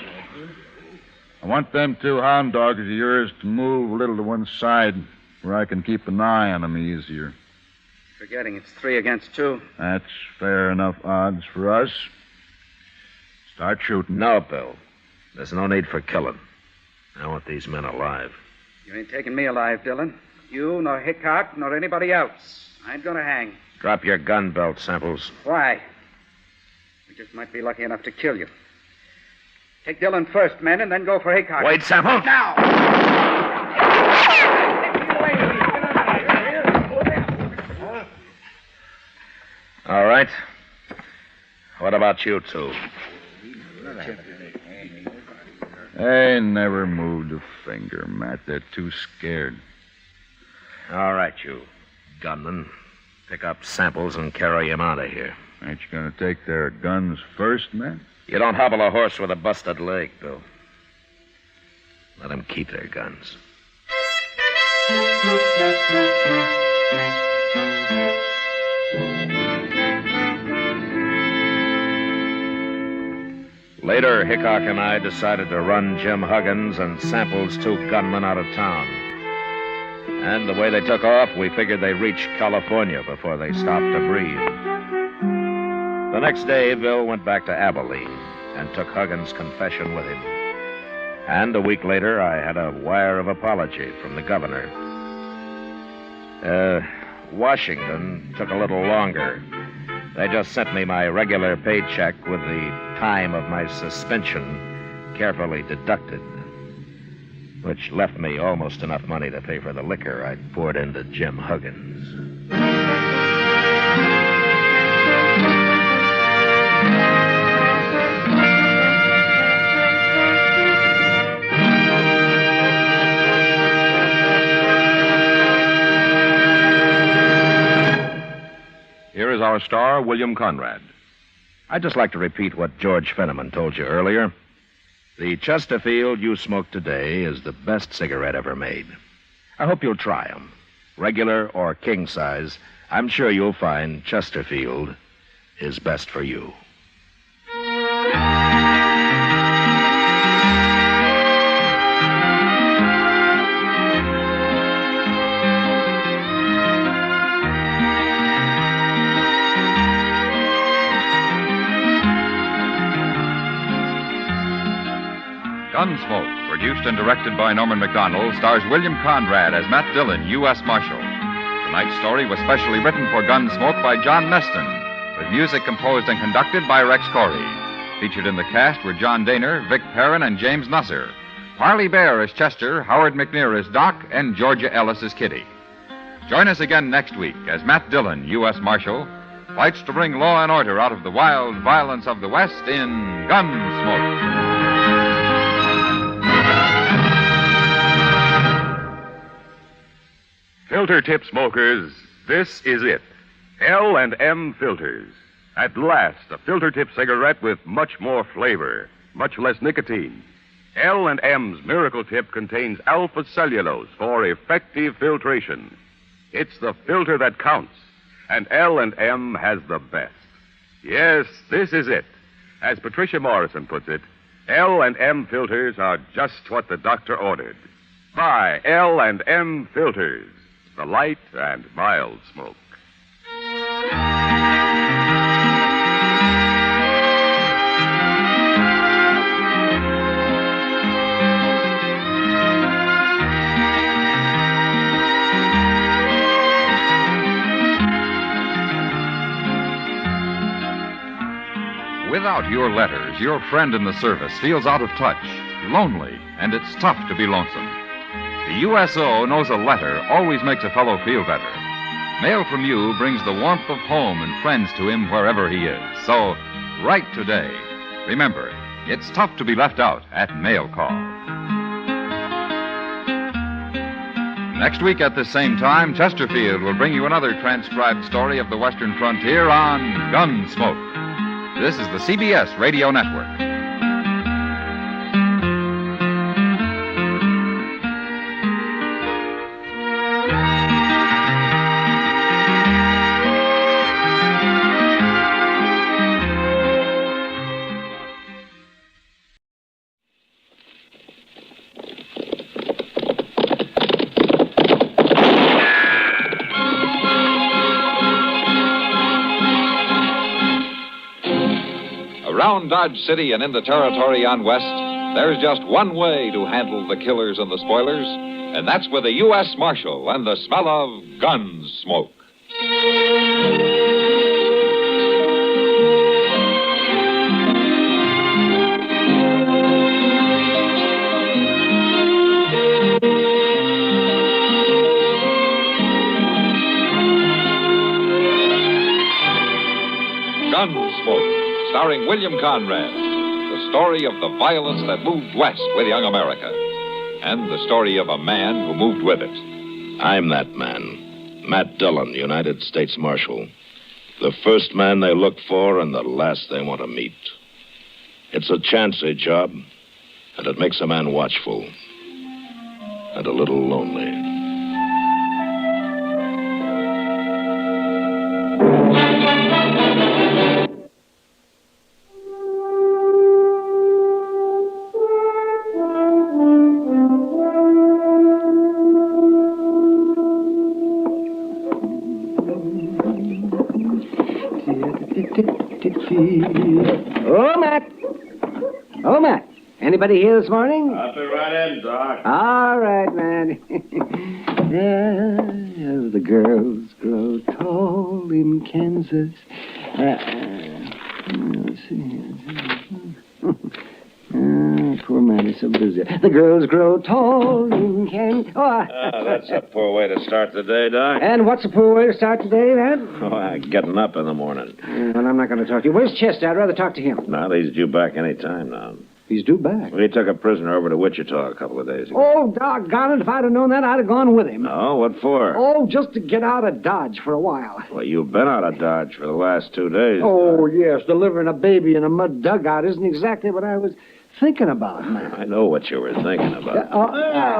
S15: I want them two hound dogs of yours to move a little to one side where I can keep an eye on them easier.
S19: Forgetting it's 3 against 2.
S15: That's fair enough odds for us. Start shooting.
S2: No, Bill. There's no need for killing. I want these men alive.
S19: You ain't taking me alive, Dillon. You, nor Hickok, nor anybody else. I ain't gonna hang.
S2: Drop your gun belt, Samples.
S19: Why? We just might be lucky enough to kill you. Take Dillon first, men, and then go for Hickok.
S2: Wait, Samples.
S19: Now!
S2: All right. What about you two?
S15: They never moved a finger, Matt. They're too scared.
S2: All right, you gunmen. Pick up Samples and carry him out of here.
S15: Ain't you going to take their guns first, man?
S2: You don't hobble a horse with a busted leg, Bill. Let them keep their guns. Later, Hickok and I decided to run Jim Huggins and Sample's 2 gunmen out of town. And the way they took off, we figured they'd reach California before they stopped to breathe. The next day, Bill went back to Abilene and took Huggins' confession with him. And a week later, I had a wire of apology from the governor. Washington took a little longer. They just sent me my regular paycheck with the time of my suspension carefully deducted, which left me almost enough money to pay for the liquor I'd poured into Jim Huggins.
S5: Here is our star, William Conrad.
S2: I'd just like to repeat what George Fenneman told you earlier. The Chesterfield you smoke today is the best cigarette ever made. I hope you'll try them. Regular or king size, I'm sure you'll find Chesterfield is best for you.
S6: Gunsmoke, produced and directed by Norman Macdonald, stars William Conrad as Matt Dillon, U.S. Marshal. Tonight's story was specially written for Gunsmoke by John Meston, with music composed and conducted by Rex Corey. Featured in the cast were John Daner, Vic Perrin, and James Nusser. Parley Bear as Chester, Howard McNear as Doc, and Georgia Ellis as Kitty. Join us again next week as Matt Dillon, U.S. Marshal, fights to bring law and order out of the wild violence of the West in Gunsmoke.
S5: Filter tip smokers, this is it. L&M Filters. At last, a filter tip cigarette with much more flavor, much less nicotine. L&M's Miracle Tip contains alpha cellulose for effective filtration. It's the filter that counts, and L&M has the best. Yes, this is it. As Patricia Morrison puts it, L&M filters are just what the doctor ordered. Buy L&M Filters. The light and mild smoke.
S6: Without your letters, your friend in the service feels out of touch, lonely, and it's tough to be lonesome. The USO knows a letter always makes a fellow feel better. Mail from you brings the warmth of home and friends to him wherever he is. So, write today. Remember, it's tough to be left out at mail call. Next week at the same time, Chesterfield will bring you another transcribed story of the Western frontier on Gunsmoke. This is the CBS Radio Network. Around Dodge City and in the territory on West, there's just one way to handle the killers and the spoilers, and that's with a U.S. Marshal and the smell of Gunsmoke. Gunsmoke, starring William Conrad, the story of the violence that moved west with young America, and the story of a man who moved with it.
S2: I'm that man, Matt Dillon, United States Marshal. The first man they look for and the last they want to meet. It's a chancy job, and it makes a man watchful and a little lonely.
S10: Oh, Matt. Oh, Matt. Anybody here this morning?
S2: I'll be right in, Doc.
S10: All right, man. As the girls grow tall in Kansas. Let's see. Poor man is so busy. The girls grow tall in Kansas.
S2: That's a poor way to start the day, Doc.
S10: And what's a poor way to start today, man?
S2: Getting up in the morning.
S10: Well, I'm not going to talk to you. Where's Chester? I'd rather talk to him.
S2: No, he's due back any time now.
S10: He's due back.
S2: Well, he took a prisoner over to Wichita a couple of days ago.
S10: Oh, doggone it. If I'd have known that, I'd have gone with him.
S2: Oh, what for?
S10: Oh, just to get out of Dodge for a while.
S2: Well, you've been out of Dodge for the last 2 days.
S10: Oh, yes. Delivering a baby in a mud dugout isn't exactly what I was thinking about, man.
S2: I know what you were thinking about.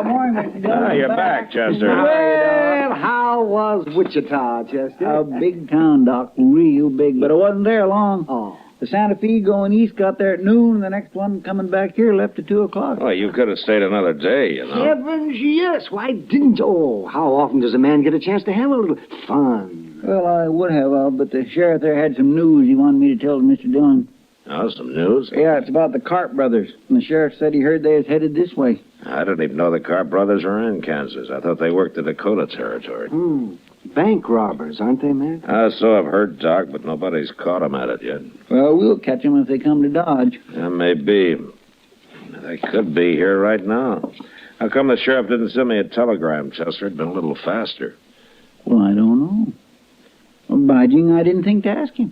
S4: Morning, Mr. Dillon.
S2: You're back, Chester.
S10: Well, how was Wichita, Chester?
S4: A big town, Doc. Real big. But I wasn't there long.
S10: Oh.
S4: The Santa Fe going east got there at noon, and the next one coming back here left at 2 o'clock.
S2: Well, you could have stayed another day, you know.
S10: Heavens, yes. Why didn't you? Oh, how often does a man get a chance to have a little fun?
S4: Well, I would have, but the sheriff there had some news he wanted me to tell to Mr. Dillon.
S2: Oh, some news?
S4: Yeah, it's about the Carp brothers. And the sheriff said he heard they was headed this way.
S2: I didn't even know the Carp brothers were in Kansas. I thought they worked the Dakota territory.
S10: Bank robbers, aren't they, man?
S2: So I've heard, Doc, but nobody's caught them at it yet.
S4: Well, we'll catch them if they come to Dodge.
S2: Maybe. They could be here right now. How come the sheriff didn't send me a telegram, Chester? It'd been a little faster.
S4: Well, I don't know. Well, by jing, I didn't think to ask him.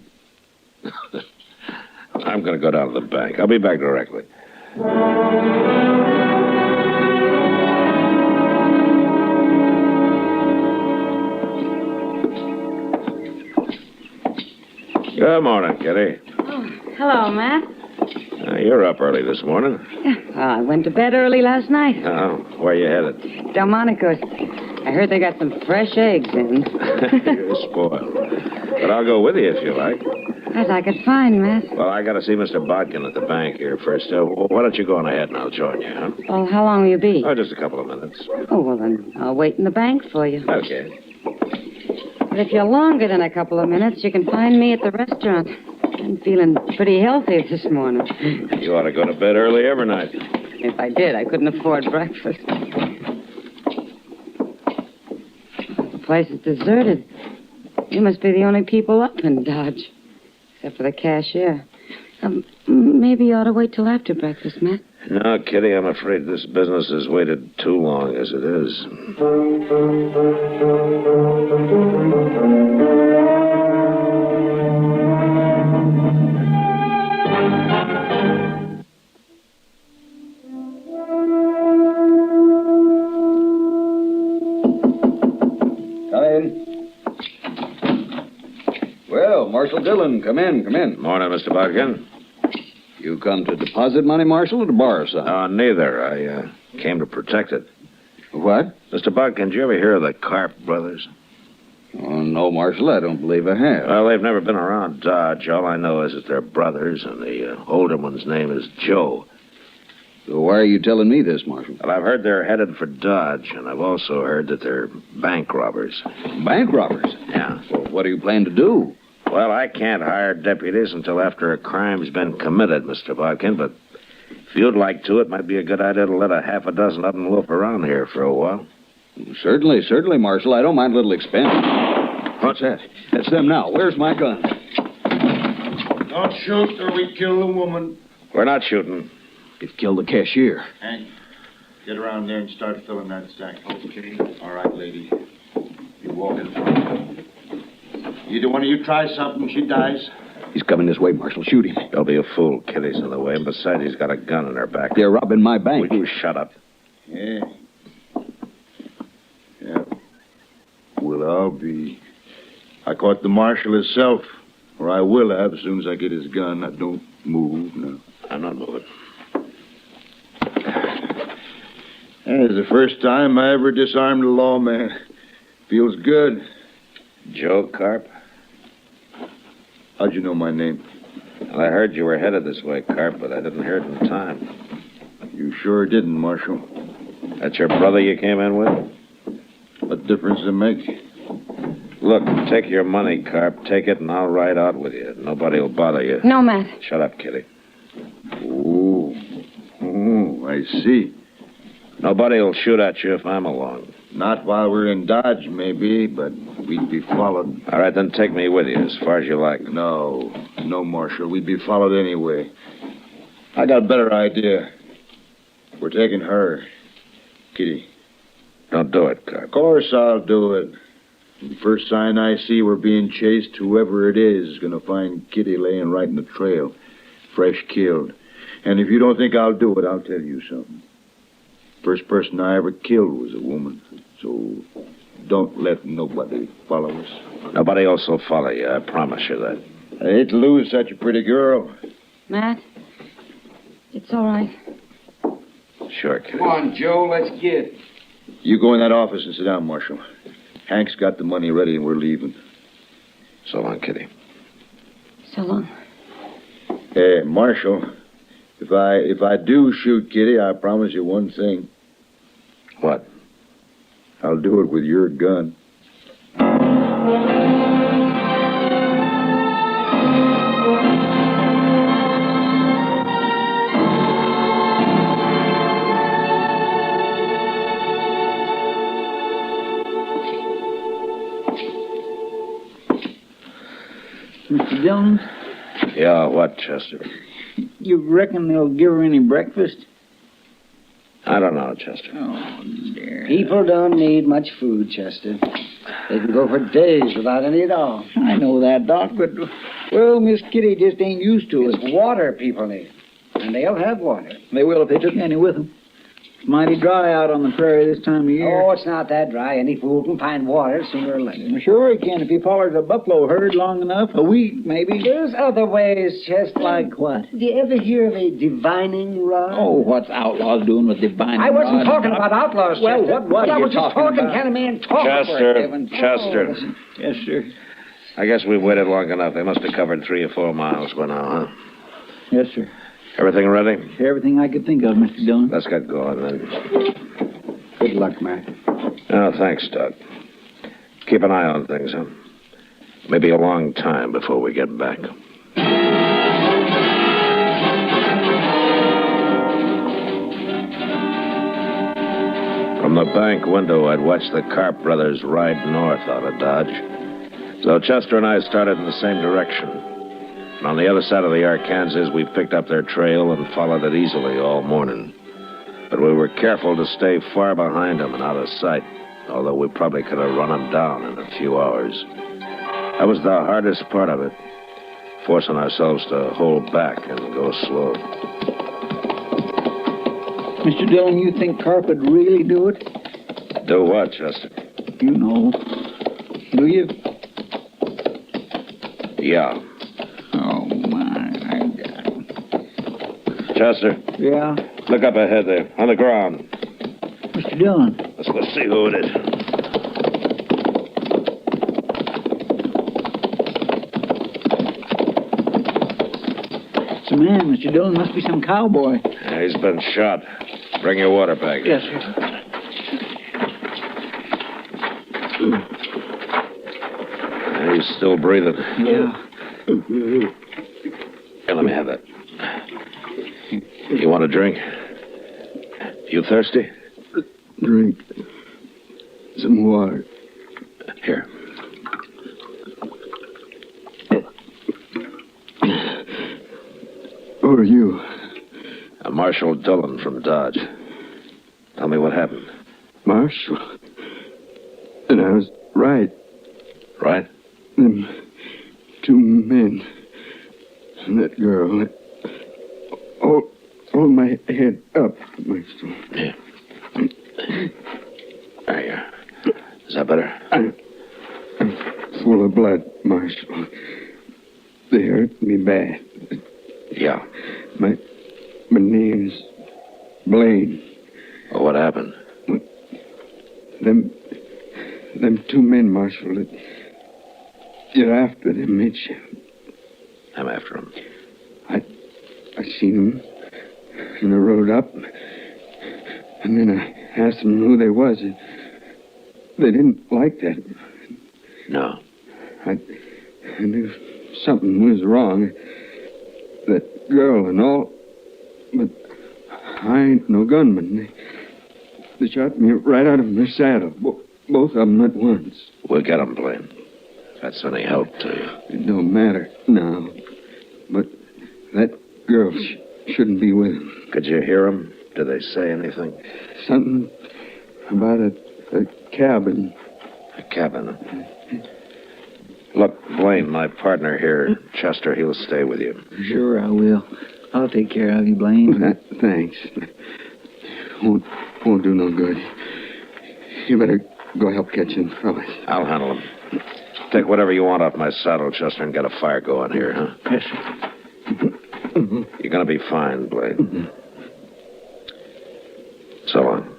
S2: I'm going to go down to the bank. I'll be back directly. Good morning, Kitty.
S3: Oh, hello, Matt.
S2: You're up early this morning.
S3: I went to bed early last night.
S2: Oh, where you headed?
S3: Delmonico's. I heard they got some fresh eggs in.
S2: You're spoiled. But I'll go with you if you like.
S3: As I could find, Matt.
S2: Well, I got to see Mr. Bodkin at the bank here first. Why don't you go on ahead and I'll join you, huh?
S3: Well, how long will you be?
S2: Oh, just a couple of minutes.
S3: Oh, well, then I'll wait in the bank for you.
S2: Okay.
S3: But if you're longer than a couple of minutes, you can find me at the restaurant. I'm feeling pretty healthy this morning.
S2: You ought to go to bed early every night.
S3: If I did, I couldn't afford breakfast. The place is deserted. You must be the only people up in Dodge, except for the cashier. Maybe you ought to wait till after breakfast, Matt.
S2: No, Kitty, I'm afraid this business has waited too long as it is.
S6: Come in. Well, Marshal Dillon, come in.
S2: Morning, Mr. Bodkin.
S6: You come to deposit money, Marshal, or to borrow some?
S2: Neither. I came to protect it.
S6: What?
S2: Mr. Bodkin, did you ever hear of the Carp brothers?
S6: Oh, no, Marshal, I don't believe I have.
S2: Well, they've never been around Dodge. All I know is that they're brothers, and the older one's name is Joe.
S6: So why are you telling me this, Marshal?
S2: Well, I've heard they're headed for Dodge, and I've also heard that they're bank robbers.
S6: Bank robbers?
S2: Yeah.
S6: Well, what do you plan to do?
S2: Well, I can't hire deputies until after a crime's been committed, Mr. Bodkin, but if you'd like to, it might be a good idea to let a half a dozen of them loaf around here for a while.
S6: Certainly, Marshal. I don't mind a little expense. What's that? That's them now. Where's my gun?
S20: Don't shoot or we kill the woman.
S2: We're not shooting.
S6: You've killed the cashier.
S20: Hank, get around there and start filling that stack. Okay. All right, lady. You walk in front. Either one of you tries something, she dies.
S6: He's coming this way, Marshal. Shoot him.
S2: Don't be a fool. Kitty's in the way, and besides, he's got a gun in her back.
S6: They're robbing my bank.
S2: Will you shut up?
S20: Yeah. Well, I'll be. I caught the marshal himself, or I will have as soon as I get his gun. Now, don't move now. I'm not moving. It's the first time I ever disarmed a lawman. Feels good.
S2: Joe Carp?
S20: How'd you know my name?
S2: Well, I heard you were headed this way, Carp, but I didn't hear it in time.
S20: You sure didn't, Marshal.
S2: That's your brother you came in with?
S20: What difference does it make?
S2: Look, take your money, Carp. Take it, and I'll ride out with you. Nobody will bother you.
S3: No, Matt.
S2: Shut up, Kitty.
S20: Oh, I see.
S2: Nobody will shoot at you if I'm along.
S20: Not while we're in Dodge, maybe, but we'd be followed.
S2: All right, then take me with you as far as you like.
S20: No, Marshal. We'd be followed anyway. I got a better idea. We're taking her. Kitty.
S2: Don't do it, Carp.
S20: Of course I'll do it. The first sign I see we're being chased, whoever it is going to find Kitty laying right in the trail, fresh killed. And if you don't think I'll do it, I'll tell you something. First person I ever killed was a woman. So don't let nobody follow us.
S2: Nobody else will follow you, I promise you that.
S20: I hate to lose such a pretty girl.
S3: Matt, it's all right.
S2: Sure, Kitty.
S19: Come on, Joe, let's get.
S20: You go in that office and sit down, Marshal. Hank's got the money ready and we're leaving.
S2: So long, Kitty.
S3: So long.
S20: Hey, Marshal, if I do shoot Kitty, I promise you one thing.
S2: What?
S20: I'll do it with your gun.
S4: Mr. Dillon,
S2: Yeah, what, Chester?
S4: you reckon they'll give her any breakfast?
S2: I don't know, Chester.
S4: Oh, dear.
S10: People don't need much food, Chester. They can go for days without any at all.
S4: I know that, Doc, but, well, Miss Kitty just ain't used to it.
S10: It's water people need. And they'll have water.
S4: They will if they took any with them. It's mighty dry out on the prairie this time of year.
S10: Oh, it's not that dry. Any fool can find water sooner or later.
S4: Sure he can if he followed a buffalo herd long enough. A week, maybe.
S10: There's other ways, Chester.
S4: Like what?
S10: Did you ever hear of a divining rod?
S4: Oh, what's outlaws doing with divining
S10: I wasn't
S4: rods?
S10: talking about outlaws,
S4: Well,
S10: Chester.
S4: what was
S10: But I
S4: you
S10: was just
S4: talking
S10: talking
S4: about?
S10: kind of man talking.
S2: Chester.
S4: Yes, sir.
S2: I guess we've waited long enough. They must have covered 3 or 4 miles by now, huh?
S4: Yes, sir.
S2: Everything ready?
S4: Everything I could think of, Mr. Dillon.
S2: Let's get going, then.
S10: Good luck, Matt.
S2: Oh, thanks, Doc. Keep an eye on things, huh? Maybe a long time before we get back. From the bank window, I'd watched the Carp brothers ride north out of Dodge. So Chester and I started in the same direction. And on the other side of the Arkansas, we picked up their trail and followed it easily all morning. But we were careful to stay far behind them and out of sight, although we probably could have run them down in a few hours. That was the hardest part of it, forcing ourselves to hold back and go slow.
S4: Mr. Dillon, you think Carp would really do it?
S2: Do what, Chester?
S4: You know. Do you?
S2: Yeah.
S4: Oh, my God.
S2: Chester,
S4: Yeah?
S2: look up ahead there, on the ground.
S4: Mr. Dillon.
S2: Let's go see who it is.
S4: It's a man, Mr. Dillon. Must be some cowboy.
S2: Yeah, he's been shot. Bring your water bag.
S4: Yes, sir.
S2: Yeah, he's still breathing.
S4: Yeah.
S2: Here, let me have that. You want a drink? You thirsty?
S20: Drink some water.
S2: Here.
S20: Who are you?
S2: I'm Marshal Dillon from Dodge. Tell me what happened.
S20: Marshal. And I was right.
S2: Right?
S20: Them 2 men. And that girl. Hold my head up, Marshal.
S2: Yeah. There you are. Is that better?
S20: I'm full of blood, Marshal. They hurt me bad.
S2: Yeah.
S20: My
S7: My name's Blaine.
S2: Oh, what happened?
S7: Them two men, Marshal, that you're after them, Mitch.
S2: I'm after him.
S7: I seen them, and I rode up, and then I asked them who they was. They didn't like that.
S2: No.
S7: I knew something was wrong. That girl and all, but I ain't no gunman. They shot me right out of my saddle, both of them at once.
S2: We'll get him, Blaine. If that's any help to you.
S7: It don't matter now, but that girl shouldn't be with him.
S2: Could you hear him? Did they say anything?
S7: Something about a cabin.
S2: A cabin? Look, Blaine, my partner here, Chester, he'll stay with you.
S4: Sure, I will. I'll take care of you, Blaine.
S7: Thanks. Won't do no good. You better go help catch him, fellas.
S2: I'll handle him. Take whatever you want off my saddle, Chester, and get a fire going here, huh?
S4: Yes, sir.
S2: You're gonna be fine, Blaine. So long.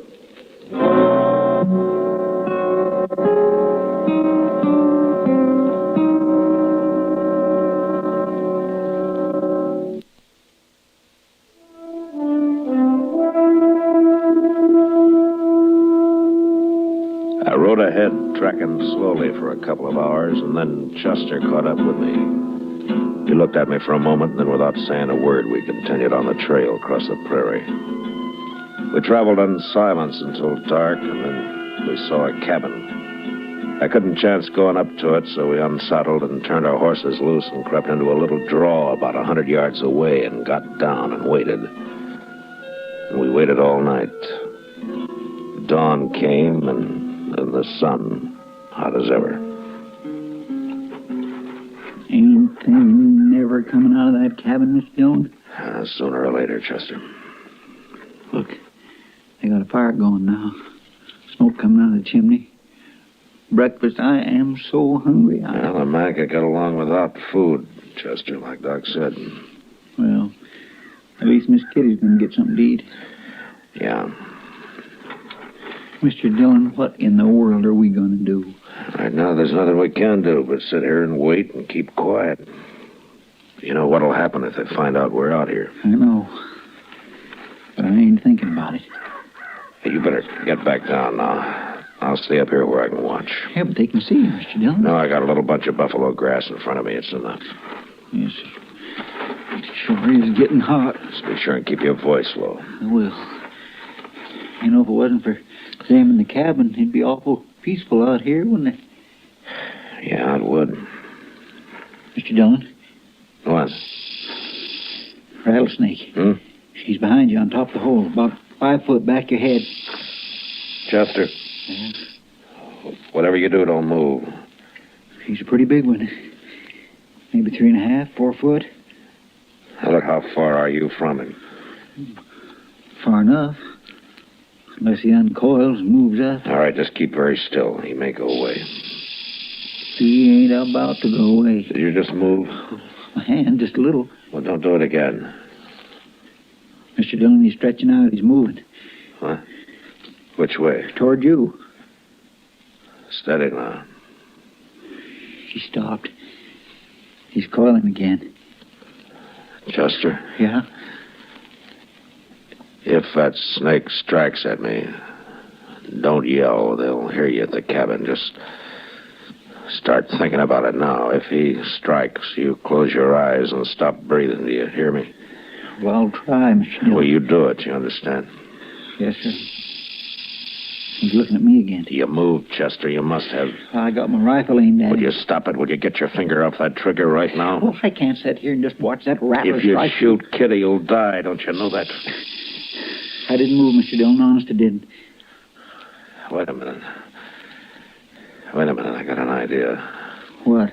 S2: I rode ahead, tracking slowly for a couple of hours, and then Chester caught up with me. He looked at me for a moment, and then without saying a word, we continued on the trail across the prairie. We traveled in silence until dark, and then we saw a cabin. I couldn't chance going up to it, so we unsaddled and turned our horses loose and crept into a little draw about 100 yards away and got down and waited. And we waited all night. Dawn came, and the sun, hot as ever.
S4: Anything never coming out of that cabin, Miss Dillon?
S2: Sooner or later, Chester.
S4: Look, they got a fire going now. Smoke coming out of the chimney. Breakfast, I am so hungry.
S2: Well, the man could get along without food, Chester, like Doc said.
S4: Well, at least Miss Kitty's going to get something to eat.
S2: Yeah.
S4: Mr. Dillon, what in the world are we going to do?
S2: Right now, there's nothing we can do but sit here and wait and keep quiet. You know what'll happen if they find out we're out here.
S4: I know. But I ain't thinking about it.
S2: Hey, you better get back down now. I'll stay up here where I can watch.
S4: Yeah, but they can see you, Mr. Dillon.
S2: No, I got a little bunch of buffalo grass in front of me. It's enough.
S4: Yes, sir. It sure is getting hot.
S2: Just be sure and keep your voice low.
S4: I will. You know, if it wasn't for them in the cabin, it'd be awful peaceful out here, wouldn't it?
S2: Yeah, it would.
S4: Mr. Dillon?
S2: What?
S4: Rattlesnake. She's behind you on top of the hole, about 5 foot back your head.
S2: Chester.
S4: Yeah.
S2: Whatever you do, don't move.
S4: She's a pretty big one. Maybe 3.5, 4 foot.
S2: Now look, how far are you from him?
S4: Far enough. Unless he uncoils and moves up.
S2: All right, just keep very still. He may go away.
S4: He ain't about to go away.
S2: Did you just move?
S4: My hand, just a little.
S2: Well, don't do it again.
S4: Mr. Dillon, he's stretching out. He's moving.
S2: What? Which way?
S4: Toward you.
S2: Steady now.
S4: He stopped. He's coiling again.
S2: Chester?
S4: Yeah?
S2: If that snake strikes at me, don't yell. They'll hear you at the cabin. Just start thinking about it now. If he strikes, you close your eyes and stop breathing. Do you hear me?
S4: Well, I'll try, Mr. Dillon.
S2: Well, you do it. You understand?
S4: Yes, sir. He's looking at me again.
S2: You moved, Chester. You must have.
S4: I got my rifle aimed at
S2: Would
S4: him.
S2: you stop it? Would you get your finger off that trigger right now?
S4: Well, I can't sit here and just watch that rattler
S2: If you
S4: strike.
S2: shoot Kitty, you'll die. Don't you know that?
S4: I didn't move, Mr. Dillon. Honest, I didn't.
S2: Wait a minute. I got an idea.
S4: What?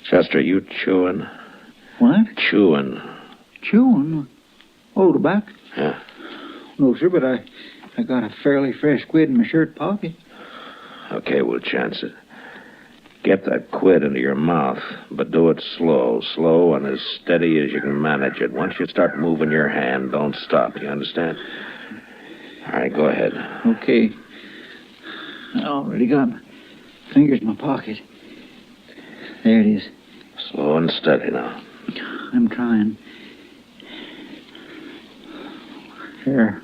S2: Chester, you chewing?
S4: What?
S2: Chewing.
S4: Chewing? Oh, tobacco?
S2: Yeah.
S4: No, sir, but I got a fairly fresh quid in my shirt pocket.
S2: Okay, we'll chance it.
S18: Get that quid into your mouth, but do it slow and as steady as you can manage it. Once you start moving your hand, don't stop. You understand? All right, go ahead.
S4: Okay. I already got my fingers in my pocket. There it is.
S18: Slow and steady now.
S4: I'm trying. There.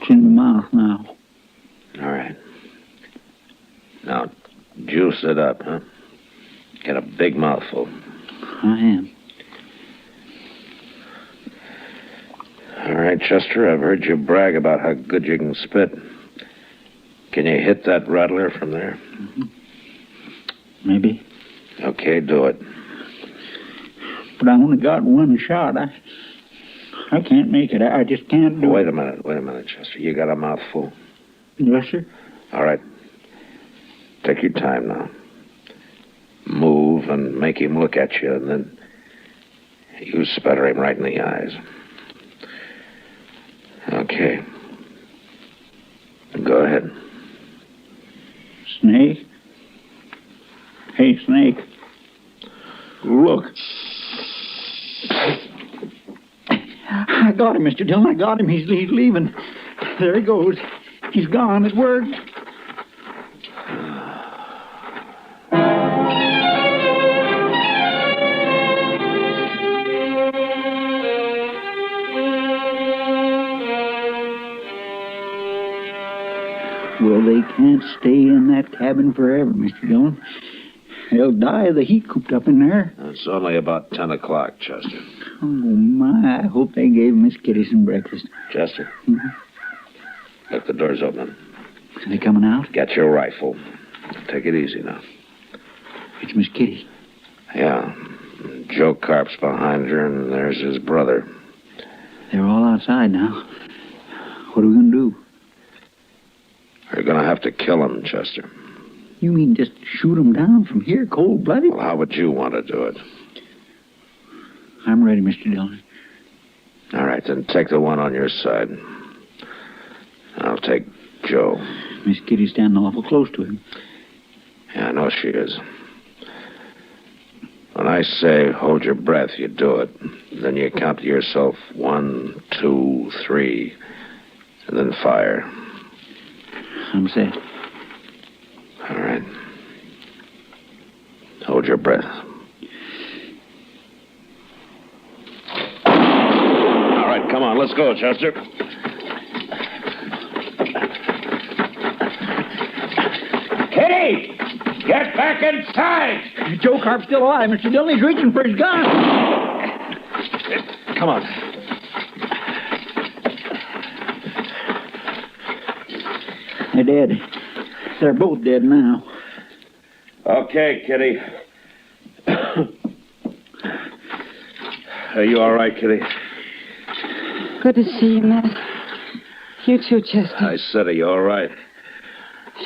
S4: It's in my mouth now.
S18: All right. Now, juice it up, huh? Get a big mouthful.
S4: I am.
S18: All right, Chester, I've heard you brag about how good you can spit. Can you hit that rattler from there?
S4: Mm-hmm. Maybe.
S18: Okay, do it.
S4: But I only got one shot. I can't make it. I just can't do
S18: Wait
S4: it.
S18: a minute, Chester. You got a mouthful?
S4: Yes, sir.
S18: All right. Take your time now. Move and make him look at you, and then you sputter him right in the eyes. Okay. Go ahead.
S4: Snake? Hey, Snake. Look. I got him, Mr. Dillon. I got him. He's leaving. There he goes. He's gone. It worked. Well, they can't stay in that cabin forever, Mr. Dillon. They'll die of the heat cooped up in there.
S18: It's only about 10 o'clock, Chester.
S4: Oh, my. I hope they gave Miss Kitty some breakfast.
S18: Chester?
S4: Mm-hmm.
S18: Look, the door's open.
S4: Are they coming out?
S18: Get your rifle. Take it easy now.
S4: It's Miss Kitty.
S18: Yeah. Joe Carp's behind her, and there's his brother.
S4: They're all outside now. What are we going to do?
S18: You're going to have to kill him, Chester.
S4: You mean just shoot them down from here, cold-blooded?
S18: Well, how would you want to do it?
S4: I'm ready, Mr. Dillon.
S18: All right, then take the one on your side. I'll take Joe.
S4: Miss Kitty's standing awful close to him.
S18: Yeah, I know she is. When I say hold your breath, you do it. Then you count to yourself 1, 2, 3, and then fire.
S4: I'm set.
S18: All right. Hold your breath. All right, come on, let's go, Chester.
S8: Kitty! Get back inside!
S4: Joe Carp's still alive, Mr. Dillon. He's reaching for his gun.
S18: Come on.
S4: They're dead. They're both dead now.
S18: Okay, Kitty. Are you all right, Kitty?
S3: Good to see you, Matt. You too, Chester.
S18: I said, are you all right?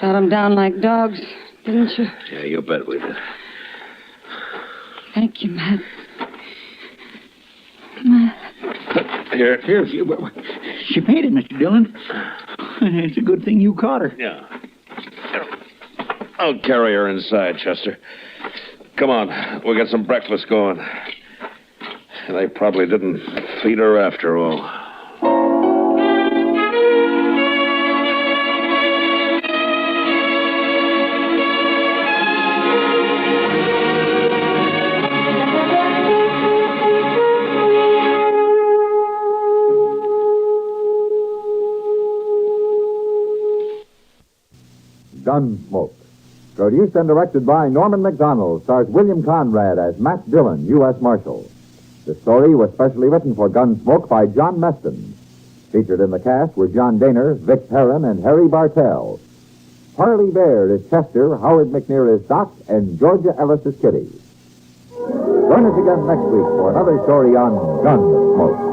S3: Shot them down like dogs, didn't you?
S18: Yeah, you bet we did.
S3: Thank you, Matt. Matt.
S18: Here.
S4: She fainted, Mr. Dillon. It's a good thing you caught her.
S18: Yeah. I'll carry her inside, Chester. Come on, we'll get some breakfast going. They probably didn't feed her after all.
S6: Gunsmoke. Produced and directed by Norman McDonald, stars William Conrad as Matt Dillon, U.S. Marshal. The story was specially written for Gunsmoke by John Meston. Featured in the cast were John Daner, Vic Perrin, and Harry Bartell. Harley Baird is Chester, Howard McNear is Doc, and Georgia Ellis is Kitty. Join us again next week for another story on Gunsmoke.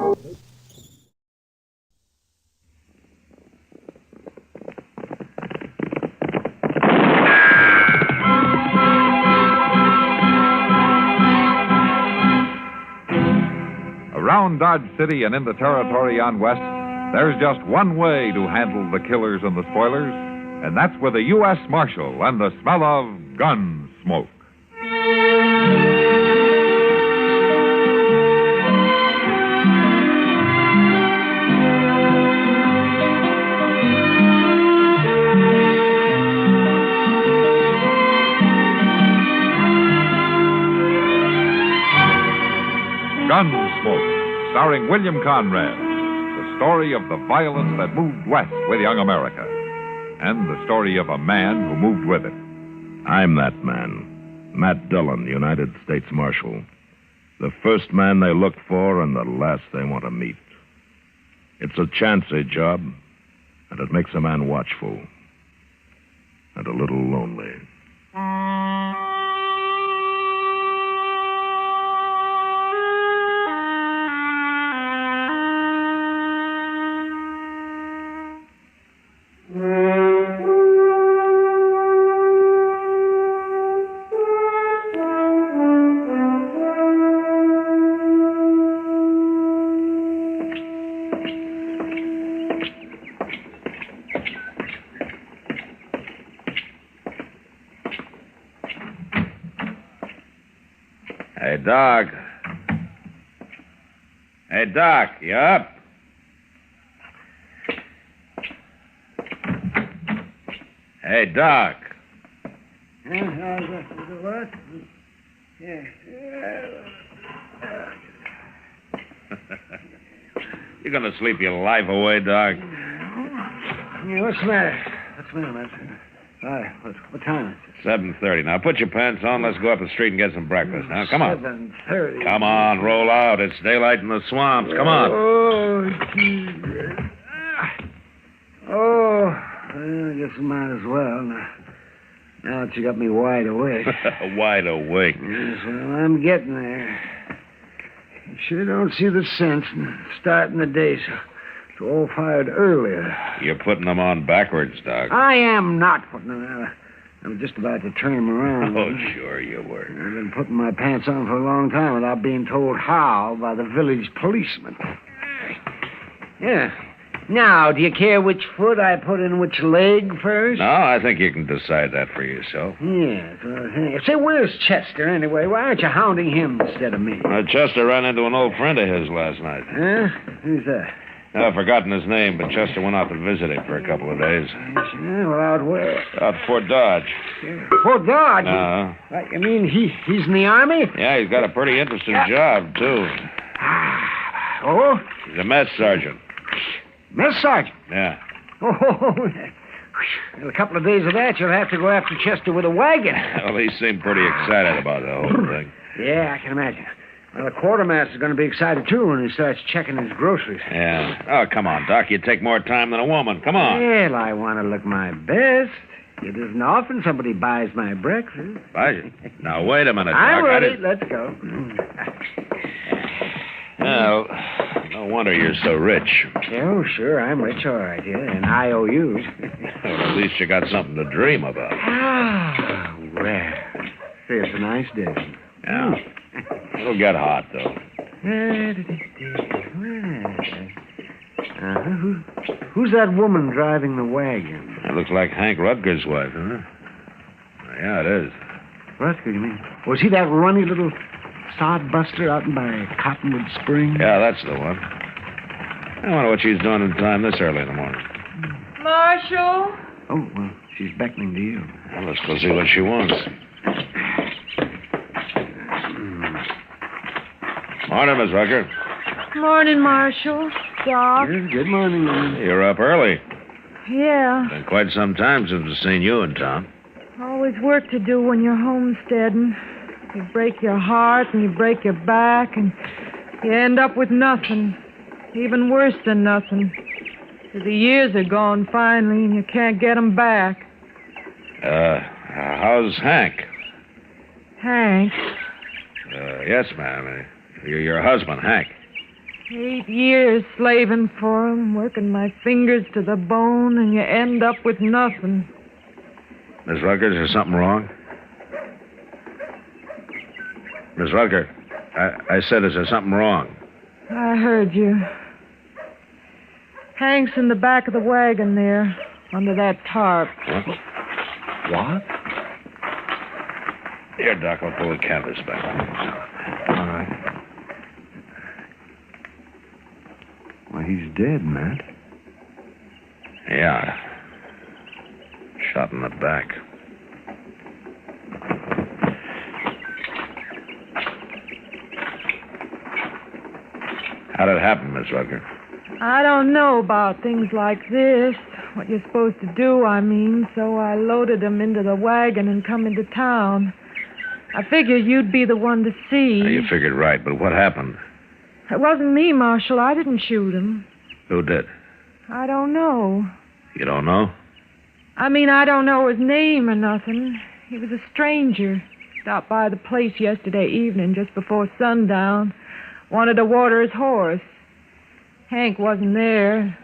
S16: Around Dodge City and in the territory on West, there's just one way to handle the killers and the spoilers, and that's with a U.S. Marshal and the smell of Gunsmoke. Gunsmoke. Gunsmoke, starring William Conrad. The story of the violence that moved west with young America. And the story of a man who moved with it.
S2: I'm that man, Matt Dillon, United States Marshal. The first man they look for and the last they want to meet. It's a chancy job, and it makes a man watchful and a little lonely.
S9: Hey, Doc. Hey, Doc, you up? Hey, Doc.
S10: What? Yeah.
S9: You gonna sleep your life away, Doc?
S10: Yeah, what's the matter? What's the matter, man? All right, what time is it?
S9: 7:30. Now, put your pants on. Let's go up the street and get some breakfast. Now, come on.
S10: 7:30.
S9: Come on, roll out. It's daylight in the swamps. Come on.
S10: Oh, Jesus. Oh, well, I guess I might as well. Now that you got me wide awake.
S9: Wide awake.
S10: Yes, well, I'm getting there. You sure don't see the sense in starting the day so it's all fired earlier.
S9: You're putting them on backwards, Doc.
S10: I am not putting them on. I'm just about to turn them around.
S9: Oh, sure you were.
S10: I've been putting my pants on for a long time without being told how by the village policeman. Yeah. Now, do you care which foot I put in which leg first?
S9: No, I think you can decide that for yourself.
S10: Yes. Say, where's Chester, anyway? Why aren't you hounding him instead of me?
S9: Chester ran into an old friend of his last night.
S10: Huh? Who's that?
S9: I've forgotten his name, but Chester went out to visit him for a couple of days.
S10: Yeah, well, out where?
S9: Out Fort Dodge.
S10: Fort Dodge?
S9: Uh-huh.
S10: You mean he's in the Army?
S9: Yeah, he's got a pretty interesting job, too.
S10: Oh?
S9: He's a mess sergeant.
S10: Mess sergeant?
S9: Yeah.
S10: Oh, in a couple of days of that, you'll have to go after Chester with a wagon.
S9: Well, he seemed pretty excited about the whole thing.
S10: Yeah, I can imagine. Well, the quartermaster's going to be excited, too, when he starts checking his groceries.
S9: Yeah. Oh, come on, Doc. You take more time than a woman. Come on.
S10: Well, I want to look my best. It isn't often somebody buys my breakfast.
S9: Buys it? Now, wait a minute, Doc.
S10: I'm ready. Let's go.
S9: Well, no wonder you're so rich.
S10: Oh, sure, I'm rich, all right, yeah, and I owe you.
S9: Well, at least you got something to dream about.
S10: Ah, well, say, it's a nice day.
S9: Yeah. It'll get hot, though.
S10: Who's that woman driving the wagon?
S9: That looks like Hank Rutger's wife, huh? Yeah, it is.
S10: Rutger, you mean? Was he that runny little sodbuster out by Cottonwood Springs?
S9: Yeah, that's the one. I wonder what she's doing in time this early in the morning.
S11: Marshal?
S10: Oh, well, she's beckoning to you.
S9: Well, let's go see what she wants. Morning, Miss Rucker.
S11: Morning, Marshal. Doc.
S10: Good morning, Mom.
S9: You're up early.
S11: Yeah.
S9: Been quite some time since I've seen you in town.
S11: Always work to do when you're homesteading. You break your heart and you break your back and you end up with nothing. Even worse than nothing. 'Cause the years are gone finally and you can't get 'em back.
S9: How's Hank?
S11: Hank,
S9: Yes, ma'am. Your husband, Hank.
S11: 8 years slaving for 'em, working my fingers to the bone, and you end up with nothing.
S9: Miss Rucker, is there something wrong? Miss Rucker, I said, is there something wrong?
S11: I heard you. Hank's in the back of the wagon there, under that tarp.
S9: What?
S2: Here, Doc, I'll pull the canvas back.
S7: All right. Well, he's dead, Matt.
S2: Yeah. Shot in the back. How'd it happen, Miss Rutger?
S11: I don't know about things like this. What you're supposed to do, I mean. So I loaded them into the wagon and come into town. I figured you'd be the one to see.
S2: You figured right, but what happened?
S11: It wasn't me, Marshal. I didn't shoot him.
S2: Who did?
S11: I don't know.
S2: You don't know?
S11: I mean, I don't know his name or nothing. He was a stranger. Stopped by the place yesterday evening just before sundown. Wanted to water his horse. Hank wasn't there.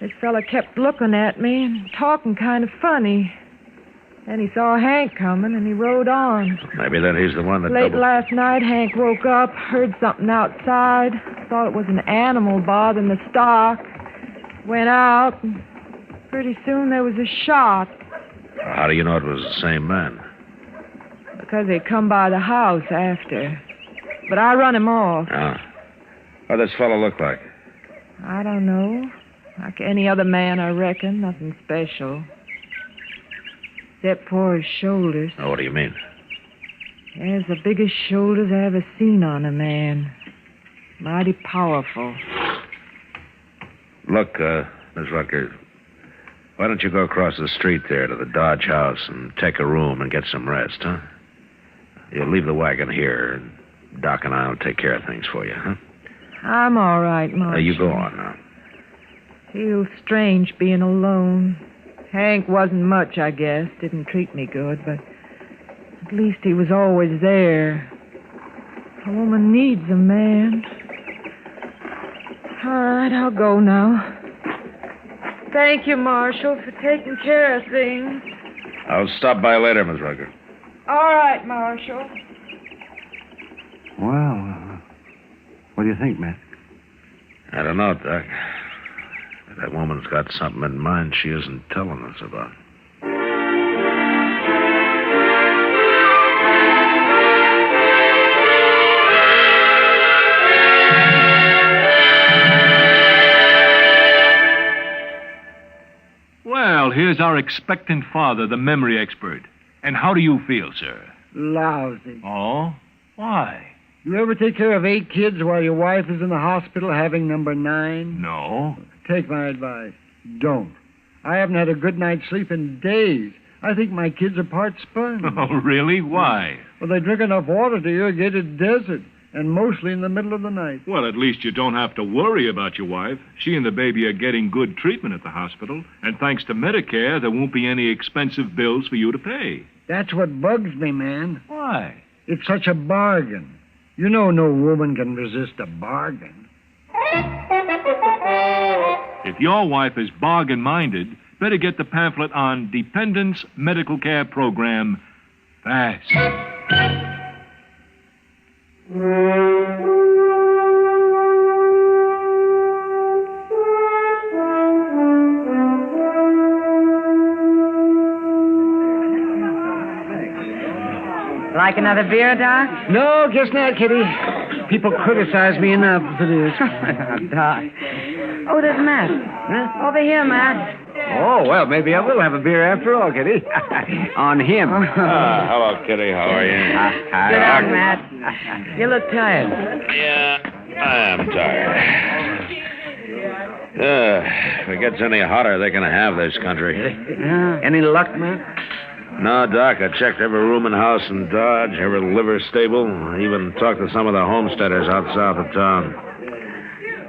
S11: This fella kept looking at me and talking kind of funny. Then he saw Hank coming and he rode on.
S2: Maybe then he's the one that
S11: Late last night, Hank woke up, heard something outside. Thought it was an animal bothering the stock. Went out, and pretty soon there was a shot.
S2: How do you know it was the same man?
S11: Because they come by the house after. But I run him off.
S2: Ah. What does this fellow look like?
S11: I don't know. Like any other man, I reckon. Nothing special. Except for his shoulders.
S2: Oh, what do you mean?
S11: There's the biggest shoulders I ever seen on a man. Mighty powerful.
S2: Look, Miss Rutger, why don't you go across the street there to the Dodge house and take a room and get some rest, huh? You'll leave the wagon here, and Doc and I will take care of things for you, huh?
S11: I'm all right, Marshal.
S2: You go on now.
S11: Feels strange being alone. Hank wasn't much, I guess. Didn't treat me good, but at least he was always there. A woman needs a man. All right, I'll go now. Thank you, Marshal, for taking care of things.
S2: I'll stop by later, Miss Rutger.
S11: All right, Marshal.
S7: Well, what do you think, Matt?
S2: I don't know, Doc. That woman's got something in mind she isn't telling us about.
S12: Well, here's our expectant father, the memory expert. And how do you feel, sir?
S22: Lousy.
S12: Oh? Why?
S22: You ever take care of 8 kids while your wife is in the hospital having number 9?
S12: No.
S22: Take my advice. Don't. I haven't had a good night's sleep in days. I think my kids are part sponge.
S12: Oh, really? Why?
S22: Well, they drink enough water to irrigate a desert, and mostly in the middle of the night.
S12: Well, at least you don't have to worry about your wife. She and the baby are getting good treatment at the hospital, and thanks to Medicare, there won't be any expensive bills for you to pay.
S22: That's what bugs me, man.
S12: Why?
S22: It's such a bargain. You know no woman can resist a bargain.
S12: If your wife is bargain-minded, better get the pamphlet on Dependents Medical Care Program fast.
S3: Like another beer, Doc?
S10: No, guess not, Kitty. People criticize me enough as it is.
S3: Doc. Oh, there's Matt.
S10: Huh?
S3: Over here, Matt.
S10: Oh, well, maybe I will have a beer after all, Kitty. On him.
S2: Hello, Kitty. How are you?
S3: Sit down, Matt. You look tired.
S2: Yeah, I am tired. If it gets any hotter, they're going to have this country.
S10: Any luck, Matt?
S2: No, Doc. I checked every room and house in Dodge, every liver stable. I even talked to some of the homesteaders out south of town.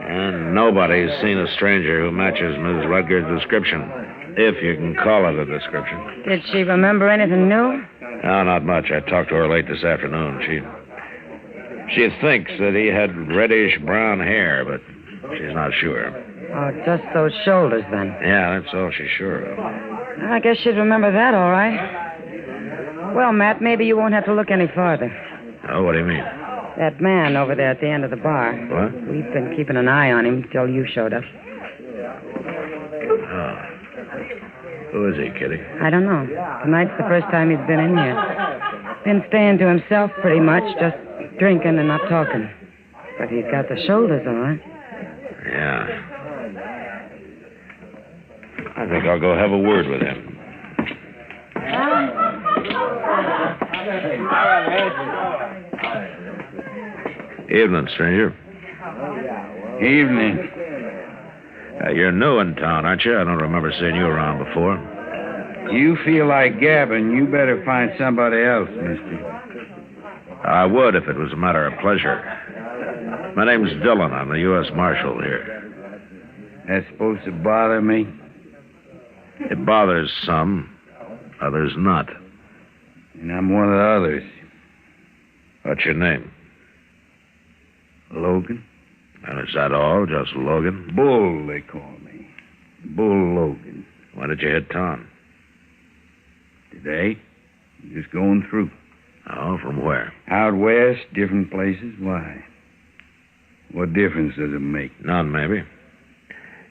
S2: And nobody's seen a stranger who matches Ms. Rutger's description, if you can call it a description.
S3: Did she remember anything new?
S2: No, not much. I talked to her late this afternoon. She thinks that he had reddish-brown hair, but she's not sure.
S3: Oh, just those shoulders, then.
S2: Yeah, that's all she's sure of.
S3: I guess she'd remember that, all right. Well, Matt, maybe you won't have to look any farther.
S2: Oh, what do you mean?
S3: That man over there at the end of the bar.
S2: What?
S3: We've been keeping an eye on him till you showed up.
S2: Oh. Who is he, Kitty?
S3: I don't know. Tonight's the first time he's been in here. Been staying to himself pretty much, just drinking and not talking. But he's got the shoulders, all right.
S1: Yeah. I think I'll go have a word with him. Evening, stranger.
S19: Evening.
S1: You're new in town, aren't you? I don't remember seeing you around before.
S19: You feel like gabbing, you better find somebody else, mister.
S1: I would if it was a matter of pleasure. My name's Dillon. I'm the U.S. Marshal here.
S19: That's supposed to bother me?
S1: It bothers some, others not.
S19: And I'm one of the others.
S1: What's your name?
S19: Logan.
S1: And is that all? Just Logan?
S19: Bull, they call me. Bull Logan.
S1: When did you hit town?
S19: Today? Just going through.
S1: Oh, from where?
S19: Out west, different places. Why? What difference does it make?
S1: None, maybe.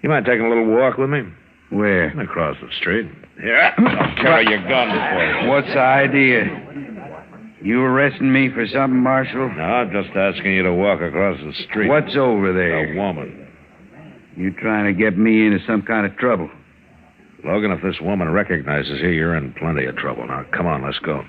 S1: You mind taking a little walk with me?
S19: Where?
S1: Across the street. Here, I'll carry your gun for you.
S19: What's the idea? You arresting me for something, Marshal?
S1: No, I'm just asking you to walk across the street.
S19: What's over there?
S1: A woman.
S19: You trying to get me into some kind of trouble?
S1: Logan, if this woman recognizes you, you're in plenty of trouble. Now, come on, let's go.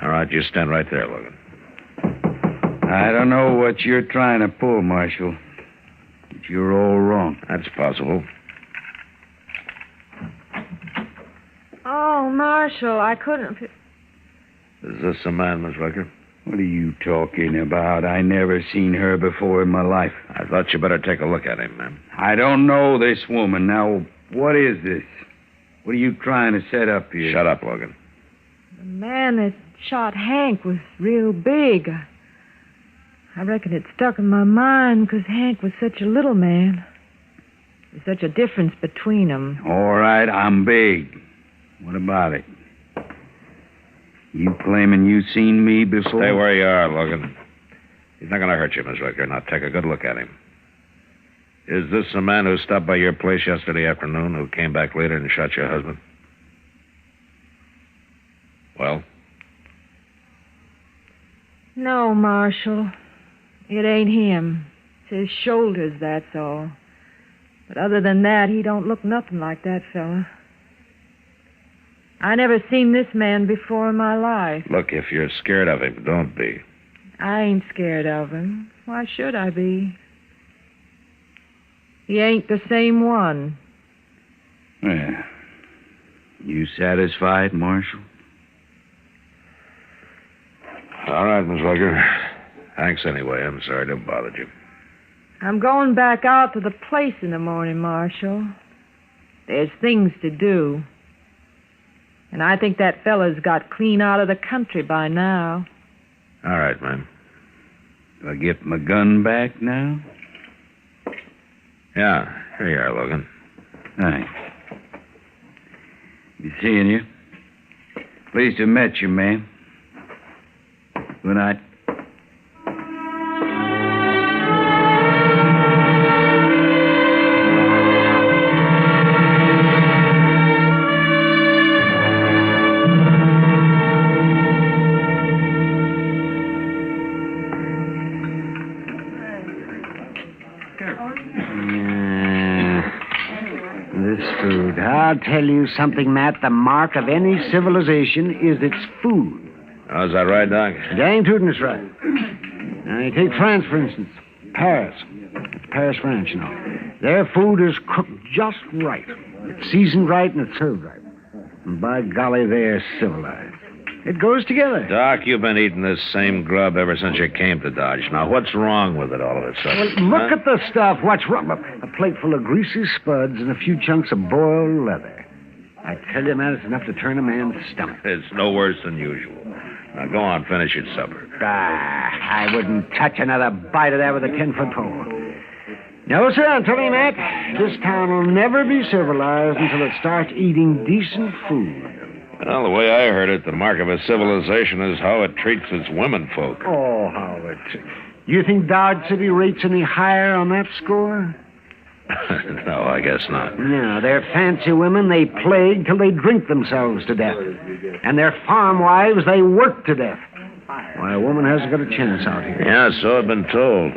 S1: All right, you stand right there, Logan.
S19: I don't know what you're trying to pull, Marshal. But you're all wrong.
S1: That's possible.
S11: Oh, Marshal, I couldn't...
S1: Is this the man, Miss Rucker?
S19: What are you talking about? I never seen her before in my life.
S1: I thought you better take a look at him, ma'am.
S19: I don't know this woman. Now, what is this? What are you trying to set up here?
S1: Shut up, Logan.
S11: The man that shot Hank was real big. I reckon it stuck in my mind because Hank was such a little man. There's such a difference between them.
S19: All right, I'm big. What about it? You claiming you seen me before?
S1: Stay where you are, Logan. He's not going to hurt you, Miss Rucker. Now, take a good look at him. Is this the man who stopped by your place yesterday afternoon, who came back later and shot your husband? Well?
S11: No, Marshal. It ain't him. It's his shoulders, that's all. But other than that, he don't look nothing like that fella. I never seen this man before in my life.
S1: Look, if you're scared of him, don't be.
S11: I ain't scared of him. Why should I be? He ain't the same one.
S19: Well, you satisfied, Marshal?
S1: All right, Miss Rucker. Thanks anyway. I'm sorry to have bothered you.
S11: I'm going back out to the place in the morning, Marshal. There's things to do. And I think that fella's got clean out of the country by now.
S1: All right, ma'am.
S19: Do I get my gun back now?
S1: Yeah, here you are, Logan.
S19: Thanks. Be seeing you. Pleased to have met you, ma'am. Good night.
S10: Food. I'll tell you something, Matt. The mark of any civilization is its food.
S1: Oh, is that right, Doc?
S10: Dang tootin' it's right. Now, you take France, for instance. Paris. Paris, France, you know. Their food is cooked just right. It's seasoned right and it's served right. And by golly, they're civilized. It goes together.
S1: Doc, you've been eating this same grub ever since you came to Dodge. Now, what's wrong with it all of a sudden?
S10: Well, look at the stuff. What's wrong? A plate full of greasy spuds and a few chunks of boiled leather. I tell you, man, it's enough to turn a man's stomach.
S1: It's no worse than usual. Now, go on, finish your supper.
S10: I wouldn't touch another bite of that with a 10-foot pole. No, sir, I'm telling you, Matt, this town will never be civilized until it starts eating decent food.
S1: Well, the way I heard it, the mark of a civilization is how it treats its women folk.
S10: Oh, Howard. You think Dodge City rates any higher on that score?
S1: No, I guess not.
S10: No, they're fancy women. They plague till they drink themselves to death. And their farm wives, they work to death. Why, a woman hasn't got a chance out here.
S1: Yeah, so I've been told.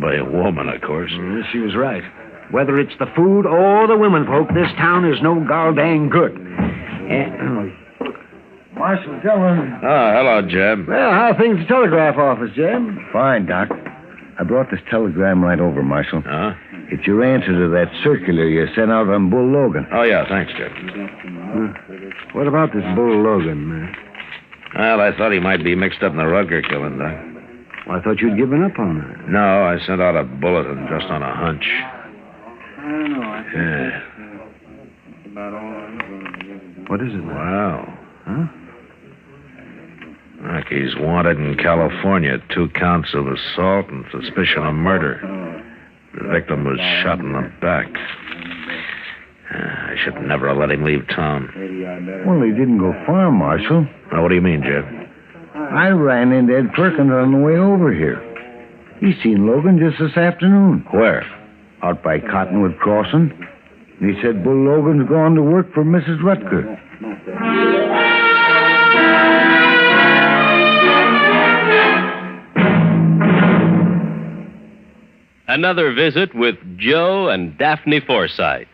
S1: By a woman, of course.
S10: She was right. Whether it's the food or the women folk, this town is no goddamn good.
S15: Marshal Dillon.
S1: Oh, hello, Jeb.
S10: Well, how are things at the telegraph office, Jeb?
S9: Fine, Doc. I brought this telegram right over, Marshal.
S1: Huh?
S9: It's your answer to that circular you sent out on Bull Logan.
S1: Oh, yeah, thanks, Jeb.
S10: What about this Bull Logan, man?
S1: Well, I thought he might be mixed up in the Rutger killing, Doc.
S10: Well, I thought you'd given up on that.
S1: No, I sent out a bulletin just on a hunch. Yeah.
S10: What is it, man?
S1: Wow.
S10: Huh?
S1: Like he's wanted in California, 2 counts of assault and suspicion of murder. The victim was shot in the back. I should never have let him leave town.
S9: Well, he didn't go far, Marshal.
S1: Now, what do you mean, Jeb?
S9: I ran into Ed Perkins on the way over here. He seen Logan just this afternoon.
S1: Where?
S9: Out by Cottonwood Crossing. And he said Bull Logan's gone to work for Mrs. Rutger.
S13: Another visit with Joe and Daphne Forsythe.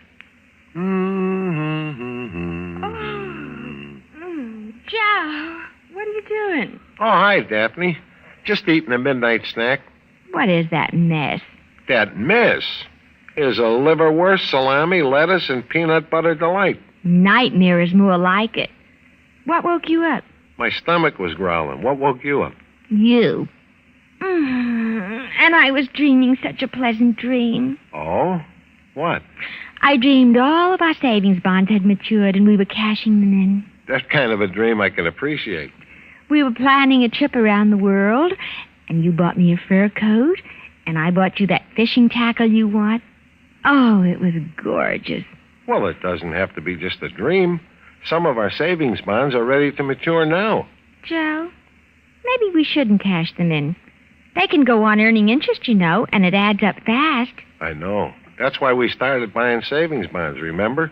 S14: Joe, what are you doing?
S21: Oh, hi, Daphne. Just eating a midnight snack.
S14: What is that mess?
S21: That mess is a liverwurst, salami, lettuce, and peanut butter delight.
S14: Nightmare is more like it. What woke you up?
S21: My stomach was growling. What woke you up?
S14: You. And I was dreaming such a pleasant dream.
S21: Oh? What?
S14: I dreamed all of our savings bonds had matured and we were cashing them in.
S21: That kind of a dream I can appreciate.
S14: We were planning a trip around the world, and you bought me a fur coat, and I bought you that fishing tackle you want. Oh, it was gorgeous.
S21: Well, it doesn't have to be just a dream. Some of our savings bonds are ready to mature now.
S14: Joe, maybe we shouldn't cash them in. They can go on earning interest, you know, and it adds up fast.
S21: I know. That's why we started buying savings bonds, remember?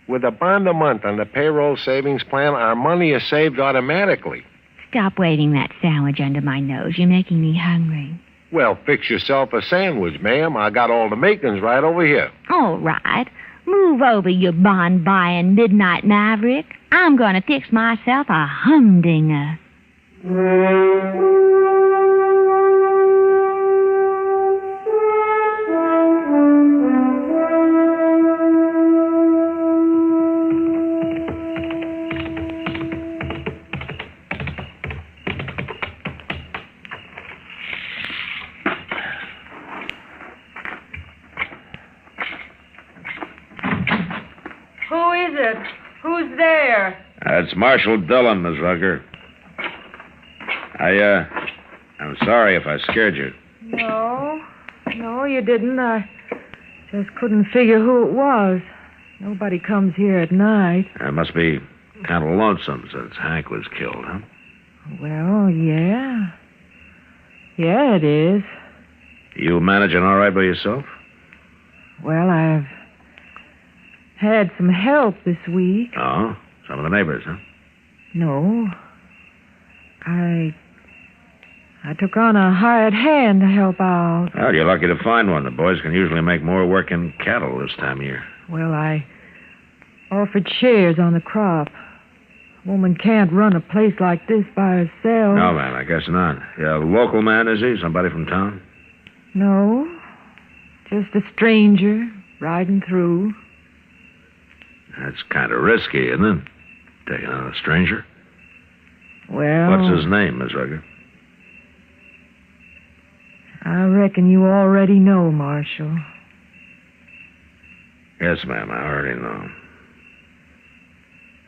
S21: With a bond a month on the payroll savings plan, our money is saved automatically.
S14: Stop waving that sandwich under my nose. You're making me hungry.
S21: Well, fix yourself a sandwich, ma'am. I got all the makings right over here.
S14: All right. Move over, you bond-buying midnight maverick. I'm going to fix myself a humdinger.
S11: Who is it? Who's there?
S1: It's Marshal Dillon, Miss Rutger. I'm sorry if I scared you.
S11: No, you didn't. I just couldn't figure who it was. Nobody comes here at night.
S1: It must be kind of lonesome since Hank was killed, huh?
S11: Well, yeah. Yeah, it is.
S1: You managing all right by yourself?
S11: Well, I've had some help this week.
S1: Oh? Some of the neighbors, huh?
S11: No. I took on a hired hand to help out.
S1: Well, you're lucky to find one. The boys can usually make more work in cattle this time of year.
S11: Well, I offered shares on the crop. A woman can't run a place like this by herself.
S1: No, man, I guess not. Yeah, a local man, is he? Somebody from town?
S11: No. Just a stranger riding through.
S1: That's kind of risky, isn't it? Taking on a stranger.
S11: Well...
S1: What's his name, Miss Rutger?
S11: I reckon you already know, Marshal.
S1: Yes, ma'am, I already know.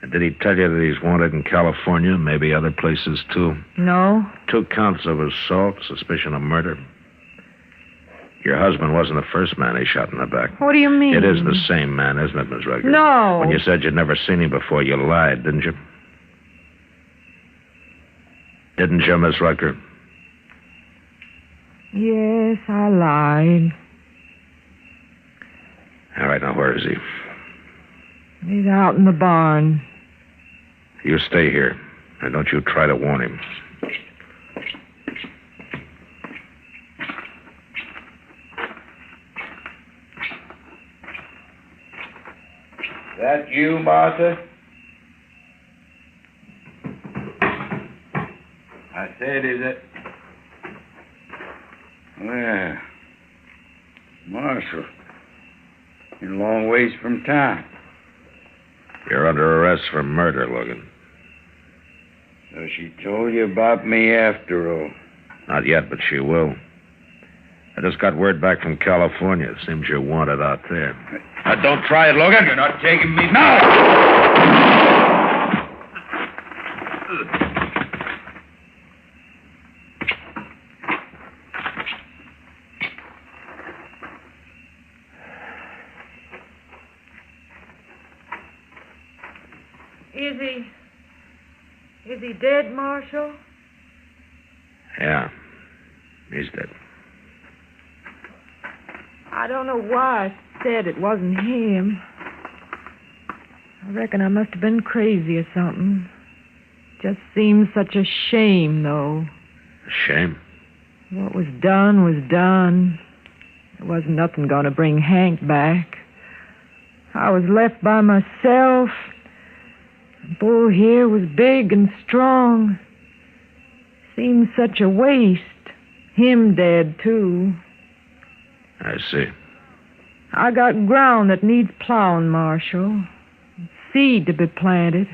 S1: And did he tell you that he's wanted in California, maybe other places, too?
S11: No.
S1: 2 counts of assault, suspicion of murder. Your husband wasn't the first man he shot in the back.
S11: What do you mean?
S1: It is the same man, isn't it, Miss Rutger?
S11: No.
S1: When you said you'd never seen him before, you lied, didn't you? Didn't you, Miss Rucker?
S11: Yes, I lied.
S1: All right, now where is he?
S11: He's out in the barn.
S1: You stay here, and don't you try to warn him.
S8: That you, Martha? I said, is it? Well, Marshal, you're a long ways from town.
S1: You're under arrest for murder, Logan.
S8: So she told you about me after all.
S1: Not yet, but she will. I just got word back from California. Seems you're wanted out there.
S8: Now, don't try it, Logan. You're not taking me now.
S11: Is he dead, Marshal?
S1: Yeah, he's dead.
S11: I don't know why I said it wasn't him. I reckon I must have been crazy or something. Just seems such a shame, though.
S1: A shame?
S11: What was done was done. There wasn't nothing going to bring Hank back. I was left by myself. Bull here was big and strong. Seems such a waste. Him dead, too.
S1: I see.
S11: I got ground that needs plowing, Marshal. Seed to be planted.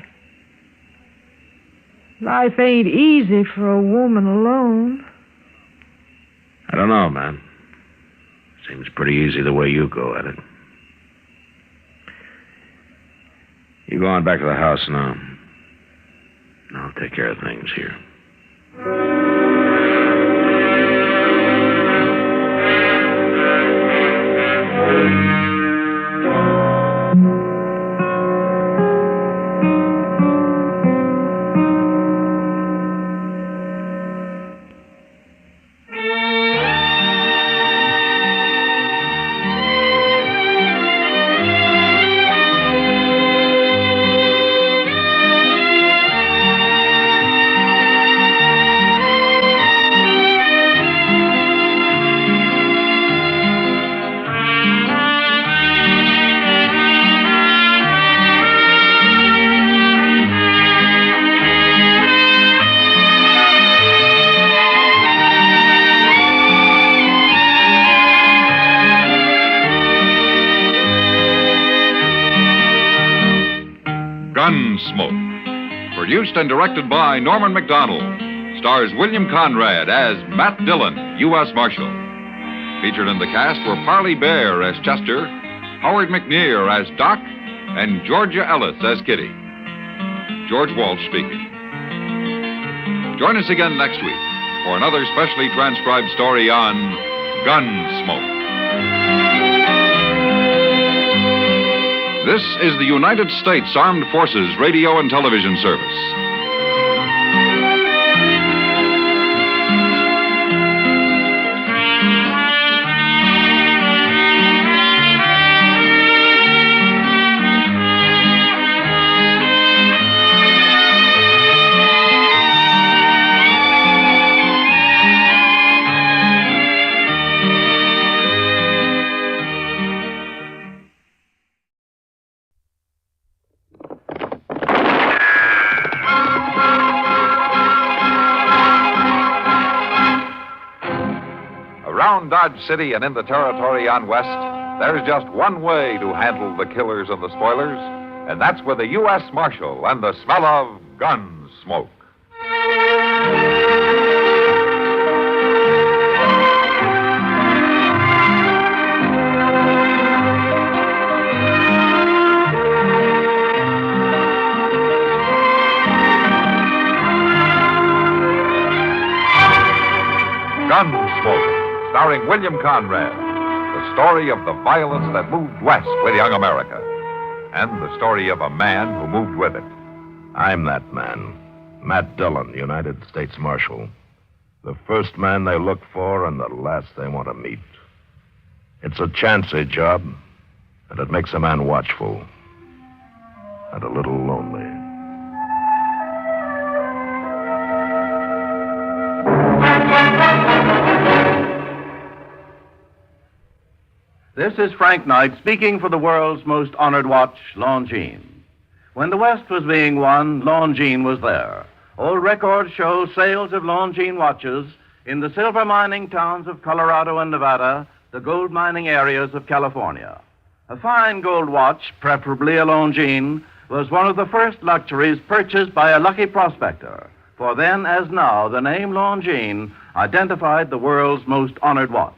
S11: Life ain't easy for a woman alone.
S1: I don't know, man. Seems pretty easy the way you go at it. You go on back to the house now. I'll take care of things here.
S6: Gunsmoke, produced and directed by Norman Macdonald, stars William Conrad as Matt Dillon, U.S. Marshal. Featured in the cast were Parley Bear as Chester, Howard McNear as Doc, and Georgia Ellis as Kitty. George Walsh speaking. Join us again next week for another specially transcribed story on Gunsmoke. This is the United States Armed Forces Radio and Television Service.
S16: Around Dodge City and in the territory on West, there's just one way to handle the killers and the spoilers, and that's with the U.S. Marshal and the smell of gun smoke. Gunsmoke, starring William Conrad, the story of the violence that moved west with young America, and the story of a man who moved with it.
S2: I'm that man. Matt Dillon, United States Marshal. The first man they look for and the last they want to meet. It's a chancy job, and it makes a man watchful and a little lonely.
S5: This is Frank Knight speaking for the world's most honored watch, Longines. When the West was being won, Longines was there. Old records show sales of Longines watches in the silver mining towns of Colorado and Nevada, the gold mining areas of California. A fine gold watch, preferably a Longines, was one of the first luxuries purchased by a lucky prospector. For then, as now, the name Longines identified the world's most honored watch.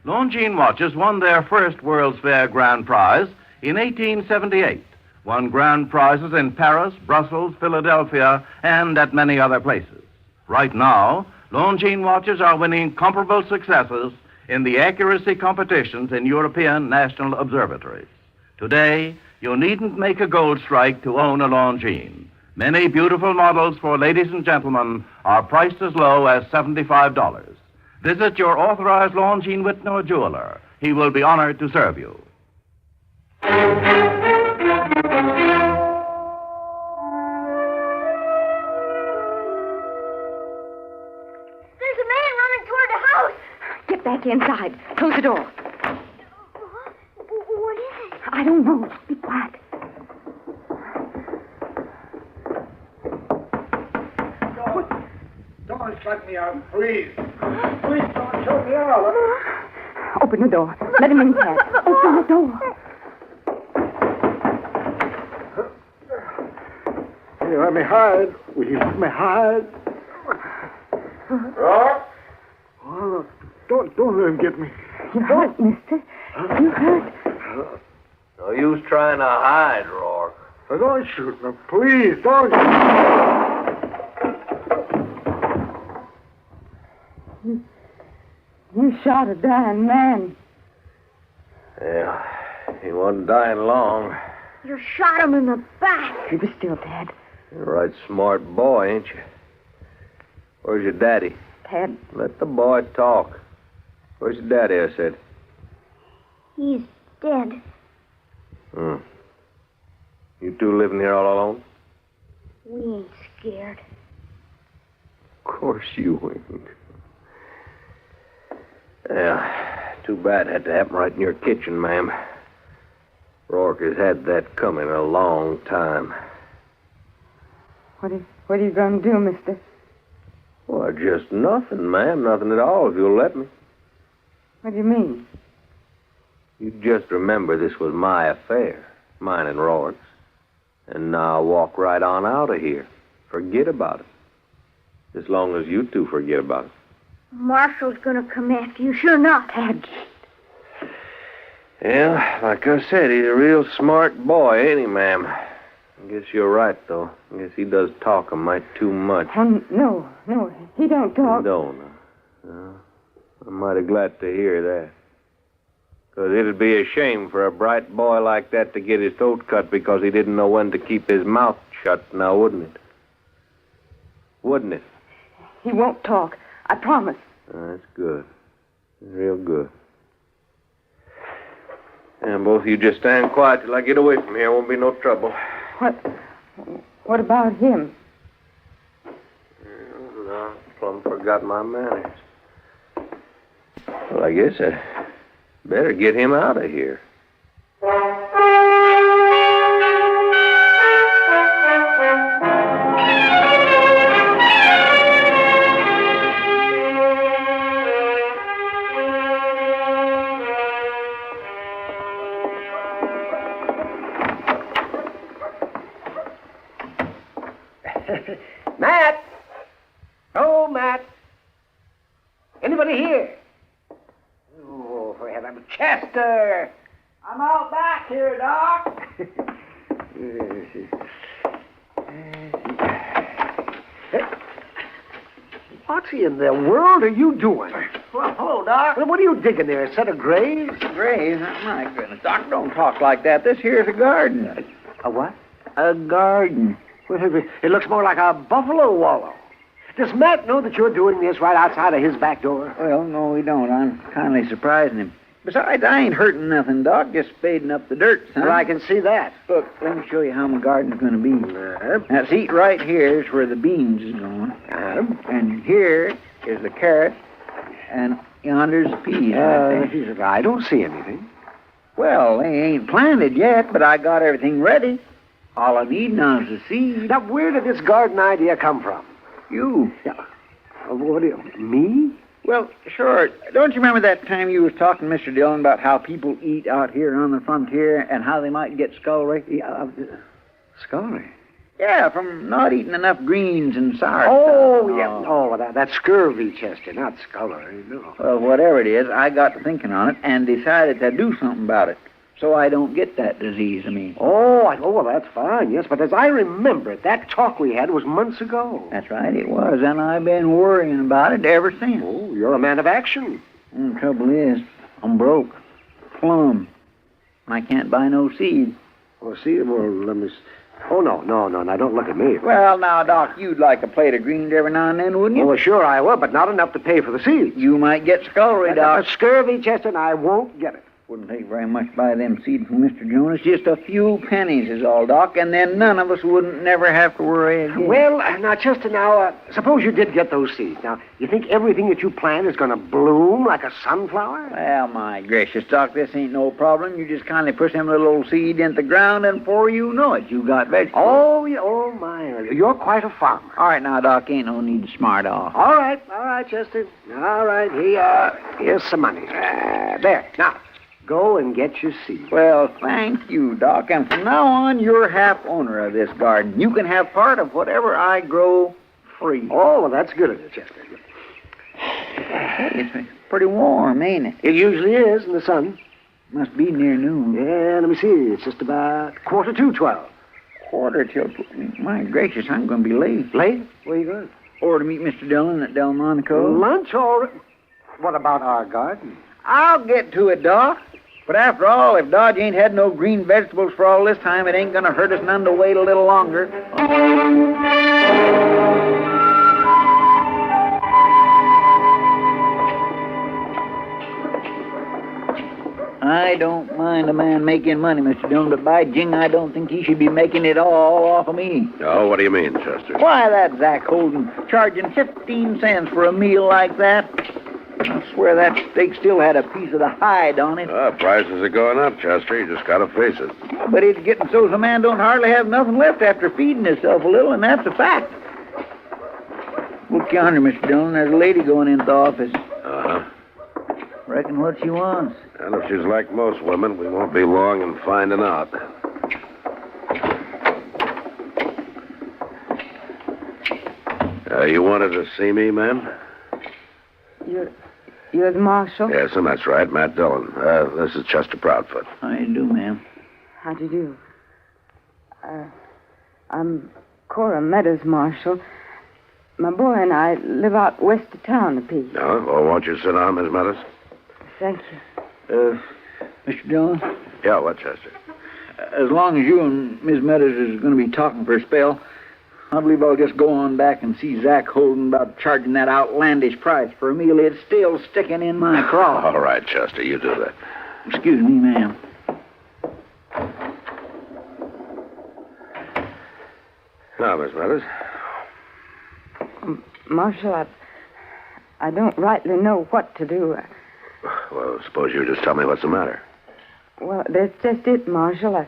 S5: Longines watches won their first World's Fair Grand Prize in 1878, won grand prizes in Paris, Brussels, Philadelphia, and at many other places. Right now, Longines watches are winning comparable successes in the accuracy competitions in European national observatories. Today, you needn't make a gold strike to own a Longines. Many beautiful models for ladies and gentlemen are priced as low as $75. Visit your authorized Longines Whitney jeweler. He will be honored to serve you.
S17: There's a man running toward the house.
S14: Get back inside. Close the door.
S17: What is it?
S14: I don't know. Be quiet.
S17: Don't shut me out, please. Please don't shut me out.
S14: Open the door. Let him in, Dad. Open the door.
S22: Will you let me hide? Will you let me hide?
S17: Rock?
S22: Oh, don't let him get me.
S14: You're hurt, mister. You're hurt.
S18: No use trying to hide, Rourke.
S22: So don't shoot me. Please, don't.
S3: You shot a dying man.
S18: Yeah, he wasn't dying long.
S17: You shot him in the back.
S14: Keep it still, Dad.
S18: You're a right smart boy, ain't you? Where's your daddy?
S14: Dad.
S18: Let the boy talk. Where's your daddy, I said?
S17: He's dead.
S18: You two living here all alone?
S17: We ain't scared.
S18: Of course you ain't. Yeah, too bad it had to happen right in your kitchen, ma'am. Rourke has had that coming a long time.
S3: What are you going to do, mister?
S18: Well, just nothing, ma'am. Nothing at all, if you'll let me.
S3: What do you mean?
S18: You just remember this was my affair, mine and Rourke's. And now walk right on out of here. Forget about it. As long as you two forget about it.
S17: Marshal's gonna come after you. Sure not.
S14: Dad.
S18: Yeah, like I said, he's a real smart boy, ain't he, ma'am? I guess you're right, though. I guess he does talk a mite too much.
S3: No, he don't talk.
S18: Don't. I'm mighty glad to hear that. Because it'd be a shame for a bright boy like that to get his throat cut because he didn't know when to keep his mouth shut, now wouldn't it? Wouldn't it?
S3: He won't talk. I promise.
S18: That's good. Real good. And both of you just stand quiet till I get away from here. Won't be no trouble.
S3: What about him?
S18: No, plumb forgot my manners. Well, I guess I better get him out of here.
S10: Matt! Oh, Matt! Anybody here? Oh, for heaven. Chester! I'm out back here, Doc. What in the world are you doing? Well, hello, Doc. What are you digging there? A set of graves?
S23: Graves? My goodness. Doc, don't talk like that. This here's a garden.
S10: A what?
S23: A garden.
S10: Well, it looks more like a buffalo wallow. Does Matt know that you're doing this right outside of his back door?
S4: Well, no, we don't. I'm kindly surprising him. Besides, I ain't hurting nothing, Doc. Just spading up the dirt, son.
S10: Well, I can see that.
S4: Look, let me show you how my garden's going to be. Now, see, right here is where the beans is going. And here is the carrot. And yonder's the peas.
S10: I don't see anything.
S4: Well, they ain't planted yet, but I got everything ready. All I need now is the seed.
S10: Now, where did this garden idea come from?
S4: You.
S10: What do you... Me?
S4: Well, sure. Don't you remember that time you was talking to Mr. Dillon about how people eat out here on the frontier and how they might get scullery?
S10: Scullery?
S4: Yeah, from not eating enough greens and sour
S10: Oh,
S4: stuff.
S10: yeah. Oh, that's scurvy, Chester, not scullery, no.
S4: Well, whatever it is, I got to thinking on it and decided to do something about it so I don't get that disease,
S10: Oh, well, that's fine, yes. But as I remember it, that talk we had was months ago.
S4: That's right, it was. And I've been worrying about it ever since.
S10: Oh, you're a man of action.
S4: The trouble is, I'm broke. Plumb. I can't buy no seed.
S10: Well, let me... Oh, no, now don't look at me.
S4: Well, now, Doc, you'd like a plate of greens every now and then, wouldn't you?
S10: Oh, well, sure I would, but not enough to pay for the seeds.
S4: You might get scullery, Doc.
S10: Scurvy, Chester, and I won't get it.
S4: Wouldn't take very much to buy them seeds from Mr. Jonas. Just a few pennies is all, Doc, and then none of us wouldn't never have to worry again.
S10: Well, now, Chester, suppose you did get those seeds. Now, you think everything that you plant is going to bloom like a sunflower?
S4: Well, my gracious, Doc, this ain't no problem. You just kindly push them little old seed into the ground, and before you know it, you got vegetables.
S10: Oh, yeah, oh, my. You're quite a farmer.
S4: All right, now, Doc, ain't no need to smart off.
S10: All right, Chester. All right, here's some money. There, now. Go and get your seed.
S4: Well, thank you, Doc. And from now on, you're half owner of this garden. You can have part of whatever I grow free.
S10: Oh, well, that's good of you, Chester.
S4: Hey, it's pretty warm, ain't it?
S10: It usually is in the sun.
S4: Must be near noon.
S10: Yeah, let me see. It's just about 12:45.
S4: Quarter till... My gracious, I'm going to be late.
S10: Late? Where are you going?
S4: Or to meet Mr. Dillon at Delmonico.
S10: Lunch or... What about our garden?
S4: I'll get to it, Doc. But after all, if Dodge ain't had no green vegetables for all this time, it ain't gonna hurt us none to wait a little longer. I don't mind a man making money, Mr. Dillon, but by jing, I don't think he should be making it all off of me.
S1: Oh, what do you mean, Chester?
S4: Why, that Zach Holden charging 15 cents for a meal like that. I swear that steak still had a piece of the hide on it.
S1: Prices are going up, Chester. You just gotta face it.
S4: But it's getting so the man don't hardly have nothing left after feeding himself a little, and that's a fact. Look yonder, Mr. Dillon. There's a lady going into the office.
S1: Uh-huh.
S4: Reckon what she wants.
S1: And if she's like most women, we won't be long in finding out. You wanted to see me, ma'am?
S3: You're the marshal?
S1: Yes, and that's right, Matt Dillon. This is Chester Proudfoot.
S4: How do you do, ma'am?
S3: How do you do? I'm Cora Meadows, Marshal. My boy and I live out west of town a piece.
S1: No? Oh, won't you sit down, Miss Meadows?
S3: Thank you.
S4: Mr. Dillon?
S1: Yeah, what, Chester?
S4: As long as you and Miss Meadows is going to be talking for a spell, I believe I'll just go on back and see Zach Holden about charging that outlandish price for a meal. It's still sticking in my craw.
S1: All right, Chester, you do that.
S4: Excuse me, ma'am.
S1: Now, Miss Meadows.
S3: Marshal, I don't rightly know what to do.
S1: Well, suppose you just tell me what's the matter.
S3: Well, that's just it, Marshal.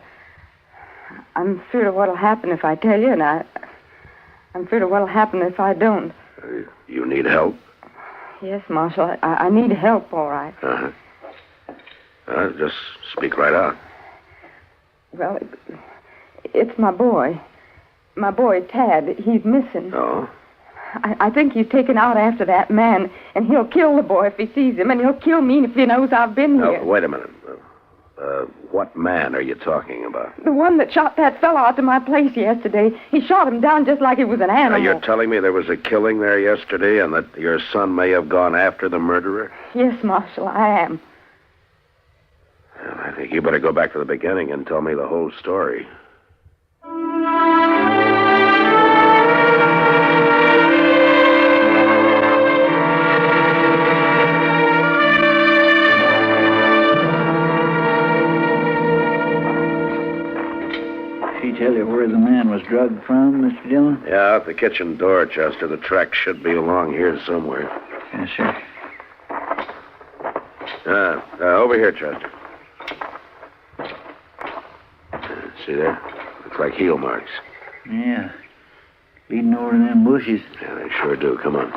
S3: I'm afraid of what'll happen if I tell you, and I'm afraid of what'll happen if I don't.
S1: You need help?
S3: Yes, Marshal. I need help, all right.
S1: Uh-huh. Just speak right out.
S3: Well, it's my boy. My boy, Tad. He's missing.
S1: Oh?
S3: I think he's taken out after that man, and he'll kill the boy if he sees him, and he'll kill me if he knows I've been here.
S1: Oh, wait a minute. What man are you talking about?
S3: The one that shot that fellow out to my place yesterday. He shot him down just like he was an animal.
S1: Now, you're telling me there was a killing there yesterday and that your son may have gone after the murderer?
S3: Yes, Marshal, I am.
S1: Well, I think you better go back to the beginning and tell me the whole story.
S4: she tell you where the man was drugged from, Mr. Dillon?
S1: Yeah, out the kitchen door, Chester. The track should be along here somewhere.
S4: Yes, sir.
S1: Over here, Chester. See there? Looks like heel marks.
S4: Yeah. Leading over to them bushes.
S1: Yeah, they sure do. Come on.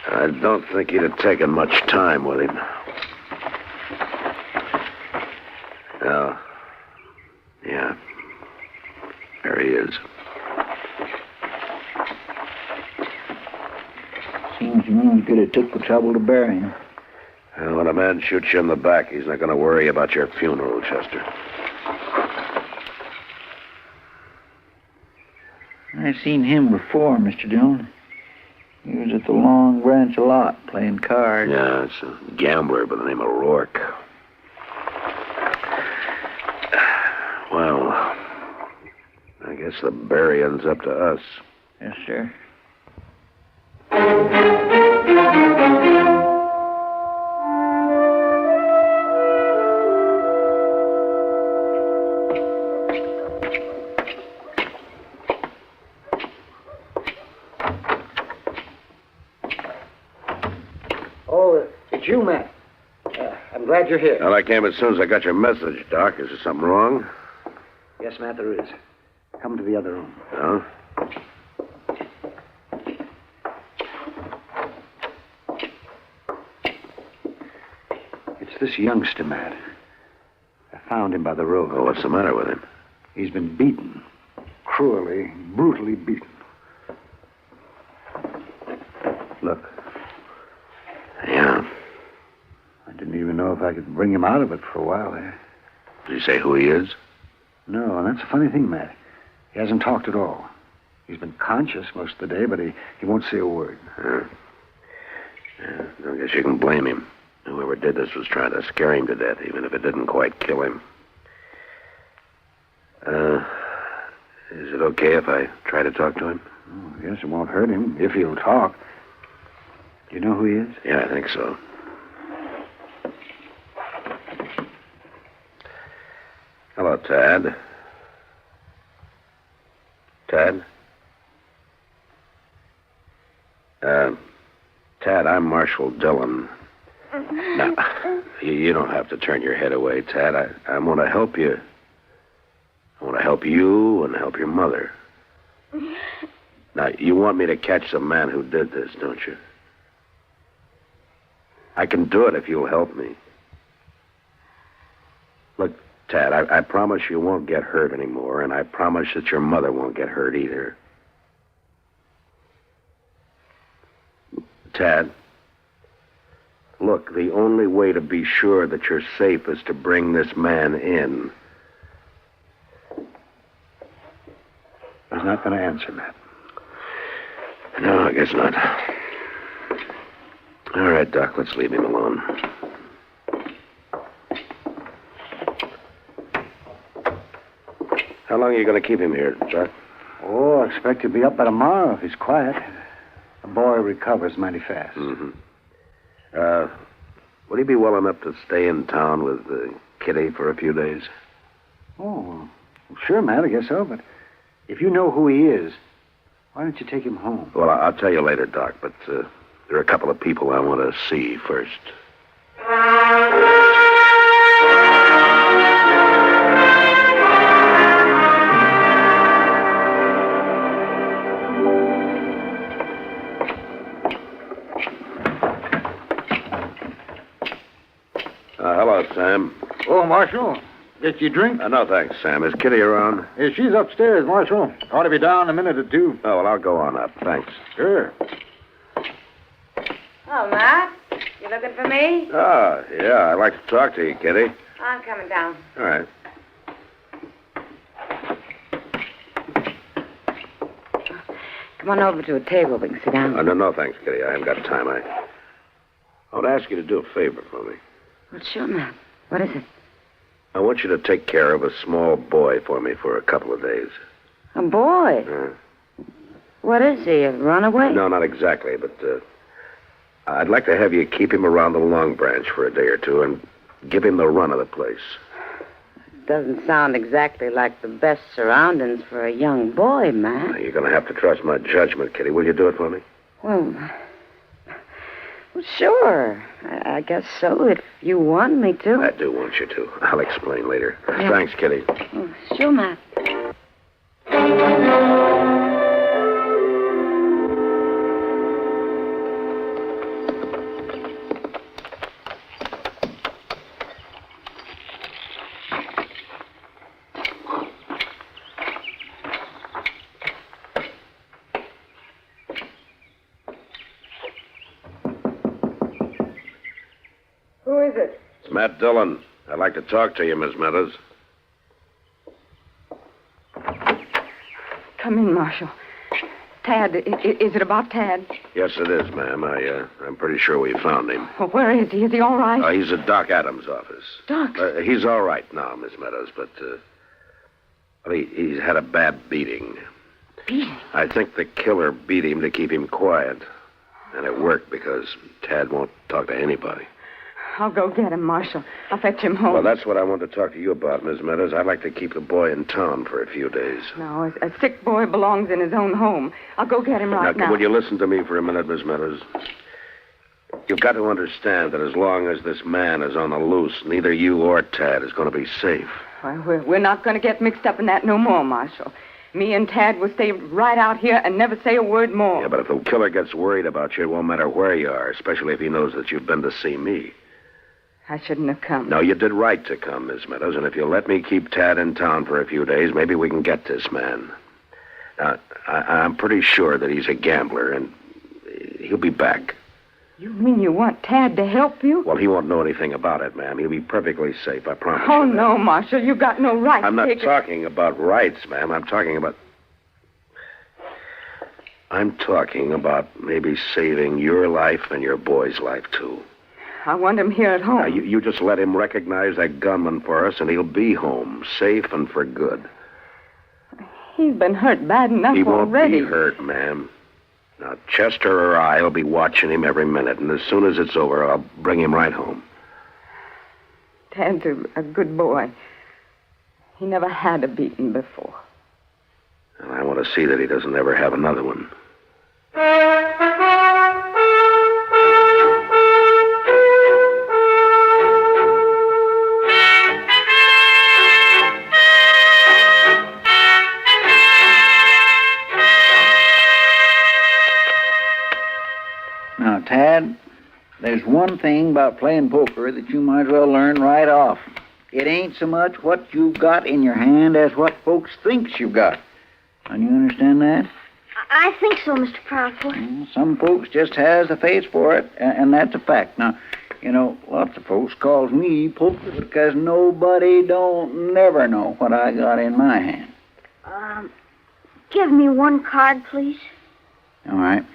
S1: I don't think he'd have taken much time with him. Oh. Yeah. There he is.
S4: Seems to me you could have took the trouble to bury him.
S1: Well, when a man shoots you in the back, he's not going to worry about your funeral, Chester.
S4: I've seen him before, Mr. Dillon. He was at the Long Branch lot playing cards.
S1: Yeah, it's a gambler by the name of Rourke. Well, I guess the burying's up to us.
S4: Yes, sir.
S10: Oh, it's you, Matt. I'm glad you're here.
S1: Well, I came as soon as I got your message, Doc. Is there something wrong?
S10: Yes, Matt, there is. Come to the other room.
S1: No?
S10: It's this youngster, Matt. I found him by the road.
S1: Well, what's the matter with him?
S10: He's been beaten. Cruelly, brutally beaten. Look.
S1: Yeah.
S10: I didn't even know if I could bring him out of it for a while there.
S1: Did he say who he is?
S10: No, and that's the funny thing, Matt. He hasn't talked at all. He's been conscious most of the day, but he won't say a word.
S1: Yeah, I guess you can blame him. Whoever did this was trying to scare him to death, even if it didn't quite kill him. Is it okay if I try to talk to him?
S10: Oh, yes, it won't hurt him, if he'll talk. Do you know who he is?
S1: Yeah, I think so. Hello, Tad. Tad? Tad, I'm Marshal Dillon. Now, you don't have to turn your head away, Tad. I want to help you. I want to help you and help your mother. Now, you want me to catch the man who did this, don't you? I can do it if you'll help me. Look, Tad, I promise you won't get hurt anymore, and I promise that your mother won't get hurt either. Tad, look, the only way to be sure that you're safe is to bring this man in.
S10: He's not going to answer, Matt.
S1: No, I guess not. All right, Doc, let's leave him alone. How long are you going to keep him here, Doc?
S10: Oh, I expect he'll be up by tomorrow if he's quiet. The boy recovers mighty fast.
S1: Mm-hmm. Would he be well enough to stay in town with Kitty for a few days?
S10: Oh, sure, Matt, I guess so, but if you know who he is, why don't you take him home?
S1: Well, I'll tell you later, Doc, but there are a couple of people I want to see first. Hello, Sam.
S22: Oh, Marshal. Get you a drink?
S1: No, thanks, Sam. Is Kitty around?
S22: Yeah, she's upstairs, Marshal. Ought to be down in a minute or two.
S1: Oh, well, I'll go on up. Thanks.
S22: Sure.
S3: Oh, Matt, you looking for me?
S1: Ah, yeah, I'd like to talk to you, Kitty.
S3: I'm coming down.
S1: All right.
S3: Come on over to a table. We can sit down.
S1: No, thanks, Kitty. I haven't got time. I want to ask you to do a favor for me.
S3: Well, sure, Matt. What is it?
S1: I want you to take care of a small boy for me for a couple of days.
S3: A boy? What is he, a runaway?
S7: No, not exactly, but I'd like to have you keep him around the Long Branch for a day or two and give him the run of the place.
S3: Doesn't sound exactly like the best surroundings for a young boy, Matt.
S7: You're going to have to trust my judgment, Kitty. Will you do it for me?
S3: Well, sure. I guess so, if you want me to.
S7: I do want you to. I'll explain later.
S3: Yeah.
S7: Thanks, Kitty.
S3: Oh, sure, Matt. Who is it?
S7: It's Matt Dillon. I'd like to talk to you, Miss Meadows.
S3: Come in, Marshal. Tad, is it about Tad?
S7: Yes, it is, ma'am. I'm pretty sure we found him.
S3: Oh, where is he? Is he all right?
S7: He's at Doc Adams' office.
S3: Doc?
S7: He's all right now, Miss Meadows, but he's had a bad beating.
S3: Beating?
S7: I think the killer beat him to keep him quiet. And it worked because Tad won't talk to anybody.
S3: I'll go get him, Marshal. I'll fetch him home.
S7: Well, that's what I want to talk to you about, Miss Meadows. I'd like to keep the boy in town for a few days.
S3: No, a sick boy belongs in his own home. I'll go get him right now.
S7: Will you listen to me for a minute, Miss Meadows? You've got to understand that as long as this man is on the loose, neither you or Tad is going to be safe.
S3: Well, we're not going to get mixed up in that no more, Marshal. Me and Tad will stay right out here and never say a word more.
S7: Yeah, but if the killer gets worried about you, it won't matter where you are, especially if he knows that you've been to see me.
S3: I shouldn't have come.
S7: No, you did right to come, Miss Meadows, and if you'll let me keep Tad in town for a few days, maybe we can get this man. Now, I'm pretty sure that he's a gambler, and he'll be back.
S3: You mean you want Tad to help you?
S7: Well, he won't know anything about it, ma'am. He'll be perfectly safe, I promise
S3: Oh,
S7: you that.
S3: no, Marshal. You've got no right
S7: I'm
S3: to
S7: not
S3: take
S7: talking about rights, ma'am. I'm talking about maybe saving your life and your boy's life, too.
S3: I want him here at home.
S7: Now, you just let him recognize that gunman for us, and he'll be home, safe and for good.
S3: He's been hurt bad enough
S7: He won't
S3: already.
S7: be hurt, ma'am. Now, Chester or I will be watching him every minute, and as soon as it's over, I'll bring him right home.
S3: Tad's a good boy. He never had a beating before.
S7: And I want to see that he doesn't ever have another one.
S4: Now, Tad, there's one thing about playing poker that you might as well learn right off. It ain't so much what you've got in your hand as what folks thinks you've got. And you understand that?
S20: I think so, Mr. Proudfoot.
S4: Some folks just has the face for it, and that's a fact. Now, you know, lots of folks calls me poker because nobody don't never know what I got in my hand.
S20: Give me one card, please.
S4: All right.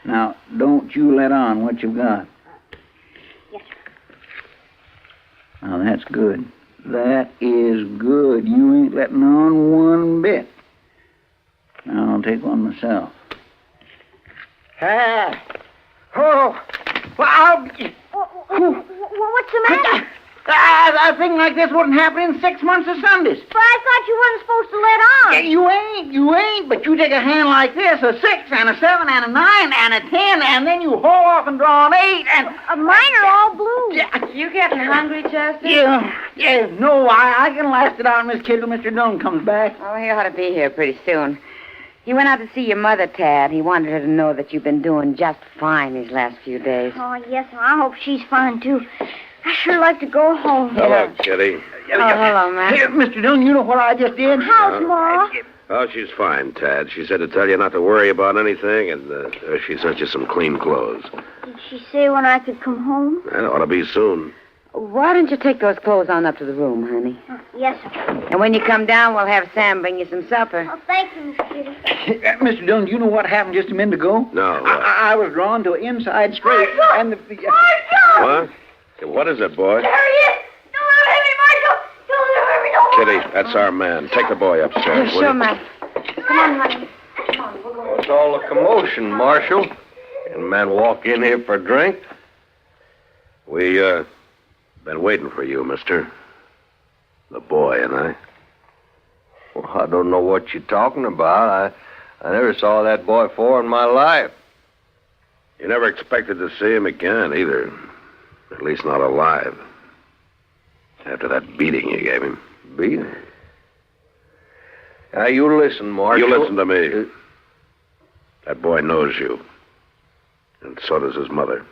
S4: Now, don't you let on what you've got.
S20: Yes, sir.
S4: Now, that's good. That is good. You ain't letting on one bit. Now, I'll take one myself. Oh! Well,
S20: What's the matter?
S4: a thing like this wouldn't happen in 6 months of Sundays.
S20: But I thought you weren't supposed to let on.
S4: Yeah, you ain't. But you take a hand like this, a 6 and a 7 and a 9 and a 10, and then you haul off and draw an 8 and...
S20: Mine are all blue.
S3: You getting hungry, Chester?
S4: Yeah, no, I can last it out, Miss Kid, till Mr. Dillon comes back.
S3: Oh, he ought to be here pretty soon. He went out to see your mother, Tad. He wanted her to know that you've been doing just fine these last few days.
S20: Oh, yes, and I hope she's fine, too. I sure like to go home.
S7: Hello, Kitty.
S3: Hello, man.
S4: Here, Mr. Dillon, you know what I just did?
S20: How's Ma?
S7: Oh, she's fine, Tad. She said to tell you not to worry about anything, and she sent you some clean clothes.
S20: Did she say when I could come home?
S7: That ought to be soon.
S3: Why don't you take those clothes on up to the room, honey?
S20: Yes, sir.
S3: And when you come down, we'll have Sam bring you some supper.
S20: Oh, thank you, Miss Kitty.
S4: Mr. Dillon, you know what happened just a minute ago?
S7: No.
S4: I was drawn to an inside straight, and the...
S7: What? What is it, boy?
S20: There he is! Don't let him hit me, Marshal! Don't let him hit me, no more!
S7: Kitty, that's our man. Take the boy upstairs, will
S3: Sure,
S7: you?
S3: man.
S20: Come on, honey. Come on, we'll go.
S18: What's all the commotion, Marshal? Can men walk in here for a drink?
S7: We, been waiting for you, mister. The boy and I.
S18: Well, I don't know what you're talking about. I never saw that boy before in my life.
S7: You never expected to see him again, either. At least not alive. After that beating you gave him.
S18: Beating? Now, you listen, Marshal.
S7: You listen to me. That boy knows you. And so does his mother.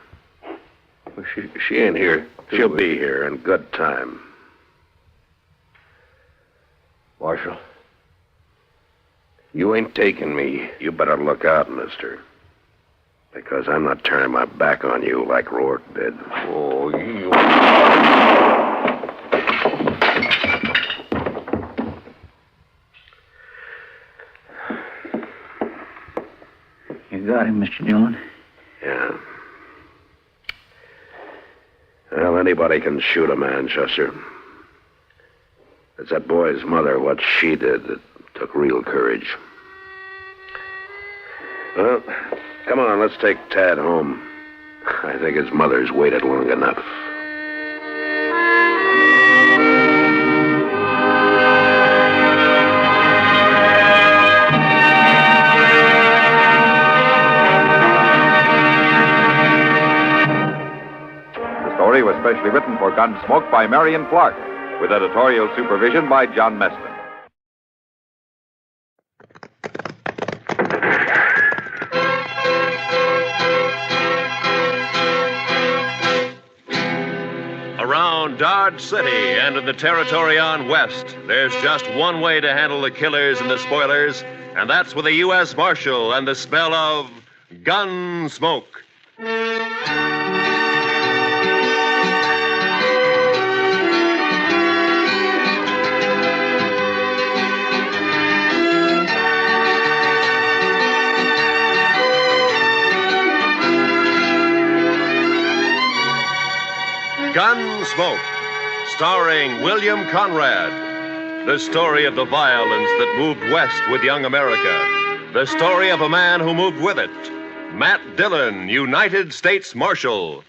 S18: Well, she ain't here.
S7: She'll be here in good time.
S18: Marshal, you ain't taking me.
S7: You better look out, mister. Because I'm not turning my back on you like Rourke did.
S18: Oh, you...
S4: You got him, Mr. Dillon.
S7: Yeah. Well, anybody can shoot a man, Chester. It's that boy's mother, what she did, that took real courage. Well, come on, let's take Tad home. I think his mother's waited long enough.
S16: The story was specially written for Gunsmoke by Marion Clark, with editorial supervision by John Meston.
S13: Around Dodge City and in the territory on west, there's just one way to handle the killers and the spoilers, and that's with a U.S. Marshal and the smell of Gunsmoke. Gunsmoke, starring William Conrad. The story of the violence that moved west with young America. The story of a man who moved with it. Matt Dillon, United States Marshal.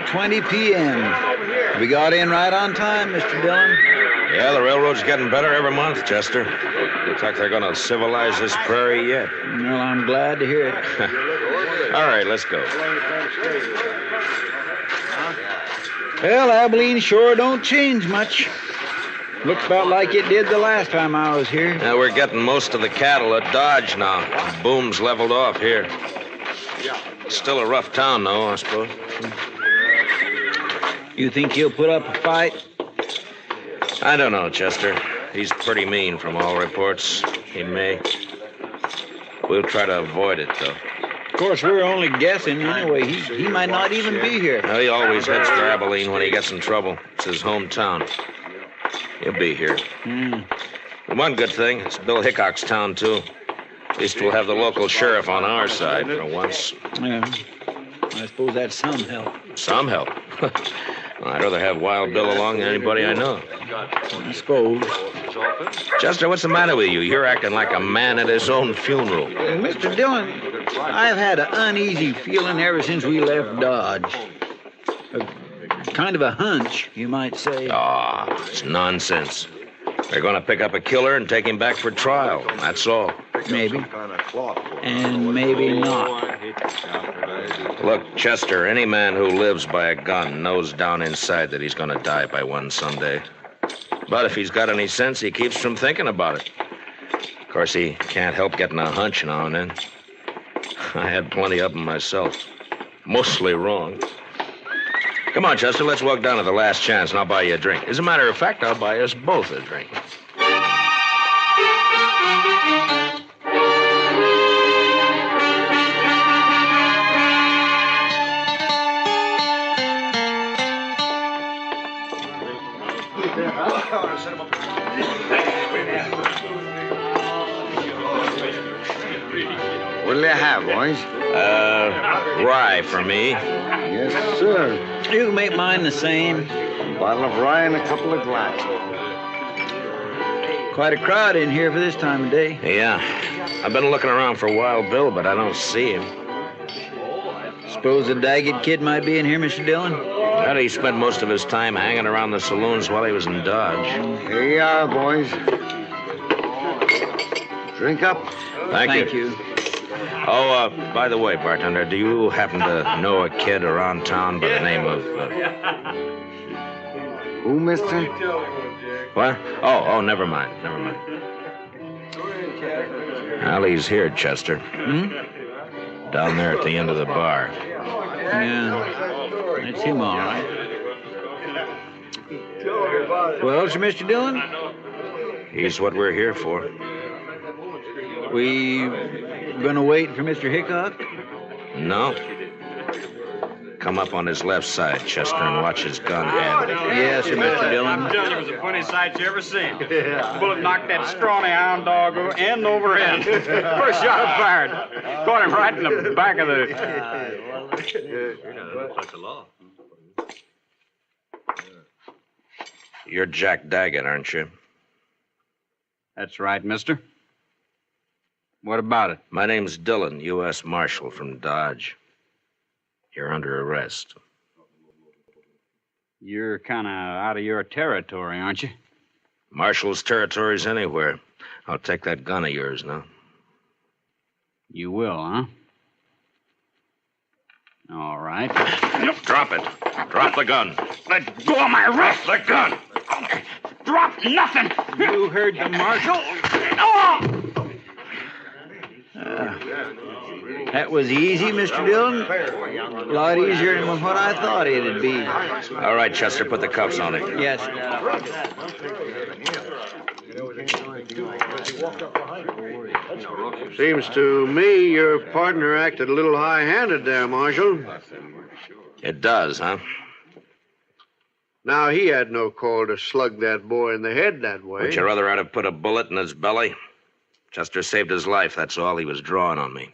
S4: .20 p.m. We got in right on time, Mr. Dillon.
S2: Yeah, the railroad's getting better every month, Chester. Looks like they're going to civilize this prairie yet.
S4: Well, I'm glad to hear it.
S2: All right, let's go.
S4: Well, Abilene sure don't change much. Looks about like it did the last time I was here.
S2: Now, we're getting most of the cattle at Dodge now. Boom's leveled off here. Still a rough town, though, I suppose.
S4: You think he'll put up a fight?
S2: I don't know, Chester. He's pretty mean from all reports. He may. We'll try to avoid it, though.
S4: Of course, we're only guessing anyway. He might not even be here.
S2: Well, he always heads for Abilene when he gets in trouble. It's his hometown. He'll be here. And one good thing, it's Bill Hickok's town, too. At least we'll have the local sheriff on our side for once.
S4: Yeah. I suppose that's some help.
S2: Some help? I'd rather have Wild Bill along than anybody I know.
S4: I suppose.
S2: Chester, what's the matter with you? You're acting like a man at his own funeral.
S4: Mr. Dillon, I've had an uneasy feeling ever since we left Dodge. Kind of a hunch, you might say.
S2: Ah, it's nonsense. They're going to pick up a killer and take him back for trial. That's all.
S4: Maybe. And maybe not.
S2: Look, Chester, any man who lives by a gun knows down inside that he's going to die by one someday. But if he's got any sense, he keeps from thinking about it. Of course, he can't help getting a hunch now and then. I had plenty of them myself. Mostly wrong. Come on, Chester, let's walk down to the Last Chance and I'll buy you a drink. As a matter of fact, I'll buy us both a drink.
S12: car. Set him up.
S9: What'll you have, boys?
S1: Rye for me.
S9: Yes, sir.
S4: You can make mine the same.
S9: A bottle of rye and a couple of glasses.
S4: Quite a crowd in here for this time of day.
S1: Yeah. I've been looking around for Wild Bill, but I don't see him.
S4: Suppose the Daggett kid might be in here, Mr. Dillon?
S1: Well, he spent most of his time hanging around the saloons while he was in Dodge.
S9: Here you are, boys. Drink up.
S1: Thank you. Oh, by the way, bartender, do you happen to know a kid around town by the name of...
S9: Who, mister?
S1: What? Oh, never mind. Well, he's here, Chester. Down there at the end of the bar.
S4: Yeah, that's him, all right. Well, sir, Mr. Dillon?
S1: He's what we're here for.
S4: We gonna wait for Mr. Hickok?
S1: No. Come up on his left side, Chester, and watch his gun handle.
S4: Yes, sir, Mr. Dillon.
S19: I'm telling you, it was the funniest sight you ever seen. The bullet knocked that scrawny hound dog end over end. First shot fired. Caught him right in the back of the...
S1: You're Jack Daggett, aren't you?
S19: That's right, mister. What about it?
S1: My name's Dillon, U.S. Marshal from Dodge. You're under arrest.
S19: You're kind of out of your territory, aren't you?
S1: Marshal's territory's anywhere. I'll take that gun of yours now.
S19: You will, huh? All right.
S1: Drop it. Drop the gun.
S19: Let go of my wrist.
S1: The gun.
S19: Drop nothing.
S4: You heard the marshal. That was easy, Mr. Dillon. A lot easier than what I thought it'd be.
S1: All right, Chester, put the cuffs on him.
S4: Yes.
S23: Seems to me your partner acted a little high-handed there, Marshal.
S1: It does, huh?
S23: Now, he had no call to slug that boy in the head that way.
S1: Would you rather I'd have put a bullet in his belly? Chester saved his life, that's all. He was drawing on me.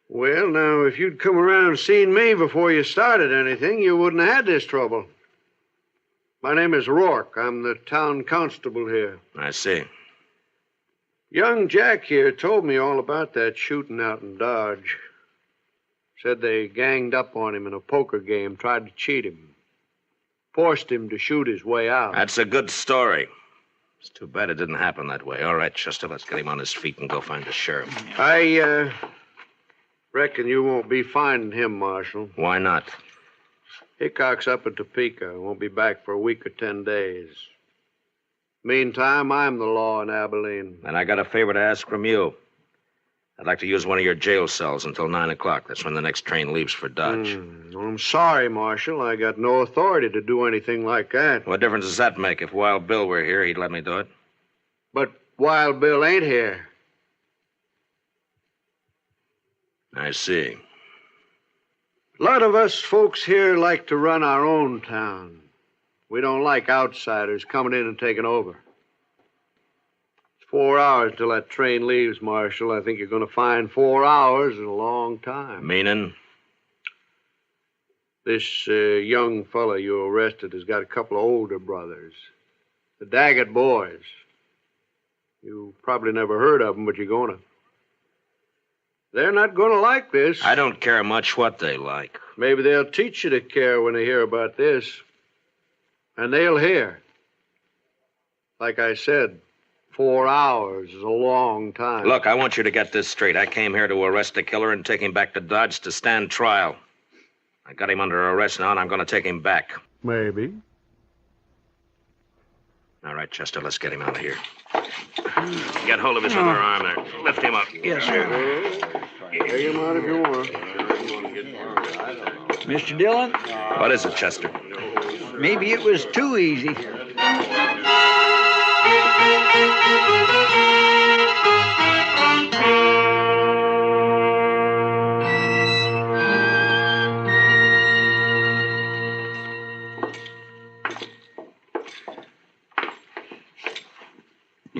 S23: Well, now, if you'd come around and seen me before you started anything, you wouldn't have had this trouble. My name is Rourke. I'm the town constable here.
S1: I see.
S23: Young Jack here told me all about that shooting out in Dodge. Said they ganged up on him in a poker game, tried to cheat him. Forced him to shoot his way out.
S1: That's a good story. It's too bad it didn't happen that way. All right, Chester, let's get him on his feet and go find the sheriff.
S23: I reckon you won't be finding him, Marshal.
S1: Why not?
S23: Hickok's up at Topeka. Won't be back for a week or 10 days. Meantime, I'm the law in Abilene.
S1: And I got a favor to ask from you. I'd like to use one of your jail cells until 9 o'clock. That's when the next train leaves for Dodge.
S23: I'm sorry, Marshal. I got no authority to do anything like that.
S1: What difference does that make? If Wild Bill were here, he'd let me do it.
S23: But Wild Bill ain't here.
S1: I see.
S23: A lot of us folks here like to run our own town. We don't like outsiders coming in and taking over. It's 4 hours till that train leaves, Marshal. I think you're going to find 4 hours is a long time.
S1: Meaning?
S23: This young fella you arrested has got a couple of older brothers. The Daggett boys. You probably never heard of them, but you're going to. They're not going to like this.
S1: I don't care much what they like.
S23: Maybe they'll teach you to care when they hear about this. And they'll hear. Like I said, 4 hours is a long time.
S1: Look, I want you to get this straight. I came here to arrest the killer and take him back to Dodge to stand trial. I got him under arrest now, and I'm going to take him back.
S23: Maybe.
S1: All right, Chester, let's get him out of here. Get hold of his other arm there. Lift him up.
S23: Yes, sir. Take him out if you want.
S4: Mr. Dillon?
S1: What is it, Chester?
S4: Maybe it was too easy.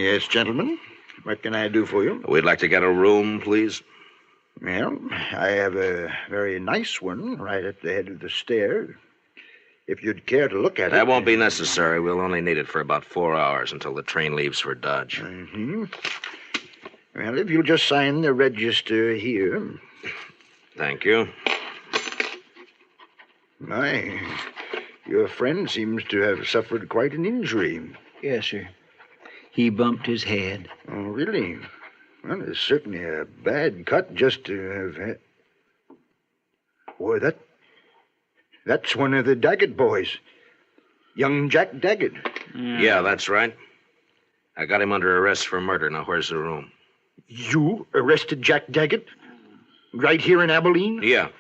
S12: Yes, gentlemen. What can I do for you?
S2: We'd like to get a room, please.
S12: Well, I have a very nice one right at the head of the stairs. If you'd care to look at it.
S2: That won't be necessary. We'll only need it for about 4 hours until the train leaves for Dodge.
S12: Mm-hmm. Well, if you'll just sign the register here.
S2: Thank you.
S12: My, your friend seems to have suffered quite an injury.
S4: Yes, sir. He bumped his head.
S12: Oh, really? Well, it's certainly a bad cut just to have had. Boy, that's one of the Daggett boys. Young Jack Daggett.
S2: Yeah, that's right. I got him under arrest for murder. Now, where's the room?
S12: You arrested Jack Daggett? Right here in Abilene?
S2: Yeah.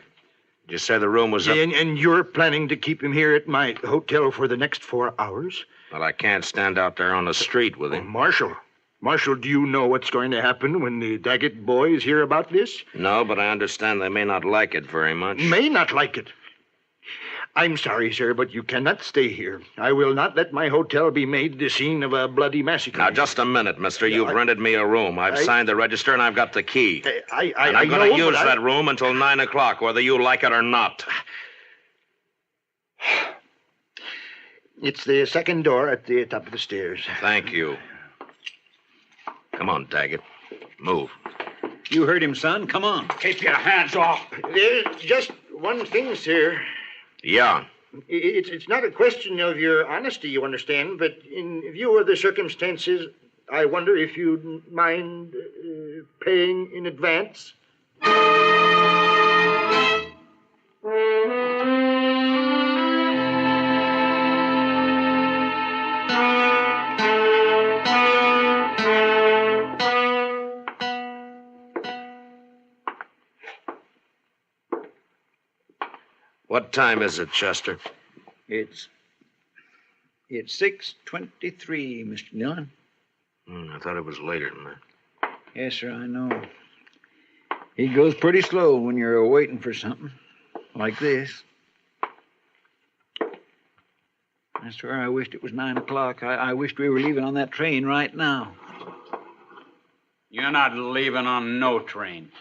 S2: You said the room was up...
S12: And you're planning to keep him here at my hotel for the next 4 hours?
S2: Well, I can't stand out there on the street with him.
S12: Marshal, do you know what's going to happen when the Daggett boys hear about this?
S2: No, but I understand they may not like it very much.
S12: May not like it? I'm sorry, sir, but you cannot stay here. I will not let my hotel be made the scene of a bloody massacre.
S2: Now, just a minute, mister. You've rented me a room. I've signed the register, and I've got the key. And I'm going to use that room until 9 o'clock, whether you like it or not.
S12: It's the second door at the top of the stairs.
S2: Thank you. Come on, Daggett. Move.
S19: You heard him, son. Come on. Keep your hands off.
S12: There's just one thing, sir.
S2: Yeah.
S12: It's not a question of your honesty, you understand, but in view of the circumstances, I wonder if you'd mind paying in advance.
S2: What time is it, Chester?
S4: It's 6:23, Mr. Dillon.
S2: I thought it was later than that.
S4: Yes, sir, I know. He goes pretty slow when you're waiting for something like this. I swear I wished it was 9 o'clock. I wished we were leaving on that train right now.
S19: You're not leaving on no train.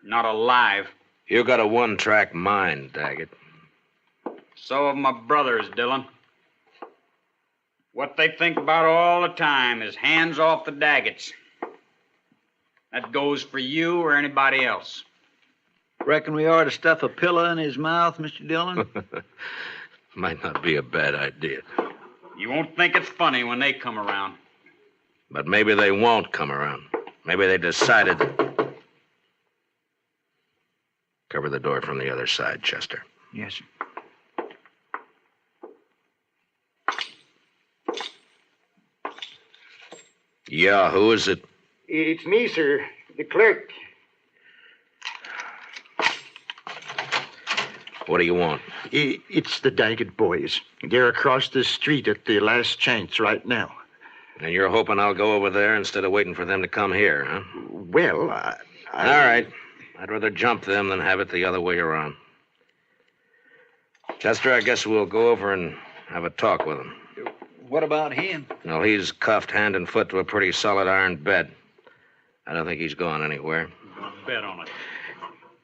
S19: Not alive.
S2: You got a one-track mind, Daggett.
S19: So have my brothers, Dillon. What they think about all the time is hands off the Daggetts. That goes for you or anybody else.
S4: Reckon we ought to stuff a pillow in his mouth, Mr. Dillon?
S2: Might not be a bad idea.
S19: You won't think it's funny when they come around.
S2: But maybe they won't come around. Maybe they decided... Cover the door from the other side, Chester.
S4: Yes, sir.
S2: Yeah, who is it?
S12: It's me, sir, the clerk.
S2: What do you want?
S12: It's the Daggett boys. They're across the street at the last chance right now.
S2: And you're hoping I'll go over there instead of waiting for them to come here, huh?
S12: Well,
S2: All right. I'd rather jump them than have it the other way around. Chester, I guess we'll go over and have a talk with him.
S4: What about him?
S2: Well, he's cuffed hand and foot to a pretty solid iron bed. I don't think he's going anywhere.
S19: Bet on it.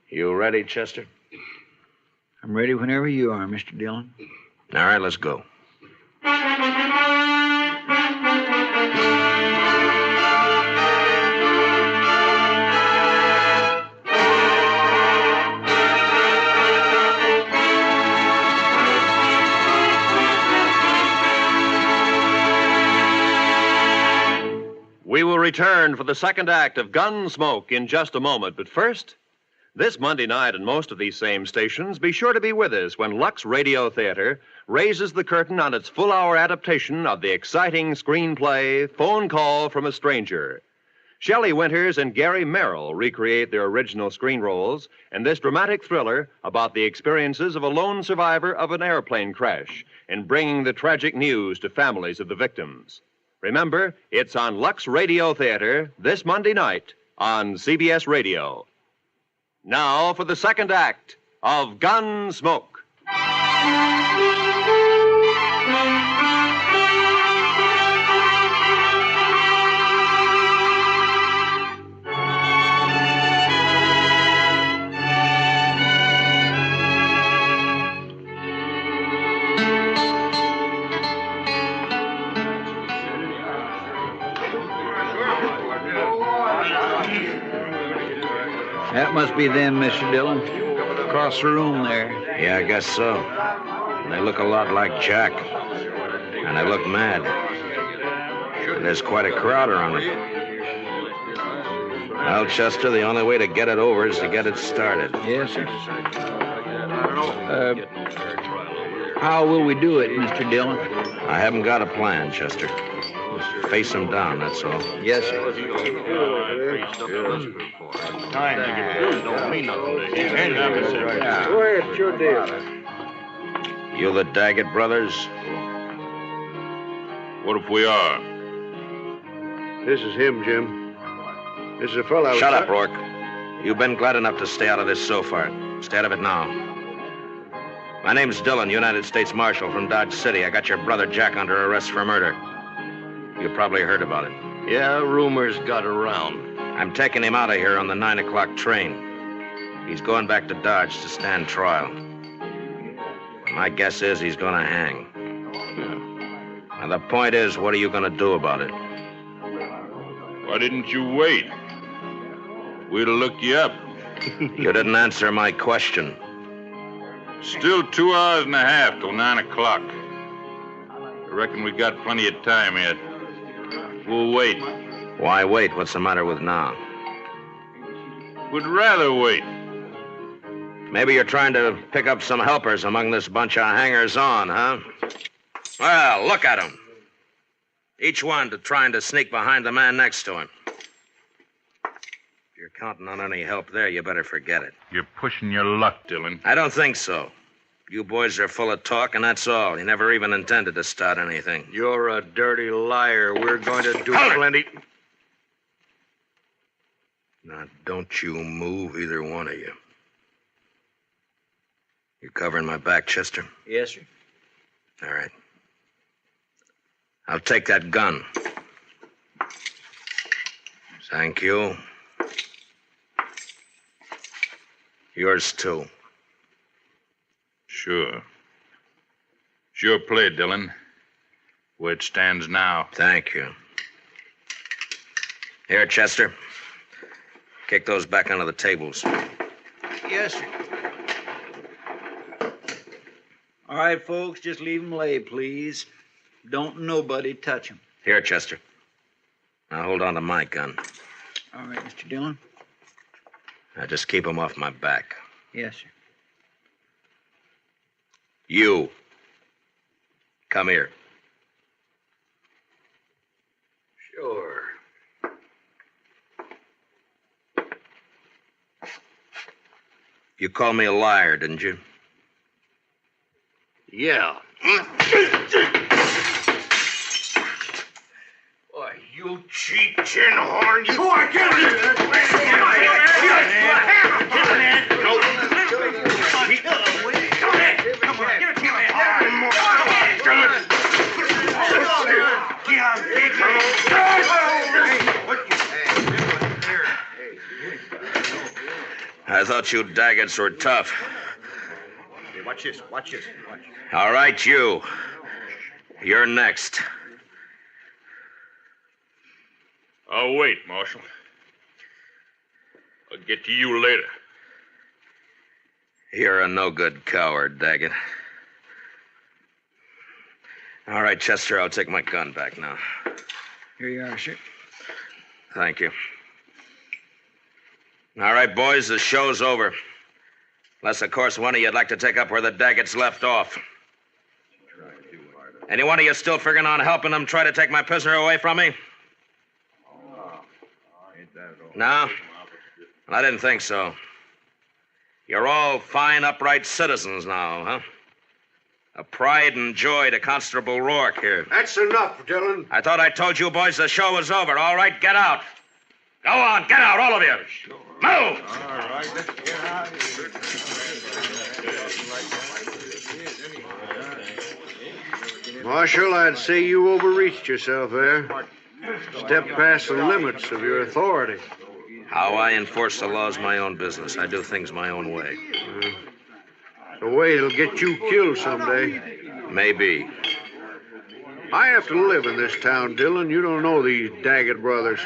S2: You ready, Chester?
S4: I'm ready whenever you are, Mr. Dillon.
S2: All right, let's go.
S13: We will return for the second act of Gunsmoke in just a moment. But first, this Monday night on most of these same stations, be sure to be with us when Lux Radio Theater raises the curtain on its full-hour adaptation of the exciting screenplay Phone Call from a Stranger. Shelley Winters and Gary Merrill recreate their original screen roles in this dramatic thriller about the experiences of a lone survivor of an airplane crash in bringing the tragic news to families of the victims. Remember, it's on Lux Radio Theater this Monday night on CBS Radio. Now for the second act of Gunsmoke.
S4: That must be them, Mr. Dillon. Across the room there.
S1: Yeah, I guess so. They look a lot like Jack. And they look mad. And there's quite a crowd around them. Well, Chester, the only way to get it over is to get it started.
S4: Yes, sir. How will we do it, Mr. Dillon?
S1: I haven't got a plan, Chester. Just face them down, that's all.
S4: Yes, sir.
S23: Go ahead, it's your deal.
S1: You the Daggett brothers?
S23: What if we are? This is him, Jim. This is a fellow.
S1: Shut up, Rourke. You've been glad enough to stay out of this so far. Stay out of it now. My name's Dillon, United States Marshal from Dodge City. I got your brother Jack under arrest for murder. You probably heard about it.
S18: Yeah, rumors got around.
S1: I'm taking him out of here on the 9 o'clock train. He's going back to Dodge to stand trial. My guess is he's going to hang. And the point is, what are you going to do about it?
S23: Why didn't you wait? We'd have looked you up.
S1: You didn't answer my question.
S23: Still 2 hours and a half till 9 o'clock. I reckon we got plenty of time yet. We'll wait.
S1: Why wait? What's the matter with now?
S23: We'd rather wait.
S1: Maybe you're trying to pick up some helpers among this bunch of hangers-on, huh? Well, look at them. Each one trying to sneak behind the man next to him. If you're counting on any help there, you better forget it.
S23: You're pushing your luck, Dillon.
S1: I don't think so. You boys are full of talk, and that's all. You never even intended to start anything.
S18: You're a dirty liar. We're going to do plenty.
S1: Now, don't you move, either one of you. You covering my back, Chester?
S4: Yes, sir.
S1: All right. I'll take that gun. Thank you. Yours, too.
S23: Sure. Sure play, Dillon. Where it stands now.
S1: Thank you. Here, Chester. Kick those back onto the tables.
S4: Yes, sir. All right, folks, just leave them lay, please. Don't nobody touch them.
S1: Here, Chester. Now hold on to my gun.
S4: All right, Mr. Dillon.
S1: Now just keep them off my back.
S4: Yes, sir.
S1: You. Come here.
S23: Sure.
S1: You called me a liar, didn't you?
S23: Yeah.
S17: Boy, you cheap chin horn. You are killing it.
S1: I thought you Daggets were tough.
S23: Hey, watch this. Watch.
S1: All right, you. You're next.
S23: I'll wait, Marshal. I'll get to you later.
S1: You're a no-good coward, Daggett. All right, Chester, I'll take my gun back now.
S4: Here you are, sir.
S1: Thank you. All right, boys, the show's over. Unless, of course, one of you'd like to take up where the Daggets left off. Any one of you still figuring on helping them try to take my prisoner away from me? No? Well, I didn't think so. You're all fine, upright citizens now, huh? A pride and joy to Constable Rourke here.
S23: That's enough, Dillon.
S1: I thought I told you boys the show was over. All right, get out. Go on, get out, all of you. Move!
S23: All right, let's get out of here. Marshal, I'd say you overreached yourself there. Stepped past the limits of your authority.
S1: How I enforce the law's my own business. I do things my own way.
S23: The way it'll get you killed someday.
S1: Maybe.
S23: I have to live in this town, Dillon. You don't know these Daggett brothers.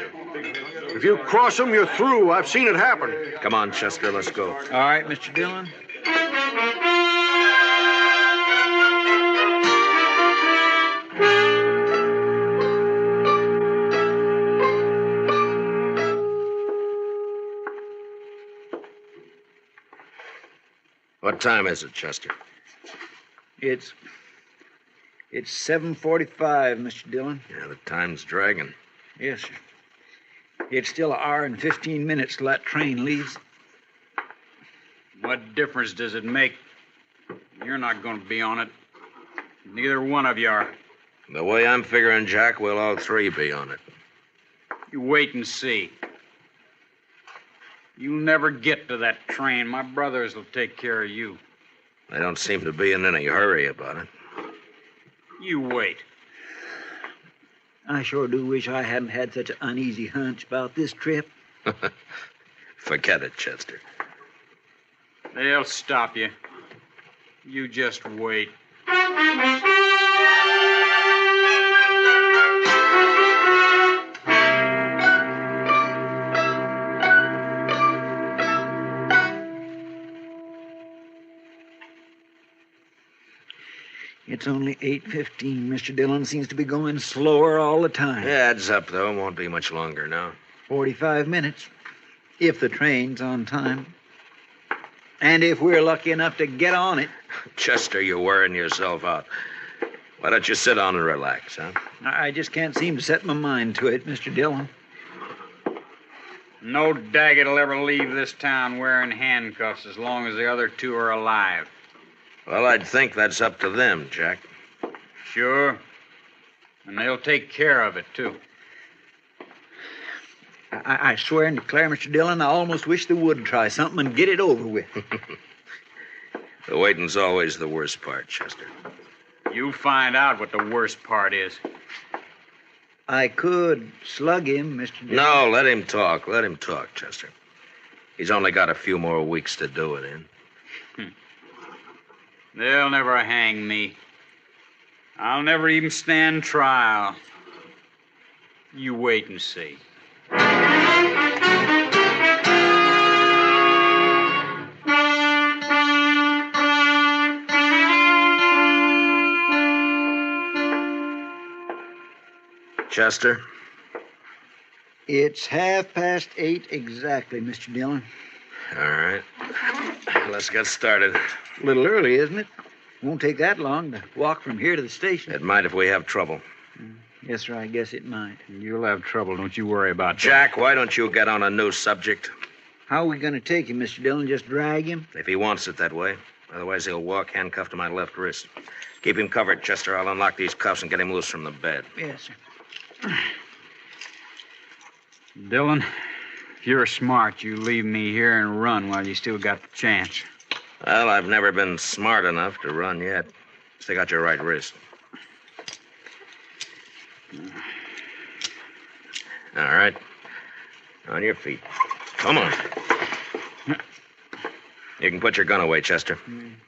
S23: If you cross them, you're through. I've seen it happen.
S7: Come on, Chester, let's go.
S4: All right, Mr. Dillon.
S7: What time is it, Chester?
S4: It's 7:45, Mr. Dillon.
S7: Yeah, the time's dragging.
S4: Yes, sir. It's still an hour and 15 minutes till that train leaves.
S19: What difference does it make? You're not going to be on it. Neither one of you are.
S7: The way I'm figuring, Jack, we'll all three be on it.
S19: You wait and see. You'll never get to that train. My brothers will take care of you.
S7: They don't seem to be in any hurry about it.
S19: You wait.
S4: I sure do wish I hadn't had such an uneasy hunch about this trip.
S7: Forget it, Chester.
S19: They'll stop you. You just wait.
S4: It's only 8:15. Mr. Dillon seems to be going slower all the time.
S7: Yeah, adds up, though. Won't be much longer now.
S4: 45 minutes, if the train's on time. And if we're lucky enough to get on it.
S7: Chester, you're wearing yourself out. Why don't you sit down and relax, huh?
S4: I just can't seem to set my mind to it, Mr. Dillon.
S19: No Daggett'll ever leave this town wearing handcuffs as long as the other two are alive.
S7: Well, I'd think that's up to them, Jack.
S19: Sure. And they'll take care of it, too.
S4: I swear and declare, Mr. Dillon, I almost wish they would try something and get it over with.
S7: The waiting's always the worst part, Chester.
S19: You find out what the worst part is.
S4: I could slug him, Mr. Dillon.
S7: No, let him talk. Let him talk, Chester. He's only got a few more weeks to do it in.
S19: They'll never hang me. I'll never even stand trial. You wait and see.
S7: Chester?
S4: It's 8:30 exactly, Mr. Dillon.
S7: All right. Let's get started.
S4: A little early, isn't it? Won't take that long to walk from here to the station.
S7: It might if we have trouble.
S4: Yes, sir, I guess it might.
S19: You'll have trouble, don't you worry about that.
S7: Jack, why don't you get on a new subject?
S4: How are we going to take him, Mr. Dillon? Just drag him?
S7: If he wants it that way. Otherwise, he'll walk handcuffed to my left wrist. Keep him covered, Chester. I'll unlock these cuffs and get him loose from the bed.
S4: Yes, sir.
S19: Dillon, if you're smart, you leave me here and run while you still got the chance.
S7: Well, I've never been smart enough to run yet. Stick out your right wrist. All right. On your feet. Come on. You can put your gun away, Chester.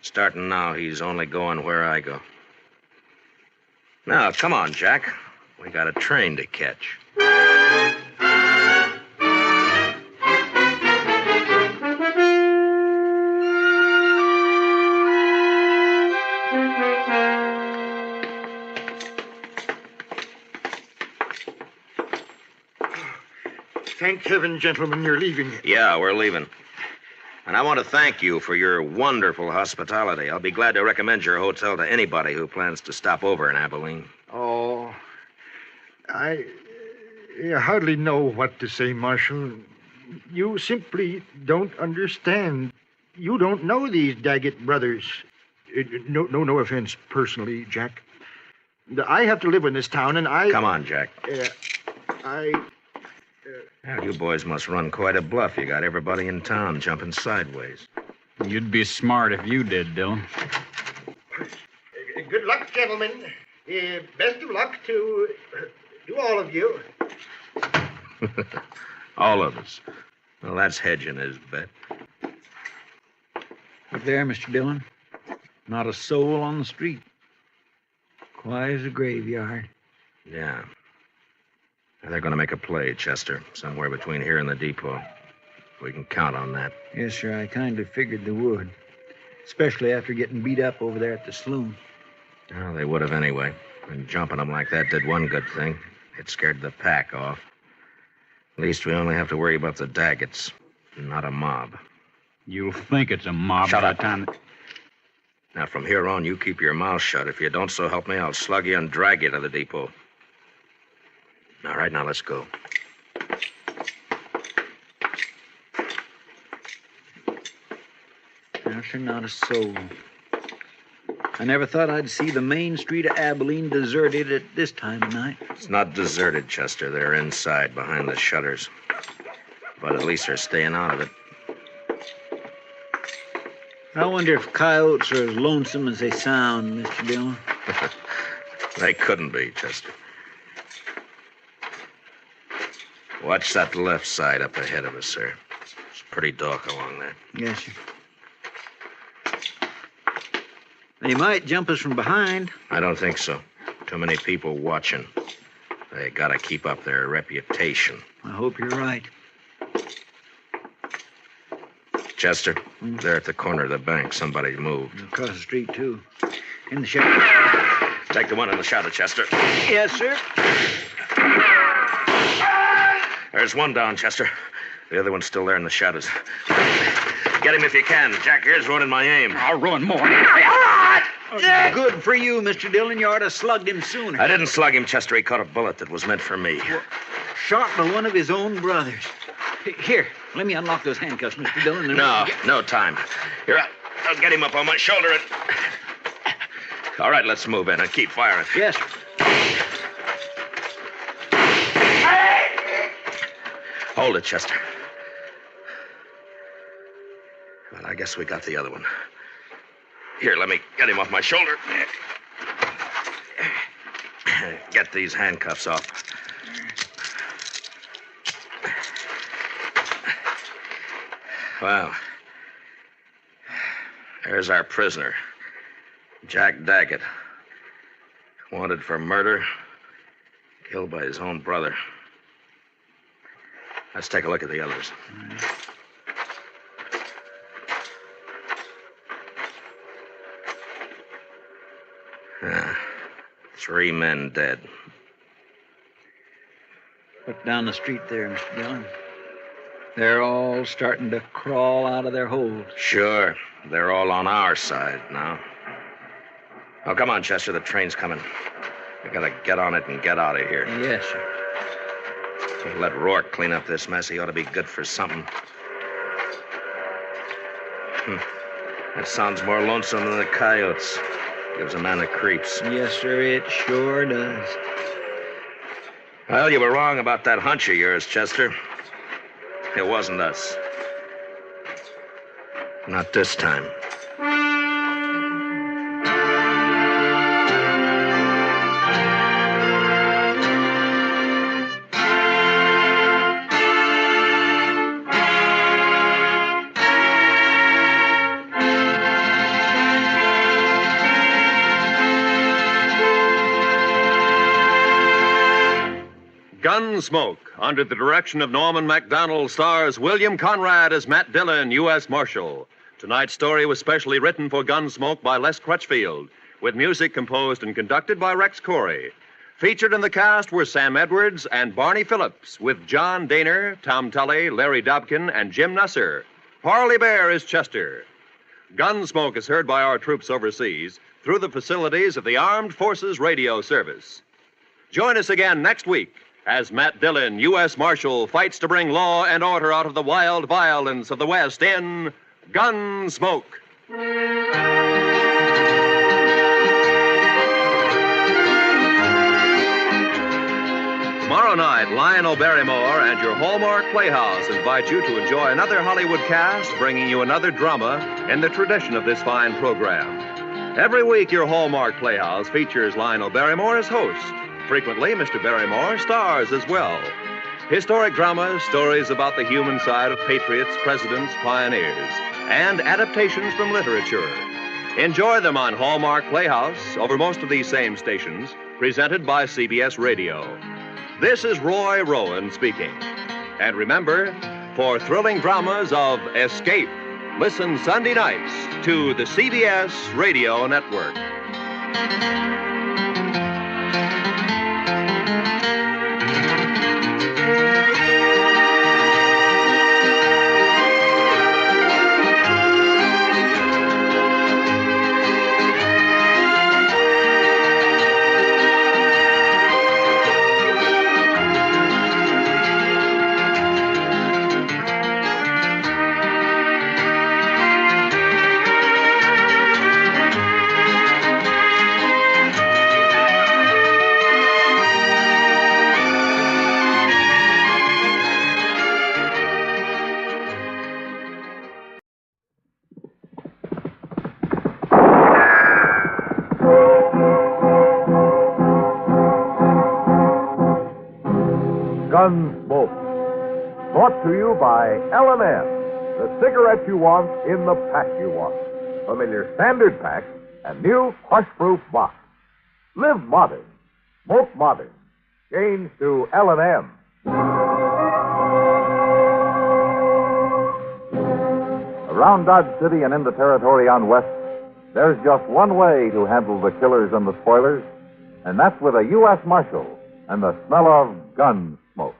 S7: Starting now, he's only going where I go. Now, come on, Jack. We got a train to catch.
S12: Thank heaven, gentlemen, you're leaving.
S7: Yeah, we're leaving. And I want to thank you for your wonderful hospitality. I'll be glad to recommend your hotel to anybody who plans to stop over in Abilene.
S12: Oh, I hardly know what to say, Marshal. You simply don't understand. You don't know these Daggett brothers. No offense personally, Jack. I have to live in this town, and I...
S7: Come on, Jack.
S12: Now,
S7: you boys must run quite a bluff. You got everybody in town jumping sideways.
S19: You'd be smart if you did, Dillon.
S12: Good luck, gentlemen. Best of luck to all of you.
S7: All of us. Well, that's hedging his bet.
S4: Up there, Mr. Dillon. Not a soul on the street. Quiet as a graveyard.
S7: Yeah.
S1: They're going to make a play, Chester, somewhere between here and the depot. We can count on that.
S4: Yes, sir, I kind of figured they would. Especially after getting beat up over there at the saloon.
S1: Well, they would have anyway. And jumping them like that did one good thing. It scared the pack off. At least we only have to worry about the Daggets, not a mob.
S19: You'll think it's a mob
S1: Shut
S19: by
S1: up.
S19: the time...
S1: Now, from here on, you keep your mouth shut. If you don't, so help me, I'll slug you and drag you to the depot. All right, now let's go.
S4: Now, sir, not a soul. I never thought I'd see the main street of Abilene deserted at this time of night.
S1: It's not deserted, Chester. They're inside, behind the shutters. But at least they're staying out of it.
S4: I wonder if coyotes are as lonesome as they sound, Mr. Dillon.
S1: They couldn't be, Chester. Watch that left side up ahead of us, sir. It's pretty dark along there.
S4: Yes, sir. They might jump us from behind.
S1: I don't think so. Too many people watching. They gotta keep up their reputation.
S4: I hope you're right.
S1: Chester, they're at the corner of the bank. Somebody's moved.
S4: Across the street, too. In the shadow.
S1: Take the one in the shadow, Chester.
S4: Yes, sir.
S1: There's one down, Chester. The other one's still there in the shadows. Get him if you can. Jack here's ruining my aim.
S19: I'll ruin more.
S4: Good for you, Mr. Dillon. You ought to have slugged him sooner.
S1: I didn't slug him, Chester. He caught a bullet that was meant for me.
S4: Well, shot by one of his own brothers. Here, let me unlock those handcuffs, Mr. Dillon.
S1: No time. Here, I'll get him up on my shoulder and... All right, let's move in and keep firing.
S4: Yes, sir.
S1: Hold it, Chester. Well, I guess we got the other one. Here, let me get him off my shoulder. Get these handcuffs off. Well, there's our prisoner, Jack Daggett. Wanted for murder, killed by his own brother. Let's take a look at the others. Three men dead.
S4: Look down the street there, Mr. Dillon. They're all starting to crawl out of their holes.
S1: Sure. They're all on our side now. Oh, come on, Chester. The train's coming. We gotta get on it and get out of here.
S4: Yes, sir.
S1: We'll let Rourke clean up this mess. He ought to be good for something. That sounds more lonesome than the coyotes. Gives a man the creeps.
S4: Yes, sir, it sure does.
S1: Well, you were wrong about that hunch of yours, Chester. It wasn't us. Not this time.
S13: Gunsmoke, under the direction of Norman Macdonald, stars William Conrad as Matt Dillon, U.S. Marshal. Tonight's story was specially written for Gunsmoke by Les Crutchfield, with music composed and conducted by Rex Corey. Featured in the cast were Sam Edwards and Barney Phillips, with John Daner, Tom Tully, Larry Dobkin, and Jim Nusser. Parley Bear is Chester. Gunsmoke is heard by our troops overseas through the facilities of the Armed Forces Radio Service. Join us again next week as Matt Dillon, U.S. Marshal, fights to bring law and order out of the wild violence of the West in Gunsmoke. Tomorrow night, Lionel Barrymore and your Hallmark Playhouse invite you to enjoy another Hollywood cast bringing you another drama in the tradition of this fine program. Every week, your Hallmark Playhouse features Lionel Barrymore as host. Frequently, Mr. Barrymore stars as well. Historic dramas, stories about the human side of patriots, presidents, pioneers, and adaptations from literature. Enjoy them on Hallmark Playhouse over most of these same stations, presented by CBS Radio. This is Roy Rowan speaking. And remember, for thrilling dramas of escape, listen Sunday nights to the CBS Radio Network.
S8: Gunsmoke. Brought to you by L&M, the cigarette you want in the pack you want. Familiar standard pack and new crush-proof box. Live modern. Smoke modern. Change to L&M. Around Dodge City and in the territory on West, there's just one way to handle the killers and the spoilers, and that's with a U.S. Marshal and the smell of gun smoke.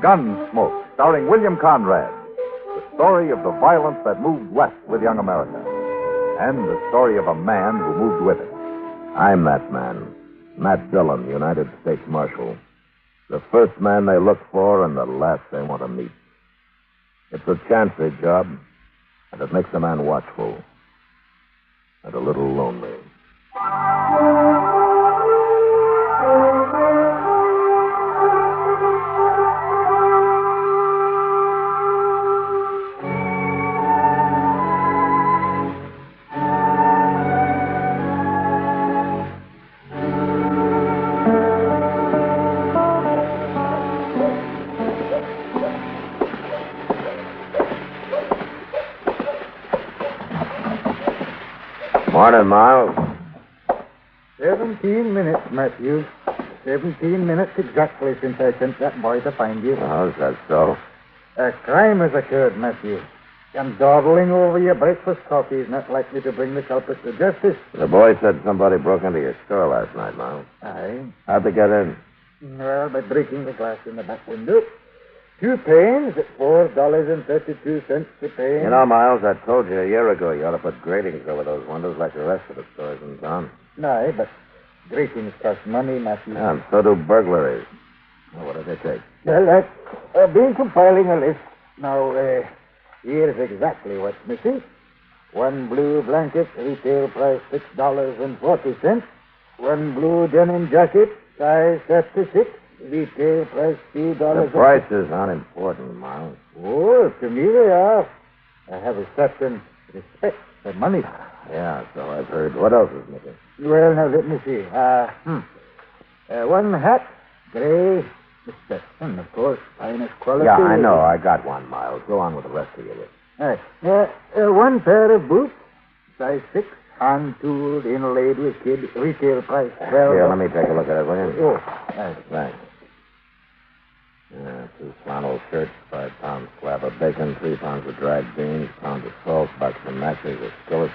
S8: Gunsmoke, starring William Conrad. The story of the violence that moved west with young America. And the story of a man who moved with it.
S2: I'm that man. Matt Dillon, United States Marshal. The first man they look for and the last they want to meet. It's a chancy job, and it makes a man watchful. And a little lonely. Morning, Miles.
S22: 17 minutes, Matthew. 17 minutes exactly since I sent that boy to find you.
S2: Oh, is that so?
S22: A crime has occurred, Matthew. And dawdling over your breakfast coffee is not likely to bring the culprit to justice.
S2: The boy said somebody broke into your store last night, Miles.
S22: Aye.
S2: How'd they get in?
S22: Well, by breaking the glass in the back window. 2 panes at $4.32 a pane.
S2: You know, Miles, I told you a year ago you ought to put gratings over those windows like the rest of the stores in town.
S22: Aye, but gratings cost money, Matthew.
S2: Yeah, and so do burglaries. Well, what did they take?
S22: Well, I've been compiling a list. Now, here's exactly what's missing. 1 blue blanket, retail price $6.40. 1 blue denim jacket, size 36. Retail price $2.
S2: The prices aren't important, Miles.
S22: Oh, to me they are. I have a certain respect for money.
S2: Yeah, so I've heard. What else is missing?
S22: Well, now, let me see. 1 hat, gray, Stetson, of course, finest quality.
S2: Yeah, I know. I got one, Miles. Go on with the rest of your list.
S22: All right. 1 pair of boots, size 6, hand-tooled, inlaid with kid, retail price $12.
S2: Here, let me take a look at it, will you?
S22: Oh, nice.
S2: Thanks. 2 flannel shirts, 5 pound slab of bacon, 3 pounds of dried beans, pound of salt, box of matches, a skillet.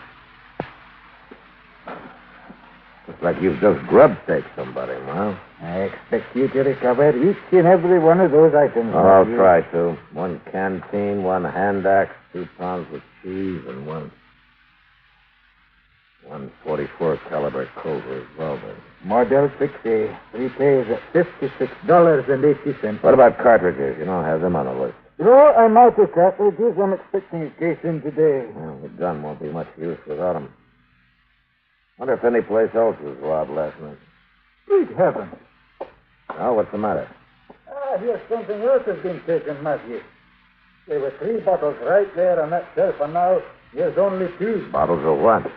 S2: Looks like you've just grub staked somebody, Miles.
S22: I expect you to recover each and every one of those items.
S2: Oh, I'll try to. 1 canteen, 1 hand axe, 2 pounds of cheese, and 1 .44 caliber Colt revolver.
S22: Model 60, retails at $56.80.
S2: What about cartridges? You don't have them on the list.
S22: No, I'm out of cartridges. I'm expecting a case in today.
S2: Well, the gun won't be much use without them. Wonder if any place else was robbed last night.
S22: Good heavens.
S2: Oh, what's the matter?
S22: Here's something else has been taken, Matthew. There were 3 bottles right there on that shelf, and now there's only 2.
S2: Bottles of what?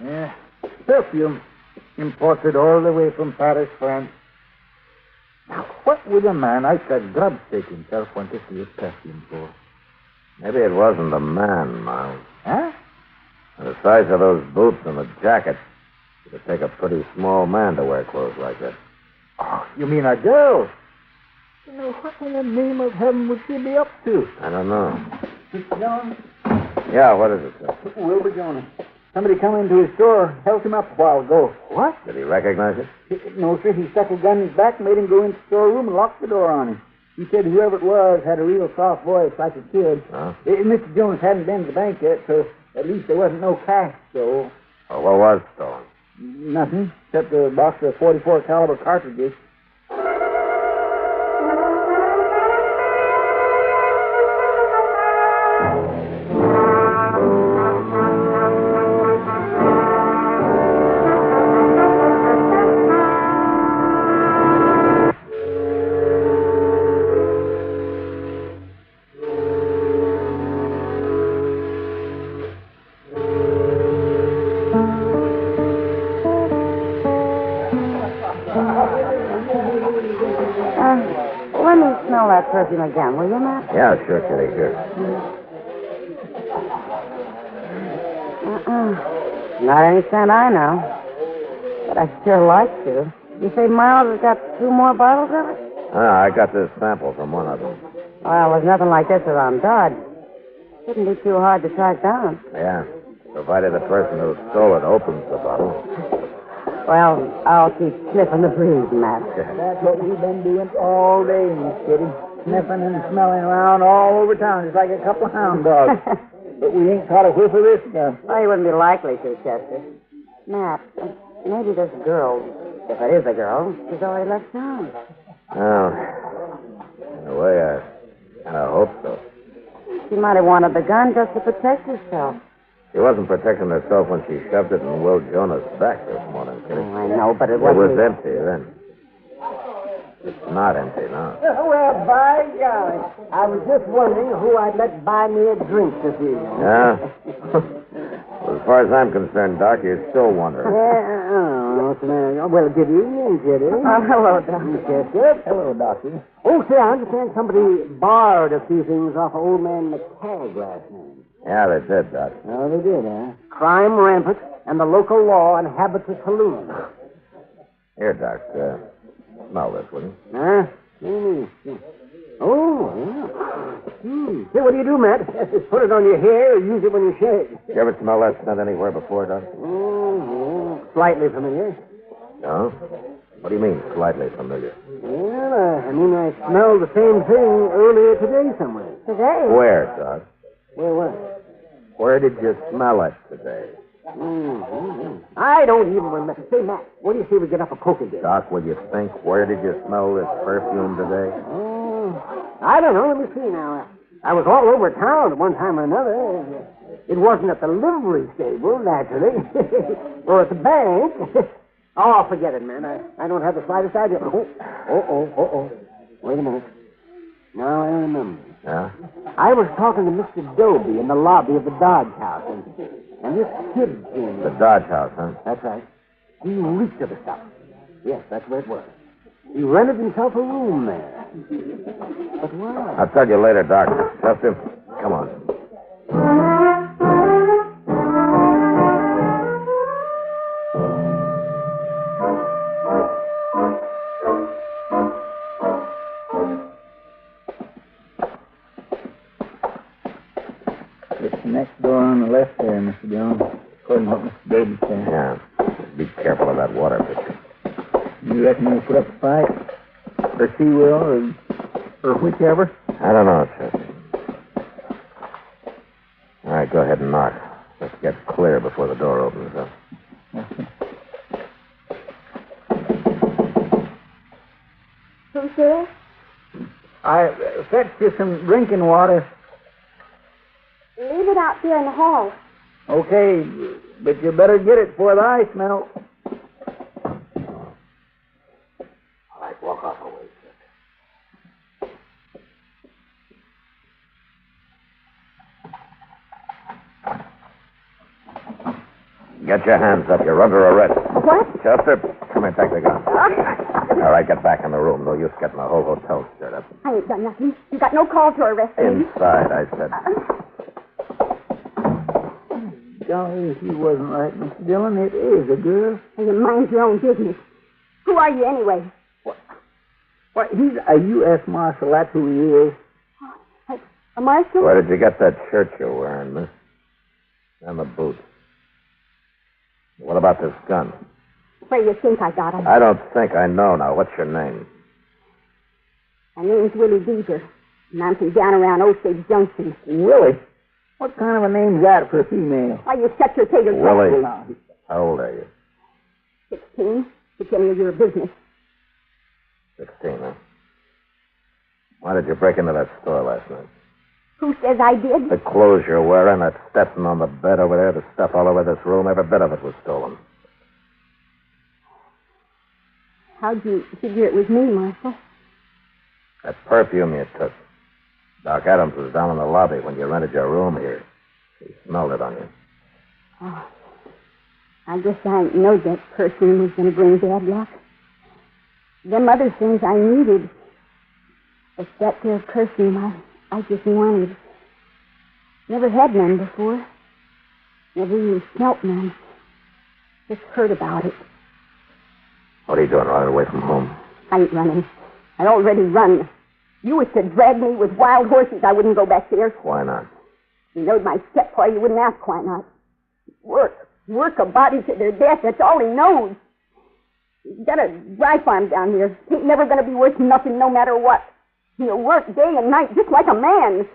S22: Yeah, perfume. Imported all the way from Paris, France. Now, what would a man like that grubstake himself want to see a perfume for?
S1: Maybe it wasn't a man, Miles.
S22: Huh?
S1: The size of those boots and the jacket. It would take a pretty small man to wear clothes like that.
S22: Oh, you mean a girl? You know, what in the name of heaven would she be up to?
S1: I don't know.
S22: Mr. Jones?
S1: Yeah, what is it, sir?
S22: Wilbur Jones. Somebody come into his store, held him up a while ago. What?
S1: Did he recognize it?
S22: No, sir. He stuck a gun in his back, made him go into the storeroom, and locked the door on him. He said whoever it was had a real soft voice, like a kid.
S1: Huh?
S22: Mr. Jones hadn't been to the bank yet, so at least there wasn't no cash, so...
S1: Oh, what was stolen?
S22: Nothing, except a box of 44 caliber cartridges.
S3: Let me smell that perfume again, will you, Matt?
S1: Yeah, sure, Kitty, sure.
S3: Not any scent I know. But I'd sure like to. You say Miles has got 2 more bottles of it?
S1: I got this sample from one of them.
S3: Well, there's nothing like this around Dodge. Shouldn't be too hard to track down.
S1: Yeah, provided the person who stole it opens the bottle.
S3: Well, I'll keep sniffing the breeze, Matt.
S22: That's what we've been doing all day, Miss Kitty. Sniffing and smelling around all over town, just like a couple of hound dogs. But we ain't caught a whiff of this stuff.
S3: Well, you wouldn't be likely to, Chester. Matt, maybe this girl, if it is a girl, has already left town.
S1: Well, in a way, I hope so.
S3: She might have wanted the gun just to protect herself.
S1: She wasn't protecting herself when she shoved it in Will Jonah's back this morning, Kitty.
S3: Oh, I know, but it
S1: was
S3: wasn't...
S1: empty then. It's not empty now.
S22: Well, by golly. I was just wondering who I'd let buy me a drink this evening.
S1: Yeah? Well, as far as I'm concerned, Doc, you're still wondering.
S22: What's the matter? Well, good evening, Kitty.
S3: Hello, Doctor.
S22: Yes, good. Hello, Doctor. Oh, say, I understand somebody borrowed a few things off of old man McTagg last night.
S1: Yeah, they did, Doc.
S22: Oh, they did, huh? Crime rampant, and the local law inhabits a saloon.
S1: Here, Doc, smell this, will you?
S22: Huh? Oh, yeah. Say, what do you do, Matt? Put it on your hair or use it when you shave?
S1: You ever smell that scent anywhere before, Doc?
S22: Oh, slightly familiar.
S1: No? What do you mean, slightly familiar?
S22: Well, I mean, I smelled the same thing earlier today somewhere.
S3: Today?
S1: Where, Doc?
S22: Where was?
S1: Where did you smell it today?
S22: I don't even remember. Say, Matt, what do you say we get up a poke again?
S1: Doc, will you think? Where did you smell this perfume today?
S22: I don't know. Let me see now. I was all over town at one time or another. It wasn't at the livery stable, naturally, or at the bank. Oh, forget it, man. I don't have the slightest idea. Oh. Wait a minute. Now I remember.
S1: Yeah?
S22: I was talking to Mr. Doby in the lobby of the Dodge House, and this kid came.
S1: The Dodge House, huh?
S22: That's right. He reeked of the stuff. Yes, that's where it was. He rented himself a room there. But why?
S1: I'll tell you later, Doc. Chester, come on.
S22: It's next door on the left there, Mr. Jones, according to what Mr. Doby said.
S1: Yeah. Be careful of that water picture.
S22: You reckon we'll put up a fight? Or she will, or whichever?
S1: I don't know, Chester. All right, go ahead and knock. Let's get clear before the door opens up.
S20: Who's there?
S22: I fetched you some drinking water.
S20: Leave it out there in the hall.
S22: Okay, but you better get it before the ice melts.
S1: All right, walk off a ways. Get your hands up. You're under arrest.
S20: What?
S1: Chester, come here, take the gun. All right, get back in the room. No use getting the whole hotel stirred up.
S20: I ain't done nothing. You got no call to arrest me.
S1: Inside, I said.
S4: Golly, if you wasn't right, Mr. Dillon, it is a girl.
S20: You mind your own business. Who are you anyway?
S4: What, he's a U.S. Marshal. That's who he is.
S20: A marshal?
S1: Where did you get that shirt you're wearing, miss? And the boots. What about this gun?
S20: Where you think I got him?
S1: I don't think I know now. What's your name?
S20: My name's Willie Beaver, and I'm from down around Osage Junction.
S4: Willie? What kind of a name's that for a female?
S20: Why, you shut your tater
S1: Willie.
S20: trap.
S1: How old are you?
S20: 16. It's any of your business.
S1: 16, huh? Why did you break into that store last night?
S20: Who says I did?
S1: The clothes you're wearing, that Stetson on the bed over there, the stuff all over this room, every bit of it was stolen.
S20: How'd you figure it was me, Marshal?
S1: That perfume you took. Doc Adams was down in the lobby when you rented your room here. He smelled it on you.
S20: Oh, I guess I didn't know that perfume was going to bring bad luck. Them other things I needed. But that there perfume I just wanted. Never had none before. Never even smelt none. Just heard about it.
S1: What are you doing, running away from home?
S20: I ain't running. I already run. You was to drag me with wild horses. I wouldn't go back there.
S1: Why not?
S20: You knowed my stepboy. You wouldn't ask why not. Work a body to their death. That's all he knows. He's got a dry farm down here. He's never going to be worth nothing no matter what. He'll work day and night just like a man.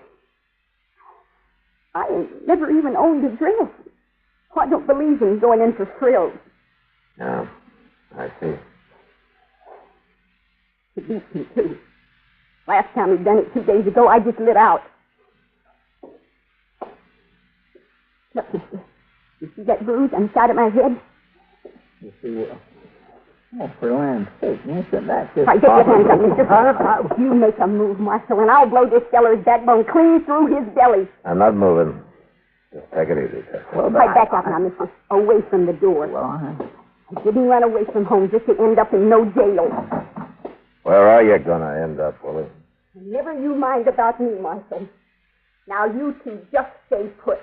S20: I ain't never even owned a dress. I don't believe in going in for frills.
S1: Yeah, I see.
S20: It beats me, too. Last time he'd done it 2 days ago, I just lit out. Look, mister. You see that bruise on the side of my head?
S4: You see what? Oh, for land's sake, mister, that's just...
S20: All right, get your hands up, mister. You make a move, Marshal, and I'll blow this feller's backbone clean through his belly.
S1: I'm not moving. Just take it easy, Chester.
S20: Right back up now, mister. Away from the door.
S4: Well,
S20: I didn't run away from home just to end up in no jail.
S1: Where are you going to end up, Willie?
S20: Never you mind about me, Marshal. Now you two just stay put.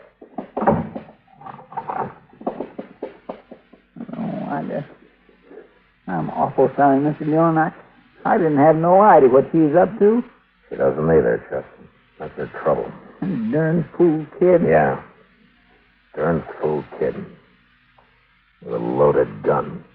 S4: I'm awful sorry, Mr. Dillon. I didn't have no idea what she's up to.
S1: She doesn't either, Chester. That's her trouble.
S4: Darn fool kid.
S1: Yeah. Darn fool kid. With a loaded gun.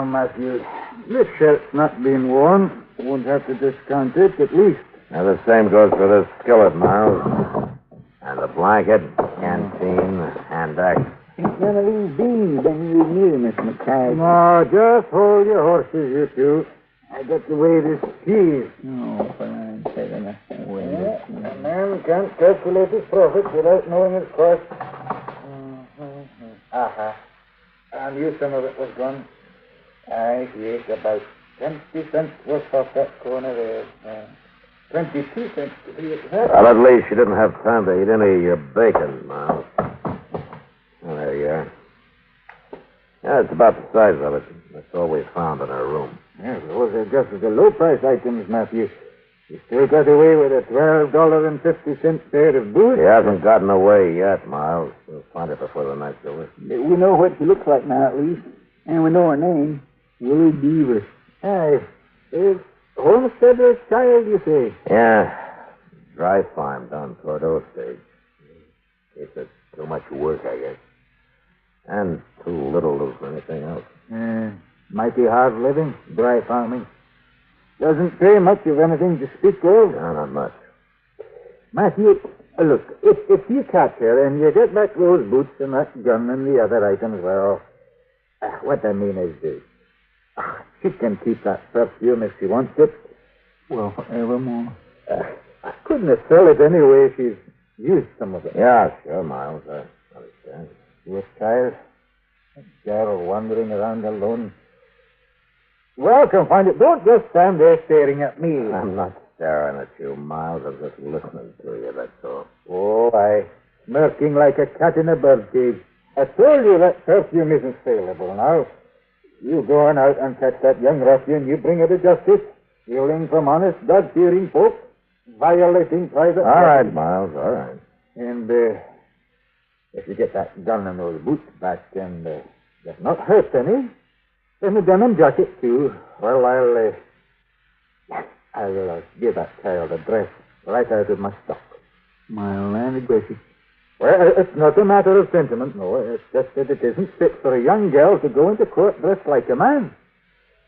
S4: Matthew. This shirt's not being worn. Won't have to discount it, at least.
S1: Now, the same goes for this skillet, Miles. And the blanket, canteen, hand axe.
S4: Ain't none of these beans been used neither, Miss McCagg. No, just hold your horses, you two. I got to weigh this cheese. No, for I'm taking a way. A man can't calculate his profits without knowing his cost. Aha. I knew some of it was gone. I yes, about 20 cents worth off that corner there. 22 cents to be exact.
S1: Well, at least you didn't have time to eat any of your bacon, Miles. Oh, there you are. Yeah, it's about the size of it. That's all we found in our room.
S4: Yeah, those are just the low-price items, Matthew. You still got away with a $12.50 pair of boots?
S1: He hasn't gotten away yet, Miles. We'll find it before the night's over.
S4: We know what she looks like now, at least. And we know her name. Willie Beaver. Hey, it's homesteader's child, you say?
S1: Yeah. Dry farm down toward Osage. It's too much work, I guess. And
S11: too little to for anything else.
S22: Mighty hard living, dry farming. Doesn't pay much of anything to speak of.
S11: No, not much.
S22: Matthew, look, if you catch her and you get back those boots and that gun and the other items, well, what I mean is this. She can keep that perfume if she wants it. Well, forevermore. I couldn't sell it anyway. She's used some of it.
S11: Yeah, sure, Miles. I understand.
S22: You a child? A girl wandering around alone. Well, confound it. Don't just stand there staring at me.
S11: I'm not staring at you, Miles. I'm just listening to you, that's all.
S22: Oh, I smirking like a cat in a bird cage. I told you that perfume isn't saleable now. You go on out and catch that young ruffian, you bring her to justice, stealing from honest, God-fearing folk, violating private...
S11: All right, Miles, all right.
S22: And if you get that gun and those boots back and get not hurt any, and the denim jacket, too, well, I'll give that child a dress right out of my stock. My land gracious. Well, it's not a matter of sentiment, no. It's just that it isn't fit for a young girl to go into court dressed like a man.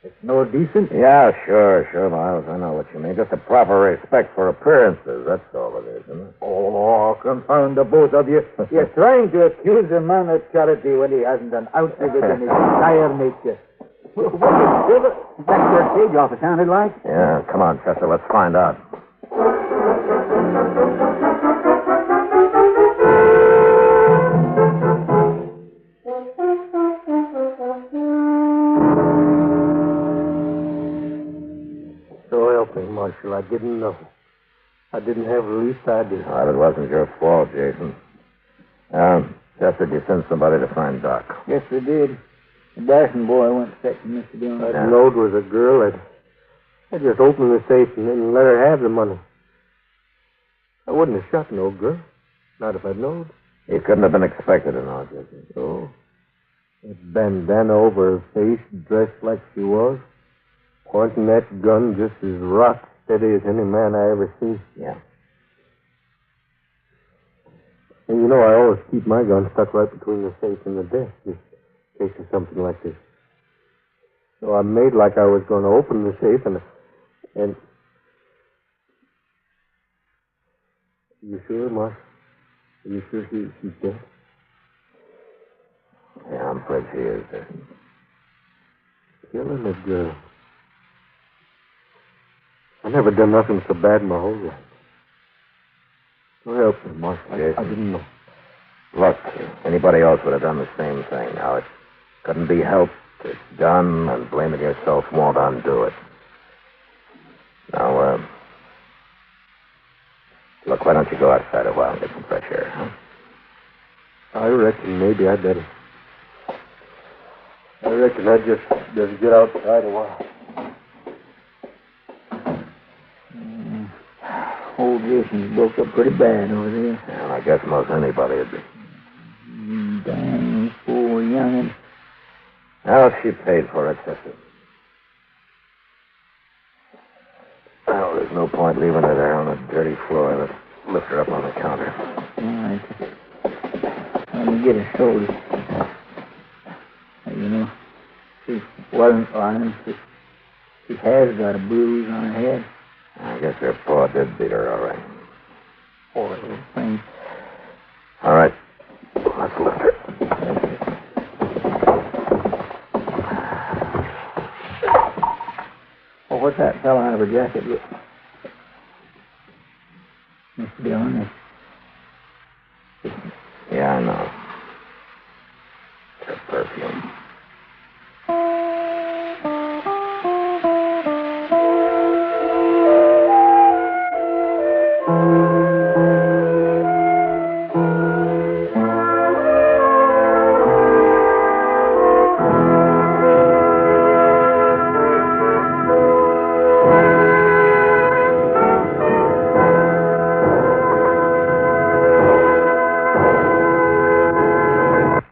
S22: It's no decent.
S11: Yeah, sure, Miles. I know what you mean. Just a proper respect for appearances. That's all it is, isn't it?
S22: Oh, confound the both of you. You're trying to accuse a man of charity when he hasn't an ounce of it in his entire nature. What did the backward page office sounded like?
S11: Yeah, come on, Chester. Let's find out.
S15: So help me, Marshal. I didn't know. I didn't have the least idea.
S11: Well, it wasn't your fault, Jason. Chester, did you send somebody to find Doc?
S22: Yes, we did. The Dawson boy went fetching Mr. Dillon.
S15: That note was a girl. I just opened the safe and let her have the money. I wouldn't have shot no girl. Not if I'd known.
S11: He couldn't have been expected to know, Jason.
S15: So, that bandana over her face, dressed like she was, pointing that gun just as rock steady as any man I ever seen.
S11: Yeah.
S15: And you know, I always keep my gun stuck right between the safe and the desk, just in case of something like this. So I made like I was going to open the safe, and... You sure, Mark? Are you sure she's dead?
S11: Yeah, I'm afraid she is dead.
S15: Killing a girl. I never done nothing so bad in my whole life. So help me, Mark. I didn't know.
S11: Look, anybody else would have done the same thing. Now, it couldn't be helped. It's done, and blaming yourself won't undo it. Now, look, why don't you go outside a while and get some fresh air, huh?
S15: I reckon maybe I'd better. I reckon I'd just get outside a while.
S22: Old Jason's broke up pretty bad over there.
S11: Well, I guess most anybody would be.
S22: Dang, poor young'un.
S11: Well, she paid for it, Chester. Well, there's no point leaving her there on the dirty floor. Let's lift her up on the counter.
S22: All right. Let me get her shoulders. You know, she wasn't lying. She has got a bruise on her head.
S11: I guess her paw did beat her, all right.
S22: Poor little thing.
S11: All right. Let's lift her.
S22: Oh, what's that fella out of her jacket? Mr. Dillon.
S11: Yeah, I know. It's her perfume.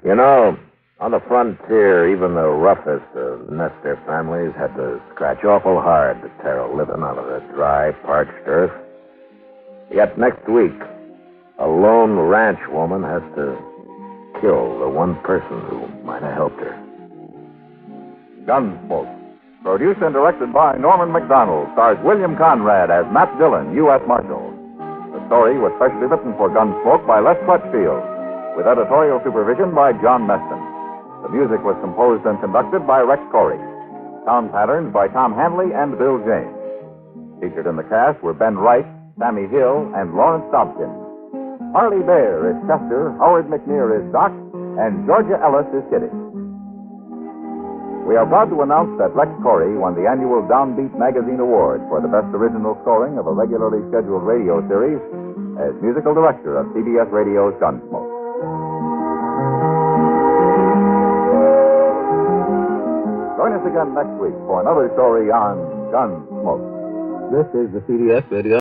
S11: You know, on the frontier, even the roughest of nester families had to scratch awful hard to tear a living out of the dry, parched earth. Yet next week, a lone ranch woman has to kill the one person who might have helped her.
S8: Gunsmoke. Produced and directed by Norman McDonald, stars William Conrad as Matt Dillon, U.S. Marshal. The story was specially written for Gunsmoke by Les Crutchfield, with editorial supervision by John Meston. The music was composed and conducted by Rex Corey. Sound patterns by Tom Hanley and Bill James. Featured in the cast were Ben Wright, Sammy Hill, and Lawrence Dobkin. Harley Bear is Chester, Howard McNear is Doc, and Georgia Ellis is Kitty. We are proud to announce that Rex Corey won the annual Downbeat Magazine Award for the best original scoring of a regularly scheduled radio series as musical director of CBS Radio's Gunsmoke. Join us again next week for another story on Gunsmoke.
S15: This is the CBS Radio.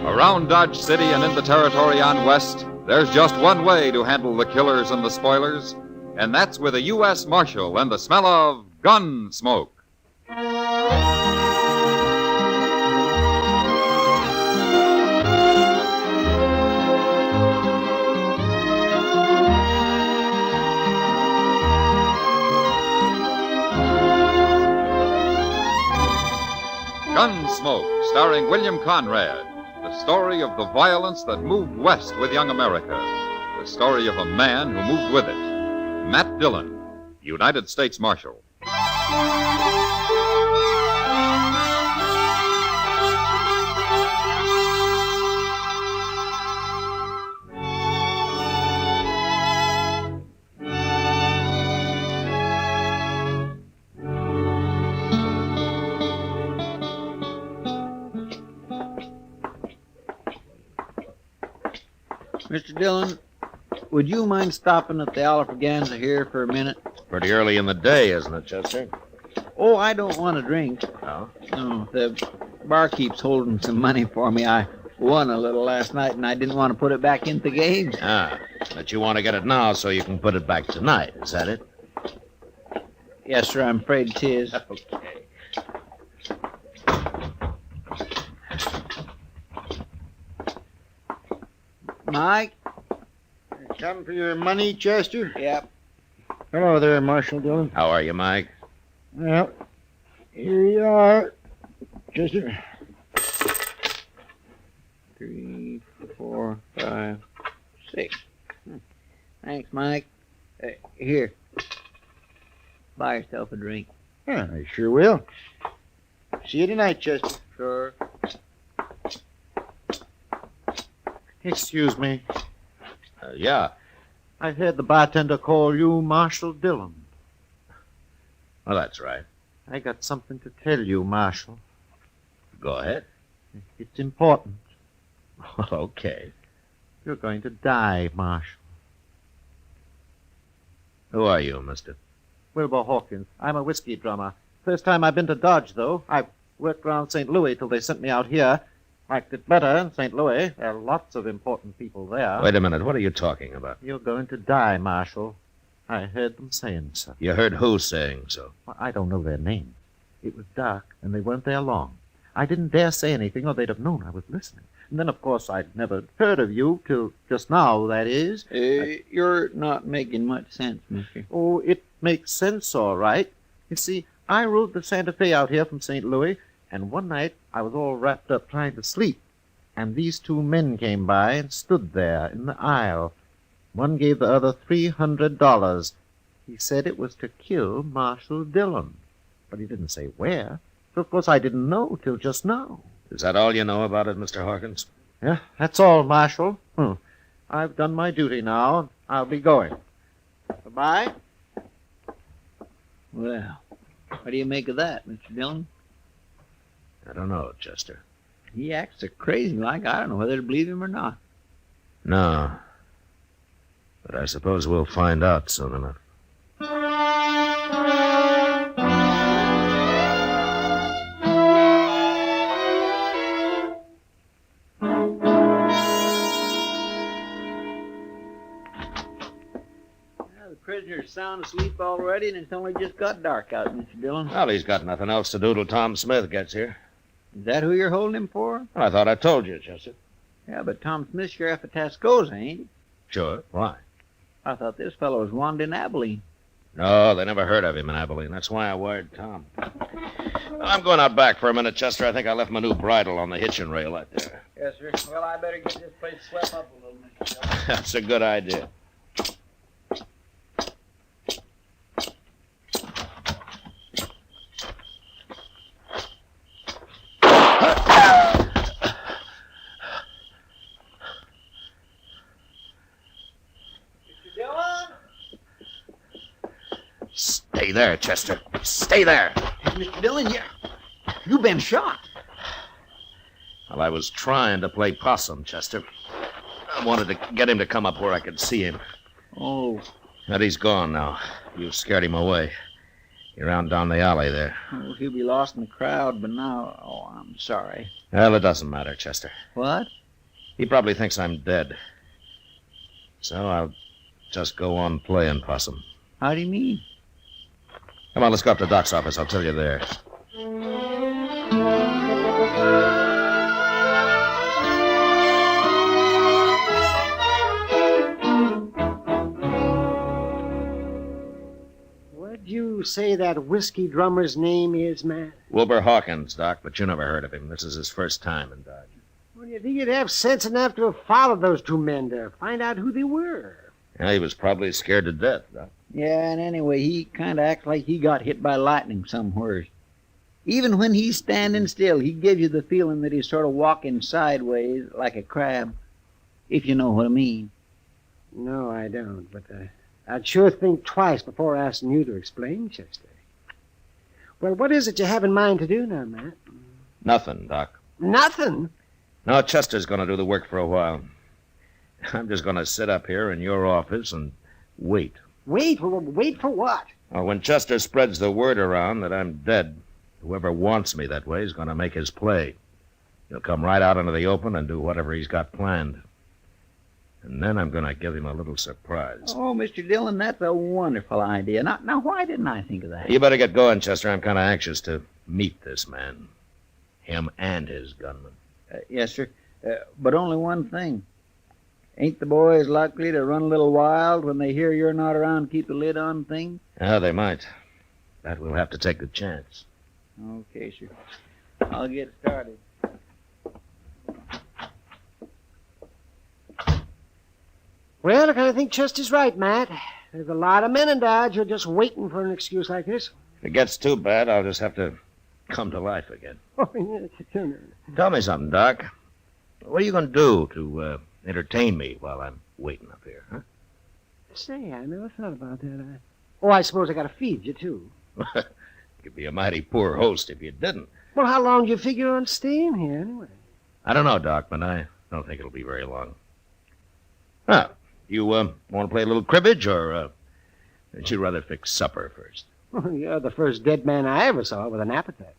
S16: Around Dodge City and in the territory on West, there's just one way to handle the killers and the spoilers, and that's with a U.S. Marshal and the smell of gun smoke. Gunsmoke, starring William Conrad. The story of the violence that moved west with young America. The story of a man who moved with it. Matt Dillon, United States Marshal.
S4: Mr. Dillon, would you mind stopping at the Alfraganza here for a minute?
S2: Pretty early in the day, isn't it, Chester?
S4: Oh, I don't want a drink.
S2: No?
S4: No, the barkeep's holding some money for me. I won a little last night, and I didn't want to put it back into the game.
S2: Ah, but you want to get it now so you can put it back tonight. Is that it?
S4: Yes, sir, I'm afraid it is.
S2: Okay.
S4: Mike?
S12: Come for your money, Chester?
S4: Yep.
S12: Hello there, Marshal Dillon.
S2: How are you, Mike?
S12: Well, here you are, Chester.
S4: 3, 4, 5, 6. Thanks, Mike. Here. Buy yourself a drink.
S12: Yeah, I sure will. See you tonight, Chester.
S4: Sure.
S9: Excuse me.
S2: Yeah.
S9: I heard the bartender call you Marshal Dillon.
S2: Well, that's right.
S9: I got something to tell you, Marshal.
S2: Go ahead.
S9: It's important.
S2: Okay.
S9: You're going to die, Marshal.
S2: Who are you, mister?
S9: Wilbur Hawkins. I'm a whiskey drummer. First time I've been to Dodge, though. I've worked around St. Louis till they sent me out here. Liked it better in St. Louis. There are lots of important people there.
S2: Wait a minute. What are you talking about?
S9: You're going to die, Marshal. I heard them saying so.
S2: You heard who saying so?
S9: Well, I don't know their names. It was dark, and they weren't there long. I didn't dare say anything, or they'd have known I was listening. And then, of course, I'd never heard of you till just now, that is.
S4: You're not making much sense, mister.
S9: Oh, it makes sense, all right. You see, I rode the Santa Fe out here from St. Louis, and one night I was all wrapped up trying to sleep, and these two men came by and stood there in the aisle. One gave the other $300. He said it was to kill Marshal Dillon, but he didn't say where. So, of course, I didn't know till just now.
S2: Is that all you know about it, Mr. Hawkins?
S9: Yeah, that's all, Marshal. I've done my duty now, and I'll be going. Goodbye.
S4: Well, what do you make of that, Mr. Dillon?
S2: I don't know, Chester.
S4: He acts so crazy like I don't know whether to believe him or not.
S2: No. But I suppose we'll find out soon enough.
S4: prisoner sound asleep already, and it's only just got dark out, Mr. Dillon.
S2: Well, he's got nothing else to do till Tom Smith gets here.
S4: Is that who you're holding him for?
S2: Well, I thought I told you, Chester.
S4: Yeah, but Tom Smith's sheriff of Tascosa, ain't he?
S2: Sure. Why?
S4: I thought this fellow was wanted in Abilene.
S2: No, they never heard of him in Abilene. That's why I wired Tom. Well, I'm going out back for a minute, Chester. I think I left my new bridle on the hitching rail out there.
S4: Yes, sir. Well, I better get this place swept up a little, Mr. Dillon.
S2: That's a good idea. Stay there, Chester. Stay there.
S4: Mr. Dillon, you've been shot.
S2: Well, I was trying to play possum, Chester. I wanted to get him to come up where I could see him.
S4: Oh.
S2: But he's gone now. You scared him away. You're out down the alley there.
S4: Oh, he'll be lost in the crowd, but now... Oh, I'm sorry.
S2: Well, it doesn't matter, Chester.
S4: What?
S2: He probably thinks I'm dead. So I'll just go on playing possum.
S4: How do you mean?
S2: Come on, let's go up to Doc's office. I'll tell you there.
S5: What'd you say that whiskey drummer's name is, Matt?
S2: Wilbur Hawkins, Doc, but you never heard of him. This is his first time in Dodge.
S5: Well, you think you'd have sense enough to have followed those two men to find out who they were?
S2: Yeah, he was probably scared to death, Doc.
S4: Yeah, and anyway, he kind of acts like he got hit by lightning somewhere. Even when he's standing still, he gives you the feeling that he's sort of walking sideways like a crab, if you know what I mean.
S5: No, I don't, but I'd sure think twice before asking you to explain, Chester. Well, what is it you have in mind to do now, Matt?
S2: Nothing, Doc.
S5: Nothing?
S2: No, Chester's going to do the work for a while. I'm just going to sit up here in your office and wait.
S5: Wait? Wait for what?
S2: Well, when Chester spreads the word around that I'm dead, whoever wants me that way is going to make his play. He'll come right out into the open and do whatever he's got planned. And then I'm going to give him a little surprise.
S4: Oh, Mr. Dillon, that's a wonderful idea. Now, why didn't I think of that?
S2: You better get going, Chester. I'm kind of anxious to meet this man. Him and his gunman.
S4: Yes, sir. But only one thing. Ain't the boys likely to run a little wild when they hear you're not around to keep the lid on things?
S2: Yeah, they might. But we'll have to take the chance.
S4: Okay, sir. I'll get started.
S5: Well, I kind of think Chester's right, Matt. There's a lot of men in Dodge who are just waiting for an excuse like this.
S2: If it gets too bad, I'll just have to come to life again. Tell me something, Doc. What are you going to do to entertain me while I'm waiting up here, huh?
S5: Say, I never thought about that. Oh, I suppose I got to feed you, too.
S2: You'd be a mighty poor host if you didn't.
S5: Well, how long do you figure on staying here, anyway?
S2: I don't know, Doc, but I don't think it'll be very long. Now, you want to play a little cribbage, or would you rather fix supper first?
S5: Well, you're the first dead man I ever saw with an appetite.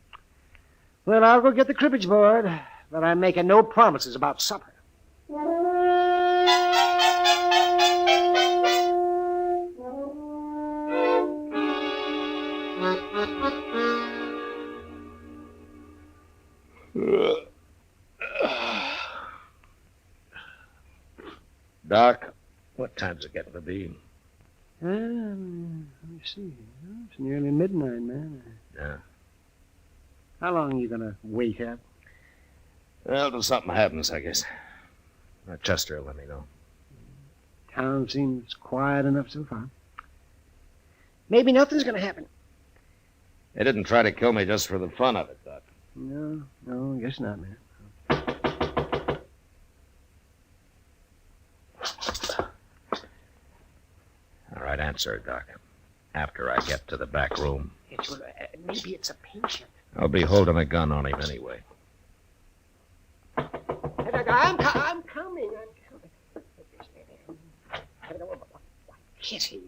S5: Well, I'll go get the cribbage board, but I'm making no promises about supper.
S2: Doc, what time's it getting to be?
S5: Let me see. It's nearly midnight, man.
S2: Yeah.
S5: How long are you going to wait up?
S2: Well, till something happens, I guess. Chester will let me know.
S5: Town seems quiet enough so far. Maybe nothing's going to happen.
S2: They didn't try to kill me just for the fun of it, Doc.
S5: No, I guess not, man.
S2: All right, answer, Doc. After I get to the back room.
S5: Maybe it's a patient.
S2: I'll be holding a gun on him anyway.
S5: I'm coming. Kitty,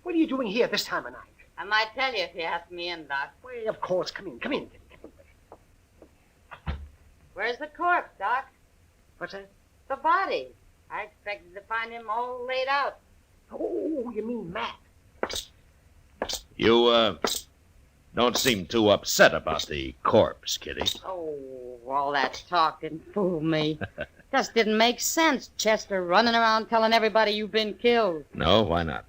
S5: what are you doing here this time of night?
S3: I might tell you if you ask me in, Doc.
S5: Well, of course. Come in.
S3: Where's the corpse, Doc?
S5: What's that?
S3: The body. I expected to find him all laid out.
S5: Oh, you mean Matt?
S2: You, don't seem too upset about the corpse, Kitty.
S3: Oh, all that talk didn't fool me. Just didn't make sense, Chester, running around telling everybody you've been killed.
S2: No, why not?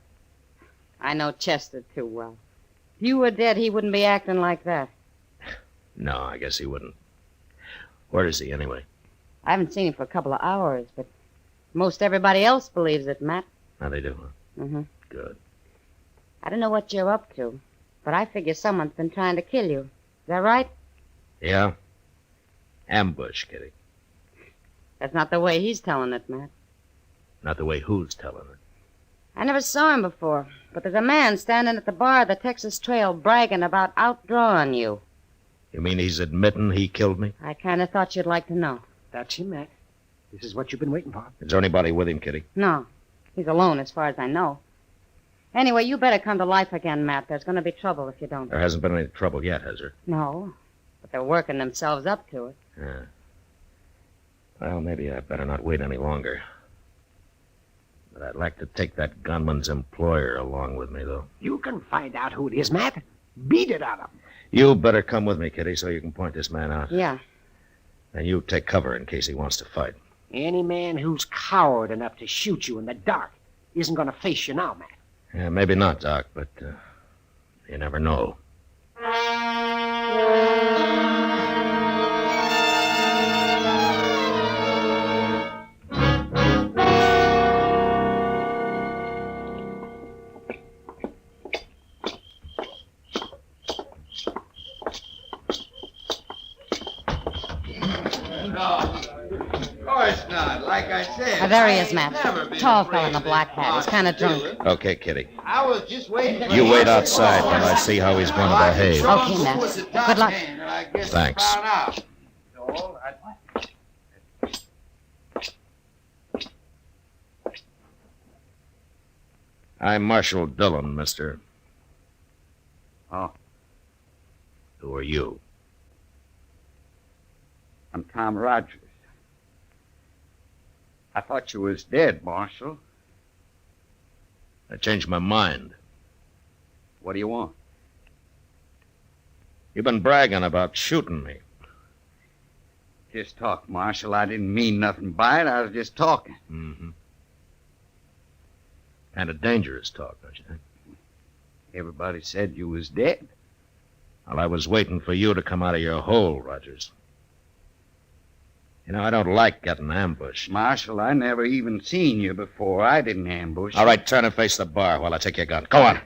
S3: I know Chester too well. If you were dead, he wouldn't be acting like that.
S2: No, I guess he wouldn't. Where is he, anyway?
S3: I haven't seen him for a couple of hours, but most everybody else believes it, Matt.
S2: Now they do, huh?
S3: Mm-hmm.
S2: Good.
S3: I don't know what you're up to, but I figure someone's been trying to kill you. Is that right?
S2: Yeah? Ambush, Kitty.
S3: That's not the way he's telling it, Matt.
S2: Not the way who's telling it.
S3: I never saw him before, but there's a man standing at the bar of the Texas Trail bragging about outdrawing you.
S2: You mean he's admitting he killed me?
S3: I kind of thought you'd like to know.
S5: That's him, Matt. This is what you've been waiting for.
S2: Is there anybody with him, Kitty?
S3: No, he's alone as far as I know. Anyway, you better come to life again, Matt. There's going to be trouble if you don't.
S2: There hasn't been any trouble yet, has there?
S3: No, but they're working themselves up to it.
S2: Yeah. Well, maybe I better not wait any longer. But I'd like to take that gunman's employer along with me, though.
S5: You can find out who it is, Matt. Beat it out of him.
S2: You better come with me, Kitty, so you can point this man out.
S3: Yeah.
S2: And you take cover in case he wants to fight.
S5: Any man who's coward enough to shoot you in the dark isn't going to face you now, Matt.
S2: Yeah, maybe not, Doc, but you never know.
S6: Like I said.
S3: There he is, Matt. Tall fellow in the black hat. He's kind of drunk.
S2: Okay, Kitty.
S6: I was just waiting.
S2: You wait outside while I see how he's going to behave.
S3: Okay, Matt. Good luck.
S2: Thanks. I'm Marshal Dillon, mister.
S19: Oh.
S2: Who are you?
S19: I'm Tom Rogers. I thought you was dead, Marshal.
S2: I changed my mind.
S19: What do you want?
S2: You've been bragging about shooting me.
S19: Just talk, Marshal. I didn't mean nothing by it. I was just talking.
S2: Mm-hmm. Kind of dangerous talk, don't you think?
S19: Everybody said you was dead.
S2: Well, I was waiting for you to come out of your hole, Rogers. You know, I don't like getting ambushed.
S19: Marshal, I never even seen you before. I didn't ambush you.
S2: All right, turn and face the bar while I take your gun. Go on.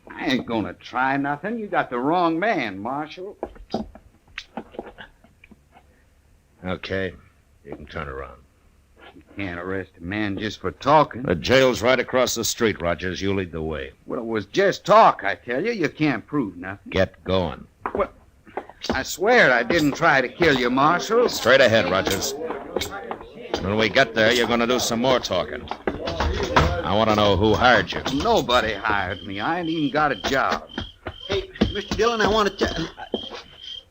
S19: I ain't gonna try nothing. You got the wrong man, Marshal.
S2: Okay, you can turn around.
S19: You can't arrest a man just for talking.
S2: The jail's right across the street, Rogers. You lead the way.
S19: Well, it was just talk, I tell you. You can't prove nothing.
S2: Get going.
S19: Well, I swear I didn't try to kill you, Marshal.
S2: Straight ahead, Rogers. When we get there, you're going to do some more talking. I want to know who hired you.
S19: Nobody hired me. I ain't even got a job.
S12: Hey, Mr. Dillon, I want to tell...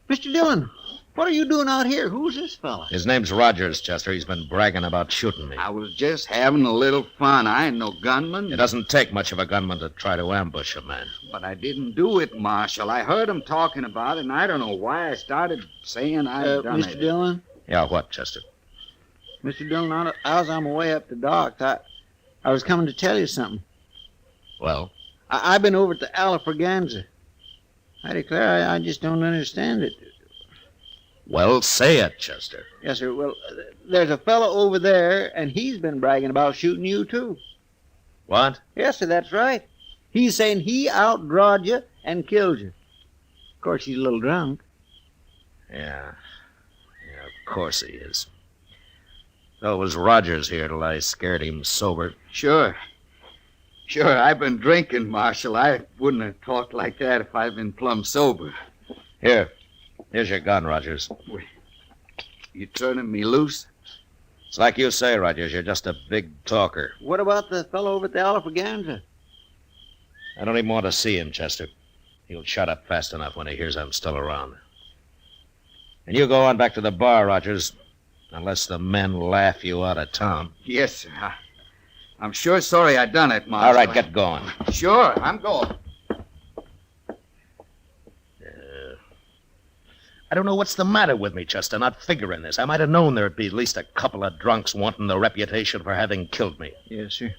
S12: Mr. Dillon, what are you doing out here? Who's this fella?
S2: His name's Rogers, Chester. He's been bragging about shooting me.
S19: I was just having a little fun. I ain't no gunman.
S2: It doesn't take much of a gunman to try to ambush a man.
S19: But I didn't do it, Marshal. I heard him talking about it, and I don't know why I started saying I'd done
S12: Mr.
S19: it.
S12: Dillon?
S2: Yeah, what, Chester?
S12: Mr. Dillon, I was on my way up to Doc's. I was coming to tell you something.
S2: Well?
S12: I've been over at the Alafraganza. I declare, I just don't understand it.
S2: Well, say it, Chester.
S12: Yes, sir. Well, there's a fellow over there, and he's been bragging about shooting you, too.
S2: What?
S12: Yes, sir, that's right. He's saying he outdrawed you and killed you. Of course, he's a little drunk.
S2: Yeah, of course he is. So it was Rogers here till I scared him sober.
S19: Sure, I've been drinking, Marshal. I wouldn't have talked like that if I'd been plumb sober.
S2: Here's your gun, Rogers.
S19: You turning me loose?
S2: It's like you say, Rogers. You're just a big talker.
S12: What about the fellow over at the Alafraganza?
S2: I don't even want to see him, Chester. He'll shut up fast enough when he hears I'm still around. And you go on back to the bar, Rogers, unless the men laugh you out of town.
S19: Yes, sir. I'm sure sorry I done it, Marshal.
S2: All right, get going.
S19: Sure, I'm going.
S2: I don't know what's the matter with me, Chester, not figuring this. I might have known there'd be at least a couple of drunks wanting the reputation for having killed me.
S4: Yes, sir.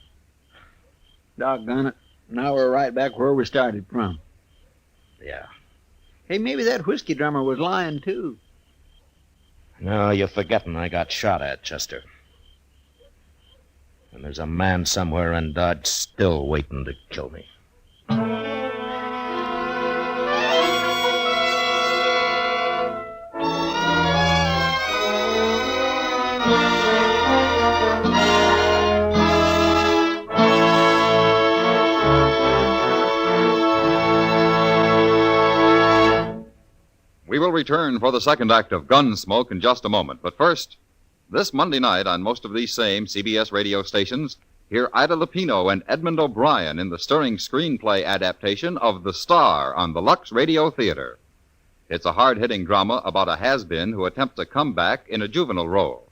S4: Doggone it. Now we're right back where we started from.
S2: Yeah.
S4: Hey, maybe that whiskey drummer was lying, too.
S2: No, you're forgetting I got shot at, Chester. And there's a man somewhere in Dodge still waiting to kill me.
S16: We will return for the second act of Gunsmoke in just a moment. But first, this Monday night on most of these same CBS radio stations, hear Ida Lupino and Edmund O'Brien in the stirring screenplay adaptation of The Star on the Lux Radio Theater. It's a hard-hitting drama about a has-been who attempts a comeback in a juvenile role.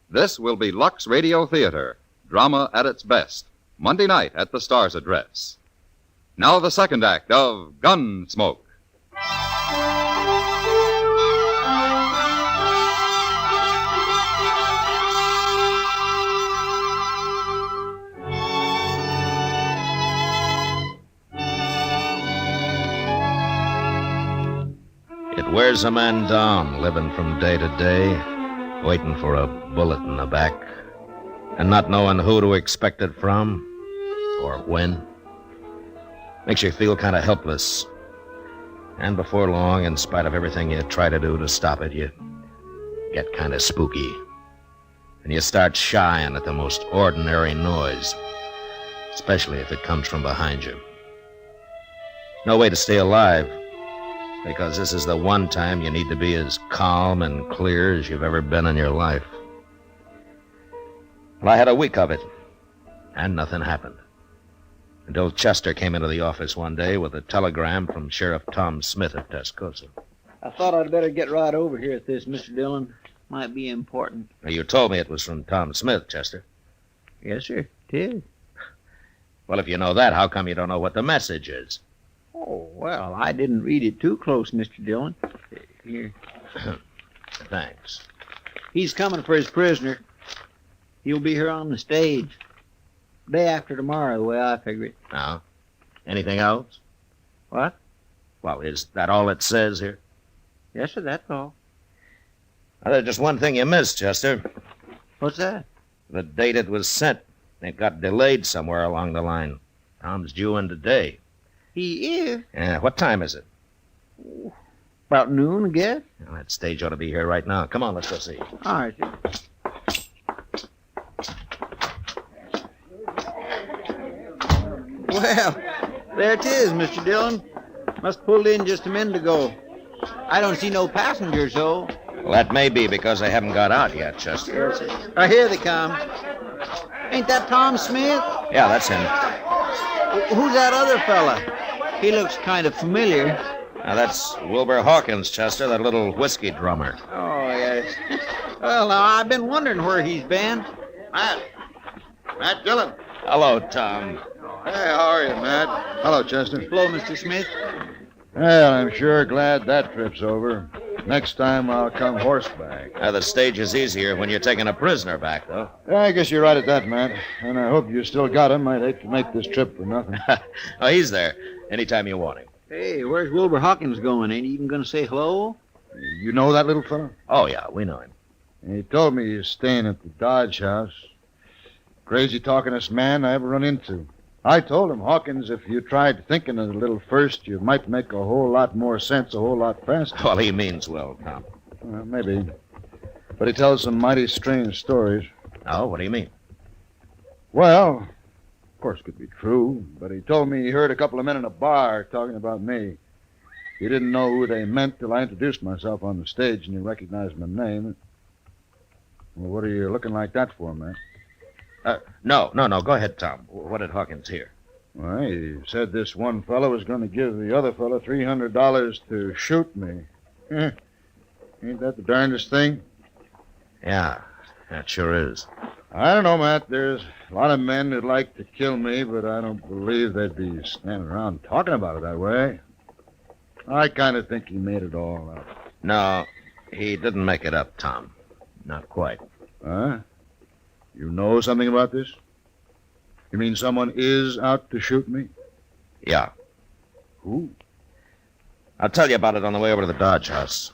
S16: This will be Lux Radio Theater, drama at its best, Monday night at the Star's address. Now the second act of Gunsmoke.
S2: It wears a man down, living from day to day, waiting for a bullet in the back, and not knowing who to expect it from or when. Makes you feel kind of helpless. And before long, in spite of everything you try to do to stop it, you get kind of spooky. And you start shying at the most ordinary noise, especially if it comes from behind you. No way to stay alive, because this is the one time you need to be as calm and clear as you've ever been in your life. Well, I had a week of it, and nothing happened. Until Chester came into the office one day with a telegram from Sheriff Tom Smith at Tascosa.
S4: I thought I'd better get right over here at this, Mr. Dillon. Might be important.
S2: Now, you told me it was from Tom Smith, Chester.
S4: Yes, sir. It is.
S2: Well, if you know that, how come you don't know what the message is?
S4: Oh, well, I didn't read it too close, Mr. Dillon. Here.
S2: Thanks.
S4: He's coming for his prisoner. He'll be here on the stage. Day after tomorrow, the way I figure it.
S2: Now, anything else?
S4: What?
S2: Well, is that all it says here?
S4: Yes, sir, that's all.
S2: Well, there's just one thing you missed, Chester.
S4: What's that?
S2: The date it was sent. It got delayed somewhere along the line. Tom's due in today.
S4: He is?
S2: Yeah, what time is it?
S4: About noon, I guess.
S2: Well, that stage ought to be here right now. Come on, let's go see.
S4: All right, sir. Well, there it is, Mr. Dillon. Must pulled in just a minute ago. I don't see no passengers, though.
S2: Well, that may be because they haven't got out yet, Chester.
S4: Here they come. Ain't that Tom Smith?
S2: Yeah, that's him.
S4: Who's that other fella? He looks kind of familiar.
S2: Now, that's Wilbur Hawkins, Chester, that little whiskey drummer.
S4: Oh, yes. Well, now, I've been wondering where he's been.
S10: Matt Dillon.
S2: Hello, Tom.
S10: Hey, how are you, Matt? Hello, Chester.
S4: Hello, Mr. Smith.
S10: Well, I'm sure glad that trip's over. Next time I'll come horseback.
S2: The stage is easier when you're taking a prisoner back, though.
S10: Yeah, I guess you're right at that, Matt. And I hope you still got him. I'd hate to make this trip for nothing.
S2: Oh, he's there. Anytime you want him.
S4: Hey, where's Wilbur Hawkins going? Ain't he even going to say hello?
S10: You know that little fella?
S2: Oh, yeah, we know him.
S10: He told me he's staying at the Dodge house. Crazy talkingest man I ever run into. I told him, Hawkins, if you tried thinking a little first, you might make a whole lot more sense a whole lot faster.
S2: Well, he means well, Tom.
S10: Maybe. But he tells some mighty strange stories.
S2: Oh, what do you mean?
S10: Well, of course, it could be true, but he told me he heard a couple of men in a bar talking about me. He didn't know who they meant till I introduced myself on the stage and he recognized my name. Well, what are you looking like that for, man?
S2: No. Go ahead, Tom. What did Hawkins hear?
S10: Well, he said this one fellow was going to give the other fellow $300 to shoot me. Ain't that the darndest thing?
S2: Yeah, that sure is.
S10: I don't know, Matt. There's a lot of men who'd like to kill me, but I don't believe they'd be standing around talking about it that way. I kind of think he made it all up.
S2: No, he didn't make it up, Tom. Not quite.
S10: Huh? You know something about this? You mean someone is out to shoot me?
S2: Yeah.
S10: Who?
S2: I'll tell you about it on the way over to the Dodge House.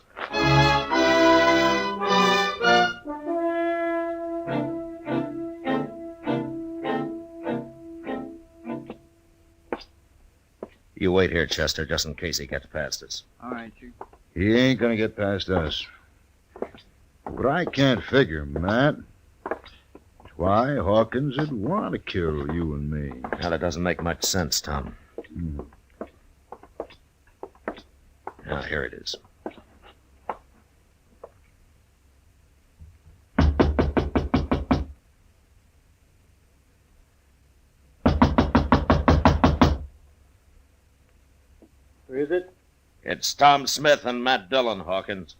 S2: You wait here, Chester, just in case he gets past us.
S4: All right, Chief.
S10: He ain't gonna get past us. But I can't figure, Matt. Why Hawkins would want to kill you and me.
S2: Well, it doesn't make much sense, Tom. Now, here it is.
S9: Who is it?
S2: It's Tom Smith and Matt Dillon, Hawkins.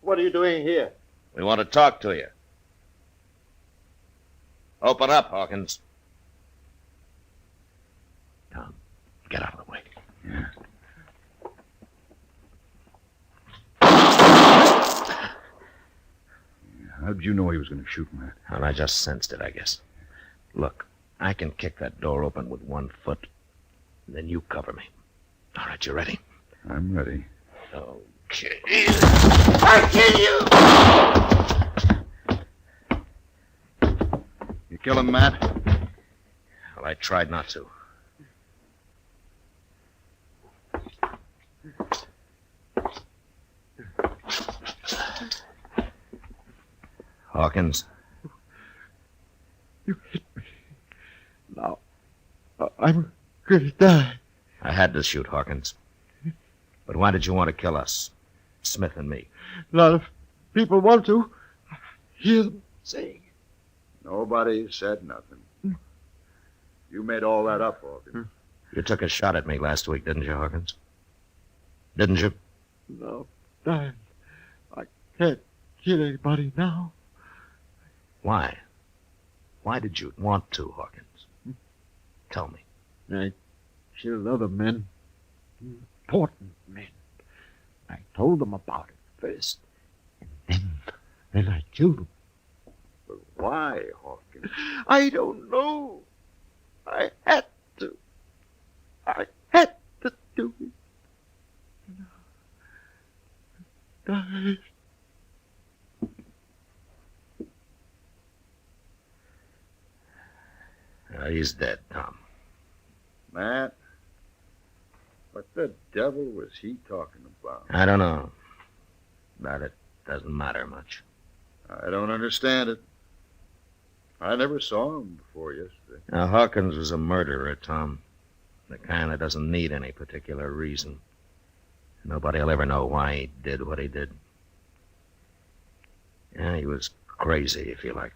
S9: What are you doing here?
S2: We want to talk to you. Open up, Hawkins. Tom, get out of the way.
S10: Yeah. How did you know he was going to shoot, Matt?
S2: Well, I just sensed it, I guess. Look, I can kick that door open with 1 foot. Then you cover me. All right, you ready?
S10: I'm ready.
S2: Okay. I'll kill you!
S10: You kill him, Matt?
S2: Well, I tried not to. Hawkins.
S9: You hit me. Now, I'm going to die.
S2: I had to shoot Hawkins. But why did you want to kill us? Smith and me.
S9: A lot of people want to. I hear them saying.
S10: Nobody said nothing. You made all that up, Hawkins.
S2: You took a shot at me last week, didn't you, Hawkins? Didn't you?
S9: No, Dan. I can't kill anybody now.
S2: Why? Why did you want to, Hawkins? Tell me.
S9: I killed other men. Important men. I told them about it first. And then I killed them.
S10: But why, Hawkins?
S9: I don't know. I had to. I had to do it. Die.
S2: He's dead, Tom.
S10: Matt, what the devil was he talking about?
S2: I don't know. But it doesn't matter much.
S10: I don't understand it. I never saw him before yesterday.
S2: Now, Hawkins was a murderer, Tom. The kind that doesn't need any particular reason. Nobody will ever know why he did what he did. Yeah, he was crazy, if you like.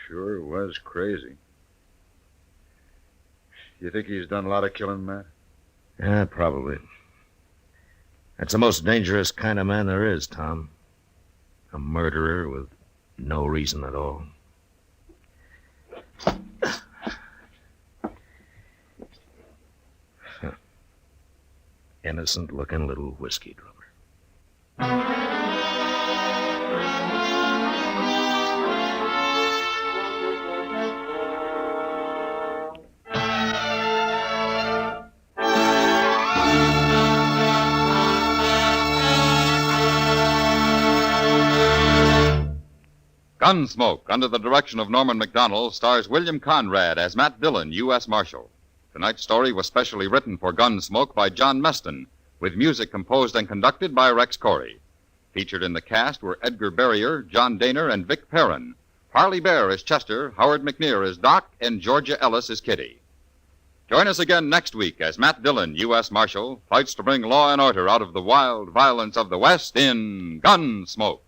S10: Sure was crazy. You think he's done a lot of killing, Matt?
S2: Yeah, probably. That's the most dangerous kind of man there is, Tom. A murderer with no reason at all. Innocent-looking little whiskey drummer.
S16: Gunsmoke, under the direction of Norman Macdonnell, stars William Conrad as Matt Dillon, U.S. Marshal. Tonight's story was specially written for Gunsmoke by John Meston, with music composed and conducted by Rex Corey. Featured in the cast were Edgar Barrier, John Daner, and Vic Perrin. Harley Bear as Chester, Howard McNear as Doc, and Georgia Ellis as Kitty. Join us again next week as Matt Dillon, U.S. Marshal, fights to bring law and order out of the wild violence of the West in Gunsmoke.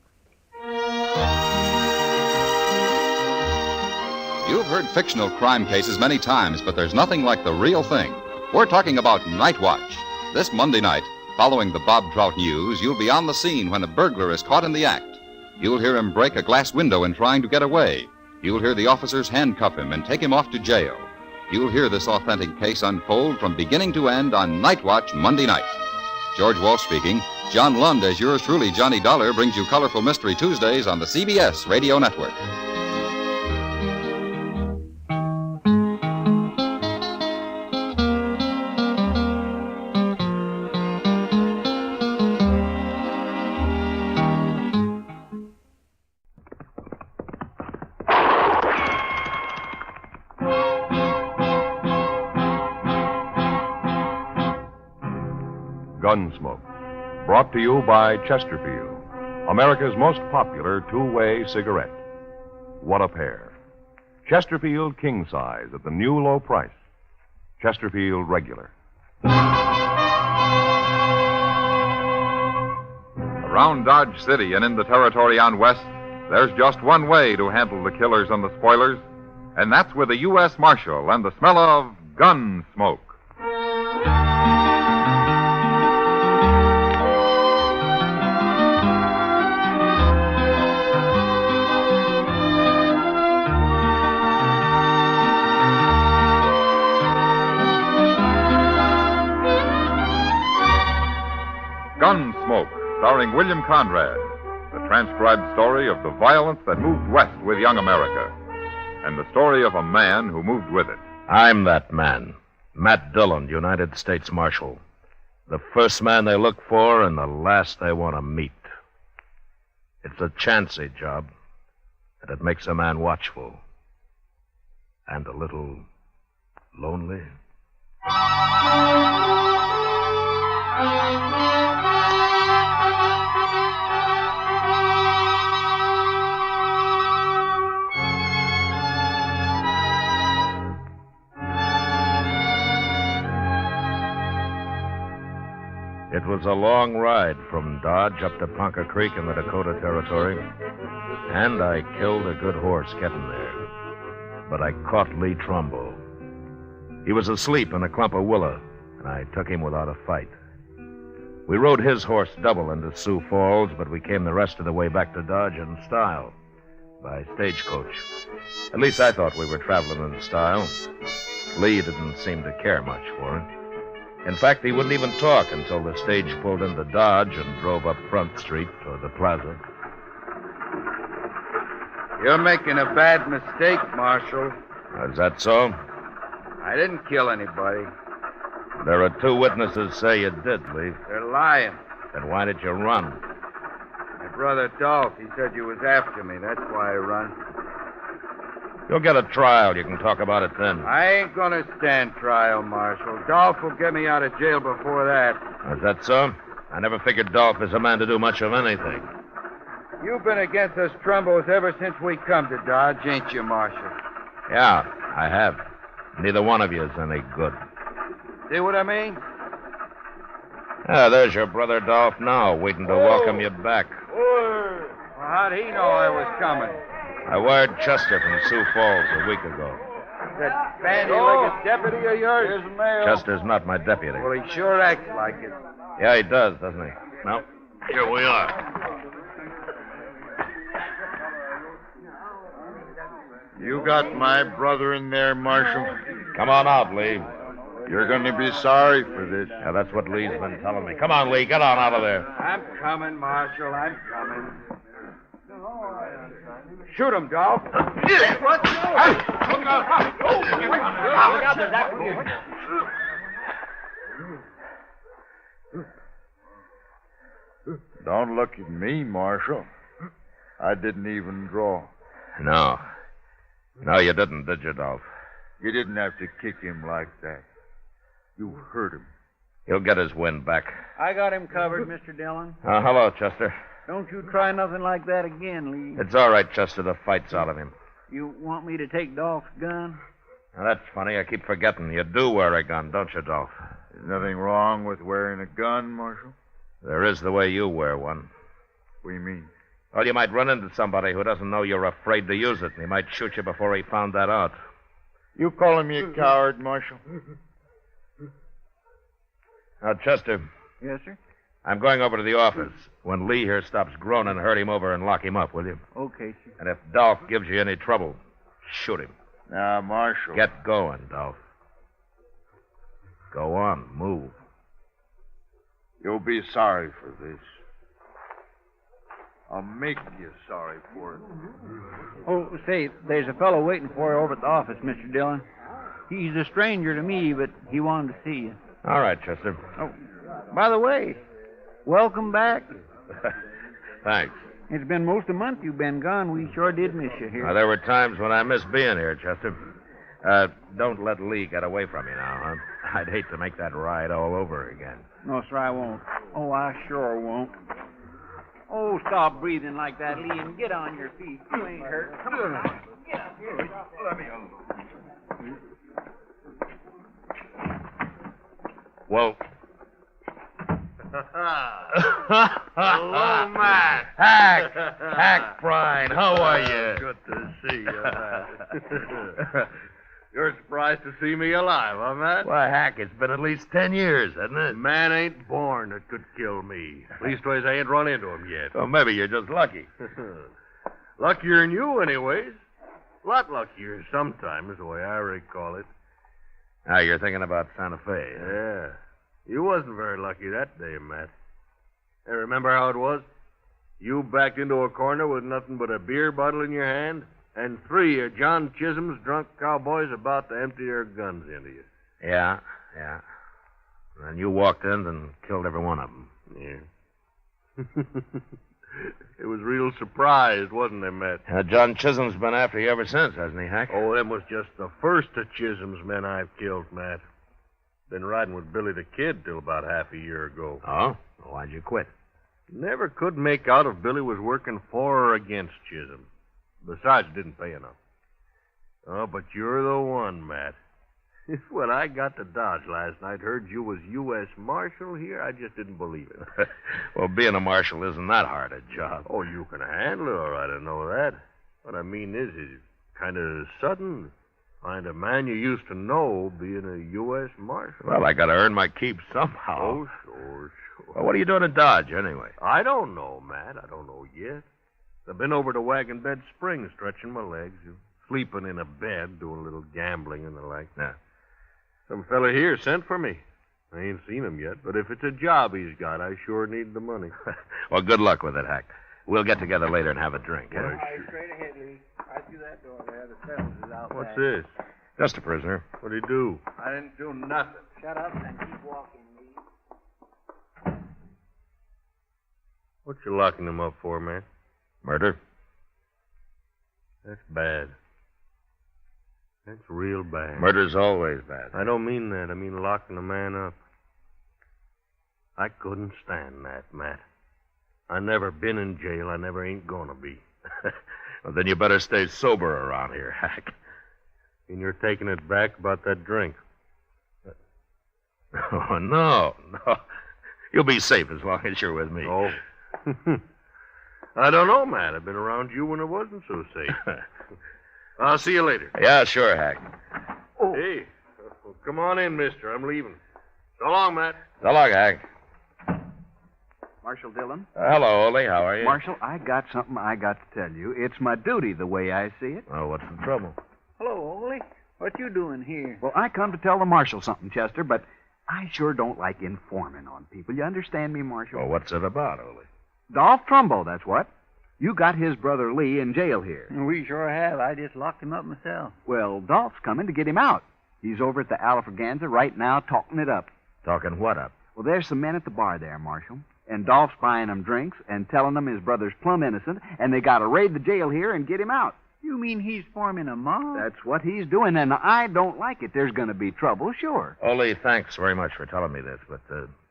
S16: You've heard fictional crime cases many times, but there's nothing like the real thing. We're talking about Night Watch. This Monday night, following the Bob Trout news, you'll be on the scene when a burglar is caught in the act. You'll hear him break a glass window in trying to get away. You'll hear the officers handcuff him and take him off to jail. You'll hear this authentic case unfold from beginning to end on Night Watch Monday night.
S14: George Wolf speaking. John Lund, as yours truly, Johnny Dollar, brings you Colorful Mystery Tuesdays on the CBS Radio Network.
S13: Gunsmoke, brought to you by Chesterfield, America's most popular two-way cigarette. What a pair. Chesterfield King Size at the new low price. Chesterfield Regular.
S18: Around Dodge City and in the territory on West, there's just one way to handle the killers and the spoilers, and that's with a U.S. Marshal and the smell of gun smoke. Gunsmoke, starring William Conrad, the transcribed story of the violence that moved west with young America, and the story of a man who moved with it.
S2: I'm that man, Matt Dillon, United States Marshal. The first man they look for and the last they want to meet. It's a chancy job, and it makes a man watchful. And a little lonely. It was a long ride from Dodge up to Ponca Creek in the Dakota Territory, and I killed a good horse getting there. But I caught Lee Trumbull. He was asleep in a clump of willow, and I took him without a fight. We rode his horse double into Sioux Falls, but we came the rest of the way back to Dodge in style, by stagecoach. At least I thought we were traveling in style. Lee didn't seem to care much for it. In fact, he wouldn't even talk until the stage pulled into Dodge and drove up Front Street toward the plaza.
S6: You're making a bad mistake, Marshal.
S2: Is that so?
S6: I didn't kill anybody.
S2: There are two witnesses say you did, Lee.
S6: They're lying.
S2: Then why did you run?
S6: My brother Dolph, he said you was after me. That's why I run.
S2: You'll get a trial. You can talk about it then.
S6: I ain't gonna stand trial, Marshal. Dolph will get me out of jail before that.
S2: Is that so? I never figured Dolph is a man to do much of anything.
S6: You've been against us Trumbos ever since we come to Dodge, ain't you, Marshal?
S2: Yeah, I have. Neither one of you is any good.
S6: See what I mean?
S2: There's your brother Dolph now, waiting to welcome you back.
S6: Well, how'd he know I was coming?
S2: I wired Chester from Sioux Falls a week ago.
S6: That bandy-legged deputy of yours? Here's the mail.
S2: Chester's not my deputy.
S6: Well, he sure acts like it.
S2: Yeah, he does, doesn't he? Well, here we are.
S10: You got my brother in there, Marshal?
S2: Come on out, Lee.
S10: You're going to be sorry for this.
S2: Yeah, that's what Lee's been telling me. Come on, Lee, get on out of there.
S6: I'm coming, Marshal, I'm coming. Shoot him, Dolph. What?
S10: Don't look at me, Marshal. I didn't even draw.
S2: No. No, you didn't, did you, Dolph?
S10: You didn't have to kick him like that. You hurt him.
S2: He'll get his wind back.
S4: I got him covered, Mr. Dillon.
S2: Hello, Chester.
S4: Don't you try nothing like that again, Lee.
S2: It's all right, Chester. The fight's out of him.
S4: You want me to take Dolph's gun?
S2: Now, that's funny. I keep forgetting. You do wear a gun, don't you, Dolph?
S10: There's nothing wrong with wearing a gun, Marshal.
S2: There is the way you wear one.
S10: What do you mean?
S2: Well, you might run into somebody who doesn't know you're afraid to use it, and he might shoot you before he found that out.
S10: You calling me a coward, Marshal?
S2: Now, Chester.
S4: Yes, sir?
S2: I'm going over to the office. When Lee here stops groaning, herd him over and lock him up, will you?
S4: Okay, sir.
S2: And if Dolph gives you any trouble, shoot him.
S10: Now, Marshal.
S2: Get going, Dolph. Go on, move.
S6: You'll be sorry for this. I'll make you sorry for it.
S4: Oh, say, there's a fellow waiting for you over at the office, Mr. Dillon. He's a stranger to me, but he wanted to see you.
S1: All right, Chester.
S4: Oh, by the way, welcome back.
S1: Thanks.
S4: It's been most a month you've been gone. We sure did miss you here.
S1: Now, there were times when I missed being here, Chester. Don't let Lee get away from you now, huh? I'd hate to make that ride all over again.
S4: No, sir, I won't. Oh, I sure won't. Oh, stop breathing like that, Lee, and get on your feet. You ain't hurt. Come on. Get up here. Let me alone.
S1: Well.
S6: Hello, Matt.
S1: Hack Brine, how are you?
S6: Good to see you, Matt. You're surprised to see me alive, huh, Matt?
S1: Why, Hack, it's been at least 10 years, hasn't it?
S6: Man ain't born that could kill me. Leastways, I ain't run into him yet.
S1: Well, maybe you're just lucky.
S6: Luckier than you, anyways. A lot luckier sometimes, the way I recall it.
S1: Now, you're thinking about Santa Fe. Huh?
S6: Yeah. You wasn't very lucky that day, Matt. Hey, remember how it was? You backed into a corner with nothing but a beer bottle in your hand, and 3 of John Chisholm's drunk cowboys about to empty their guns into you.
S1: Yeah. And you walked in and killed every one of them.
S6: Yeah. It was real surprised, wasn't it, Matt?
S1: John Chisholm's been after you ever since, hasn't he, Hack?
S6: Oh, them was just the first of Chisholm's men I've killed, Matt. Been riding with Billy the Kid till about half a year ago.
S1: Oh? Well, why'd you quit?
S6: Never could make out if Billy was working for or against Chisholm. Besides, it didn't pay enough. Oh, but you're the one, Matt. When I got to Dodge last night, heard you was U.S. Marshal here, I just didn't believe it.
S1: Well, being a marshal isn't that hard a job.
S6: Oh, you can handle it all right, I know that. What I mean is, it's kind of sudden. Find a man you used to know being a U.S. Marshal.
S1: Well, I got to earn my keep somehow.
S6: Oh, sure.
S1: Well, what are you doing in Dodge, anyway?
S6: I don't know, Matt. I don't know yet. I've been over to Wagon Bed Springs, stretching my legs, sleeping in a bed, doing a little gambling and the like.
S1: Yeah.
S6: Some fella here sent for me. I ain't seen him yet, but if it's a job he's got, I sure need the money.
S1: Well, good luck with it, Hack. We'll get together later and have a drink.
S6: Well,
S4: Straight ahead, Lee. Right through that door there. The cells is out
S6: What's
S4: back.
S6: this?
S1: Just a prisoner.
S6: What'd he do?
S4: I didn't do nothing. Shut up and keep walking, Lee.
S6: What you locking him up for, man?
S1: Murder?
S6: That's bad. That's real bad.
S1: Murder's always bad.
S6: I don't mean that. I mean locking a man up. I couldn't stand that, Matt. I never been in jail. I never ain't gonna be.
S1: Well, then you better stay sober around here, Hack.
S6: And you're taking it back about that drink.
S1: Oh, no. You'll be safe as long as you're with me.
S6: Oh. I don't know, Matt. I've been around you when it wasn't so safe. I'll see you later.
S1: Yeah, sure, Hack.
S6: Oh. Hey, well, come on in, mister. I'm leaving. So long, Matt.
S1: So long, Hack.
S17: Marshal Dillon?
S1: Hello, Ole. How are you?
S17: Marshal, I got something I got to tell you. It's my duty, the way I see it.
S1: Oh, what's the trouble?
S4: Hello, Ole. What you doing here?
S17: Well, I come to tell the Marshal something, Chester, but I sure don't like informing on people. You understand me, Marshal?
S1: Well, what's it about, Ole?
S17: Dolph Trumbo, that's what. You got his brother Lee in jail here.
S4: We sure have. I just locked him up myself.
S17: Well, Dolph's coming to get him out. He's over at the Alfraganza right now talking it up.
S1: Talking what up?
S17: Well, there's some men at the bar there, Marshal. And Dolph's buying them drinks and telling them his brother's plumb innocent, and they got to raid the jail here and get him out.
S4: You mean he's forming a mob?
S17: That's what he's doing, and I don't like it. There's going to be trouble, sure.
S1: Ole, thanks very much for telling me this, but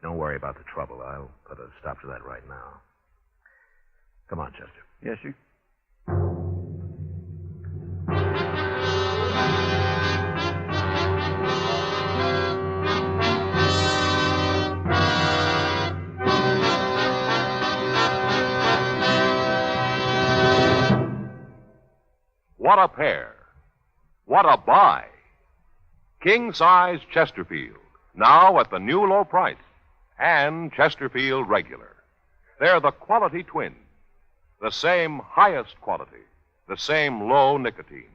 S1: don't worry about the trouble. I'll put a stop to that right now. Come on, Chester.
S4: Yes, sir.
S16: What a pair. What a buy. King-size Chesterfield, now at the new low price. And Chesterfield Regular. They're the quality twins. The same highest quality. The same low nicotine.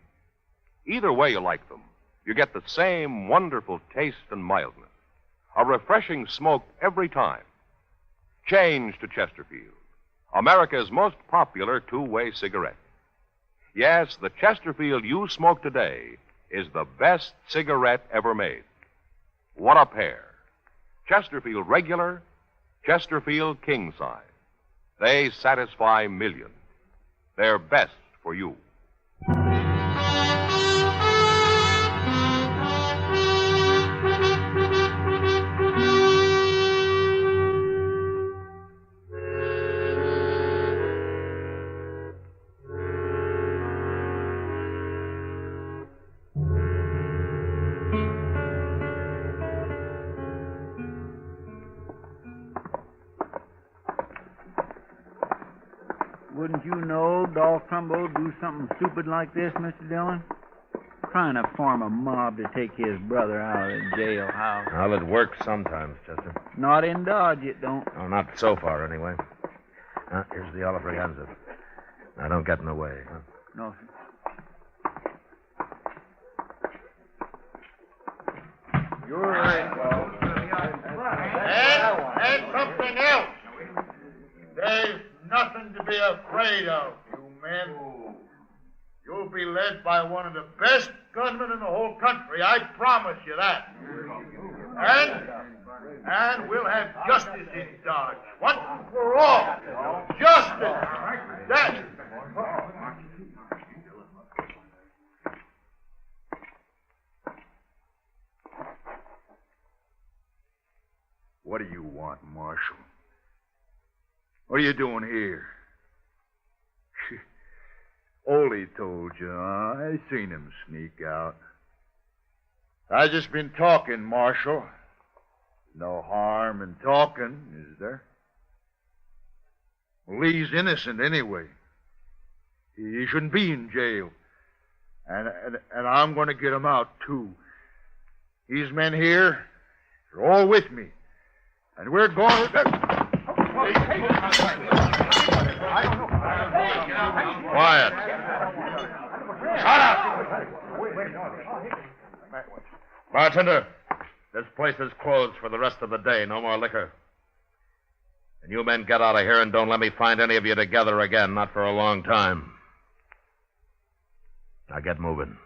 S16: Either way you like them, you get the same wonderful taste and mildness. A refreshing smoke every time.
S13: Change to Chesterfield, America's most popular two-way cigarette. Yes, the Chesterfield you smoke today is the best cigarette ever made. What a pair. Chesterfield Regular, Chesterfield King Size. They satisfy millions. They're best for you.
S4: Wouldn't you know Dolph Trumbo do something stupid like this, Mr. Dillon? Trying to form a mob to take his brother out of the jailhouse.
S1: Well, it works sometimes, Chester.
S4: Not in Dodge, it don't.
S1: Oh, not so far, anyway. Here's the Oliver. Now, don't get in the way. Huh?
S4: No, sir.
S10: You're right, and something else. There's nothing to be afraid of, you men. You'll be led by one of the best gunmen in the whole country, I promise you that. And we'll have justice in Dodge, once and for all. Justice! That... What do you want, Marshal? What are you doing here? Ole told you, huh? I seen him sneak out. I just been talking, Marshal. No harm in talking, is there? Well, Lee's innocent anyway. He shouldn't be in jail. And I'm going to get him out, too. These men here are all with me. And we're going to... Quiet. Shut up!
S1: Bartender, this place is closed for the rest of the day. No more liquor. And you men get out of here and don't let me find any of you together again. Not for a long time. Now get moving.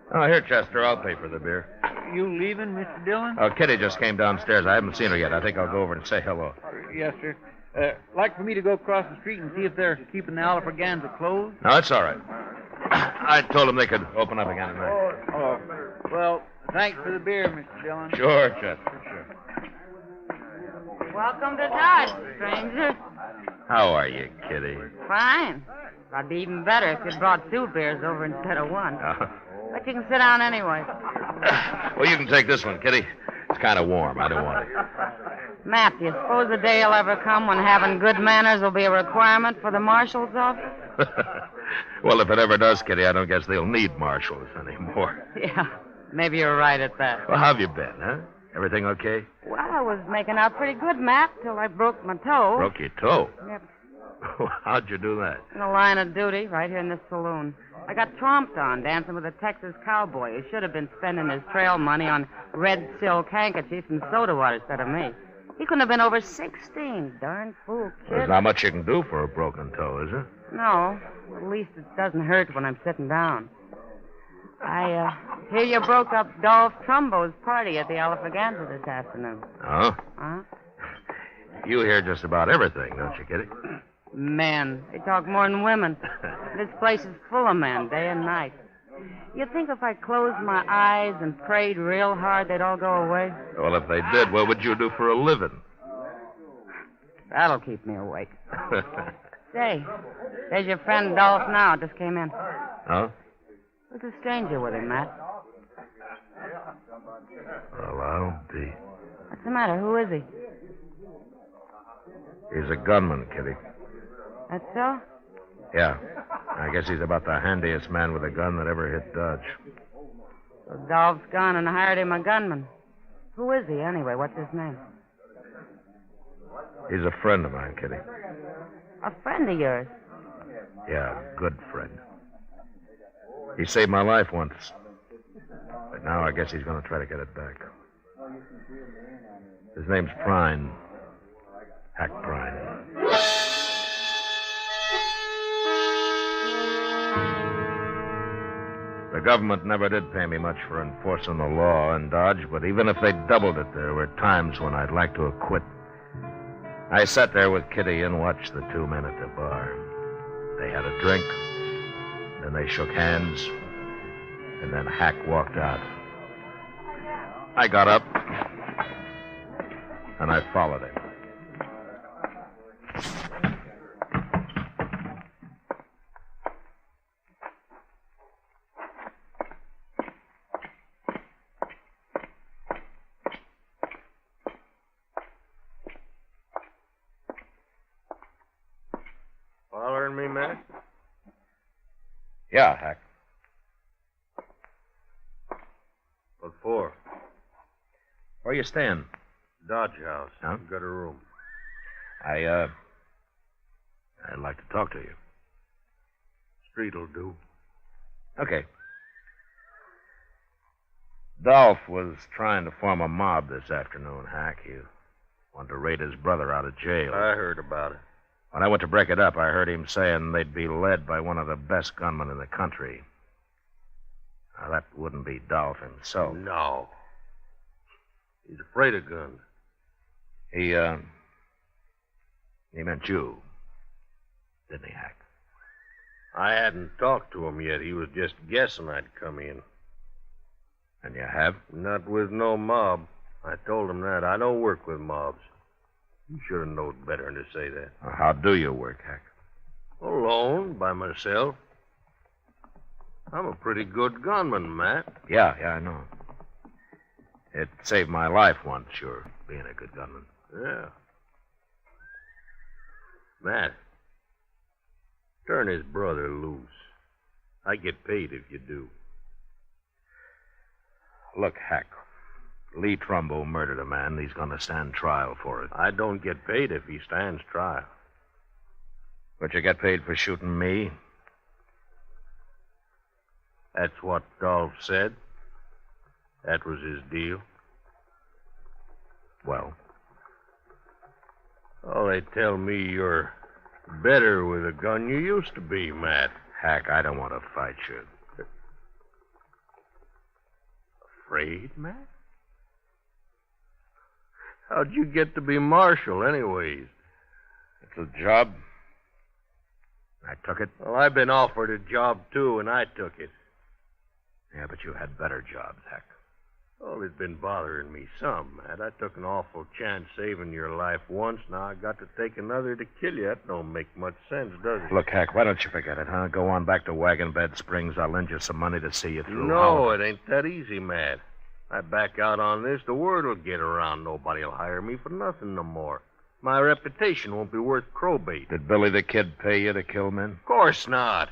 S1: Oh, here, Chester. I'll pay for the beer.
S4: You leaving, Mr. Dillon?
S1: Oh, Kitty just came downstairs. I haven't seen her yet. I think I'll go over and say hello.
S4: Yes, sir. Like for me to go across the street and see if they're keeping the Alfraganza closed?
S1: No, that's all right. I told them they could open up again tonight.
S4: Oh, well, thanks for the beer, Mr. Dillon.
S1: Sure, Chester, sure.
S3: Welcome to Dodge, stranger.
S1: How are you, Kitty?
S3: Fine. I'd be even better if you'd brought 2 beers over instead of 1. But you can sit down anyway.
S1: Well, you can take this one, Kitty. It's kind of warm. I don't want it.
S3: Matt, do you suppose the day will ever come when having good manners will be a requirement for the marshal's office?
S1: Well, if it ever does, Kitty, I don't guess they'll need marshals anymore.
S3: Yeah, maybe you're right at that.
S1: Well, how have you been, huh? Everything okay?
S3: Well, I was making out pretty good, Matt, till I broke my toe.
S1: Broke your toe?
S3: Yep.
S1: How'd you do that?
S3: In the line of duty, right here in this saloon. I got tromped on dancing with a Texas cowboy who should have been spending his trail money on red silk handkerchiefs and soda water instead of me. He couldn't have been over 16. Darn fool kid.
S1: There's not much you can do for a broken toe, is there?
S3: No. At least it doesn't hurt when I'm sitting down. I hear you broke up Dolph Trumbo's party at the Alfraganza this afternoon.
S1: Oh?
S3: Huh?
S1: You hear just about everything, don't you, Kitty?
S3: Men. They talk more than women. This place is full of men, day and night. You think if I closed my eyes and prayed real hard, they'd all go away?
S1: Well, if they did, what would you do for a living?
S3: That'll keep me awake. Say, there's your friend Dolph now. Just came in.
S1: Oh?
S3: There's a stranger with him, Matt.
S1: Well, I'll be.
S3: What's the matter? Who is he?
S1: He's a gunman, Kitty.
S3: That's so?
S1: Yeah. I guess he's about the handiest man with a gun that ever hit Dodge.
S3: So Dolph's gone and hired him a gunman. Who is he, anyway? What's his name?
S1: He's a friend of mine, Kitty.
S3: A friend of yours?
S1: Yeah, a good friend. He saved my life once. But now I guess he's going to try to get it back. His name's Prine. Hack Prine. The government never did pay me much for enforcing the law in Dodge, but even if they doubled it, there were times when I'd like to have quit. I sat there with Kitty and watched the two men at the bar. They had a drink, then they shook hands, and then Hack walked out. I got up, and I followed him.
S6: Following me, Matt?
S1: Yeah, Hack.
S6: What for?
S1: Where you staying?
S6: Dodge House.
S1: Huh?
S6: Got a room.
S1: I'd like to talk to you.
S6: Street'll do.
S1: Okay. Dolph was trying to form a mob this afternoon, Hack. He wanted to raid his brother out of jail.
S6: I heard about it.
S1: When I went to break it up, I heard him saying they'd be led by one of the best gunmen in the country. Now, that wouldn't be Dolph himself.
S6: No. He's afraid of guns.
S1: He meant you, didn't he, Hack?
S6: I hadn't talked to him yet. He was just guessing I'd come in.
S1: And you have?
S6: Not with no mob. I told him that. I don't work with mobs. You should have known better than to say that.
S1: Well, how do you work, Hack?
S6: Alone, by myself. I'm a pretty good gunman, Matt.
S1: Yeah, I know. It saved my life once, sure, being a good gunman.
S6: Yeah. Matt, turn his brother loose. I get paid if you do.
S1: Look, Hack, Lee Trumbo murdered a man. He's going to stand trial for it.
S6: I don't get paid if he stands trial.
S1: But you get paid for shooting me?
S6: That's what Dolph said. That was his deal.
S1: Well?
S6: Oh, they tell me you're better with a gun you used to be, Matt.
S1: Hack, I don't want to fight you.
S6: Afraid, Matt? How'd you get to be marshal, anyways?
S1: It's a job. I took it.
S6: Well, I've been offered a job, too, and I took it.
S1: Yeah, but you had better jobs, Hack.
S6: Well, it's been bothering me some, Matt. I took an awful chance saving your life once. Now I got to take another to kill you. That don't make much sense, does it?
S1: Look, Hack, why don't you forget it, huh? Go on back to Wagon Bed Springs. I'll lend you some money to see you through.
S6: No, it ain't that easy, Matt. I back out on this, the word will get around. Nobody'll hire me for nothing no more. My reputation won't be worth crowbait.
S1: Did Billy the Kid pay you to kill men?
S6: Of course not.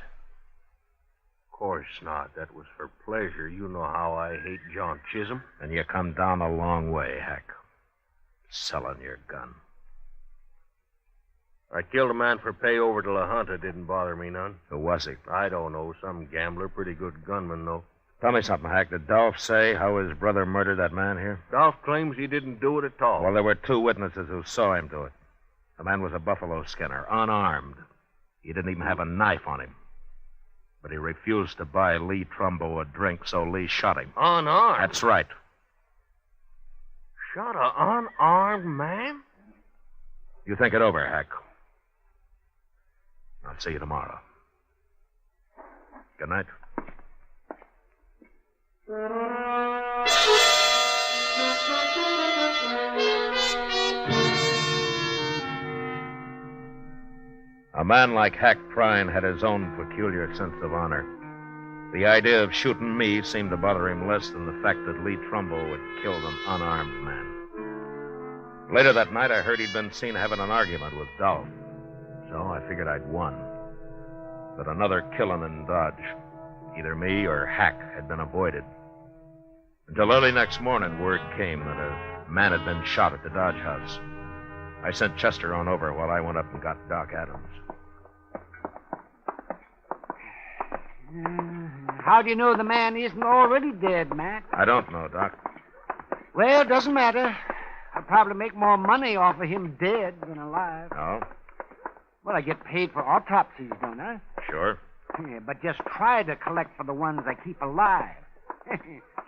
S6: Of course not. That was for pleasure. You know how I hate John Chisholm.
S1: And you come down a long way, Hack. Selling your gun.
S6: I killed a man for pay over to La Junta. Didn't bother me none.
S1: Who was he?
S6: I don't know. Some gambler. Pretty good gunman, though.
S1: Tell me something, Hack. Did Dolph say how his brother murdered that man here?
S6: Dolph claims he didn't do it at all.
S1: Well, there were two witnesses who saw him do it. The man was a buffalo skinner, unarmed. He didn't even have a knife on him. But he refused to buy Lee Trumbo a drink, so Lee shot him.
S6: Unarmed?
S1: That's right.
S6: Shot an unarmed man?
S1: You think it over, Hack. I'll see you tomorrow. Good night. A man like Hack Prine had his own peculiar sense of honor. The idea of shooting me seemed to bother him less than the fact that Lee Trumbo had killed an unarmed man. Later that night, I heard he'd been seen having an argument with Dolph. So I figured I'd won. That another killing in Dodge, either me or Hack, had been avoided. Until early next morning, word came that a man had been shot at the Dodge House. I sent Chester on over while I went up and got Doc Adams.
S5: How do you know the man isn't already dead, Matt?
S1: I don't know, Doc.
S5: Well, it doesn't matter. I'll probably make more money off of him dead than alive.
S1: Oh?
S5: Well, I get paid for autopsies, don't I?
S1: Sure.
S5: Yeah, but just try to collect for the ones I keep alive.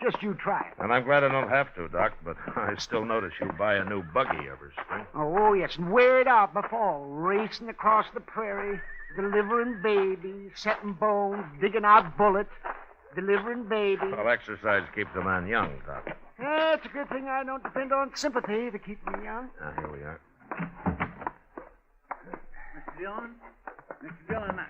S5: Just you try it.
S1: And I'm glad I don't have to, Doc, but I still notice you buy a new buggy every spring.
S5: Oh, yes, and wear it out before. Racing across the prairie, delivering babies, setting bones, digging out bullets, delivering babies.
S1: Well, exercise keeps a man young, Doc.
S5: Yeah, it's a good thing I don't depend on sympathy to keep me young.
S1: Now, here we are.
S4: Mr. Dillon? Mr. Dillon,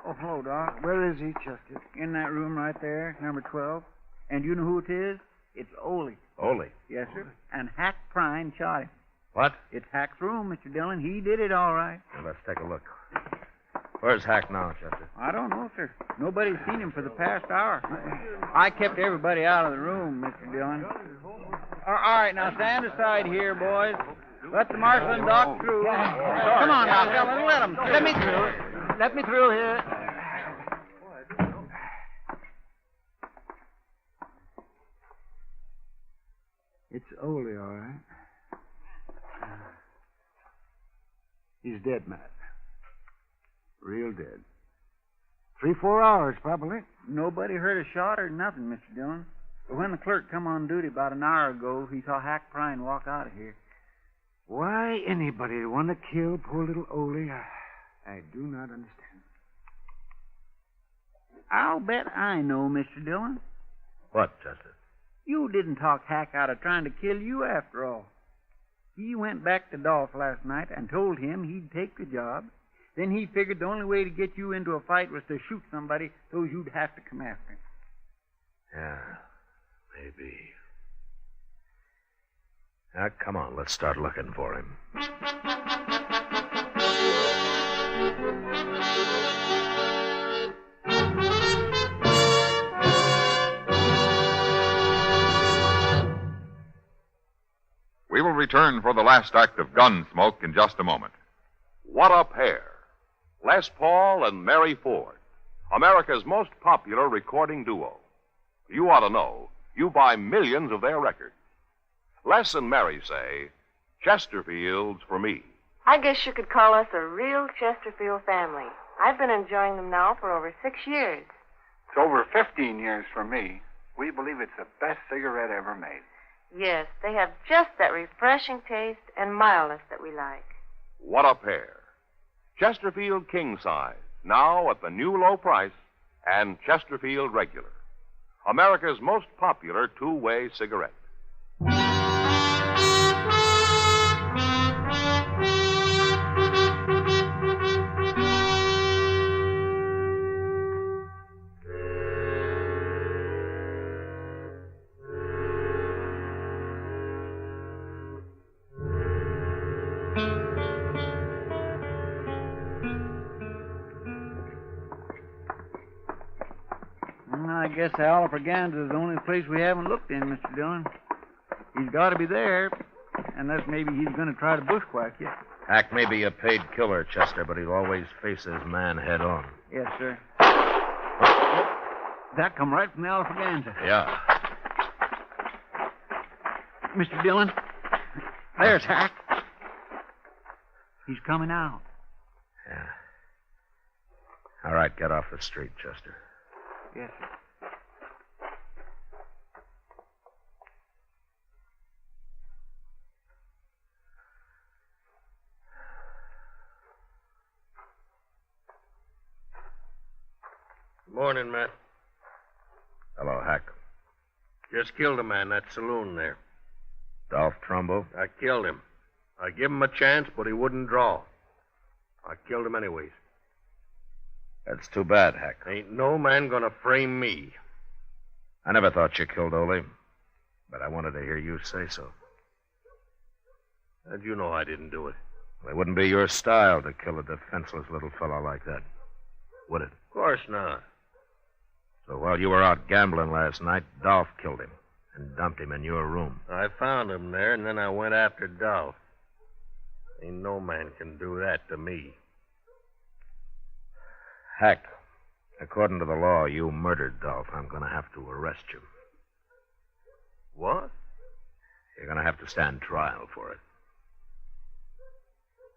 S4: oh, hello, Doc. Where is he, Chester? In that room right there, number 12. And you know who it is? It's Ole.
S1: Ole?
S4: Yes, sir. And Hack Prine shot him.
S1: What?
S4: It's Hack's room, Mr. Dillon. He did it all right.
S1: Well, let's take a look. Where's Hack now, Chester?
S4: I don't know, sir. Nobody's seen him for the past hour. I kept everybody out of the room, Mr. Dillon. All right, now stand aside here, boys. Let the marshal and Doc through. Come on now, fellas, let them.
S5: Let me through. Let me through here. It's Ole, all right. He's dead, Matt. Real dead. 3-4 hours, probably.
S4: Nobody heard a shot or nothing, Mr. Dillon. But when the clerk come on duty about an hour ago, he saw Hack Prine walk out of here.
S5: Why anybody would want to kill poor little Ole, I do not understand.
S4: I'll bet I know, Mr. Dillon.
S1: What, Chester?
S4: You didn't talk Hack out of trying to kill you after all. He went back to Dolph last night and told him he'd take the job. Then he figured the only way to get you into a fight was to shoot somebody so you'd have to come after him.
S1: Yeah, maybe. Now, come on, let's start looking for him.
S18: We will return for the last act of Gunsmoke in just a moment.
S13: What a pair. Les Paul and Mary Ford, America's most popular recording duo. You ought to know. You buy millions of their records. Les and Mary say, Chesterfield's for me.
S7: I guess you could call us a real Chesterfield family. I've been enjoying them now for over 6 years.
S21: It's over 15 years for me. We believe it's the best cigarette ever made.
S7: Yes, they have just that refreshing taste and mildness that we like.
S13: What a pair. Chesterfield King Size, now at the new low price, and Chesterfield Regular, America's most popular two-way cigarette.
S4: I guess Oliver Gans is the only place we haven't looked in, Mr. Dillon. He's got to be there, unless maybe he's going to try to bushwhack you.
S1: Hack may be a paid killer, Chester, but he'll always face his man head on.
S4: Yes, sir. That come right from the Alfraganza.
S1: Yeah.
S4: Mr. Dillon, there's Hack. He's coming out.
S1: Yeah. All right, get off the street, Chester.
S4: Yes, sir.
S6: Morning, Matt.
S1: Hello, Hack.
S6: Just killed a man in that saloon there.
S1: Dolph Trumbo?
S6: I killed him. I give him a chance, but he wouldn't draw. I killed him anyways.
S1: That's too bad, Hack.
S6: Ain't no man gonna frame me.
S1: I never thought you killed Ole, but I wanted to hear you say so.
S6: How'd you know I didn't do it?
S1: Well, it wouldn't be your style to kill a defenseless little fellow like that, would it?
S6: Of course not.
S1: So while you were out gambling last night, Dolph killed him and dumped him in your room.
S6: I found him there, and then I went after Dolph. Ain't no man can do that to me.
S1: Hack, according to the law, you murdered Dolph. I'm going to have to arrest you.
S6: What?
S1: You're going to have to stand trial for it.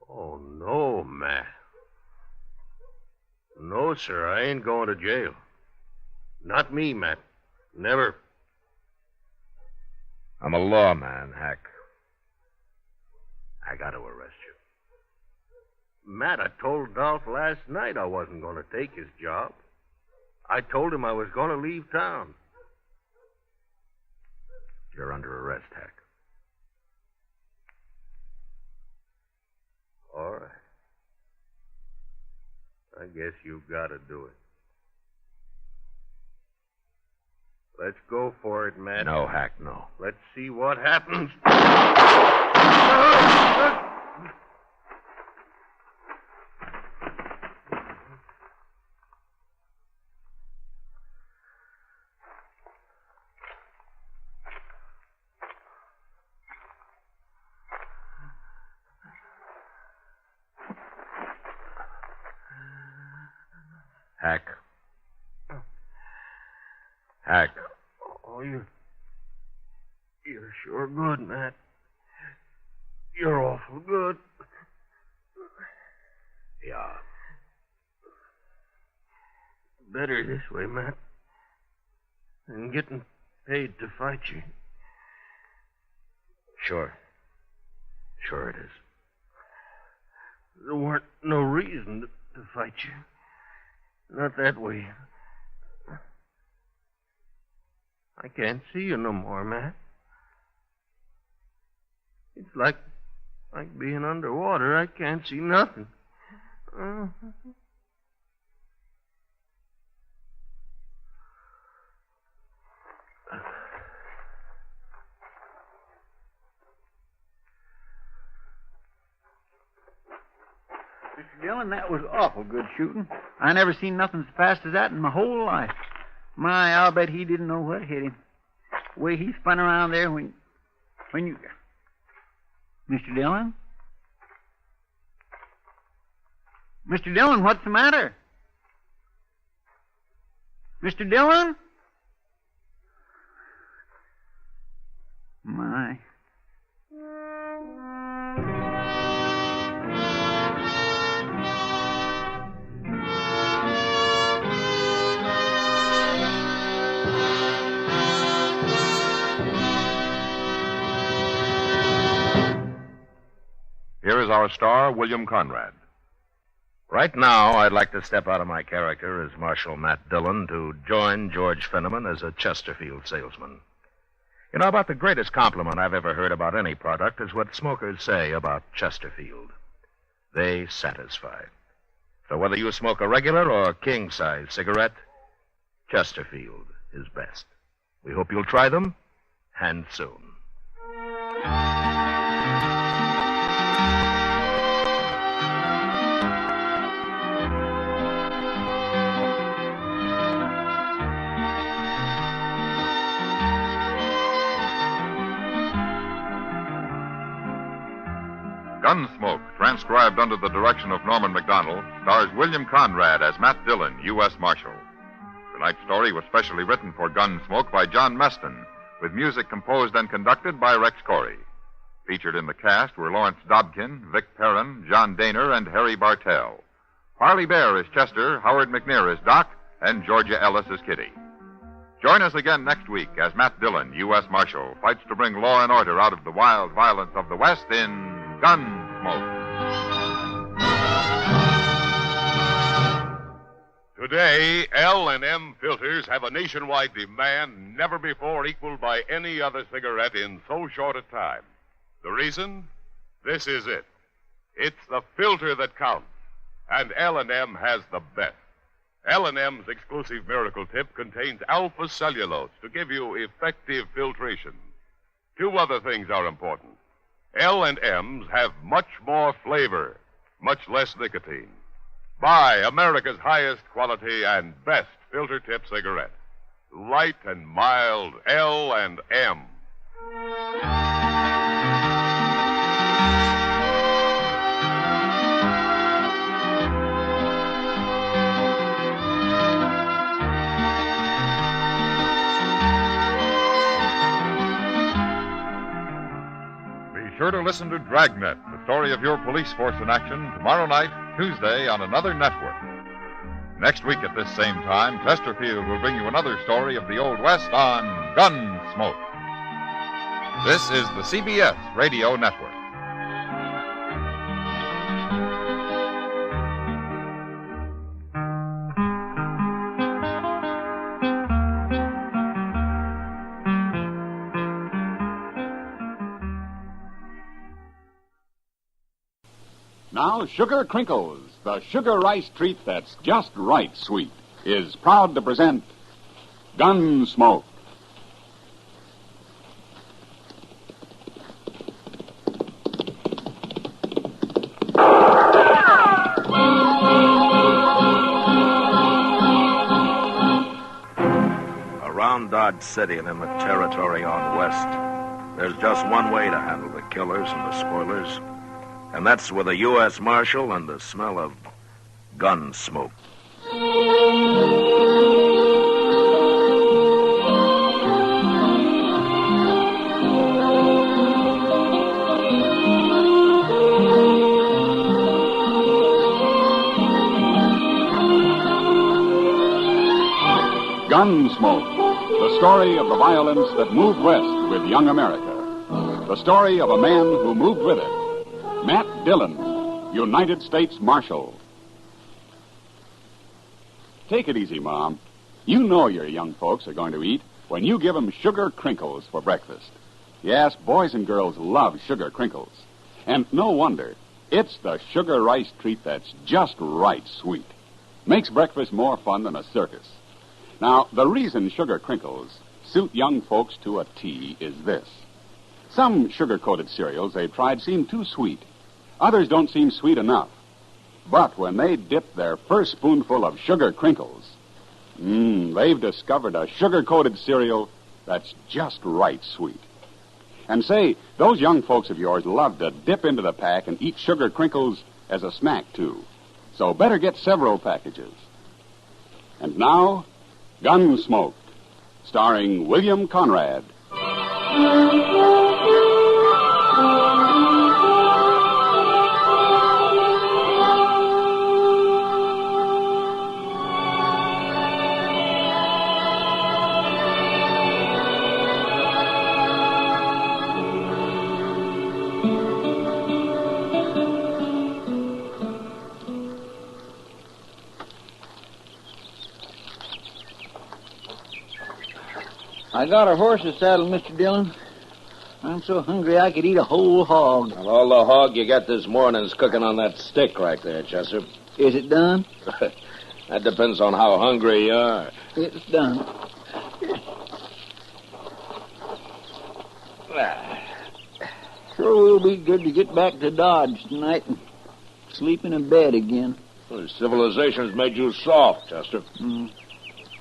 S6: Oh, no, Matt. No, sir, I ain't going to jail. Not me, Matt. Never.
S1: I'm a lawman, Hack. I got to arrest you.
S6: Matt, I told Dolph last night I wasn't going to take his job. I told him I was going to leave town.
S1: You're under arrest, Hack.
S6: All right. I guess you've got to do it. Let's go for it, Matt.
S1: No, Hack, no.
S6: Let's see what happens.
S1: Hack. Hack.
S6: Oh, you're sure good, Matt. You're awful good.
S1: Yeah.
S6: Better this way, Matt, than getting paid to fight you.
S1: Sure. Sure it is.
S6: There weren't no reason to fight you. Not that way. I can't see you no more, Matt. It's like being underwater. I can't see nothing.
S4: Mr. Dillon, that was awful good shooting. I never seen nothing as fast as that in my whole life. My, I'll bet he didn't know what hit him. The way he spun around there when you... Mr. Dillon? Mr. Dillon, what's the matter? Mr. Dillon? My...
S16: Here is our star, William Conrad.
S1: Right now, I'd like to step out of my character as Marshal Matt Dillon to join George Fenneman as a Chesterfield salesman. You know, about the greatest compliment I've ever heard about any product is what smokers say about Chesterfield. They satisfy. So whether you smoke a regular or king-size cigarette, Chesterfield is best. We hope you'll try them, and soon.
S18: Gunsmoke, transcribed under the direction of Norman MacDonald, stars William Conrad as Matt Dillon, U.S. Marshal. Tonight's story was specially written for Gunsmoke by John Meston, with music composed and conducted by Rex Corey. Featured in the cast were Lawrence Dobkin, Vic Perrin, John Daner, and Harry Bartell. Harley Bear is Chester, Howard McNear is Doc, and Georgia Ellis is Kitty. Join us again next week as Matt Dillon, U.S. Marshal, fights to bring law and order out of the wild violence of the West in Gunsmoke.
S13: Today, L&M filters have a nationwide demand never before equaled by any other cigarette in so short a time. The reason? This is it. It's the filter that counts, and L&M has the best. L&M's exclusive Miracle Tip contains alpha cellulose to give you effective filtration. Two other things are important. L&M's have much more flavor, much less nicotine. Buy America's highest quality and best filter tip cigarette. Light and mild L&M.
S18: sure to listen to Dragnet, the story of your police force in action, tomorrow night, Tuesday, on another network. Next week at this same time, Chesterfield will bring you another story of the Old West on Gunsmoke. This is the CBS Radio Network.
S20: Now, Sugar Crinkles, the sugar rice treat that's just right sweet, is proud to present Gunsmoke.
S2: Around Dodge City and in the territory on west, there's just one way to handle the killers and the spoilers. And that's with a U.S. Marshal and the smell of gun smoke.
S20: Gunsmoke, the story of the violence that moved west with young America. The story of a man who moved with it. Matt Dillon, United States Marshal. Take it easy, Mom. You know your young folks are going to eat when you give them sugar crinkles for breakfast. Yes, boys and girls love sugar crinkles. And no wonder. It's the sugar rice treat that's just right sweet. Makes breakfast more fun than a circus. Now, the reason sugar crinkles suit young folks to a T is this. Some sugar-coated cereals they've tried seem too sweet. Others don't seem sweet enough. But when they dip their first spoonful of sugar crinkles, they've discovered a sugar-coated cereal that's just right sweet. And say, those young folks of yours love to dip into the pack and eat sugar crinkles as a snack, too. So better get several packages. And now, Gunsmoke, starring William Conrad.
S4: I got a horse's saddle, Mr. Dillon. I'm so hungry I could eat a whole hog.
S2: Well, all the hog you got this morning's cooking on that stick right there, Chester.
S4: Is it done?
S2: That depends on how hungry you are.
S4: It's done. Sure will be good to get back to Dodge tonight and sleep in a bed again.
S2: Well, civilization's made you soft, Chester.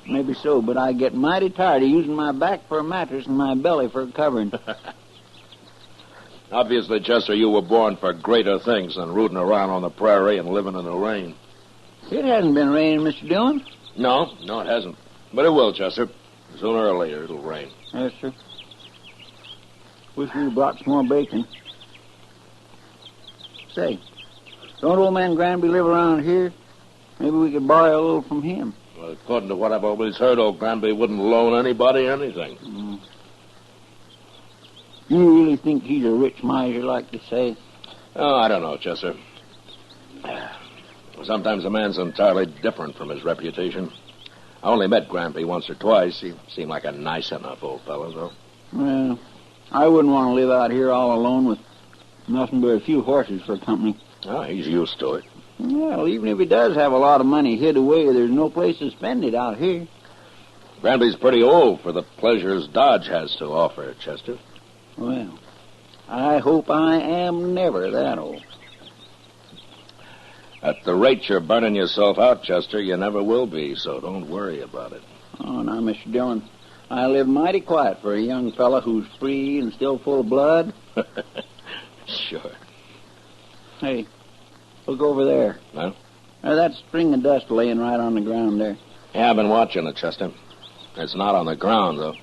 S4: Maybe so, but I get mighty tired of using my back for a mattress and my belly for a covering.
S2: Obviously, Chester, you were born for greater things than rooting around on the prairie and living in the rain.
S4: It hasn't been raining, Mr. Dillon.
S2: No, it hasn't. But it will, Chester. Sooner or later, it'll rain.
S4: Yes, sir. Wish we brought some more bacon. Say, don't old man Granby live around here? Maybe we could borrow a little from him.
S2: Well, according to what I've always heard, old Granby wouldn't loan anybody anything.
S4: You really think he's a rich miser, like they say?
S2: Oh, I don't know, Chester. Sometimes a man's entirely different from his reputation. I only met Granby once or twice. He seemed like a nice enough old fellow, though.
S4: Well, I wouldn't want to live out here all alone with nothing but a few horses for company.
S2: Oh, he's used to it.
S4: Well, even if he does have a lot of money hid away, there's no place to spend it out here.
S2: Granby's pretty old for the pleasures Dodge has to offer, Chester.
S4: Well, I hope I am never that old.
S2: At the rate you're burning yourself out, Chester, you never will be, so don't worry about it.
S4: Oh, now, Mr. Dillon, I live mighty quiet for a young fella who's free and still full of blood.
S2: Sure.
S4: Hey, look over there.
S2: Huh?
S4: There's that string of dust laying right on the ground there.
S2: Yeah, I've been watching it, Chester. It's not on the ground, though.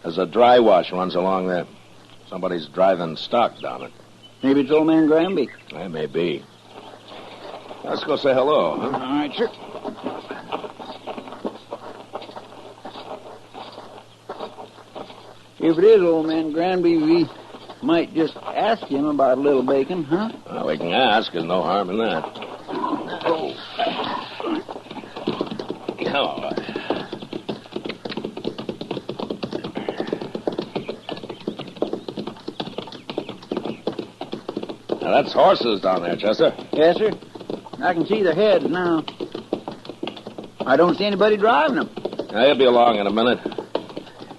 S2: There's a dry wash runs along there. Somebody's driving stock down it.
S4: Maybe it's old man Granby.
S2: That may be. Let's go say hello, huh?
S4: All right, sure. If it is old man Granby, we might just ask him about a little bacon, huh?
S2: Well, we can ask. There's no harm in that. Oh. Oh. Now, that's horses down there, Chester.
S4: Yes, sir. I can see their heads now. I don't see anybody driving them.
S2: Now, he'll be along in a minute.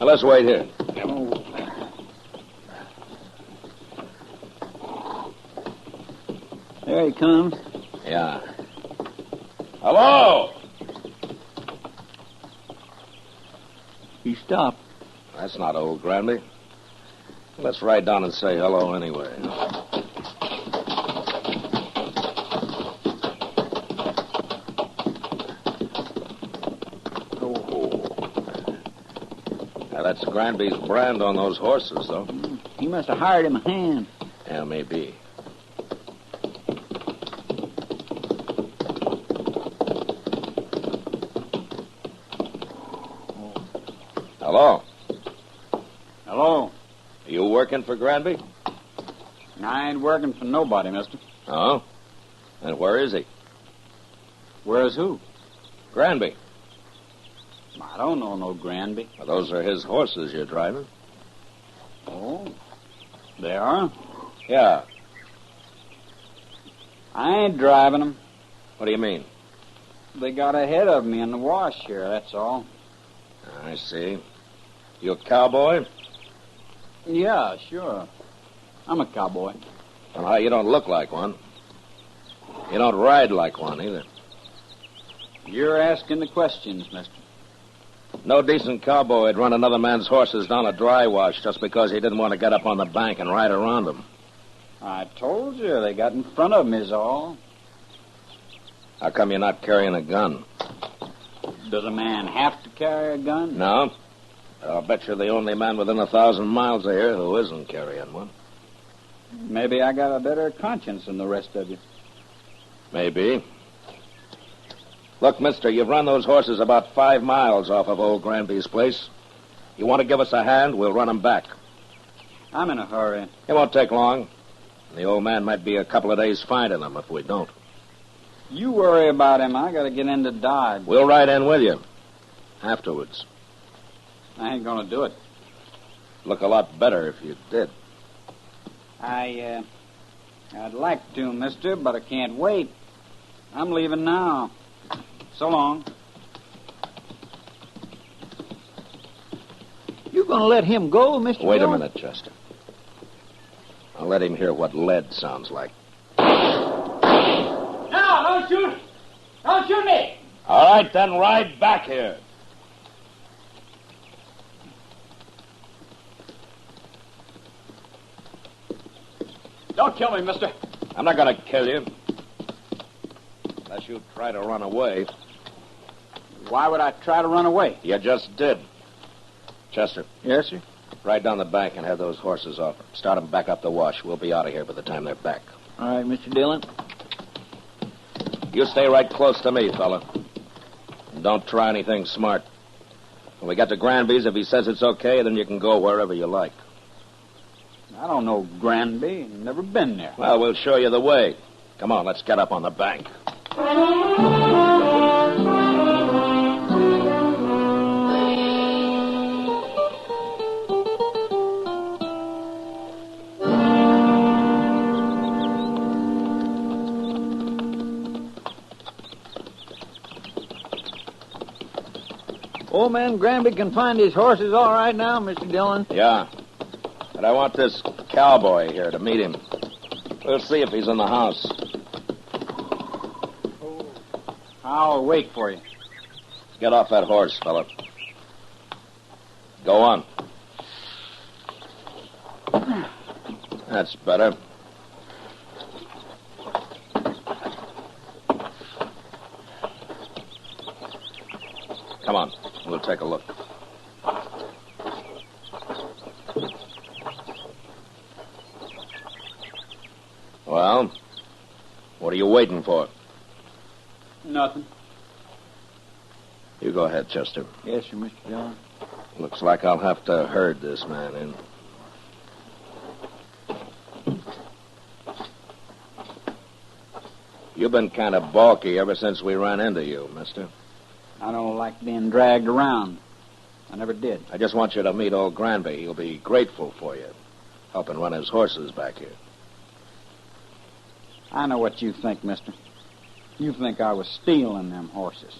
S2: Now, let's wait here.
S4: There he comes.
S2: Yeah. Hello!
S4: He stopped.
S2: That's not old Granby. Let's ride down and say hello anyway. Now, that's Granby's brand on those horses, though.
S4: He must have hired him a hand.
S2: Yeah, maybe. Hello?
S5: Hello.
S2: Are you working for Granby?
S5: I ain't working for nobody, mister.
S2: Oh? And where is he?
S5: Where's who?
S2: Granby.
S5: I don't know no Granby.
S2: Well, those are his horses you're driving.
S5: Oh, they are?
S2: Yeah.
S5: I ain't driving them.
S2: What do you mean?
S5: They got ahead of me in the wash here, that's all.
S2: I see. You a cowboy?
S5: Yeah, sure. I'm a cowboy.
S2: Well, you don't look like one. You don't ride like one, either.
S5: You're asking the questions, mister.
S2: No decent cowboy would run another man's horses down a dry wash just because he didn't want to get up on the bank and ride around them.
S5: I told you, they got in front of me is all.
S2: How come you're not carrying a gun?
S5: Does a man have to carry a gun?
S2: No. I'll bet you're the only man within 1,000 miles of here who isn't carrying one.
S5: Maybe I got a better conscience than the rest of you.
S2: Maybe. Look, mister, you've run those horses about 5 miles off of old Granby's place. You want to give us a hand, we'll run them back.
S5: I'm in a hurry.
S2: It won't take long. The old man might be a couple of days finding them if we don't.
S5: You worry about him. I got to get into Dodge.
S2: We'll ride in with you. Afterwards.
S5: I ain't going to do it.
S2: Look a lot better if you did.
S5: I'd like to, mister, but I can't wait. I'm leaving now. So long.
S4: You going to let him go, Mr.
S2: Wait a
S4: Dillon?
S2: minute, Chester. I'll let him hear what lead sounds like.
S5: No, don't shoot. Don't shoot me.
S2: All right, then ride back here.
S5: Don't kill me, mister.
S2: I'm not going to kill you. Unless you try to run away.
S5: Why would I try to run away?
S2: You just did. Chester.
S4: Yes, sir?
S2: Ride down the bank and have those horses off. Start them back up the wash. We'll be out of here by the time they're back.
S4: All right, Mr. Dillon.
S2: You stay right close to me, fella. And don't try anything smart. When we get to Granby's, if he says it's okay, then you can go wherever you like.
S5: I don't know Granby. Never been there.
S2: Well, we'll show you the way. Come on, let's get up on the bank.
S4: Old man Granby can find his horses all right now, Mr. Dillon.
S2: Yeah. But I want this cowboy here to meet him. We'll see if he's in the house.
S5: I'll wait for you.
S2: Get off that horse, fella. Go on. That's better. Come on. We'll take a look. are you waiting for?
S17: Nothing.
S2: You go ahead, Chester.
S17: Yes, sir, Mr. Dillon.
S2: Looks like I'll have to herd this man in. You've been kind of balky ever since we ran into you, mister.
S17: I don't like being dragged around. I never did.
S2: I just want you to meet old Granby. He'll be grateful for you, helping run his horses back here.
S17: I know what you think, mister. You think I was stealing them horses.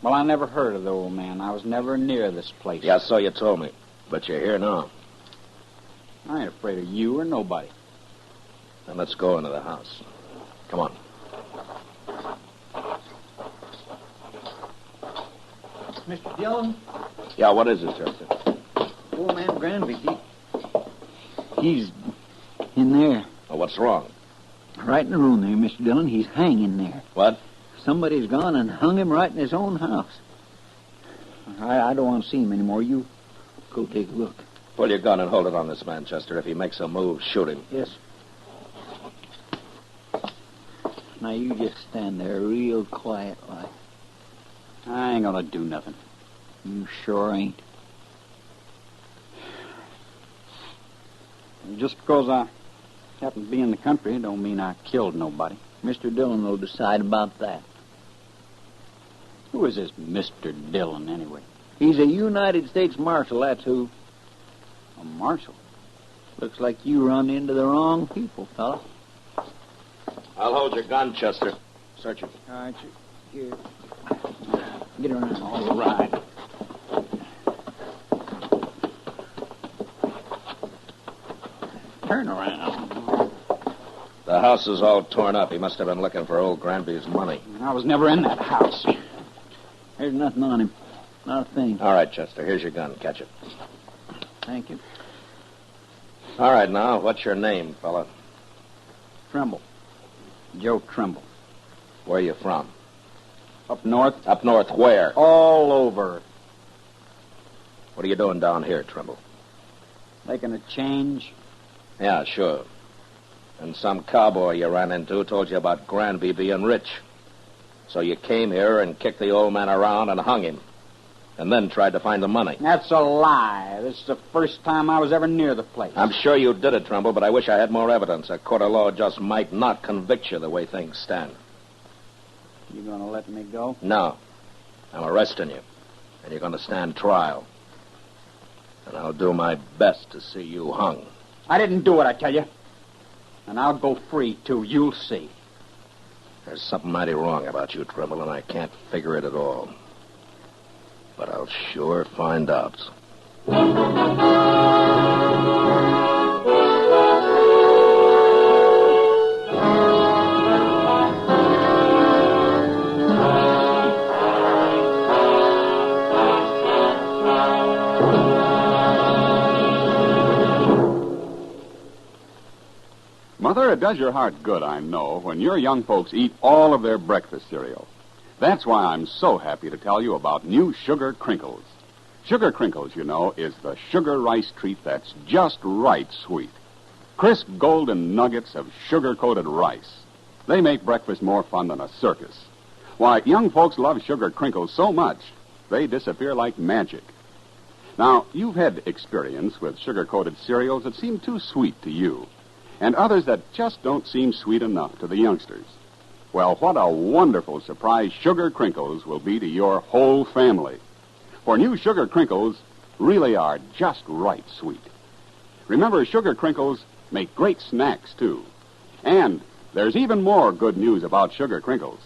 S17: Well, I never heard of the old man. I was never near this place.
S2: Yeah, so you told me. But you're here now.
S17: I ain't afraid of you or nobody.
S2: Then let's go into the house. Come on.
S4: Mr. Dillon?
S2: Yeah, what is it, Chester?
S4: Old man Granby, he's in there.
S2: Oh, what's wrong?
S4: Right in the room there, Mr. Dillon. He's hanging there.
S2: What?
S4: Somebody's gone and hung him right in his own house. I don't want to see him anymore. You go take a look.
S2: Pull your gun and hold it on this man, Chester. If he makes a move, shoot him.
S4: Yes. Now, you just stand there real quiet like.
S17: I ain't gonna do nothing.
S4: You sure ain't.
S17: Just because I happen to be in the country don't mean I killed nobody.
S4: Mr. Dillon will decide about that.
S17: Who is this Mr. Dillon, anyway?
S4: He's a United States Marshal, that's who.
S17: A marshal?
S4: Looks like you run into the wrong people, fella.
S2: I'll hold your gun, Chester. Search it.
S4: All right, here. Get around.
S17: All right.
S4: Turn around.
S2: The house is all torn up. He must have been looking for old Granby's money.
S17: I was never in that house.
S4: There's nothing on him. Not a thing.
S2: All right, Chester. Here's your gun. Catch it.
S4: Thank you.
S2: All right, now, what's your name, fella?
S17: Trimble. Joe Trimble.
S2: Where you from?
S17: Up north.
S2: Up north where?
S17: All over.
S2: What are you doing down here, Trimble?
S17: Making a change.
S2: Yeah, sure. And some cowboy you ran into told you about Granby being rich. So you came here and kicked the old man around and hung him. And then tried to find the money.
S17: That's a lie. This is the first time I was ever near the place.
S2: I'm sure you did it, Trimble, but I wish I had more evidence. A court of law just might not convict you the way things stand.
S17: You gonna let me go?
S2: No. I'm arresting you. And you're gonna stand trial. And I'll do my best to see you hung.
S17: I didn't do it, I tell you. And I'll go free, too. You'll see.
S2: There's something mighty wrong about you, Trimble, and I can't figure it at all. But I'll sure find out.
S20: Mother, it does your heart good, I know, when your young folks eat all of their breakfast cereal. That's why I'm so happy to tell you about new Sugar Crinkles. Sugar Crinkles, you know, is the sugar rice treat that's just right sweet. Crisp golden nuggets of sugar-coated rice. They make breakfast more fun than a circus. Why, young folks love Sugar Crinkles so much, they disappear like magic. Now, you've had experience with sugar-coated cereals that seem too sweet to you, and others that just don't seem sweet enough to the youngsters. Well, what a wonderful surprise Sugar Crinkles will be to your whole family. For new Sugar Crinkles really are just right sweet. Remember, Sugar Crinkles make great snacks, too. And there's even more good news about Sugar Crinkles.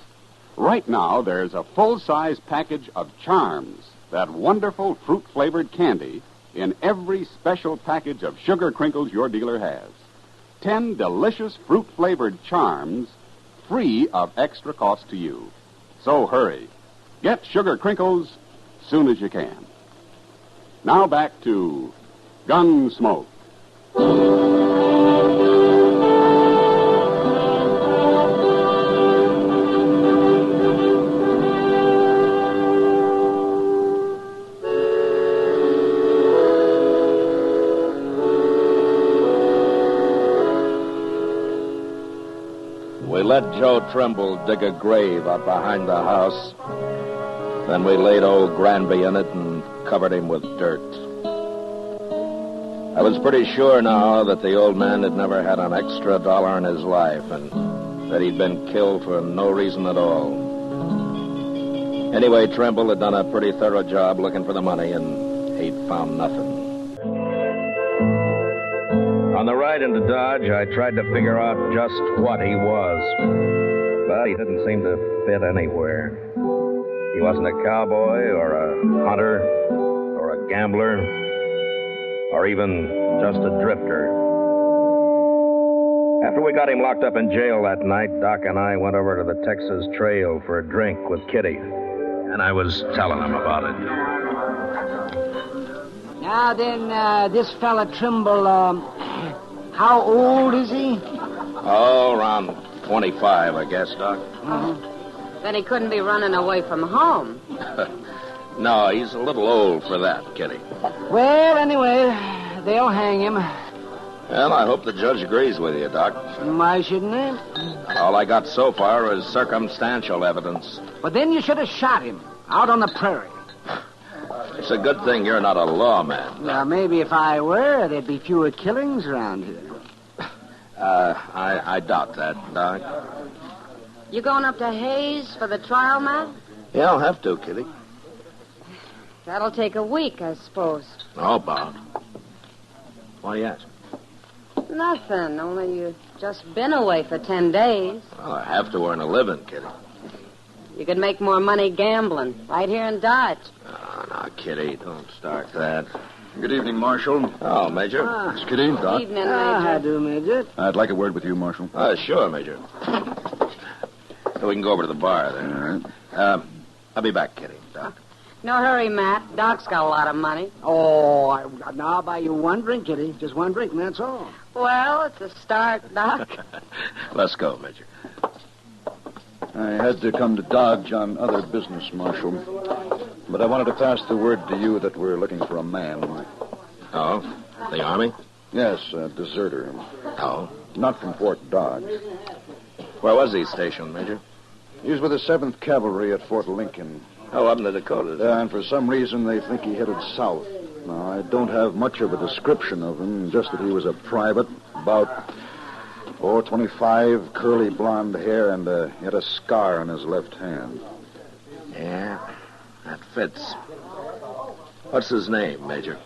S20: Right now, there's a full-size package of Charms, that wonderful fruit-flavored candy, in every special package of Sugar Crinkles your dealer has. 10 delicious fruit-flavored Charms, free of extra cost to you. So hurry. Get Sugar Crinkles soon as you can. Now back to Gunsmoke.
S2: We let Joe Trimble dig a grave up behind the house. Then we laid old Granby in it and covered him with dirt. I was pretty sure now that the old man had never had an extra dollar in his life and that he'd been killed for no reason at all. Anyway, Trimble had done a pretty thorough job looking for the money, and he'd found nothing. On the ride into Dodge, I tried to figure out just what he was, but he didn't seem to fit anywhere. He wasn't a cowboy or a hunter or a gambler or even just a drifter. After we got him locked up in jail that night, Doc and I went over to the Texas Trail for a drink with Kitty, and I was telling him about it.
S5: Now then, this fella Trimble, how old is he?
S2: Oh, around 25, I guess, Doc.
S3: Then he couldn't be running away from home.
S2: No, he's a little old for that, Kitty.
S5: Well, anyway, they'll hang him.
S2: Well, I hope the judge agrees with you, Doc.
S5: Why shouldn't they?
S2: All I got so far is circumstantial evidence.
S5: But then you should have shot him out on the prairie.
S2: It's a good thing you're not a lawman.
S5: Well, maybe if I were, there'd be fewer killings around here.
S2: I doubt that, Doc.
S3: You going up to Hayes for the trial, Matt?
S2: Yeah, I'll have to, Kitty.
S3: That'll take a week, I suppose.
S2: Oh, about. Why do you ask?
S3: Nothing, only you've just been away for 10 days.
S2: Well, I have to earn a living, Kitty.
S3: You could make more money gambling right here in Dodge.
S2: Oh, now, Kitty, don't start that.
S10: Good evening, Marshal.
S2: Oh, Major.
S10: It's Kitty, Doc.
S3: Evening, Major.
S5: How do, Major?
S10: I'd like a word with you, Marshal.
S2: Sure, Major. So we can go over to the bar then.
S10: All right.
S2: I'll be back, Kitty. Doc.
S3: No hurry, Matt. Doc's got a lot of money.
S5: Oh, now I'll buy you one drink, Kitty. Just one drink, and that's all.
S3: Well, it's a start, Doc.
S2: Let's go, Major.
S10: I had to come to Dodge on other business, Marshal. But I wanted to pass the word to you that we're looking for a man.
S2: Oh? The Army?
S10: Yes, a deserter.
S2: Oh?
S10: Not from Fort Dodge.
S2: Where was he stationed, Major?
S10: He was with the 7th Cavalry at Fort Lincoln.
S2: Oh, up in the Dakotas.
S10: And for some reason, they think he headed south. Now, I don't have much of a description of him, just that he was a private, about 4'25", curly blonde hair, and he had a scar on his left hand.
S2: Yeah, that fits. What's his name, Major?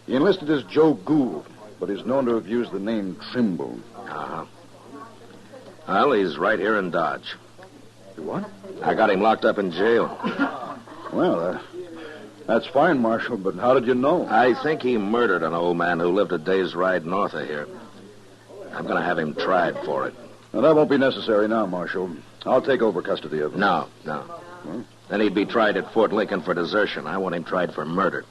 S10: He enlisted as Joe Gould, but he's known to have used the name Trimble.
S2: Uh-huh. Well, he's right here in Dodge.
S10: What?
S2: I got him locked up in jail.
S10: Well, that's fine, Marshal, but how did you know?
S2: I think he murdered an old man who lived a day's ride north of here. I'm going to have him tried for it.
S10: Now, that won't be necessary now, Marshal. I'll take over custody of him.
S2: No.
S10: Huh?
S2: Then he'd be tried at Fort Lincoln for desertion. I want him tried for murder.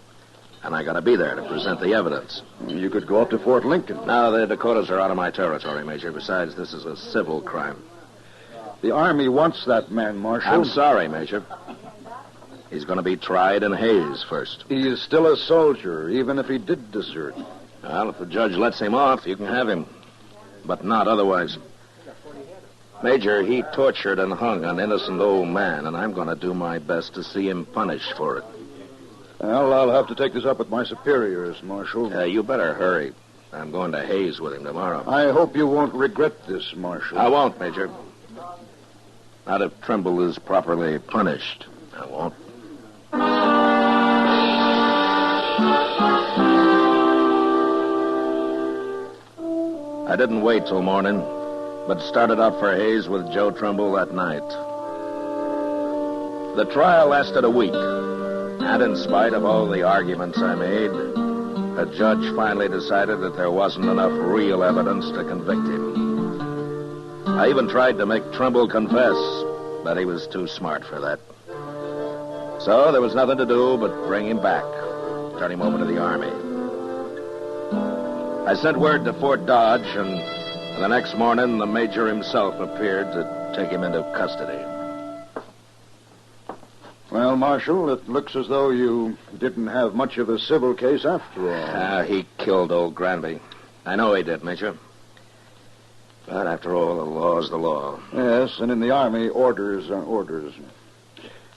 S2: And I got to be there to present the evidence.
S10: You could go up to Fort Lincoln.
S2: No, the Dakotas are out of my territory, Major. Besides, this is a civil crime.
S10: The Army wants that man, Marshal.
S2: I'm sorry, Major. He's going to be tried in Hayes first.
S10: He is still a soldier, even if he did desert.
S2: Well, if the judge lets him off, you can have him. But not otherwise. Major, he tortured and hung an innocent old man, and I'm going to do my best to see him punished for it.
S10: Well, I'll have to take this up with my superiors, Marshal.
S2: You better hurry. I'm going to Hayes with him tomorrow.
S10: I hope you won't regret this, Marshal.
S2: I won't, Major. Not if Trimble is properly punished. I won't. I didn't wait till morning, but started out for Hayes with Joe Trimble that night. The trial lasted a week, and in spite of all the arguments I made, a judge finally decided that there wasn't enough real evidence to convict him. I even tried to make Trimble confess, but he was too smart for that. So there was nothing to do but bring him back, turn him over to the Army. I sent word to Fort Dodge, and the next morning the Major himself appeared to take him into custody.
S10: Well, Marshal, it looks as though you didn't have much of a civil case after all.
S2: He killed old Granby. I know he did, Major. But after all, the law's the law.
S10: Yes, and in the Army, orders are orders.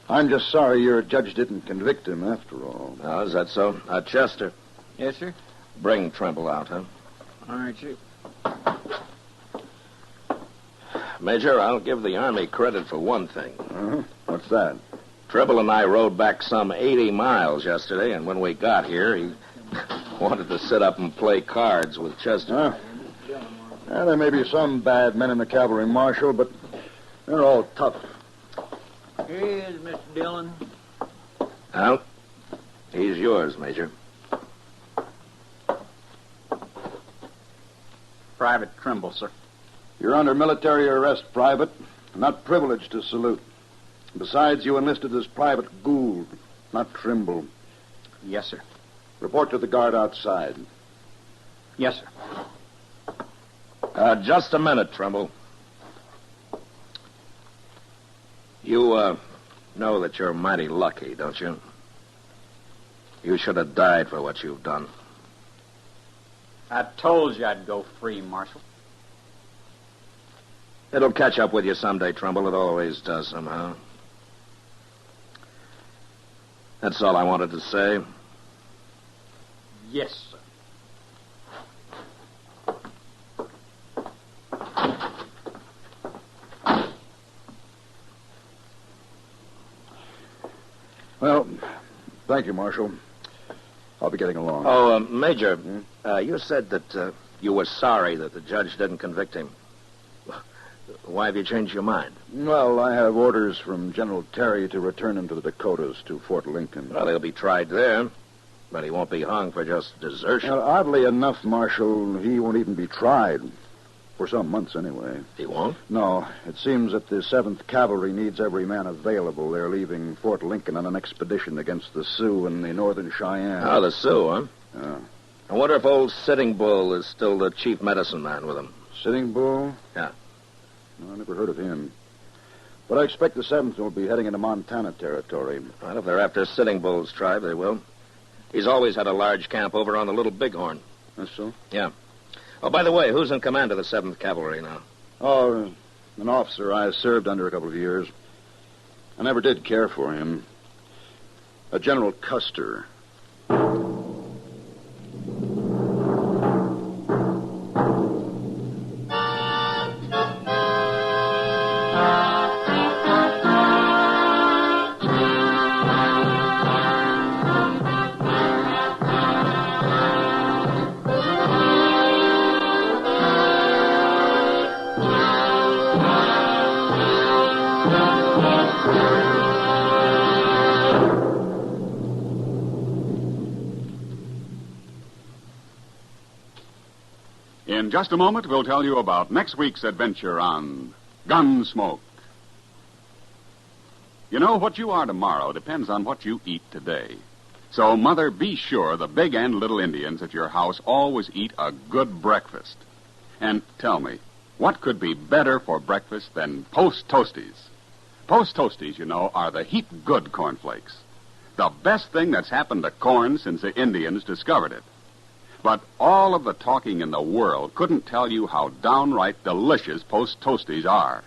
S10: I'm just sorry your judge didn't convict him after all.
S2: Oh, is that so? Chester,
S11: Yes, sir?
S2: bring Trimble out, huh?
S11: All right, Chief.
S2: Major, I'll give the Army credit for one thing.
S10: What's that?
S2: Trimble and I rode back some 80 miles yesterday, and when we got here, he wanted to sit up and play cards with Chester.
S10: There may be some bad men in the cavalry, Marshal, but they're all tough.
S11: Here he is, Mr. Dillon.
S2: Well, he's yours, Major.
S11: Private Trimble, sir.
S10: You're under military arrest, Private. Not privileged to salute. Besides, you enlisted as Private Gould, not Trimble.
S11: Yes, sir.
S10: Report to the guard outside.
S11: Yes, sir.
S2: Just a minute, Trimble. You, know that you're mighty lucky, don't you? You should have died for what you've done.
S11: I told you I'd go free, Marshal.
S2: It'll catch up with you someday, Trimble. It always does somehow. That's all I wanted to say.
S11: Yes, sir.
S10: Well, thank you, Marshal. I'll be getting along.
S2: Oh, Major, you said that you were sorry that the judge didn't convict him. Why have you changed your mind?
S10: Well, I have orders from General Terry to return him to the Dakotas, to Fort Lincoln.
S2: Well, he'll be tried there, but he won't be hung for just desertion.
S10: Well, oddly enough, Marshal, he won't even be tried. For some months, anyway.
S2: He won't?
S10: No. It seems that the 7th Cavalry needs every man available. They're leaving Fort Lincoln on an expedition against the Sioux and the Northern Cheyenne.
S2: Oh, the Sioux, huh?
S10: Yeah.
S2: I wonder if old Sitting Bull is still the chief medicine man with him.
S10: Sitting Bull?
S2: Yeah.
S10: No, I never heard of him. But I expect the 7th will be heading into Montana territory.
S2: Well, if they're after Sitting Bull's tribe, they will. He's always had a large camp over on the Little Bighorn.
S10: That's so?
S2: Yeah. Oh, by the way, who's in command of the 7th Cavalry now?
S10: Oh, an officer I served under a couple of years. I never did care for him. A General Custer.
S20: In just a moment, we'll tell you about next week's adventure on Gunsmoke. You know, what you are tomorrow depends on what you eat today. So, Mother, be sure the big and little Indians at your house always eat a good breakfast. And tell me, what could be better for breakfast than Post Toasties? Post Toasties, you know, are the heap good cornflakes. The best thing that's happened to corn since the Indians discovered it. But all of the talking in the world couldn't tell you how downright delicious Post Toasties are.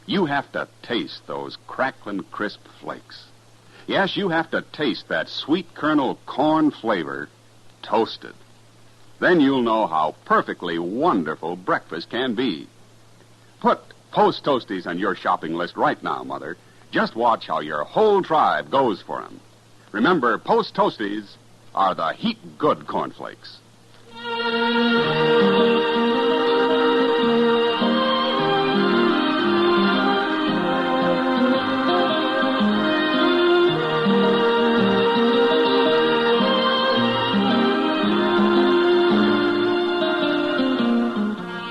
S20: You have to taste those crackling, crisp flakes. Yes, you have to taste that sweet kernel corn flavor toasted. Then you'll know how perfectly wonderful breakfast can be. Put Post Toasties on your shopping list right now, Mother. Just watch how your whole tribe goes for them. Remember, Post Toasties are the heap good cornflakes.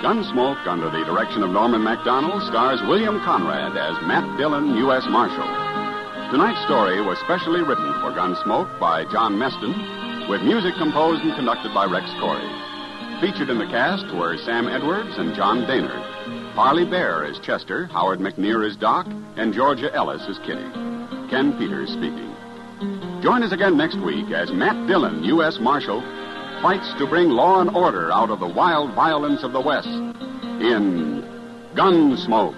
S20: Gunsmoke, under the direction of Norman MacDonald, stars William Conrad as Matt Dillon, U.S. Marshal. Tonight's story was specially written for Gunsmoke by John Meston, with music composed and conducted by Rex Corey. Featured in the cast were Sam Edwards and John Daynard. Harley Bear as Chester, Howard McNear as Doc, and Georgia Ellis as Kitty. Ken Peters speaking. Join us again next week as Matt Dillon, U.S. Marshal, fights to bring law and order out of the wild violence of the West in Gunsmoke.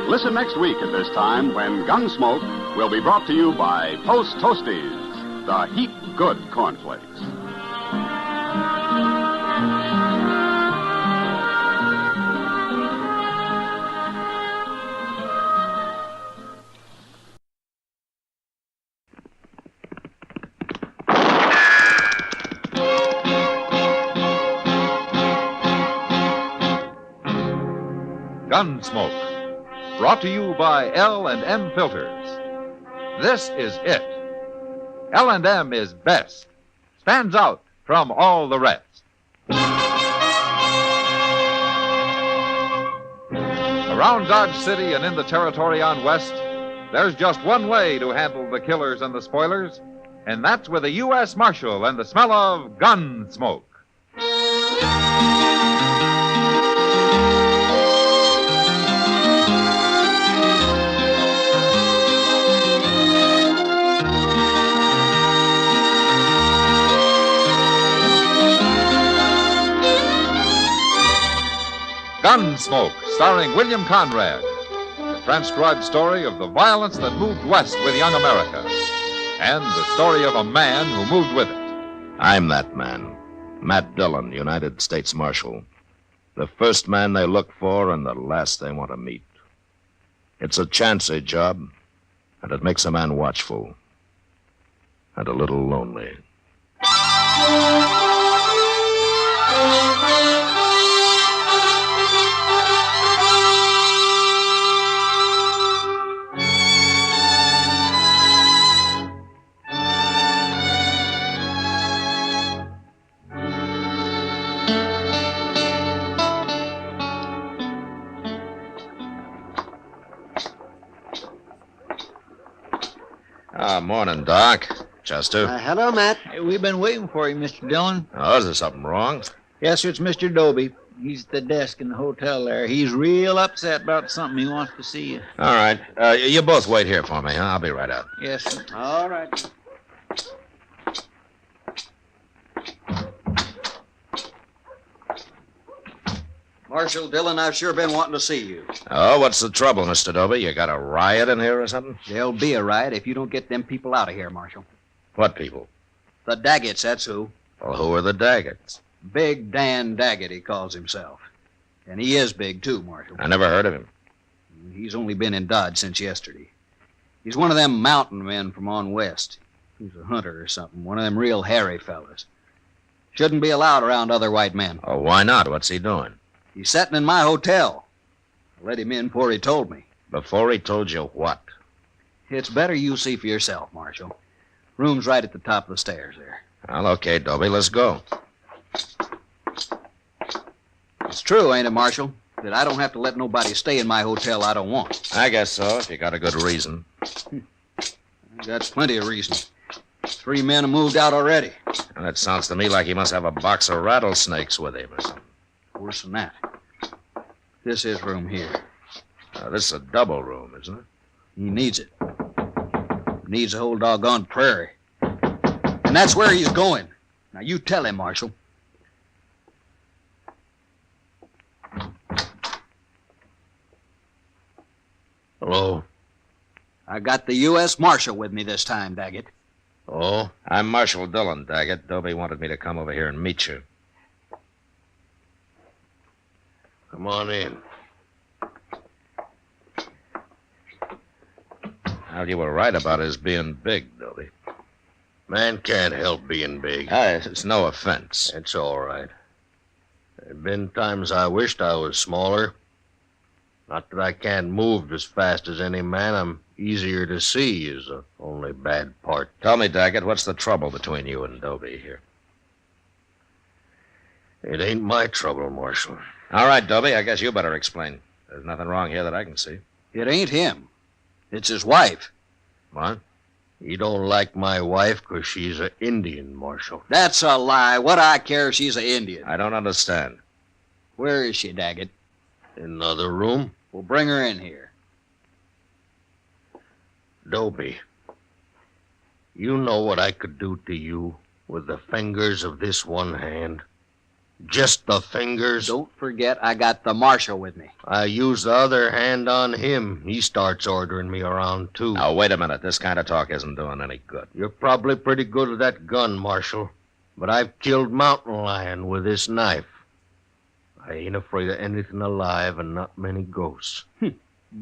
S20: Listen next week at this time when Gunsmoke will be brought to you by Post Toasties, the heap good cornflakes.
S16: Gunsmoke, brought to you by L&M Filters. This is it. L&M is best. Stands out from all the rest. Around Dodge City and in the territory on West, there's just one way to handle the killers and the spoilers, and that's with a U.S. Marshal and the smell of Gunsmoke. Gunsmoke, starring William Conrad. The transcribed story of the violence that moved west with young America. And the story of a man who moved with it.
S2: I'm that man, Matt Dillon, United States Marshal. The first man they look for and the last they want to meet. It's a chancy job, and it makes a man watchful. And a little lonely. Morning, Doc. Chester.
S4: Hello, Matt. We've been waiting for you, Mr. Dillon.
S2: Oh, is there something wrong?
S4: Yes, sir, it's Mr. Doby. He's at the desk in the hotel there. He's real upset about something. He wants to see you.
S2: All right. You both wait here for me, huh? I'll be right out.
S4: Yes, sir. All right.
S17: Marshal Dillon, I've sure been wanting to see you.
S2: Oh, what's the trouble, Mr. Doby? You got a riot in here or something?
S17: There'll be a riot if you don't get them people out of here, Marshal.
S2: What people?
S17: The Daggetts, that's who.
S2: Well, who are the Daggetts?
S17: Big Dan Daggett, he calls himself. And he is big, too, Marshal.
S2: I never heard of him.
S17: He's only been in Dodge since yesterday. He's one of them mountain men from on west. He's a hunter or something, one of them real hairy fellas. Shouldn't be allowed around other white men.
S2: Oh, why not? What's he doing?
S17: He's setting in my hotel. I let him in before he told me.
S2: Before he told you what?
S17: It's better you see for yourself, Marshal. Room's right at the top of the stairs there.
S2: Well, okay, Doby, let's go.
S17: It's true, ain't it, Marshal, that I don't have to let nobody stay in my hotel I don't want.
S2: I guess so, if you got a good reason.
S17: I got plenty of reason. 3 men have moved out already.
S2: And it sounds to me like he must have a box of rattlesnakes with him or something.
S17: Worse than that. This is room here.
S2: This is a double room, isn't it?
S17: He needs it. Needs a whole doggone prairie. And that's where he's going. Now, you tell him, Marshal.
S2: Hello?
S17: I got the U.S. Marshal with me this time, Daggett.
S2: Oh? I'm Marshal Dillon, Daggett. Doby wanted me to come over here and meet you. Come on in. Well, you were right about his being big, Doby. Man can't help being big. It's no offense. It's all right. There've been times I wished I was smaller. Not that I can't move as fast as any man. I'm easier to see is the only bad part. Tell me, Daggett, what's the trouble between you and Doby here? It ain't my trouble, Marshal. All right, Doby, I guess you better explain. There's nothing wrong here that I can see.
S17: It ain't him. It's his wife.
S2: What? You don't like my wife because she's an Indian, Marshal.
S17: That's a lie. What I care if she's an Indian.
S2: I don't understand.
S17: Where is she, Daggett?
S2: In the other room?
S17: Well, bring her in here.
S8: Dobie, you know what I could do to you with the fingers of this one hand? Just the fingers?
S17: Don't forget I got the marshal with me.
S8: I use the other hand on him. He starts ordering me around, too.
S2: Now, wait a minute. This kind of talk isn't doing any good.
S8: You're probably pretty good with that gun, Marshal. But I've killed mountain lion with this knife. I ain't afraid of anything alive and not many ghosts.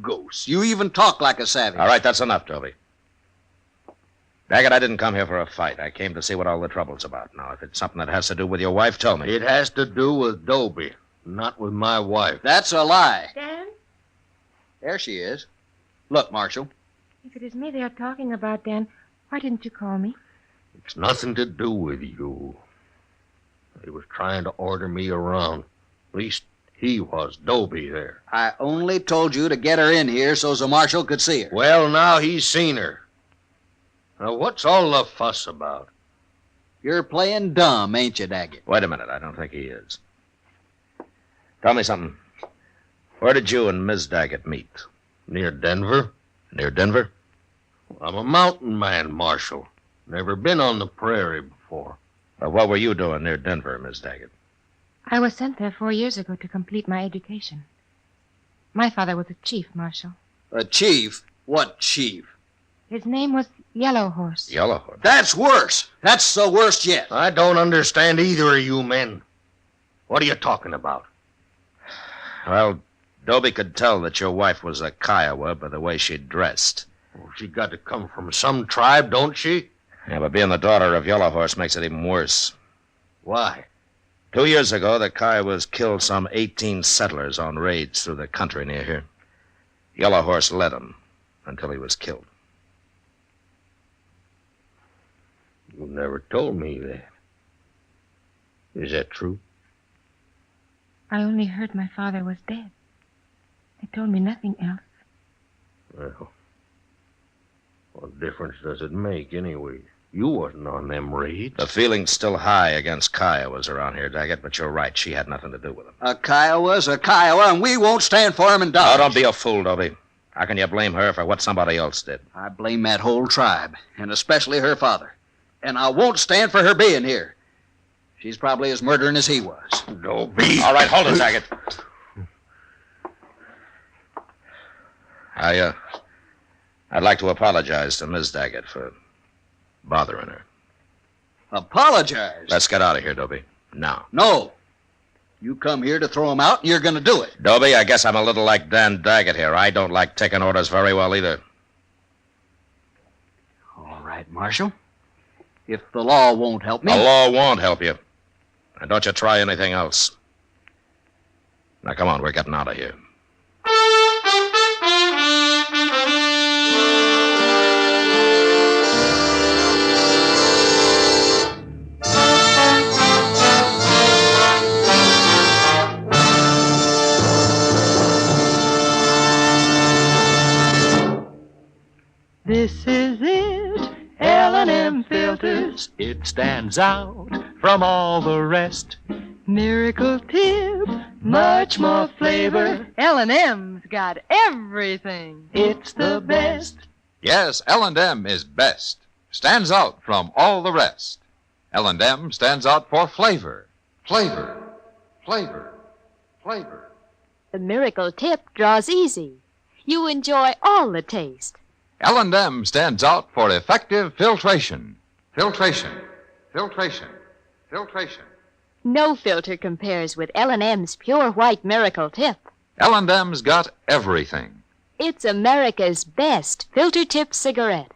S17: Ghosts? You even talk like a savage.
S2: All right, that's enough, Dobie. Daggett, I didn't come here for a fight. I came to see what all the trouble's about. Now, if it's something that has to do with your wife, tell me.
S8: It has to do with Dobie, not with my wife.
S17: That's a lie.
S22: Dan?
S17: There she is. Look, Marshal.
S22: If it is me they are talking about, Dan, why didn't you call me?
S8: It's nothing to do with you. He was trying to order me around. At least he was, Dobie there.
S17: I only told you to get her in here so the marshal could see her.
S8: Well, now he's seen her. Now, what's all the fuss about?
S17: You're playing dumb, ain't you, Daggett?
S2: Wait a minute. I don't think he is. Tell me something. Where did you and Miss Daggett meet?
S8: Near Denver?
S2: Near Denver?
S8: I'm a mountain man, Marshal. Never been on the prairie before.
S2: What were you doing near Denver, Miss Daggett?
S22: I was sent there 4 years ago to complete my education. My father was a chief, Marshal.
S17: A chief? What chief?
S22: His name was Yellow Horse.
S2: Yellow Horse?
S17: That's worse. That's the worst yet.
S8: I don't understand either of you men. What are you talking about?
S2: Well, Dobie could tell that your wife was a Kiowa by the way she dressed.
S8: Well, she got to come from some tribe, don't she?
S2: Yeah, but being the daughter of Yellow Horse makes it even worse.
S8: Why?
S2: 2 years ago, the Kiowas killed some 18 settlers on raids through the country near here. Yellow Horse led them until he was killed.
S8: You never told me that. Is that true?
S22: I only heard my father was dead. They told me nothing else.
S8: Well, what difference does it make anyway? You wasn't on them raids.
S2: The feeling's still high against Kiowas around here, Daggett, but you're right. She had nothing to do with them.
S17: A Kiowa's a Kiowa, and we won't stand for him in Dodge.
S2: Oh, don't be a fool, Dobie. How can you blame her for what somebody else did?
S17: I blame that whole tribe, and especially her father. And I won't stand for her being here. She's probably as murdering as he was.
S8: Dobie.
S2: All right, hold it, Daggett. I'd like to apologize to Miss Daggett for bothering her.
S17: Apologize?
S2: Let's get out of here, Dobie. Now.
S17: No. You come here to throw him out, and you're going to do it.
S2: Dobie, I guess I'm a little like Dan Daggett here. I don't like taking orders very well either.
S17: All right, Marshal. If the law won't help me...
S2: The law won't help you. And don't you try anything else. Now, come on, we're getting out of here.
S23: This is it, L&M Filters. It stands out from all the rest. Miracle tip, much more flavor.
S24: L&M's got everything.
S23: It's the best.
S16: Yes, L&M is best. Stands out from all the rest. L&M stands out for flavor. Flavor. Flavor. Flavor.
S25: The miracle tip draws easy. You enjoy all the taste.
S16: L&M stands out for effective filtration. Filtration. Filtration. Filtration.
S25: No filter compares with L&M's pure white miracle tip.
S16: L&M's got everything.
S25: It's America's best filter tip cigarette.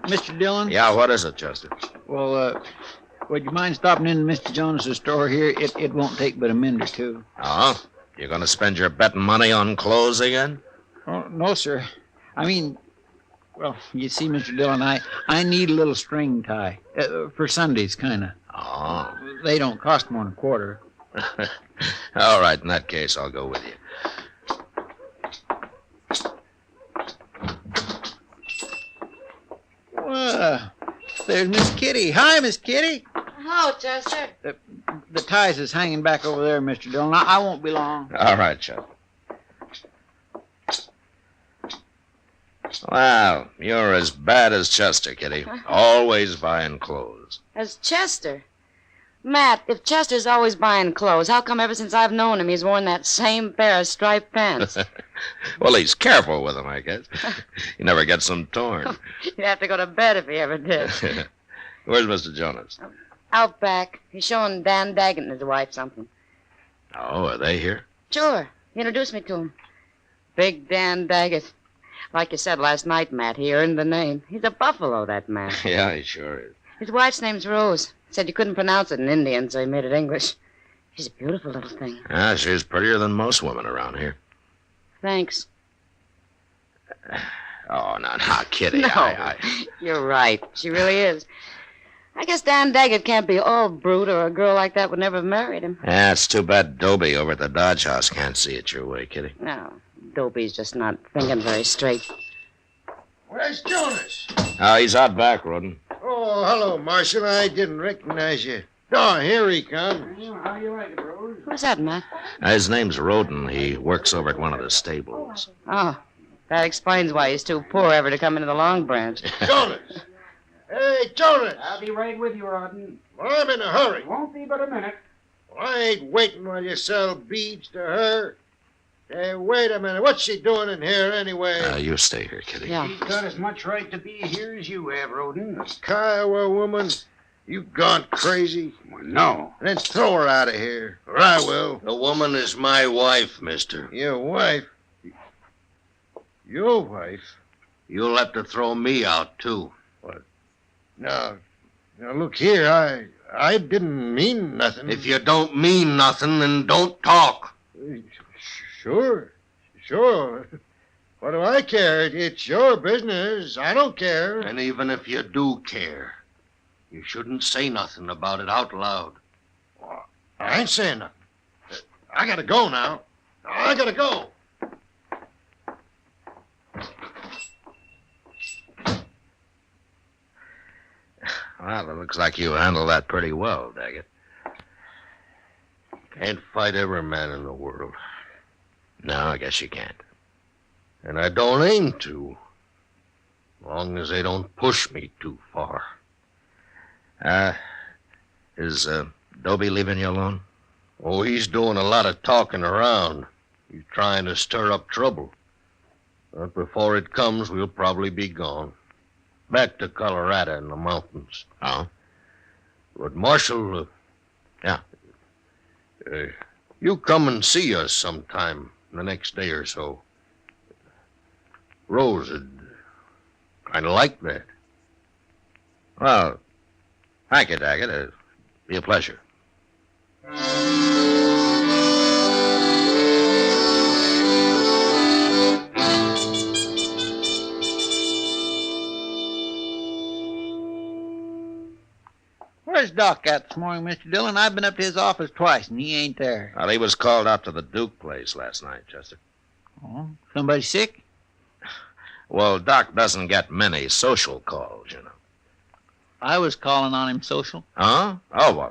S4: Mr. Dillon?
S2: Yeah, what is it, Chester?
S4: Well, would you mind stopping in Mr. Jones's store here? It won't take but a minute or two.
S2: Oh? You're going to spend your betting money on clothes again?
S4: Oh, no, sir. I mean, Well, you see, Mr. Dillon, I need a little string tie. For Sundays, kind of.
S2: Oh.
S4: They don't cost more than a quarter.
S2: All right, in that case, I'll go with you.
S4: Well, there's Miss Kitty. Hi, Miss Kitty.
S3: Hello, Chester.
S4: The ties is hanging back over there, Mr. Dillon. I won't be long.
S2: All right, Chuck. Well, you're as bad as Chester, Kitty. Always buying clothes.
S3: As Chester? Matt, if Chester's always buying clothes, how come ever since I've known him he's worn that same pair of striped pants?
S2: Well, he's careful with them, I guess. He never gets them torn.
S3: You'd have to go to bed if he ever did.
S2: Where's Mr. Jonas?
S3: Out back. He's showing Dan Daggett and his wife something.
S2: Oh, are they here?
S3: Sure. He introduced me to him. Big Dan Daggett. Like you said last night, Matt, he earned the name. He's a buffalo, that man.
S2: Yeah, he sure is.
S3: His wife's name's Rose. Said you couldn't pronounce it in Indian, so he made it English. She's a beautiful little thing.
S2: Ah, she's prettier than most women around here.
S3: Thanks.
S2: Oh, no, Kitty.
S3: No, you're right. She really is. I guess Dan Daggett can't be all brute, or a girl like that would never have married him.
S2: Yeah, it's too bad Dobie over at the Dodge House can't see it your way, Kitty.
S3: No, Dopey's just not thinking very straight.
S8: Where's Jonas?
S2: Oh, he's out back, Roden.
S8: Oh, hello, Marshal. I didn't recognize you. Oh, here he comes.
S4: How you like it, Rose?
S3: Who's that, Matt?
S2: His name's Roden. He works over at one of the stables.
S3: Oh, that explains why he's too poor ever to come into the Long Branch.
S8: Jonas! Hey, Jonas!
S4: I'll be right with you, Rodden.
S8: Well, I'm in a hurry.
S4: Won't be but a minute.
S8: Well, I ain't waiting while you sell beads to her. Hey, wait a minute. What's she doing in here anyway?
S2: You stay here, Kitty.
S3: Yeah.
S4: She's got as much right to be here as you have, Roden.
S8: Kiowa woman, you gone crazy?
S4: Well, no.
S8: Then throw her out of here, or I will. The woman is my wife, mister. Your wife? Your wife?
S9: You'll have to throw me out, too.
S8: What? Now, look here, I didn't mean nothing.
S9: If you don't mean nothing, then don't talk.
S8: Sure. What do I care? It's your business. I don't care.
S9: And even if you do care, you shouldn't say nothing about it out loud.
S8: Well, I ain't saying nothing. I gotta go now. I gotta go.
S2: Well, it looks like you handled that pretty well, Daggett.
S9: Can't fight every man in the world.
S2: No, I guess you can't.
S9: And I don't aim to. Long as they don't push me too far.
S2: Is Dobie leaving you alone?
S9: Oh, he's doing a lot of talking around. He's trying to stir up trouble. But before it comes, we'll probably be gone. Back to Colorado in the mountains.
S2: Oh?
S9: But Marshal...
S2: Yeah?
S9: You come and see us sometime the next day or so. Rose would kind of like that.
S2: Well, thank you, Daggett. It'll be a pleasure.
S4: Where's Doc at this morning, Mr. Dillon? I've been up to his office twice, and he ain't there.
S2: Well, he was called out to the Duke place last night, Chester.
S4: Oh, somebody sick?
S2: Well, Doc doesn't get many social calls, you know.
S4: I was calling on him social.
S2: Huh? Oh, well,